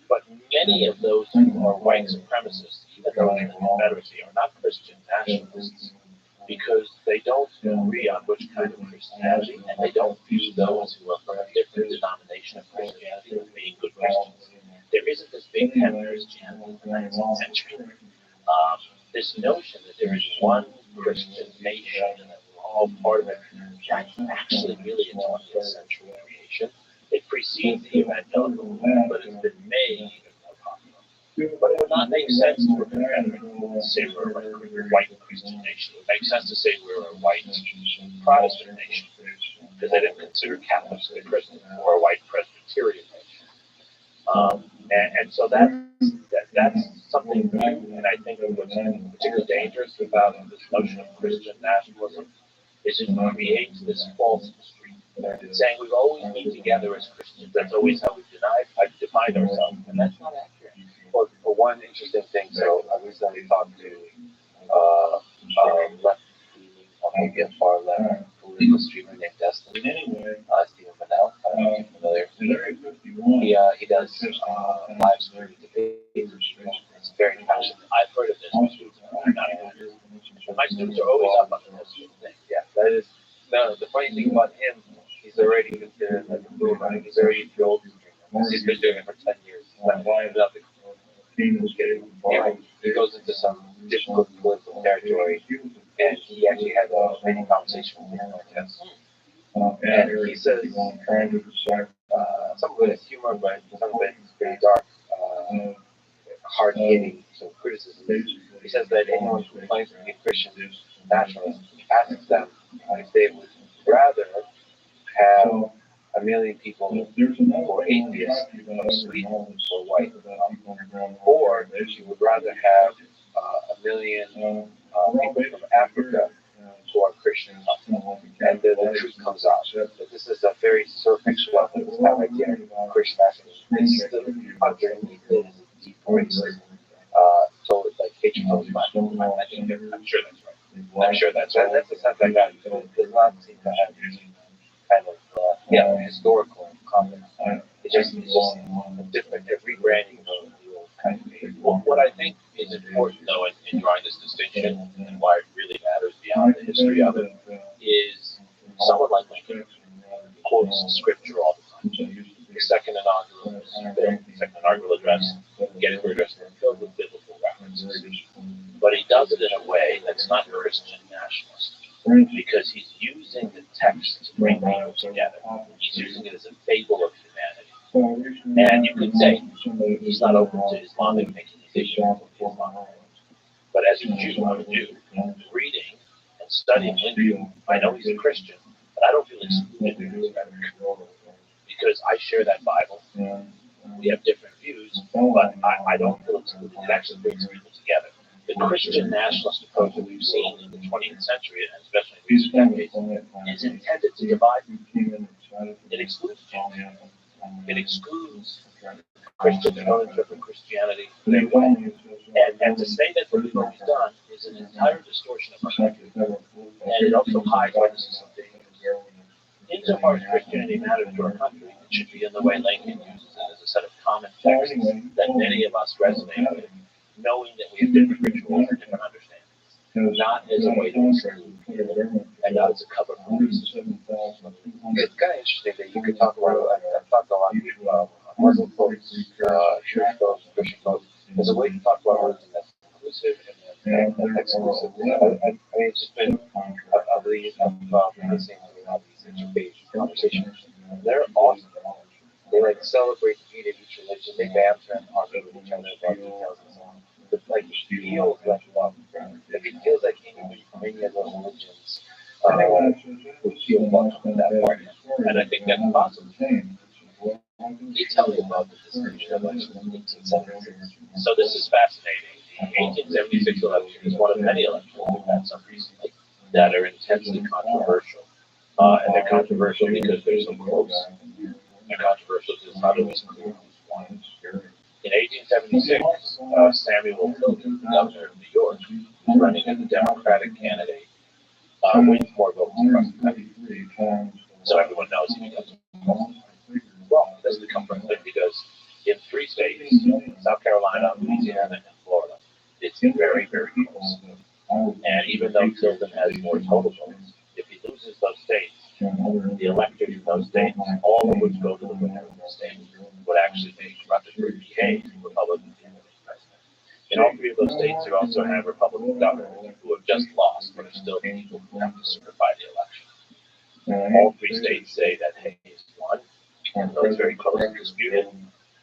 But many of those who are white supremacists, even those in the Confederacy, are not Christian nationalists because they don't agree on which kind of Christianity, and they don't view those who are from a different denomination of Christianity as being good Christians. There isn't this big tent Christianity in the 19th century. This notion that there is one Christian nation and that we're all part of it, that's actually really a 20th century creation. It precedes the evangelical movement, but it's been made even more popular. But it would not make sense to a Confederate to say we're a white Christian nation. It would make sense to say we're a white Protestant nation, because they didn't consider Catholics to be Christian, or a white Presbyterian nation. And so that's something new, and I think what's particularly dangerous about this notion of Christian nationalism is it creates this false history, saying we've always been together as Christians. That's always how we've defined ourselves, and that's not accurate. Well, for one interesting thing, so I recently talked to left-leaning, or maybe a far-left political streamer named Destin, Stephen Manel. I don't know if you're familiar. He does live streaming debates. It's very passionate. I've heard of this. I'm not familiar. My students are always up on this sort of thing. Yeah, that is. No, the funny thing about him, he's already considered like a boomer. He's already the old streamer. He's been doing it for 10 ended up he goes into some difficult political territory, and he actually had a many conversation with Cortez. And he says some of it is humor, but some of it is pretty dark, hard-hitting, some criticism. He says that anyone who claims to be a Christian nationalist asks them if they would rather have a million people who are atheists from Sweden or white, or if you would rather have a million people from Africa who are Christian. And then the truth comes out that this is a very surface level, this kind of idea of Christian nationalism. It's still underneath it is deep racism. So it's like hatred towards black people. I'm sure that's right. I'm sure that's right. That's the sense I got. It does not seem to have kind of historical context. It's just a different, a rebranding of the old kind of thing. What I think is important, though, in drawing this distinction and why it really matters beyond the history of it is someone like Lincoln quotes scripture all the time. The second inaugural address, Gettysburg Address, is filled with biblical references. But he does it in a way that's not Christian nationalist, because he's using the text to bring people together. He's using it as a fable of humanity. And you could say he's not open to Islamic victimization of Islam. But as a Jew, I would do, reading and studying Lincoln, I know he's a Christian, but I don't feel excluded in his rhetoric. Because I share that Bible. We have different views, but I don't feel excluded. It actually brings people together. The Christian nationalist approach that we've seen in the 20th century, and especially in recent decades, is intended to divide people. It excludes Jews. It excludes Christians who don't interpret Christianity their way. And to say that what he's done is an entire distortion of our country. And it also hides why this is so dangerous. Insofar as Christianity matters to our country, it should be in the way Lincoln uses it as a set of common texts that many of us resonate with, knowing that we have different rituals and different understandings, not as a way to exclude and not as a cover for racism. It's kind of interesting that you could talk about, I've talked a lot about Muslim folks, Jewish folks, Christian folks. There's a way to talk about religion that's inclusive and exclusive. I mean, it's just been, I believe, I'm listening to all these interfaith conversations. They're awesome. They like celebrate the beauty of each religion. They banter and argue with each other about details and so on. But like it feels like love. Like it feels like anybody from any of those religions would feel welcome in that party. And I think that's possible. You tell me about the distinction election in 1876. So this is fascinating. The 1876 election is one of many elections we've had some recently that are intensely controversial. And they're controversial because they're so close. They're controversial because it's not always clear who's won. In 1876, Samuel Tilden, the governor of New York, who's running as a Democratic candidate, wins more votes across the country. So everyone knows he becomes president. Well, it doesn't become president because in 3 states, South Carolina, Louisiana, and Florida, it's very, very close. And even though Tilden has more total votes, if he loses those states, the electors in those states, all of which go to the winner of the state, would actually make Rutherford B. Hayes Republican president. In all 3 of those states, you also have Republican governors who have just lost, but are still the people who have to certify the election. All 3 states say that Hayes won, and though it's very close and disputed,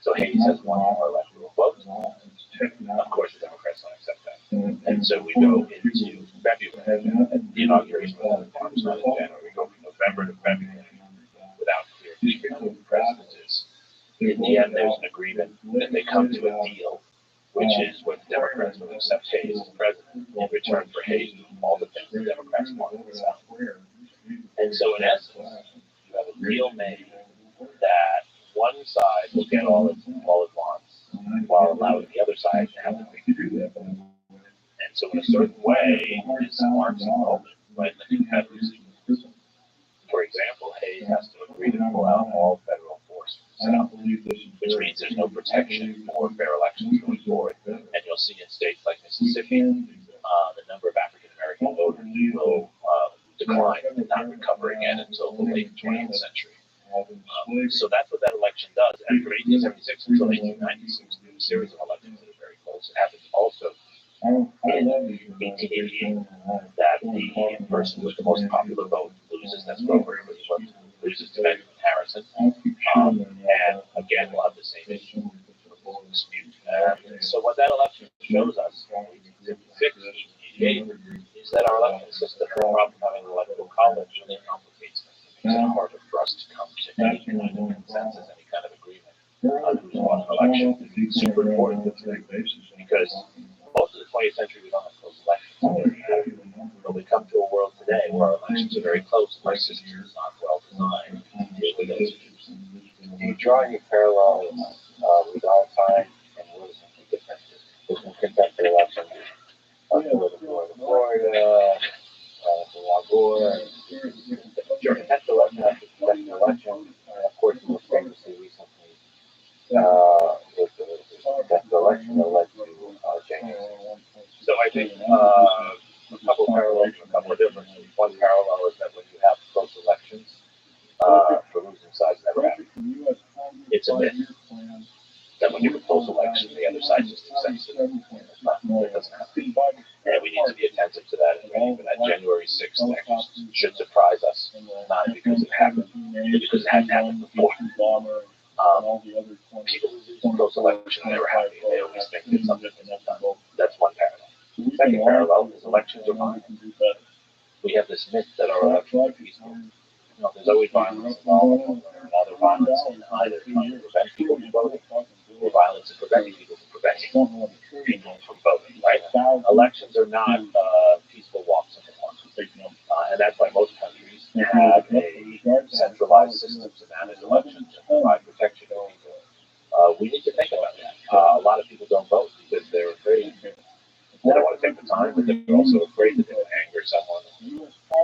so Hayes has won more electoral votes. Of course, the Democrats don't accept that. And so we go into February, the inauguration of the farm, not in January. We go from November to February without clear figure who the president is. In the end, there's an agreement that they come to a deal, which is what the Democrats will accept Hayes as president in return for Hayes doing all the things the Democrats want in the South. And so, in essence, you have a deal made that one side will get all it wants, while allowing the other side to have the freedom. And so, in a certain way, this marks a moment when the Confederacy, for example, Hayes has to agree to pull out all federal force from the South, which means there's no protection for fair elections going forward. And you'll see in states like Mississippi, the number of African American voters will decline and not recover again until the late 20th century. So that's what that election does. And from 1876 until 1896, series of elections that are very close. It happens also in 1888 that the person with the most popular vote loses. That's Grover loses to Benjamin Harrison. And again, we'll have the same issue dispute. So what that election shows us, 1888, is that our election system, the problem of having an electoral college, really complicates things. It's harder for us to come to any kind of consensus, any kind of agreement on who's won an election. It's super important because most of the 20th century we don't have close elections. When we come to a world today where our elections are very close and our system is not well designed, do you draw any parallels with our time and what is something different? There's some contested elections, Florida, Al Gore, contested election after contested election, and of course most famously recently with the contested election that led to January. So I think a couple of parallels, a couple of differences. One parallel is that when you have close elections, the losing sides never happen. It's a myth that when you have a close election, the other side just accepts it. It doesn't happen. And we need to be attentive to that. And even that January 6th actually should surprise us, not because it happened, but because it hadn't happened before. People who lose close elections are never happy. They always think that something is done. That's one parallel. Second parallel is elections are violent. We have this myth that our elections are peaceful. There's always violence involved, and other violence in either trying to prevent people from voting, or violence in preventing people from voting, right? Elections are not peaceful walks in the park. And that's why most countries have a centralized system to manage elections and provide protection to people. We need to think about that. A lot of people don't vote because they're afraid. They don't want to take the time, but they're also afraid that they'll anger someone,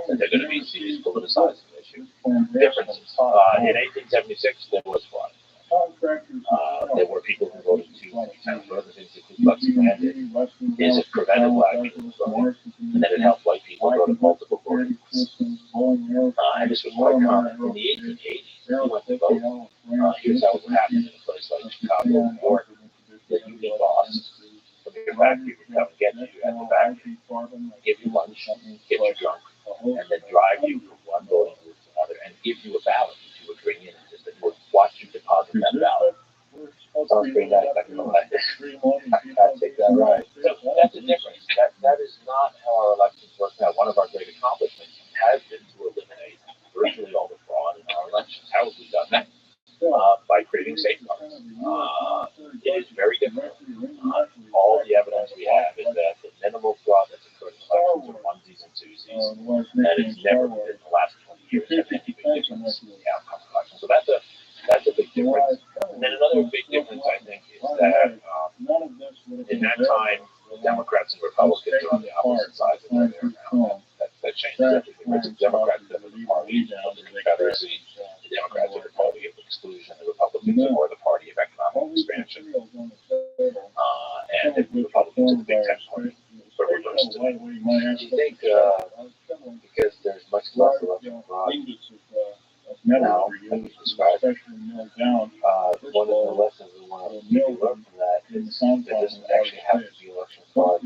that they're going to be seen as politicizing the issue. Differences. In 1876, there was fraud. There were people who voted 2 times. One of the things that Ku Klux Klan did is it prevented black people from voting, and then it helped white people go to multiple voting booths. And this was quite common. In the 1880s, you went to vote. Here's how it happened in a place like Chicago, New York. The union boss from your factory would come get you at the factory, give you lunch, get you drunk, and then drive you from one voting booth to another and give you a ballot that you would bring in and just watch you deposit that ballot. Sounds pretty nice, I can I take that right. So that's the difference. That is not how our elections work now. One of our great accomplishments has been to eliminate virtually all the fraud in our elections. How have we done that? By creating safeguards. It is very different. All the evidence we have is that the minimal fraud that's occurred in elections are onesies and twosies, and it's never within the last 20 years had any big difference in the outcome of elections. So that's a big difference. And then another big difference, I think, is that in that time, the Democrats and Republicans are on the opposite sides of where they are now. That changes everything. Right? The Democrats are the party of the Confederacy. The Democrats are the party of exclusion. The Republicans are more the party of economic expansion. And the Republicans are the big tech party. But we're reversed today. Do you think because there's much less election fraud now, as you described, one of the lessons we want to learn from that is there doesn't actually have to be election fraud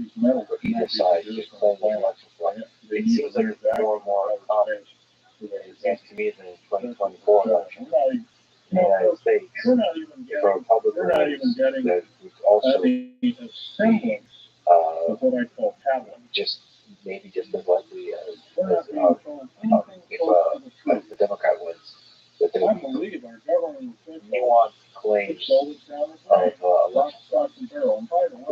for either side to claim election fraud. It seems like it's more and more common. It seems to me that in 2024 election in the United States, for Republicans, that would also be just maybe just as likely as if the Democrat wins, that there would be nuanced claims of election fraud.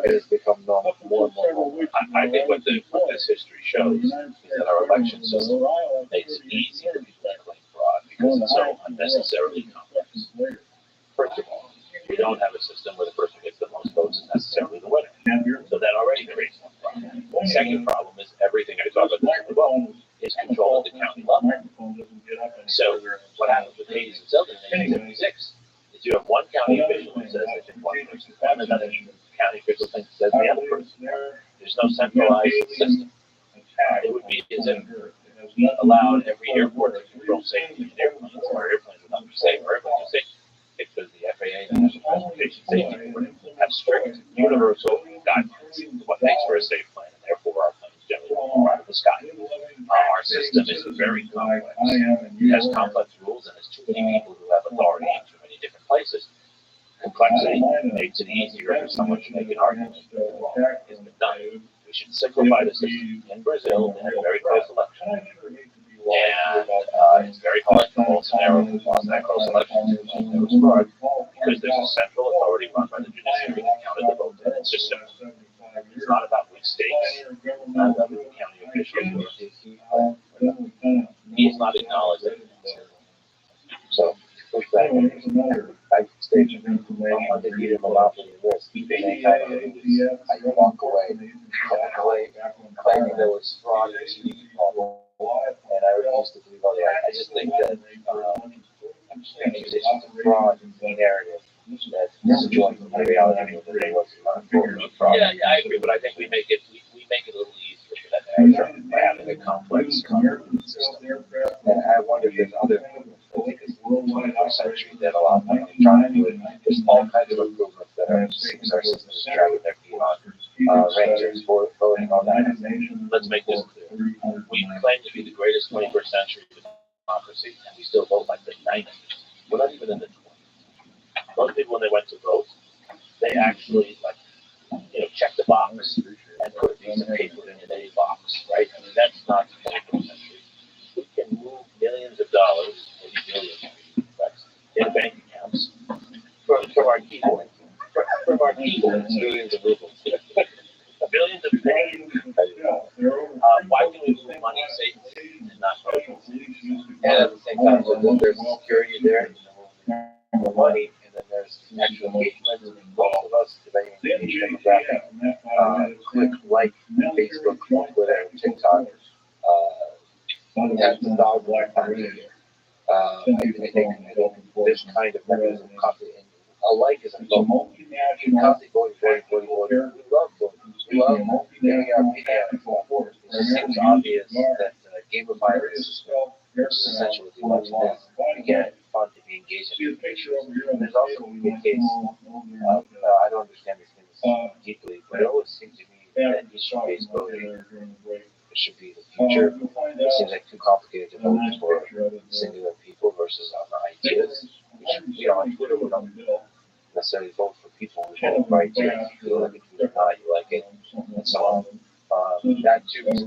It has become more and more normal. I think what this history shows is that our election system makes it easy for people to claim fraud because it's so unnecessarily complex. First of all, we don't have a system where the person who gets the most votes is necessarily the winner. So that already creates one problem. The second problem is everything I talk about in the book is controlled at the county level. So what happens with Hades and Silver in 1976 is you have one county official who says they think one person, and another county official thinks says the other person. There's no centralized system. It would be as if we allowed every airport to control safety in airplanes, or airplanes would not be safe, or airplanes are safe because the FAA, the National Transportation Safety Board, have strict universal guidelines to what makes for a safe plane, and therefore our planes generally don't fall out of the sky. Our system is very complex. It has complex rules and has too many people who have authority in too many different places. Complexity makes it easier for someone to make an argument that the wrong has been done. We should simplify the system. In Brazil, they had a very close election. And it's very hard to hold scenario on that close election and there was fraud because there's a central authority run by the judiciary that counted the votes, and it's just simple. It's not about which states and the county officials were. He is not acknowledged that. So, push back on banking station. I'm undefeated monopoly risk. They kind of lose. I walk away, claiming there was fraud and I refuse to believe otherwise. I just think that accusations of fraud is the narrative that disjoins the reality of what there was fraud. Yeah, I agree, but I think we make it a little easier for that narrative by having a complex system. And I wonder if there's other improvements. I think it's the 21st century that a lot of people are trying to do it. There's all kinds of improvements that our system is dragging their feet on. Rangers, voting, all that. Let's make this clear. We claim to be the greatest 21st century democracy, and we still vote like the 90s. We're not even in the 20s. Most people, when they went to vote, they actually check the box and put a piece of paper in a box, right? I mean, that's not the 21st century. We can move millions of dollars, maybe billions, in bank accounts from our keyboard. From our keyboards, Millions of rubles. billions of pennies. Why can we move money safely and not vote? And at the same time, there's security there, the money, and then there's actual engagement. Most of us, depending on the demographic, click like Facebook, Twitter, and TikTok. Tens of thousands of times a year. I think this kind of mechanism, a like is a vote. Constantly voting. We love voting. We love getting our opinion out. It just seems obvious that gamifying the system, which is essentially what the election is, again, fun to be engaged in issues. There's also a case of, I don't understand these things deeply, but it always seems to me that issue-based voting should be the future. It seems like too complicated to vote for singular people versus on ideas. On Twitter, we don't necessarily vote for people. We vote for ideas. You feel like it, you not, you like it, and so on. That too is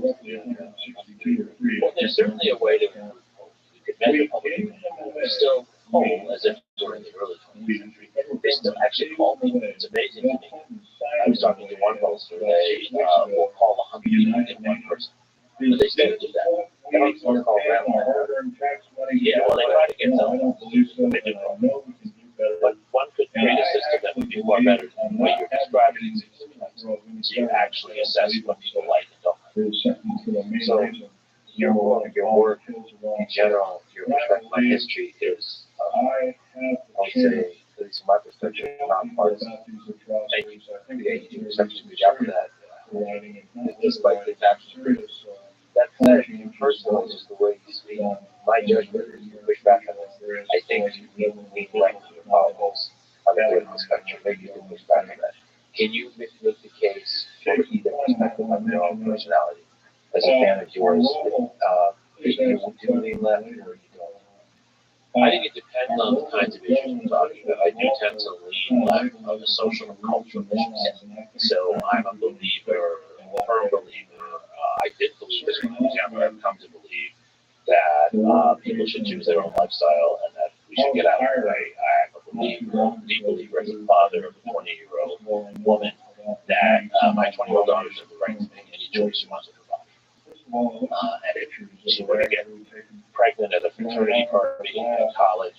Well, there's certainly a way to improve polls. We could measure public opinion. We still poll as if during the early 20th century. They still actually call people. It's amazing to me. I was talking to one pollster. They will call 100 people in one person. But they still do that. They don't still call them. Yeah, well, they try to get them. They do call. But one could create a system that would be far better than the way you're describing it. So you actually assess what people like and don't like. So your work in general, your perspective on history is, I would say, at least from my perspective, not partisan. Thank you. Yeah, you do such a good job of that. Despite the fact that said, personally, just the way you speak, my judgment is to push back on this. I think we like politics on the political spectrum. Maybe you can push back on that. Can you make the case for either perspective on your own personality? As a fan of yours, you do lean left or you don't? I think it depends on the kinds of issues we're talking about. I do tend to lean left on the social and cultural issues. So I'm a believer, a firm believer. I did believe this when I was younger. I've come to believe that people should choose their own lifestyle and that we should get out of the way. I'm a believer, deep believer as a father of a 20-year-old woman that my 20-year-old daughter should have the right to make any choice she wants with her body. And if she were to get pregnant at a fraternity party at college,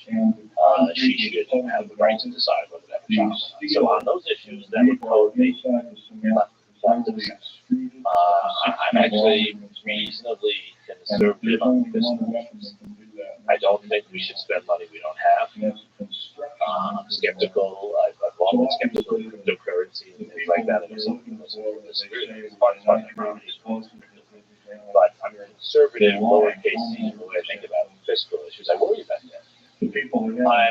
she should have the right to decide whether to have a child. So on those issues, that would code me left of center. I'm actually reasonably conservative on fiscal issues. I don't think we should spend money we don't have. I'm skeptical. I've long been skeptical of cryptocurrency and things like that. And some people disagree with me. It's part of the but I'm conservative, lowercase c, in the way I think about fiscal issues. I worry about that. I'm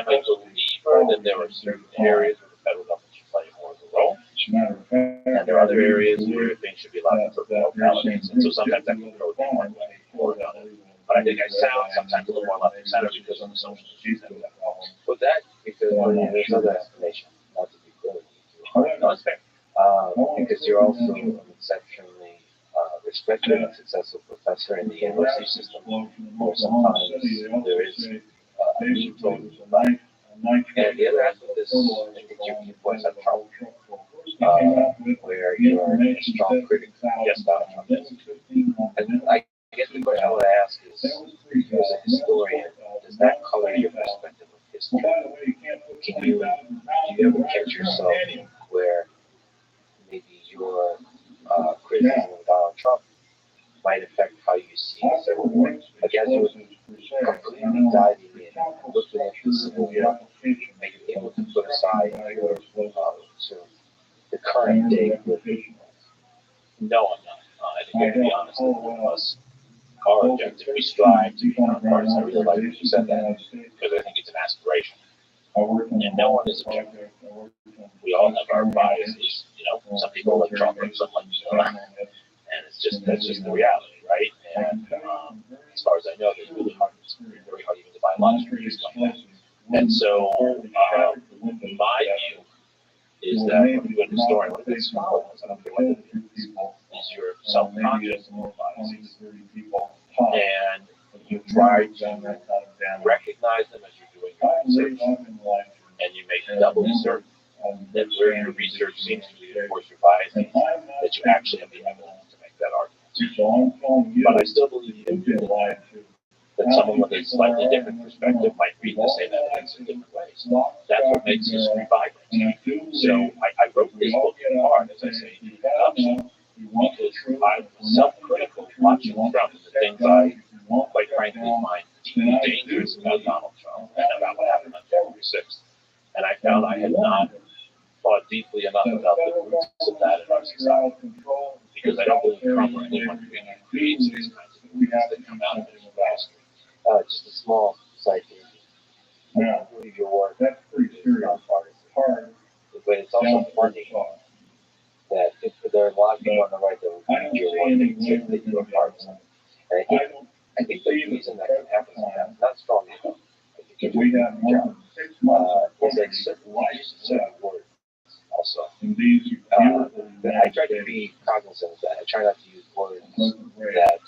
a believer that there are certain areas where the federal government should play more of a role. And there are other areas where things should be allowed for localities. And so sometimes that can go one way or another. But I think I sound sometimes a little more left center because of the social issues that we have. Well, that, because there's other explanation, not to be really. No, that's fair. Because you're also an exceptionally respected and successful professor in the university system, where sometimes there is a need for life. And the other aspect is, I think you pointed out Trump, where you are a strong critic. Yes, Donald Trump is. And I guess the question I want to ask is, you as a historian, does that color your perspective of history? Do you ever catch yourself where maybe your criticism of Donald Trump might affect how you see Civil War? Like as you're completely diving in, looking at the Civil War, are you able to put aside your sort of the current day living? No, I'm not. I think we have to be honest with us. Our objective, we strive to be nonpartisan. I really like that you said that because I think it's an aspiration. And no one is objective. We all have our biases. You know, some people like Trump and some like and that's just the reality, right? And as far as I know, it's very hard even to buy a lot of streets like that. And so my view is that when you're a historian, what is scholar, I don't care what it is you're self-conscious of your biases. And you try to recognize them as you're doing your research. And you make doubly certain that where your research seems to reinforce your biases, that you actually have the evidence to make that argument. But I still believe that someone with a slightly different perspective might read the same evidence in different ways. That's what makes history vibrant. So I wrote this book in part, as I say, in the introduction, because I was self-critical watching Trump and the things I, quite frankly, find deeply dangerous about Donald Trump and about what happened on January 6th. And I found I had not thought deeply enough about the roots of that in our society. Because I don't believe Trump or anyone who creates these kinds of movies that come out of it is just a small side thing. I believe your work is nonpartisan. But it's also funny that if there are a lot of people on the right that will read your work and say that you are partisan. And I think the reason that can happen sometimes, not strong enough, I think you're doing a good job, is that certain words also. I try to be cognizant of that. I try not to use words that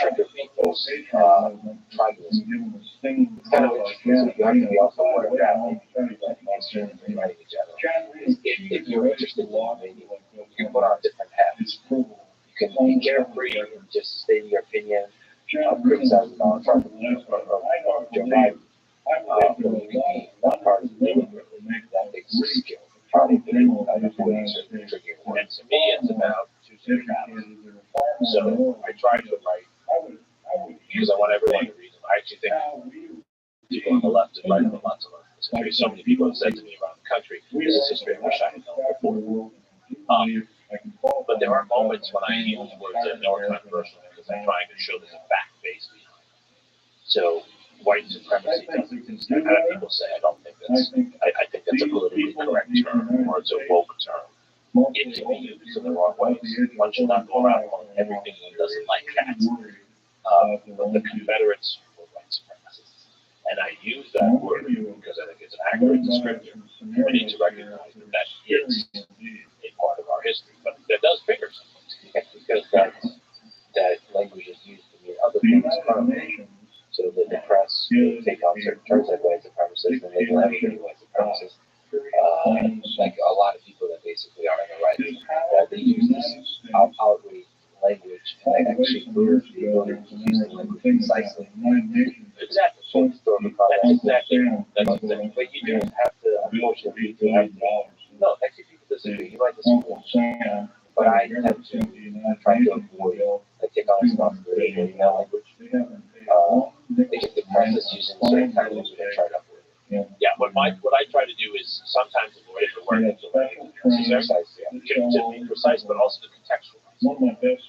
trigger people's tribalism. It's kind of interesting, so you have to be also aware of that in writing in general. If you're interested in maybe you can put on different hats. You can be carefree and just state your opinion, criticizing Donald Trump or Joe Biden. Or you can be nonpartisan deliberately. That takes skill. And to me, it's about choosing battles. So I try to write because I want everyone to read them. I actually think people on the left and right have a lot to learn from this history. So many people have said to me around the country, this is history I wish I had known before. But there are moments when I use words that are more controversial because I'm trying to show there's a fact base behind it. So white supremacy doesn't exist. I've had people say I don't think that's, I think that's a politically correct term or it's a woke term. It can be used in the wrong ways. One should not go around calling everything one doesn't like that. But the Confederates were white supremacists. And I use that word because I think it's an accurate descriptor. We need to recognize that that is a part of our history. But that does trigger something. Because that language is used to mean other things currently. So that the press will take on certain terms like white supremacists and label everybody white supremacist. Like a lot of people that basically are in the right, they use this outrage language and they actually lose the ability to use the language precisely. Exactly. So historical context. That's exactly. But you do have to, unfortunately, you have to. No, actually, people disagree. You might disagree. But I tend to try to avoid, take on responsibility for that language. If the press is using certain kind of language, I try to avoid it. Yeah, what I try to do is sometimes avoid it, but where it's to be precise, but also to contextualize.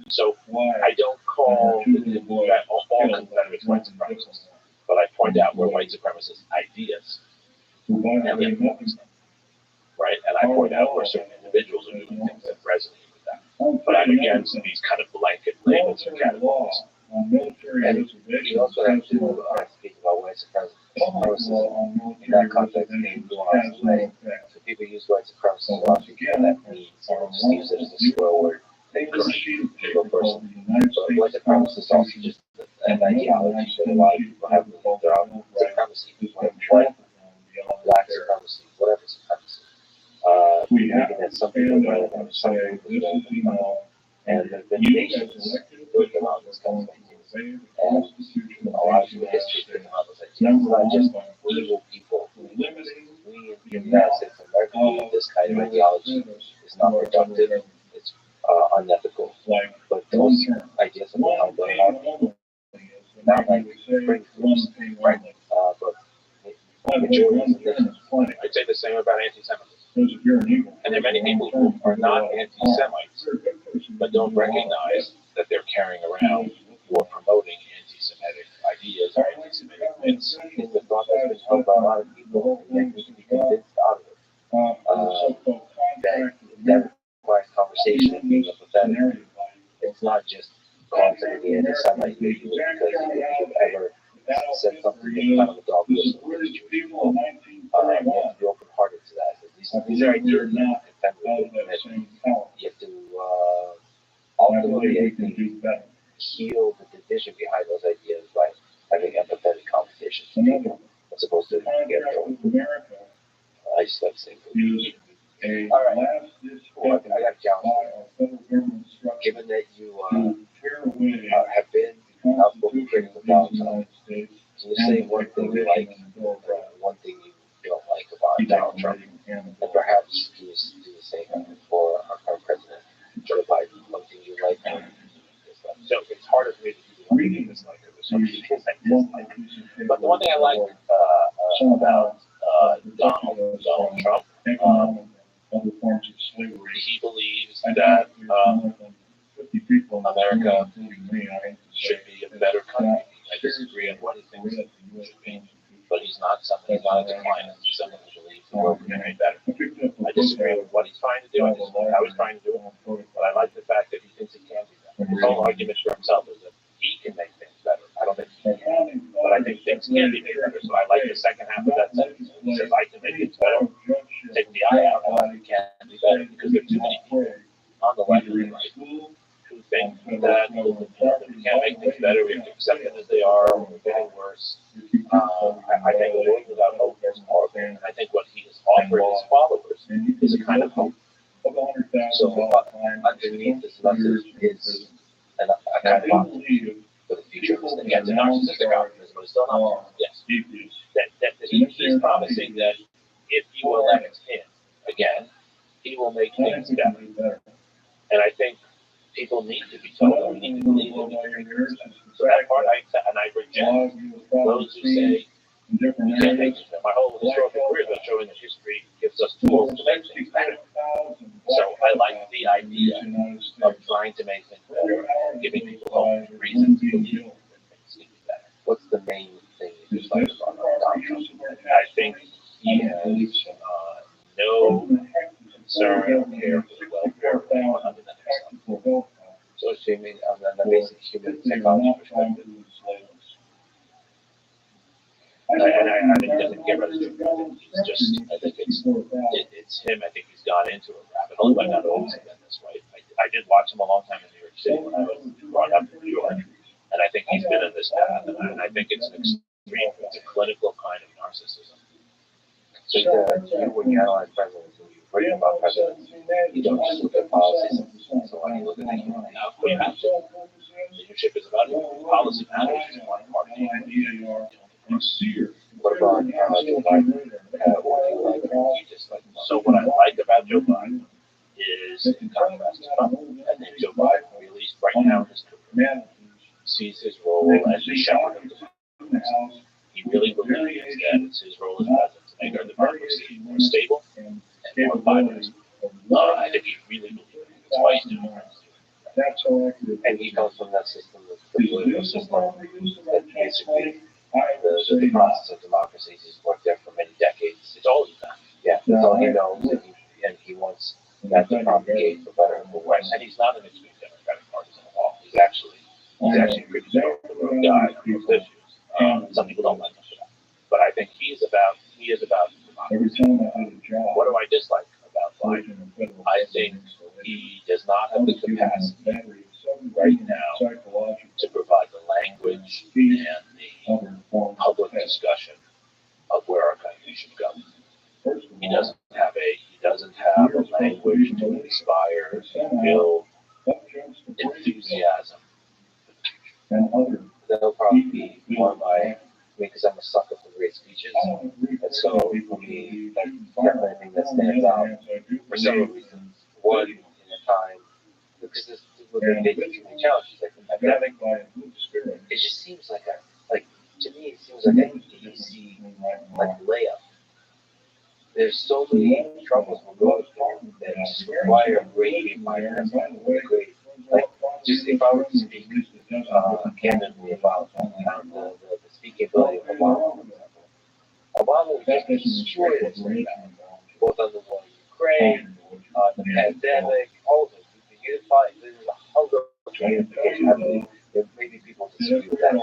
So I don't call all Confederates white supremacists, but I point out where white supremacist ideas have influenced them, right? And I point out where certain individuals are doing things that I'm against these kind of blanket labels and categories. And you also have to speak about white supremacism. In that context, being nuanced, right? So people use white supremacy a lot because that means just use it as a square word. They people person. But white supremacy is also just an ideology that a lot of people have believed around supremacy, white, black supremacy, whatever supremacy. Making that some people better than some people don't. And there have been nations built around this kind of ideas. And a lot of the history built around those ideas. It's not just evil people. We in the United States of America believe this kind of ideology is not productive, it's unethical. But those ideas have been held by not like fringe groups, right? But majority of I'd say the same about anti-Semitism. And there are many people who are not anti-Semites, but don't recognize that they're carrying around or promoting anti-Semitic ideas or anti-Semitic myths. It's the thought that's been held by a lot of people, and they need to be convinced out of it. That requires conversation and being empathetic. It's not just calling somebody anti-Semite because you've ever said something that's kind of a dog whistle. You have to be open-hearted to that. These are ideas you have to contend with. You have to ultimately, I think, heal the division behind those ideas by having empathetic conversations with people as opposed to get thrown. I just like saying all right. Well, I got a challenge. Given that you have been outspoken critical of Donald Trump, can you say one thing you like and one thing you don't like about Donald Trump? And perhaps can you do the same for our current president, Joe Biden? One thing you like and dislike? So it's harder for me to do one thing dislike or there's some things I dislike. But the one thing I like about Donald Trump, he believes that America should be a better country. I disagree on what he thinks it should be, but he's not a decliner. He's someone who believes the world can be better. I disagree with what he's trying to do. I disagree with how he's trying to do it, but I like the fact that he thinks he can be better. His whole argument for himself is that he can make things better. I don't think he can, but I think things can be made better. So I like the second half of that sentence. He says, I can make things better. Take the I out, and it can be better, because there are too many people on the left and the right who think that we can't make things better, we have to accept them as they are, or we're getting worse. I think the world without hope is horrible, and I think what he has offered his followers is a kind of hope. So underneath this message is a kind of optimism for the future. Again, it's a narcissistic optimism, but it's still not. Yes. That he's promising that if you elect him again, he will make things better. And I think people need to be told that we need to believe in it. So that part I accept, and I reject those who say we can't make things better. My whole historical career is about showing that history gives us tools to make things better. So I like the idea of trying to make things better, giving people hope and reason to believe that things can be better. What's the main thing you dislike about Donald Trump? I think he has no concern or care for the welfare of anyone other than himself. So it's on the basic human psychology perspective. And I think he doesn't give us he's just, I think it's him. I think he's gone into a rabbit hole. He might not always have been this way. I did watch him a long time in New York City when I was brought up in New York. And I think he's been in this path. And I think it's an extreme, it's a clinical kind of narcissism. So when you analyze presidents, when you read about presidents, you don't just look at policies. So when you look at the human, we have to. Leadership is about policy matters. It's one part of it. What about Joe Biden? What do you like or you dislike? So what I like about Joe Biden is, in contrast to Trump, I think Joe Biden, at least right now in his career, sees his role as the shepherd of democracy. He really believes that it's his role as president to make our democracy more stable and more vibrant. I think he really believes it. That's why he's doing it. And he comes from that system, the political system, that basically the process of democracy. He's worked there for many decades. It's all he's done. Yeah, that's all he knows, and he wants that to propagate for better and for worse. And he's not an extreme he's actually a pretty down the road guy on those issues. Some people don't like him for that, but I think he is about democracy. What do I dislike about Biden? I think he does not have the capacity right now to provide the language and the public discussion of where our country should go. He doesn't have a language to inspire, to build enthusiasm. That'll probably be one of my, because I'm a sucker for great speeches, and so for me, that's definitely a thing that stands out for several reasons. One, in a time, because this was a big challenge, like the pandemic, it just seems like to me, it seems like an easy, layup. There's so many troubles we're going through that just require a great mindset, just if I were to speak candidly about the speaking ability of Obama, for example. Obama was just destroyed both on the war in Ukraine, the pandemic, all of it. The unified, there's a hunger for unification. I believe that maybe people disagree with that.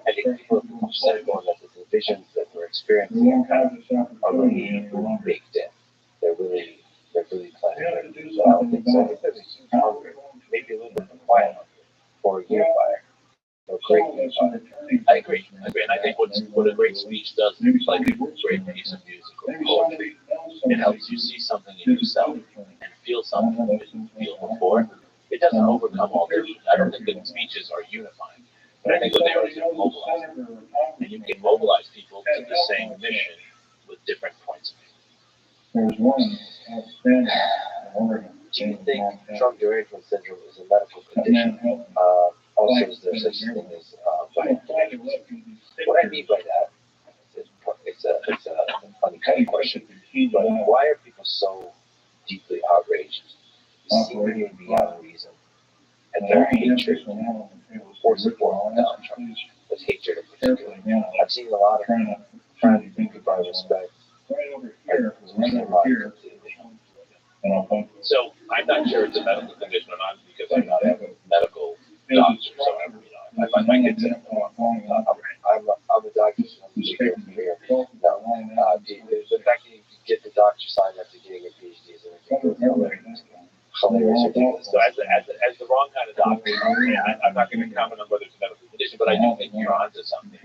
I think people are cynical that the divisions that we're experiencing are really baked in. They're really planning to do so. I don't think so. I think there's a huge hunger, maybe a little bit of a quiet hunger for a unifier. I agree. And I think what a great speech does is like a great piece of music or poetry. It helps you see something in yourself and feel something you didn't feel before. It doesn't overcome all divisions. I don't think that speeches are unifying, but I think what they are is mobilizing. And you can mobilize people to the same mission with different points of view. Do you think drug derangement syndrome is a medical condition? Also, is there such a thing as what I mean by that? It's a funny kind of question, but why are people so deeply outraged, seemingly beyond reason, at their hatred or support of Donald Trump? With hatred in particular, I've seen a lot of trying to think about respect. So I'm not sure it's a medical condition or not because I'm not a medical doctor, so I find my kids in I'm a doctor, so I'm just here for here. No, the fact that you get the doctor sign after getting a PhD is hilarious. So as the wrong kind of doctor, I'm not going to comment on whether it's a medical condition, but I do think you're onto something.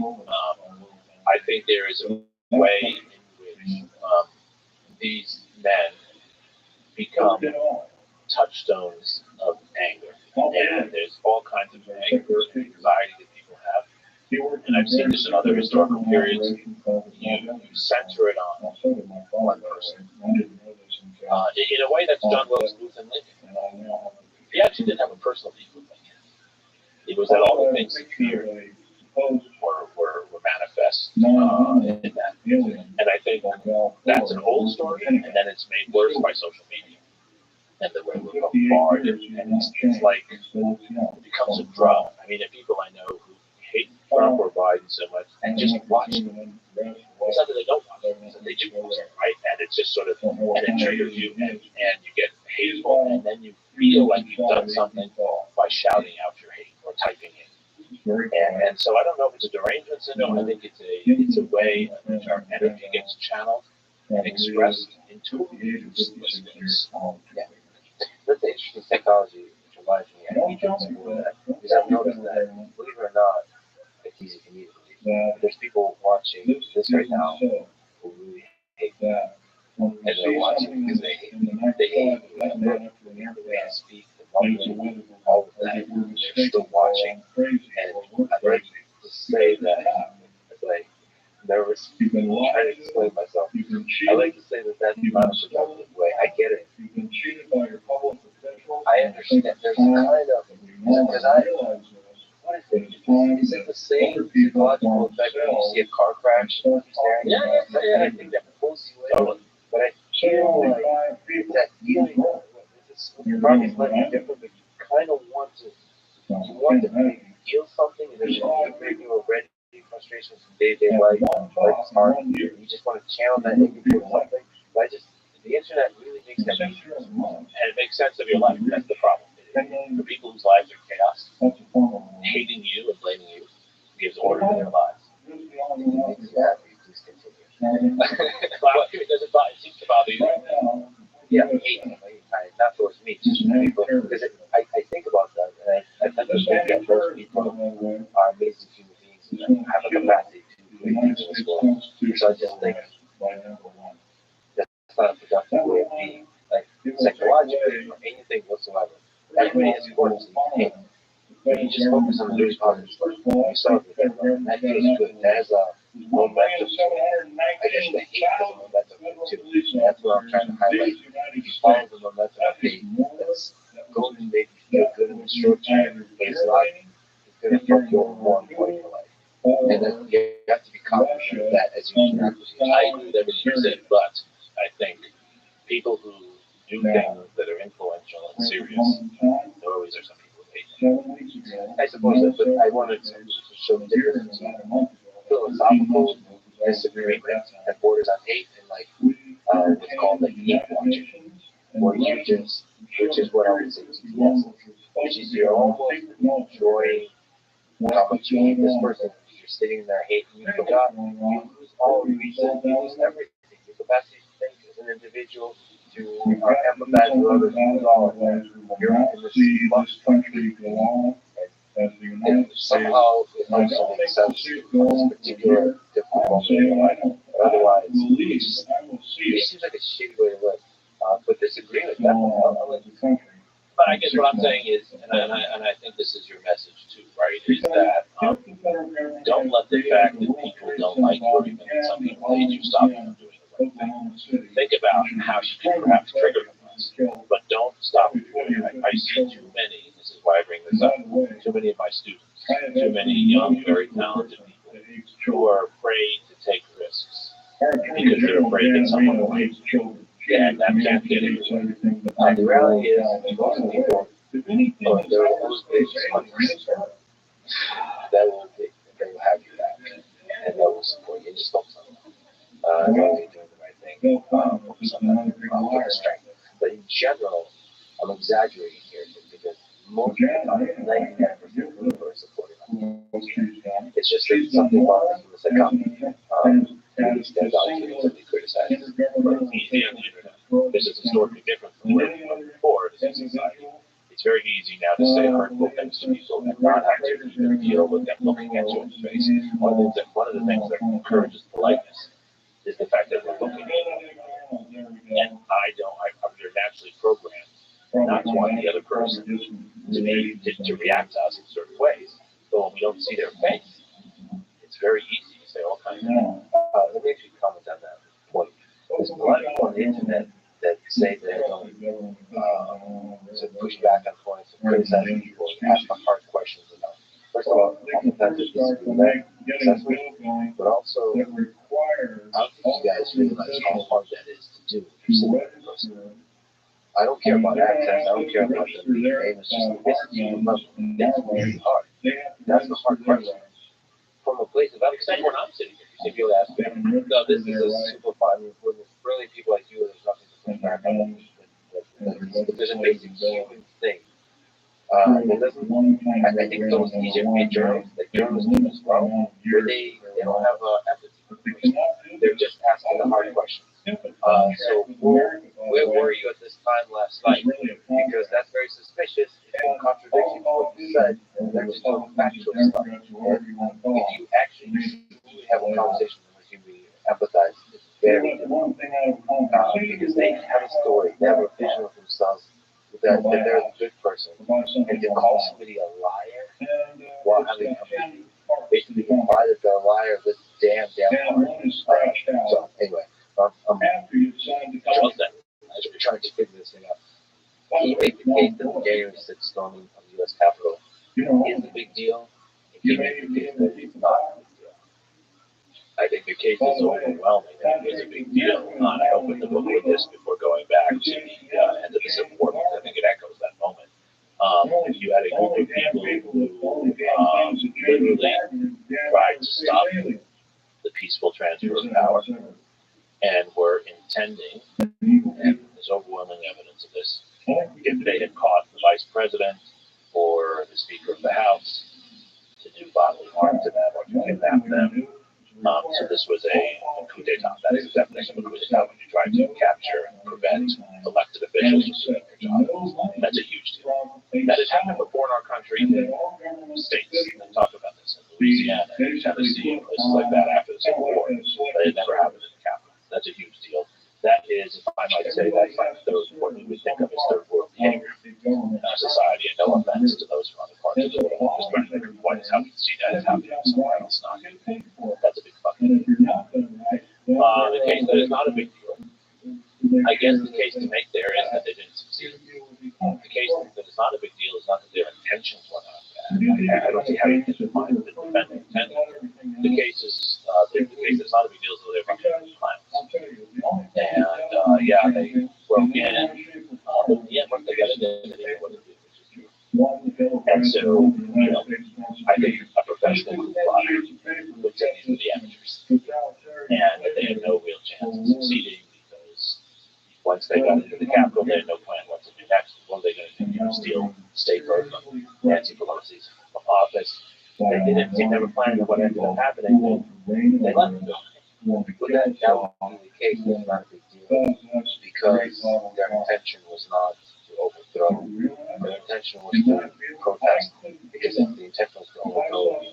I think there is a way in which these men become touchstones of anger, and there's all kinds of anger and anxiety that people have. And I've seen this in other historical periods. You center it on one person. In a way, that's John Wilkes Booth and Lincoln. He actually didn't have a personal beef with Lincoln. It was that all the things he feared were manifest in that. And I think that's an old story, and then it's made worse by social media. And the way we're bombarded, and it's like it becomes a drug. I mean, the people I know who hate Trump or Biden so much, and just watch them. It's not that they don't watch them, it's that they do watch them, right? And it's just sort of, and it triggers you, and you get hateful, and then you feel like you've done something by shouting out your hate or typing it. And so I don't know if it's a derangement syndrome. I think it's a way in which our energy gets channeled and expressed into uselessness. Yeah. That's the interesting psychology, which reminds me, I need to explore that. Because I've noticed that, believe it or not, it's easy for me to believe. There's people watching this right now who really hate that. And they're watching because they hate me. They hate me, the way I speak, the mumbling, all of that. They're still watching. And I'd like to say that, it's like, nervous, trying to explain myself. I like to say that that's not a productive way. I get it. I understand. There's a kind of, because what is it? Is it the same psychological effect when you see a car crash? Yeah, I think that pulls you in. But I feel like that feeling, it's probably slightly different, but you kind of want to feel something, and there's maybe already frustrations from day-to-day life, like it's hard. You just want to channel that into something. But the internet really makes that easier. And it makes sense of your life. That's the problem. For people whose lives are chaos, hating you and blaming you, gives order to their lives. Well, it doesn't bother, it seems to bother you. Yeah, not towards me, just people. Because I think about that, and I tend to think that most people are amazing human beings and have a capacity to create things in this world. So I just think that's not a productive way of being. Like, psychologically, or anything whatsoever. Everybody has quirks and hate. But you just focus on the really positive stuff. You saw it with that, and that feels good. That has a momentum. I guess the hate has a momentum too. And that's what I'm trying to highlight. If you follow the momentum of hate, that's going to make you feel good in the short term, but it's going to fuck you over more and more in your life. And then you have to be confident of that as you interact with your I agree with everything you said, but I think people who do things that are influential and serious, there always are some people who hate them. I suppose that, but I wanted to show the difference between philosophical disagreement that borders on hate and like what's called like hate watching, or which is what I would say TTS, which is you're almost enjoying how much you hate this person. You're sitting there hating, you forgot, you lose all reason, you lose everything. Your capacity to think as an individual, to empathize with others, you lose all of that. You're in this much country, and somehow it also makes sense for this particular difficult moment in your life. But otherwise, it seems like a shitty way to live. But disagreement, definitely, I'll let you think. But I guess what I'm saying is, and I think this is your message too, right, is that don't let the fact that people don't like you, or even that some people hate you, stop you from doing the right thing. Think about how you can perhaps trigger them less, but don't stop doing it. I see too many, this is why I bring this up, too many of my students, too many young, very talented people who are afraid to take risks because they're afraid that someone will hate you. And that can't get anywhere. The reality is, most people, there are always money that will have you back, and that will support you. Just focus on that. As long as you're doing the right thing, focus on that, put the strength. But in general, I'm exaggerating here because most of the time, 99% of people are supporting us. It's just that something about the human psychology really stands out to me when we criticize. This is historically different from where we were before as a society. It's very easy now to say hurtful things to people and not have to even deal with them looking at you in the face. One of the things that encourages politeness is the fact that we're looking at you. And we're naturally programmed not to want the other person to react to us in certain ways. But when we don't see their face, it's very easy to say all kinds of things. Let me actually comment on that point. There's a lot of people on the internet that say they don't to push back on points and criticize people and ask the hard questions enough. First of all, oftentimes it's successful, but also how do you guys realize how hard that is to do if you're sitting with a person? I don't care about accents, I don't care about the name, it's just this is human level. That's really hard. That's the hard question. From a place of Except when I'm sitting here, you see people ask me, no, this is a super fun. When it's really people like you, there's nothing to push back on. There's a basic human thing. It doesn't. I think those Egyptian journalists, like journalists do as well, where they don't have empathy. They're just asking the hard questions. So where were you at this time last night? Because that's very suspicious. It's in contradiction to what you said. They're just doing factual stuff. And if you actually have a conversation with them, you empathize. It's very difficult. Because they have a story, they have a vision of themselves that they're a good person. And to call somebody a liar while having empathy, basically imply that they're a liar this damn hard. So anyway. I'm trying to figure this thing out. He made the case that the January 6th storming of the U.S. Capitol is a big deal. He made the case that it's not a big deal. I think the case is overwhelming that it is a big deal. I opened the book with this before going back to the end of the Civil War because I think it echoes that moment. You had a group of people who literally tried to stop the peaceful transfer of power and were intending, and there's overwhelming evidence of this, if they had caught the vice president for the Speaker of the House to do bodily harm to them or to kidnap them. So this was a coup d'etat. That is the definition of a coup d'etat, when you try to capture and prevent elected officials from doing their job. That's a huge deal. That has happened before in our country in states. We'll talk about this in Louisiana, and Tennessee, and places like that after the Civil War. But it never happened in the Capitol. That's a huge deal. That is, if I might say, that's like what we would think of as third world behavior in our society. And no offense to those from other parts of the world. Just trying to make a point is how we see that as happening somewhere else. Not. That's a big fucking deal. The case that is not a big deal, I guess the case to make there is that they didn't succeed. The case that is not a big deal is not that their intentions were not bad. I don't see how you can define the defendant intended. The case is the case that's not a big deal is that they're fucking clowns. And yeah, they broke in. But yeah, once they got in there, they didn't know what to do, which is true. And so, you know, I think a professional group would say these were the amateurs, and that they had no real chance of succeeding because once they got into the Capitol, they had no plan what to do next. What were they going to do? You know, steal state vote from Nancy Pelosi's office. They didn't seem to have a plan of what ended up happening. They left the building. But that would be the case. It's not a big deal because their intention was not to overthrow. Their intention was to protest. Because if the intention was to overthrow,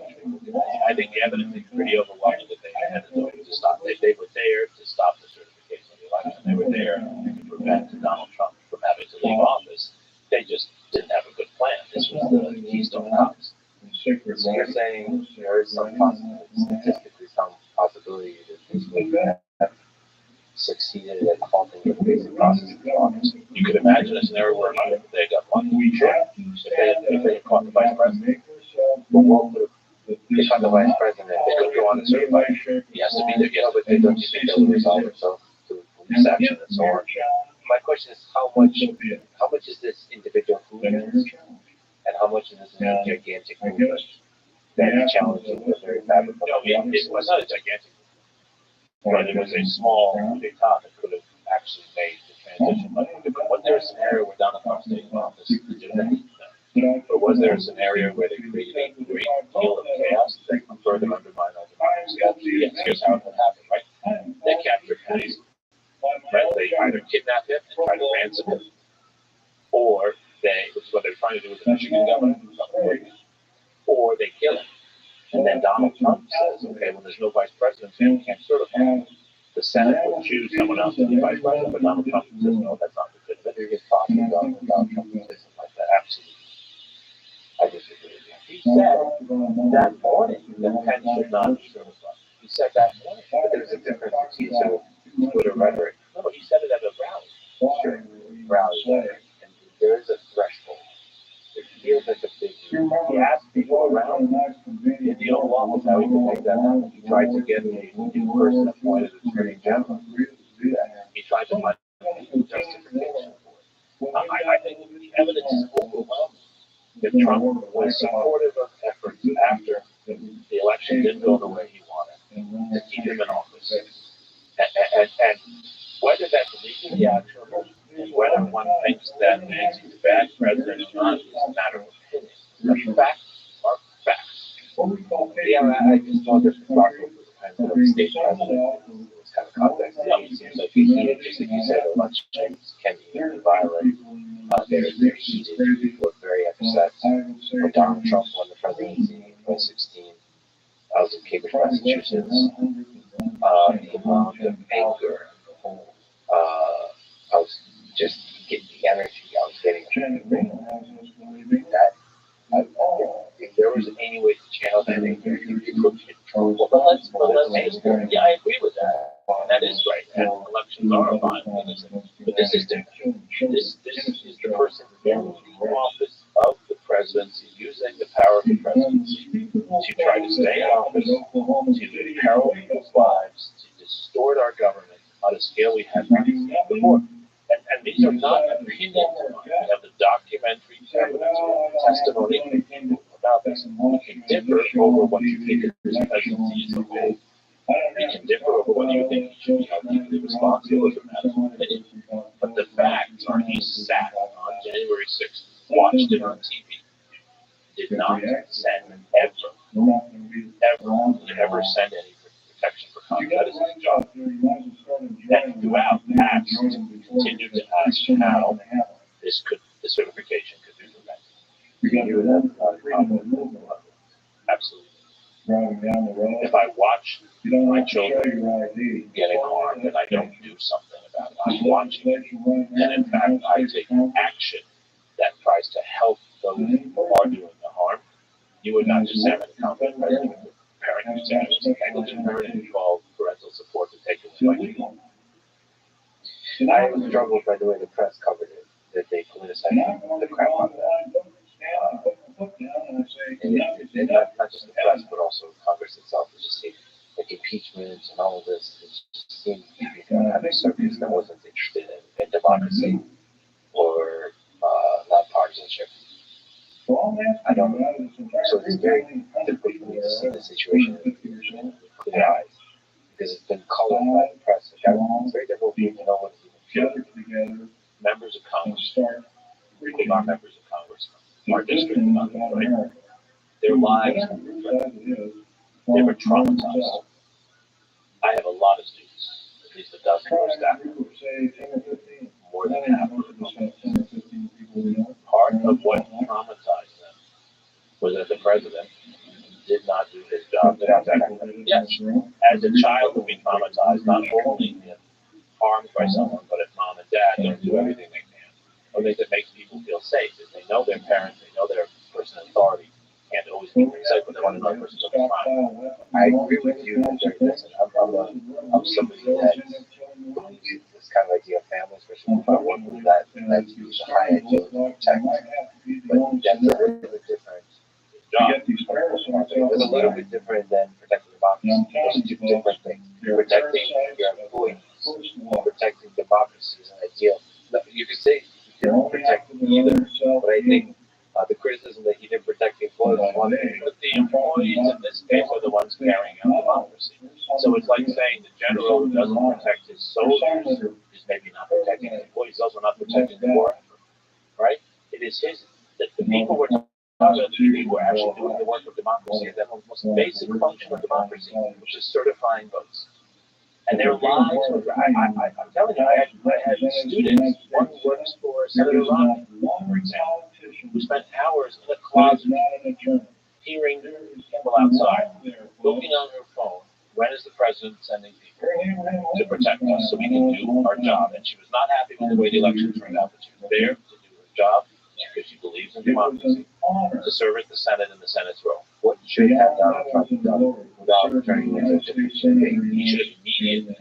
I think the evidence is pretty overwhelming that they had to stop. They were there to stop the certification of the election. They were there to prevent Donald Trump from having to leave office. They just didn't have a good plan. This was the Keystone Cops. So you're saying there is some possibility, statistically some possibility that this would have succeeded at halting the basic process of office. You could imagine a scenario where they got one. Sure. If they had caught the vice president, But what would have, they caught the vice president, they could go on and certify. He has to be there. Yes, but they don't think they would resolve itself to police action and so on. My question is how much is this individual hooliganism and how much is this a gigantic movement that challenges the very fabric of no, it was not a gigantic, but it was a small d'etat that could have actually made the transition. But was there a scenario where Donald Trump stayed in office to do that? No. But was there a scenario where they created a great deal of chaos that could further undermine our democracy? Yes, here's how it would happen, right? They captured Penny's, right? They either kidnapped him and tried to ransom him, or which is what they're trying to do with the Michigan governor, or they kill him. And then Donald Trump says, okay, well, there's no vice president, so you can't certify. The Senate would choose someone else to be vice president, but Donald Trump says, no, that's not the fit. They're just talking about Donald Trump and something like that. Absolutely. I disagree with you. He said that morning that Penn should not be certified. He said that morning. But there's a difference between Twitter rhetoric. No, he said it at a rally. Sure, rally rhetoric. And there is a threshold. It feels like a big deal. He asked people around in the Oval Office how he could make that happen. He tried to get a new person appointed Attorney General to do that. He tried to find justification for it. I think the evidence is overwhelming that Trump was supportive of efforts after the election didn't go the way he wanted to keep him in office. And whether that's legally actionable and whether one thinks that Nancy's a bad president or not is a matter of opinion. The facts are facts. Yeah, I just thought this was possible. Depends on the state president. It's kind of context. It seems like just like you said, elections can be violent. They're heated. People are very upset. When Donald Trump won the presidency in 2016, I was in Cambridge, Massachusetts. The amount of anger, I was just getting the energy I was getting that. If there was any way to channel that anger, you could control. But let's yeah, I agree with that. That is right. And elections are a violence. But this is different. This is the person in the office of the presidency using the power of the presidency to try to stay in office, to imperil people's lives, to distort our government on a scale we have not seen before. And these are not opinions of mine. We have the documentary evidence, testimony about this. We can differ over what you think of this presidency as a whole. We can differ over whether you think he should be held legally responsible as a matter of opinion. But the facts are he sat on January 6th, watched it on TV, did not send ever send any protection for content. That is his job. And throughout Acts, continued to ask how the certification could be prevented. Absolutely. If I watch my children getting harmed and I don't do something about it, I'm watching it. And in fact, I take action that tries to help those who are doing the harm. You would not just have an incompetent parent who's saying it's a negligent parent and call parental support to take it away. I was troubled by the way the press covered it, that they politicized the crap out of that. And not just the press, but also Congress itself. It's just like impeachment and all of this. It just seemed to be kind of a circus that wasn't interested in democracy or nonpartisanship. I don't know. So it's very difficult for me to see the situation with clear eyes because it's been colored by the press. It's very difficult for me to know what is even true. Members of Congress, who are members of Congress, our district, right? Their lives they were traumatized. I have a lot of students, at least a dozen more staff members, more than half of them. Part of what traumatized them was that the president did not do his job. Yes, as a child would be traumatized, not only if harmed by someone, but if mom and dad don't do everything they can, or that makes people feel safe. If they know their parents, they know their person in authority, can't always be safe when they want another person to be fine. I agree with you that listen, I'm somebody that uses this kind of idea of family, especially if I work with that use a high idea to protect. But that's a little bit different. It's a little bit different than protecting democracy. Those are two different things. Protecting your employees, protecting democracy is an ideal. You could say you didn't protect either, but I think the criticism that he didn't protect the employees is one thing. But the employees in this case are the ones carrying out democracy. So it's like saying the general who doesn't protect his soldiers is maybe not protecting the employees, also not protecting the war effort, right? It is his, the people who are talking about the people who are actually doing the work of democracy, and that most basic function of democracy, which is certifying votes. And their lives were, I'm telling you, I had students, one who works for Senator Rabbi, for example, who spent hours in a closet hearing people outside, looking on her phone, when is the president sending people to protect us so we can do our job? And she was not happy with the way the election turned out, but she was there to do her job because she believes in democracy, to serve at the Senate and the Senate's role. What should have Donald Trump done without turning into a different thing? He should have immediately,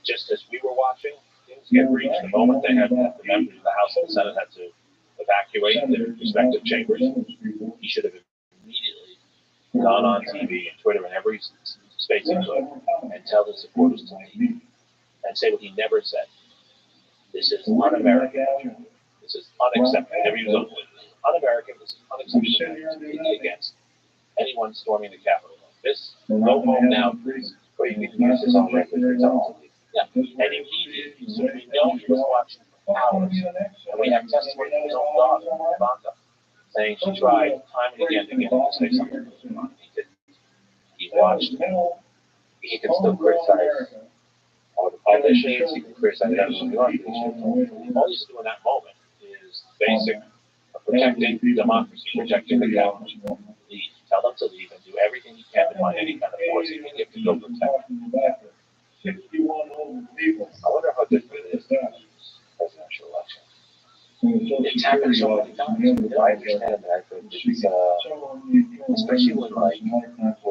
just as we were watching, things get reached. The moment they had the members of the House and the Senate had to evacuate their respective chambers, he should have immediately gone on TV and Twitter and every space he could and tell his supporters to leave and say what he never said. This is un-American. This is unacceptable. Never use those words. Un-American. This is unacceptable. Completely against anyone storming the Capitol. This, go home now, please. Or you can use this on record for example. Yeah, and immediately, so we know he was watching for hours, and we have testimony from his own daughter, Ivanka, saying she tried time and again to get him to say something. He didn't. He watched. He can still criticize all the politicians, he can criticize everyone. All he's doing in that moment is basic protecting democracy, protecting the Capitol. Leave. Tell them to leave and do everything he can to find any kind of force he can give to go protect them. I wonder how different it is in the presidential election. It's happened so many times. I understand that, but it's, especially when, like,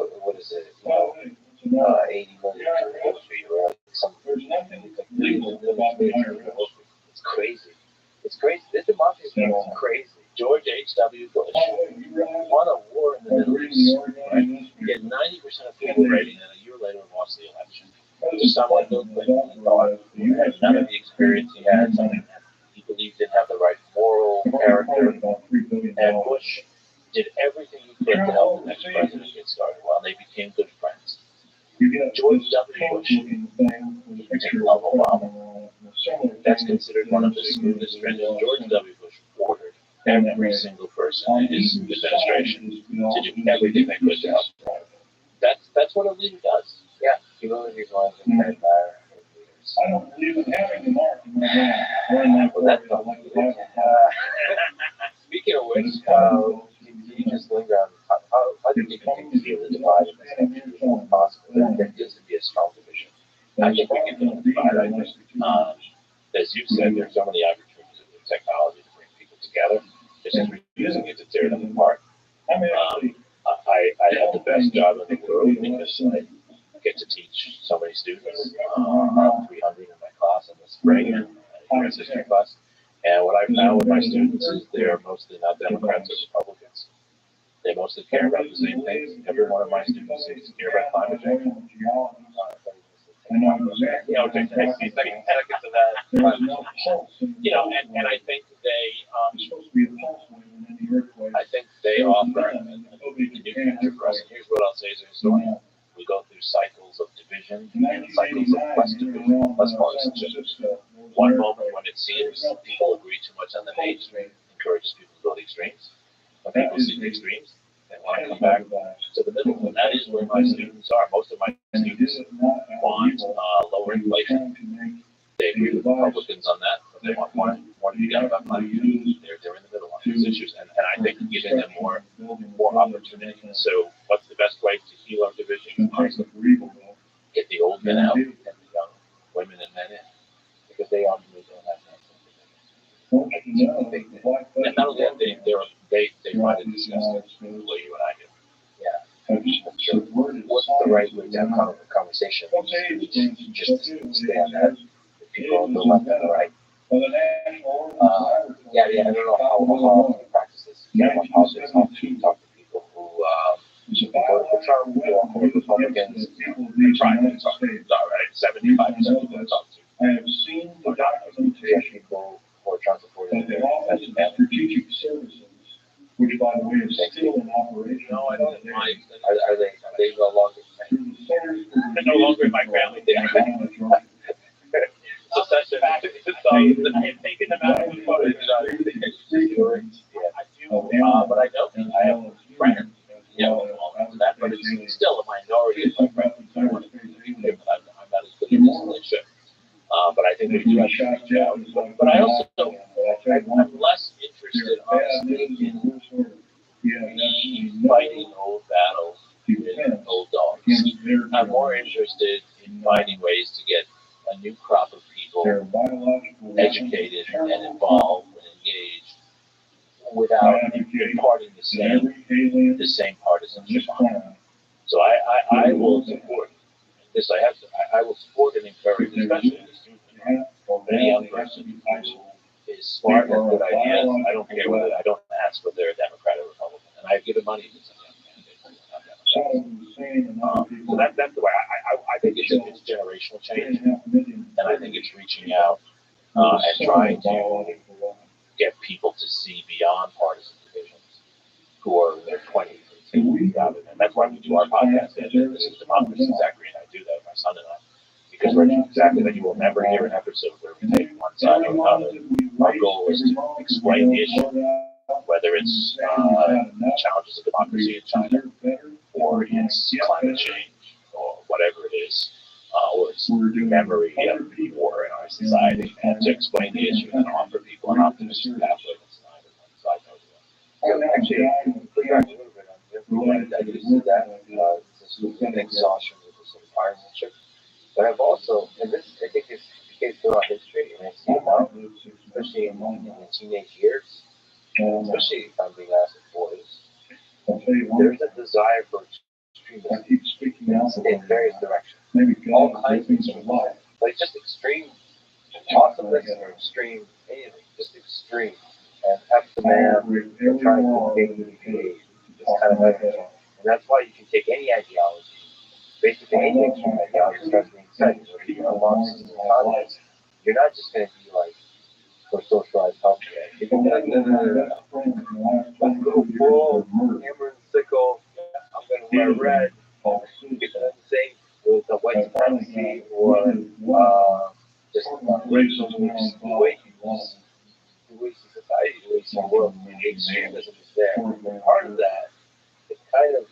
what is it, 80 million votes or something. It's crazy. It's crazy. This democracy is crazy. George H.W. Bush won a war in the Middle East, right? He had 90% approval rating, and a year later lost the election. To someone who thought he had none of the experience he had, something that he believed didn't have the right moral character. And Bush did everything he could to help the next president get started while they became good friends. George W. Bush, of Obama, that's considered one of the smoothest transitions. George W. Bush ordered every single person in his administration to do everything they could to help. That's what a leader does. Yeah, humility is one of the things that I don't believe in having the mark in my hand. well, that's not like Speaking of which, can you just linger on how do you think you feel the divide in this country is possible? There needs to be a strong division. I think we can feel the divide. I think, as you said, there's so many opportunities with technology to bring people together. This is using it to tear them apart. I have the best job in the world because I get to teach so many students, 300 in my class in the spring and U.S. history class. And what I found with my students is they're mostly not Democrats or Republicans. They mostly care about the same things. Every one of my students seems to care about climate change. Take 60 seconds of that. And I think they offer a new future for us. And here's what I'll say as a historian. We go through cycles of division and cycles of less division, less partisanship. One moment when it seems people agree too much on the mainstream encourages people to go to the extremes. When people see the extremes, they want to come back to the middle. And that is where my students are. Most of my students want lower inflation. They agree with Republicans on that, but they want more to be done about climate change. They're in the middle on these issues. And I think giving them more opportunity. So what's the best way to heal our division? Get the old men out and the young women and men in. Because they ultimately don't have that. And not only that, they find it disgusting the way you and I do. Yeah. What's the right way to have a conversation? Just stay on that. People on the left and the right. I don't know how often you practice this. Politics, how to talk to people who voted for Trump or Republicans. I try to talk to them. All right, 75% of people I talk to. I have seen the documentation people who are Trump supporters. that the Office of Strategic Services, which by the way is still in operation. No, I don't mind. Are they no longer? They're no longer in my family. Succession. So I have taken them out of the photos. I do, but I don't. I have friends. That, but it's still a minority of my friends. I'm not as good as they should. But I think we do have to reach out. But I also, I'm less interested, honestly, in fighting old battles with old dogs. I'm more interested in finding ways to get a new crop of people educated and involved and engaged without imparting the same partisanship on them. So I will support this. I will support and encourage, especially in the student, any young person who is smart and good ideas. I don't care whether I don't ask whether they're a Democrat or Republican, and I've given money to some young candidates. So that's the way I think it's generational change, and I think it's reaching out and trying to get people to see beyond partisan divisions who are in their 20s and see rather than. That's why we do our podcast. And this is Democracy Zachary, and I do that with my son and I, because we're exactly that. You will never hear an episode where we take one side or another. Our goal is to explain the issue, whether it's the challenges of democracy in China, or it's climate change, or whatever it is, or it's memory of war in our society, and to explain the issue and offer people an optimistic pathway that's neither one side nor the other. Actually, put back a little bit on the I used to that, this was an exhaustion with some partisanship. But I've also, and this I think is the case throughout history, and I see it now, especially in the teenage years, especially if I'm being asked of boys, there's a desire for extremism in various directions. All kinds of extreme life. Like just extreme awesomeness or extreme anything, just extreme. And have the man trying to make you behave. Just kind of like that. And that's why you can take any ideology, basically any extreme ideology starts being exciting. Whether you're a Marxist or communist, you're not just going to be like for socialized healthcare. You're going to be like, no. Let's go full hammer and sickle. I'm going to wear red. It's the same with the white supremacy or just racial groups, the way you see society, the way you see the world. the extremism is there. Part of that is kind of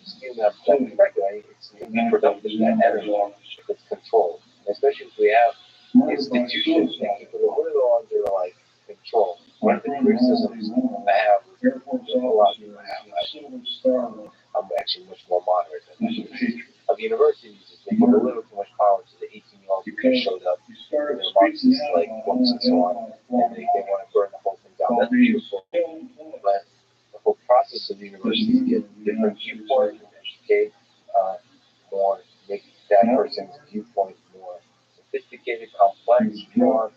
skewing that perspective. I think it's productive that energy if it's controlled, especially if we have institutions and people that live under like control. One of the criticisms I have a lot of people have. I'm actually much more moderate than that. Of universities is they give a little too much power to the 18-year-olds who just showed up with their Marxist like books and so on, and they want to burn the whole thing down. That's beautiful, but the whole process of the university is get different viewpoints, educate more, make that person's viewpoint more sophisticated, complex, nuanced.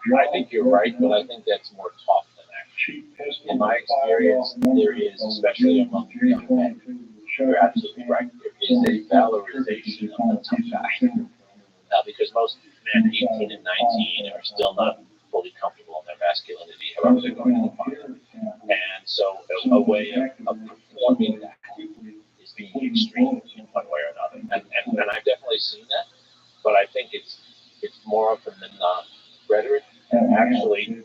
I think you're right, but I think that's more talk than action. In my experience, there is, especially among young men, you're absolutely right. There is a valorization of the tough guy. Because most men 18 and 19 are still not fully comfortable in their masculinity, however they're going to define it. And so a way of performing that is being extreme in one way or another. And I've definitely seen that, but I think it's more often than not rhetoric. And actually,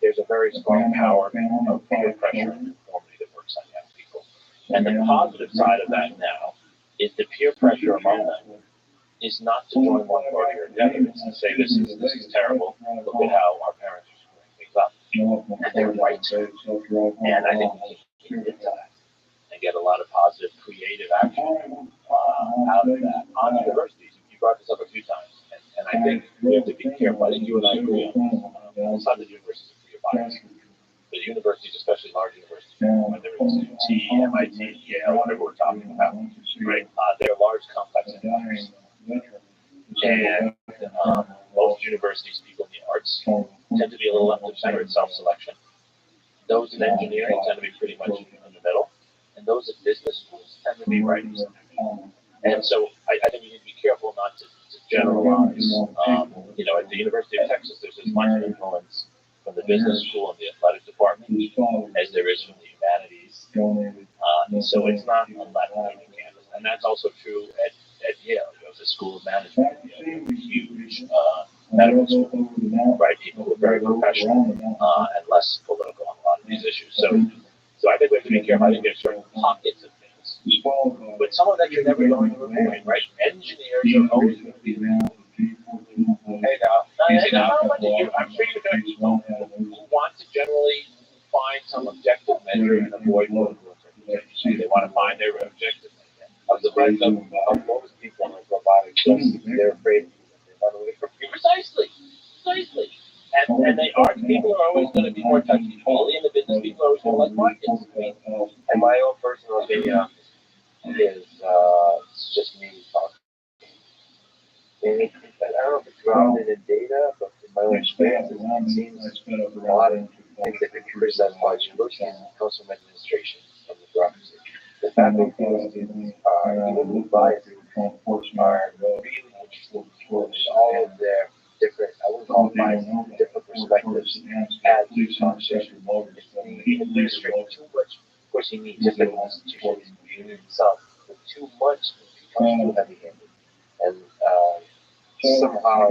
there's a very strong power of peer pressure and conformity that works on young people. And the positive side of that now is the peer pressure among them is not to join one party or the other. It's to say this is terrible. Look at how our parents are screwing things up. And they're right. And I think we can get to that and get a lot of positive, creative action out of that. On universities, you brought this up a few times. And I think we have to be careful. I think you and I agree on it's not the universities are free of bias. The universities, especially large universities, whether it's UT, MIT, Yale, whatever we're talking about, right? They're large, complex environments. And most universities, people in the arts, tend to be a little left of center in self-selection. Those in engineering tend to be pretty much in the middle. And those at business schools tend to be right in the center. And so I think you need to be careful not to generalize. At the University of Texas, there's as much influence from the business school and the athletic department as there is from the humanities. So it's not a left-leaning campus. And that's also true at Yale. The School of Management, a huge medical school, right? People who are very professional and less political on a lot of these issues. So I think we have to be careful. I think there's certain pockets of things. But some of that you're never going to avoid, right? Engineers are always going to be around. Hey, now, I'm sure you're going to people who want to generally find some objective measure and avoid political interpretation. They want to find their objective measure. I'm surprised of most people like robotics, they're afraid of precisely. And they are, people are always going to be more touchy-feely, and the business people are always going to like markets. And my own personal opinion is it's just me talking. And I don't know if it's grounded in data, but in my own experience, it seems a lot of things that could be criticized by universities comes from administration, from the bureaucracy. The faculty students are, even with bias, are really interested in all of their different, I wouldn't call it bias, different perspectives add to the conversation. The administration too much, of course you need just like institutions, you need some, but too much becomes too heavy-handed. And somehow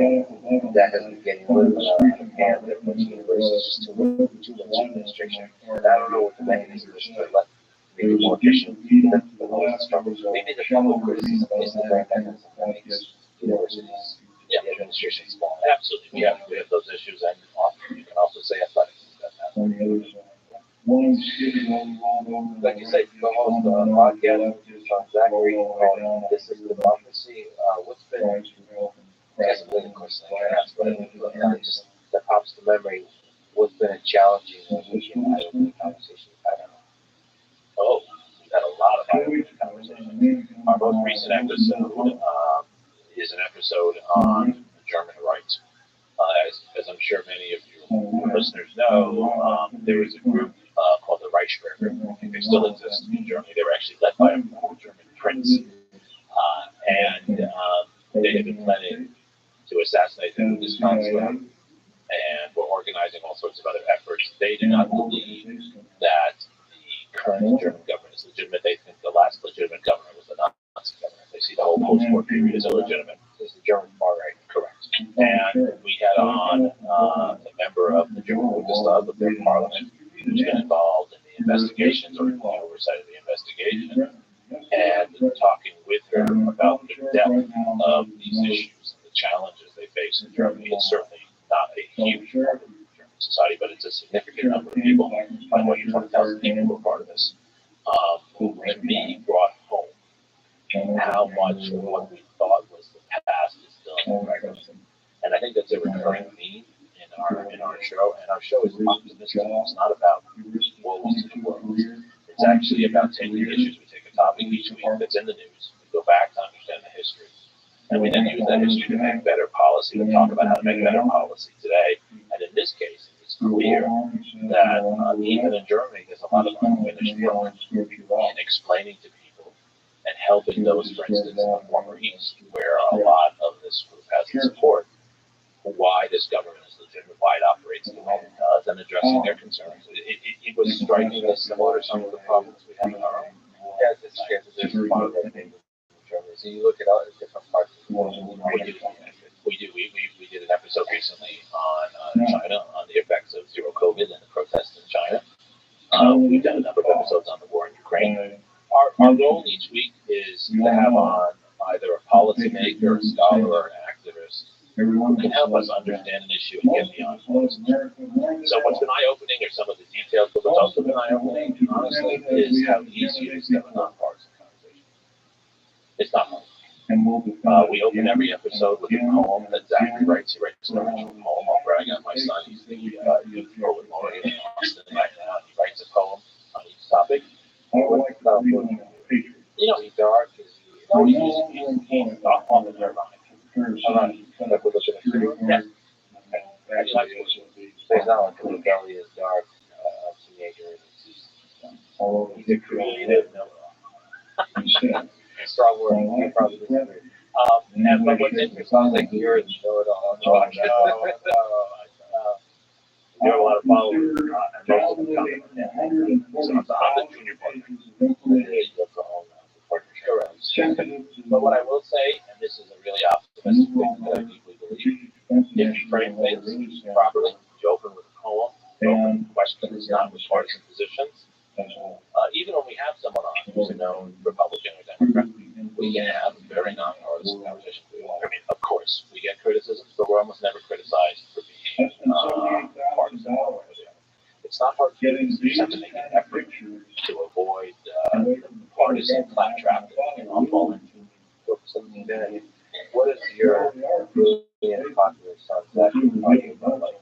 that has been getting a little bit out of hand at most universities, just too much administration. And I don't know what the mechanism is to let maybe more efficient than the lowest struggles. Maybe the public criticism is the very mechanism that makes universities, the administration small. Absolutely, we have those issues, and often you can also say athletics. Like you said, co-host the podcast, Zachary, This is Democracy. What's been, I guess a million questions I can ask, but just that pops to memory, what's been a challenging and eye-opening conversation you've had? Oh, we've had a lot of eye-opening conversations. Our most recent episode is an episode on German rights. As I'm sure many of your listeners know, there was a group called the Reichsbürger. I think they still exist in Germany. They were actually led by a German prince. And they had been planning to assassinate the Bundeskanzler and were organizing all sorts of other efforts. They do not believe that the current German government is legitimate. They think the last legitimate government was the Nazi government. They see the whole post-war period as illegitimate. It's the German far right. Correct. And we had on a member member of the German Bundestag, of their parliament, who's been involved in the investigations or the oversight of the investigation, and talking with her about the depth of these issues and the challenges they face in Germany. It's certainly not a huge part of German society, but it's a significant number of people, like more than 20,000 people who are part of this, and being brought home. How much of what we thought was the past is still in the present. And I think that's a recurring theme in our show. And our show is optimistic. It's not about woes to the world. It's actually about taking issues. We take a topic each week that's in the news. We go back to understand the history. And we then use that history to make better policy, to talk about how to make better policy today. And in this case, it's clear that even in Germany, there's a lot of unfinished work in explaining to people and helping those, for instance, in the former East, where a lot of this group has the support, why this government is legitimate, why it operates the way it does, and addressing their concerns. It was striking us similar to some of the problems we have in our own. Yes, there's a lot of that thing in Germany. So you look at all the different parts of the world. We do. We did an episode recently on China, on the effects of zero COVID and the protests in China. We've done a number of episodes on the war in Ukraine. Our goal each week is to have on either a policymaker, a scholar, or an activist who can help us understand an issue and get beyond it. So what's been eye-opening are some of the details, but what's also been eye-opening, honestly, is how easy it is to have a nonpartisan conversation. It's not hard. We open every episode with a poem that Zachary writes. He writes an original poem. I'll brag on my son. He's the youth poet laureate in Austin right now. He writes a poem on each topic. You know, he's dark. He's not on the nerve line. Yeah. He's not like a rebellious, dark teenager. He's a creative know-it-all. Strong word. You probably disagree. But what's interesting is like you're in know-it-all. You have a lot of followers, and most of them come from them. So I'm the junior partner. But what I will say, and this is a really optimistic thing that I deeply believe, if you frame things properly, you open with a poem, you open with questions, not with partisan positions. Even when we have someone on who's a known Republican or Democrat, we can have a very nonpartisan conversation. I mean, of course, we get criticisms, but we're almost never criticized for being partisan. It's not hard for you to make an effort to avoid partisan claptrap that we can all fall into. What is your brilliant popular son Zachary talking about life?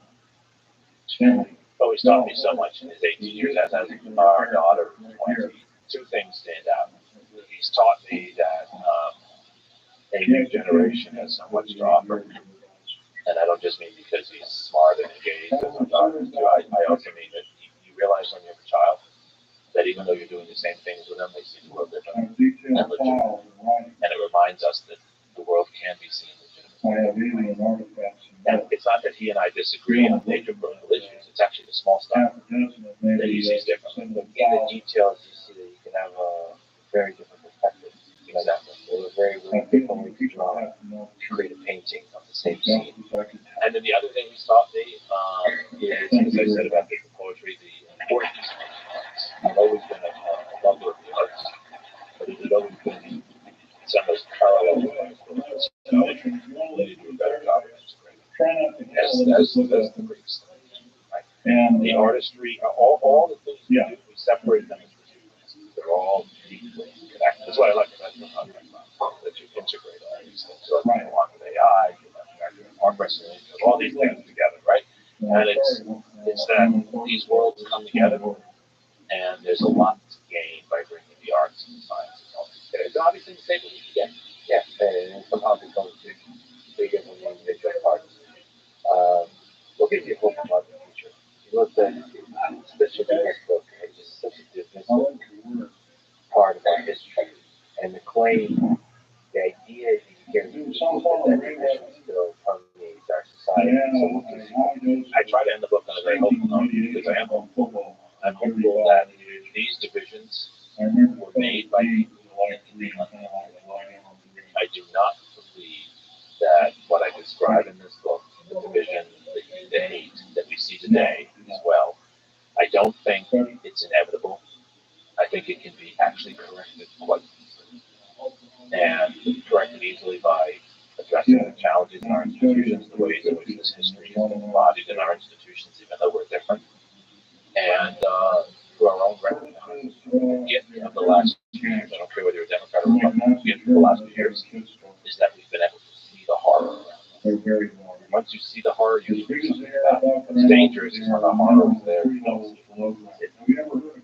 Oh, he's taught me so much in his 18 years, as has our daughter, 20. Two things stand out. He's taught me that a new generation has so much to offer. And I don't just mean because he's smart and engaged, as our daughters do. I also mean that you realize when you're a child that even though you're doing the same things with them, they see the world differently and legitimate. And it reminds us that the world can be seen legitimately. And it's not that he and I disagree on major political issues. It's actually the small stuff that he sees differently. In the details, you see that you can have a very different perspective. Exactly. It was very different way to draw, create a painting of the same scene. And then the other thing he's taught me is, as I said about the poetry, the importance of the arts. I've always been a lover of the arts, but it had always been some of those parallel lines with us. So we need to do a better job of integrating. As the Greeks. Right? And the artistry, all the things we do, we separate them as disciplines. They're all deeply connected. That's what I like about your contract, that you integrate all these things. So you want with AI, arm wrestling, all these things together, right? And it's that these worlds come together, and there's a lot to gain by bringing the arts and the sciences all together. It's obviously the same with you. Yeah, and somehow becomes bigger than the individual parts. What gives you hope about the future? You look at, especially the next book, it's just such a divisive part of our history. And the claim, the idea that you can use that division still permeates our society. So what gives you hope? I try to end the book on a very hopeful note because I am hopeful. I'm hopeful that these divisions were made by people who wanted to be unequal. I do not believe that what I describe in this book, the division, the hate that we see today as well. I don't think it's inevitable. I think it can be actually corrected quite easily. And corrected easily by addressing the challenges in our institutions, the ways in which this history is embodied in our institutions, even though we're different. And through our own recognition of the last few years, I don't care whether you're a Democrat or Republican, the last few years, is that we've been able to see the horror around us. Once you see the horror, you do something about it. What's dangerous is when the horror is there.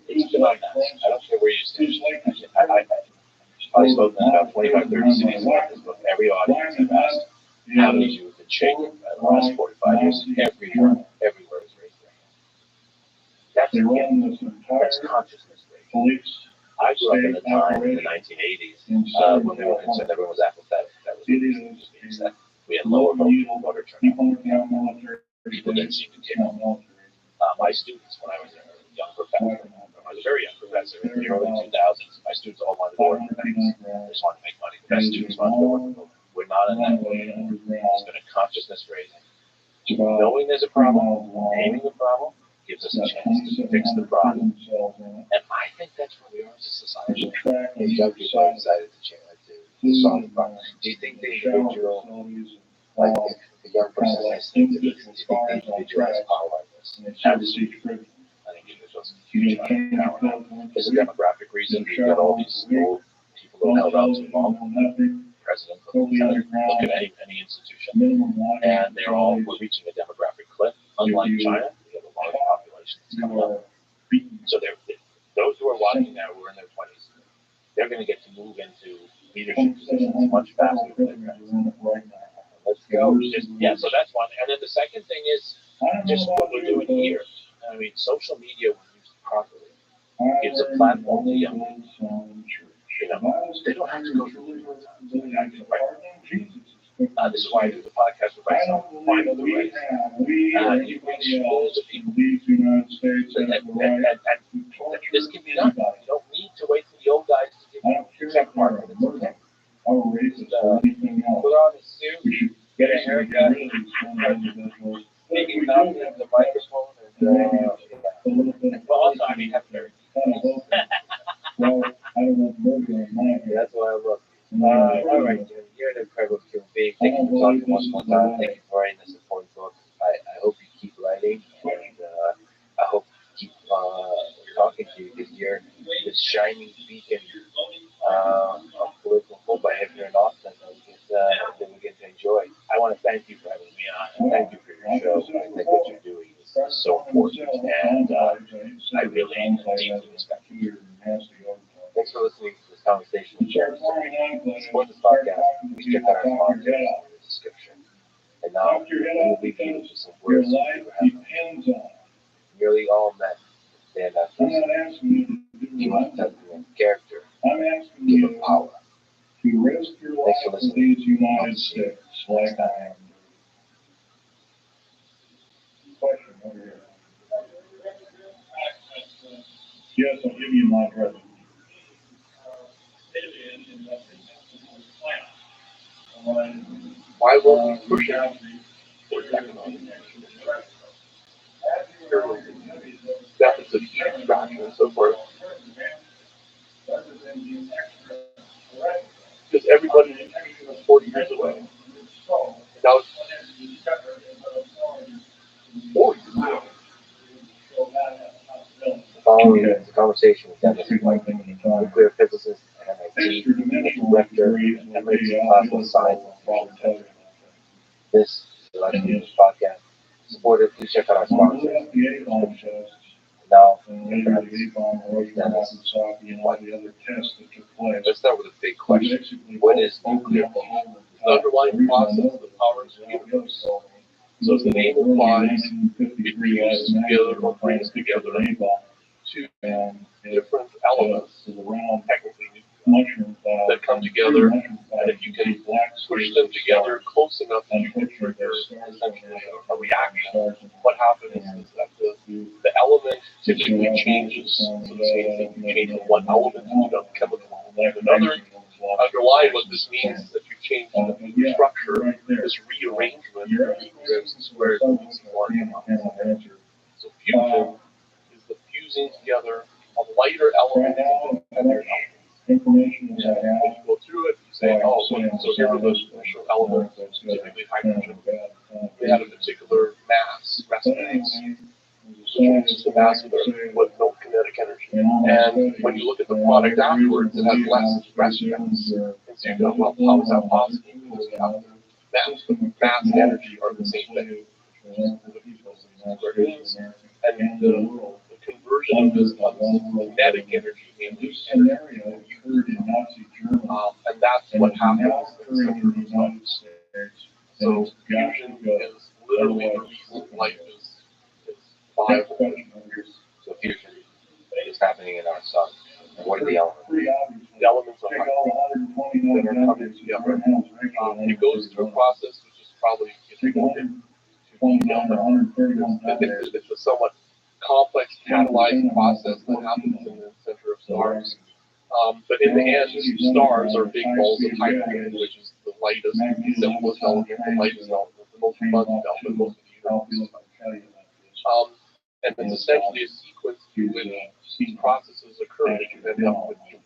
It's been like that. I don't care where you stand. I've probably spoken in about 25, 30 cities about this book. Every audience I've asked, how many of you have been shaken by the last 45 years? Every journal, everywhere is raised their hand. That's that's consciousness raising. I grew up in a time in the 1980s when we were concerned everyone was apathetic. That was being said. We had lower voter turnout. People didn't seem to care. My students, when I was a young professor, I was a very young professor in the early 2000s, my students all wanted to work for banks. They just wanted to make money. The best students wanted to work for them. We're not in that way anymore. It's been a consciousness raising. Knowing there's a problem, naming the problem, gives us a chance to fix the problem. And I think that's where we are as a society. As young people are decided to change, to solve the problem. Do you think the individual, like if the young person is listening to this, do you think the individual has power like this? Absolutely. I think individuals have a huge amount of power. There's a demographic reason. We've got all these old people who held out too long. President, look at any institution. And we're reaching a demographic cliff. Unlike China, we have a large population that's coming up. So those who are watching now, who are in their 20s, they're going to get to move into leadership positions much faster than their parents. Let's go. So that's one. And then the second thing is just what we're doing here. I mean, social media, when used properly, gives a platform to young people. They don't have to go through it. This is why I do the podcast with myself. Find other ways. You reach millions of people. And this can be done. You don't need to wait for the old guys to give you your check mark. It's okay. Put on a suit, get a haircut, maybe not have the microphone, and also, I mean, have very That's why I love you. All right, Jim, you're an incredible human being. Thank you for talking once more time. Thank you for writing this important book. I hope you keep writing, and I hope you keep talking to you, because you're this shining beacon of political hope. I have here in Austin that we get to enjoy. I want to thank you for having me on, and thank you for your show. I think what you're doing is so important, and I really deeply respect you. Thanks for listening to this conversation with Jared. Support this podcast. Please check out our sponsors in the description. And now, we'll leave you with some words nearly all men stand after us. He wants to have character, give him power. Thanks for listening. United States, like I am. Question over here. Yes, I'll give you my address. Why won't we push it towards economic deficit, extraction, and so forth? Because everybody is 40 years away. Now it's 40 years away. Following the conversation with Dennis White, nuclear physicist at MIT, director of MIT Classical Science Institute. This is the Election News Podcast. Supporter, please check out our sponsors. Now, Dennis White. Let's start with a big question. What is nuclear fusion? The underlying process of the powers of the universe. So as the name implies, it fuses together or brings together two different elements, technically nuclear, that come together, and if you can push them together close enough, you can trigger essentially a reaction. What happens is that the element typically changes. So the same thing, you change from one element to a chemical to another. Underlying what this means is that you change the structure, this rearrangement of equals and squares of these fusing together a lighter element with a heavier element. Information And when you go through it, you say, oh, so here are the initial elements, typically hydrogen. They had a particular mass, respirase, which is the mass with no kinetic energy. And when you look at the product afterwards, it has less respirase. And so you go, well, how is that possible? Because you have mass and energy are the same thing. And the conversion of this kinetic energy into scenario occurred in Nazi Germany. and that's what happens in the center of life. So fusion is literally the reason life is viable. So fusion is happening in our sun. And what are the elements? The elements are hydrogen that are coming together. It goes through a process which is probably it's a somewhat complex catalyzing process that happens in the center of stars. But in the end, stars are big balls of hydrogen, which is the lightest, simplest element, the lightest element, the most abundant element, most of the universe. And it's essentially a sequence through which these processes occur that you end up with helium.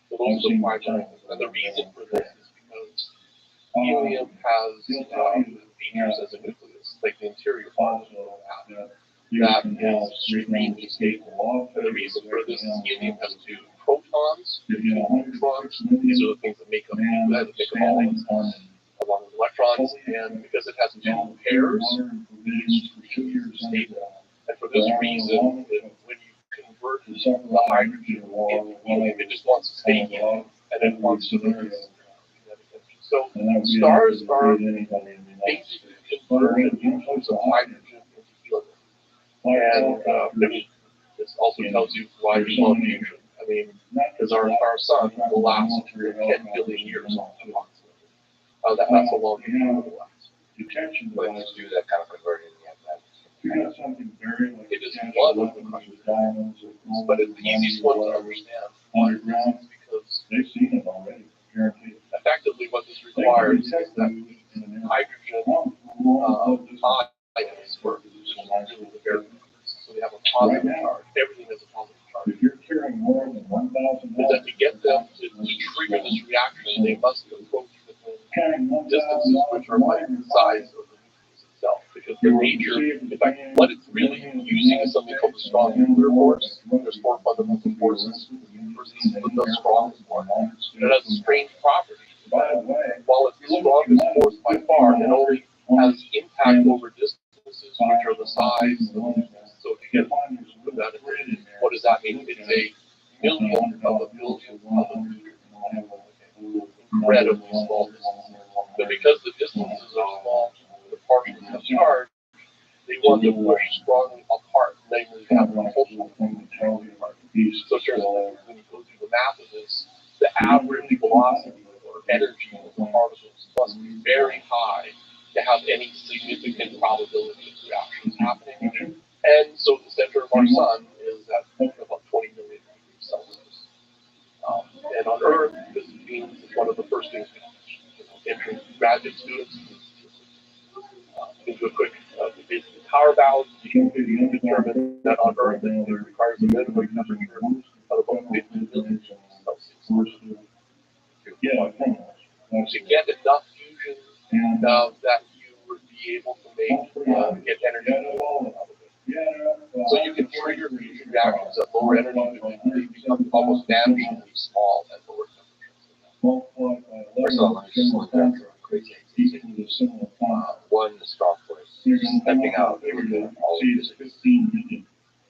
So those are the primary things. And the reason for this is because helium has features as a nucleus, like the interior part of the atom, that is extremely stable. And the reason for this is helium has two protons, two neutrons. These are the things that make up that make up all of us, along with electrons. And because it has two pairs, it's extremely stable. And for this reason, when you convert the hydrogen into helium, it just wants to stay helium, and it wants to release kinetic energy. So stars are basically conversions of hydrogen into helium. And this also tells you why we love fusion. I mean, because our sun will last 10 billion years approximately. That's how long it will last. When you do that kind of converting, it is one of the questions, but it's the easiest one to understand. Because effectively what this requires is that hydrogen ions work, which is really the bare numbers. So they have a positive charge. Everything has a positive charge. If you're carrying more than 1,000, is that to get them to trigger this reaction, they must approach within distances which are like the size of the nucleus itself. Because the nature, in fact, what it's really using is something called the strong nuclear force. There's four fundamental forces versus the strongest one. And it has a strange property. While it's the strongest force by far, it only has impact over distances which are the size of the nucleus. So if you get that, what does that mean? It's a millionth of a billionth of a meter. Incredibly small distance. But because the distances are small, the particles have charge, they want to push strongly apart, namely they have a repulsion apart. So when you go through the math of this, the average velocity or energy of the particles must be very high to have any significant probability of reactions happening. And so the center of our sun is at about 20 million degrees Celsius. And on Earth, this means it's one of the first things we entering graduate students into a quick basically power balance. You can determine that on Earth it requires a minimum temperature of about 50 million Celsius. To get enough fusion that you would be able to make get energy out of it. So you can trigger fusion reactions at lower energy, but they become almost vanishingly small at lower temperatures. First of all, let me just look at the crazy. One, the strong force stepping out and all of this.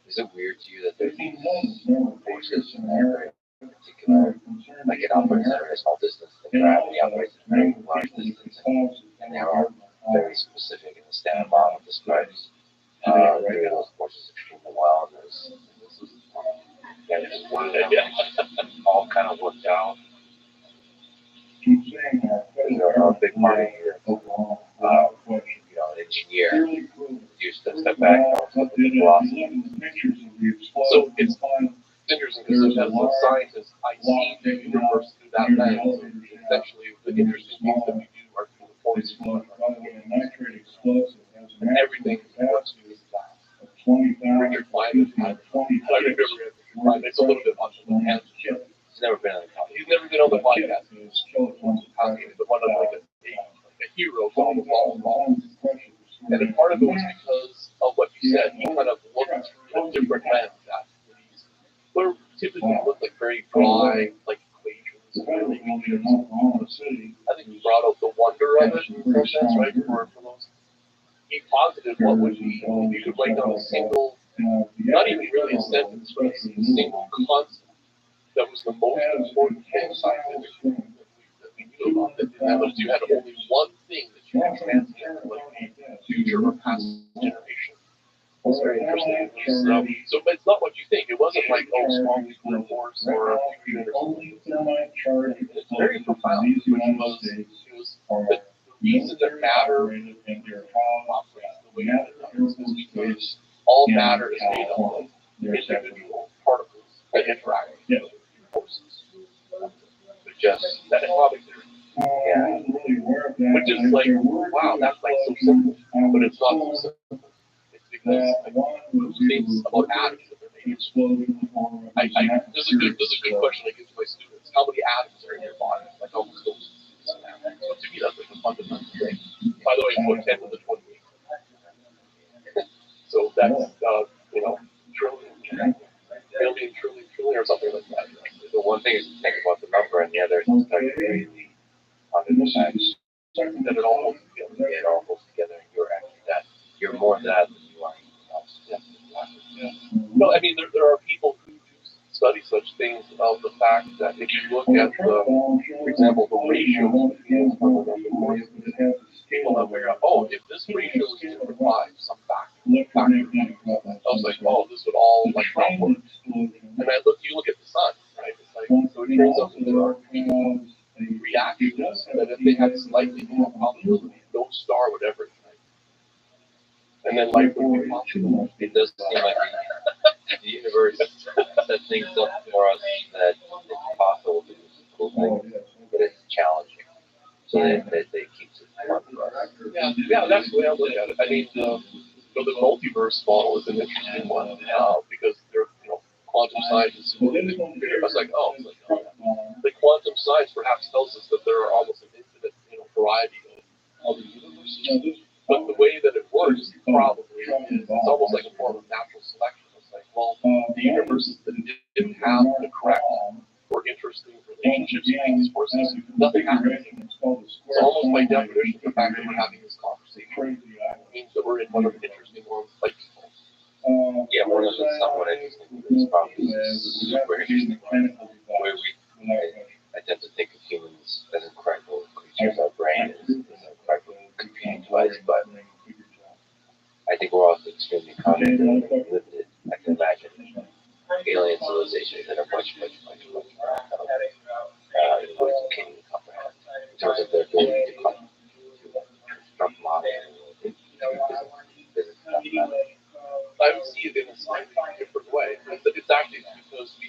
Is it weird to you that there's these forces in there in particular, like it operates at a very small distance, the gravity operates at a very large distance, and they are very specific, and the Standard Model describes those forces extremely well, and this is just one of them, all kind of worked out. A big part of your, an engineer used to step back and look at the velocity. So it's interesting because as a scientist, I see the universe through that lens. Essentially, the interesting things that we do are through the forces. And everything works through that. Richard Feynman. I don't remember Richard Feynman. It's a little bit much of a tangent. He's never been on the podcast. He's never been on the podcast. But one of like a hero to all the ball. And then part of it was because of what you said. He kind of looked through a different lens at these. What typically look like very dry, like equations and relations. I think he brought out the wonder of it in some sense, right? For those, he posited what would be if you could write down a single, not even really a sentence, but a single concept that was the most important thing scientifically that we knew about. That you had only one thing that you could translate to like the future or past generation. It was very interesting. So but it's not what you think. It wasn't like, oh, small nuclear force or a fusion or something. It's very profound, which was the reason that matter operates the way that it does is because all matter is made up of individual particles that interact with forces. But just that atomic theory. Yeah. Which is like, wow, that's like so simple. But it's not so simple. It's because things about atoms that they're made of. This is a good question I give to my students. How many atoms are in your body? Like how much goes into an atom? So to me that's like a fundamental thing. By the way, it's what 10 to the 28. So that's trillion or something like that. The one thing is to think about the number, and the other is to start really under the fact that it all holds together. It all holds together, and you're actually that. You're more that than you are anything else. Yeah. No, I mean there are people who do study such things of the fact that if you look at for example, the ratio between people have figured out, oh, if this ratio is 2 to 5, some factor. I was like, oh, this would all like not work. And you look at the sun, right? It's like, so it turns out that there are reactions that if they had slightly more probability, no star would ever ignite. And then life would be possible. It does seem like the universe set things up for us that it's possible to do some cool things, but it's challenging. So they keep it fun for us. Yeah, that's the way I look at it. I mean, the multiverse model is an interesting one because they're, quantum scientists. I was like, the quantum science perhaps tells us that there are almost an infinite, variety of other universes. But the way that it works probably is it's almost like a form of natural selection. It's like, well, the universes that didn't have the correct or interesting relationships between these forces, nothing happens. So almost by definition, the fact that we're having this conversation means that we're in one of the interesting ones, like yeah, one of the somewhat interesting. It's probably super interesting one, where I tend to think of humans as incredible creatures. Our brain is an incredible computing device, but I think we're also extremely cognitive and limited. I can imagine alien civilizations that are much more intelligent in ways we can't even comprehend in terms of their ability to construct models and physics stuff. I would see it in a slightly different way. It's actually because we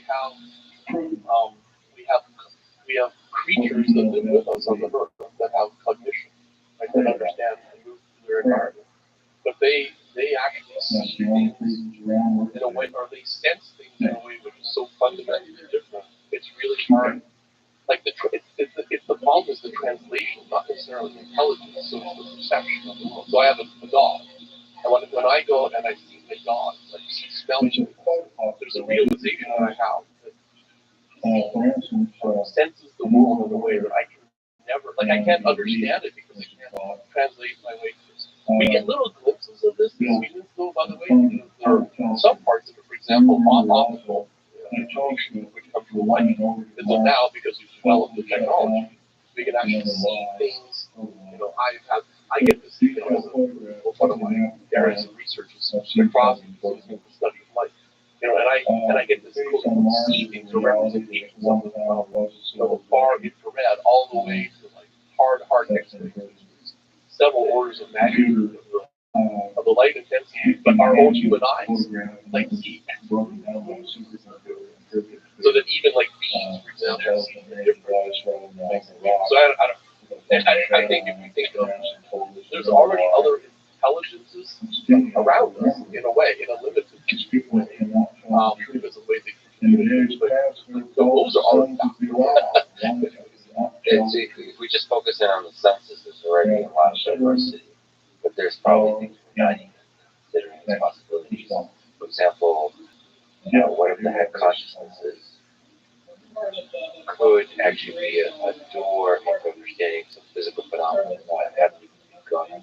have creatures that live with us on the earth that have cognition, like that understand and move through their environment. But they actually see things in a way, or they sense things in a way which is so fundamentally different. It's really hard. Like the problem is the translation, not necessarily the intelligence. So it's the perception of the world. So I have a dog. And when I go and I see my dog, like she smells it, there's a realization that I have that senses the world in a way that I can never, like I can't understand it because I can't translate my way to this. We get little glimpses of this as humans, though, by the way. There are some parts of it, for example, optical information, which come from light. And so now, because we've developed the technology, we can actually see things. I get this, as one of my areas of research is spectroscopy, so it's the study of light. And I get this cool see things or representations of the far infrared all the way to like hard X-ray. Several orders of magnitude of the light intensity, but our own human eyes like see so that even like bees, for example, see different. So I think if we think of, there's already other intelligences around us in a way, in a limited those are already And see, if we just focus in on the census, there's already a lot of diversity, but there's probably things we're not even considering as possibilities. For example, what if the head consciousnesses could actually be a door into understanding some physical phenomena that haven't even begun.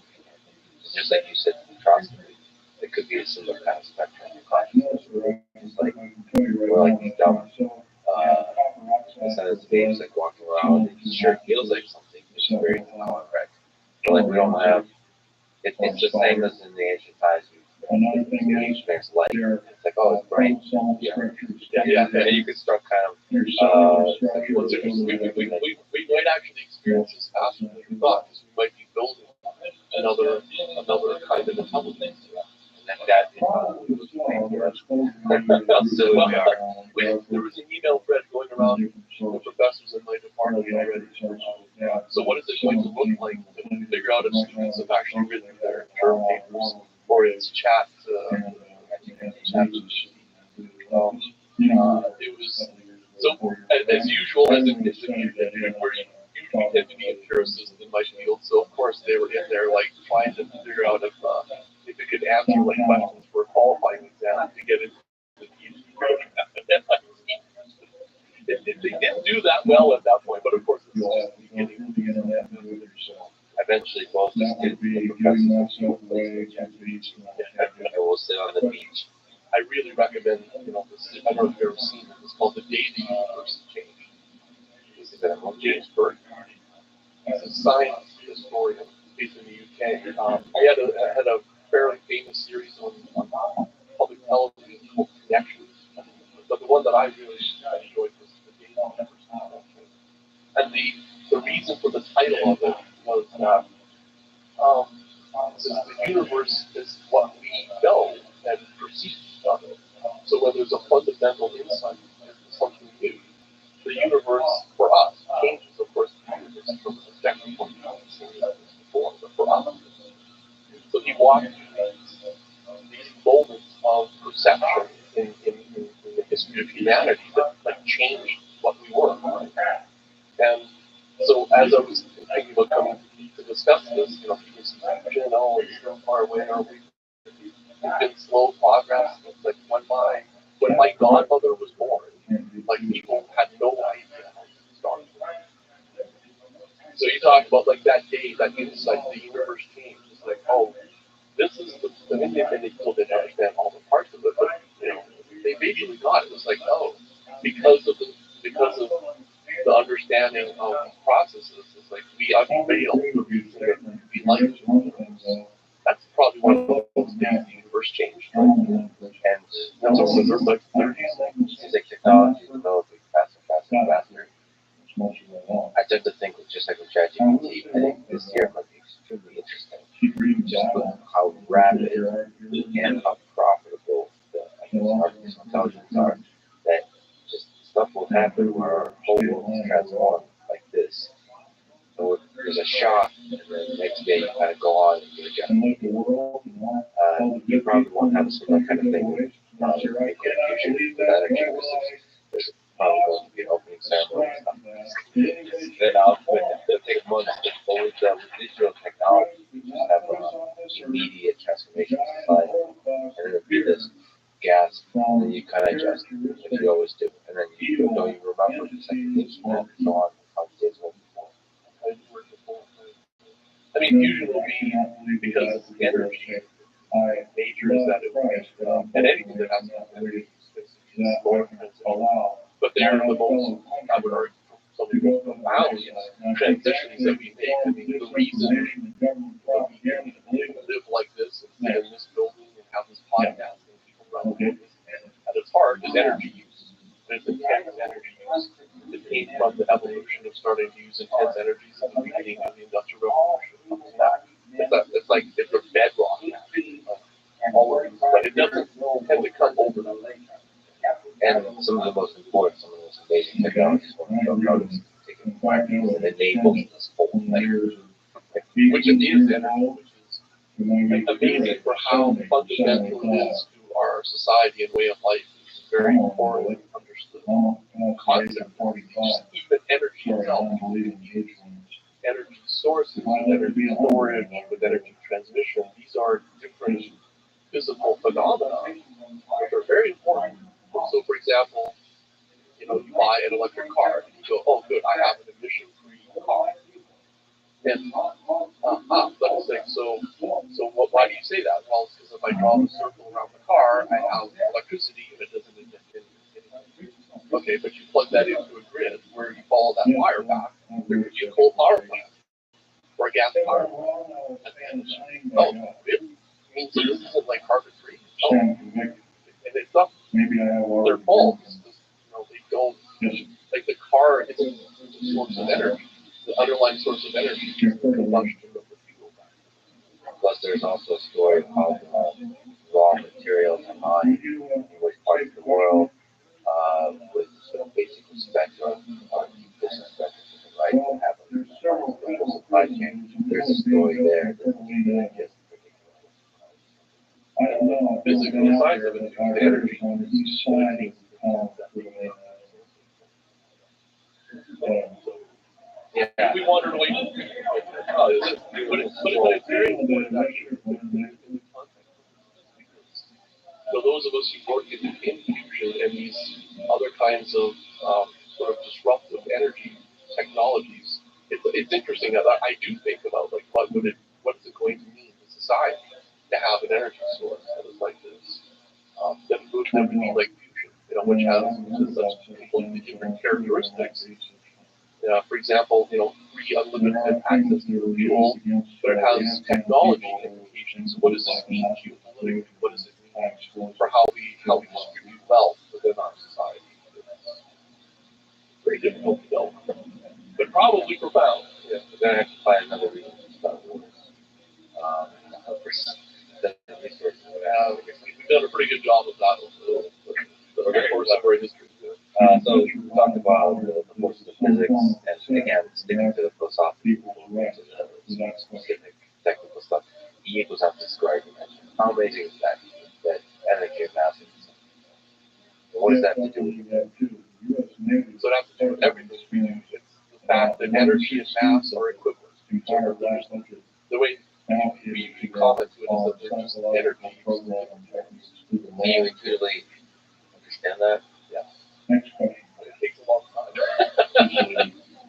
Just like you said, atrocity, it could be a similar kind of spectrum of consciousness. It's like we're like these dumb descendants of babes like walking around. It sure feels like something. It's very correct. But like we don't have. It's the same as in the ancient times. We experience light. It's like, oh, it's bright. Yeah. And you could start kind of. We might actually experience this faster than we thought, because we might be building another kind of intelligence. That So we are. There was an email thread going around the professors in my department already. So what is it going to look like to figure out if students have actually written their term papers, or it's chat? It was so as usual, as in we're usually tend to be empiricists in my field. So of course they were in there like trying to figure out if it could answer like questions for a qualifying exam to get into the PhD program. They didn't do that well at that point, but of course it's just the beginning. eventually both the students and the professors and we'll sit on the beach. I really recommend, this, I don't know if you've ever seen it. It's called The Day the Universe Changed. This is James Burke. He's a science historian based in the UK. He had a fairly famous series on public television called Connections. But the one that I really enjoyed was The Day the Universe Changed. And the reason for the title of it was that since the universe is what we know and perceive of it, so when there's a fundamental insight into something new, the universe for us changes. Of course, the universe from a objective point of view before, but for us. So he walked through these moments of perception in the history of humanity that like changed what we were. And so as I was thinking about coming to discuss this, he was like, it's still far away, are we? It's been slow progress. It's like when my godmother was born, like people had no idea how it started. So you talk about like that day, that insight, the universe changed. It's like, oh, this is the they still didn't understand all the parts of it, but they basically got it. It was like, oh, because of the understanding of these processes, it's like we unveil the reason that we like it. That's probably one of those days the universe changed. And that's also in the 30s. Seems like technology is developing faster and faster. I tend to think just like with ChatGPT, I think this year might be extremely interesting. Just with how rapid and how profitable the artificial intelligence are, that just stuff will happen where our whole world is transformed like this. So there's a shock, and then the next day you kind of go on and you adjust. You probably won't have a similar kind of thing with nuclear fusion with energy. There's probably going to be an opening ceremony and stuff. Then it'll take months, but with digital technology, we just have an immediate transformation of society. And then it'll be this gasp, and then you kind of adjust, like you always do. And then you remember the second things and so on, how the days went before. I mean, fusion will be because energy nature is that it will be, and anything that has energy is slower transition. But they are the most, I would argue, some of the most profound transitions that we make. I mean, the reason that we live like this and sit in this building and have this podcast and people run business at its heart is energy use. There's intense energy use. It came from the evolution of starting to use intense energies in the beginning of the Industrial Revolution. It's like it's a bedrock, but it doesn't tend to come overnight. And some of the most important, some of the most amazing technologies when we talk about is taking and enabling this whole thing. Which it is energy, which is amazing for how fundamental it is to our society and way of life. It's very poorly understood. concept. Even energy itself, energy sources, with energy storage, with energy transmission. These are different physical phenomena that are very important. So, for example, you buy an electric car and you go, oh, good, I have an emission-free car. And let's say, why do you say that? Well, it's because if I draw the circle around the car, I have electricity and it doesn't emit anything. Okay, but you plug that into a grid where you follow that wire back, there would be a coal power plant or a gas power plant. Oh, really? It means that this isn't like carbon-free? Oh, and it's not. They're bulbs. They don't, like the car isn't a source of energy. The underlying source of energy is the combustion of the fuel. Plus, there's also a story of how raw materials are mined in which parts of the world with basic respect or disrespect to the right to have a global supply chain. There's a story there that just Physical size of it, the energy. Yeah. We wandered away from but it's very important actually. So those of us who work in fusion and these other kinds of sort of disruptive energy technologies, it's interesting that I do think about like what is it going to mean to society to have an energy source that is like this, that would be like fusion, which has such completely different characteristics. For example, free unlimited access to fuel, but it has technology implications. What does this mean geopolitically? What does it mean for how we distribute wealth within our society? It's very difficult to know, but probably profound. Yeah, we're going to have to find another reason to start wars. We've done a pretty good job of that over the course of our history. So we talked about the forces of physics, and again, sticking to the philosophical, to the specific technical stuff. E equals after square dimension. How amazing is that? That energy and mass is the same. What does that have to do with it? So it has to do with everything. It's the fact that energy and mass are equivalent. The way we comment to it is that they're just energy. Do you intuitively understand that? Yes. It takes a long time. I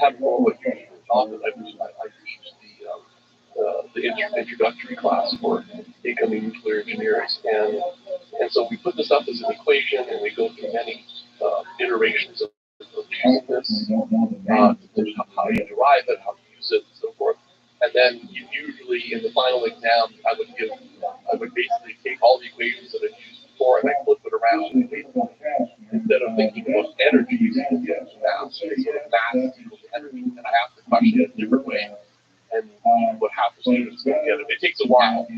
have more what you taught that I teach the introductory class for incoming nuclear engineers, and so we put this up as an equation, and we go through many iterations of using this, how you derive it, how you use it, and so forth. And then usually in the final exam, I would basically take all the equations that I've used before and I flip it around. Instead of thinking about energy equals mass, sort of mass equals energy, and I have to question it a different way. And what half the students don't get it. It takes a while to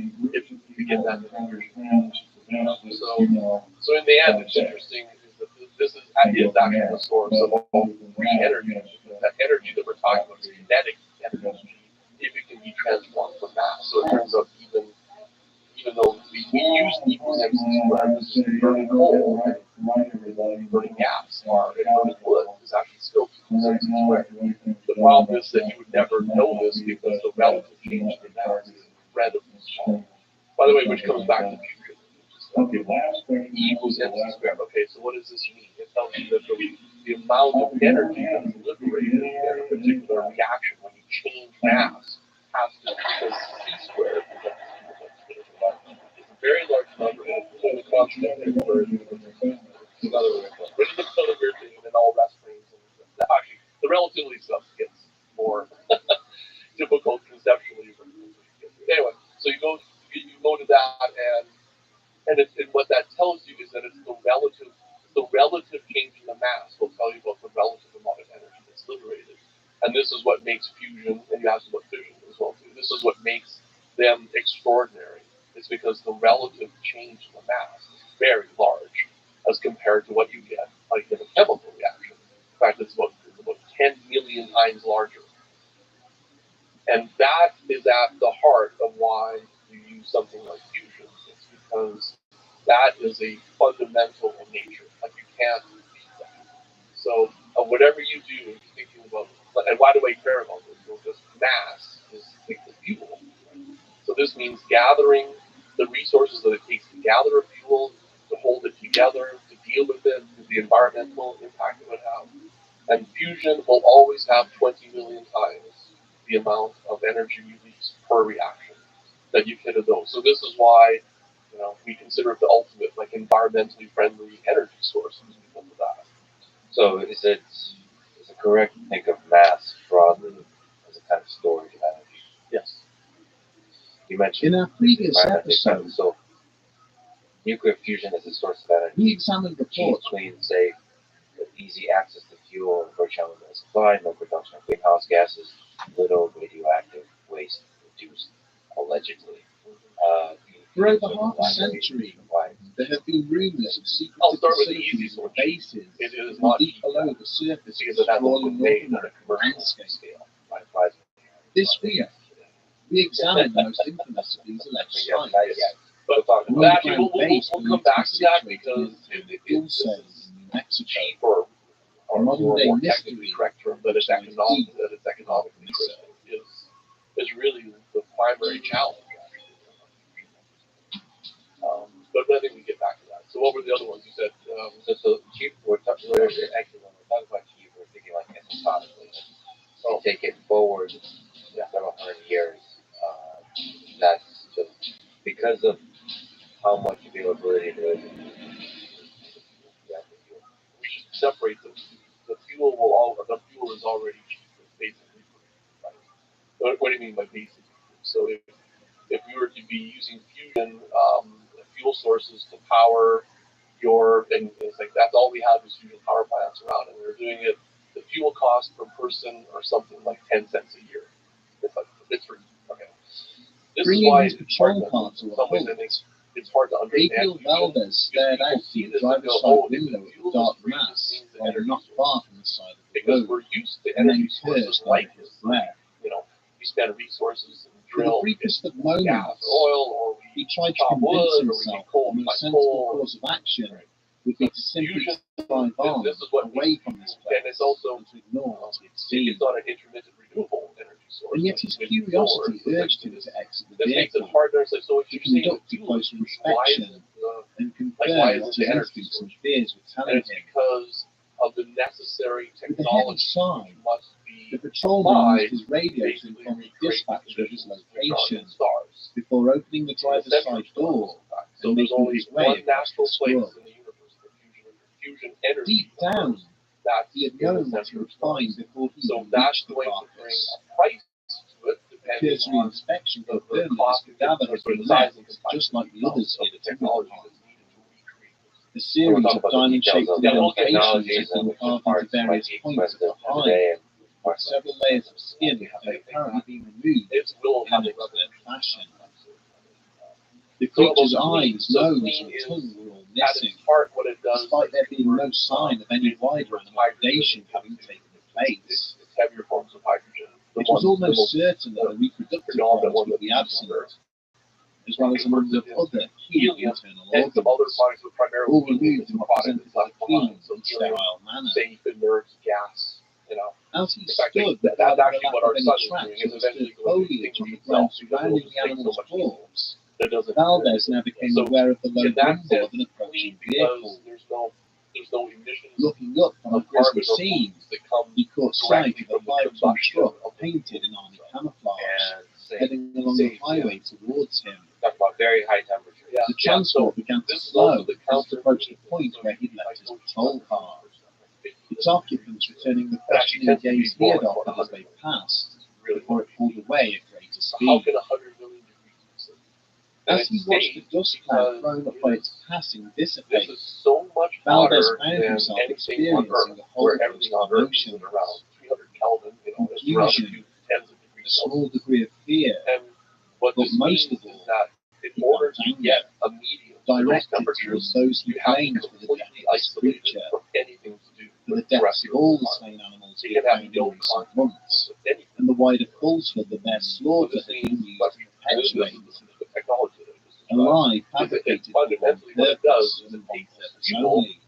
get that information. So in the end, it's interesting is that this is actually the source of all free energy. That energy that we're talking about is kinetic energy, if it can be transformed from mass. So it turns out even though we use E equals mc squared, this is burning coal, burning gas, or burning wood is actually still equals mc squared. The problem is that you would never know this because the relative change in mass is randomly small. By the way, which comes back to fusion. E equals mc squared. Okay, so what does this mean? It tells you that the amount of energy that is liberated in a particular reaction when you change mass has to, because c squared is a very large number, and it's only constant everywhere. It's another weird thing, and then all rest rings. Actually, the relativity stuff gets more difficult conceptually. Anyway, so you go to that, and what that tells you is that it's the relative change in the mass will tell you about the relative amount of energy that's liberated. And this is what makes fusion, and you asked about fission as well too. This is what makes them extraordinary. It's because the relative change in the mass is very large as compared to what you get like in a chemical reaction. In fact, it's about 10 million times larger. And that is at the heart of why you use something like fusion. It's because that is a fundamental in nature. Like you can't beat that. So whatever you do, thinking about, and why do I care about this? Well, because mass is like the fuel. So this means gathering the resources that it takes to gather a fuel, to hold it together, to deal with it, the environmental impact it would have. And fusion will always have 20 million times the amount of energy released per reaction that you can do those. So this is why, we consider it the ultimate, like, environmentally friendly energy source because of that. So is it correct to think of mass broadly as a kind of storage of energy? Yes. You mentioned in our previous episode, so nuclear fusion is a source of energy. we examined Cheap, reports clean, safe, with easy access to fuel and virtually unlimited supply, no production of greenhouse gases, little radioactive waste reduced, allegedly. for over half a century. There have been rumors of secretive facilities or bases It is not deep below the surface because it hasn't been made on a commercial landscape. scale. This week, we examined the most infamous of these alleged sites. But actually, we'll come back to that because it's in New Mexico. cheap or Modern day more mystery, technically correct term, that it's economic interest is really the primary challenge. But I think we get back to that. So what were the other ones you said? So cheap, when we're talking about cheap, we're thinking like asymptotically. So take it forward several hundred years. That's just because of how much availability there is. We should separate the fuel. The fuel is already cheap, basically. Right? What do you mean by basically? So if we were to be using fusion fuel sources to power and it's like that's all we have is fusion power plants around, and we were doing it. The fuel cost per person or something like 10 cents a year. It's free. Okay. This is why it's hard to understand. Gabriel Valdez stared out the driver's side window at the dark mass while not far from the side of the because road, we're used to and then energy sources cursed like under his this. glare. We spend resources and For the drill briefest of gas moments, or oil, or he we tried to chop convince wood, or we himself get coal, that the by most coal. sensible course of action would be to simply Fusion, drive on this is what away from this place and it's also and to ignore what he had seen. it's not an intermittent renewable energy source. And yet his It's curiosity indoors. urged him to exit the This makes it vehicle, hard to say. So if to you're saying conduct a fuel closer is cheap, why is inspection, it and why confirm is what it the his energy instincts and source? fears were And telling it's him. because of the necessary With a heavy technology sigh, must the be patrolman used his radio to basically inform the recreate dispatcher of his conditions which are location in stars. before opening the driver's The side center door So and there's making only his way one across natural the place scrub. in the universe for fusion energy. Deep down, That's he had in the known what he center would of stars. find before he So even that's reached the going to bring carcass. a price to it, A depending cursory on inspection the confirmed that cost his cadaver had or been the size left, and just like the others of he the had taken technology upon. that's needed to recreate this. The series of diamond-shaped indentations Technologies had been and carved parts into various might be points of the expressive hide. today and parts Several layers of skin had apparently been removed It will in have an a rubber expert fashion. The creature's eyes, nose, and tongue were all at missing, its heart, what it does despite there being no convert, sign of any wider animal predation having taken place. It's heavier forms of hydrogen. It was almost certain that the reproductive predominant forms one would that be we absent, use as well as a number of other key helium internal and some other organs, products would primarily all be removed the in what product presented that's as a clean so and helium, sterile manner. safe, inert, gas, As he In fact, stood, that's regarding the actually lack what of our any sun is tracks doing, is of eventually disturbed going to foliage on the extinguish ground itself because surrounding it'll the take so animal's much helium corpse. that doesn't. Valdez now became So, aware of the low in that rumble sense, of an approaching because vehicle. there's no emissions Looking up from the of carbon grisly or scene, pollutants that come he caught sight directly of a from the 5-ton combustion truck of the painted in army camouflage, and safe. heading along the highway towards him. Talk about very high temperature. Yeah. The transport began to This is slow also the as it approached the point so where he'd I left his told you patrol about car. the Its occupants returning the questioning gaze he had offered as they passed, really before it pulled away at greater So how speed. can 100 million degrees exist? And As he it's watched the safe dust cloud because thrown up by its passing this dissipate, is so much Valdez hotter found than himself anything on experiencing Earth, the whole where host everything of on Earth is emotions, at around 300 Kelvin, it's around a few tens of a degrees small Celsius. degree of fear, And what but this most means of all, is that in he order felt to anger, get a medium to those directed temperatures, towards those he you have to blamed for the death completely of this isolate it creature, from anything to do for the with deaths of terrestrial all the environment. slain animals You we can had have found no in recent contact months, with anything. and the wider falsehood that their So slaughter this had been means, used but to this perpetuate. is the technology that this is a lie fabricated for one fundamentally what it does purpose is it and one takes purpose people only.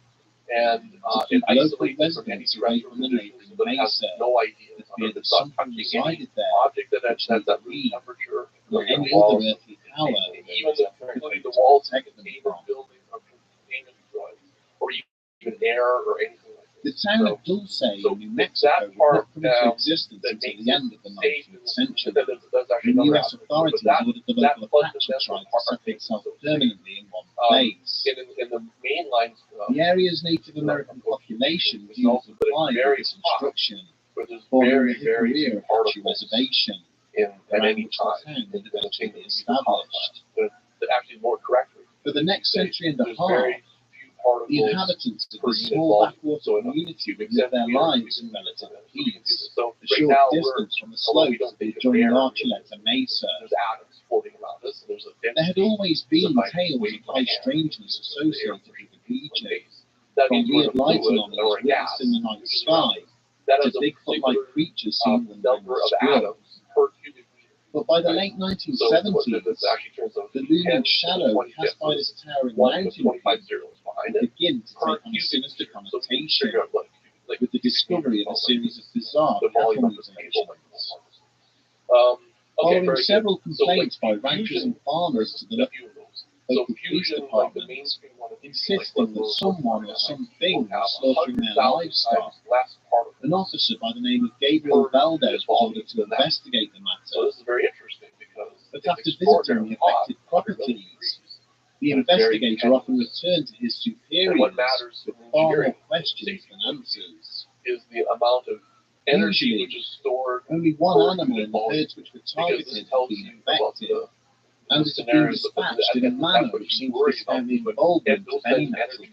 and To it keep local isolates them from any residents threat away from from the conditions neighboring so that it has mesa, no idea the it's fear under, that it's not something touching any resided there, object that has which that neither room he temperature, nor any other walls, earthly power even including the could walls of protect the them containment from. building or containment drawings, or even air or anything like The this. town So, of Dulce so in New that Mexico would part not come into existence that until makes the it end of the safe, 19th century, but then there's actually when another US aspect. authorities But ordered the that local Apache fundamental tribe to part settle makes it itself so safe. permanently in one place. In the mainline, The area's Native American population it's viewed also complied with very this hot, instruction, where there's forming very, the very Hickory few Apache particles Reservation, at around any which the time. town would The eventually thing be that you can call established. that actually more correctly. For the next century and a There's half, very few particles the inhabitants of per this unit small volume. backwater So in a community cubic would live their centimeter, lives we in can relative do this. peace, So a right short now distance from the although we slopes don't think of adjoining air, Archuleta Mesa. there's atoms floating around us, and there's a There had density always been like tales of weight high by hand. strangeness associated with the region, That from means we're weird light fluid anomalies or a gas, witnessed in the night sky that to has a Bigfoot-like particular creatures seen wandering number the of squirrel. atoms per cubic meter. But by the late So what 1970s, this actually turns out the to be looming 10 shadow 20 cast by this towering 1 to mountain 25 peak zeros behind would it begin to per take on a cubic sinister meter. So we can connotation, figure out like with the discovery of a series of bizarre the volume cattle of the table. mutilations. Okay, Following very several good. So, complaints by fusion, ranchers and farmers to the a few of those. So local police fusion, like the department, mainstream one, insisting that someone or something was slaughtering their livestock, an officer by the name of Gabriel Valdez was ordered to investigate the So matter. this is very interesting because But after visiting the affected properties, the investigator often returned to his superiors with far more questions than answers. is the amount of energy Usually, which is stored only one animal in the herds which were because targeted this had tells been you about infected, the and it had been dispatched in a manner which seems to discount the involvement of any natural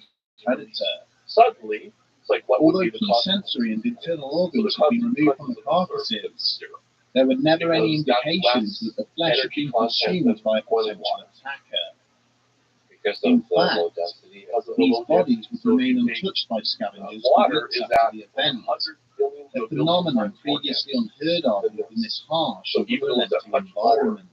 predator. Suddenly, it's like what Although would be the key cost? sensory and internal So organs the had been cost removed from the carcasses, there were never any indications that the flesh had been consumed by a potential attacker. Because In of the fact, low density of the these bodies would remain untouched by scavengers for water weeks is after at the event, 100 billion to a a billion phenomenon times more previously dense unheard of within this harsh So and even though it's unrelenting a much lower environment.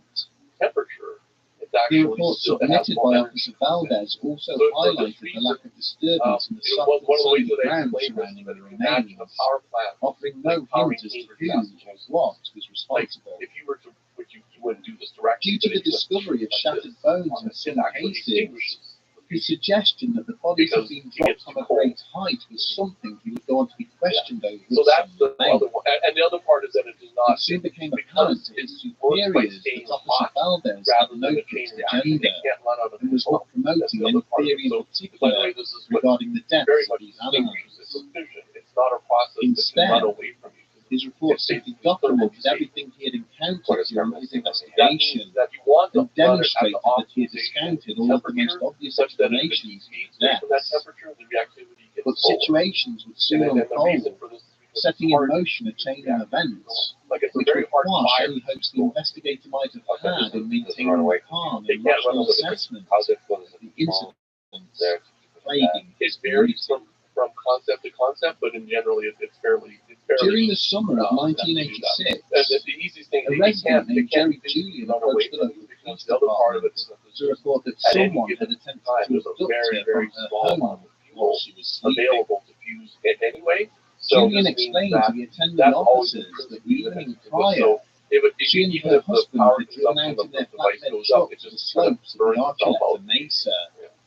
temperature. It's The actually report still it has submitted more by energy. Officer Valdez also So for this highlighted the lack of disturbance in the It was soft and one of the ways sandy that I ground explained this, surrounding that the if you imagine a remains, power plant, offering no powering hint as to heat or who gas. or what was like responsible. if you were to, which you wouldn't do this directly, Due to but the if you discovery of like shattered this, bones in it some actually cases, extinguishes his suggestion that the bodies had because been it gets dropped from too a cold. great height was something he would go on to be questioned over. So at that's some the length. other one. And the other part is that it does It not, soon became because apparent to his it works by superiors staying that Officer hot Valdez had rather no than a fixed chain reaction. agenda It can't run out of and was control. not promoting That's the any other part of theory it. in So, by the particular way, this is what regarding the deaths very of much these distinguishes animals. it from fission. It's not a process that Instead, can run away from you. his report simply documented everything he had encountered during his investigation That you want to and demonstrated that he had discounted all of the most obvious such that if it explanations for deviates the away from that deaths. temperature, the reactivity gets But lower. situations would soon And then the reason unfold, for this is because setting it's in hard motion a chain of events like it's a which very would hard quash fire. any hopes the investigator might have had in maintaining run away a calm They and can't run rational over the assessment How difficult is of it the to control incidents there? plaguing It his varies community. from concept to concept, but in general, it's fairly. During the summer of And 1986, the easiest thing, a they resident can't named Jerry physically Julian run away approached the from local you because police the other part of department it is that to report that at any someone had given attempted time, to there's a abduct very, her very from her small home amount of while fuel she was sleeping. available to fuse it anyway. So Julian this means explained that to the attending that's always the officers that the principle that evening has to do. prior, So she and even her if the husband power had driven consumption out of in their the device flatbed goes truck up, it to the just kind of slopes of the burns itself Archuleta out. Mesa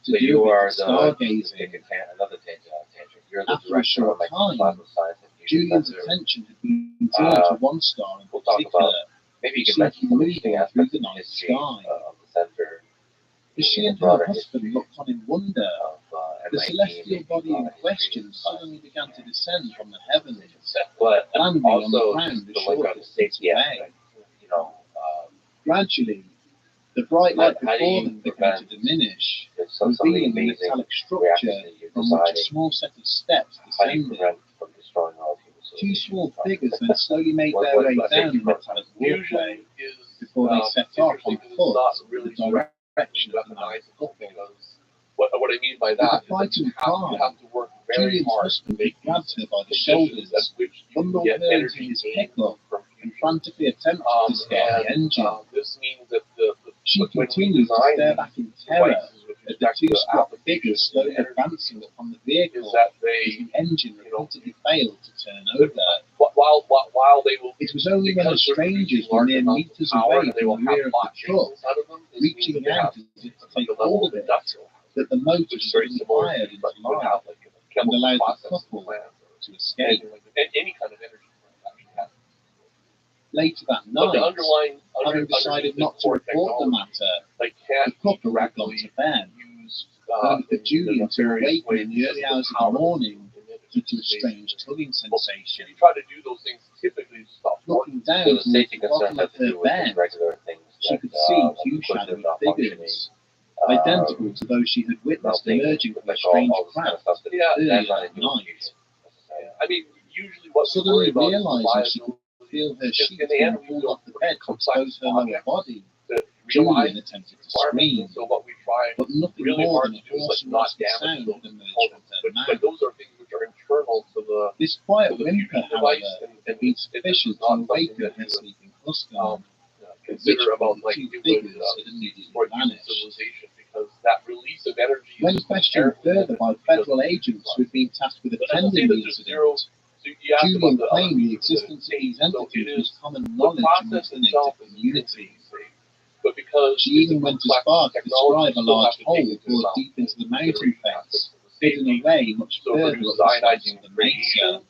to So do you a are bit of the stargazing. another tangent. You're the After a director of short time, plasma science and fusion Julian's center. attention had been drawn to one star in We'll talk particular, about maybe you which can seemed to mention be some interesting moving through aspects the of the night history sky. of the center, As she the and her broader husband history looked on in wonder, of the MIT, celestial maybe body in broader question history of suddenly began to descend from the heavens, but landing on the also ground a to look short on the distance safety away. aspect. You know, Gradually, the bright light How do before you them began to prevent diminish, there's something revealing a amazing metallic reactions structure that you're from which a deciding. small set of steps How do you descended. prevent from destroying all of human Two civilization? small figures then slowly made What- their what way about down safety the metallic walkway Fusion is before they set off on interesting because it's foot not in really the direction of the weaponized couple. because what I mean by With a that is that frightened you cry, have to work very Julian's hard to husband make grabbed her by the conditions shoulders, at which you can bundled get her into energy his gained pickup, from and fusion. frantically attempted to start the engine. This means that the She continued to stare back in terror as the two squat figures slowly advancing upon the vehicle is that as the engine repeatedly failed to turn over. while they will, It was only when the strangers were near meters away from the rear of the truck, reaching out as if to take hold of it, that the motor suddenly fired into life and allowed the couple to escape. And any kind of energy actually happens. Later that But the night, underlying having decided not to report the matter, they the can't couple had gone to bed, use only for Julian to awaken in the early hours of the morning due to a strange tugging sensation. You try to do those things typically to stop Looking down So the towards safety the bottom concerns have of to do her with bed, just regular things she that could see two equipment shadowy not functioning, figures, identical to those she had witnessed melting, emerging from a like all strange this kind of craft stuff that earlier that's not that into night. necessarily. I mean, usually what we Suddenly worry about is realizing she could reliability. feel her Just sheets in the being end, we pulled built off the bed to complex expose her lower objects body. that Julian realize attempted to environment. scream, So what we try but nothing really more hard than to a do is hoarse, like not raspy damage sound those had emerged from components. her But mouth. those are things which are internal to the This quiet fusion whimper, device, however, and had been it's sufficient to not something awaken that her you sleeping husband, at which consider about point like the it two would figures had immediately destroy human vanished. civilization, because that release of energy When is questioned inherently further by limited because federal of agents who had been tasked with But it doesn't say attending that the there's zero. incident, So you asked Julian about the other claimed the reasons that existence it's of these safe. So entities it was is common the knowledge process amongst the itself native is community. safe, but because She even went as far to describe a large hole bored bored deep into the mountain face, hidden away much So further produces up the slopes ionizing of the radiation, mesa,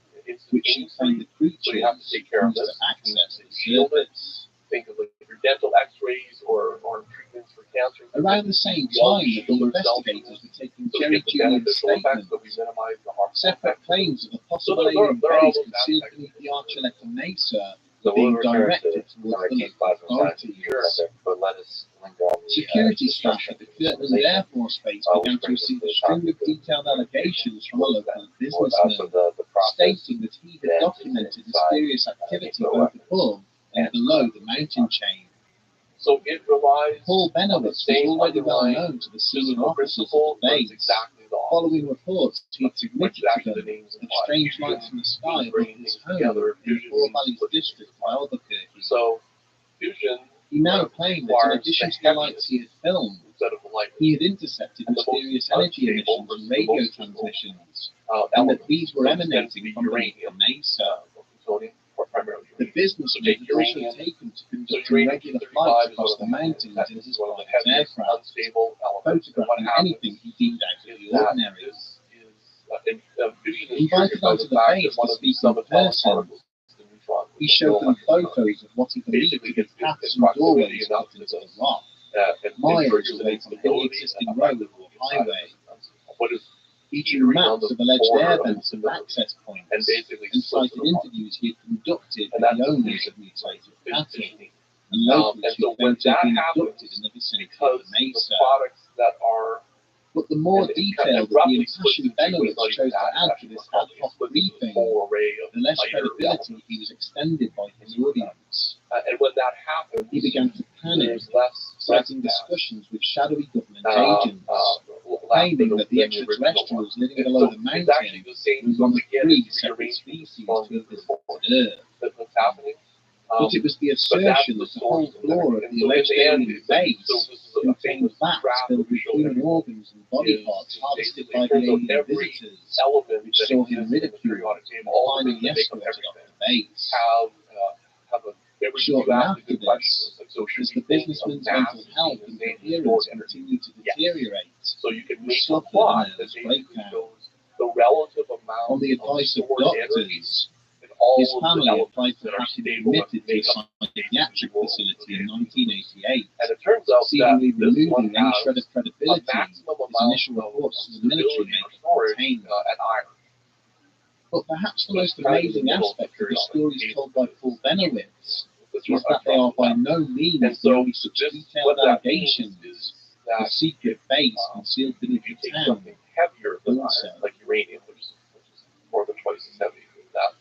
which she claimed the so you have to creatures take care of used to this. access the Shield it. surface. Think of like your dental X-rays or treatments for cancer. Around the same We all time that the shield ourselves from investigators were taking So we Jerry get the Julian's beneficial effects, statement, but we minimize the harmful separate effects. claims of a So possible there alien are all base those concealed aspects. beneath the Archuleta Mesa So being we'll return directed to towards our the key local scientific authorities. center, but let us linger on the Security staff destruction at the of Kirtland civilization. Air Force Base Which began to brings us receive to a the string topic of detailed allegations from a local so businessman, the process stating that he had then documented inside, mysterious activity nuclear both weapons above and and below the mountain chain. So it relies Paul on the Benowitz was same already well underlying known to the senior physical officers of principle, the but it's base, exactly the opposite. following reports he had Which submitted is to actually them the names of imply. strange Fusion lights in the sky means above bringing his things home together. in Fusion Four means Valleys splitting district things of apart. Albuquerque. So fusion He now claimed that in requires addition the to the lights he had filmed, instead of the light. he had intercepted And the most mysterious energy unstable emissions and versus the radio most stable, transmissions, and that elements. these were So it tends to emanating be from beneath the uranium, mesa. plutonium, or primarily The uranium. businessman take had also uranium. taken to So conducting uranium regular 235 flights is across one the of the mountains in this his is one of the private heaviest aircraft, unstable elements. And what photographing happens anything he deemed out of is the that ordinary. this is fusion is Invited triggered by onto the the fact base that one to of these speak in subatomic person, particles, the neutron, he which showed has them no electric photos of what he believed to Basically, be it's paths and proximity doorways enough cut to into the this, rock, and miles triggers away an from any instability existing and road or effectively highway. What is He drew maps of alleged air vents and instability, access points, and basically and splits cited it apart. interviews he had conducted And with that's the owners of mutated cattle, and locals and who so when claimed to have that been happens, abducted in the vicinity of because the the mesa. products that are But the more and detail that the roughly splits impassioned into two, Benowitz it's not chose even to that, add it's to actually this what's called ad hoc the briefing, whole array of the less lighter credibility elements. he was extended by his audience. And when that happens, He began to panic, there's less citing discussions with shadowy government agents, claiming that the extraterrestrials living below the mountain were one of 3 separate species to have visited Earth. That's happening. But it was the assertion that the whole flora of the alleged alien base contained vats filled with human organs and body parts harvested by the alien visitors, which saw him ridiculed and finally escorted off the base. Shortly after this, as the businessman's mental health and coherence continued to deteriorate, So you can he make a suffered a plot that nervous basically breakdown. shows the relative amount On the advice of stored energy doctors, in all his of the family elements applied to that are have him stable and admitted to a make up psychiatric facility in 1988, And it turns out seemingly that this one removing any has shred of a credibility maximum his amount initial of reports to the military stability may or have storage contained. and iron. But perhaps the So most it's kind of in the amazing middle of the aspect of the periodic stories table. told by Paul Benowitz That's is what that they are by I'm no means And the so only such this, detailed what that means allegations. is The that secret base concealed beneath if you the take town. something heavier than Also, iron, like uranium, which is more than twice as heavy as that,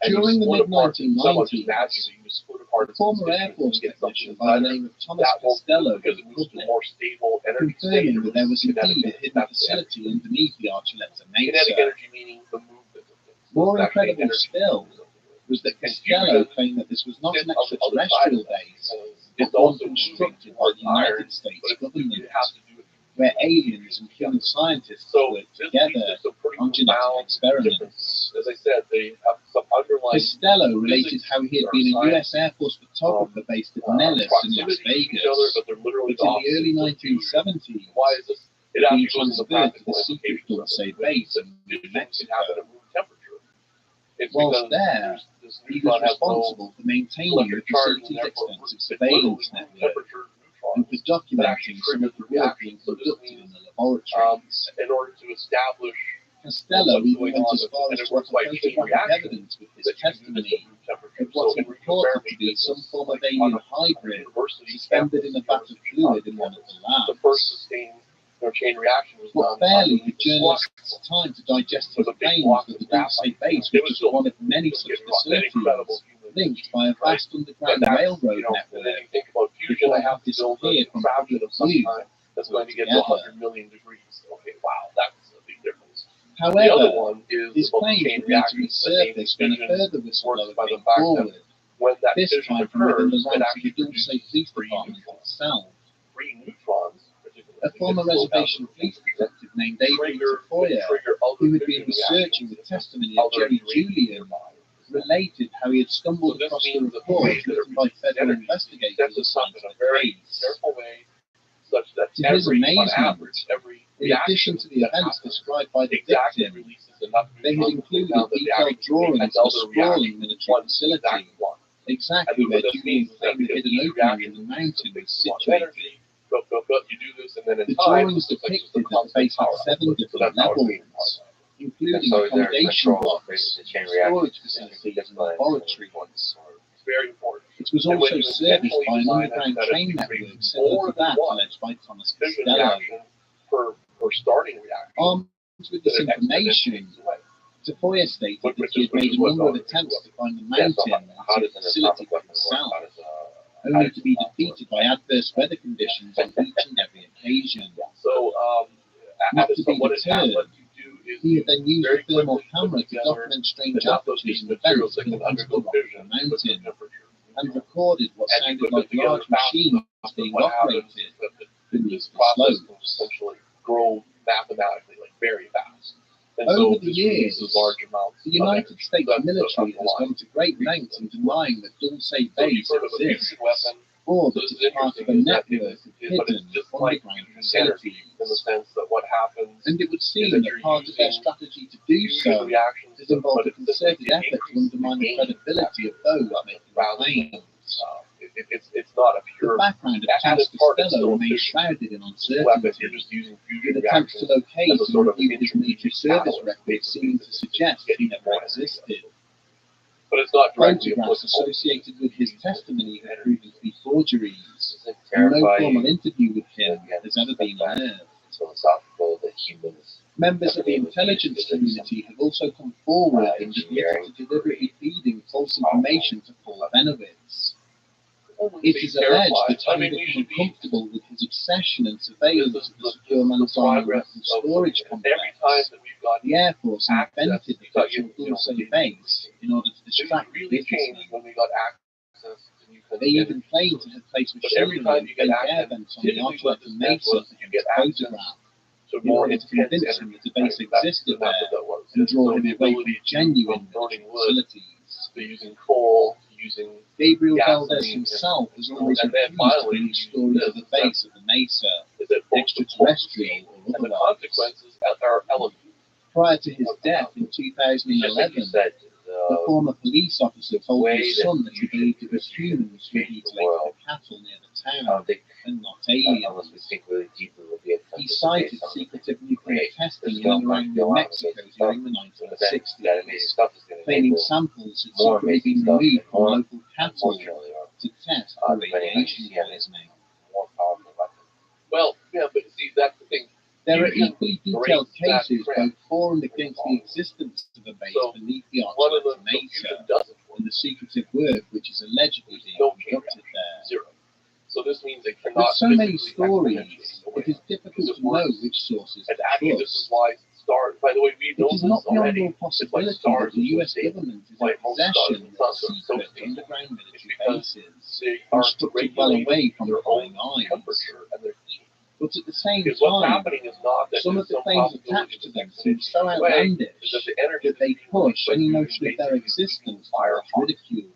and during you the split apart someone just mid-1990s, naturally, you split apart a former Air Force and get something technician by the better. name of Thomas That will, Costello because it moves to a published, more stable energy state. confirming that there was kinetic indeed a energy. hidden That's facility underneath the Archuleta kinetic Mesa. energy meaning the movement of things. So More it's actually incredible energy. still was that And Costello fusion claimed that this was not an sits on the other side extraterrestrial of that, base, because It's one also constructed by the United States government, you have to do it. where aliens and human scientists So work this together leads to some pretty on genetic profound experiments. differences. As I said, they have some underlying Costello related how he had been a science, U.S. Air Force photographer based at Nellis in Las proximity to each other, Vegas, but they're literally but in the early opposites. 1970s, Why is this? It being actually goes in the transferred to practical the secret implications of Dulce it, base that in New fusion can happen Mexico. at room temperature. It's Whilst because there, this he neutron was has no responsible for maintaining the electric charge, and facility's therefore extensive it's surveillance literally room network temperature and neutrons for that documenting actually some of trigger the the work reaction. being So this conducted in means, the laboratories. in order to establish Costello what's even going went on, as far and as it to works offer by chain photographic reaction, evidence with his that you can do this testimony at room temperature. of what So he Enrico reported Fermi to be did some this, form of like, alien on a hybrid university suspended campus in a vat of in fluid in one of the The labs. first sustained chain reaction was But done barely on had the journalists time to digest his with a big claims block that of the Dulce graphite. base It was was just one of many don't such get me wrong, that incredible facilities human linked by a right? vast But underground that's, railroad and then network you think about fusion, before I have he to build a disappeared from contraption public of some view kind that's going to get to altogether. 100 million degrees. Okay, wow, that's a big difference. The other However, one is his about the claims chain would need to reaction. resurface when a further Works whistleblower by the came fact forward, that when that this fission time from within occurs, the it ranks of the actually Dulce produces Police free Department neutrons. itself. Free neutrons, A former reservation police detective named Avery Tafoya, who had been researching the testimony of Jerry Julian, related how he had stumbled across the report written by federal investigators assigned to the case. Such that To his amazement, every in addition to the events described by the victim, they had included detailed drawings of a sprawling military facility, exactly where Julian claimed the hidden opening in the mountain was situated. The drawings depicted that the base had 7 different levels, including accommodation blocks, storage facilities, and laboratories. Very important. It was also serviced by an underground train network similar to that alleged by Thomas Costello. For starting reaction. Armed with this information, Tafoya stated that he had made a number of attempts to climb the mountain and to the facility for himself, only to be defeated by adverse weather conditions on each and every occasion. So, not to be deterred, he had then used a thermal camera to document strange apertures and events built into the rock of the mountain, and recorded what sounded like large machines being operated beneath the slopes. Essentially grow mathematically, like very fast. And over so the years, the United States military has gone to great lengths in denying that Dulce Base exists, or that it's part of a network of hidden underground facilities. In the sense that what happens, and it would seem that part of their strategy to do so has involved a concerted effort to undermine the credibility of those making claims. It's not a pure. The background of Thomas Costello remains shrouded in uncertainty, with attempts to locate and review his military service records seeming to suggest he never existed. But it's not photographs associated with his testimony have proven to be forgeries, and no formal interview with him has ever been unearthed. Philosophical that humans. Members of the intelligence community have also come forward and admitted to deliberately feeding false information to Paul Benowitz. It is alleged that having become comfortable with his obsession and surveillance of the secure Manzana weapons storage complex, the Air Force invented the fictional Dulce base in order to distract the businessmen. They even claimed to have placed machinery and fake air vents on the archway of Mesa for him to photograph, in order to convince him that the base existed there and draw him away from genuine military facilities. Using coal, using Gabriel Valdez himself has always refused to believe stories of the base of the Mesa, extraterrestrial or and the otherwise. consequences are elements. Prior to his death in 2011, the former police officer told his son that he believed it was humans who mutilated the cattle near the town, and not aliens. He cited secretive nuclear testing in and around New Mexico during the 1960s, claiming samples had secretly been removed from local cattle to test for radiation poisoning. Well, yeah, but see, that's the thing. There are equally detailed cases both for and against the existence of a base beneath the archway of Mesa, and the secretive work which is allegedly being conducted there. So this means it With cannot so many stories, it is difficult to know which sources to trust. stars. By the way, we know It is this not beyond already. all It's like possibility that stars the US associated government is like in most stars possession and of suns are secret associated underground military because bases, they are constructed well regulating away from their own prying eyes. temperature and their heat. But at the same Because what's time, happening is not that some of there's the some claims possibility attached to of them the seem so way, outlandish is that the energy that they that's being push any released notion of their basically existence fire towards ridicule.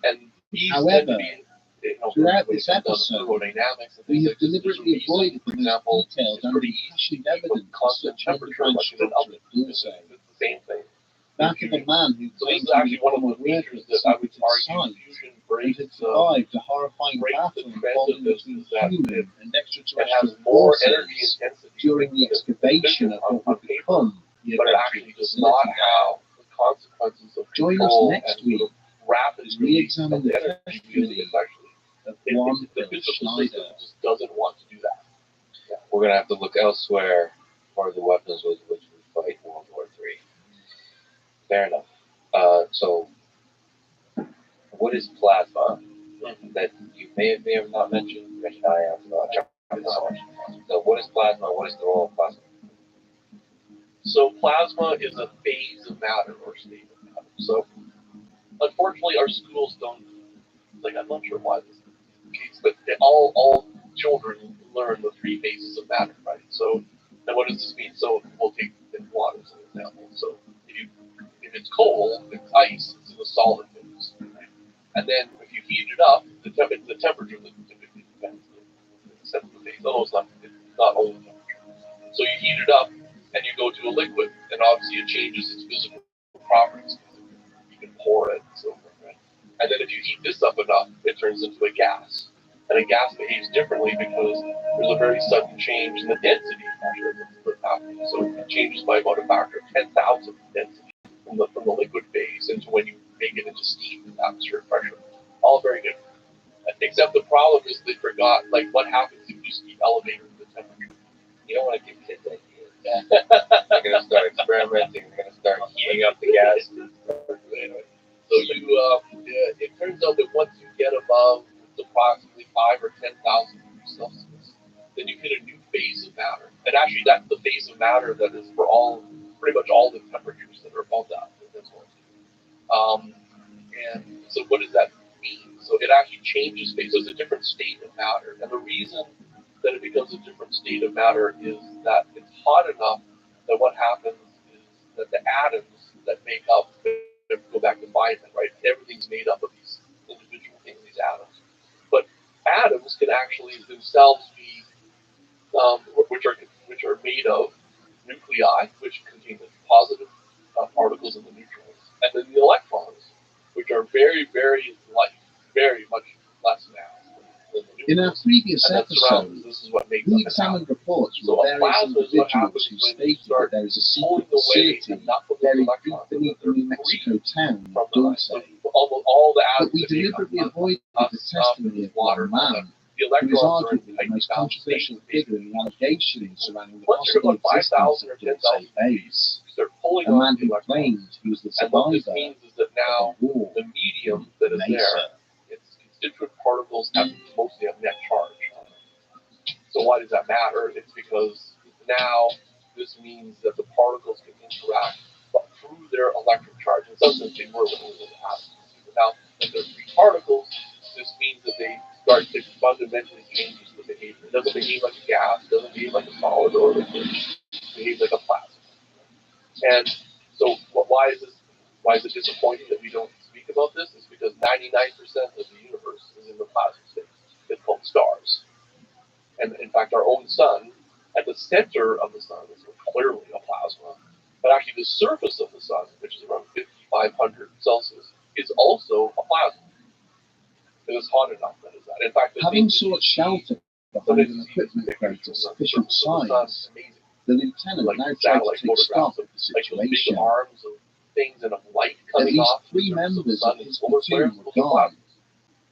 And these However, tend to be, throughout when this it comes down to episode, thermodynamics and we things have like this, there's a deliberately reason, avoided for the example, most detailed it's and pretty easy impassioned to keep a evidence of constant such temperature underground like in an structure oven. at Dulce. It's the same thing. That of a man who So this claimed is actually one of to the be a features worker that I would secret argue site fusion and breaks had survived a horrifying breaks the battle trend involving of this between is that human and it extraterrestrial has more forces energy intensity during the excavation of what would paper, become the but it eventual actually does not facility. have the consequences of Join us control next and week sort of rapid as we release of examine the the energy because testimony it's actually of Juan the physical Schneider. system just doesn't want to do that. We're gonna have to look elsewhere for the weapons with which we fight World War III. Fair enough. So, what is plasma that you may have not mentioned? Mentioned I have tried so much. So, what is plasma? What is the role of plasma? So plasma is a phase of matter or state of matter. So unfortunately, our schools don't. Like, I'm not sure why this is the case, but all children learn the three phases of matter, right? So, and what does this mean? So we'll take water as an example. So if it's cold, it's ice, it's in a solid phase, right? And then if you heat it up, the temperature that typically depends on the phase. Almost not only temperature. So you heat it up and you go to a liquid, and obviously it changes its physical properties. You can pour it and so forth, right? And then if you heat this up enough, it turns into a gas. And a gas behaves differently because there's a very sudden change in the density pressure that's happening. So it changes by about a factor of 10,000 density from the liquid phase into when you make it into steam and atmospheric pressure. All very good. Except the problem is they forgot, like, what happens if you just keep elevating the temperature. You don't want to give kids ideas. They're going to start experimenting. They're going to start heating up the gas. Anyway, so it turns out that once you get above approximately 5,000 or 10,000 degrees Celsius, then you hit a new phase of matter. And actually, that's the phase of matter that is for pretty much all the temperatures that are above that. That's one. And so, what does that mean? So it actually changes phase. So it's a different state of matter. And the reason that it becomes a different state of matter is that it's hot enough that what happens is that the atoms that make up, go back to Feynman, right? Everything's made up of these individual things, these atoms. But atoms can actually themselves be, which are made of nuclei, which contain the positive particles and the neutrons, and then the electrons, which are very, very light, very much less mass than the In our nucleus. previous And that's episode, around, this is what makes we up an examined atom. reports So from a various plasma is what individuals happens who when you stated that start there is a pulling secret away facility enough of those buried deep electrons beneath the New Mexico town from of the Dulce. so all the But atoms we that make up deliberately avoided the testimony of water, one man, the who is electrons are in arguably the tightly most bound controversial states. figure in the allegations surrounding the Once you're possible about existence 5,000 or of Dulce 10,000 base. you start pulling A on man the who electrons. claimed he was the And what this survivor means is that now of the war the medium that is Mesa. there, its constituent particles mostly have net charge. So why does that matter? It's because now this means that the particles can interact, but through their electric charge. In some sense, they were when it was atoms. But now, if there's three particles, this means that they start to fundamentally change the behavior. It doesn't behave like a gas, it doesn't behave like a solid or liquid. It behaves like a plasma. And so, why is this? Why is it disappointing that we don't speak about this? It's because 99% of the universe is in the plasma state. It's called stars. And in fact, our own sun, at the center of the sun, is clearly a plasma. But actually, the surface of the sun, which is around 5,500 Celsius, is also a plasma. It is hot enough that is that. In fact, Having sought shelter behind an equipment crate of sufficient size, the lieutenant now tried to take stock of the situation. Big arms of things and of light At coming least off. 3 members of his Solar platoon flares, were gone,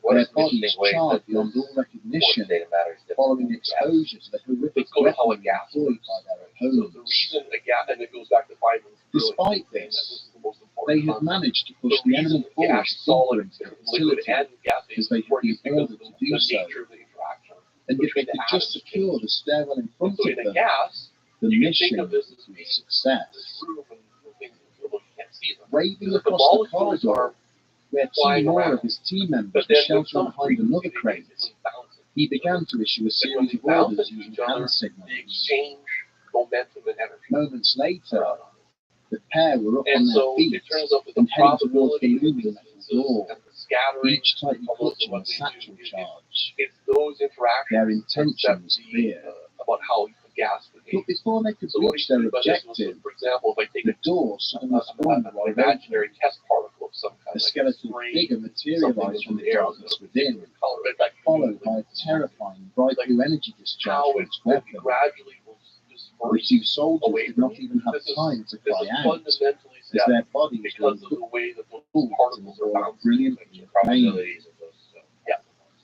What their is bodies interesting ways charred that beyond all this recognition state of matter is different following from exposure to the horrific Let's go to how a weaponry gas employed works. by their So the opponents. reason a gas, and it goes back to Feynman's Despite brilliant saying that this, is the most important they had concept. managed to push The the reason enemy force gas, deeper solid, into the liquid, facility, and gas as they had been because ordered of to do the so. nature of the interaction. And if they between the could just atoms secure the stairwell in And front so of in a them, gas, The you can mission think of this as was a being success. this room and things you can't see them. Waving The across the molecules corridor, are where two flying more around, of his team members but were then with sheltering some behind another frequency, they crate, basically bounce into he each began other. to issue a And when series they of bounce orders into using each other, hand they signals. exchange momentum and energy. Moments later, the pair were up on And their so feet it turns out that the and heading towards the probability of moving metal door, and the scattering each tightly of most of clutching what a they satchel do, charge. it's those interactions Their that intention set was the, clear. about how the gas But behaves. before they could So what reach we their do about this was, objective, for example, if I take the door suddenly swung an wide imaginary open. test particle of some kind, A like skeletal spray figure materialized from into the air darkness with a within, color, but in fact, followed by a terrifying bright blue energy discharge how from it its weapon. gradually will The disperse two soldiers away did from not you. even have This is time to cry out, fundamentally as set their bodies were because of the way that those pulled in particles a are ball of bouncing. brilliant blue flame. Probabilities of those.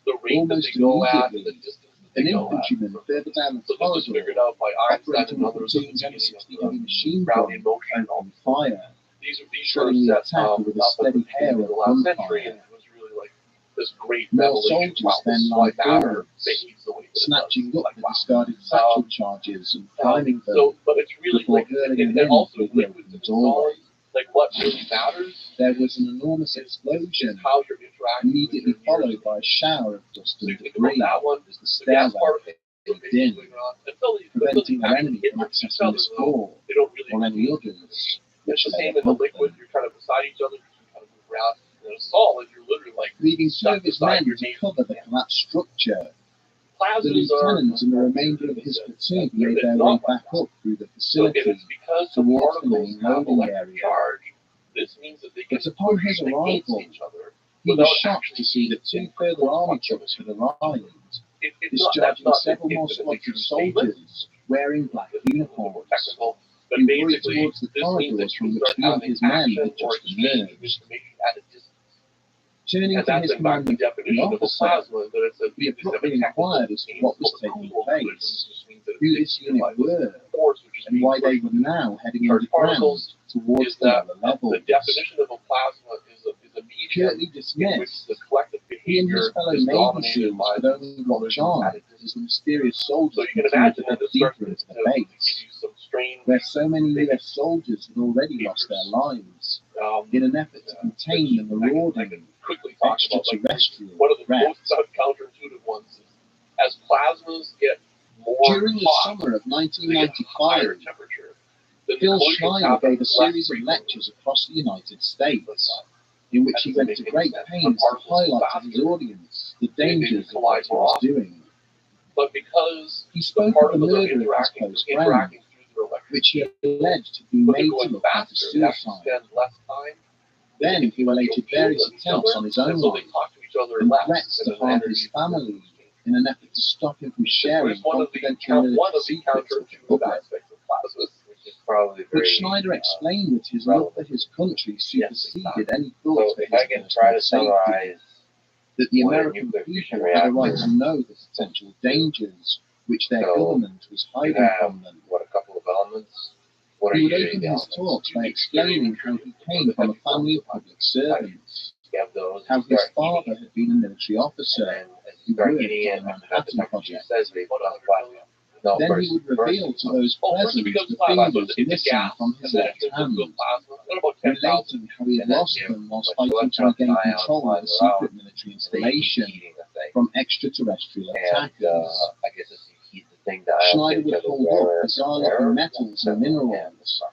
The rate that Almost they go at, and the immediately, distance that they an go at. infantryman further down the So this was figured corridor, out by Einstein operating and the others at the platoon's beginning M60 of heavy machine Brownian gun, motion and all. opened fire, These shredding the were set attacker up with a at the steady beginning hair of of the last century, gunfire. and it was really like this great More revelation. soldiers Wow, then this is why lined matter forwards, behaves the way that it snatching does. up Like, the wow. discarded satchel charges and priming them So, but it's really before like, hurling and them in also through the liquids open and doorway. solids, like what really matters There was an enormous is explosion, how you're interacting immediately with your followed by a shower of dust So and you think about debris that one, as the the gas stairwell part caved in, preventing their enemy from accessing this floor they don't really or any others, which It's the led same in the above liquid, them, you're kind of beside each other, you can kind of move around. In a solid, you're literally like leaving two stuck of his beside men your to neighbor. cover the collapsed structure. The Plasmas are lieutenant and the remainder of his platoon made their way not back up through the so facility it's because the towards the particles main have loading electric area. charge. This means that they can But upon his push against arrival, each other he was without shocked actually to see that two further army trucks had arrived, discharging several more squads of soldiers wearing black uniforms. technical, but He hurried basically, towards the this means corridors that from you which start he and having his men action had or just exchange of emerged. information at a distance. Turning And to that's his in fact the commanding definition of a officer, plasma, that it's a he abruptly inquired as to what was taking place, who this unit were, and why they were now heading underground towards the lower The levels. definition of a plasma is a medium Curtly in which dismissed, the collective he and behavior his fellow is Navy dominated SEALs by could only watch on as the mysterious soldiers So you can continued imagine to that head this starts deeper to into the give base, you some strange, where so many US soldiers had already lost their lives in an effort to contain the marauding quickly talk about. Like, extraterrestrial one of the threat. most counterintuitive ones is as plasmas get more During the hot, summer of they get higher 1995, temperature. Then Phil the collisions Schneider happen gave a less series of frequently. lectures across the United States, in which he went to great pains to Particles highlight to his audience the dangers of collide what he was doing. But because He the spoke of the particles are murder of his interacting close friend, through their electric which he alleged had been but they're made to going look like a faster, they have to suicide. spend less time. Then he related various attempts on his own and so life they talk to each other and less. threats to and harm energy his family in an effort to stop him from sharing It's one of the confidential military secrets with the counterintuitive public. aspects of plasmas. Which is probably But very. Schneider explained that his love for his country superseded any So thoughts of if I his can try to personal safety, summarize that the what a American nuclear people fusion had a right reactor to know the potential dangers which their So, government was you hiding have from them. what, a couple of elements? What are He would usually open the his elements? talks by explaining how he came from a family of public servants, You have those. how you his start father eating it, had been a military and officer, then as who you start worked eating on it, the at the Manhattan temperature Project. says they become plasma. No, Then first, he would reveal to those First present it becomes the plasma, fingers it's a missing gas, from and his then it left turns hand, into a plasma. What about 10,000? relating how he had And then lost you them whilst put fighting to electrons regain and ions control of a flying secret around, military and they keep installation heating the thing. from extraterrestrial And attackers. I guess as you heat the thing, the ions Schneider get would each other hold rarer, up bizarre rarer, metals and and minerals,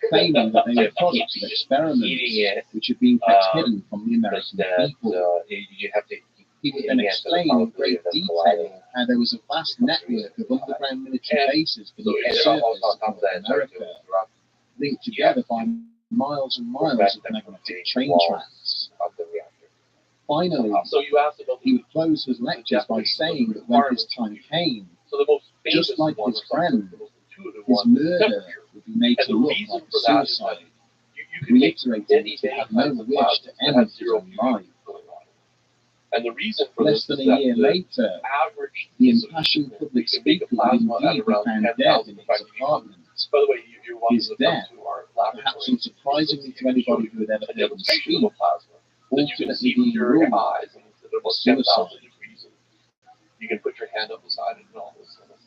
claiming that they were products of experiments heating it, which had been kept hidden from the American that people. you have to keep He would heating then it to the explain in probability great of them colliding. detail how there was a vast network of underground military And bases So beneath the it's surface almost on of top of that, North it starts to America, drop linked together by miles and miles of magnetic train tracks. of the reactor. Finally, So you asked about he would close his lectures by saying that when his time came, So the most famous just like one, his or something, friend, the most intuitive his one, is murder temperature. would be made And to the look reason like a for that is suicide, that you can make reiterating many, that he many had no kinds of wish plasmas to that end have his zero own life. going on. And the reason for Less this than is a year that later, the average the impassioned public you can make speaker a would plasma at indeed be around found 10,000. dead in In his fact, apartment. by the way, you're one His of the death, to our perhaps laboratory. unsurprisingly to anybody who had ever A heard him demonstration speak, of a plasma that you can ultimately see with being your ruled eyes, and it's at about suicide. 10,000 degrees. And you can put your hand up beside it and all this. And it's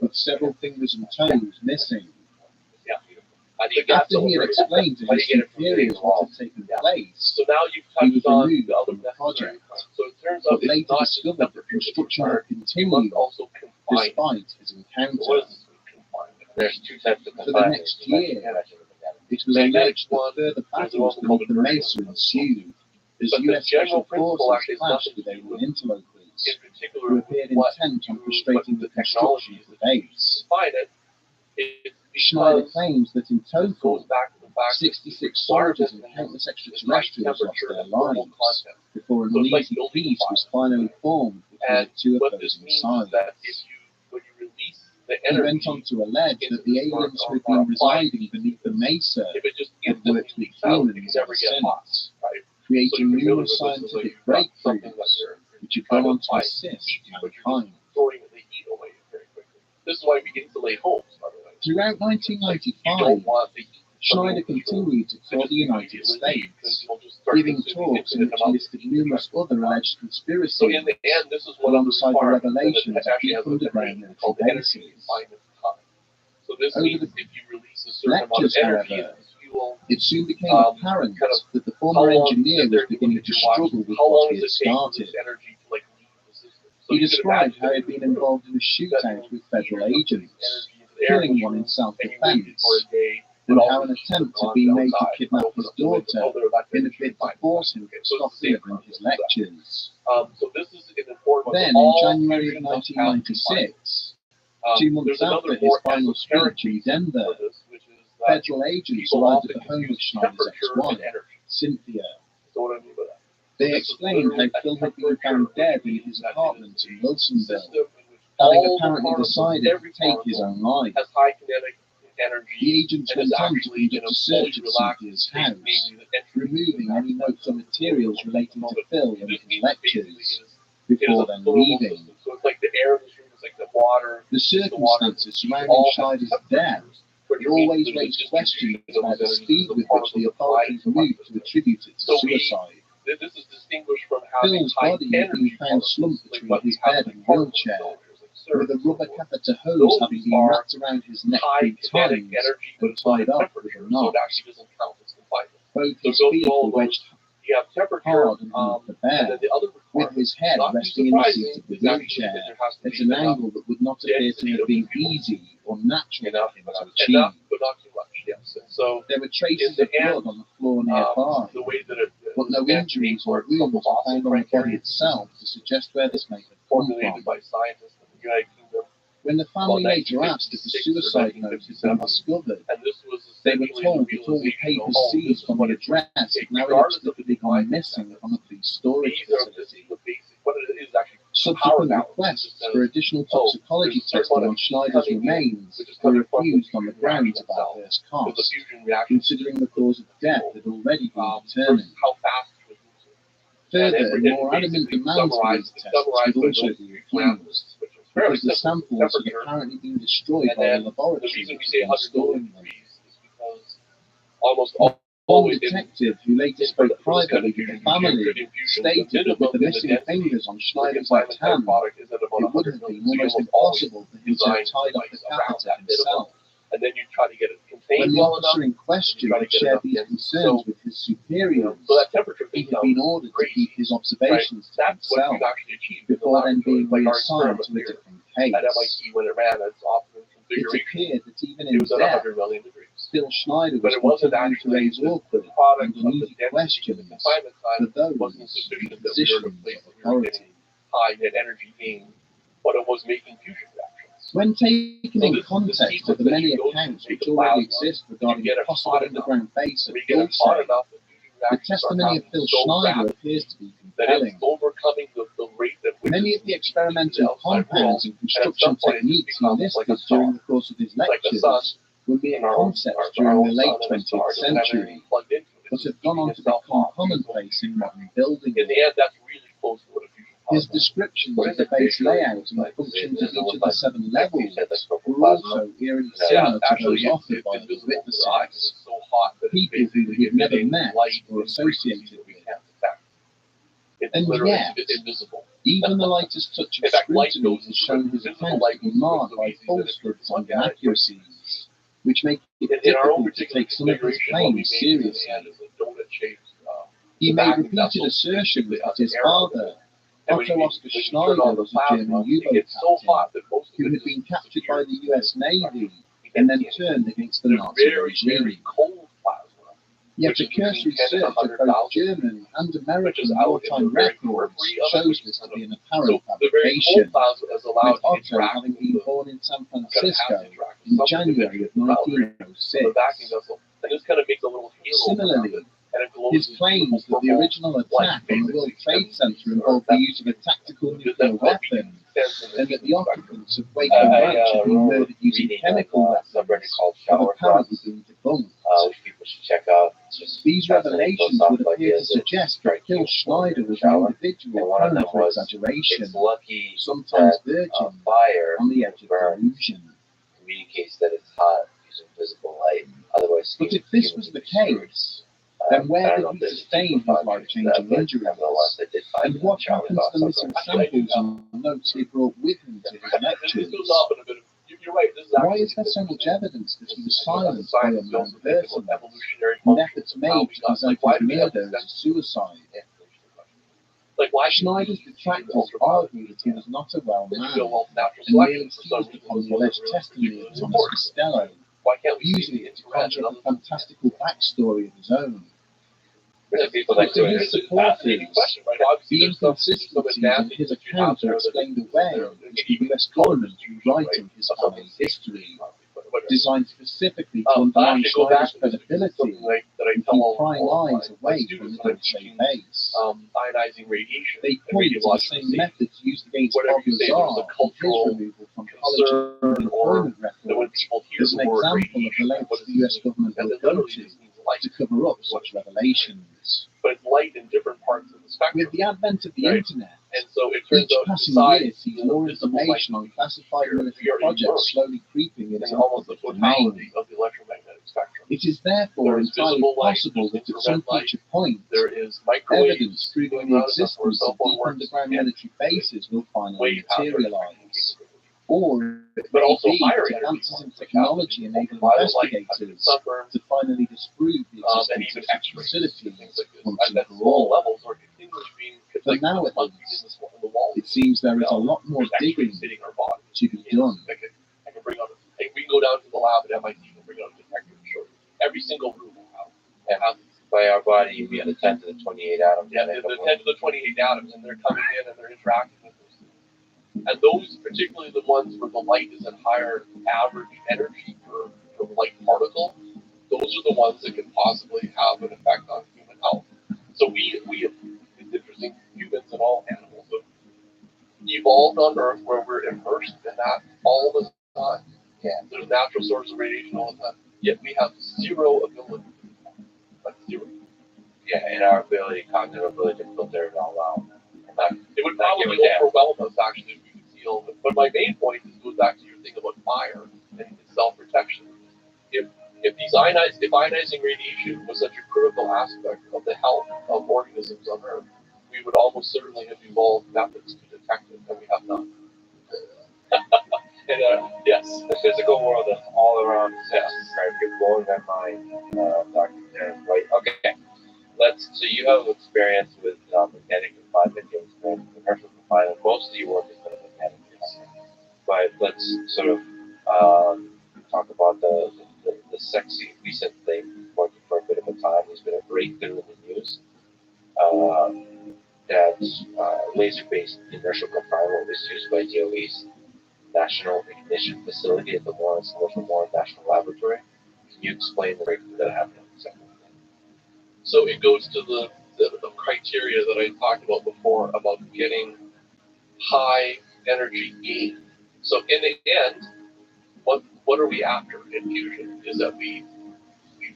with several fingers and toes missing. Yeah. After he had explained to his superiors what had taken place, So now you've he was touched on removed the other from the necessary project, parts. So it turns but out it's later not just discovered that temperature construction required, had you must continued also confine it. despite his So encounter. what is this confinement? There's two types of For the confinement. next You year, mentioned it again. it was alleged that further battles beneath the Mesa ensued as But the US general special principle forces actually has clashed nothing with to do alien with, interlopers in particular, who appeared what intent on you, frustrating what the the construction technologies of the that you base. confine it. It's Schneider because claims that in this goes total, back to the fact that 66 soldiers and countless extraterrestrials lost their lives before an uneasy peace was finally formed between the two what this opposing means sides. is that when you release the He energy, went on to allege into that the the source aliens who had or been applied residing beneath the Mesa if it just had instantly worked with leaks out, it can humans never ever get hot, since, right? So creating you can really numerous resist as though scientific you've got something that breakthroughs you're which have trying gone to on to apply to assist heat you, but you're mankind. just throwing the heat away very quickly. This is why we insulate homes, by the way. Throughout You 1995, don't want the heat Schneider continued to tour the United States, giving talks in which he listed numerous other alleged conspiracies, So in the end, this is one of the alongside the requirements revelations that of actually deep has a underground technique military called energy bases. confinement time. So this Over means the if you release a certain amount of lectures, energy however, as fuel, it soon became apparent kind of that the how former long engineer was beginning to struggle with how long what he does had it take for started. this energy to like leave the system? So He you could described imagine how he that had been involved in a shootout with federal agents, energy into the air killing one in and you waited for a self-defense, day, and but how all an the heat attempt was had been gone made to outside, kidnap open his up the window, daughter that's in a energy bid to confinement. force him to So stop it's the same delivering his concept. lectures. So this is an important. Then, in January of 1996, 2 months after his final speech in Denver, federal agents arrived at the home of Schneider's ex-wife, Cynthia. So what I mean by that? They explained how Phil had been found dead in his apartment in Wilsonville, System in which having all the apparently particles, decided to every take his particle own life. has high kinetic energy. The agents and is went on to actually in conduct a a fully search of relaxed Cynthia's state, house, namely the entry removing to any notes or materials relating to Phil and It just his means basically lectures, it is before a then thermal leaving. system. So it's like the air in this room is like the water. The circumstances surrounding Schneider's death had always raised questions about the speed with which the authorities moved to attribute it to suicide. This is distinguished from having Phil's high body had been energy found particles, slumped like between what his we have bed like and particle wheelchair, cylinders, like CERN with a and so rubber forth. catheter hose Those having been are wrapped around his neck high 3 kinetic times energy and but tied up with temperature, a so knot. it actually doesn't count as confinement. Both So his those feet all were wedged you have temperature, hard underneath the and then bed, the other with requirement, his head not too resting in the seat surprising, of the is actually wheelchair that there has to at be an enough angle that would not appear to density have of been fuel. easy or natural Enough, for him but to not achieve. enough, but not too much. Yes, and so There were traces in of the blood end, on the floor nearby, the way that but no injuries or wounds were found on the body itself to suggest where this may have come formulated from. by scientists in the United Kingdom, When the family About later asked if the 1956 or suicide note had been 1957. discovered, and this was they were essentially told the that all the realization papers of, seized this is from what the it would address take, had now regardless of inexplicably the gone confinement missing method. from a police storage These are facility. the basic, what it is actually power Subsequent analysis. requests It for says, additional oh, toxicology there's a certain testing amount on of heat Schneider's coming in, remains which is were coming from the refused on the fusion grounds reaction of itself. adverse Because the costs, fusion reaction, considering the cause of death had already been versus determined. how fast it was moving. Further, And more adamant basically demands for these tests would also be refused, because the samples had apparently been destroyed And by the then the laboratory reason we that say had been 100 million storing them. degrees is because almost One always detective who later spoke privately with the family stated that with the missing fingers on Schneider's left hand, it would have been almost impossible for him to have tied up the catheter himself. And then you try to get it When contained the well enough. officer in question had shared these concerns with his superiors, So that temperature he thing had been ordered to keep his observations to That's what himself you've actually achieved. before then being like our reassigned experiment to a here different case. at MIT when it ran its optimum It configuration. appeared that even It in was at death, 100 million degrees. Phil Schneider But was it wasn't continuing to actually raise the awkward product and of the uneasy density questions of the confinement for time those wasn't in sufficient that we were positions to of place that we were authority. getting high net energy gain, but it was making fusion reactions. When taken So in this is the context of sequence the that many you go accounts through which the already plasma, exist regarding get the it possible hot enough. underground base of When you get it hot Dulce, enough, the fusion the reactions start testimony of happening Phil so Schneider rapid appears to be that compelling. it's overcoming the rate at which Many of the experimental compounds and construction techniques he listed during the course of his like the sun. lectures were mere concepts during the late 20th century, but have gone on to become commonplace in modern building. In the end, that's really close to what a fusion His descriptions of the base layout and the functions of each of the 7 levels were also eerily similar to those offered by the witnesses, so hot that people who he had never met or associated with. And yet, even the lightest touch of scrutiny has shown his accounts to be marred by falsehoods and inaccuracies. which make it in our own difficult to particular take some of his configuration, what we claims made in the seriously. end is a donut-shaped He made vacuum repeated vessel, assertions basically that an his air father, and when Otto you Oscar turn Schneider, on the was a German plasma, it U-boat gets so captain hot that most of who it had been captured by the disappears. US Navy and then turned against the There's Nazi very, regime. very cold plasma, Yet which the is between cursory 10 and search of 100,000 both German and which American is out in wartime the very records periphery of shows it. this to be an So apparent the very fabrication, cold plasma is allowed with to Otto interact having with been the born in San kind of Francisco has to interact with in something January of with the vacuum 1906. vessel, and this kind of makes a little halo around Similarly, it, and it glows his this claims beautiful that the purple original light, attack on the World basically, Trade and Center involved the use of a tactical nuclear that's what we weapon, can sense in and that the spectrum. occupants of Waco Ranch had been murdered using chemical subreddit weapons called have Shower apparently Thoughts, been debunked. which people should check out. It's just These fascinating revelations would philosophical appear to ideas that suggest that strike Phil you Schneider in the was an shower. individual And one of prone them to was, exaggeration, it's lucky sometimes that verging fire on the edge of burn delusion. communicates that it's hot using visible light. Otherwise, But if this was the case, then where did he sustain his life-changing injuries? And what happened to the missing samples and notes he brought with him to his This lectures? goes off in a bit of, you're right, this is Why actually is there so much evidence that he was science, silenced by we unknown also think persons, about evolutionary and functions efforts and how made we to got, present why his do we have murder as a suicide? Like, why should Schneider's we detractors argue that he was not a well we man, feel, well, natural and merely selection for some seized reason upon was the one alleged that really testimony of was Thomas important. Costello, Why can't we using see it to the conjure infrared up a fantastical backstory of his own. There's people But like to doing his it. fascinating supporters, question, right? Obviously, the there's some inconsistencies in advantage his that you account have there are that explained is away there. as the US government rewriting his family's history, designed specifically to undermine Actually, go back Schneider's to this, credibility something like that I and tell keep all prying my eyes away from students the when I'm Dulce teaching base. ionizing radiation They and point to the radiological same safety. methods used against Whatever Bob you say, there's a Lazar and his cultural removal from college concern and or employment that when records people hear as an the word example of the radiation, lengths what the does US it mean? government And will it go literally to just means light. cover up such revelations. But it's light in different parts of the spectrum. With the advent of the Right. internet, And so it turns each out passing besides year sees the more visible light information on classified we military are projects immersed slowly creeping in into the almost the public totality domain. of the electromagnetic spectrum. It is therefore There is entirely visible light, possible there's that at some infrared light, future point, there is microwaves evidence proving going the on, that's where existence cell of phone deep works, underground and military bases will finally way past our materialize. spectrum. Or it But may also be higher that energy advances in ones, like technology enable ultraviolet light, investigators sunburn, to finally disprove the and existence even of such X-rays, facilities things like this. once And and at for small all. levels are continually being But like now at monkeys least, in the wall. it seems there is a lot more There's digging X-rays hitting our body. to be done. I can bring out. We can go down to the lab at MIT and bring out a detector and show you. Every single room will have. By our body, we have the 10 to the 28 atoms. Yeah, the 10 to the 28 atoms, and they're coming in and they're interacting with those things. And those, particularly the ones where the light is at higher average energy per light particle, those are the ones that can possibly have an effect on human health. So we have, it's interesting, humans and all animals have evolved on Earth where we're immersed in that all the time. Yeah, there's natural sources of radiation all the time. Yet we have zero ability, like zero. Yeah, and our ability, cognitive ability to filter it all out. It would probably overwhelm us actually if we could see all of it. But my main point goes back to your thing about fire and self-protection. If ionizing radiation was such a critical aspect of the health of organisms on Earth, we would almost certainly have evolved methods to detect it, and we have none. And yes, The physical world is all around us. Yes, right. You're blowing my mind, Dr. Darren White. Okay, so you have experience with magnetic confinement, you have experience with commercial confinement. Most of your work is with magnetic confinement. But let's sort of talk about the sexy recent thing working for a bit of a time. There's been a breakthrough in the news that laser-based inertial confinement was used by DOE's National Ignition Facility at the Lawrence Livermore National Laboratory. Can you explain the breakthrough that happened in the second? so it goes to the criteria that I talked about before about getting high energy gain. So in the end, what are we after in fusion is that we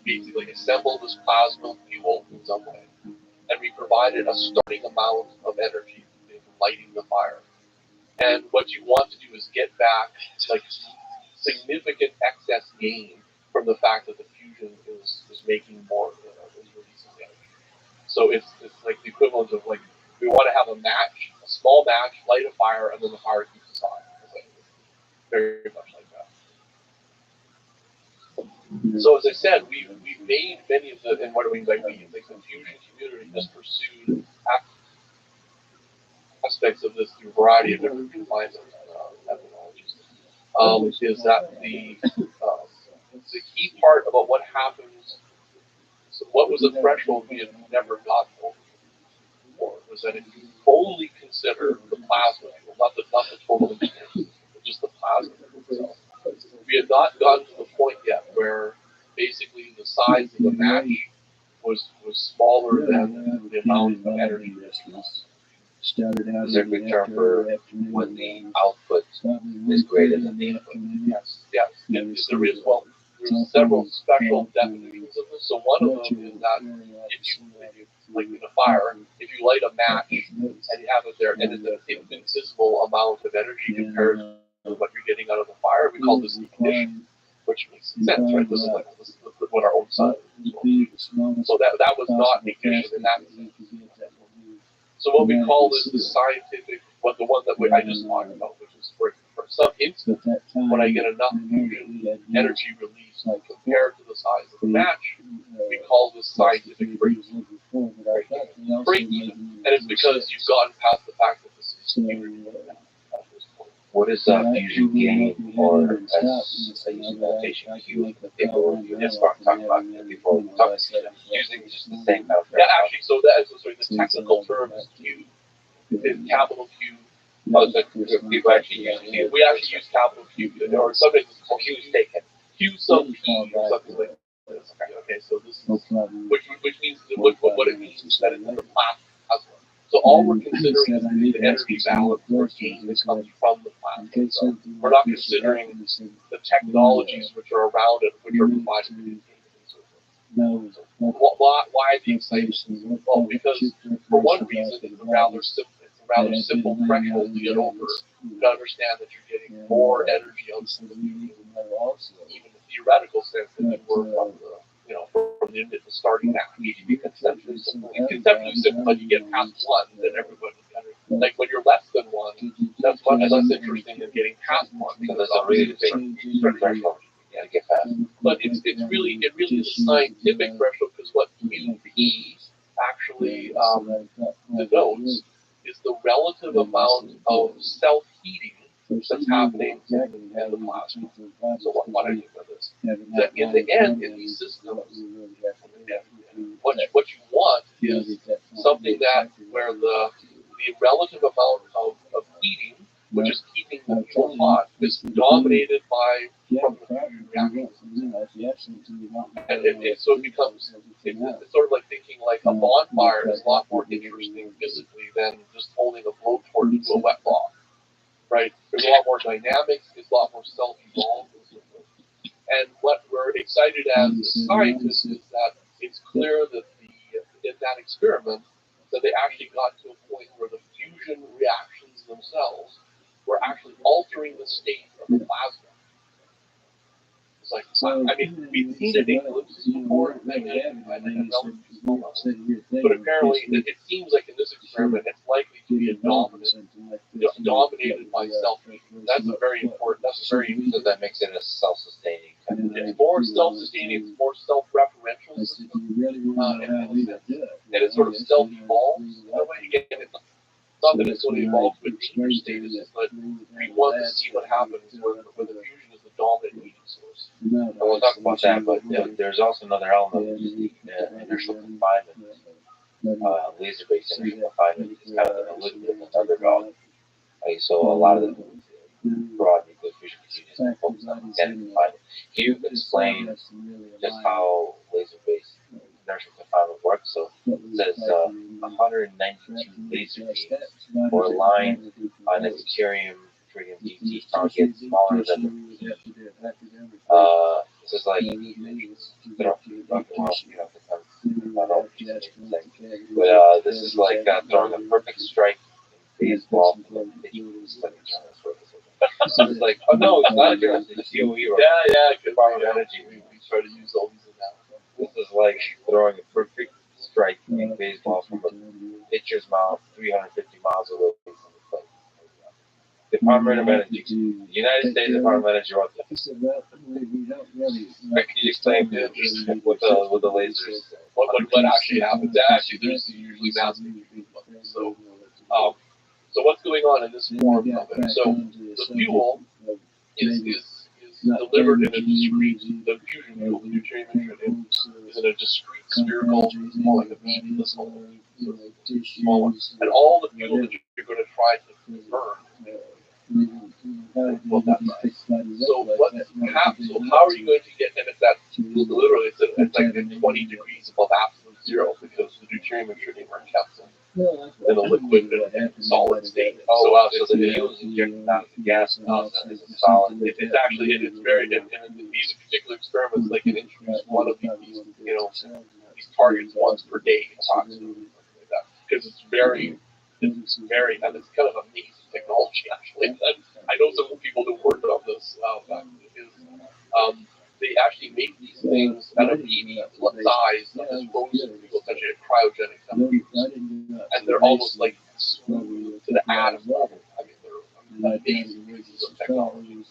basically assemble this plasma fuel in some way, and we provided a starting amount of energy in lighting the fire. And what you want to do is get back like significant excess gain from the fact that the fusion is making more, is releasing energy. So it's like the equivalent of like we want to have a small match, light a fire, and then the fire keeps us on. Very much like that. So as I said, we made many of the, and what do we like? We, like the fusion community has pursued aspects of this through a variety of different confinement methodologies. Is that the key part about what happens? So what was the threshold we had never gotten over before? Was that if you only consider the plasma, not the total engineering, but just the plasma itself, we had not gotten to the point yet where basically the size of the match was smaller than the amount of energy. Started out. Is there a good term for when the output is greater than the input? Yes. There is, well, there's several special definitions of this. So one of them is that if you like in a fire, if you light a match and you have it there and it's an infinitesimal amount of energy compared to what you're getting out of the fire, we call this ignition, which makes sense, right? This is what our own sun is. So that was not ignition in that sense. So what we call this is scientific, the one that I just talked about, which is for some instant, when I get enough fusion energy release compared to the size of the match, we call this scientific break-even. And it's because you've gotten past the fact that this is fusion. What is fusion gain, or as I use meditation, people you just talk about before using just the same kind of yeah, actually, so that is the technical term is Q, is capital Q. People actually use Q. We actually use capital Q, or something called Q is taken. Q sub P or something like this. Okay, so this is which means what it means is that it's the plasma. So all we're considering is the energy balance or gain that comes from the plasma. So we're not considering the technologies which are around it, which are provided to the why the excitement? Well, because for one reason, it's a rather simple threshold to get over to understand that you're getting more energy out of the fusion, even the theoretical sense that you were from the starting match. Conceptually simple, but you get past one, then everybody like when you're less than one, that's much less interesting than getting past one because that's a really big threshold. To get past. But it really is a scientific threshold because what QP actually denotes is the relative amount of self-heating that's happening in the plasma. So what I mean by this, that in the end, in these systems, what you want is something that where the relative amount of heating, which is keeping the fuel hot, is dominated by from the fusion reaction. And so it becomes, it's sort of like thinking like a bonfire is a lot more interesting physically than just holding a blowtorch to a wet log, right? There's a lot more dynamics, it's a lot more self-evolved. And what we're excited as scientists is that it's clear that in that experiment that they actually got to a point where the fusion reactions themselves were actually altering the state of the plasma. It's like, I mean, we've seen it in eclipses before, but apparently it seems like in this experiment it's likely to be dominated by self-heating. That's a very important, so that makes it a self-sustaining. It's more self-sustaining, it's more self-referential system, and it sort of self-evolves in a way. Again, it's not that it's going to evolve with danger status, but we want to see what happens when the fusion is the dominant heating source. And we'll talk about that, but there's also another element, which is the inertial confinement. Laser-based inertial confinement is kind of a little bit of an underdog. So a lot of the broad nuclear fusion procedures focus on inertial confinement. Can you explain just how laser-based inertial confinement works? So it says 192 laser beams were aligned on a deuterium tritium DT target smaller than the P. This is like but this is like throwing a perfect strike in baseball. It's like, oh no, it's not just it's you. Yeah, good power energy. We try to use all these analogies. This is like throwing a perfect strike in baseball from a pitcher's mouth 350 miles away from the plate. Department of Energy, United States Department of Energy. Can you explain what the lasers? What actually happens? Actually, there's usually massive. So what's going on in this form of it? So the fuel is delivered in a discrete, the fusion fuel, the deuterium enriched, is in a discrete spherical, more like a bead missile, small one. And all the fuel that you're going to try to burn, well, that's nice. So what happens? So how are you going to get? And it's that literally, it's like at 20 degrees above absolute zero because the deuterium and tritium are kept in a liquid and solid state. Oh wow! So the fuel is injected out of the gas and it's solid. It's actually it's very in these particular experiments they can introduce one of these these targets once per day approximately like that because it's very and it's kind of amazing technology actually. And I know some people who worked on this they actually make these things at a baby size of this frozen fuel, essentially a cryogenic centrifuge, and they're almost like to the atom level. I mean, they're amazing pieces of technology.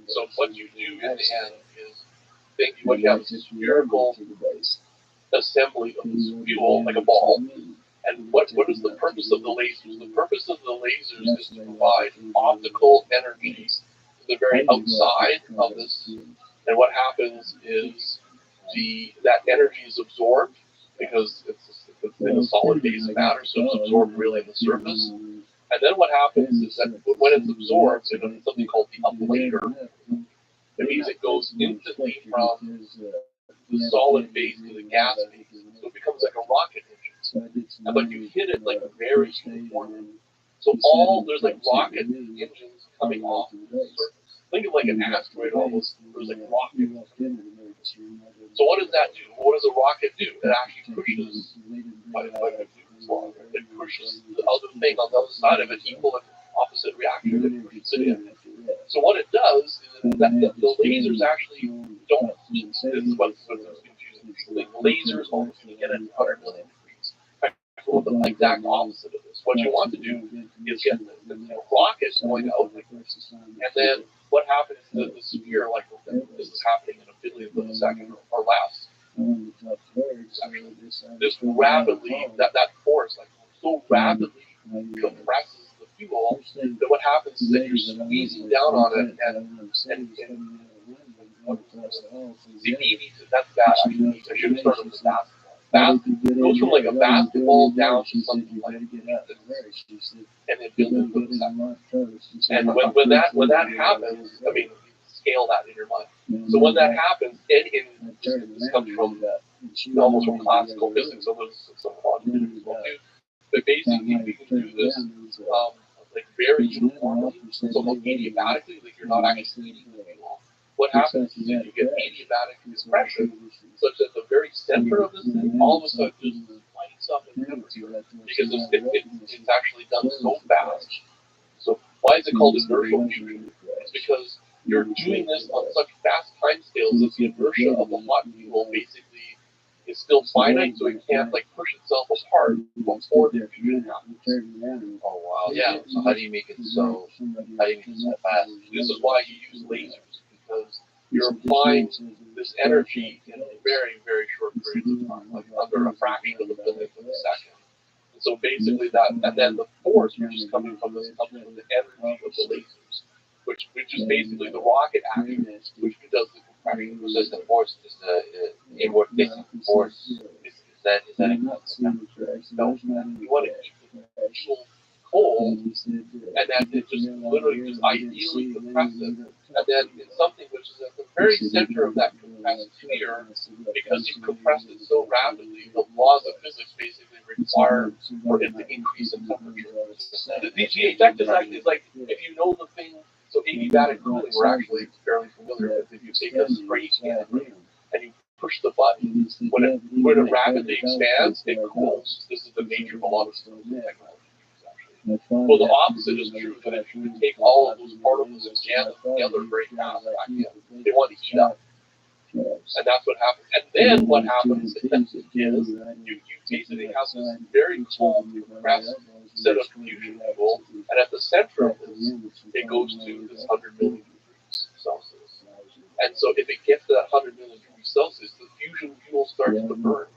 So what you do in the end is what you have is a spherical assembly of this fuel, like a ball. And what is the purpose of the lasers? The purpose of the lasers is to provide optical energy to the very outside of this. And what happens is that energy is absorbed because it's in a solid phase of matter, so it's absorbed really in the surface. And then what happens is that when it's absorbed in something called the ablator, it means it goes instantly from the solid phase to the gas phase. So it becomes like a rocket engine. But you hit it like very uniformly. So there's like rocket engines coming off the surface. Think of like an asteroid almost. There's like rockets. So what does that do? What does a rocket do? It actually pushes, it pushes the other thing on the other side of it, equal and opposite reaction. It pushes it in. So what it does is that the lasers actually don't heat. This is what's confusing. The lasers only heat at 100 million degrees. The exact opposite of this. What you want to do is get the rocket going out, and then what happens is the sphere, like this is happening in a billionth of a second or less. This rapidly, that force, like so rapidly compresses the fuel that what happens is that you're squeezing down on it and see, maybe that's bad. Actually, I should have started with basketball. It goes from like a basketball down to something like this, and it builds into the second. And when that happens, I mean, scale that in your mind. So when that happens, this comes from almost from classical physics, so there's some quantum physics as well too. But basically, we can do this like very uniformly, so adiabatically, like you're not actually heating the fuel. What happens is you get adiabatic compression, such that the very center of this thing all of a sudden just lights up in temperature because it's actually done so fast. So why is it called inertial fusion? It's because you're doing this on such fast time scales that the inertia of the hot fuel basically is still finite, so it can't like push itself apart before the fusion happens. Oh wow! Yeah. So how do you make it so fast? This is why you use lasers, because you're applying this energy in very, very short periods of time, like under a fraction of a billionth of a second. And so basically and then the force which is coming from this comes from the energy of the lasers, which is basically the rocket action, which does the compression. So the force is the inward facing force. Is that no? You want to keep the fuel cold, and then it just literally just ideally compresses, and then in something which is at the very center of that compressed sphere, because you compress it so rapidly, the laws of physics basically require for it to increase in temperature. The effect is actually like if you know the thing. So adiabatic cooling, we're actually fairly familiar with. If you take a spray can and you push the button, when it rapidly expands, it cools. This is the nature of a lot of technology. Well, the opposite is true, that if you would take all of those particles and jam them together very fast, they want to heat up. And that's what happens. And then what happens is you basically have this very cold, compressed set of fusion fuel, and at the center of this it goes to this 100 million degrees Celsius. And so if it gets to that 100 million degrees Celsius, the fusion fuel starts to burn.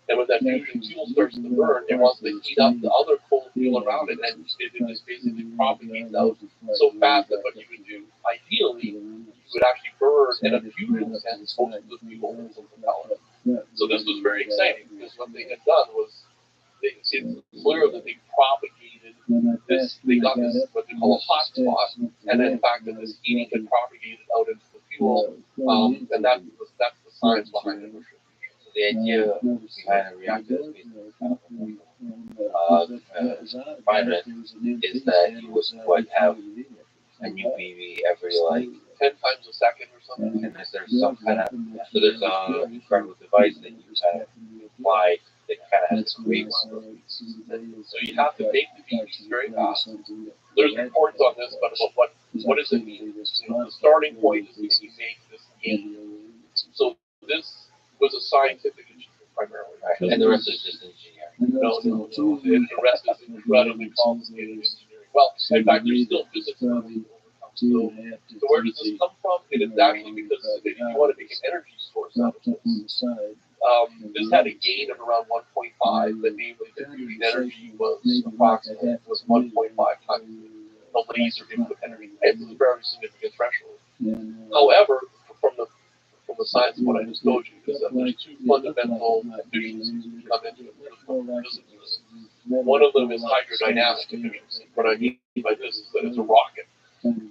And when that fusion fuel starts to burn, it wants to heat up the other cold fuel around it, and it just basically propagates out so fast that what you would do, ideally, you would actually burn in a fusion sense most of the fuel that's in the pellet. So this was very exciting, because what they had done was, it's clear that they propagated this, they got this, what they call a hot spot, and then in fact that this heating had propagated out into the fuel, and that's the science behind it. So the idea behind a reactor is basically environment is that you would have a new BB every like 10 times a second or something. and is there some kind of so there's a incredible device that you kind of apply that kind of has to create one of those pieces. So you have to make the BBs very fast. There's reports on this, but about what does it mean? The starting point is that you make this game. So this was a scientific achievement primarily. Right. And the rest is just engineering. No. The rest is incredibly complicated engineering. Well, in fact, there's still physics. So where does this come from? It is actually because if you want to make an energy source out of this, this had a gain of around 1.5, but namely the fusion energy was approximately 1.5 times the laser input energy. It's a very significant threshold. However, from the science of what I just told you, is that there's two fundamental efficiencies which come into it. One of them is hydrodynamic efficiency. What I mean by this is that it's a rocket.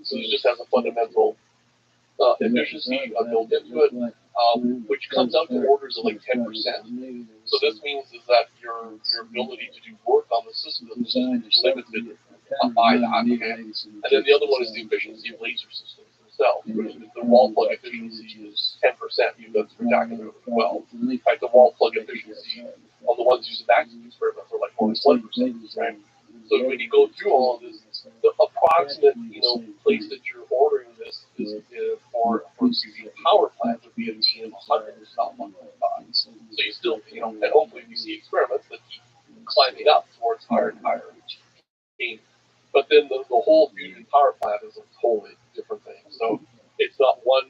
So it just has a fundamental efficiency built into it, which comes out to orders of like 10%. So this means is that your ability to do work on the system is limited by that. Okay? And then the other one is the efficiency of laser systems themselves. The wall plug efficiency is 10%. That's spectacularly well. In fact, the wall plug efficiency of the ones using vacuum experiments are like only 1%. Right? So when you go through all of this, the approximate place that you're ordering this is for using a power plant would be a gain of 100, not 1.5. So you still and hopefully we see experiments that keep climbing up towards higher and higher gain. But then the whole fusion power plant is a totally different thing. So it's not one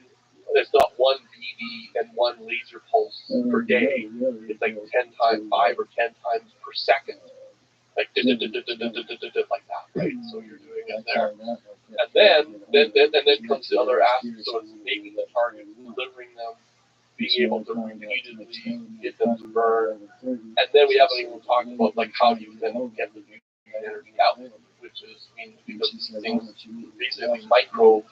BB and one laser pulse per day. It's like 10 times 5 or 10 times per second. Like like that, right? So you're doing it there, and then comes the other aspect. So it's making the target, delivering them, being able to repeatedly get them to burn, and then we haven't even talked about like how do you then get the energy out, which is because these things basically micro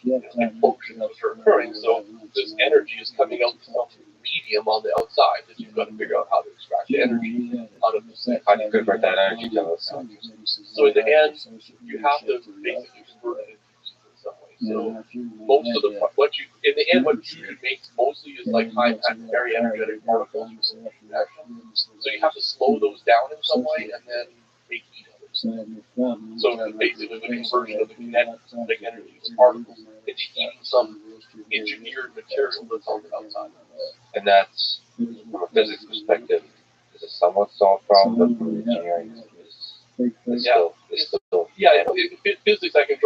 implosions which are occurring. So this energy is coming out from medium on the outside that you've got to figure out how to extract the energy out of this thing. How do you convert that energy to outside? So in the end, you have to basically convert it in some way. So most of what fusion makes mostly is like very energetic particles. So you have to slow those down in some way and then make heat of it. So basically the conversion of the kinetic energy to particles into heating some engineered material that's on the outside. And that's, from a physics perspective, is a somewhat solved problem, but from engineering is still physics I can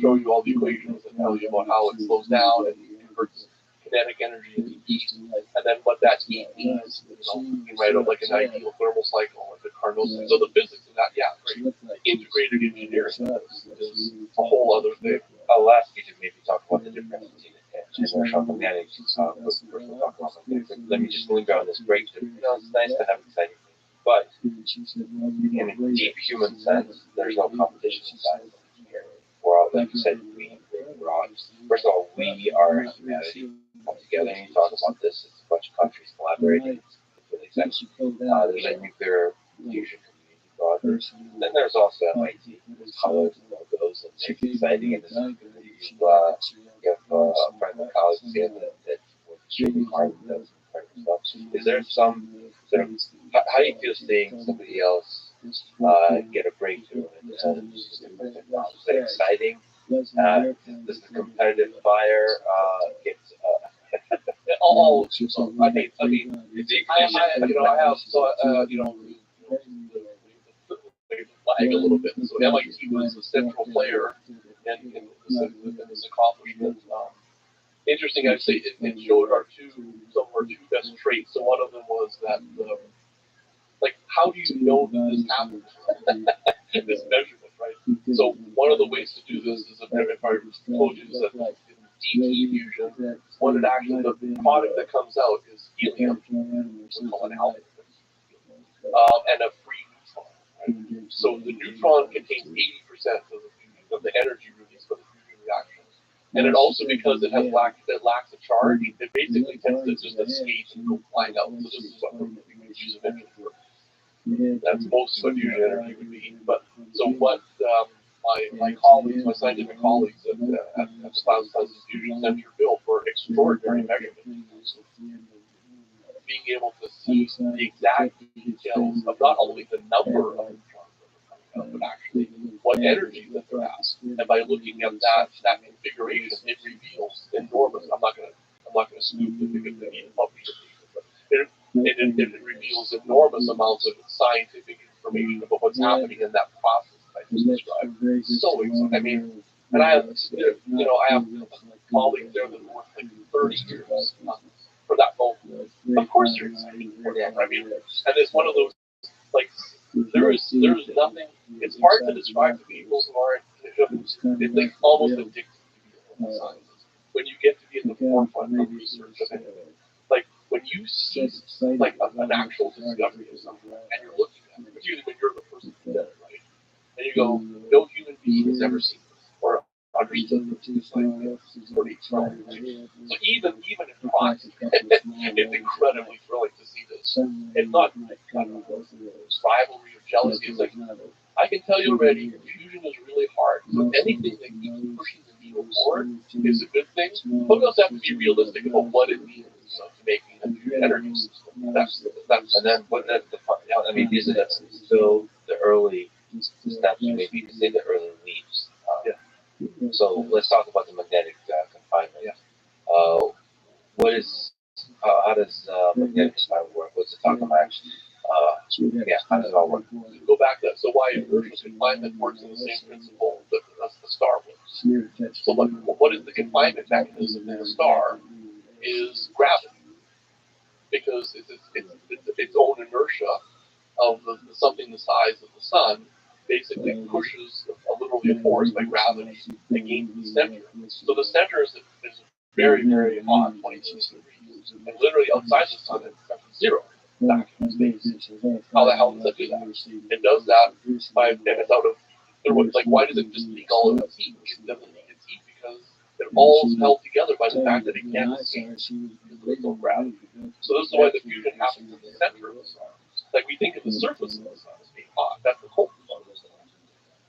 show you all the equations and tell you about how it slows down and converts kinetic energy into heat, and then what that heat means. You can write out like an ideal thermal cycle, like a Carnot cycle. So the physics of that, great. The integrated engineering is a whole other thing. I'll ask you to maybe talk about the difference between inertial magnetics. First we'll talk about magnetic. Let me just linger on this break. It's nice to have exciting things, but in a deep human sense, there's no competition inside of engineering. We're all, like you said, we're all, first of all, we are humanity come together and you talk about this. It's a bunch of countries collaborating. It's really exciting. There's a nuclear fusion community broader. Then there's also MIT. There's colors and logos, and it's exciting. And you have a friend of college here that was extremely hard and does incredible stuff. Is there some sort of, how do you feel seeing somebody else get a breakthrough and use different technologies? Is that exciting? Does the competitive fire get all I mean, I have flag a little bit. So MIT was a central player in this accomplishment. Interesting, I'd say it showed some of our two best traits. So one of them was that, like, how do you know that this happened? This measurement, right? So one of the ways to do this is, if I told you, is that in deep heat fusion, what it actually, the product that comes out is helium, we call it alpha, and a free neutron. Right? So the neutron contains 80% of the energy released by the fusion reaction. And it also, because it lacks a charge, it basically tends to just escape and go flying out. So this is what we use eventually. That's most of what fusion energy would be. But so what my colleagues, my scientific colleagues at the Thousand Tons of Fusion Center built were extraordinary measurements. Being able to see the exact details of not only the number of neutrons that are coming out, but actually what energy that they're at. And by looking at that configuration, it reveals enormous. I'm not gonna scoop it because they need to publish it, but it reveals enormous amounts of scientific information about what's happening in that process that I just described. So exciting. I mean, and I have colleagues there that work like 30 years for that moment. Of course, they're excited. I mean, and it's one of those, like, there is nothing. It's hard to describe to people who aren't. It's like almost addicted to the sciences. When you get to be in the forefront of research, like when you see like an actual discovery of something, and you're looking at it, particularly when you're the person who did it, right? And you go, no human being has ever seen this or understood this. It's like it's pretty extraordinary. So even in prime, it's incredibly thrilling to see this. It's not rivalry or jealousy. It's like, I can tell you already, fusion is really hard. So anything that keeps pushing the needle forward is a good thing. But we also have to be realistic about what it means to making a fusion energy system. That's and then what I mean, these are still the early steps, maybe to say the early leaps. So let's talk about the magnetic confinement. Yeah. What is how does magnetic confinement work? What's the tokamak? How does it all work? Go back to that. So why inertial confinement works in the same principle that the star works. So what is the confinement mechanism in a star? Is gravity, because it's its own inertia of something the size of the sun basically pushes literally a force by gravity against the center. So the center is very, very hot, 26 degrees, and literally outside the sun it's 0 back in space. How the hell does that do that? It does that by, and it's out of, like, why does it just leak all of its heat? It doesn't leak its heat because it all is held together by the fact that it can't escape because of gravity. So this is why the fusion happens in the center of the sun. Like, we think of the surface of the sun as being hot. That's the cold part of the sun.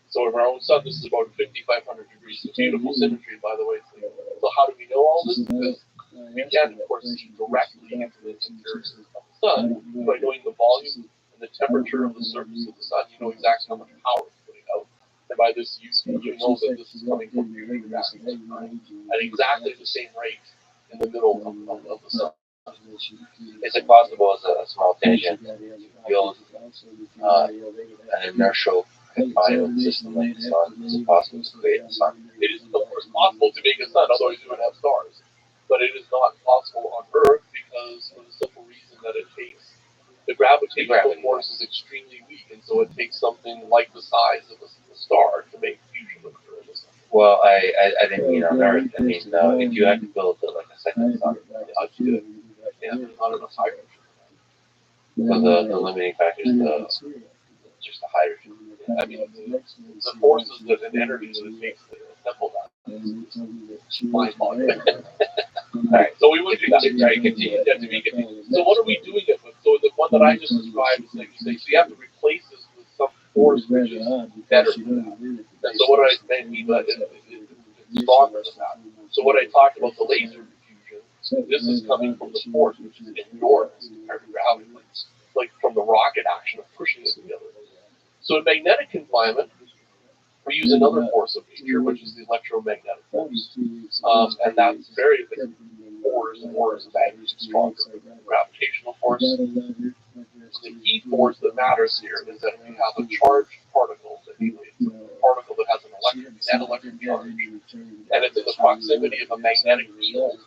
So in our own sun, this is about 5,500 degrees. It's beautiful symmetry, by the way. So how do we know all this? Because we can, of course, see directly into the interior of the sun by knowing the volume and the temperature of the surface of the sun. You know exactly how much power it's putting out. And by this, you know that this is coming from fusion reactions at exactly the same rate in the middle of the sun. Is it possible, as a small tangent, build an inertial confinement system like the sun? Is it possible to create a sun? It is, of course, possible to make a sun, otherwise you would have stars. But it is not possible on Earth because of the simple reason that it takes, the gravitational force is extremely weak, and so it takes something like the size of a star to make fusion occur in the sun. Well, I didn't mean on Earth. I mean, if you had to build like a second sun, how'd you do it? Yeah, not enough hydrogen. So the limiting factor is just the hydrogen. I mean, the forces that an energy that it takes to assemble that is mind-boggling. Alright, so we would do that. Right, continue that to be continued. So what are we doing it with? So the one that I just described is like you say, so you have to replace this with some force which is better than that. And so what I mean by it is stronger than that. So what I talked about, the laser diffusion, this is coming from the force which is enormous compared to gravity, like from the rocket action of pushing it together. So in magnetic confinement, we use another force of nature, which is the electromagnetic force. And that's very big. Orders and orders of magnitude stronger than the gravitational force. The key force that matters here is that we have a charged particle, that a particle that has an electric net electric charge, and it's in the proximity of a magnetic field,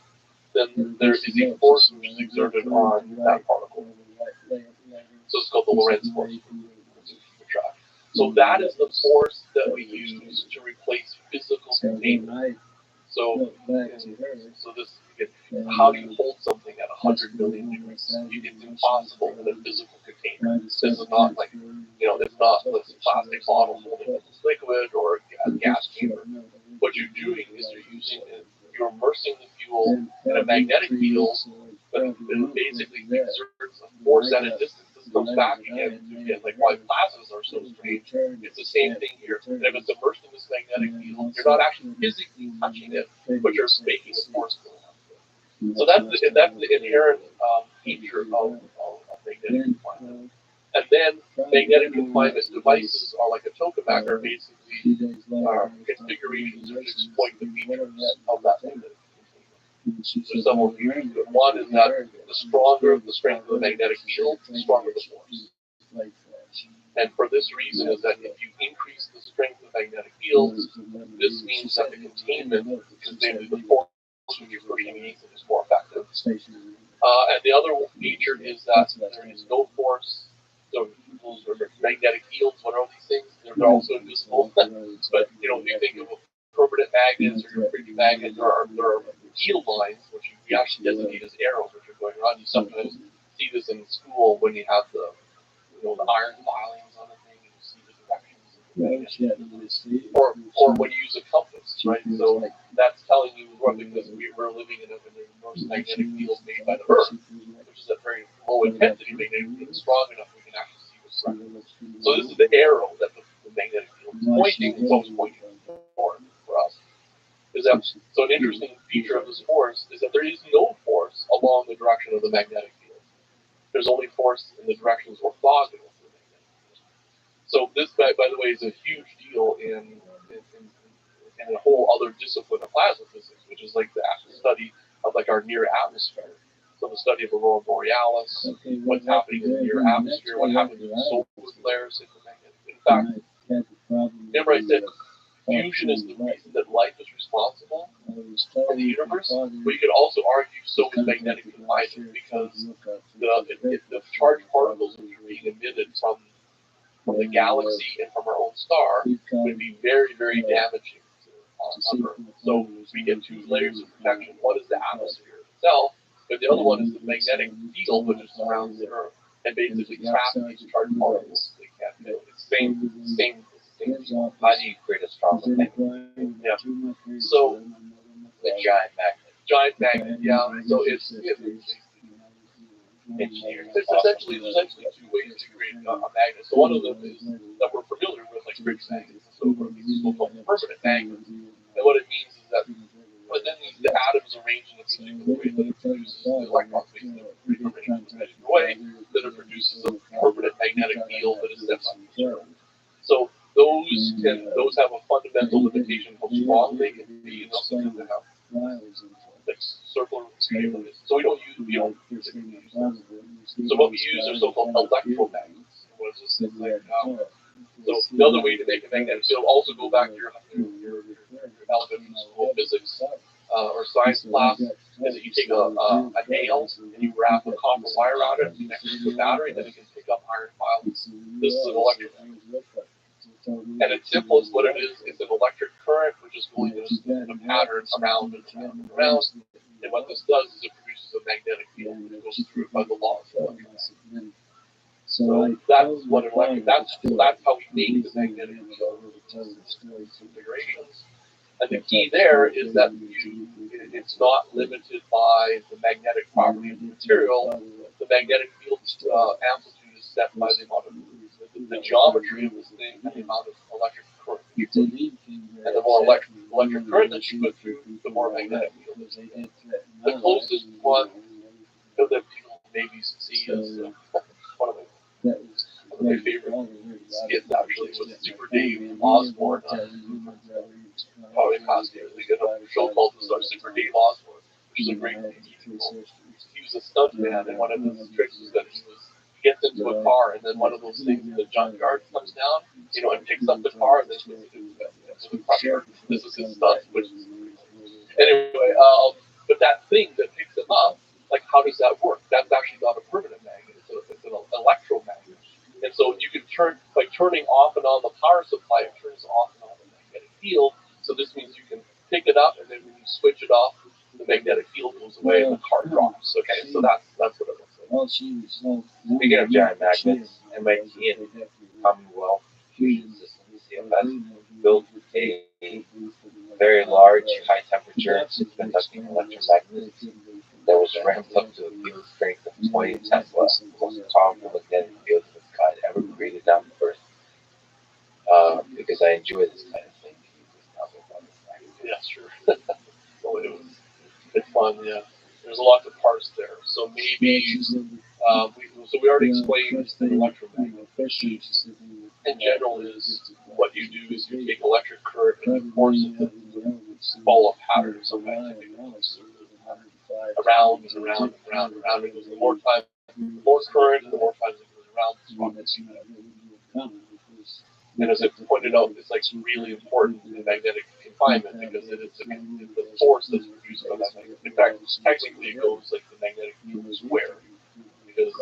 then there is a force which is exerted on that particle. So it's called the Lorentz force. So that is the force that we use to replace physical containment. So this, how do you hold something at 100 million degrees? It's impossible in a physical container. This is not like, it's not like a plastic bottle holding this liquid or a gas chamber. What you're doing is you're immersing the fuel in a magnetic field that basically exerts a force at a distance. This comes back again like why plasmas are so strange. It's the same thing here. And if it's immersed in this magnetic field, you're not actually physically touching it, but you're making a force going on. So that's the inherent feature of magnetic confinement. And then magnetic confinement devices are like a tokamak, are basically configurations which exploit the features of that magnetic containment. There's several features. One is that the stronger the strength of the magnetic field, the stronger the force. And for this reason is that if you increase the strength of magnetic fields, this means that the containment, because namely the force which you're pushing against it, is more effective. And the other feature is that there is no force. So those are magnetic fields. What are all these things? They're also invisible. But if you think of permanent magnets or your fridge magnet, there are field lines which we actually designate as arrows which are going around. You sometimes see this in school when you have the iron filings on the thing, and you see the directions. Or when you use a compass, right? So that's telling you because we're living in the most magnetic field made by the Earth, which is a very low intensity magnetic field, strong enough we can actually see what's around. So this is the arrow that the magnetic field is pointing. It's always pointing forward for us. So an interesting feature of this force is that there is no force along the direction of the magnetic field. There's only force in the directions orthogonal to the magnetic field. So this, by the way, is a huge deal in a whole other discipline of plasma physics, which is like the study of like our near atmosphere. So the study of aurora borealis, what's happening in the near atmosphere, what happens with solar flares in the magnetic. In fact, remember I said fusion is the reason that life is responsible in the universe, but you could also argue so is magnetic confinement, because the charged particles which are being emitted from the galaxy and from our own star would be very, very damaging on Earth. So we get two layers of protection. One is the atmosphere itself, but the other one is the magnetic field which surrounds the Earth and basically traps these charged particles. They can't do it. It's same. How do you create a strong magnet? Yeah. So The giant magnet. Giant magnet, yeah. So it's essentially two ways to create a magnet. So one of them is that we're familiar with, like fridge magnets and so forth. These are called permanent magnets. And what it means is that then the atoms arrange in a particular way that it produces the electrons in a particular way that it produces a permanent magnetic field that is set on zero. So those have a fundamental limitation of how strong they can be, and also tend to have like circular stability. So we don't use them. So what we use are so-called electromagnets. What is this? So the other way to make a magnetic field, also go back to your elementary school physics or science class, is that you take a nail and you wrap a copper wire around it, connect it to a battery, then it can pick up iron filings. This is an electromagnet. And its simplest, what it is, it's an electric current which is going in a pattern around and around and around. And what this does is it produces a magnetic field which goes through by the laws of electromagnetism. So that's what that's how we make the magnetic field configurations. And the key there is that it's not limited by the magnetic property of the material. The magnetic field amplitude is set by the amount of the geometry of this thing and the amount of electric current you put through. And the more electric current that you put through, the more magnetic field. The closest one that people maybe see is one of my favorite skits actually was Super Dave Osborne. Probably past years. They did a show called Super Dave Osborne, which is a great thing. He was a stuntman, and one of his tricks was that he gets into a car, and then one of those things in the junkyard comes down, and picks up the car, and then puts it into the with the pressure. This is his stuff, which anyway, but that thing that picks them up, like how does that work? That's actually not a permanent magnet, it's an electromagnet. And so you can turn, by turning off and on the power supply, it turns off and on the magnetic field. So this means you can pick it up, and then when you switch it off, the magnetic field goes away and the car drops. Okay, so that's what it looks like. Speaking of giant magnets, MIT and Commonwealth Fusion Systems, CFS, built a very large, high-temperature superconducting electromagnet that was ramped up to a field strength of 20 Tesla, the most powerful magnetic field of its kind ever created on Earth. Because I enjoy this kind of thing. Yeah, sure. It's fun, yeah. There's a lot to parse there. So maybe, we already explained an electromagnet. In general, is what you do is you take electric current and you force it to follow a pattern. So magnetic around and around and around and around. Because the more current, the more times it goes around the spot. And as I pointed out, it's like really important in magnetic confinement because it is the force that's produced by that magnet. In fact, technically it goes like the magnetic field square because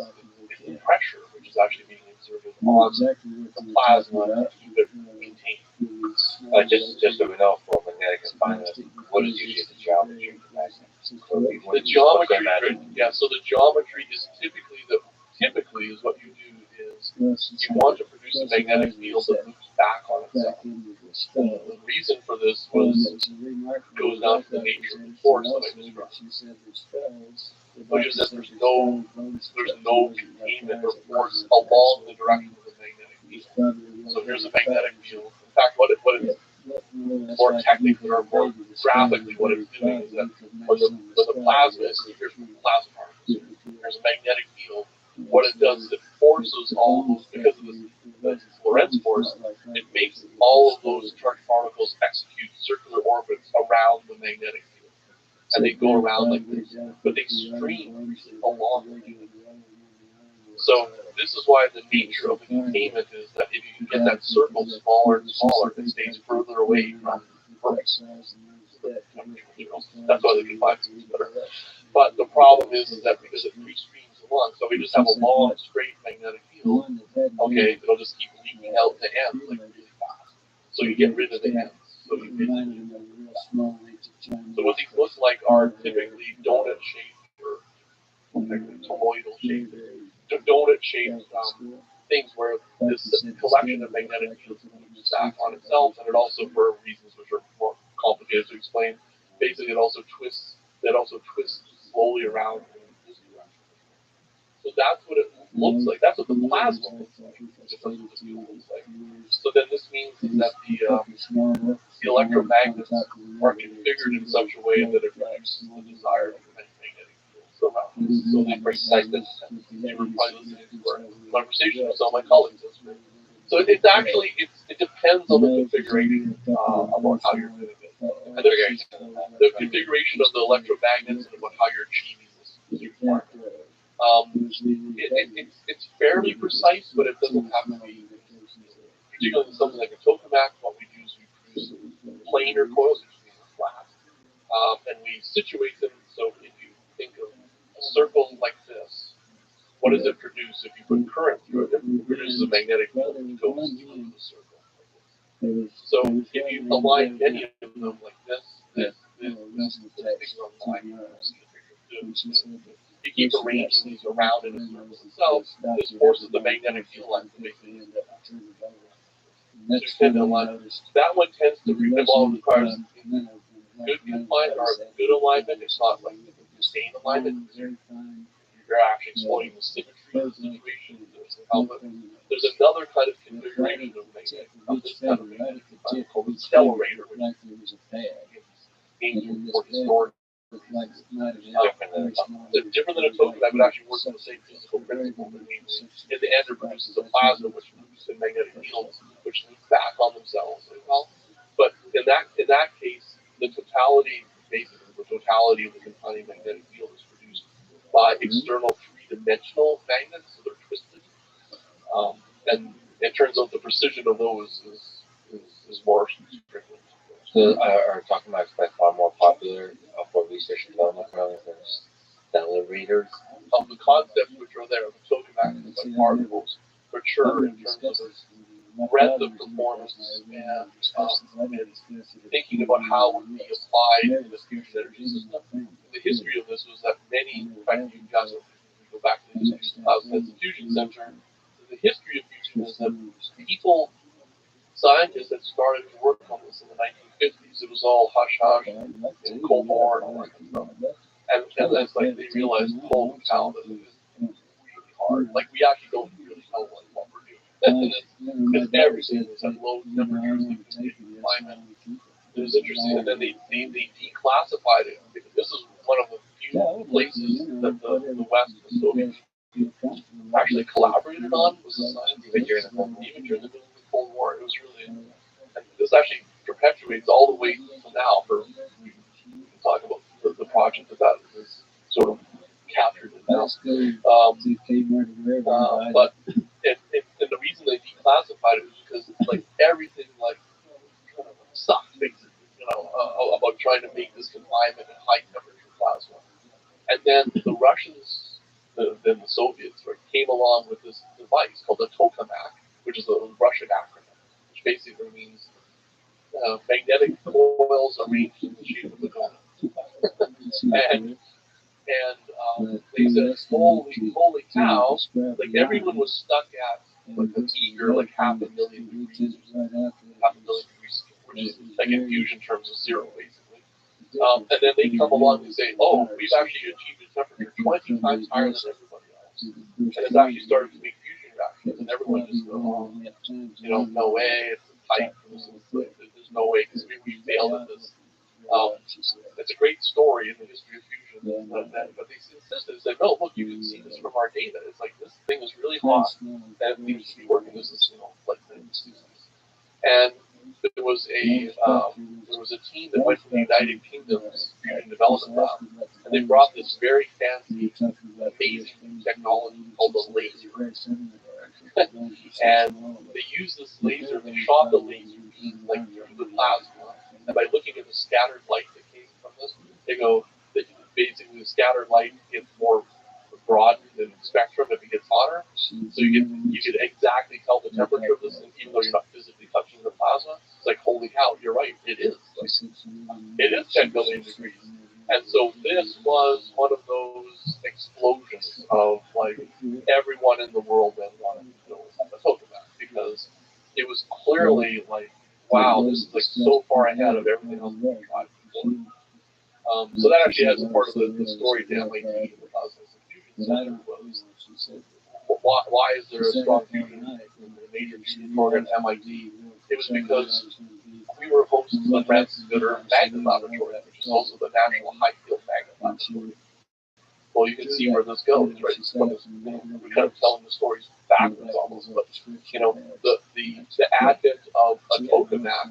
it's the pressure which is actually being exerted on the plasma to keep it contained. Just so we know, for magnetic confinement, what is usually the geometry of the magnet? The geometry, yeah. So the geometry is typically is what you do is you want to produce a magnetic field that loops back on itself. The reason for this goes down to the nature of the force that I described, which is that there's no containment or force along the direction of the magnetic field. So here's a magnetic field. In fact, what it's more technically or more graphically, what it's doing is that when the plasma is here's plasma particles, there's a magnetic field. What it does is it forces all those, because of the Lorentz force, it makes all of those charged particles execute circular orbits around the magnetic field. And they go around like this, but they stream along the magnetic field. So this is why the nature of the containment is that if you can get that circle smaller and smaller, it stays further away from Earth. That's why the confinement is better. But the problem is that because it pre-streams along, so we just have a long, straight magnetic field, okay, it'll just keep leaking out the ends like really fast. So you get rid of the ends. So what these look like are typically donut-shaped or toroidal-shaped, donut-shaped things where this collection of magnetic fields moves back on itself, and it also, for reasons which are more complicated to explain, basically it also twists slowly around in this direction. So that's what it looks like. That's what the plasma looks like. That's what the field looks like. So then this means that the electromagnets are configured in such a way that it produces the desired magnetic field around this. So they precise this. You were probably listening to our conversation with some of my colleagues. So it depends on the configuration about how you're doing it. And the configuration of the electromagnets and about how you're achieving this requirement. It's fairly precise, but it doesn't have to be. Particularly something like a tokamak, what we do is we produce planar coils, which means flat, and we situate them. So if you think of a circle like this, what does it produce? If you put current through it, it produces a magnetic field which goes through the circle. So if you align many of them like this things on the line, you keep arranging these around in a circle itself, this forces the magnetic field line to make things. That one tends to requires good confinement or good alignment. It's not like sustained alignment. You're actually exploiting the symmetry of the situation. There's another kind of configuration of magnetic, this kind of magnetic called the accelerator, which means for historic. Different than a token, I would actually work on the same physical principle, but in the end it produces a plasma which moves in magnetic fields which loop back on themselves as well. But in that case, the totality of the confining magnetic field is produced by external three-dimensional magnets, so they're twisted. And it turns out the precision of those is is more strictly. So are tokamaks by far more popular for research and development rather than stellar readers? The concepts which are there, the tokamak is by far the most mature in terms of its breadth of performance and thinking about how it would be applied in the fusion energy system. The history of this was that many, in fact, you guys go back to the history of the Fusion Center. The history of fusion is that people, scientists that started to work on this in the 1950s, it was all hush hush and Cold War and all that kind of stuff. And it's like they realized, holy cow, this is really hard. Like we actually don't really know what we're doing. Because everything is at low temperatures, like the climate. It was interesting, and then they declassified it. This is one of the few places that the West and the Soviet actually collaborated on was the science, even during the middle of the Cold War. It was really, and this actually perpetuates all the way to now. For we can talk about the project that is sort of captured in now. But and the reason they declassified it is because like everything like sucked basically, about trying to make this confinement in high temperature plasma. And then the Russians, then the Soviets, right, came along with this device called the tokamak, which is a Russian acronym, which basically means magnetic coils arranged in the shape of a donut. and they said, holy cow, like everyone was stuck at like a meager, like half a million degrees, which is like in fusion terms of zero, basically. And then they come along and say, oh, we've actually achieved a temperature 20 times higher than everybody else. And it's actually started to make fusion reactions, and everyone just goes, oh, no way, it's tight. There's no way, because we failed at this. It's a great story in the history of fusion, but they insisted and said, no, look, you can see this from our data. It's like this thing is really hot, and it needs to be working as this, like things. And there was a team that went from the United Kingdom's Fusion Development Lab, and they brought this very fancy, amazing technology called the laser. And they used this laser, they shot the laser like through the plasma, and by looking at the scattered light that came from this, they go, basically the scattered light gets more broadened in spectrum if it gets hotter. So you could exactly tell the temperature of this, and even though you're not physically touching the plasma, it's like, holy cow, you're right, it is. Like, it is 10 billion degrees. And so this was one of those explosions of like everyone in the world that wanted to build a tokamak, because it was clearly like, wow, this is like so far ahead of everything else we've tried before. So that actually has a part of the story to MIT and the Cosmos Fusion Center was why is there a strong fusion in the major fusion program at MIT? It was because we were host to the Francis Gooder Magnet Laboratory, which is also the National High Field Magnet Laboratory. Well, you can see where this goes, right? We're kind of telling the stories backwards almost, but the advent of a tokamak,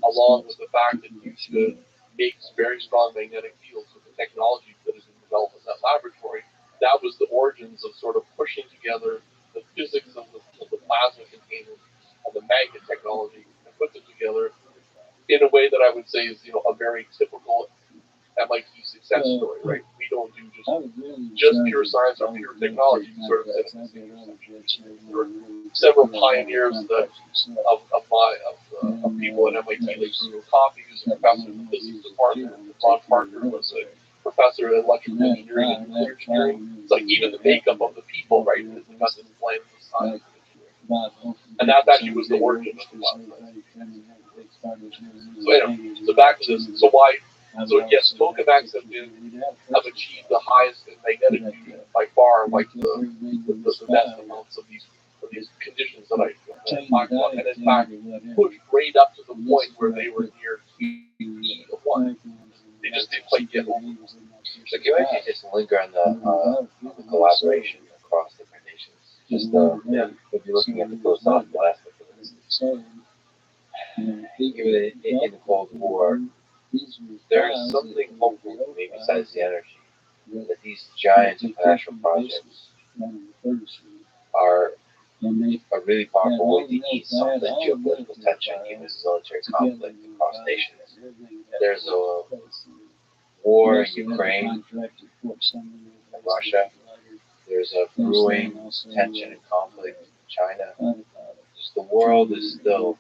along with the fact that you should make very strong magnetic fields with the technology that has been developed in that laboratory, that was the origins of sort of pushing together the physics of the plasma containers and the magnet technology and put them together in a way that I would say is a very typical MIT success story, right? We don't do just pure science or pure technology. We sort of set up there were several pioneers of people at MIT, like Bruno Coffey, who's a professor in the physics department, and Ron Parker was a professor in electrical engineering and nuclear engineering. It's like even the makeup of the people, right? It's got this blend of science and engineering. And that actually was the origin of the lab. So anyway, so back to this. So why? So yes, tokamaks have achieved the highest in magnetic fusion by far, like the best amounts of these conditions that I talked about, and in fact pushed right up to the point where they were near QE of 1. They just didn't quite get over. So can you actually just linger on the collaboration across different nations? Just if you're looking at the philosophical aspect of this. Even in the Cold War, there's something hopeful, maybe besides the energy, that these giant international projects are a really powerful way to ease some of the geopolitical tension given military conflict across nations. There's a war in Ukraine and Russia. There's a brewing tension and conflict in China. Just the world is still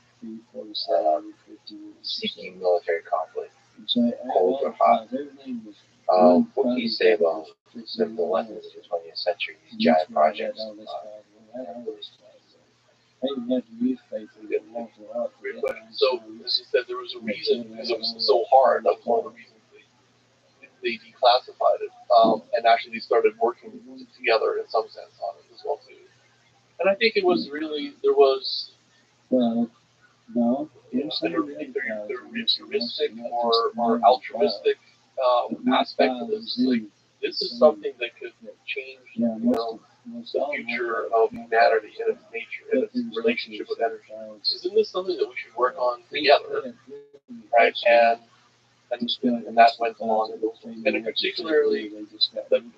seeking military conflict, cold or hot. What can you say about the lessons of the 20th century, these giant projects? Great question. So, as you said, there was a reason, because it was so hard. That's one of the reasons they declassified it. And actually, they started working together in some sense on it as well too. And I think it was really there was either ritualistic or altruistic aspect of this. Like, this is something that could change, the future of humanity and its nature and its relationship with energy. Isn't this something that we should work on together, right? And that went on, and in particularly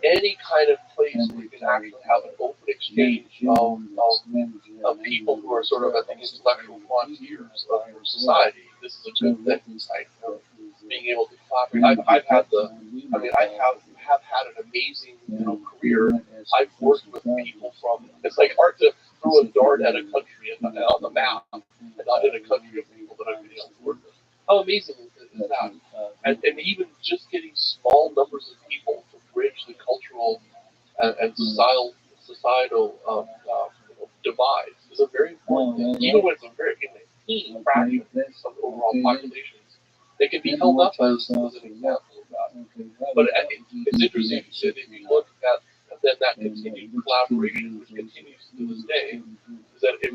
any kind of place where you can actually have an open exchange of people who are sort of at the intellectual frontiers of your society. This is a good thing, right? Being able to collaborate. I have had an amazing, career. I've worked with people from. It's like hard to throw a dart at a country on the map and not hit a country of people that I've been able to work with. How amazing is that? And even just getting small numbers of people to bridge the cultural and societal divides is a very important thing. Even when it's a very teeny fraction of the overall populations, they can be held up as an example of that. But it's interesting that if you look at then that continued collaboration, which continues to this day, is that it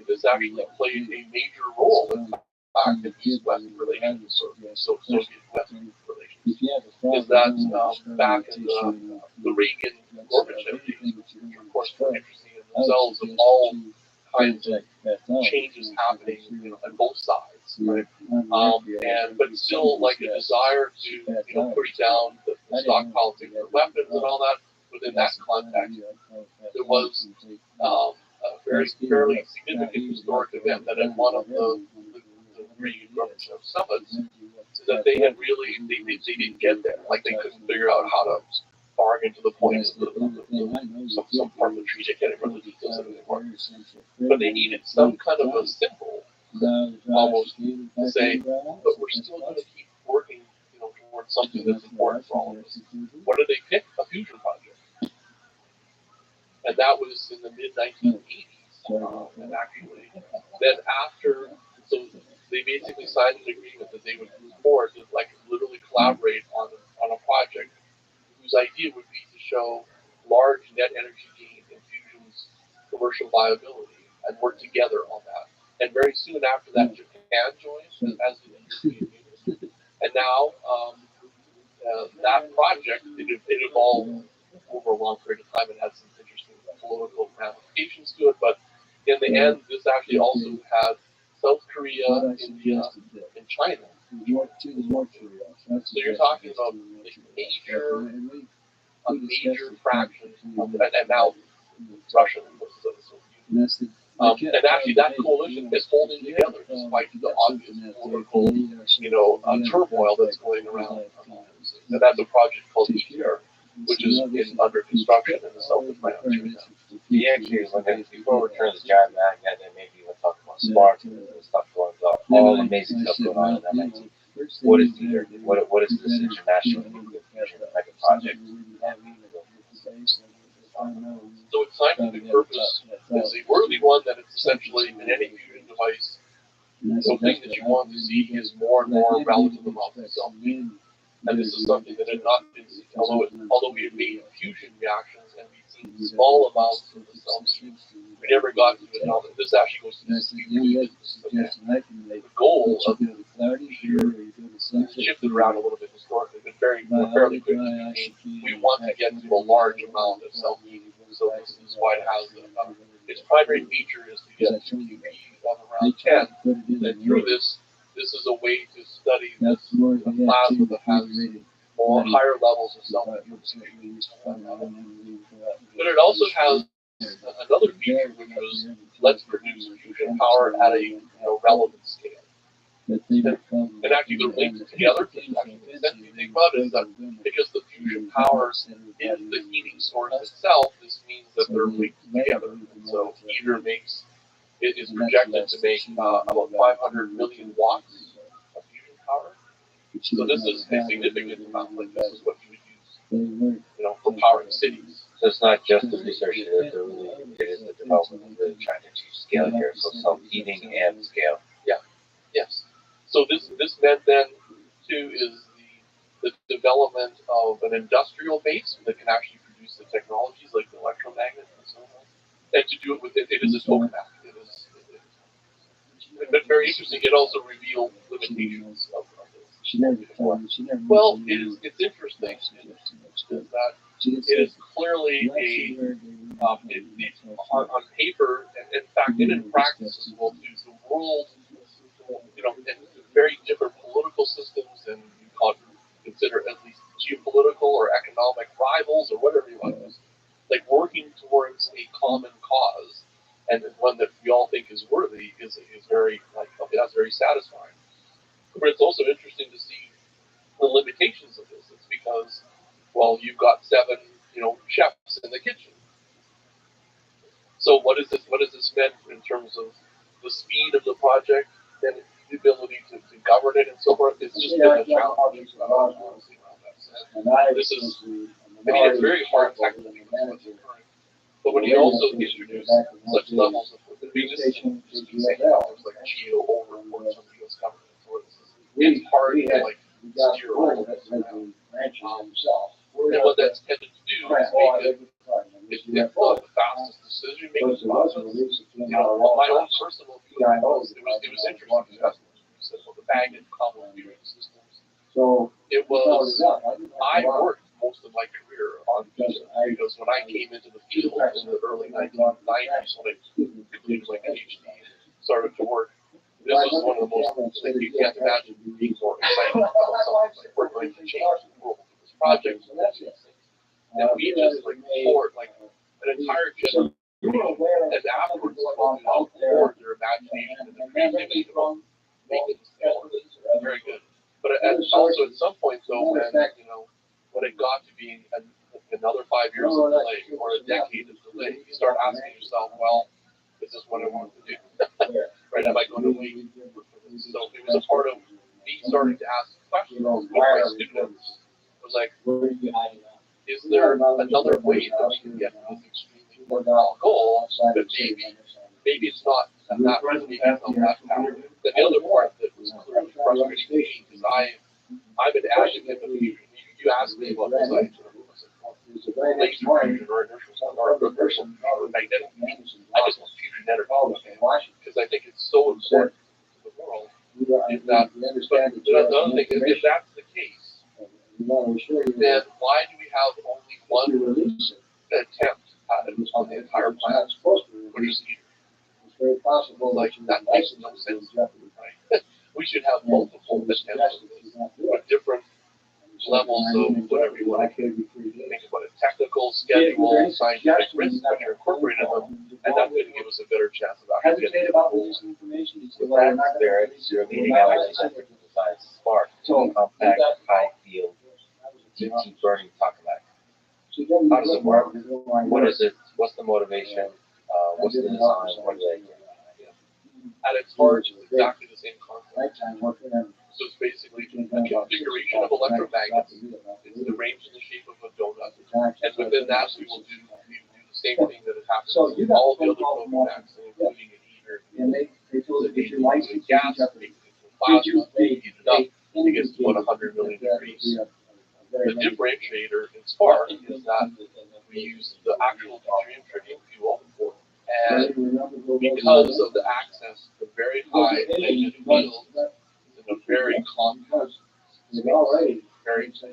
has actually played a major role in fact in East-West relations, so Soviet-West relations. Is that back in the Reagan-Gorbachev days, which of course were interesting in themselves, of all kinds of changes happening on both sides, right? But still, like a desire to push down the stock politics for weapons and all that. Within that context, there was a fairly significant historic event that at one of the Reagan-Gorbachev summits, that they had really they didn't get there. Like they couldn't figure out how to bargain to the point of some part of the treaty. I can't remember the details of it anymore. But they needed some kind of a symbol, almost, to say, but we're still going to keep working, towards something that's important for all of us. What did they pick? A fusion project. And that was in the mid-1980s. And actually, then after, so they basically signed an agreement that they would move forward to literally collaborate on a project whose idea would be to show large net energy gain in fusion's commercial viability and work together on that. And very soon after that, Japan joined as the European Union. And now that project, it evolved over a long period of time and had some interesting political ramifications to it. But in the end, this actually also had South Korea, India, and China. So you're talking about a major fraction of that, and now Russia and actually that coalition is holding together despite the obvious political, turmoil that's going around. And that's a project called EPR, which is under construction in the south of France right now. Yeah, actually, before we turn to John Magnet, and maybe we'll talk about Spark and stuff going on, all the amazing stuff going on in that 19. What is this international nuclear fusion mega project? So its scientific purpose is a worthy one that it's essentially in any fusion device. The thing that you want to see is more and more relative amounts of self-heating. And this is something that had not been seen, although we had made fusion reactions and we'd seen small amounts of the self-heating, we never got to it. Now that this actually goes to the the goal of the shifted around a little bit historically, but fairly quickly. We want to get to a large amount of self-heating, so this is why it has its primary feature is to get to QP of around 10, and through this is a way to study this plasma that has more higher levels of self-healing. But it also has another feature, which was let's produce fusion power at a relevant scale. And actually, they're linked together. Actually, the sense you think about it is that because the fusion power is the heating source itself, this means that they're linked together. So ITER is projected to make about 500 million watts of fusion power. So this is a significant amount. Like this is what you would use, for powering cities. So it's not just the research, it is the development, really trying to achieve scale here. So some heating and scale. Yeah. Yes. So this meant then too is the development of an industrial base that can actually produce the technologies like the electromagnet and so on. And to do it with it is a tokamak. But very interesting. It also revealed limitations of this. Well, it's interesting that it is clearly on paper, and in fact, and in practice as well too. The world, and very different political systems, and you consider at least geopolitical or economic rivals or whatever you want to use, like working towards a common cause, and one that we all think is worthy is very that's very satisfying. But it's also interesting to see the limitations of this. It's because, well, you've got 7, chefs in the kitchen. So what is this meant in terms of the speed of the project and the ability to govern it and so forth? It's just been a challenge. This is, it's very hard technically. But when you also introduce such levels of resistance, there's like geo overreports from the U.S. government authorities. It's hard to steer all of this around. And what that's tended to do is make it's not the fastest decision making process. My own personal view was it was interesting because you said about the baggage complicated systems. It was I worked most of my career on visa because when I came into the field in the early 1990s when I completed my PhD and started to work, this was one of the most, you can't imagine being more exciting about something like we're going to change the world with this project. And we just poured an entire generation, and afterwards poured their imagination and their creativity about making this work. Very good. But also at some point though, when it got to being another 5 years of delay or a decade of delay, you start asking yourself, well, is this what I want to do? Right? Am I going to wait? So it was a part of me starting to ask questions with my students. It was like, is there another way that we can get to this extremely important goal that maybe it's not that maybe it's not that power. The other part that was clearly frustrating to me is I'm an advocate of fusion. You asked me what was I laser fusion or inertial or magnetic fusion. I just want fusion energy because I think it's so important to the world. Is that, but the other thing is, if that's the case, then why do we have only one attempt at it on the entire planet, which is ITER? That makes no sense, right? We should have multiple attempts with different levels of whatever you want to think about it, technical, schedule, scientific risks that are incorporated in them, and that's going to give us a better chance of actually getting about all this information. Your leading elements of design spark, compact, high field, deep burning tokamak. How does it work? What is it? What's the motivation? What's the design? What do they do? At its heart, it's exactly the same concept. So it's basically a configuration of electromagnets. It's the range and the shape of a donut. And within that, we will do the same thing that has happened with all the other tokamaks, including an ITER. The gas, plasma, heat it up, it gets to about 100 million degrees. The differentiator in Spark is that we use the actual deuterium tritium fuel, and because of the access to very high magnetic fields in a very compact space, very small.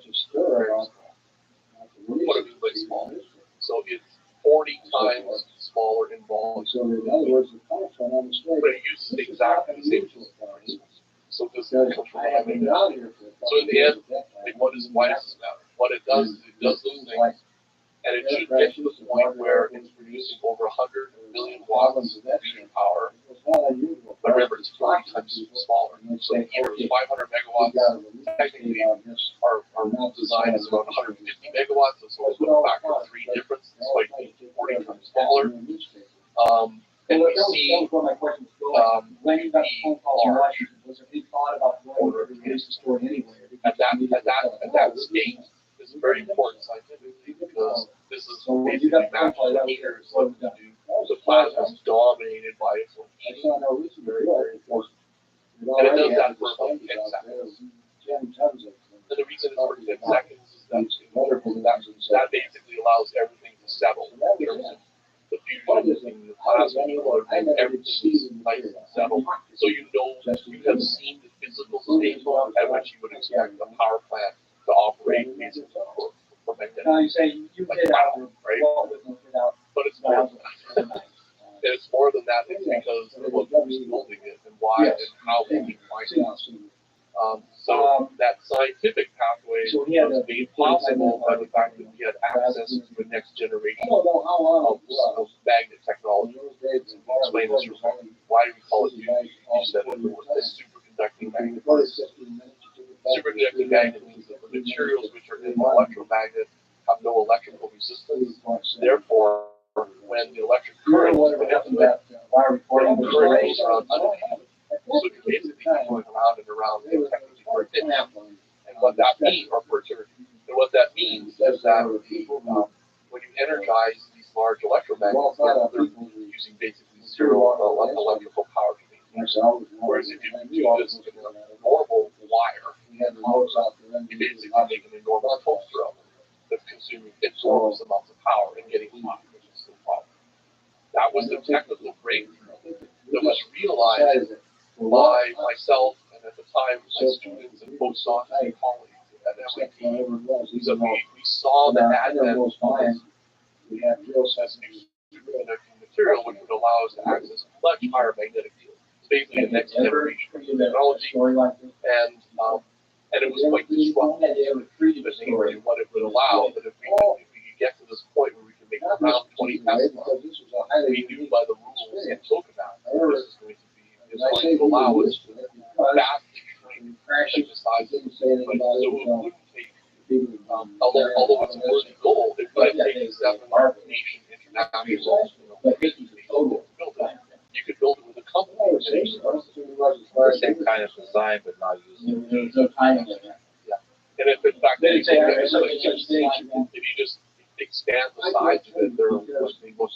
What do we mean by small? So it's 40 times smaller in volume. But it uses exactly the same fuel. So this comes from what I mean. So in the end, why does this matter? What it does is it does those things, And it should get to the point where it's producing over 100 million watts of computing power. But remember, it's 40 times smaller. So here, 500 megawatts, technically, our design is about 150 megawatts, so it's a factor of 3 difference. It's like 40 times smaller. And we see large order of at that state is very important scientifically because this is basically matching the meters what we do. The plasma is dominated by its own heat. Very, very important. And it does that for about 10 seconds. And the reason it's for 10 seconds is that basically allows everything to settle in terms of the fusion in the plasma, everything is nice and settled. So you have seen the physical state at which you would expect a power plant to operate basically for magnetic. Like power, right? But it's more than that. And it's more than that because of who's building it and why and how we can find it. So that scientific pathway was made possible by the fact that we had access to the next generation of magnet technology. Explain this real quick. Why do we call it you said it was a superconducting magnet? Superconducting magnet means that the materials which are in the electromagnet have no electrical resistance. Therefore, when the electric current is put into it, the current goes around underneath. So you basically keep going around and around and technically for a pitch. And what that means, or for eternity. And what that means is that when you energize these large electromagnets, they're using basically zero electrical power to maintain. Whereas if you do this with a normal wire, you basically make an enormous toaster oven that's consuming enormous amounts of power and getting hot, which is the problem. That was the technical breakthrough that was realized by myself and at the time my students and postdocs and colleagues at MIT. So we saw the advent of this new superconducting material which would allow us to access much higher magnetic fields. It's basically the next generation of technology, and it was quite disruptive. But what it would allow, that if we could get to this point where we could make around 20 Tesla, we knew by the rules in tokamak this is going to be going to allow us to vastly shrink the size of the device. So it wouldn't take, although it's a worthy goal, it would take 7 nation international to build it. You could build it with a company. The same kind of design, but not using Yeah. And if in fact if you just expand the size of it, they're almost identical to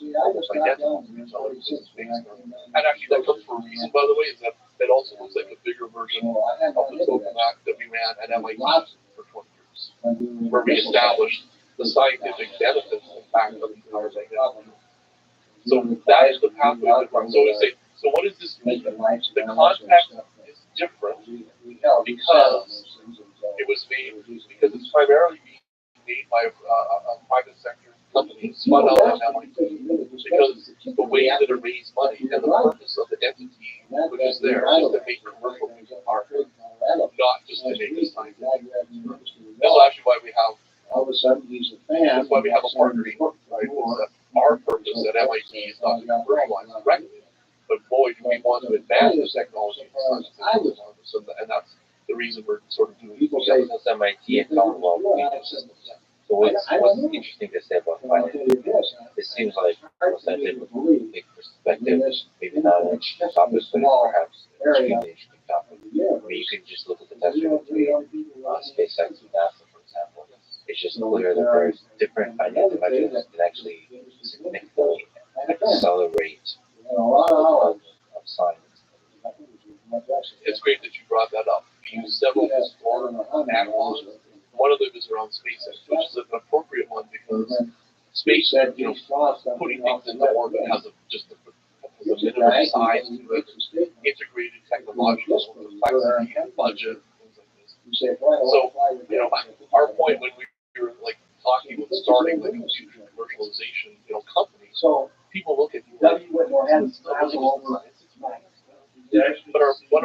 each other. And actually that comes for a reason, by the way, is that it also looks like a bigger version of the tokamak that we ran at MIT for 20 years, where we established the scientific benefits, in fact, of these power magnets. So that is the pathway that runs. So what does this mean? The context is different because it was made, because it's primarily being made by a private sector company spun out of MIT, because the way that it raised money and the purpose of the entity which is there is to make commercial nuclear power, not just to make a scientific. That's actually why we have. That's why we have a partnership, right? Our purpose at MIT is not to commercialize directly, but boy, do we want to advance this technology in science. And that's the reason we're sort of doing it. People say it's MIT and talk about ecosystems. So what's interesting to say about finance? It seems like from a scientific perspective, maybe not an interesting topic, but it's perhaps an extremely interesting topic. I mean, you can just look at the tension between SpaceX and NASA, for example. It's just clear that there's different financial measures that can actually significantly accelerate of science. It's great that you brought that up. We use several historical analogs. One of them is around SpaceX, which is an appropriate one because space, putting things into orbit has a minimum size to it, integrated technological complexity and budget, things like this. So, our point when we were talking about starting the computer commercialization, company, people look at you like, but one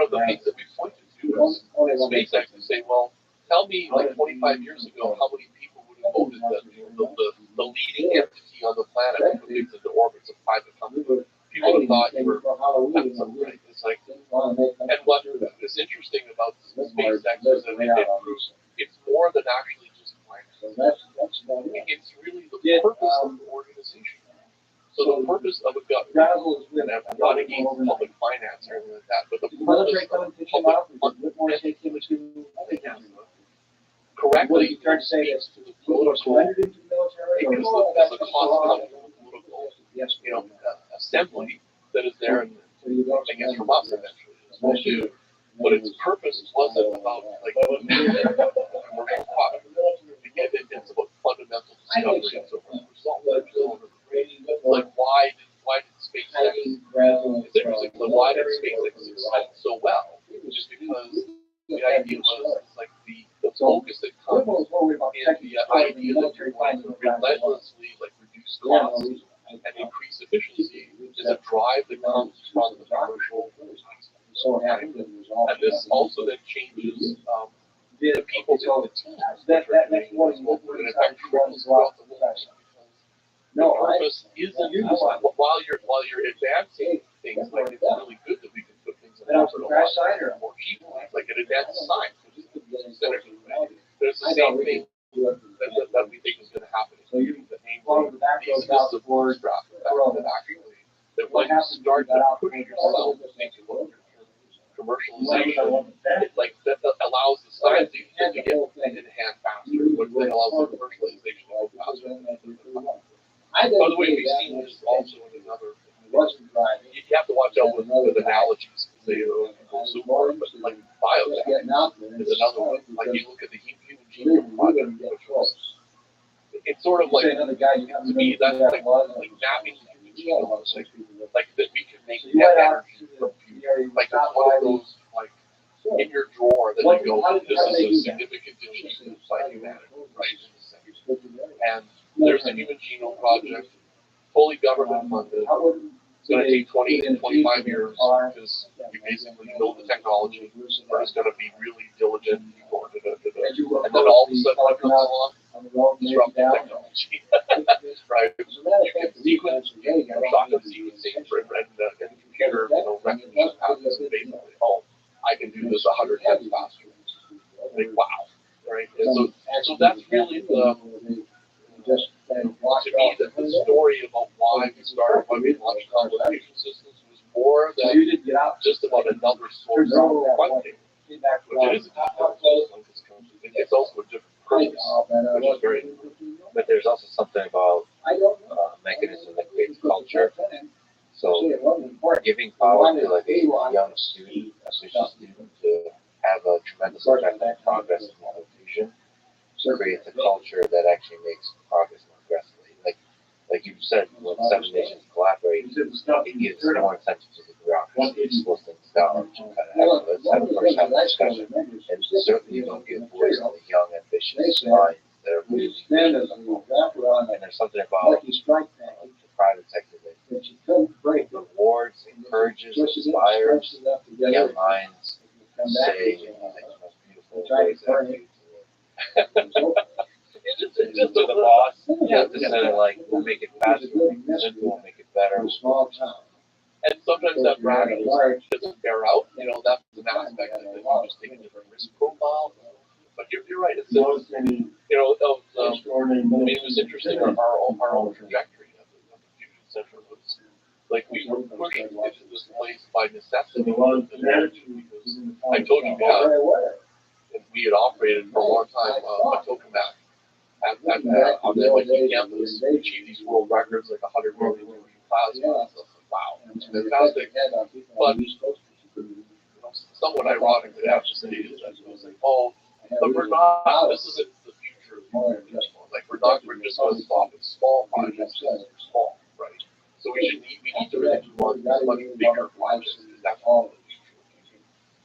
of the things that we pointed to is SpaceX and say, well, tell me 25 years ago how many people would have quoted that the leading entity on the planet who put things into orbit is a private company. People would have thought you were nuts, right? It's like, and what is interesting about SpaceX is that it proves it's more than actually just finance. It's really the purpose of the organization. So the purpose of a government, and I'm not against public finance or anything like that, but the purpose of public correctly speaks to the political, because the cost of political, assembly that is there, and I guess from us eventually, is supposed to, but its purpose wasn't about like commercial product. Again, it's about fundamental discovery and so forth. Like why did SpaceX? It's interesting. Like why did SpaceX succeed so well? Just because the idea was like the focus that comes in the idea that you're going to relentlessly like reduce costs and increase efficiency is a drive that comes from the commercial. And this also then changes the people in the team that are doing this work, and in fact trickles throughout the world. The purpose isn't while you're advancing things, like it's really good that we can put things in orbit a lot more cheaply. Like it advances science, which is there's the same thing that we think is going to happen. Namely, these systems of bootstrap that actually that when you start to push yourself into commercialization, like that allows the science to get in hand faster, which then allows the commercialization to go faster. By the way, we've seen this also in another. You have to watch out with analogies because they go so far, but like biotech is another one. Like you look at the human genome project, which was, it's sort of like, to me, that's like mapping the human genome, like that we can make net energy from fuel. Like it's one of those, like, in your drawer that you go, this is a significant achievement by humanity, right? And there's the Human Genome Project, fully government funded. It's going to take 20 to 25 years because you basically know the technology. We're just going to be really diligent people. And then all of a sudden, what comes along? Disruptive technology. Right? You can sequence, shotgun sequencing, and computer recognition happens. Basically, I can do this 100 times faster. Like, wow. Right? And so that's really the. To me, the story about why we launched conversation systems was more than just about another source of funding, which it is it's also a different purpose, which is very important. But there's also something about mechanism that creates culture. So giving power to like a young student, a social student, to have a tremendous effect on progress and vision creates a culture that actually makes progress more aggressively. Like you said, when 7 nations collaborate, it gives more incentive to the bureaucracy to slow things down, to kind of have a discussion. And certainly you don't give voice to the young, ambitious minds that are really and there's something about the private sector that rewards, encourages, inspires young minds to say the most beautiful ways It's just to the boss. Yeah, to say like, we'll make it faster, we'll make it better. And sometimes that bragging doesn't bear out. That's an aspect that you just take a different risk profile. But you're right. It's I mean, it was interesting. Our own trajectory of the fusion center was like we were pushed into this place by necessity. Because I told you we had operated for a long time a tokamak on the MIT campus, achieve these world records like 100 million plasma. Wow, it's fantastic. But somewhat ironically, I have to say is that it was like, but we're not. This isn't the future. Like we're just going to stop at small projects because they're small, right? So we need to really do on much bigger projects because that's all the future.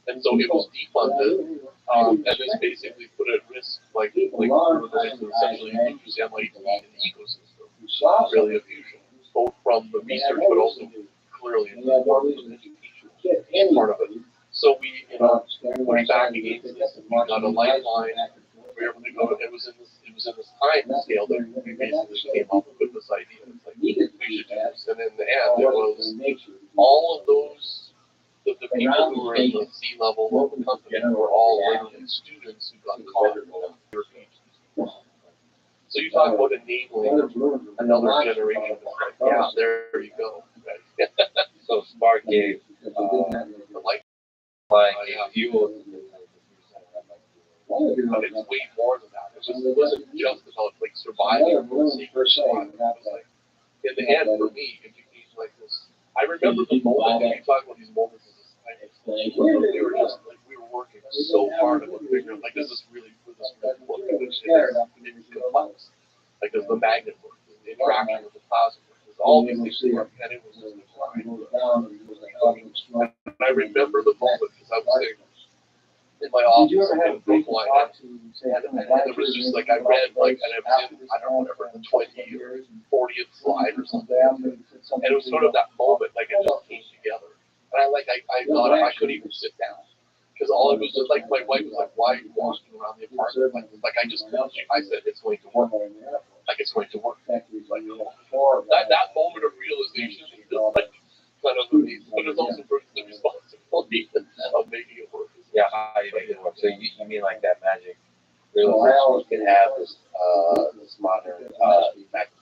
And so it was defunded. And this basically put at risk, like essentially use MIT and the ecosystem, really a fusion, both from the research, but also clearly in the education part of it. So we, pushed back against this. We got a lifeline. We were able to go. It was was in this time scale that we basically came up with this idea. It's like, we should do this. And in the end, it was all of those, the people who were in the C-level of the company were all literally students who got caught in their PhDs. So you talk about enabling another generation. Like, yeah, there you go. Right? So Spark gave the light. you. But it's way more than that. It wasn't just about like surviving for the sake of surviving. It was like, in the end, for me, it became like this. I remember the moment when you talk about these moments as a scientist. We were just like, we were working so hard on figuring like, does this really work? It's complex. Like, does the magnet work? Does the interaction with the plasma work? Does all these things work? And it was just a grind. And I remember the moment because I was there in my office in Brookline, and it was just like I read like, and it was in, I don't know, whatever, the 20th or 40th slide or something, and it was sort of that moment, like it just came together, and I thought I couldn't even sit down, because all it was just like, my wife was like, why are you walking around the apartment, like I just told you, I said it's going to work, like it's going to work, like, that moment of realization is just like kind of amazing, but it's also the responsibility of making it work. Yeah, how you make it work. So you mean like that magic realization you can have this modern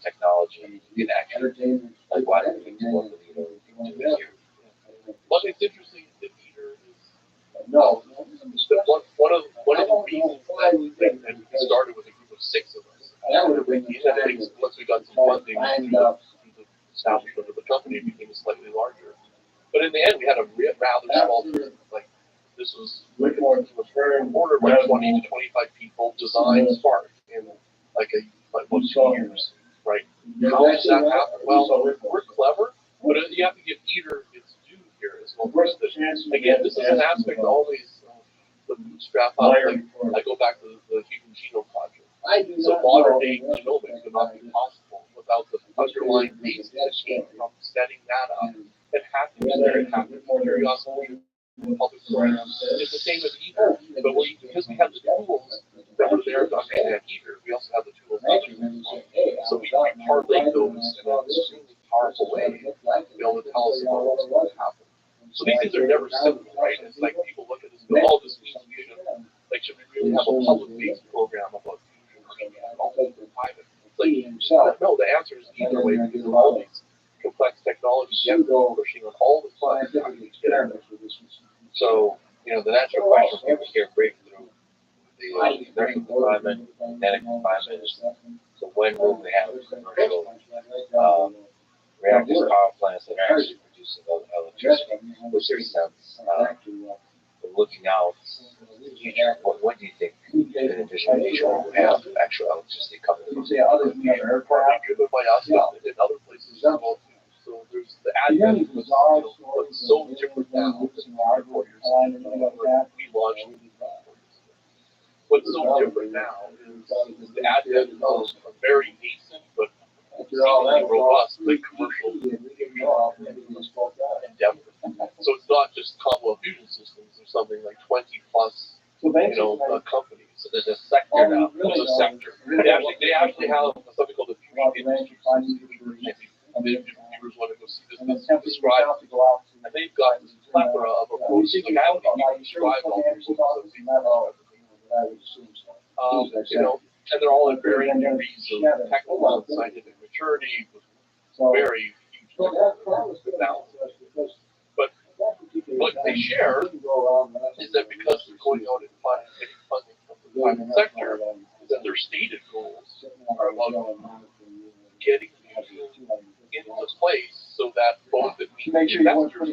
technology, you can actually, like, why do things work with you? Do it here. But it's interesting that Peter is one of the reasons that we started with a group of 6 of us. Once we got some funding through the establishment of the company, it became slightly larger. But in the end, we had a rather small team. Like, this was ordered by 20 to 25 people, designed Spark in like about 2 years, right? How does that happen? Well, we're clever, but you have to give Eater its due here as well. Again, this is an aspect always the bootstrap up. Like, I go back to the Human Genome Project. So modern day genomics would not be possible without the underlying basis that came from setting that up. It had to be there. It had to be curiosity. Public programs. It's the same with Eater, but because we have the tools that were there to understand Eater, we also have the tools to understand Spark. So we parlay those in an extremely powerful way to be able to tell us about what's going to happen. So these things are never simple, right? It's like people look at this and go, oh, this means we should we really have a public-based program about fusion or private? It's like, no, the answer is either way because of all these complex technologies that we're pushing on all the time. So, the natural question is here, breakthrough, the inertial confinement, magnetic confinement. So when will we have commercial reactors, power plants that are actually producing electricity? Which makes sense. But looking out in the future, what do you think in addition to will have actual electricity coming from? Partly driven by us, but in other places as well. So there's the advent was what's so different now than 4 years ago. We launched what's so different now is the advent of a very nascent but seemingly robust like commercial endeavor. So it's not just Commonwealth fusion systems. There's something like 20 plus companies. So there's a sector now. There's a sector. They actually have something called the fusion industry. Viewers want to go see this described, and they've got this plethora of approaches. Like, I don't think you can describe all these and they're all in varying degrees of technical and scientific maturity, with very huge balance. But what they share is that because they're going out and getting funding from the private sector, that their stated goals are about getting into place so that both it meets investors,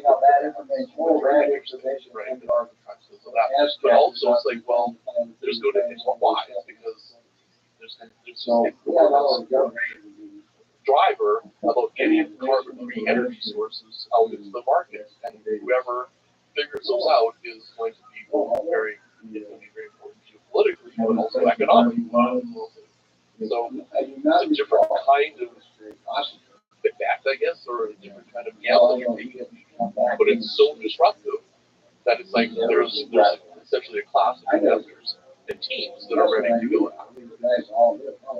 but also it's like, well, there's going to be why, because there's driver about getting carbon-free energy sources out into the market, and whoever figures those out is going to be very important geopolitically, but also economically. So it's a different kind of effect, I guess, or a different kind of galaxy, but it's so disruptive that it's like there's essentially a class of investors and teams that are ready to go now.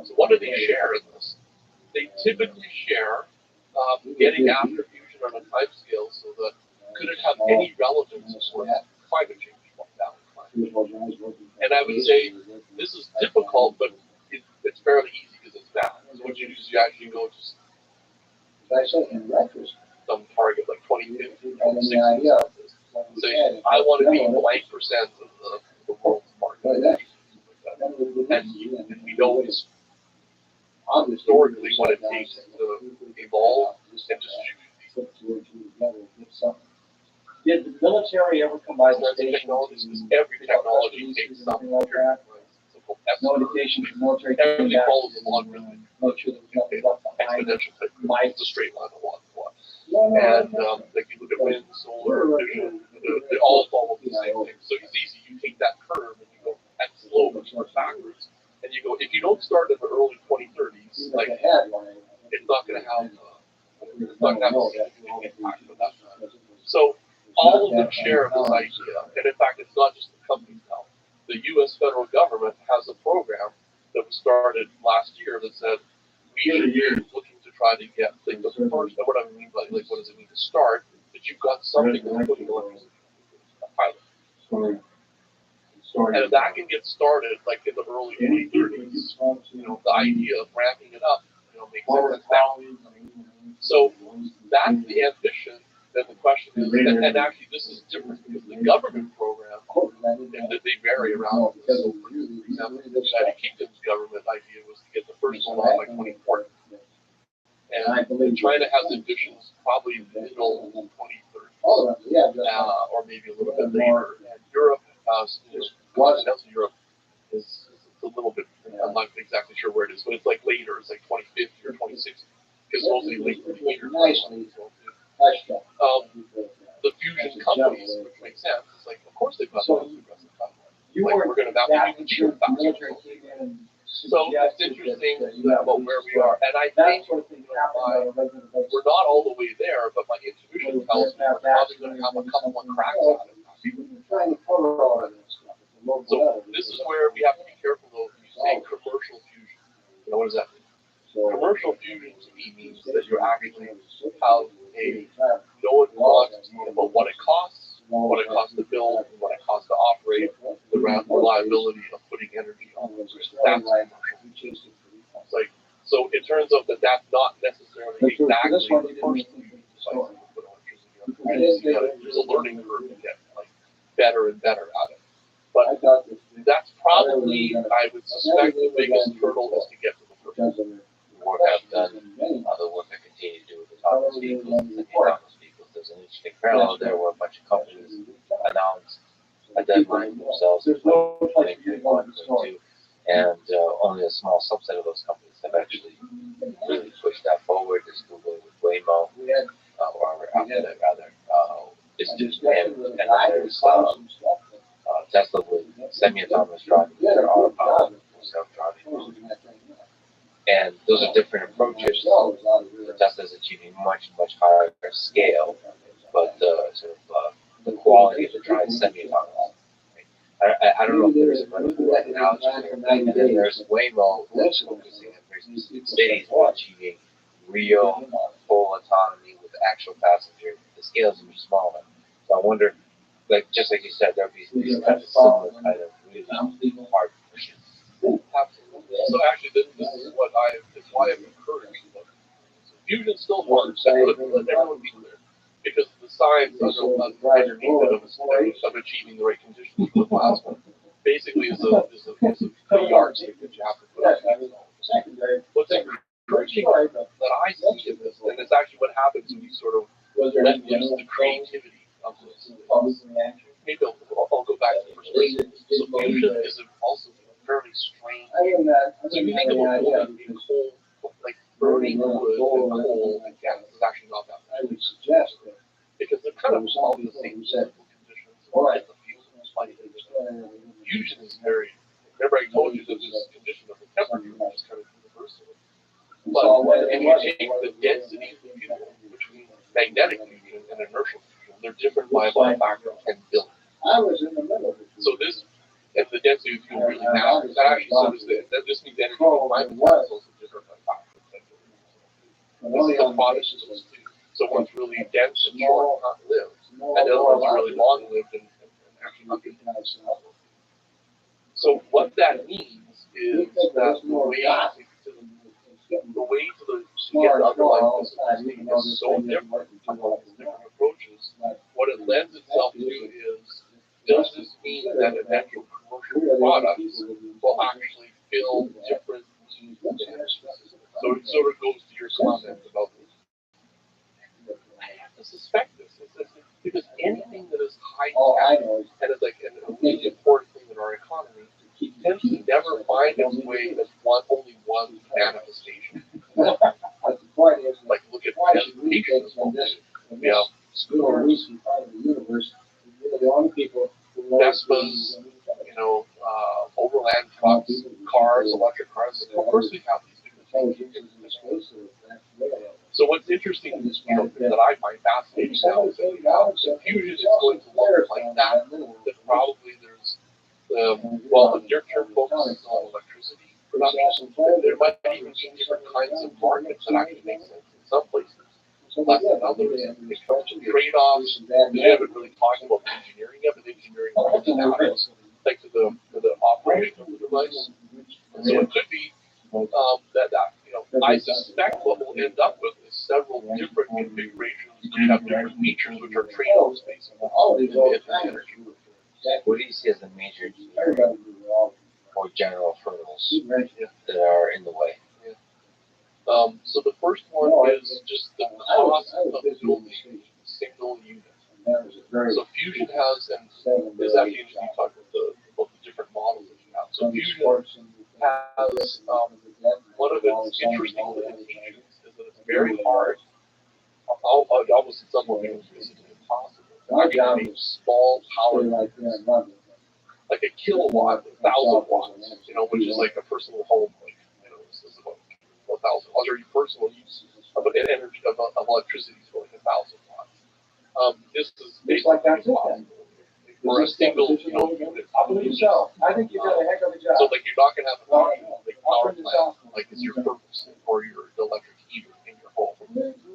So what do they share in this? They typically share getting after fusion on a time scale so that could it have any relevance for climate change down the line? And I would say this is difficult, but it's fairly easy because it's math. So what you do is you actually go to some target like 2050, 2060, say I want to be blank percent of the world's market. And we know it's historically what it takes to evolve and distribute these. Did the military ever come by the station? Technologies, because every technology takes some period. Notification from military. Everything follows the logarithm. Make sure that Exponential type. It's a straight line of 1 to 1. And like you look at wind, solar, vision, they all follow the same thing. So it's easy. You take that curve and you go at slow backwards. And you go, if you don't start in the early 2030s, like it's not going to have a significant impact on that time. So all of them share this idea, and in fact, it's not just the companies now. The U.S. federal government has a program that was started last year that said we should be looking to try to get like the first. And what I mean by like, what does it mean to start? That you've got something that's putting electricity a pilot. And if that can get started like in the early 2030s, the idea of ramping it up, makes sense now. So that's the ambition. Then the question is, and actually this is different because the government program, and that they vary around. So for example, the United Kingdom's government idea was to get the first one on by 2040. And China has ambitions probably middle 2030, or maybe a little bit later. And Europe has, continental Europe is a little bit, I'm not exactly sure where it is, but it's like later, it's like 2050 or 2060, because mostly late in the year. The fusion companies, which makes sense, it's like, of course they've got the most aggressive timeline. Like, we're going to have to be cheaper faster. So it's interesting about where we are. And I think we're not all the way there, but my intuition tells me we're probably going to have a couple of cracks at it. So this is where we have to be careful, though. If you say commercial fusion, what does that mean? Commercial fusion to me means that you actually have a known quantity about what it costs to build, what it costs to operate, the reliability of putting energy on it. That's commercial. It's like, so it turns out that that's not necessarily exactly the first fusion device to put electricity on. There's a learning curve to get like better and better at it. But that's probably, I would suspect, the biggest hurdle is to get to the first. Or have done other work I continue to do with autonomous vehicles and autonomous vehicles. There's an interesting parallel there where a bunch of companies announced a deadline for themselves in 2021, 2022, and only a small subset of those companies have actually really pushed that forward. There's Google with Waymo, or Alphabet rather, and there's Tesla with semi-autonomous driving, there are self-driving. And those are different approaches. Tesla is achieving much higher scale, but the quality of the drive is semi-autonomous. I don't know if there's a metaphor analogy there. And then there's Waymo that's focusing on very specific cities for achieving real full autonomy with actual passengers. The scale is much smaller. So I wonder, like just like you said, there'll be these kind of similar kind of really hard pushes. Absolutely. So actually, this is what it's why I'm encouraging them. So fusion's still hard. Let everyone be clear, because the science underneath it of achieving the right conditions for the plasma basically is a yardstick that you have to put on. What's encouraging that I see in this, and it's actually what happens when you sort of let loose the creativity of this. Maybe I'll go back to the first person. So fusion is also fairly strange. So if you think about coal, like burning wood and coal and gas is actually not that bad. Because they're kind of all the same physical conditions. And the fuel is slightly different. Fusion is very, remember I told you that this condition of the temperature is kind of universal. But if you take the density of the fuel, which means magnetic fusion and inertial fusion, they're different by about a factor of 10 billion. So this, and the can't say it's really matter. That actually says that this means energy confinement is also different by factor. This is the product of those two. So one's really dense and short, not lived, and the other one's really long lived and actually not lived. So what that means is that the way to get the underlying physical state is so different from all these different approaches. What it lends itself to is, does this mean that eventual commercial products will actually fill different needs? So it sort of goes to your comment about this. I have to suspect this. Because anything that is high tech and is like a really important thing in our economy tends to never find its way as only one manifestation. Like look at education as well. Yeah. Vespas, overland trucks, cars, electric cars. Of course we have these different things. So what's interesting, that I find fascinating now is that fusion is going to look like that. That probably there's the near-term focus is on electricity production. There might even be different kinds of markets that actually make sense in some places, less than others. It comes to trade-offs. We haven't really talked about engineering yet, but engineering matters, like to the operation of the device. And so it could be that I suspect what we'll end up with is several different configurations which have different features, which are trade-offs basically in energy. What do you see as the major engineering or general hurdles that are in the way? So the first one is just the cost of building a single unit. So Fusion has, and there's actually interesting talk about the different models that you have. So Fusion has one of its interesting limitations is that it's very hard, almost in some ways, basically impossible, to actually make small power units. Like a kilowatt, 1,000 watts, which is like a personal home, this is about 1,000 watts, or your personal use of energy of electricity is like 1,000 watts. This is basically impossible for a single, unit. I believe so. I think you did a heck of a job. So like you're not gonna have a power plant like is your purpose or your electric heater in your home.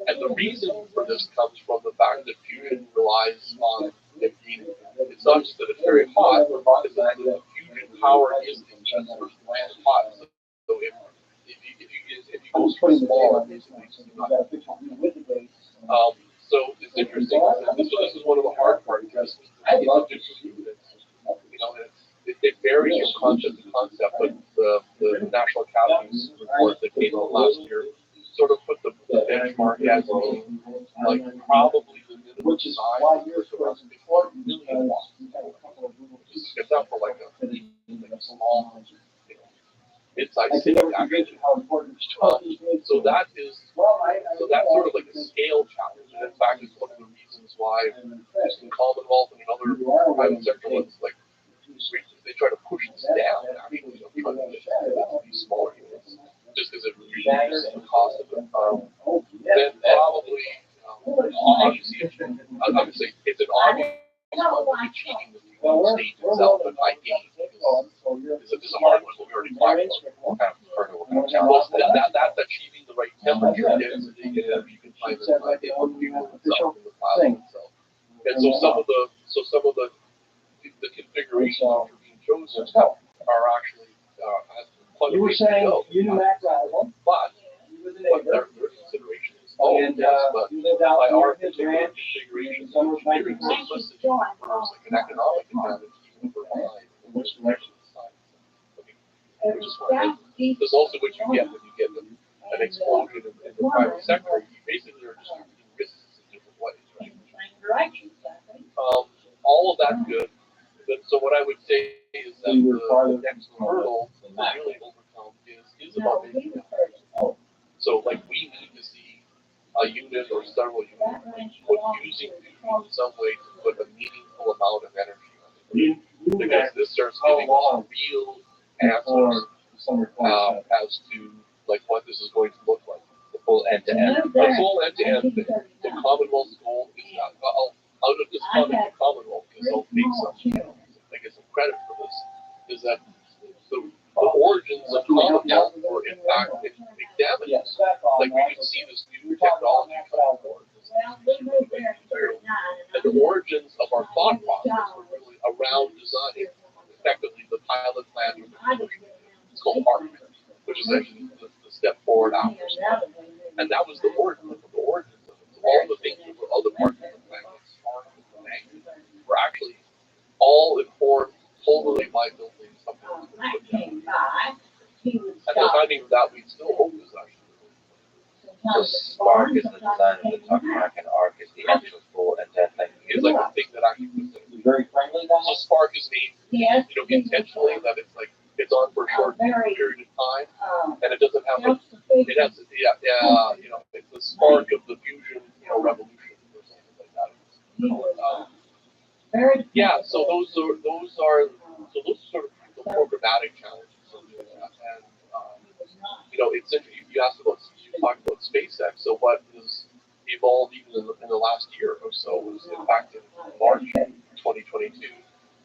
And the reason for this comes from the fact that fusion relies on it being, it's not just that it's very hot, it's that the fusion power is the heat source when it's hot. So if you go too small, basically it's not. So it's interesting. This is one of the hard parts because it varies from concept to concept, but the National Academy's report that came out last year sort of put the benchmark as being like probably the minimum size for around 4 million watts. It's not for like a small, mid-sized city actually. So that's sort of like a scale challenge. And in fact, it's one of the reasons why the Commonwealth and other private sector ones they try to push this down. Actually, trying to get these smaller units, just because it reduces the cost of it. Then probably, obviously, I would say it's an obvious one of achieving the fusion state itself, but I gain is a hard one. We already talked about. That's achieving the right temperature density, and you can find it in the fuel itself, in the plasma itself. And so some of the configurations that are being chosen are actually quite a way to go. But their consideration is but by our particular configuration, configuring simplicity offers like an economic advantage even for mine in this direction side. Which is why there's also what you get when you get an explosion in the private sector. You basically are distributing risks in different ways, right? All of that's good. But so what I would say is that the next hurdle to really overcome is about making it effective. So like we need to see a unit or several units using fusion in some way to put a meaningful amount of energy on it. Because this starts giving us real answers as to like what this is going to look like. The full end-to-end. The full end-to-end thing. The Commonwealth's goal is that I'll just comment the Commonwealth because I'll take some, I get some credit for this, is that the origins of common law were in fact examined. Like we can see this new technology coming forward. And the origins of our thought process were really around design, effectively the pilot plan or the conclusion. It's called ARC, which is actually the step forward after step. And that was the origin of it. The origins of it. So all the things that were other parts of the plan, like smart and language, were actually all informed totally by building something that was put down. And the finding of that we still hope is actually. So Spark is the design of the tokamak and ARC is the actual full end-to-end thing. It's like the thing that actually puts it. Very friendly. So Spark is named, intentionally that it's like it's on for a short period of time, and it doesn't have it has it's the spark of the fusion, revolution or something like that. So those are sort of the programmatic challenges of doing that, and it's interesting. You asked about, you talked about SpaceX. So what has evolved even in the last year or so was, in fact, in March 2022,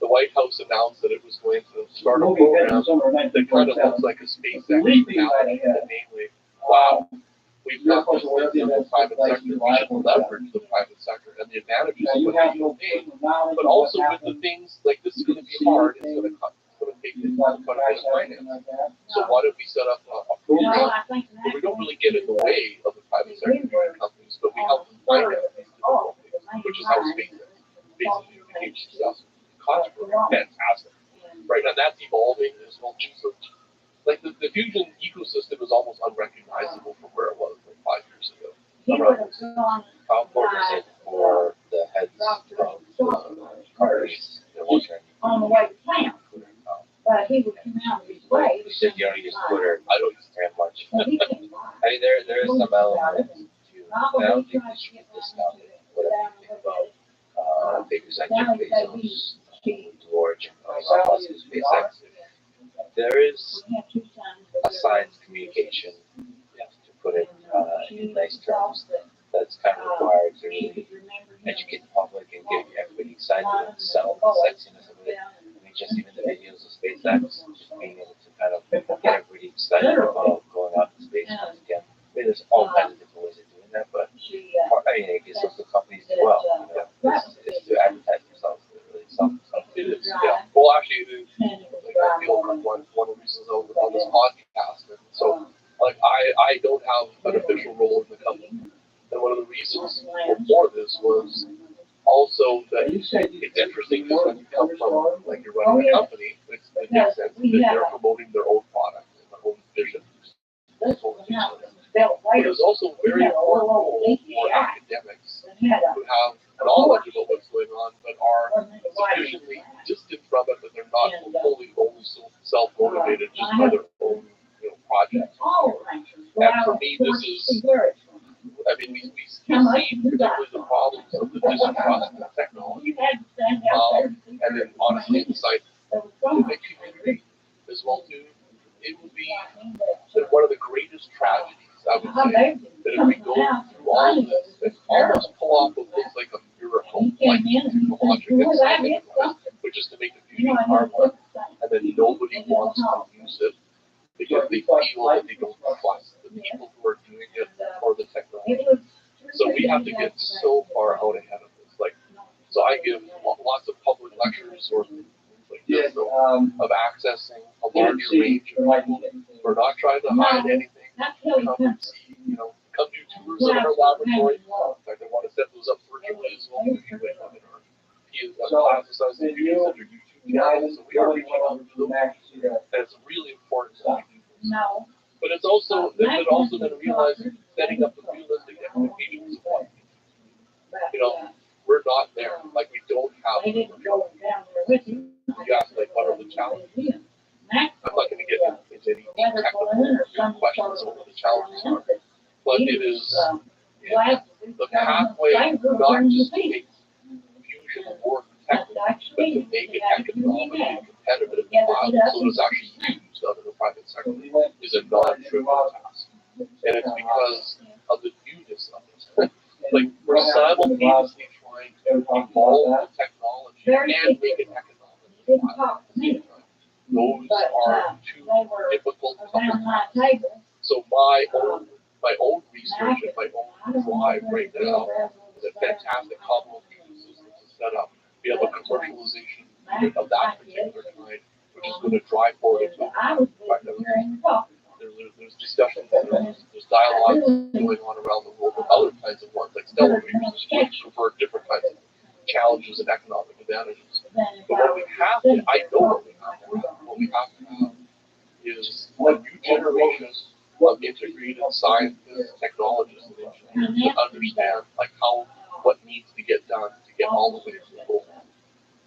the White House announced that it was going to start a program that kind of looks like a SpaceX analogy, namely, wow, we've got this in the private sector, we should leverage the private sector and the advantages of what they obtain, but also with the things, like this is going to be hard, it's going to take quite a bit of finance. So why don't we set up a program where we don't really get in the way of the private sector companies, but we help them finance these difficulties, which is how SpaceX basically became successful. Fantastic, right? And that's evolving as well. So, like the fusion ecosystem is almost unrecognizable from where it was like 5 years ago. How important is it for the heads of the countries that work on the way to town. But he would come out of his way. You said you don't use Twitter. I don't use very much. I mean, there is some element to. I don't think we should discount it. Whatever you think about figures like Jeff Bezos, George, and Elon Musk, SpaceX. There is a science communication, to put it in nice terms, that's kind of required to really educate the public and get everybody excited and sell the sexiness of it. Just even the videos of SpaceX, just being able to kind of get everybody excited about going out to space once again. I mean, there's all kinds of different ways of doing that, but I guess those the companies as well. It's to advertise themselves, to really sell themselves. It is, yeah. Well, actually, it is, like, I feel like one of the reasons on this podcast. And so, like, I don't have an official role in the company, and one of the reasons for this was also that it's interesting because when you come from, like, you're running a company, it makes sense that they're promoting their own product and their own vision. But it's also very important role for academics who have knowledge about what's going on, but are sufficiently distant from it that they're not fully only self-motivated just by their own projects. And for me, this is, I mean, we see particularly the problems of the distrust in technology, and then honestly, inside the community as well too. It would be one of the greatest tragedies, I would say, that if we go through all of this and almost pull off what looks like a miracle, like technological excitement, which is to make the fusion harmless, and then nobody wants to use it because they feel that they don't trust the people who are doing it or the technology. So we have to get so far out ahead of this. Like, so I give lots of public lectures or things like this, of accessing a larger range of people. We're not trying to hide anything. Come and see, come do tours of our laboratory. In fact, I want to set those up virtually as well. You might come in our classes on the YouTube channel. So we are reaching out to them. And it's really important that we do this. But it's also, then realize setting up the realistic expectations of what we're not there. Like, we don't have the you ask, like, what are the challenges? I'm not going to get into any technical questions of what the challenges are. But it is the pathway not just to make fusion work technically, but to make it economically competitive in cloud, so it's actually used out in the private sector, is a non-trivial task. And it's because of the newness of it. Like, we're simultaneously trying to evolve the technology and make it economically viable at the same time. those are too difficult to come across. So my own research and my own drive right now is a fantastic couple of pieces to set up. We have a commercialization of that particular kind, which is going to drive forward into there's discussions, there's dialogue going on around the world with other kinds of ones like stellar makers, which convert different kinds of challenges and economic advantages. But what we have to, I know what we have to have is a new generation of integrated scientists, technologists, and engineers that understand like what needs to get done to get all the way to the goal.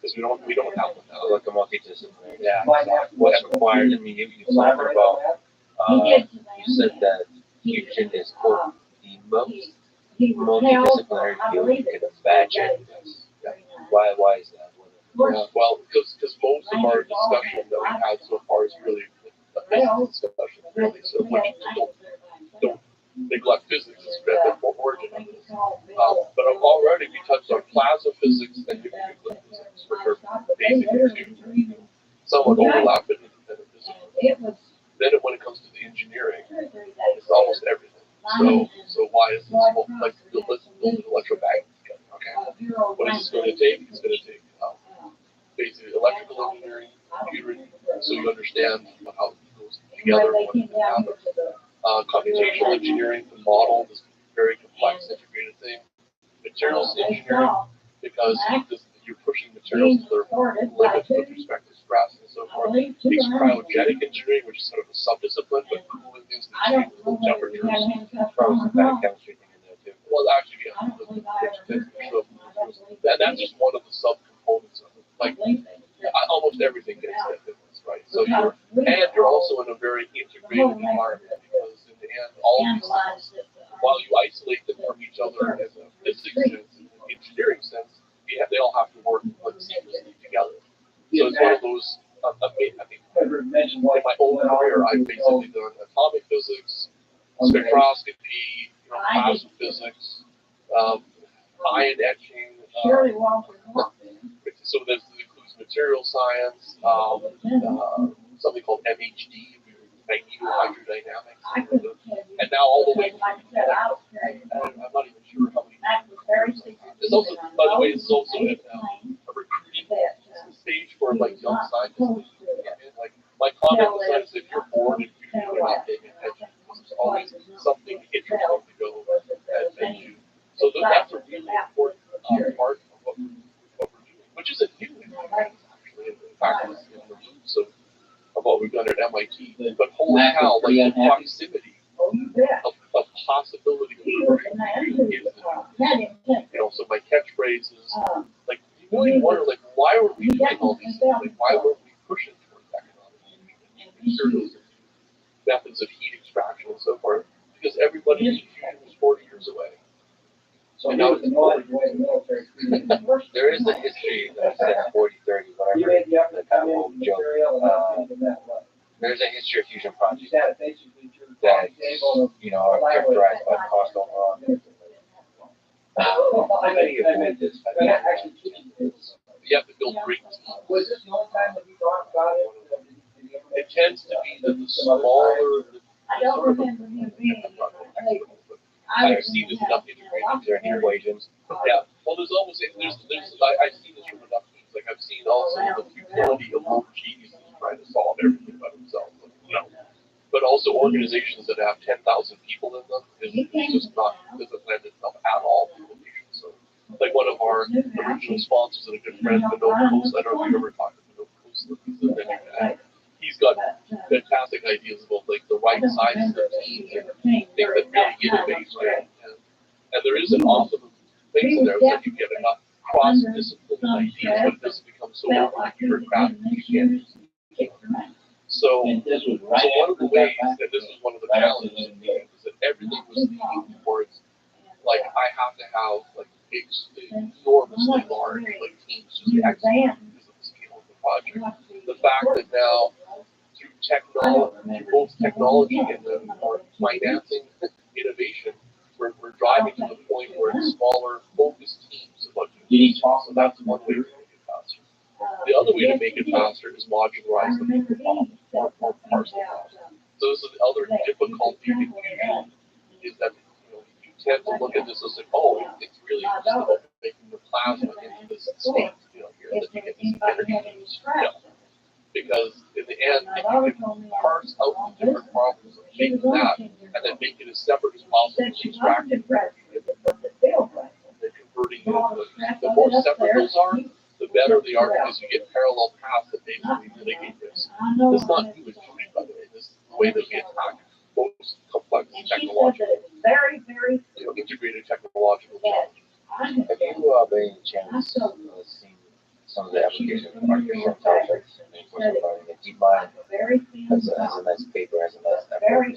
Because we don't have them now. Like a multidisciplinary. Yeah. What's required? I mean, you talked about. You said that fusion is quote the most multidisciplinary field you can imagine. Why is that? Yeah, well, because most of our discussion that we've had so far is really a business discussion, really. So when you don't neglect physics as the origin of this. But already we touched on plasma physics and nuclear physics, which are basically two somewhat overlapping independent disciplines. Then when it comes to the engineering, it's almost everything. So why is this like let's build an electromagnet? Okay, what is this going to take? It's going to take basically electrical engineering, computer, so you understand how it goes together, what can happen. Computational engineering to model this very complex integrated thing. Materials engineering, because you're pushing materials to their limits with respect to stress and so forth. Makes cryogenic engineering, which is sort of a subdiscipline, but cooling things to extreme low temperatures. Throws the back chemistry thing in there too. Well, actually, that's just one of the subcomponents of it. Like, almost everything gets into this, right? So you're also in a very integrated environment, because in the end, all of these things, while you isolate them from each other in a physics sense, in an engineering sense, they all have to work seamlessly together. So it's one of those. I think in my own career, I've basically done atomic physics, spectroscopy, plasma physics, ion etching. So this includes material science, something called MHD, magnetohydrodynamics, and now all the way. I'm not even sure how many. It's also, by the way, it's also a recruiting stage for like young scientists. Like my comment was that if you're bored and you're not paying attention, there's always something interesting to go and do. So that's a really important part of what we're doing, which isn't new actually. In fact, it's in the roots of what we've done at MIT. But holy cow, like the proximity of possibility of so my catchphrase is like you really wonder like why were we doing all these things? Like why weren't we pushing towards economic methods of heat extraction and so forth? Because everybody in fusion was 40 years away. So now it's there is a history of 40, 30, whatever, the kind of old joke. There's a history of fusion projects that, are characterized by cost overrun. How many avoid this? You have to build great teams. It tends to be that the smaller, I've seen this enough integrated equations. Yeah. Well, there's almost I've seen this from enough teams. Like I've seen also the futility of local geniuses trying to solve everything by themselves. But also organizations that have 10,000 people in them is just doesn't lend itself at all to innovation. So, like one of our original sponsors and a good friend, Manolo Coast, I don't know if you ever talked to Manolo Coast. He's got fantastic ideas about like the right size of the teams and things that really innovate, right? And there is an awesome thing in there that you get enough cross-disciplinary ideas, but it doesn't become so overly bureaucratic you can't keep them. So one of the ways, and this was one of the challenges, is that everything was leading towards like I have to have like big, enormously large like teams just to execute because of the scale of the project. The fact that now through technology, both technology and the financing innovation, we're driving to the point where it's smaller, focused teams about doing. So that's one way we're going to get faster. The other way to make it faster is modularize the problem or parse the problem. So this is the other difficulty in fusion is that you tend to look at this as like, oh, it's really just about making the plasma into this state, here that you get this energy. Because in the end, if you can parse out the different problems of making that, and then make it as separate as possible, extracting and converting it, the more separate those are, the better they are because you get parallel paths that basically mitigate risk. This is not human tuning, by the way. This is the way that we attack most complex technological, integrated technological challenges. Have you by any chance seen some of the applications of artificial intelligence and reinforcement learning and DeepMind has a nice paper, has a nice effort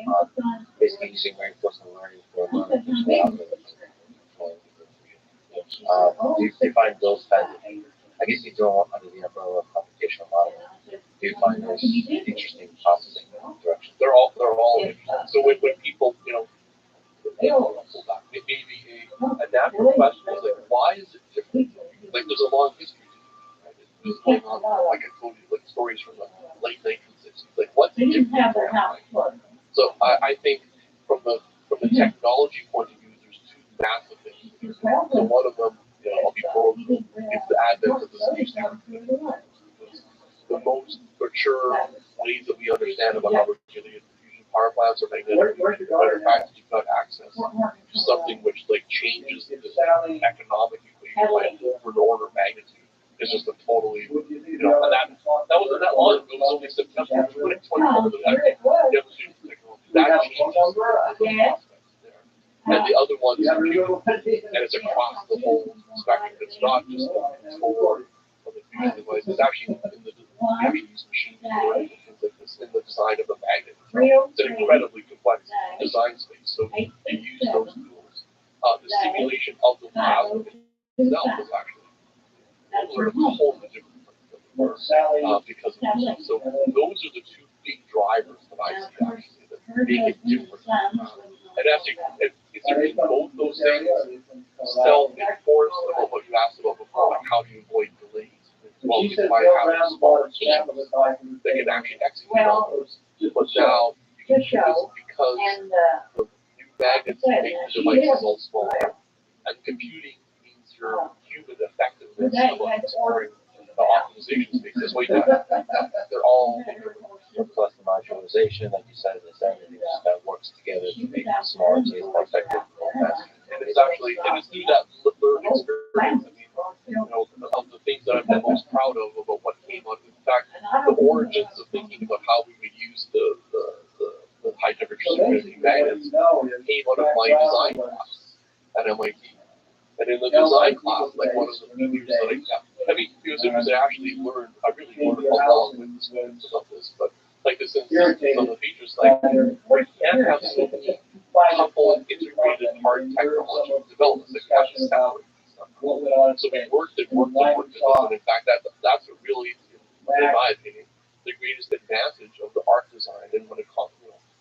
on basically using reinforcement learning for learning algorithms. Do you find those kinds of, I guess you throw under the umbrella of computational modeling, do you find those interesting processing directions? They're all interesting. So when people, maybe a natural question is like, why is it different? Like there's a long history to it, right? It's going on, like I told you, like stories from the late 1960s. Like what's different? So I think from the technology point of view, there's two massive things. So one of them, I'll be bold, is the advent of the space station. The most mature ways that we understand about how we're dealing with fusion power plants or magnetic fusion. Matter of fact, you've got access to something which changes the economic equation by an order of magnitude. It's just a totally, and that wasn't that long ago. It was only September 2020 that demonstrated the technology. That changes the prospects there. And the other one is computing, and it's across the whole spectrum. It's not just the core of the fusion device. It's actually use machine learning in the design of the magnet. It's an incredibly complex design space. So you use those tools. The simulation of the plasma itself is actually totally different because of this. So those are the two big drivers that I see actually that make it different. And actually, it's both those things self-enforce about what you asked about before, like how do you avoid delays? Well, it's by having smaller teams that can actually execute on those. But now you can do this because the new magnets make the devices all smaller. And computing means your human effectiveness of exploring the optimization space is way better. They're all plus the modularization, like you said, everything just kind of works together to make the smaller teams more effective and more faster. And it's actually, and it's through that learning experience. Of the things that I'm the most proud of about what came out. In fact, the origins of thinking about how we would use the high temperature superconducting magnets came out of my design class at MIT. And in the design class, like one of the features that I got, it was actually I really learned along with the students about this, but like this instance, some of the features, like we can't have so many coupled integrated hard technology developments that have to separate. So we worked with this, and in fact, that's what really, in my opinion, the greatest advantage of the ARC design and when it comes,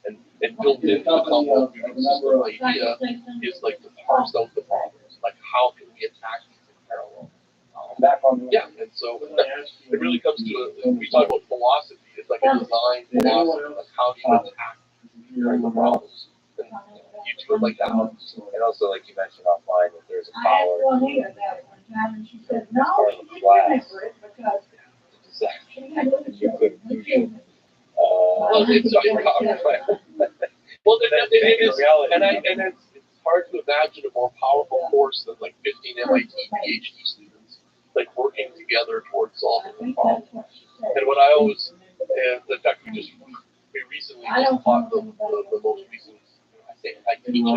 and built into the compound fusion system idea is like to parse out the problems, like how can we attack these in parallel? And so it really comes to we talk about philosophy. It's like a design philosophy, like how do you attack the problems? And you do it like that. And also, like you mentioned offline, that there's a power I asked Juanita that one time, and she said, no, part of she the didn't class remember it because she had a little you couldn't fusion. Well, it's hard to imagine a more powerful force than like 15 MIT PhD students like working together towards solving the problem. And what I always, in fact, we recently just taught the most recent. I teach it. I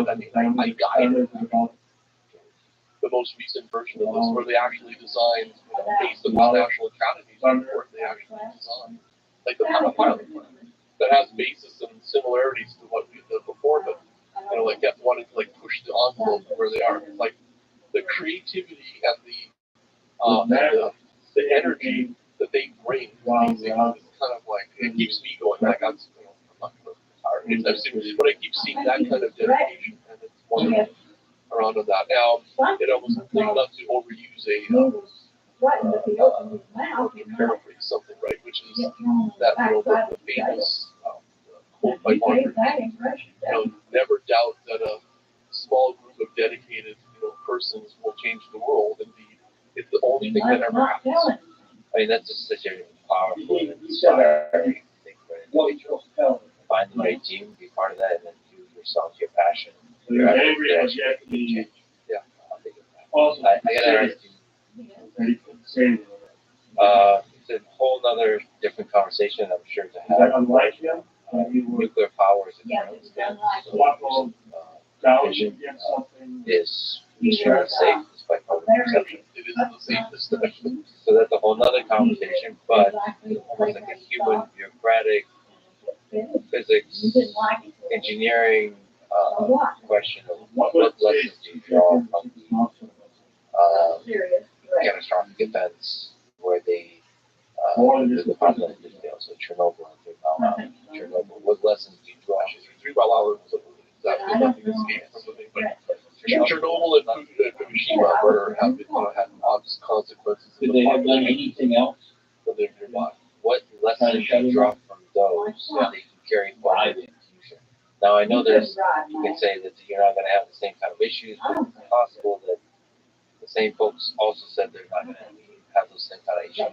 guide it. The most recent version of this, where they actually designed, based on the National Academy's report, they actually designed like the pilot plan that has basis and similarities to what we did before, but like kept wanting to like push the envelope where they are. It's like the creativity and the energy that they bring to these things is kind of like it keeps me going. Like I'm not going to retire, but I keep seeing that kind of dedication, and it's wonderful around on that. Now, I was thinking not to overuse paraphrase something, right? Which is that the famous quote by Margaret, never doubt that a small group of dedicated persons will change the world, and it's the only thing that ever happens. I mean, that's just such a powerful and inspiring thing for an individual. Find the right team, be part of that, and then do yourself, your passion, your effort to actually change. Yeah. I gotta ask you. It's a whole other different conversation, I'm sure, to have. Nuclear power is a current state. Vision is sure and safe despite public perception. It is the safest. So that's a whole other conversation, but almost like a human bureaucratic physics, engineering question of what lessons do you draw from catastrophic events where they the continent did fail, so Chernobyl and 3 Mile Island. Chernobyl, what lessons do you draw? 3 Mile Island was exactly nothing escaped from the thing, but Chernobyl and Fukushima have had obvious consequences. Could they have done anything else? What lessons do you draw from those that they can carry forward in the future? Now I know you can say that you're not going to have the same kind of issues, but it's possible that the same folks also said they're not going to have those same kind of issues.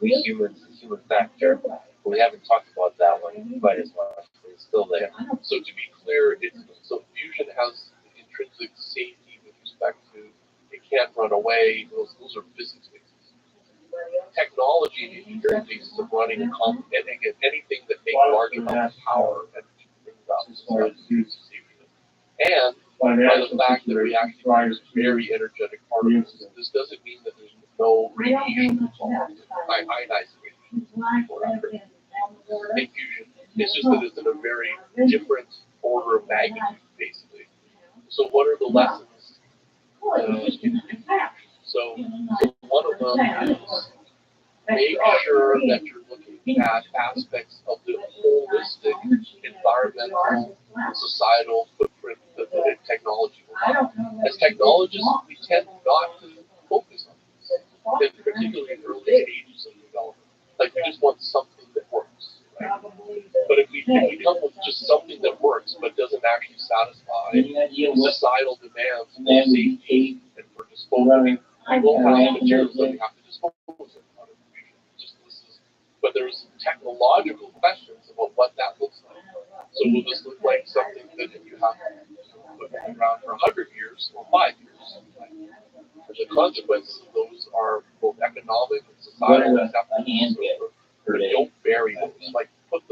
We humans, the human factor, we haven't talked about that one quite as much, but it's still there. So to be clear, so fusion has intrinsic safety with respect to it can't run away. Those are physics bases. Technology in the basis of running anything that makes large amounts of power and brings about safety. And by the fact that we actually use very energetic particles, this doesn't mean that there's no radiation involved. Ionizing radiation or fusion. It's just that it's in a very different order of magnitude, basically. So what are the lessons in fusion? So one of them is make sure that you're looking at aspects of the holistic environmental, societal footprint that technology will have. As technologists, we tend not to focus on this, and particularly in early stages of development. Like, we just want something that works, right? But if we come with just something that works but doesn't actually satisfy societal demands for safety and for disposal, we will have materials that we have to dispose of. But there's technological questions about what that looks like. So will this look like something that if you have put around for 100 years or 5 years? The consequences of those are both economic and societal acceptance. So don't bury those. Like, put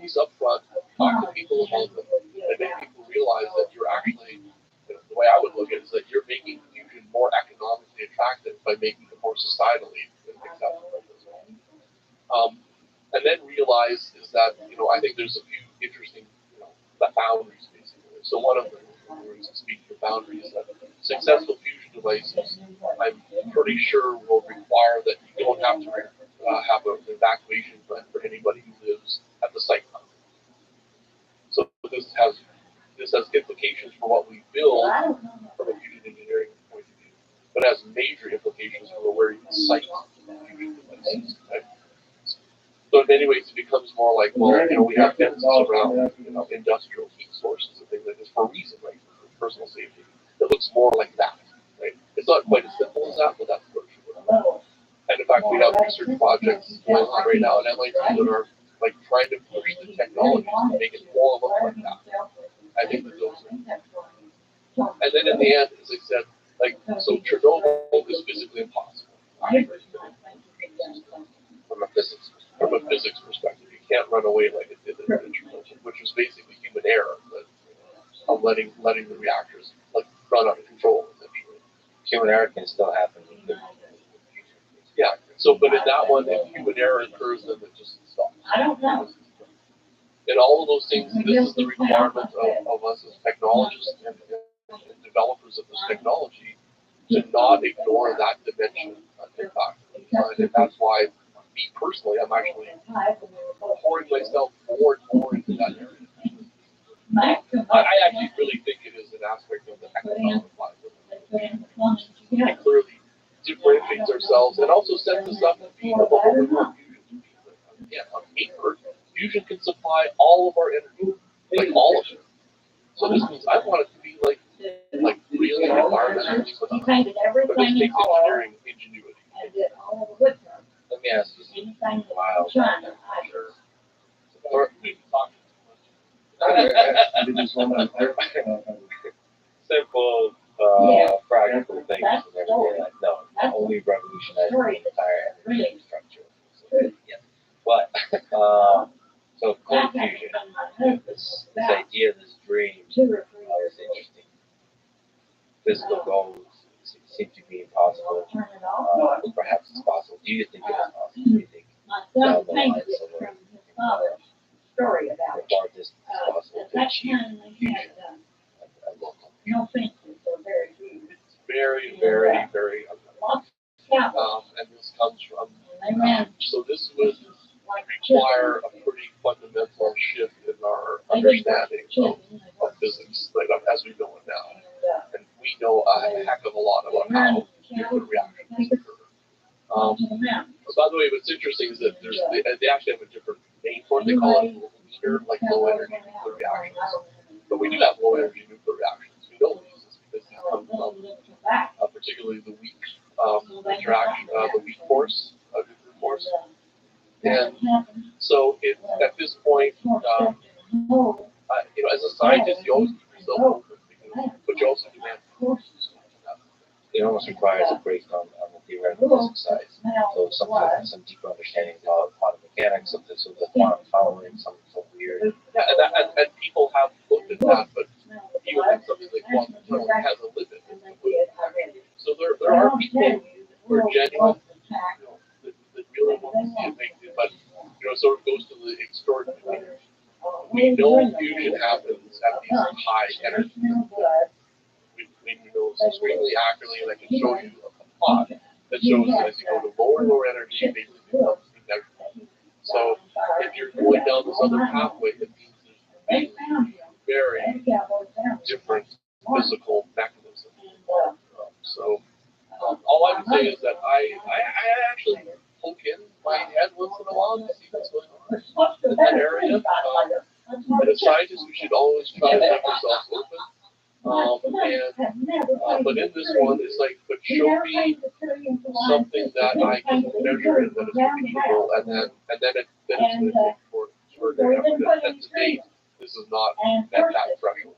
these up front, talk to people about them, and make people realize that you're actually, the way I would look at it is that you're making fusion more economically attractive by making it more societally acceptable as well. And then realize is that, I think there's a few interesting, the boundaries basically. So one of the speaking of boundaries, that successful fusion devices, I'm pretty sure will require that you don't have to have an evacuation plan for anybody who lives at the site. So this has implications for what we build from a fusion engineering point of view, but has major implications for where you site fusion devices. Right? So in many ways, it becomes more like, well, we have fences around, industrial heat sources and things like this for a reason, right? For personal safety. It looks more like that, right? It's not quite as simple as that, but that's virtually what it is. And in fact, we have research projects going on right now at MIT that are like trying to push the technology to make it more look like that. I think that those are. And then in the end, as I said, so Chernobyl is physically impossible. From a physics perspective, you can't run away like it did in Chernobyl, which was basically human error, of letting the reactors run out of control. Essentially, human error can still happen. Yeah. So, but in that one, if human error occurs, then it just stops. And all of those things, this is the requirement of us as technologists and developers of this technology to not ignore that dimension of impact. And that's why, me personally, I'm actually pouring myself more and more into that area. I actually really think it is an aspect of the economic life. It clearly differentiates ourselves, and also fusion can supply all of our energy, like all of it. So this means I want it to be like really environmentally He painted but everything it in takes color engineering ingenuity. and did all the woodwork. Let me ask you Anything something. that Wow. was China, I Sure. Or, simple, practical things in everyday life. No, only revolutionizing the entire energy infrastructure. So, yeah. But, so cold fusion, this idea, this dream, this interesting physical goals seem to be impossible. Perhaps it's possible. Do you think it is possible? Do you think down the line somewhere story about it. far distance is possible At to that achieve time, they fusion had at local? no fences, they're very huge. It's very, very, very Lots of cattle, and this comes from, and they ran so this would like require a pretty fundamental shift in our understanding of physics, like as we know it now. And we know a heck of a lot about how nuclear reactions occur. By the way, what's interesting is that they actually have a different name for it. They call it like low energy nuclear reactions. But we do have low energy nuclear reactions. We know these because they come from particularly the weak interaction, the weak force, nuclear force. And so at this point, as a scientist, you always keep yourself open, but you also demand. It almost requires a break on the theoretical physics side. So some deeper understanding of quantum mechanics, some quantum following, some weird. Yeah, and people have looked at that, but even in something like quantum tunneling has a limit. So there are people who are genuine, that really want to see it make it, but sort of goes to the extraordinary energy. We know fusion happens at these high energy levels. We know this extremely accurately, and I can show you a plot that shows that as you go to lower energy, it basically becomes immeasurable. So if you're going down this other pathway, it means there's very different physical mechanism. All I would say is that I actually poke in my head once in a while to see what's going on in that area. And as scientists, we should always try to make ourselves open. But in this one, it's like, but show me something that I can measure and that is repeatable, and then it's going to take for extraordinary effort. And to date, this is not met that threshold.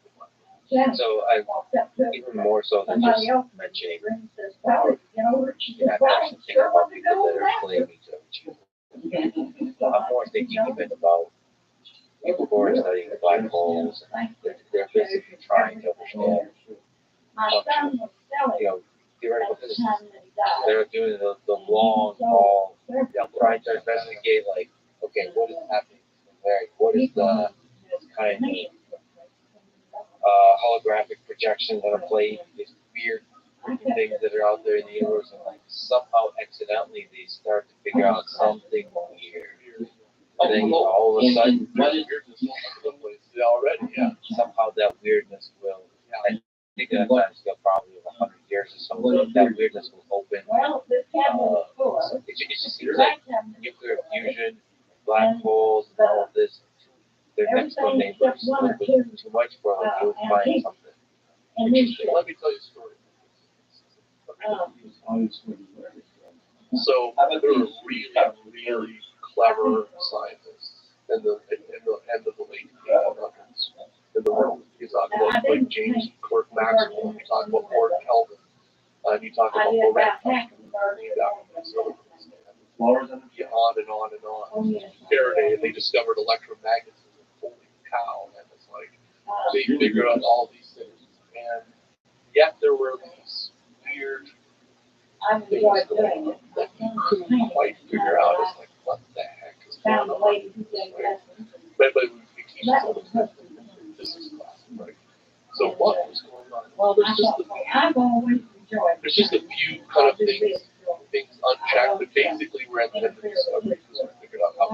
So I, even more so than just mentioning power, you have to actually think about people that are claiming to achieve. I'm more thinking even about people who are studying black holes, and they're basically trying to understand theoretical physics. They're doing the long haul, trying to investigate, like, okay, what is happening? What is the kind of holographic projections that are played, these weird things that are out there in the universe, and like somehow accidentally they start to figure out something weird. And then all of a sudden, somehow that weirdness will, I think that time scale probably of 100 years or so, that weirdness will open. It just seems like nuclear fusion, black holes, and all of this, their next door neighbors is a little bit too much for like you'll find something interesting. Let me tell you a story. So there are really clever scientists in the end of the late 1800s in the world. You talk about like James Clerk Maxwell, you talk about Lord Kelvin, and you talk about Lorentz, on and on and on. Faraday, they discovered electromagnetism. Holy cow! And it's like they figured out all these things, and yet there were these weird things going on that you couldn't quite figure out. It's like, what the heck is going on? But we teach some of this is class, right? So what was going on? Well, there's just a few kind of things unchecked, but basically we're at the end of the discovery because we figured out how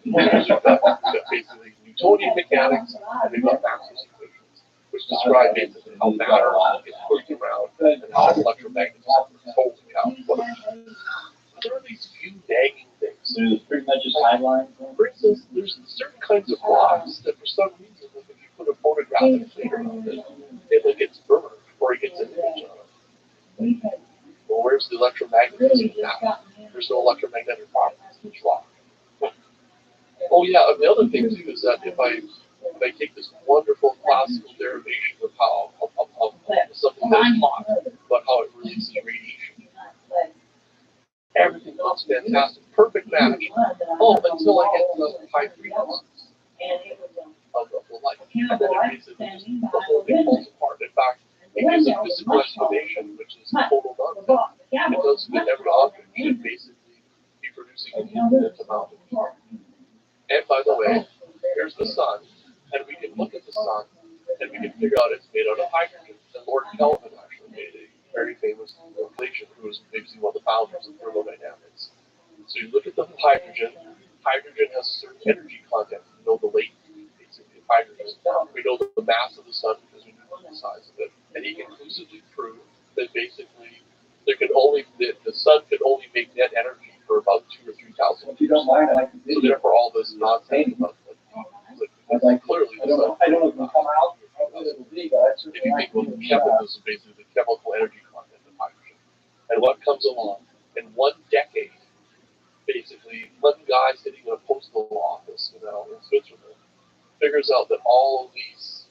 we've got basically Newtonian mechanics, and we've got Maxwell's equations, which describe basically how matter is pushed around and how electromagnetism is. Holy cow. But there are these few nagging things So it's pretty much a sideline. For instance, there's certain kinds of rocks that for some reason, like if you put a photographic figure on it like gets burned or it gets an image on it. Well, where's the electromagnetism now? There's no electromagnetic properties in this rock. Oh yeah, and the other thing too is that if I take this wonderful classical derivation of how of something that's hot, but how it releases radiation, everything looks fantastic, perfect match. Oh, until I get to the high frequencies of the light, and then it basically just the whole thing falls apart. In fact, it gives a physical explanation, which is total nonsense. It does that every object should basically be producing an infinite amount of heat. And by the way, here's the sun, and we can look at the sun, and we can figure out it's made out of hydrogen. And Lord Kelvin actually made a very famous equation, who was basically one of the founders of thermodynamics. So you look at the hydrogen. Hydrogen has a certain energy content. We know the latent, basically, of hydrogen. We know the mass of the sun because we know the size of it. And he conclusively proved that basically there can only the sun can only make net energy for about 2,000 or 3,000 years. So therefore, all this nonsense about clearly the sun. I don't know if it'll come out. If you think well, chemical is basically the chemical energy content of hydrogen, and what comes along in 1 decade, basically, one guy sitting in a postal office, in Switzerland, figures out that all of these,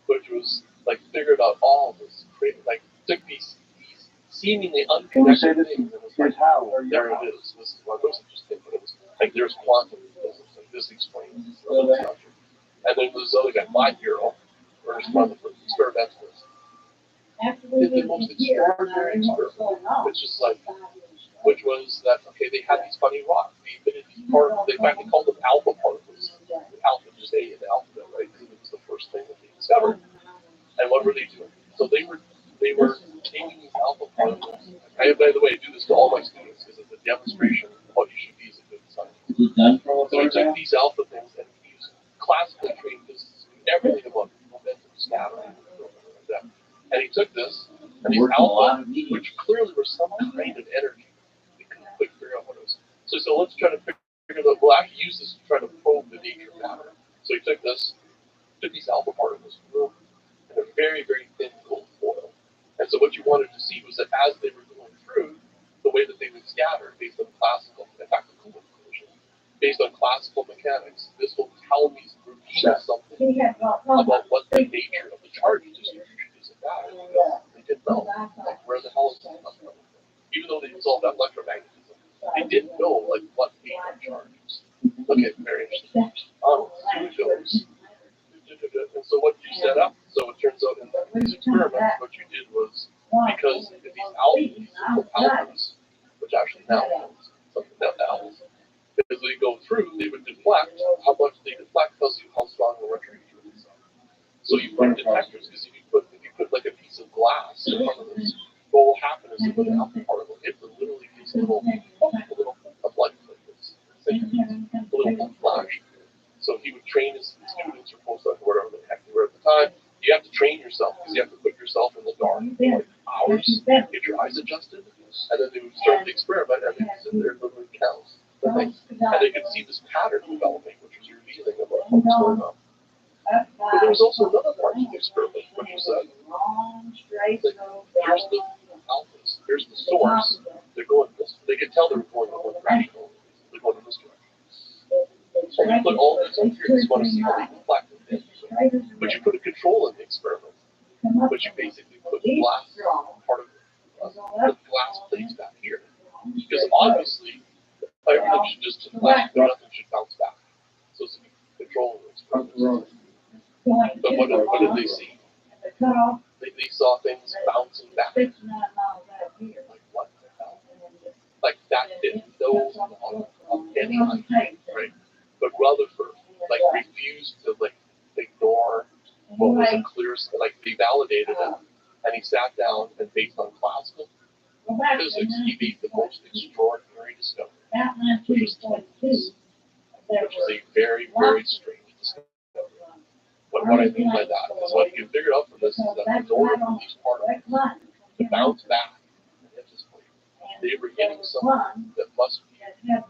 which was like figured out all of this, like took these seemingly unconnected things, and it was like, there it is. This is what was interesting, but it was like there's quantum physics, like this explains this other stuff. And then this other guy, my hero, or one of the experimentalists, did the most extraordinary experiment, which was that they had these funny rocks. They in fact they called them alpha particles. Alpha just A in the alphabet, right? Because it was the first thing that they discovered. And what were they doing? So they were taking these alpha particles. I, by the way, do this to all my students because it's a demonstration of what you should be as a good scientist. So he took these alpha things and he used classically trained physicists who knew everything about momentum scattering and that. And he took this and these alpha, which clearly were some kind of energy. They couldn't quite figure out what it was. So let's try to figure out. We'll actually use this to try to probe the nature of matter. So he took these alpha particles, and a very, very thin gold foil. And so what you wanted to see was that as they were going through, the way that they would scatter based on classical, in fact, the Coulomb collision, based on classical mechanics, this will tell me something about what the nature of the charge distribution is in matter. Because they didn't know, like, where the hell is that coming from? Even though they solved electromagnetism, they didn't know, like, what made the charges. Okay, very interesting. Through those. And so what you set up, so it turns out in these experiments, what you did was, because these alphas, which actually now is something that alphas, as they go through, they would deflect. How much they deflect tells you how strong the electric field is. So you put detectors, because if you put like a piece of glass in front of this, what will happen is that when an alpha particle hits it, literally gives a little blood flash, a little flash. So he would train his students or postdocs or whatever the heck they were at the time. You have to train yourself because you have to put yourself in the dark for like hours, get your eyes adjusted, and then they would start the experiment and they would sit there and literally count the things. And they could see this pattern developing, which was revealing about what was going on. But there was also another part of the experiment, which was that here's the alphas, here's the source, they're going this, they could tell they were going in one direction, they're going in this direction. So you put all these in here, you just want to see how they deflect and things. But you put a control in the experiment, but you basically put glass part of the glass plates back here. Because obviously, everything should just deflect, nothing should bounce back. So it's a control in the experiment. But what did they see? They saw things bouncing back. Like, what the hell? Like, that didn't know of any idea, right? But Rutherford, like, refused to, like, ignore what was a clear, like, they validated it, and he sat down and based on classical physics, he made the most extraordinary discovery, which was telepathy, which is a very, very strange discovery. What I mean by that is what you can figure out from this is that in order for these particles to bounce back and hit this point, they were getting something that must be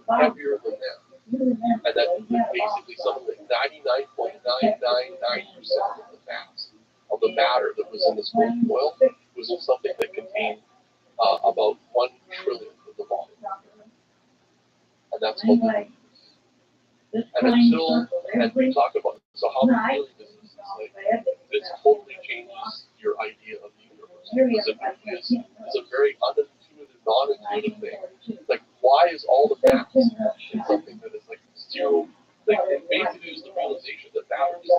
heavier than them. And that basically something like 99.999% of the mass of the matter that was in this molten oil was in something that contained about 1 trillionth of the volume. And that's what we and until, and we talk about, so how they're dealing with this is like, this totally changes your idea of the universe. Because it is a very unintuitive, non-intuitive thing. Like, why is all the mass in something that is like zero? Like, it basically is the realization that matter is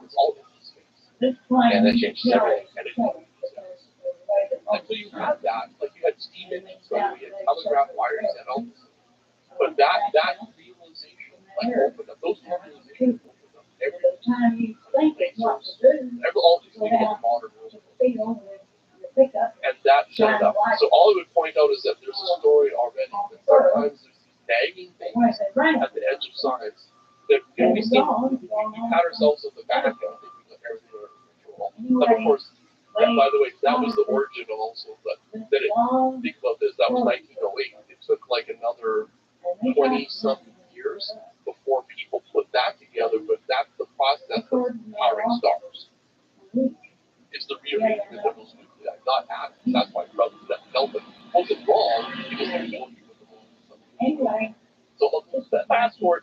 it's all in space. And that changes everything. And it and so you had that, like you had steam engines, right? You had telegraph wires, and all this. But that realization, like, opened up, those realizations opened up everything. All these things in the modern world. And that set it up. So all I would point out is that there's a story already, that sometimes there's these nagging things at the edge of science that we still, we pat ourselves on the back and think we got everything under control. But of course, and by the way, that was the origin of also, but that it, think about this, that was 1908. It took like another 20-something years before people put that together, but that's the process of powering stars. It's the rearrangement of those nuclei, not atoms. That's why brothers that Kelvin wasn't wrong because he was working with the moon. So fast forward to